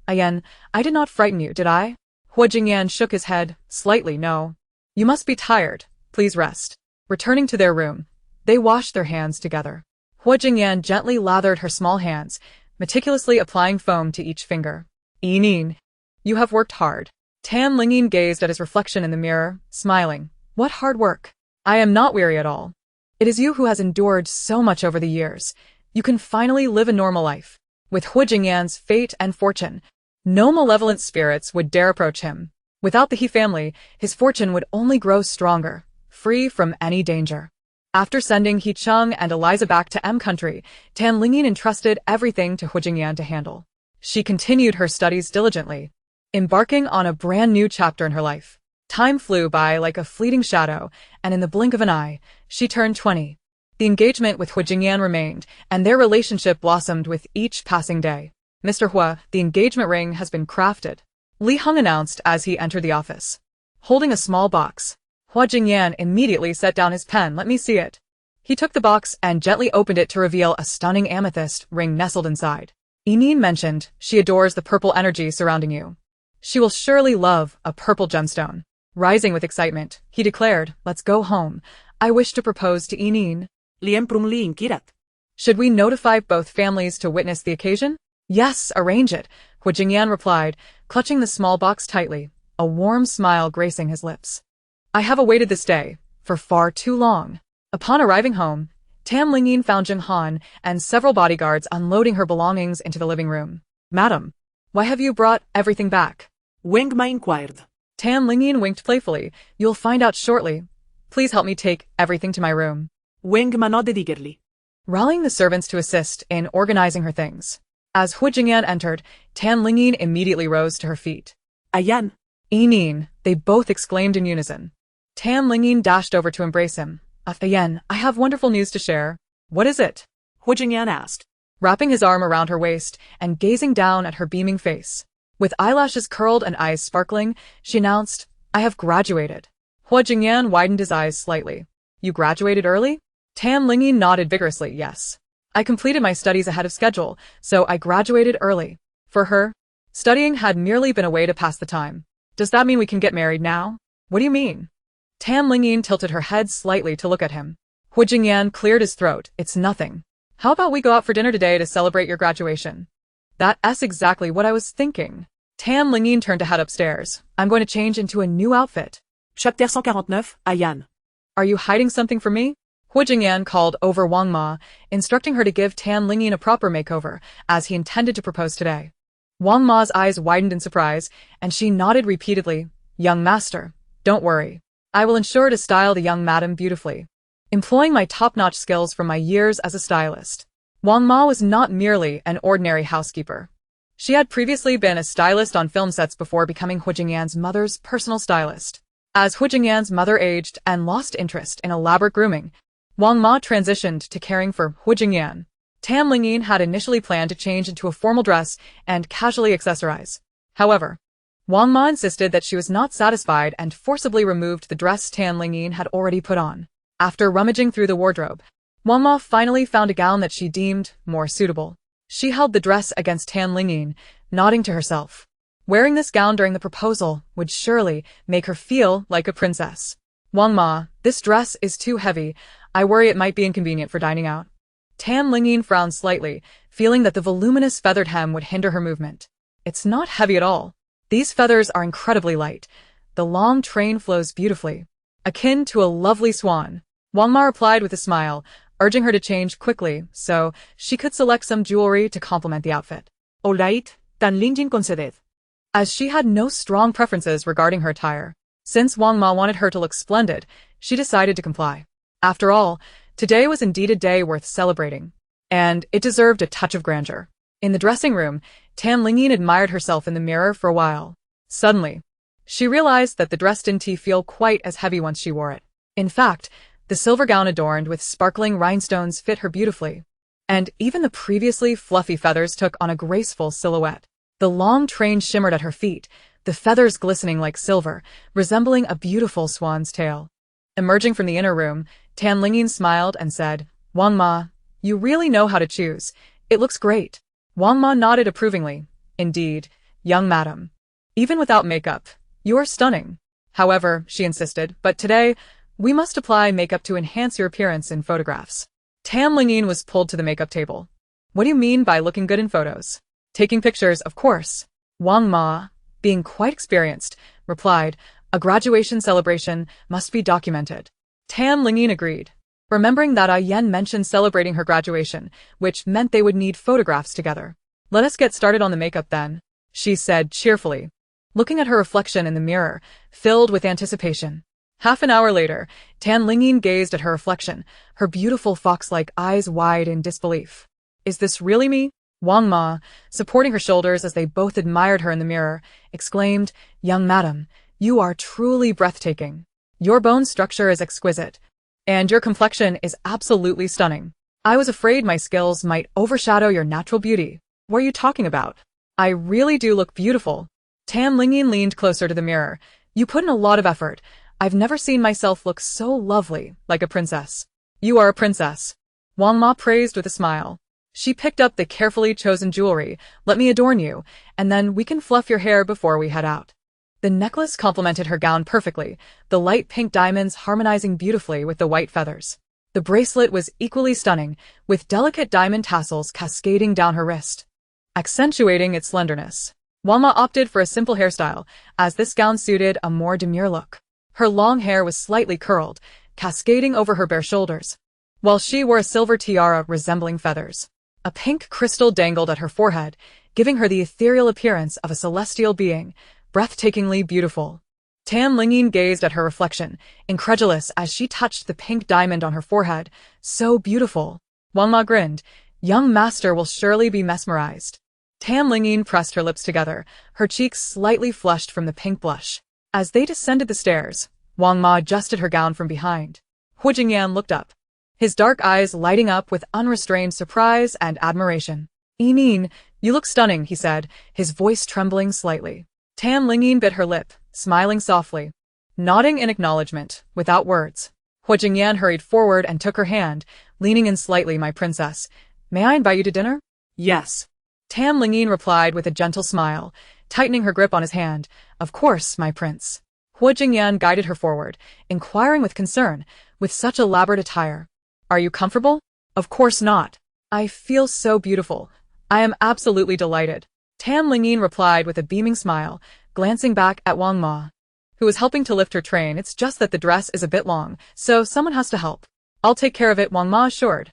Ayen, I did not frighten you, did I? Hu Jingyan shook his head, slightly. No. You must be tired. Please rest. Returning to their room, they washed their hands together. Hu Jingyan gently lathered her small hands, meticulously applying foam to each finger. Yinin, you have worked hard. Tam Lingyin gazed at his reflection in the mirror, smiling. What hard work. I am not weary at all. It is you who has endured so much over the years. You can finally live a normal life. With Hu Jingyan's fate and fortune, no malevolent spirits would dare approach him. Without the He family, his fortune would only grow stronger, free from any danger. After sending He Chung and Alisa back to country, Tam Lingyin entrusted everything to Hu Jingyan to handle. She continued her studies diligently, embarking on a brand new chapter in her life. Time flew by like a fleeting shadow, and in the blink of an eye, she turned 20. The engagement with Hu Jingyan remained, and their relationship blossomed with each passing day. Mr. Hua, the engagement ring has been crafted, Li Heng announced as he entered the office. Holding a small box, Hu Jingyan immediately set down his pen. Let me see it. He took the box and gently opened it to reveal a stunning amethyst ring nestled inside. Yinin mentioned, she adores the purple energy surrounding you. She will surely love a purple gemstone. Rising with excitement, he declared, let's go home. I wish to propose to Yinin. Should we notify both families to witness the occasion? Yes, arrange it, Hu Jingyan replied, clutching the small box tightly, a warm smile gracing his lips. I have awaited this day for far too long. Upon arriving home, Tam Lingyin found Jing Han and several bodyguards unloading her belongings into the living room. Madam, why have you brought everything back? Wengma inquired. Tam Lingyin winked playfully. You'll find out shortly. Please help me take everything to my room. Wengma nodded eagerly. rallying the servants to assist in organizing her things. As Hu Jingyan entered, Tan Lingyin immediately rose to her feet. Ayan. Inin, they both exclaimed in unison. Tan Lingyin dashed over to embrace him. Ayan, I have wonderful news to share. What is it? Hu Jingyan asked, Wrapping his arm around her waist and gazing down at her beaming face. With eyelashes curled and eyes sparkling, she announced, I have graduated. Hu Jingyan widened his eyes slightly. You graduated early? Tan Lingyin nodded vigorously, yes. I completed my studies ahead of schedule, so I graduated early. For her, studying had merely been a way to pass the time. Does that mean we can get married now? What do you mean? Tan Lingyin tilted her head slightly to look at him. Hu Jingyan cleared his throat. It's nothing. How about we go out for dinner today to celebrate your graduation? That's exactly what I was thinking. Tan Lingyin turned to head upstairs. I'm going to change into a new outfit. Chapter 149, Ayan. Are you hiding something from me? Hu Jingyan called over Wang Ma, instructing her to give Tan Lingyin a proper makeover, as he intended to propose today. Wang Ma's eyes widened in surprise, and she nodded repeatedly. Young master, don't worry. I will ensure to style the young madam beautifully, employing my top-notch skills from my years as a stylist. Wang Ma was not merely an ordinary housekeeper. She had previously been a stylist on film sets before becoming Hu Jingyan's mother's personal stylist. As Hu Jingyan's mother aged and lost interest in elaborate grooming, Wang Ma transitioned to caring for Hu Jingyan. Tan Lingyin had initially planned to change into a formal dress and casually accessorize. However, Wang Ma insisted that she was not satisfied and forcibly removed the dress Tan Lingyin had already put on. After rummaging through the wardrobe, Wang Ma finally found a gown that she deemed more suitable. She held the dress against Tan Lingyin, nodding to herself. Wearing this gown during the proposal would surely make her feel like a princess. Wang Ma, this dress is too heavy. I worry it might be inconvenient for dining out. Tan Lingyin frowned slightly, feeling that the voluminous feathered hem would hinder her movement. It's not heavy at all. These feathers are incredibly light. The long train flows beautifully, akin to a lovely swan. Wang Ma replied with a smile, urging her to change quickly so she could select some jewelry to complement the outfit. All right, Tan Lingyin conceded. As she had no strong preferences regarding her attire, since Wang Ma wanted her to look splendid, she decided to comply. After all, today was indeed a day worth celebrating, and it deserved a touch of grandeur. In the dressing room, Tan Lingyin admired herself in the mirror for a while. Suddenly, she realized that the dress didn't feel quite as heavy once she wore it. In fact, the silver gown adorned with sparkling rhinestones fit her beautifully, and even the previously fluffy feathers took on a graceful silhouette. The long train shimmered at her feet, the feathers glistening like silver, resembling a beautiful swan's tail. Emerging from the inner room, Tan Lingyin smiled and said, Wang Ma, you really know how to choose. It looks great. Wang Ma nodded approvingly. Indeed, young madam. Even without makeup, you are stunning. However, she insisted, but today, we must apply makeup to enhance your appearance in photographs. Tan Lingyin was pulled to the makeup table. What do you mean by looking good in photos? Taking pictures, of course. Wang Ma, being quite experienced, replied, a graduation celebration must be documented. Tan Lingyin agreed, remembering that Ayan mentioned celebrating her graduation, which meant they would need photographs together. Let us get started on the makeup then, she said cheerfully, looking at her reflection in the mirror, filled with anticipation. Half an hour later, Tan Lingyin gazed at her reflection, her beautiful fox-like eyes wide in disbelief. Is this really me? Wang Ma, supporting her shoulders as they both admired her in the mirror, exclaimed, Young madam, you are truly breathtaking. Your bone structure is exquisite, and your complexion is absolutely stunning. I was afraid my skills might overshadow your natural beauty. What are you talking about? I really do look beautiful. Tan Lingyin leaned closer to the mirror. You put in a lot of effort. I've never seen myself look so lovely, like a princess. You are a princess. Wang Ma praised with a smile. She picked up the carefully chosen jewelry. Let me adorn you, and then we can fluff your hair before we head out. The necklace complemented her gown perfectly, the light pink diamonds harmonizing beautifully with the white feathers. The bracelet was equally stunning, with delicate diamond tassels cascading down her wrist, accentuating its slenderness. Wang Ma opted for a simple hairstyle, as this gown suited a more demure look. Her long hair was slightly curled, cascading over her bare shoulders, while she wore a silver tiara resembling feathers. A pink crystal dangled at her forehead, giving her the ethereal appearance of a celestial being, breathtakingly beautiful. Tan Lingyin gazed at her reflection, incredulous as she touched the pink diamond on her forehead. So beautiful. Wang Ma grinned. Young master will surely be mesmerized. Tam Lingyin pressed her lips together, her cheeks slightly flushed from the pink blush. As they descended the stairs, Wang Ma adjusted her gown from behind. Hu Jingyan looked up, his dark eyes lighting up with unrestrained surprise and admiration. "Yimin, you look stunning," he said, his voice trembling slightly. Tam Lingyin bit her lip, smiling softly, nodding in acknowledgement, without words. Hu Jingyan hurried forward and took her hand, leaning in slightly. "My princess, may I invite you to dinner?" Yes. Tam Lingyin replied with a gentle smile, tightening her grip on his hand. "Of course, my prince." Hu Jingyan guided her forward, inquiring with concern, "With such elaborate attire, are you comfortable?" "Of course not. I feel so beautiful. I am absolutely delighted." Tam Lingyin replied with a beaming smile, glancing back at Wang Ma, who was helping to lift her train. "It's just that the dress is a bit long, so someone has to help." "I'll take care of it," Wang Ma assured.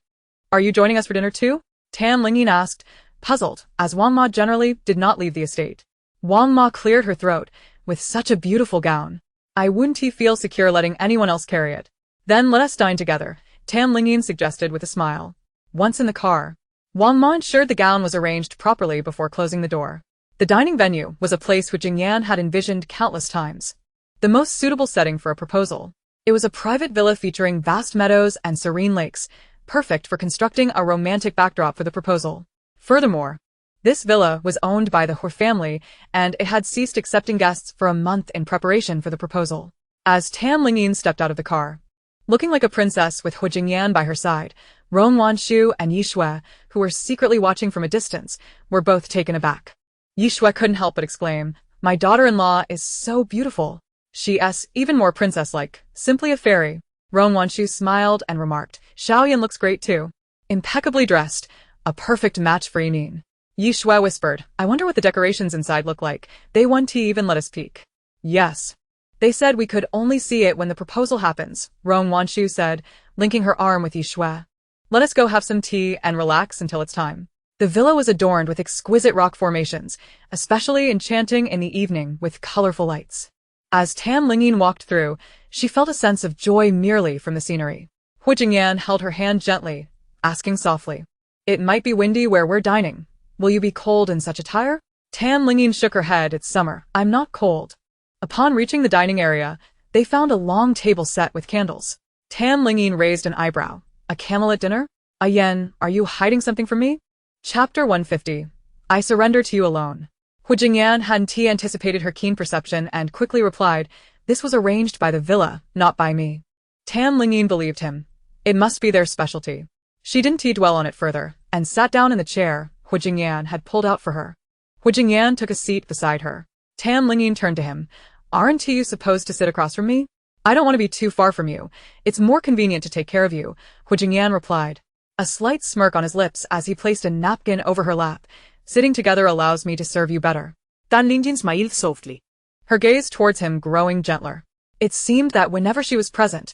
"Are you joining us for dinner too?" Tam Lingyin asked, puzzled, as Wang Ma generally did not leave the estate. Wang Ma cleared her throat. "With such a beautiful gown, I wouldn't feel secure letting anyone else carry it." "Then let us dine together," Tam Lingyin suggested with a smile. Once in the car, Wang Ma ensured the gown was arranged properly before closing the door. The dining venue was a place which Jingyan had envisioned countless times. The most suitable setting for a proposal. It was a private villa featuring vast meadows and serene lakes, perfect for constructing a romantic backdrop for the proposal. Furthermore, this villa was owned by the Hu family, and it had ceased accepting guests for a month in preparation for the proposal. As Tam Lingyin stepped out of the car, looking like a princess with Hu Jingyan by her side, Rong Wanshu and Yi Shui, who were secretly watching from a distance, were both taken aback. Yi Shui couldn't help but exclaim, "My daughter-in-law is so beautiful. She's even more princess-like, simply a fairy." Rong Wanshu smiled and remarked, "Xiaoyan looks great too. Impeccably dressed, a perfect match for Yimin." Yi Shui whispered, "I wonder what the decorations inside look like. They won't even let us peek." "Yes. They said we could only see it when the proposal happens," Rong Wanshu said, linking her arm with Yi Shui. "Let us go have some tea and relax until it's time." The villa was adorned with exquisite rock formations, especially enchanting in the evening with colorful lights. As Tam Lingyin walked through, she felt a sense of joy merely from the scenery. Hu Jingyan held her hand gently, asking softly, "It might be windy where we're dining. Will you be cold in such attire?" Tam Lingyin shook her head. "It's summer. I'm not cold." Upon reaching the dining area, they found a long table set with candles. Tam Lingyin raised an eyebrow. "A candlelit dinner? Yen, are you hiding something from me?" Chapter 150. I surrender to you alone. Hu Jingyan hadn't anticipated her keen perception and quickly replied, "This was arranged by the villa, not by me." Tam Lingyin believed him. It must be their specialty. She didn't dwell on it further, and sat down in the chair Hu Jingyan had pulled out for her. Hu Jingyan took a seat beside her. Tam Lingyin turned to him. "Aren't you supposed to sit across from me?" "I don't want to be too far from you. It's more convenient to take care of you," Hu Jingyan replied, a slight smirk on his lips as he placed a napkin over her lap. "Sitting together allows me to serve you better." Tan Lingyin smiled softly, her gaze towards him growing gentler. It seemed that whenever she was present,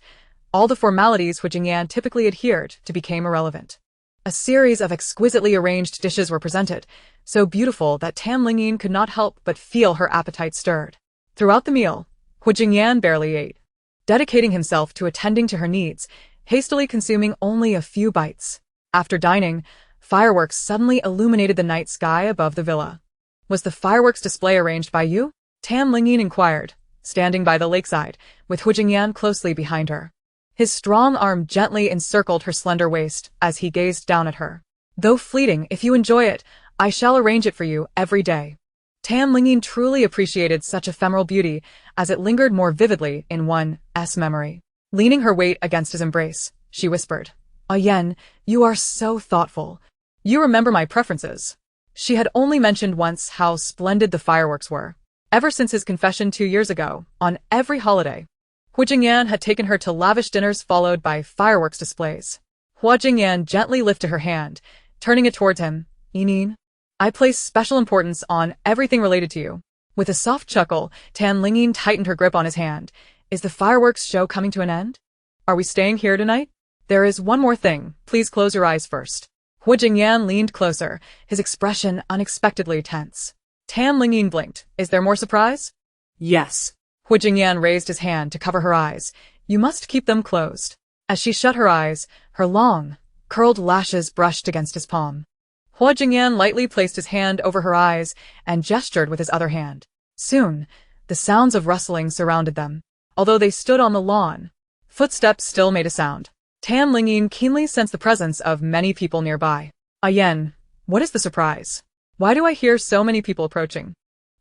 all the formalities Hu Jingyan typically adhered to became irrelevant. A series of exquisitely arranged dishes were presented, so beautiful that Tam Lingyin could not help but feel her appetite stirred. Throughout the meal, Hu Jingyan barely ate, dedicating himself to attending to her needs, hastily consuming only a few bites. After dining, fireworks suddenly illuminated the night sky above the villa. "Was the fireworks display arranged by you?" Tam Lingyin inquired, standing by the lakeside, with Hu Jingyan closely behind her. His strong arm gently encircled her slender waist as he gazed down at her. "Though fleeting, if you enjoy it, I shall arrange it for you every day." Tam Lingyin truly appreciated such ephemeral beauty as it lingered more vividly in one's memory. Leaning her weight against his embrace, she whispered, "Yen, you are so thoughtful. You remember my preferences." She had only mentioned once how splendid the fireworks were. Ever since his confession 2 years ago, on every holiday, Hu Jingyan had taken her to lavish dinners followed by fireworks displays. Hu Jingyan gently lifted her hand, turning it towards him. "Yimin, I place special importance on everything related to you." With a soft chuckle, Tam Lingyin tightened her grip on his hand. "Is the fireworks show coming to an end? Are we staying here tonight?" "There is one more thing. Please close your eyes first." Hu Jingyan leaned closer, his expression unexpectedly tense. Tam Lingyin blinked. "Is there more surprise?" "Yes." Hu Jingyan raised his hand to cover her eyes. "You must keep them closed." As she shut her eyes, her long, Curled lashes brushed against his palm. Hua Jingyan lightly placed his hand over her eyes and gestured with his other hand. Soon, the sounds of rustling surrounded them. Although they stood on the lawn, footsteps still made a sound. Tang Lingyin keenly sensed the presence of many people nearby. Yen, what is the surprise? Why do I hear so many people approaching?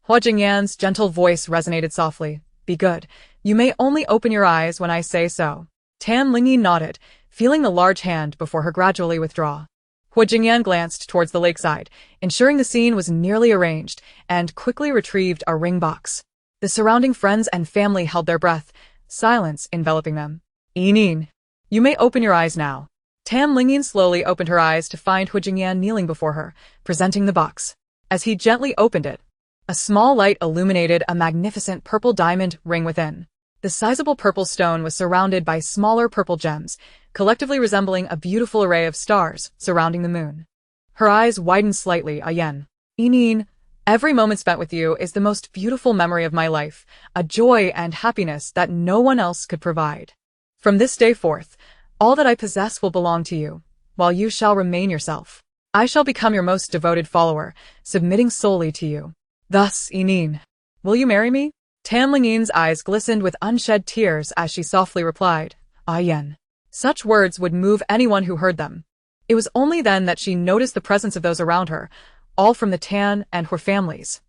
Hua Jingyan's gentle voice resonated softly. Be good. You may only open your eyes when I say so. Tang Lingyin nodded, feeling the large hand before her gradually withdraw. Hua Jingyan glanced towards the lakeside, ensuring the scene was nearly arranged, and quickly retrieved a ring box. The surrounding friends and family held their breath, silence enveloping them. Yinin, you may open your eyes now. Tang Lingyin slowly opened her eyes to find Hua Jingyan kneeling before her, presenting the box. As he gently opened it, a small light illuminated a magnificent purple diamond ring within. The sizable purple stone was surrounded by smaller purple gems, collectively resembling a beautiful array of stars surrounding the moon. Her eyes widened slightly. Yen, Yinin, every moment spent with you is the most beautiful memory of my life, a joy and happiness that no one else could provide. From this day forth, all that I possess will belong to you, while you shall remain yourself. I shall become your most devoted follower, submitting solely to you. Thus, Yinin, will you marry me? Tang Lingyin's eyes glistened with unshed tears as she softly replied, Yen. Such words would move anyone who heard them. It was only then that she noticed the presence of those around her, all from the Tan and her families.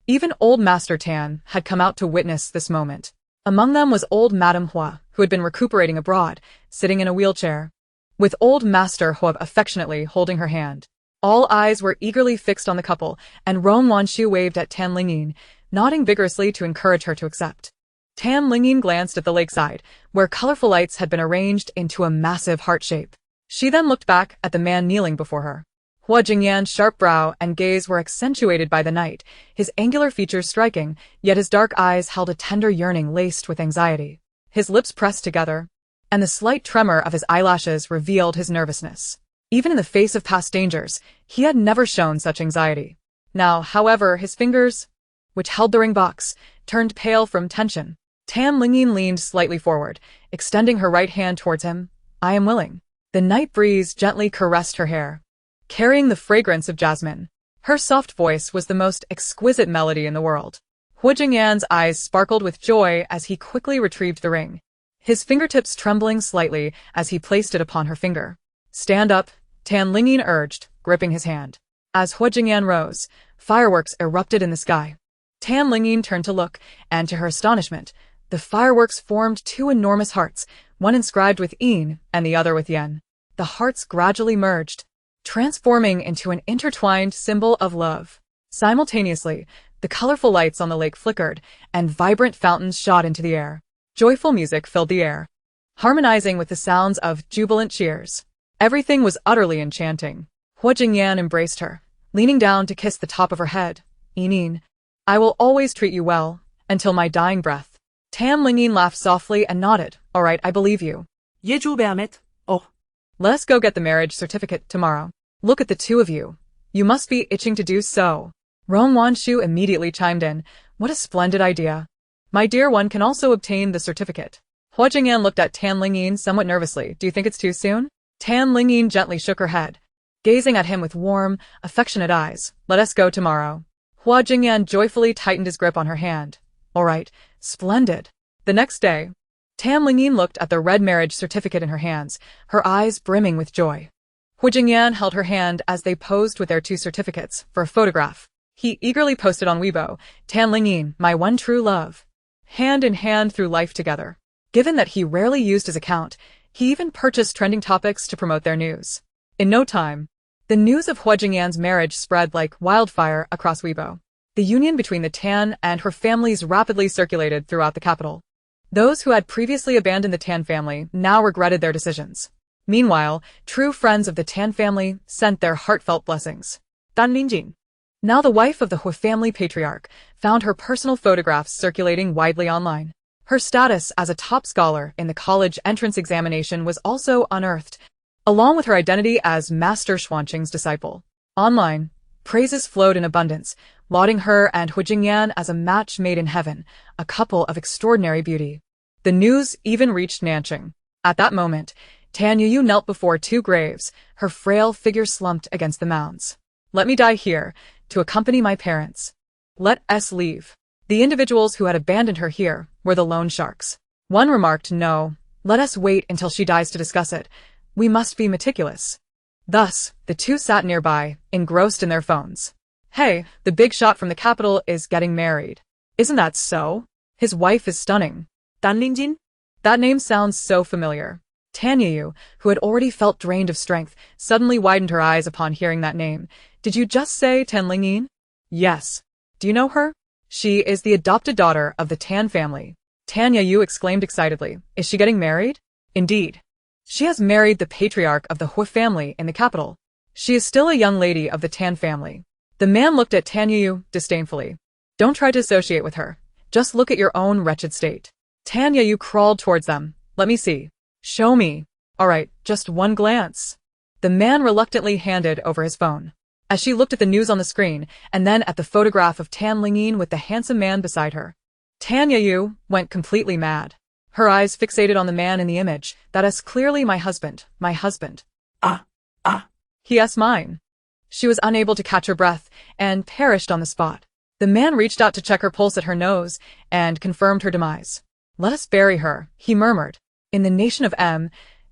Even old Master Tan had come out to witness this moment. Among them was old Madame Hua, who had been recuperating abroad, sitting in a wheelchair, with old Master Hua affectionately holding her hand. All eyes were eagerly fixed on the couple, and Ron Wanshu waved at Tang Lingyin, nodding vigorously to encourage her to accept. Tang Lingyin glanced at the lakeside, where colorful lights had been arranged into a massive heart shape. She then looked back at the man kneeling before her. Hua Jingyan's sharp brow and gaze were accentuated by the night, his angular features striking, yet his dark eyes held a tender yearning laced with anxiety. His lips pressed together, and the slight tremor of his eyelashes revealed his nervousness. Even in the face of past dangers, he had never shown such anxiety. Now, however, his fingers, which held the ring box, turned pale from tension. Tang Lingyin leaned slightly forward, extending her right hand towards him. I am willing. The night breeze gently caressed her hair, carrying the fragrance of jasmine. Her soft voice was the most exquisite melody in the world. Hua Jingyan's eyes sparkled with joy as he quickly retrieved the ring, his fingertips trembling slightly as he placed it upon her finger. Stand up, Tang Lingyin urged, gripping his hand. As Hua Jingyan rose, fireworks erupted in the sky. Tang Lingyin turned to look, and to her astonishment, the fireworks formed two enormous hearts, one inscribed with Yin and the other with Yen. The hearts gradually merged, transforming into an intertwined symbol of love. Simultaneously, the colorful lights on the lake flickered, and vibrant fountains shot into the air. Joyful music filled the air, harmonizing with the sounds of jubilant cheers. Everything was utterly enchanting. Hua Jingyan embraced her, leaning down to kiss the top of her head. Yinin, I will always treat you well, until my dying breath. Tang Lingyin laughed softly and nodded. All right, I believe you. 예주 배아멧. Oh. Let us go get the marriage certificate tomorrow. Look at the two of you. You must be itching to do so. Ron Wanshu immediately chimed in. What a splendid idea. My dear one can also obtain the certificate. Hua Jingyan looked at Tang Lingyin somewhat nervously. Do you think it's too soon? Tang Lingyin gently shook her head, gazing at him with warm, affectionate eyes. Let us go tomorrow. Hua Jingyan joyfully tightened his grip on her hand. All right, splendid. The next day, Tang Lingyin looked at the red marriage certificate in her hands, her eyes brimming with joy. Hua Jingyan held her hand as they posed with their two certificates for a photograph. He eagerly posted on Weibo, Tang Lingyin, my one true love. Hand in hand through life together. Given that he rarely used his account, he even purchased trending topics to promote their news. In no time, the news of Hua Jingyan's marriage spread like wildfire across Weibo. The union between the Tan and her families rapidly circulated throughout the capital. Those who had previously abandoned the Tan family now regretted their decisions. Meanwhile, true friends of the Tan family sent their heartfelt blessings. Dan Lingyin, now the wife of the Hua family patriarch, found her personal photographs circulating widely online. Her status as a top scholar in the college entrance examination was also unearthed, along with her identity as Master Xuanqing's disciple. Online, praises flowed in abundance, lauding her and Hua Jingyan as a match made in heaven, a couple of extraordinary beauty. The news even reached Nanqing. At that moment, Tan Yu knelt before two graves, her frail figure slumped against the mounds. Let me die here, to accompany my parents. Let us leave. The individuals who had abandoned her here were the loan sharks. One remarked, no, let us wait until she dies to discuss it. We must be meticulous. Thus, the two sat nearby, engrossed in their phones. Hey, the big shot from the capital is getting married. Isn't that so? His wife is stunning. Lingyin? That name sounds so familiar. Tan Yu, who had already felt drained of strength, suddenly widened her eyes upon hearing that name. Did you just say Tan Lingyin? Yes. Do you know her? She is the adopted daughter of the Tan family. Tan Yu exclaimed excitedly. Is she getting married? Indeed. She has married the patriarch of the Hu family in the capital. She is still a young lady of the Tan family. The man looked at Tan Yu disdainfully. Don't try to associate with her. Just look at your own wretched state. Tan Yu crawled towards them. Let me see. Show me. All right, just one glance. The man reluctantly handed over his phone. As she looked at the news on the screen, and then at the photograph of Tan Lingyin with the handsome man beside her, Tan Yu went completely mad. Her eyes fixated on the man in the image. That is clearly my husband, my husband. Yes, mine. She was unable to catch her breath, and perished on the spot. The man reached out to check her pulse at her nose, and confirmed her demise. Let us bury her, he murmured. In the nation of M,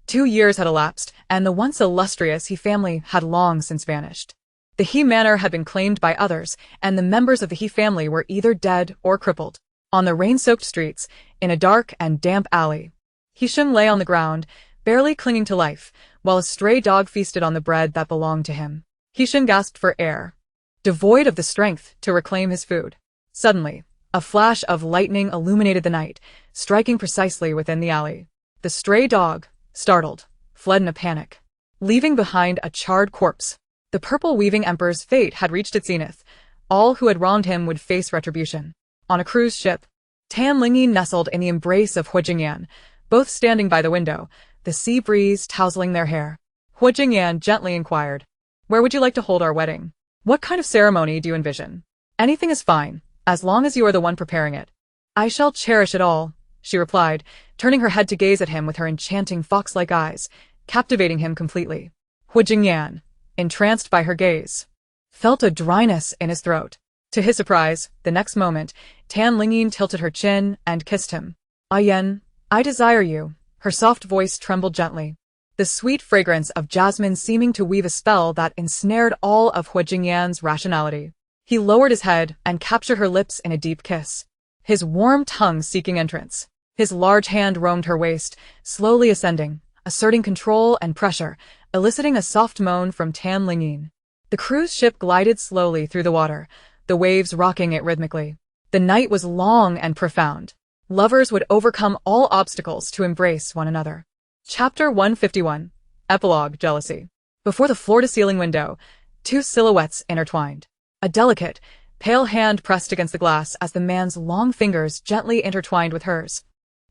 2 years had elapsed, and the once illustrious He family had long since vanished. The He manor had been claimed by others, and the members of the He family were either dead or crippled. On the rain-soaked streets, in a dark and damp alley, Hisheng lay on the ground, barely clinging to life, while a stray dog feasted on the bread that belonged to him. Hisheng gasped for air, devoid of the strength to reclaim his food. Suddenly, a flash of lightning illuminated the night, striking precisely within the alley. The stray dog, startled, fled in a panic, leaving behind a charred corpse. The purple-weaving emperor's fate had reached its zenith. All who had wronged him would face retribution. On a cruise ship, Tan Lingyin nestled in the embrace of Hu Jingyan, both standing by the window, the sea breeze tousling their hair. Hu Jingyan gently inquired, where would you like to hold our wedding? What kind of ceremony do you envision? Anything is fine, as long as you are the one preparing it. I shall cherish it all, she replied, turning her head to gaze at him with her enchanting fox-like eyes, captivating him completely. Hu Jingyan, entranced by her gaze, felt a dryness in his throat. To his surprise, the next moment, Tan Lingyin tilted her chin and kissed him. Yen, I desire you. Her soft voice trembled gently, the sweet fragrance of jasmine seeming to weave a spell that ensnared all of Hu Jingyan's rationality. He lowered his head and captured her lips in a deep kiss, his warm tongue seeking entrance. His large hand roamed her waist, slowly ascending, asserting control and pressure, eliciting a soft moan from Tan Lingyin. The cruise ship glided slowly through the water, the waves rocking it rhythmically. The night was long and profound. Lovers would overcome all obstacles to embrace one another. Chapter 151. Epilogue, Jealousy. Before the floor-to-ceiling window, two silhouettes intertwined. A delicate, pale hand pressed against the glass as the man's long fingers gently intertwined with hers,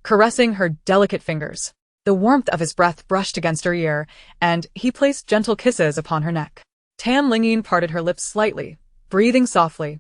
caressing her delicate fingers. The warmth of his breath brushed against her ear, and he placed gentle kisses upon her neck. Tan Lingyin parted her lips slightly, breathing softly.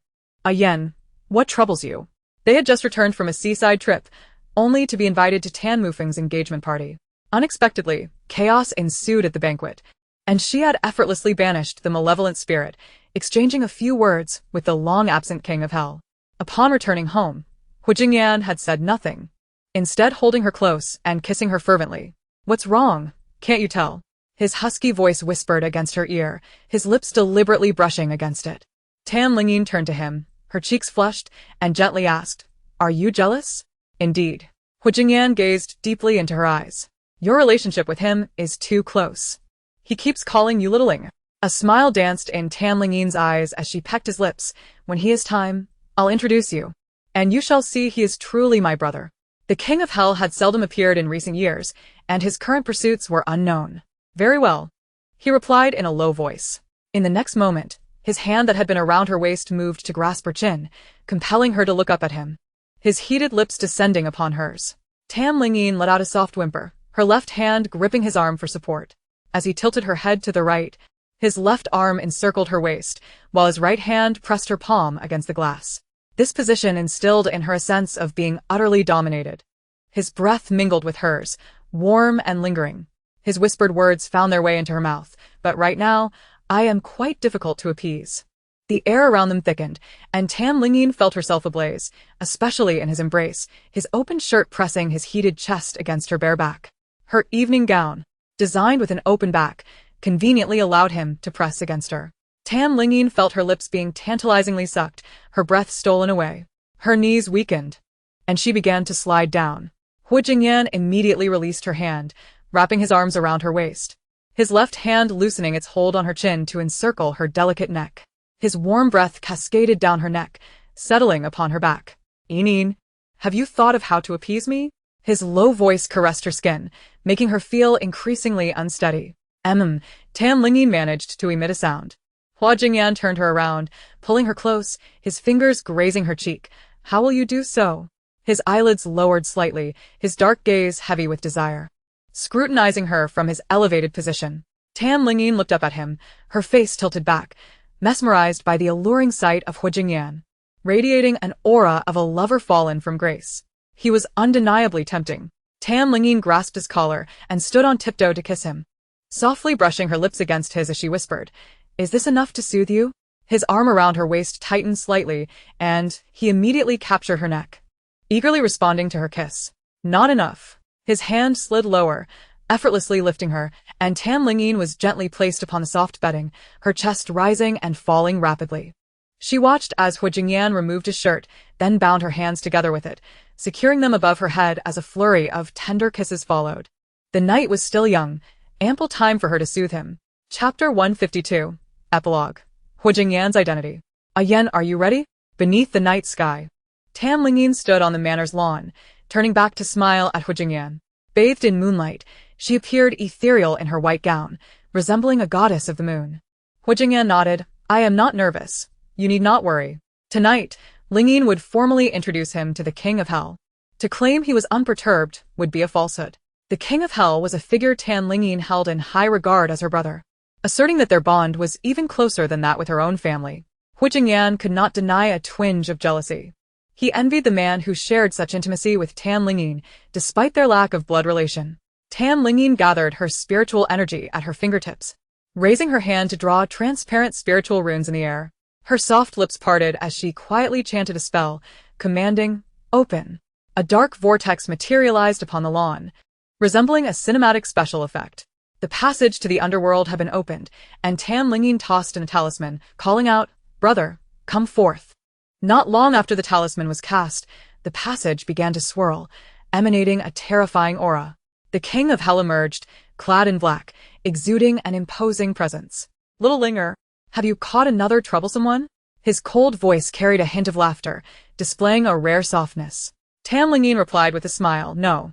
Yen, what troubles you? They had just returned from a seaside trip, only to be invited to Tan Mufeng's engagement party. Unexpectedly, chaos ensued at the banquet, and she had effortlessly banished the malevolent spirit, exchanging a few words with the long-absent king of hell. Upon returning home, Hu Jingyan had said nothing, instead holding her close and kissing her fervently. What's wrong? Can't you tell? His husky voice whispered against her ear, his lips deliberately brushing against it. Tan Lingyin turned to him, her cheeks flushed, and gently asked, Are you jealous? Indeed. Hu Jingyan gazed deeply into her eyes. Your relationship with him is too close. He keeps calling you littling. A smile danced in Tan Lingyin's eyes as she pecked his lips. When he has time, I'll introduce you, and you shall see he is truly my brother. The king of hell had seldom appeared in recent years, and his current pursuits were unknown. Very well, he replied in a low voice. In the next moment, his hand that had been around her waist moved to grasp her chin, compelling her to look up at him, his heated lips descending upon hers. Tan Lingyin let out a soft whimper, her left hand gripping his arm for support. As he tilted her head to the right, his left arm encircled her waist, while his right hand pressed her palm against the glass. This position instilled in her a sense of being utterly dominated. His breath mingled with hers, warm and lingering, His whispered words found their way into her mouth, but right now, I am quite difficult to appease. The air around them thickened, and Lingyin felt herself ablaze, especially in his embrace, his open shirt pressing his heated chest against her bare back. Her evening gown, designed with an open back, conveniently allowed him to press against her. Lingyin felt her lips being tantalizingly sucked, her breath stolen away. Her knees weakened, and she began to slide down. Huijingyan immediately released her hand, wrapping his arms around her waist, his left hand loosening its hold on her chin to encircle her delicate neck. His warm breath cascaded down her neck, settling upon her back. Yinin, have you thought of how to appease me? His low voice caressed her skin, making her feel increasingly unsteady. Lingyin managed to emit a sound. Huijingyan turned her around, pulling her close, his fingers grazing her cheek. How will you do so? His eyelids lowered slightly, his dark gaze heavy with desire. Scrutinizing her from his elevated position, Lingyin looked up at him, her face tilted back, mesmerized by the alluring sight of Huijingyan, radiating an aura of a lover fallen from grace. He was undeniably tempting. Lingyin grasped his collar and stood on tiptoe to kiss him, softly brushing her lips against his as she whispered, "Is this enough to soothe you?" His arm around her waist tightened slightly, and he immediately captured her neck, eagerly responding to her kiss. Not enough. His hand slid lower, effortlessly lifting her, and Lingyin was gently placed upon the soft bedding, her chest rising and falling rapidly. She watched as Huijingyan removed his shirt, then bound her hands together with it, securing them above her head as a flurry of tender kisses followed. The night was still young, ample time for her to soothe him. Chapter 152. Epilogue. Huijingyan's identity. Ayen, are you ready? Beneath the night sky, Lingyin stood on the manor's lawn, turning back to smile at Huijingyan. Bathed in moonlight, she appeared ethereal in her white gown, resembling a goddess of the moon. Huijingyan nodded. I am not nervous. You need not worry. Tonight, Lingyin would formally introduce him to the King of Hell. To claim he was unperturbed would be a falsehood. The King of Hell was a figure Lingyin held in high regard as her brother, asserting that their bond was even closer than that with her own family. Huijingyan could not deny a twinge of jealousy. He envied the man who shared such intimacy with Lingyin, despite their lack of blood relation. Lingyin gathered her spiritual energy at her fingertips, raising her hand to draw transparent spiritual runes in the air. Her soft lips parted as she quietly chanted a spell, commanding, "Open." A dark vortex materialized upon the lawn, resembling a cinematic special effect. The passage to the underworld had been opened, and Lingyin tossed in a talisman, calling out, "Brother, come forth." Not long after the talisman was cast, the passage began to swirl, emanating a terrifying aura. The King of Hell emerged, clad in black, exuding an imposing presence. "Little Linger, have you caught another troublesome one?" His cold voice carried a hint of laughter, displaying a rare softness. Lingyin replied with a smile, "No.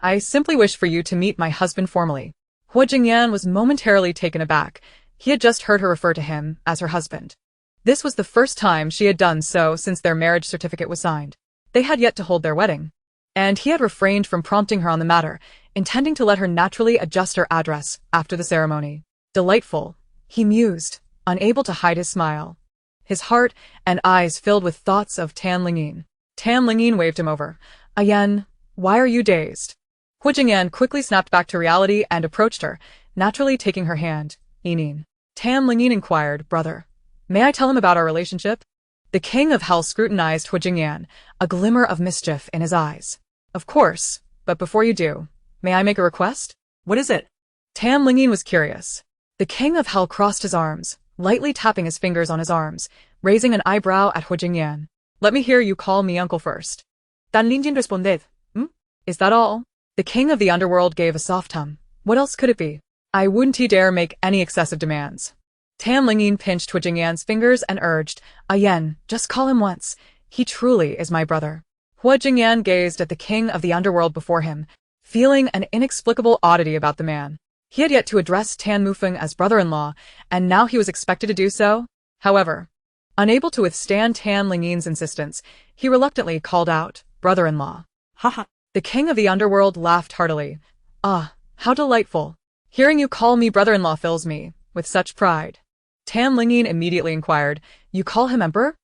I simply wish for you to meet my husband formally." Huijingyan was momentarily taken aback. He had just heard her refer to him as her husband. This was the first time she had done so since their marriage certificate was signed. They had yet to hold their wedding, and he had refrained from prompting her on the matter, intending to let her naturally adjust her address after the ceremony. Delightful, he mused, unable to hide his smile. His heart and eyes filled with thoughts of Lingyin. Lingyin waved him over. "Ayen, why are you dazed?" Huijingyan quickly snapped back to reality and approached her, naturally taking her hand. "Yinin." Lingyin inquired, "Brother, may I tell him about our relationship?" The King of Hell scrutinized Huijingyan, a glimmer of mischief in his eyes. "Of course, but before you do, may I make a request?" What is it? Lingyin was curious. The King of Hell crossed his arms, lightly tapping his fingers on his arms, raising an eyebrow at Huijingyan. "Let me hear you call me uncle first." "Tan Lingyin responded. Is that all?" The King of the Underworld gave a soft hum. What else could it be? "I wouldn't dare make any excessive demands." Lingyin pinched Huijingyan's fingers and urged, "Ayen, just call him once. He truly is my brother." Huijingyan gazed at the King of the Underworld before him, feeling an inexplicable oddity about the man. He had yet to address Tan Mufeng as brother-in-law, and now he was expected to do so. However, unable to withstand Lingyin's insistence, he reluctantly called out, "Brother-in-law." Haha. The King of the Underworld laughed heartily. "Ah, how delightful. Hearing you call me brother-in-law fills me with such pride." Lingyin immediately inquired, "You call him Emperor?"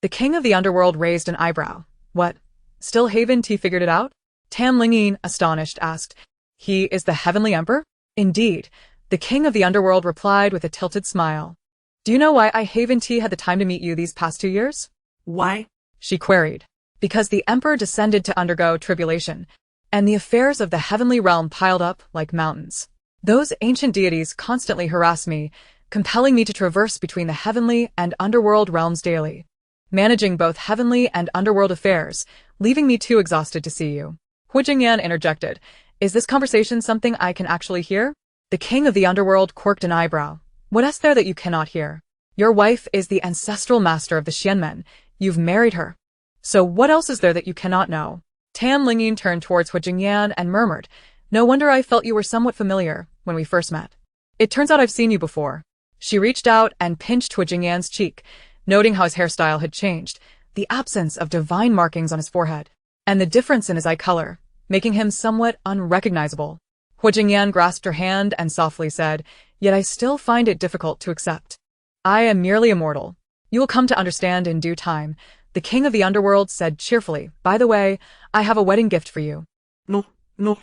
The King of the Underworld raised an eyebrow. "What? Still haven't he figured it out?" Lingyin, astonished, asked, "He is the Heavenly Emperor?" Indeed, the king of the underworld replied with a tilted smile. Do you know why I haven't had the time to meet you these past 2 years? Why? She queried. Because the emperor descended to undergo tribulation, and the affairs of the heavenly realm piled up like mountains. Those ancient deities constantly harass me, compelling me to traverse between the heavenly and underworld realms daily, managing both heavenly and underworld affairs, leaving me too exhausted to see you. Hu Jingyan interjected. Is this conversation something I can actually hear? The king of the underworld quirked an eyebrow. What is there that you cannot hear? Your wife is the ancestral master of the Xianmen. You've married her. So what else is there that you cannot know? Lingyin turned towards Hu Jingyan and murmured, No wonder I felt you were somewhat familiar when we first met. It turns out I've seen you before. She reached out and pinched Hu Jingyan's cheek, noting how his hairstyle had changed, the absence of divine markings on his forehead, and the difference in his eye color, making him somewhat unrecognizable. Hu Jingyan grasped her hand and softly said, Yet I still find it difficult to accept. I am merely a mortal. You will come to understand in due time, the king of the underworld said cheerfully. By the way, I have a wedding gift for you. No.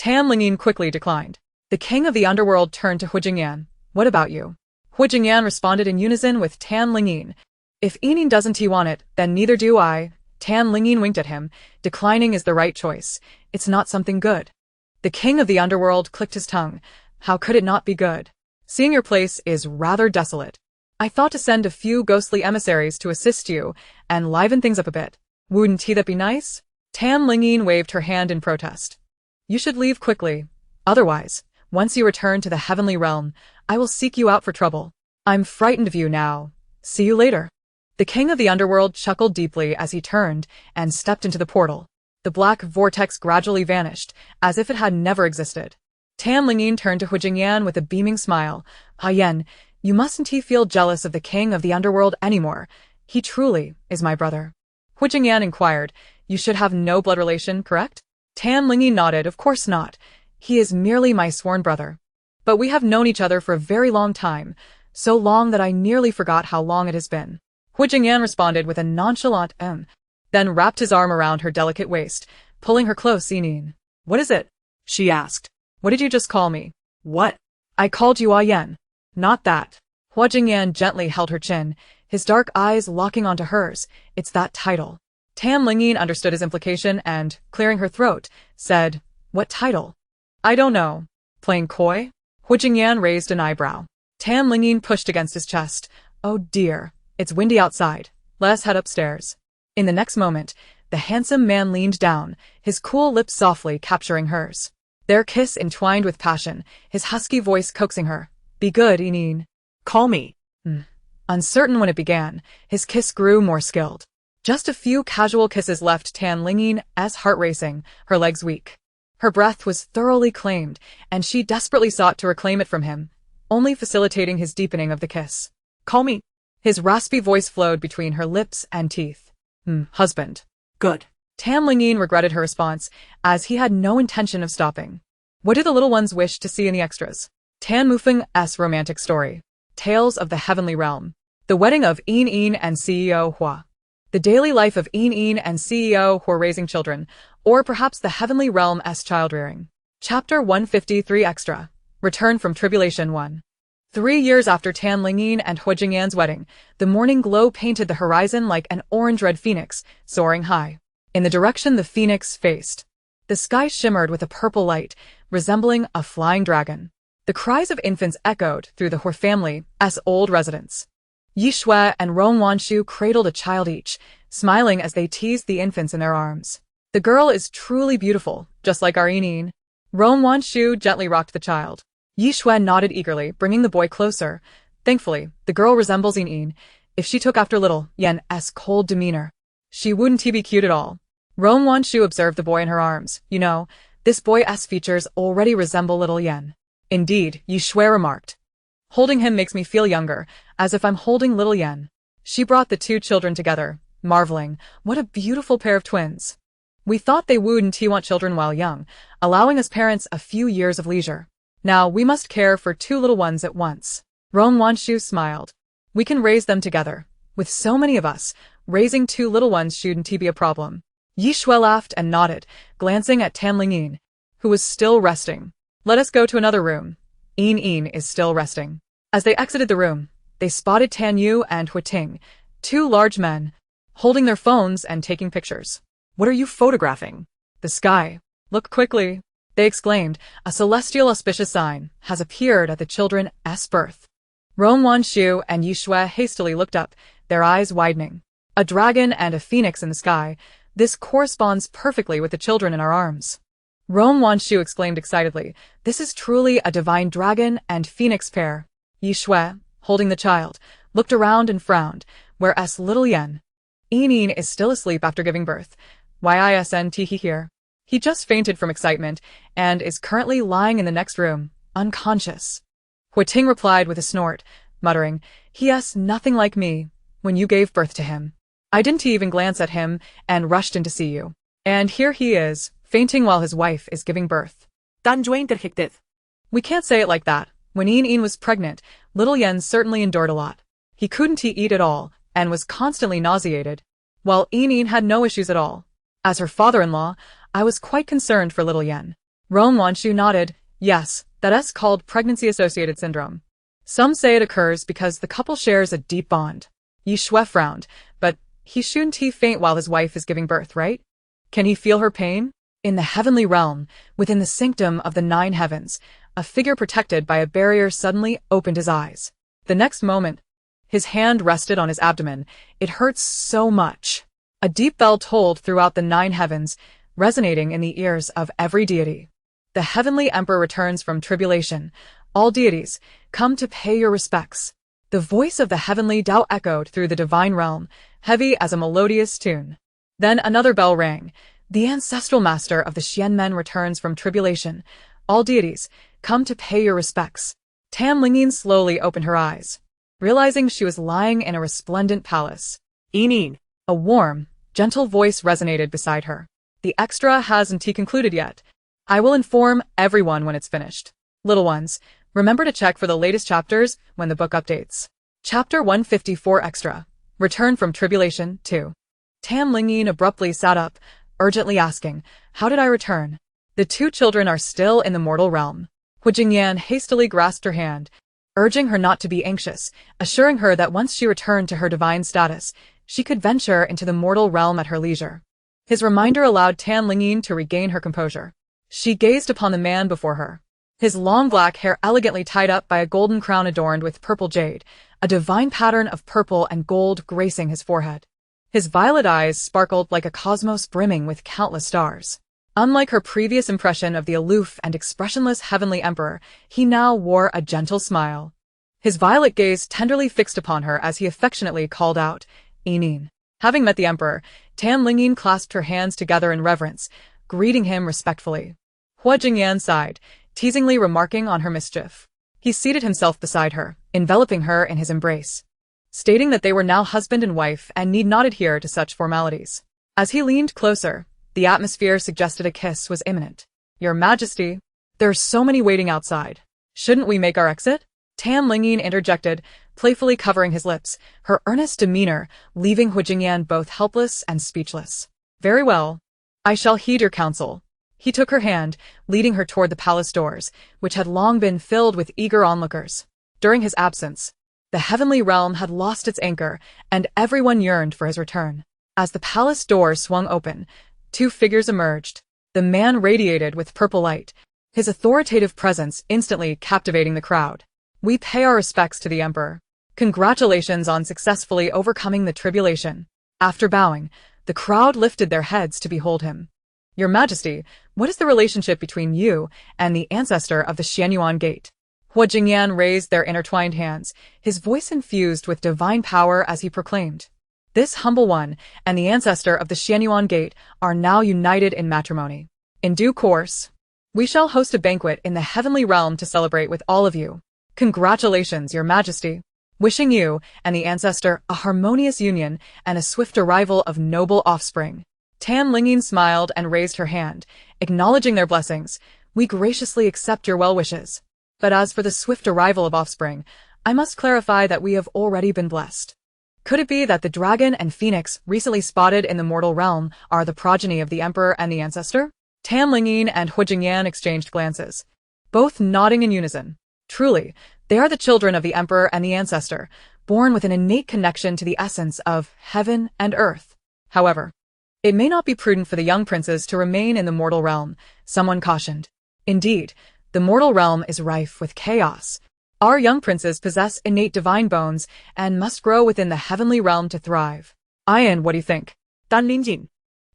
Lingyin quickly declined. The king of the underworld turned to Hu Jingyan. What about you? Hu Jingyan responded in unison with Lingyin. If Yinin doesn't want it, then neither do I. Lingyin winked at him. Declining is the right choice. It's not something good. The king of the underworld clicked his tongue. How could it not be good? Seeing your place is rather desolate. I thought to send a few ghostly emissaries to assist you and liven things up a bit. Wouldn't that be nice? Lingyin waved her hand in protest. You should leave quickly. Otherwise, once you return to the heavenly realm, I will seek you out for trouble. I'm frightened of you now. See you later. The king of the underworld chuckled deeply as he turned and stepped into the portal. The black vortex gradually vanished, as if it had never existed. Lingyin turned to Hu Jingyan with a beaming smile. Yen, you mustn't feel jealous of the king of the underworld anymore. He truly is my brother. Hu Jingyan inquired. You should have no blood relation, correct? Lingyin nodded. Of course not. He is merely my sworn brother. But we have known each other for a very long time, so long that I nearly forgot how long it has been. Hu Jingyan responded with a nonchalant then wrapped his arm around her delicate waist, pulling her close. Yinin. What is it? She asked. What did you just call me? What? I called you Yen. Not that. Hu Jingyan gently held her chin, his dark eyes locking onto hers. It's that title. Lingyin understood his implication and, clearing her throat, said, What title? I don't know. Playing coy? Hu Jingyan raised an eyebrow. Lingyin pushed against his chest. Oh dear, it's windy outside. Let's head upstairs. In the next moment, the handsome man leaned down, his cool lips softly capturing hers. Their kiss entwined with passion, his husky voice coaxing her. Be good, Yinin. Call me. Uncertain when it began, his kiss grew more skilled. Just a few casual kisses left Lingyin heart racing, her legs weak. Her breath was thoroughly claimed, and she desperately sought to reclaim it from him, only facilitating his deepening of the kiss. Call me. His raspy voice flowed between her lips and teeth. Husband. Good. Lingyin regretted her response, as he had no intention of stopping. What do the little ones wish to see in the extras? Tan Mufeng's romantic story. Tales of the Heavenly Realm. The wedding of Yin and CEO Hua. The daily life of Yin and CEO Hua raising children, or perhaps the Heavenly Realm's child-rearing. Chapter 153 Extra. Return from Tribulation 1. 3 years after Lingyin and Hu Jingyan's wedding, the morning glow painted the horizon like an orange-red phoenix, soaring high. In the direction the phoenix faced, the sky shimmered with a purple light, resembling a flying dragon. The cries of infants echoed through the Hua family's old residence. Yi Shui and Rong Wanshu cradled a child each, smiling as they teased the infants in their arms. The girl is truly beautiful, just like our Yinin. Rong Wanshu gently rocked the child. Yi Shui nodded eagerly, bringing the boy closer. Thankfully, the girl resembles Yinin. If she took after little Yen's cold demeanor, she wouldn't be cute at all. Rong Wanshu observed the boy in her arms. You know, this boy's features already resemble little Yen. Indeed, Yi Shui remarked. Holding him makes me feel younger, as if I'm holding little Yen. She brought the two children together, marveling, what a beautiful pair of twins. We thought they wouldn't want children while young, allowing us parents a few years of leisure. Now we must care for two little ones at once. Rong Wanshu smiled. We can raise them together. With so many of us, raising two little ones shouldn't be a problem. Yi Shui laughed and nodded, glancing at Lingyin, who was still resting. Let us go to another room. Yin is still resting. As they exited the room, they spotted Tan Yu and Hui Ting, two large men, holding their phones and taking pictures. What are you photographing? The sky. Look quickly, they exclaimed. A celestial auspicious sign has appeared at the children's birth. Rong Wanshu and Yi Shui hastily looked up, their eyes widening. A dragon and a phoenix in the sky. This corresponds perfectly with the children in our arms. Rong Wanshu exclaimed excitedly. This is truly a divine dragon and phoenix pair. Yi Shui, holding the child, looked around and frowned, whereas little Yin is still asleep after giving birth. Isn't he here? He just fainted from excitement and is currently lying in the next room, unconscious. Hui Ting replied with a snort, muttering, He's nothing like me. When you gave birth to him, I didn't even glance at him and rushed in to see you. And here he is, fainting while his wife is giving birth. We can't say it like that. When Yin was pregnant, little Yen certainly endured a lot. He couldn't eat at all and was constantly nauseated, while Yin had no issues at all. As her father-in-law, I was quite concerned for little Yen. Rong Wanshu nodded. Yes, that's called pregnancy-associated syndrome. Some say it occurs because the couple shares a deep bond. Yi Shui frowned, but he shouldn't faint while his wife is giving birth, right? Can he feel her pain? In the heavenly realm, within the sanctum of the 9 heavens, a figure protected by a barrier suddenly opened his eyes. The next moment, his hand rested on his abdomen. It hurts so much. A deep bell tolled throughout the 9 heavens, resonating in the ears of every deity. The heavenly emperor returns from tribulation. All deities, come to pay your respects. The voice of the heavenly Tao echoed through the divine realm, heavy as a melodious tune. Then another bell rang. The ancestral master of the Xianmen returns from tribulation. All deities, come to pay your respects. Lingyin slowly opened her eyes, realizing she was lying in a resplendent palace. Yin. A warm, gentle voice resonated beside her. The extra hasn't concluded yet. I will inform everyone when it's finished. Little ones, remember to check for the latest chapters when the book updates. Chapter 154 Extra. Return from Tribulation 2. Lingyin abruptly sat up, urgently asking, How did I return? The 2 children are still in the mortal realm. Hu Jingyan hastily grasped her hand, urging her not to be anxious, assuring her that once she returned to her divine status, she could venture into the mortal realm at her leisure. His reminder allowed Lingyin to regain her composure. She gazed upon the man before her. His long black hair elegantly tied up by a golden crown adorned with purple jade, a divine pattern of purple and gold gracing his forehead. His violet eyes sparkled like a cosmos brimming with countless stars. Unlike her previous impression of the aloof and expressionless heavenly emperor, he now wore a gentle smile. His violet gaze tenderly fixed upon her as he affectionately called out, Yin. Having met the emperor, Lingyin clasped her hands together in reverence, greeting him respectfully. Hu Jingyan sighed, teasingly remarking on her mischief. He seated himself beside her, enveloping her in his embrace, stating that they were now husband and wife and need not adhere to such formalities. As he leaned closer, the atmosphere suggested a kiss was imminent. Your Majesty, there are so many waiting outside. Shouldn't we make our exit? Lingyin interjected, playfully covering his lips, her earnest demeanor leaving Hu Jingyan both helpless and speechless. Very well. I shall heed your counsel. He took her hand, leading her toward the palace doors, which had long been filled with eager onlookers. During his absence, the heavenly realm had lost its anchor, and everyone yearned for his return. As the palace doors swung open, 2 figures emerged. The man radiated with purple light, his authoritative presence instantly captivating the crowd. We pay our respects to the emperor. Congratulations on successfully overcoming the tribulation. After bowing, the crowd lifted their heads to behold him. Your Majesty, what is the relationship between you and the ancestor of the Xianyuan Gate? Hu Jingyan raised their intertwined hands, his voice infused with divine power as he proclaimed, This humble one and the ancestor of the Xianyuan Gate are now united in matrimony. In due course, we shall host a banquet in the heavenly realm to celebrate with all of you. Congratulations, Your Majesty. Wishing you and the ancestor a harmonious union and a swift arrival of noble offspring. Lingyin smiled and raised her hand, acknowledging their blessings. We graciously accept your well wishes. But as for the swift arrival of offspring, I must clarify that we have already been blessed. Could it be that the dragon and phoenix recently spotted in the mortal realm are the progeny of the emperor and the ancestor? Lingyin and Hu Jingyan exchanged glances. both nodding in unison. Truly, they are the children of the Emperor and the Ancestor, born with an innate connection to the essence of heaven and earth. However, it may not be prudent for the young princes to remain in the mortal realm, someone cautioned. Indeed, the mortal realm is rife with chaos. Our young princes possess innate divine bones and must grow within the heavenly realm to thrive. Ian, what do you think? Dan Lingyin,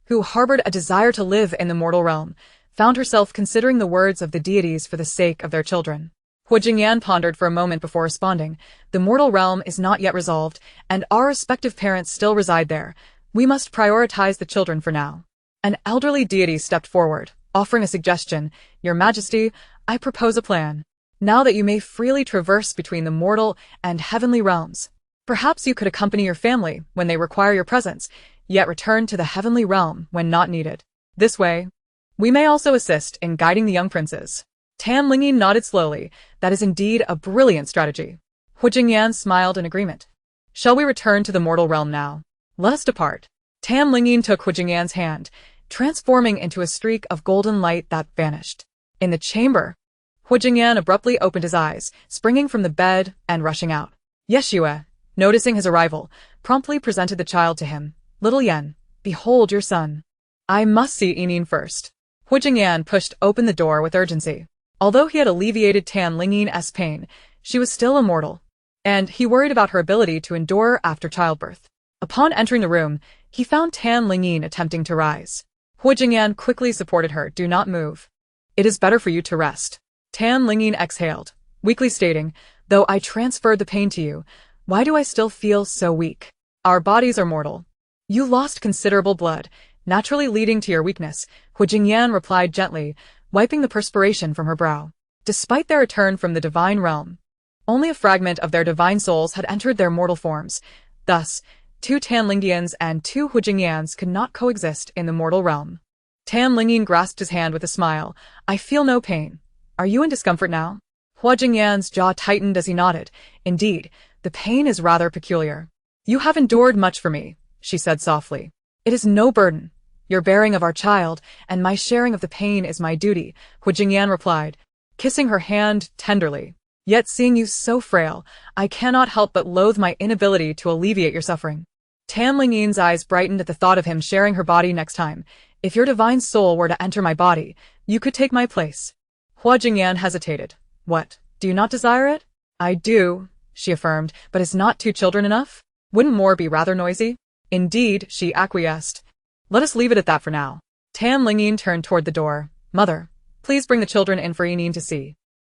who harbored a desire to live in the mortal realm, found herself considering the words of the deities for the sake of their children. Hu Jingyan pondered for a moment before responding. The mortal realm is not yet resolved, and our respective parents still reside there. We must prioritize the children for now. An elderly deity stepped forward, offering a suggestion. Your Majesty, I propose a plan. Now that you may freely traverse between the mortal and heavenly realms, perhaps you could accompany your family when they require your presence, yet return to the heavenly realm when not needed. This way, we may also assist in guiding the young princes. Tan Lingyin nodded slowly. That is indeed a brilliant strategy. Hu Jingyan smiled in agreement. Shall we return to the mortal realm now? Let us depart. Tan Lingyin took Hu Jingyan's hand, transforming into a streak of golden light that vanished. In the chamber, Hu Jingyan abruptly opened his eyes, springing from the bed and rushing out. Yeshua, noticing his arrival, promptly presented the child to him. Little Yen, behold your son. I must see Yinin first. Hu Jingyan pushed open the door with urgency. Although he had alleviated Tan Lingyin's pain, she was still immortal, and he worried about her ability to endure after childbirth. Upon entering the room, he found Tan Lingyin attempting to rise. Hu Jingyan quickly supported her. Do not move. It is better for you to rest. Tan Lingyin exhaled, weakly stating, though I transferred the pain to you, why do I still feel so weak? Our bodies are mortal. You lost considerable blood, naturally leading to your weakness, Hu Jingyan replied gently, wiping the perspiration from her brow. Despite their return from the divine realm, only a fragment of their divine souls had entered their mortal forms. Thus, 2 Tan Lingyans and 2 Hu Jingyans could not coexist in the mortal realm. Tan Lingyin grasped his hand with a smile. I feel no pain. Are you in discomfort now? Hu Jingyan's jaw tightened as he nodded. Indeed, the pain is rather peculiar. You have endured much for me, she said softly. It is no burden. Your bearing of our child, and my sharing of the pain is my duty, Hu Jingyan replied, kissing her hand tenderly. Yet seeing you so frail, I cannot help but loathe my inability to alleviate your suffering. Tan Lingyin's eyes brightened at the thought of him sharing her body next time. If your divine soul were to enter my body, you could take my place. Hu Jingyan hesitated. What, do you not desire it? I do, she affirmed, but is not 2 children enough? Wouldn't more be rather noisy? Indeed, she acquiesced. Let us leave it at that for now. Tan Lingyin turned toward the door. Mother, please bring the children in for Yinin to see.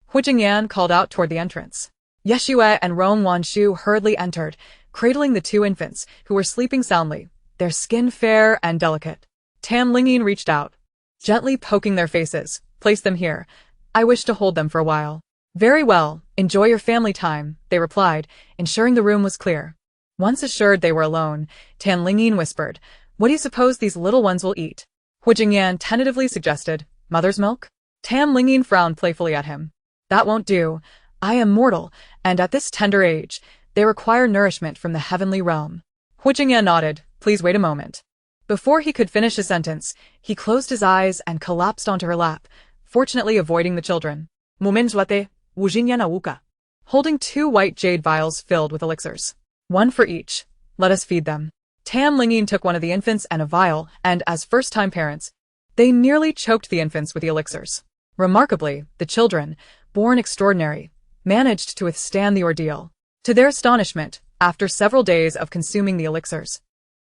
Hu Jingyan called out toward the entrance. Yeshua and Rong Wanshu hurriedly entered, cradling the 2 infants, who were sleeping soundly, their skin fair and delicate. Tan Lingyin reached out, gently poking their faces. Place them here. I wish to hold them for a while. Very well, enjoy your family time, they replied, ensuring the room was clear. Once assured they were alone, Tan Lingyin whispered, what do you suppose these little ones will eat? Hu Jingyan tentatively suggested, mother's milk? Tan Lingyin frowned playfully at him. That won't do. I am mortal, and at this tender age, they require nourishment from the heavenly realm. Hu Jingyan nodded. Please wait a moment. Before he could finish his sentence, he closed his eyes and collapsed onto her lap, fortunately avoiding the children. Holding 2 white jade vials filled with elixirs. 1 for each. Let us feed them. Tan Lingyin took one of the infants and a vial, and as first-time parents, they nearly choked the infants with the elixirs. Remarkably, the children, born extraordinary, managed to withstand the ordeal. To their astonishment, after several days of consuming the elixirs,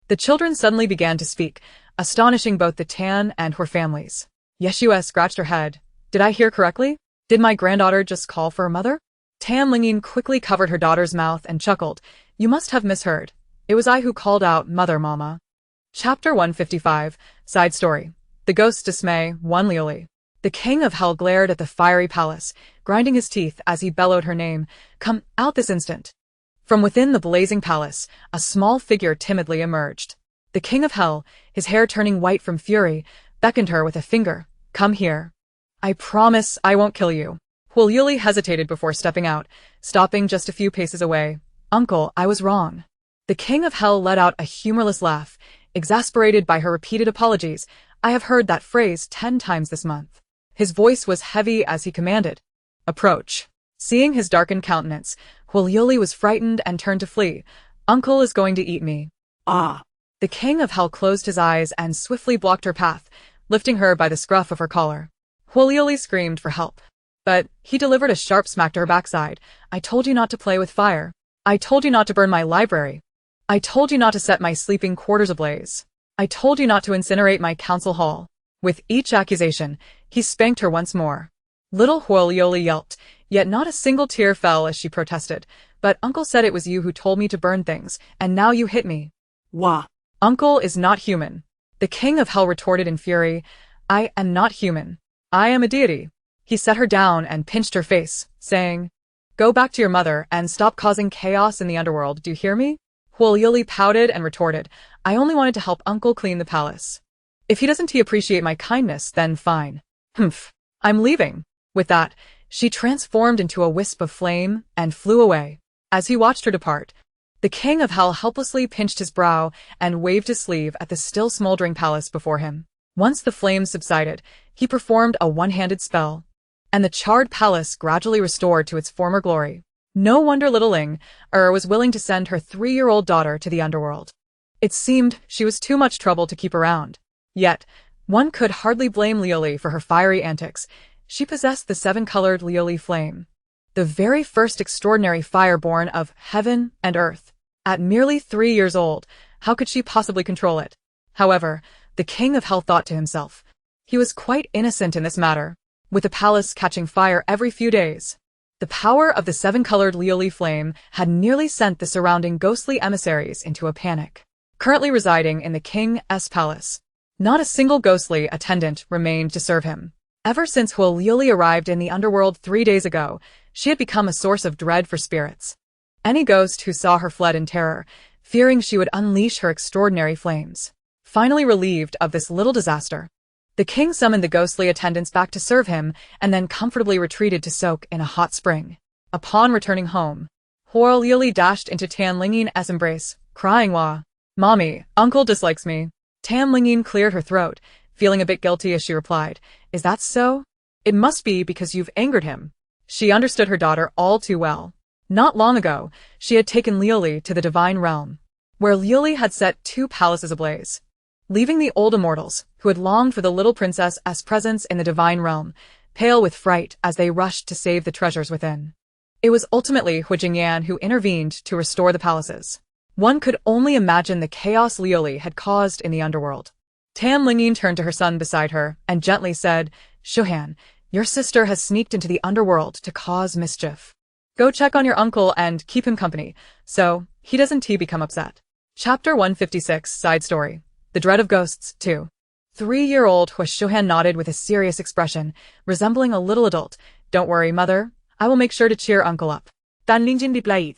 the children suddenly began to speak, astonishing both the Tan and her families. Yeshua scratched her head. Did I hear correctly? Did my granddaughter just call for her mother? Tan Lingyin quickly covered her daughter's mouth and chuckled. You must have misheard. It was I who called out, Mother, Mama. Chapter 155, Side Story. The Ghost's Dismay, 1 Liuli. The king of hell glared at the fiery palace, grinding his teeth as he bellowed her name. Come out this instant. From within the blazing palace, a small figure timidly emerged. The king of hell, his hair turning white from fury, beckoned her with a finger. Come here. I promise I won't kill you. Hu Yuli hesitated before stepping out, stopping just a few paces away. Uncle, I was wrong. The king of hell let out a humorless laugh, exasperated by her repeated apologies. I have heard that phrase 10 times this month. His voice was heavy as he commanded, "Approach." Seeing his darkened countenance, Huoliuli was frightened and turned to flee. "Uncle is going to eat me." Ah. The king of hell closed his eyes and swiftly blocked her path, lifting her by the scruff of her collar. Huoliuli screamed for help. But he delivered a sharp smack to her backside. "I told you not to play with fire. I told you not to burn my library. I told you not to set my sleeping quarters ablaze. I told you not to incinerate my council hall." With each accusation, he spanked her once more. Little Huoliuli yelped, yet not a single tear fell as she protested. "But Uncle said it was you who told me to burn things, and now you hit me." Wah. "Uncle is not human." The king of hell retorted in fury. "I am not human. I am a deity." He set her down and pinched her face, saying, "Go back to your mother and stop causing chaos in the underworld, do you hear me?" Huoliuli pouted and retorted, "I only wanted to help Uncle clean the palace. If he doesn't appreciate my kindness, then fine. Humph. I'm leaving." With that, she transformed into a wisp of flame and flew away. As he watched her depart, the king of hell helplessly pinched his brow and waved his sleeve at the still smoldering palace before him. Once the flames subsided, he performed a one-handed spell, and the charred palace gradually restored to its former glory. No wonder little Ling was willing to send her 3-year-old daughter to the underworld. It seemed she was too much trouble to keep around. Yet, one could hardly blame Liuli for her fiery antics. She possessed the 7-colored Liuli flame, the very first extraordinary fire born of heaven and earth. At merely 3 years old, how could she possibly control it? However, the king of hell thought to himself, he was quite innocent in this matter, with the palace catching fire every few days. The power of the 7-colored Liuli flame had nearly sent the surrounding ghostly emissaries into a panic. Currently residing in the king's palace, not a single ghostly attendant remained to serve him. Ever since Huoliuli arrived in the underworld 3 days ago, she had become a source of dread for spirits. Any ghost who saw her fled in terror, fearing she would unleash her extraordinary flames. Finally relieved of this little disaster, the king summoned the ghostly attendants back to serve him and then comfortably retreated to soak in a hot spring. Upon returning home, Huoliuli dashed into Tan Lingyin embrace, crying, "Wah! Mommy, Uncle dislikes me." Tan Lingyin cleared her throat, feeling a bit guilty as she replied, "Is that so? It must be because you've angered him." She understood her daughter all too well. Not long ago, she had taken Liuli to the divine realm, where Liuli had set 2 palaces ablaze, leaving the old immortals, who had longed for the little princess's presence in the divine realm, pale with fright as they rushed to save the treasures within. It was ultimately Hu Jingyan who intervened to restore the palaces. One could only imagine the chaos Liuli had caused in the underworld. Tan Lingyin turned to her son beside her and gently said, "Shohan, your sister has sneaked into the underworld to cause mischief. Go check on your uncle and keep him company, so he doesn't become upset." Chapter 156, Side Story. The Dread of Ghosts, 2. 3-year-old Shohan nodded with a serious expression, resembling a little adult. "Don't worry, mother. I will make sure to cheer uncle up. Tan Lingyin replied,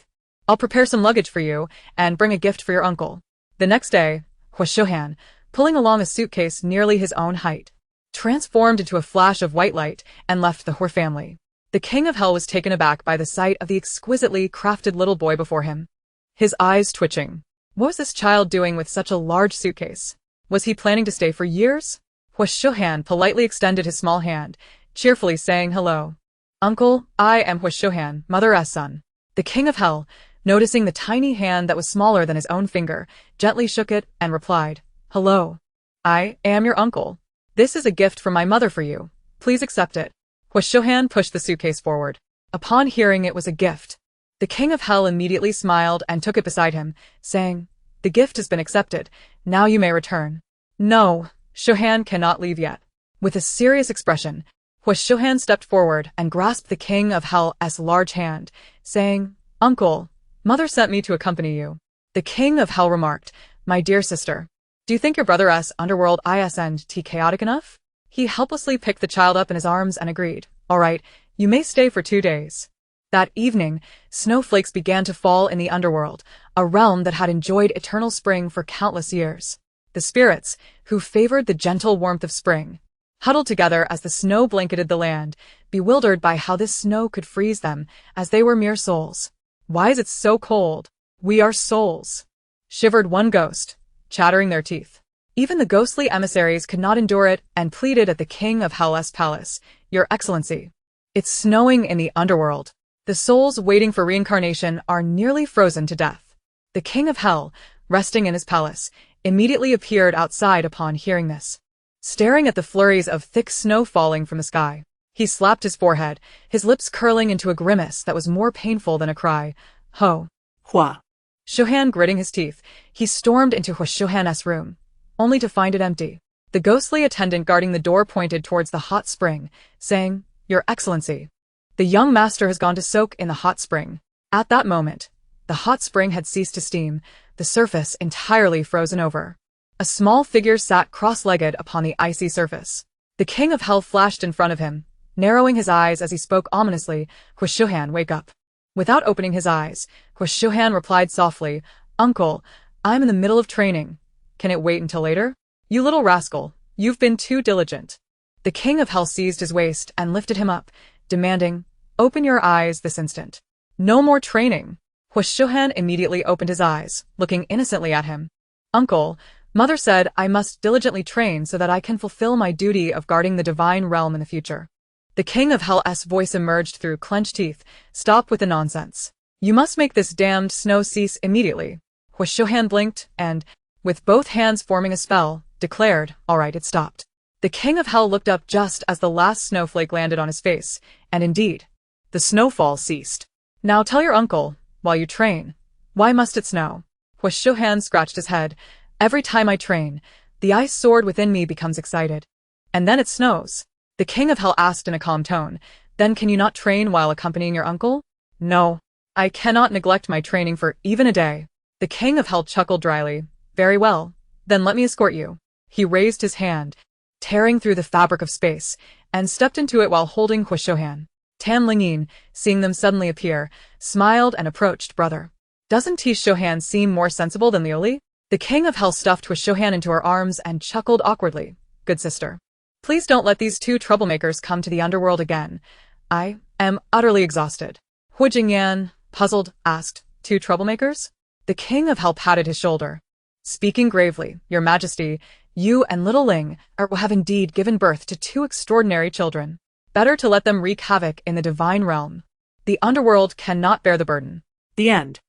"I'll prepare some luggage for you and bring a gift for your uncle." The next day, Shohan, pulling along a suitcase nearly his own height, transformed into a flash of white light and left the Hur family. The king of hell was taken aback by the sight of the exquisitely crafted little boy before him, his eyes twitching. What was this child doing with such a large suitcase? Was he planning to stay for years? Shohan politely extended his small hand, cheerfully saying hello. "Uncle, I am Shohan, mother's son." The king of hell, noticing the tiny hand that was smaller than his own finger, gently shook it and replied, "Hello. I am your uncle. This is a gift from my mother for you. Please accept it." Shohan pushed the suitcase forward. Upon hearing it was a gift, the king of hell immediately smiled and took it beside him, saying, "The gift has been accepted. Now you may return." "No, Shohan cannot leave yet." With a serious expression, Shohan stepped forward and grasped the king of hell's large hand, saying, "Uncle, mother sent me to accompany you." The king of hell remarked, "My dear sister, do you think your brother's underworld isn't chaotic enough?" He helplessly picked the child up in his arms and agreed, "All right, you may stay for 2 days." That evening, snowflakes began to fall in the underworld, a realm that had enjoyed eternal spring for countless years. The spirits, who favored the gentle warmth of spring, huddled together as the snow blanketed the land, bewildered by how this snow could freeze them, as they were mere souls. "Why is it so cold? We are souls," shivered one ghost, chattering their teeth. Even the ghostly emissaries could not endure it and pleaded at the King of Hell's palace, "Your Excellency, it's snowing in the underworld. The souls waiting for reincarnation are nearly frozen to death." The King of Hell, resting in his palace, immediately appeared outside upon hearing this. Staring at the flurries of thick snow falling from the sky, he slapped his forehead, his lips curling into a grimace that was more painful than a cry. Ho! Hua! Shohan gritting his teeth, he stormed into Shohan's room, only to find it empty. The ghostly attendant guarding the door pointed towards the hot spring, saying, "Your Excellency, the young master has gone to soak in the hot spring." At that moment, the hot spring had ceased to steam, the surface entirely frozen over. A small figure sat cross-legged upon the icy surface. The King of Hell flashed in front of him, narrowing his eyes as he spoke ominously, "Shohan, wake up." Without opening his eyes, Shohan replied softly, "Uncle, I'm in the middle of training. Can it wait until later?" "You little rascal, you've been too diligent." The King of Hell seized his waist and lifted him up, demanding, "Open your eyes this instant." "No more training." Shohan immediately opened his eyes, looking innocently at him. "Uncle, Mother said I must diligently train so that I can fulfill my duty of guarding the divine realm in the future." The King of Hell's voice emerged through clenched teeth. "Stop with the nonsense. You must make this damned snow cease immediately." Shohan blinked and, with both hands forming a spell, declared, "All right," it stopped. The King of Hell looked up just as the last snowflake landed on his face, and indeed, the snowfall ceased. "Now tell your uncle, while you train, why must it snow?" Shohan scratched his head. "Every time I train, the ice sword within me becomes excited. And then it snows." The King of Hell asked in a calm tone, "Then can you not train while accompanying your uncle?" "No, I cannot neglect my training for even a day." The King of Hell chuckled dryly. "Very well, then let me escort you." He raised his hand, tearing through the fabric of space, and stepped into it while holding Shohan. Lingyin, seeing them suddenly appear, smiled and approached. "Brother, doesn't Shohan seem more sensible than Lioli?" The King of Hell stuffed Shohan into her arms and chuckled awkwardly. "Good sister, please don't let these two troublemakers come to the underworld again. I am utterly exhausted." Jingyan, puzzled, asked, "Two troublemakers?" The King of Hell patted his shoulder. Speaking gravely, "Your Majesty, you and little Ling have indeed given birth to two extraordinary children. Better to let them wreak havoc in the divine realm. The underworld cannot bear the burden." The end.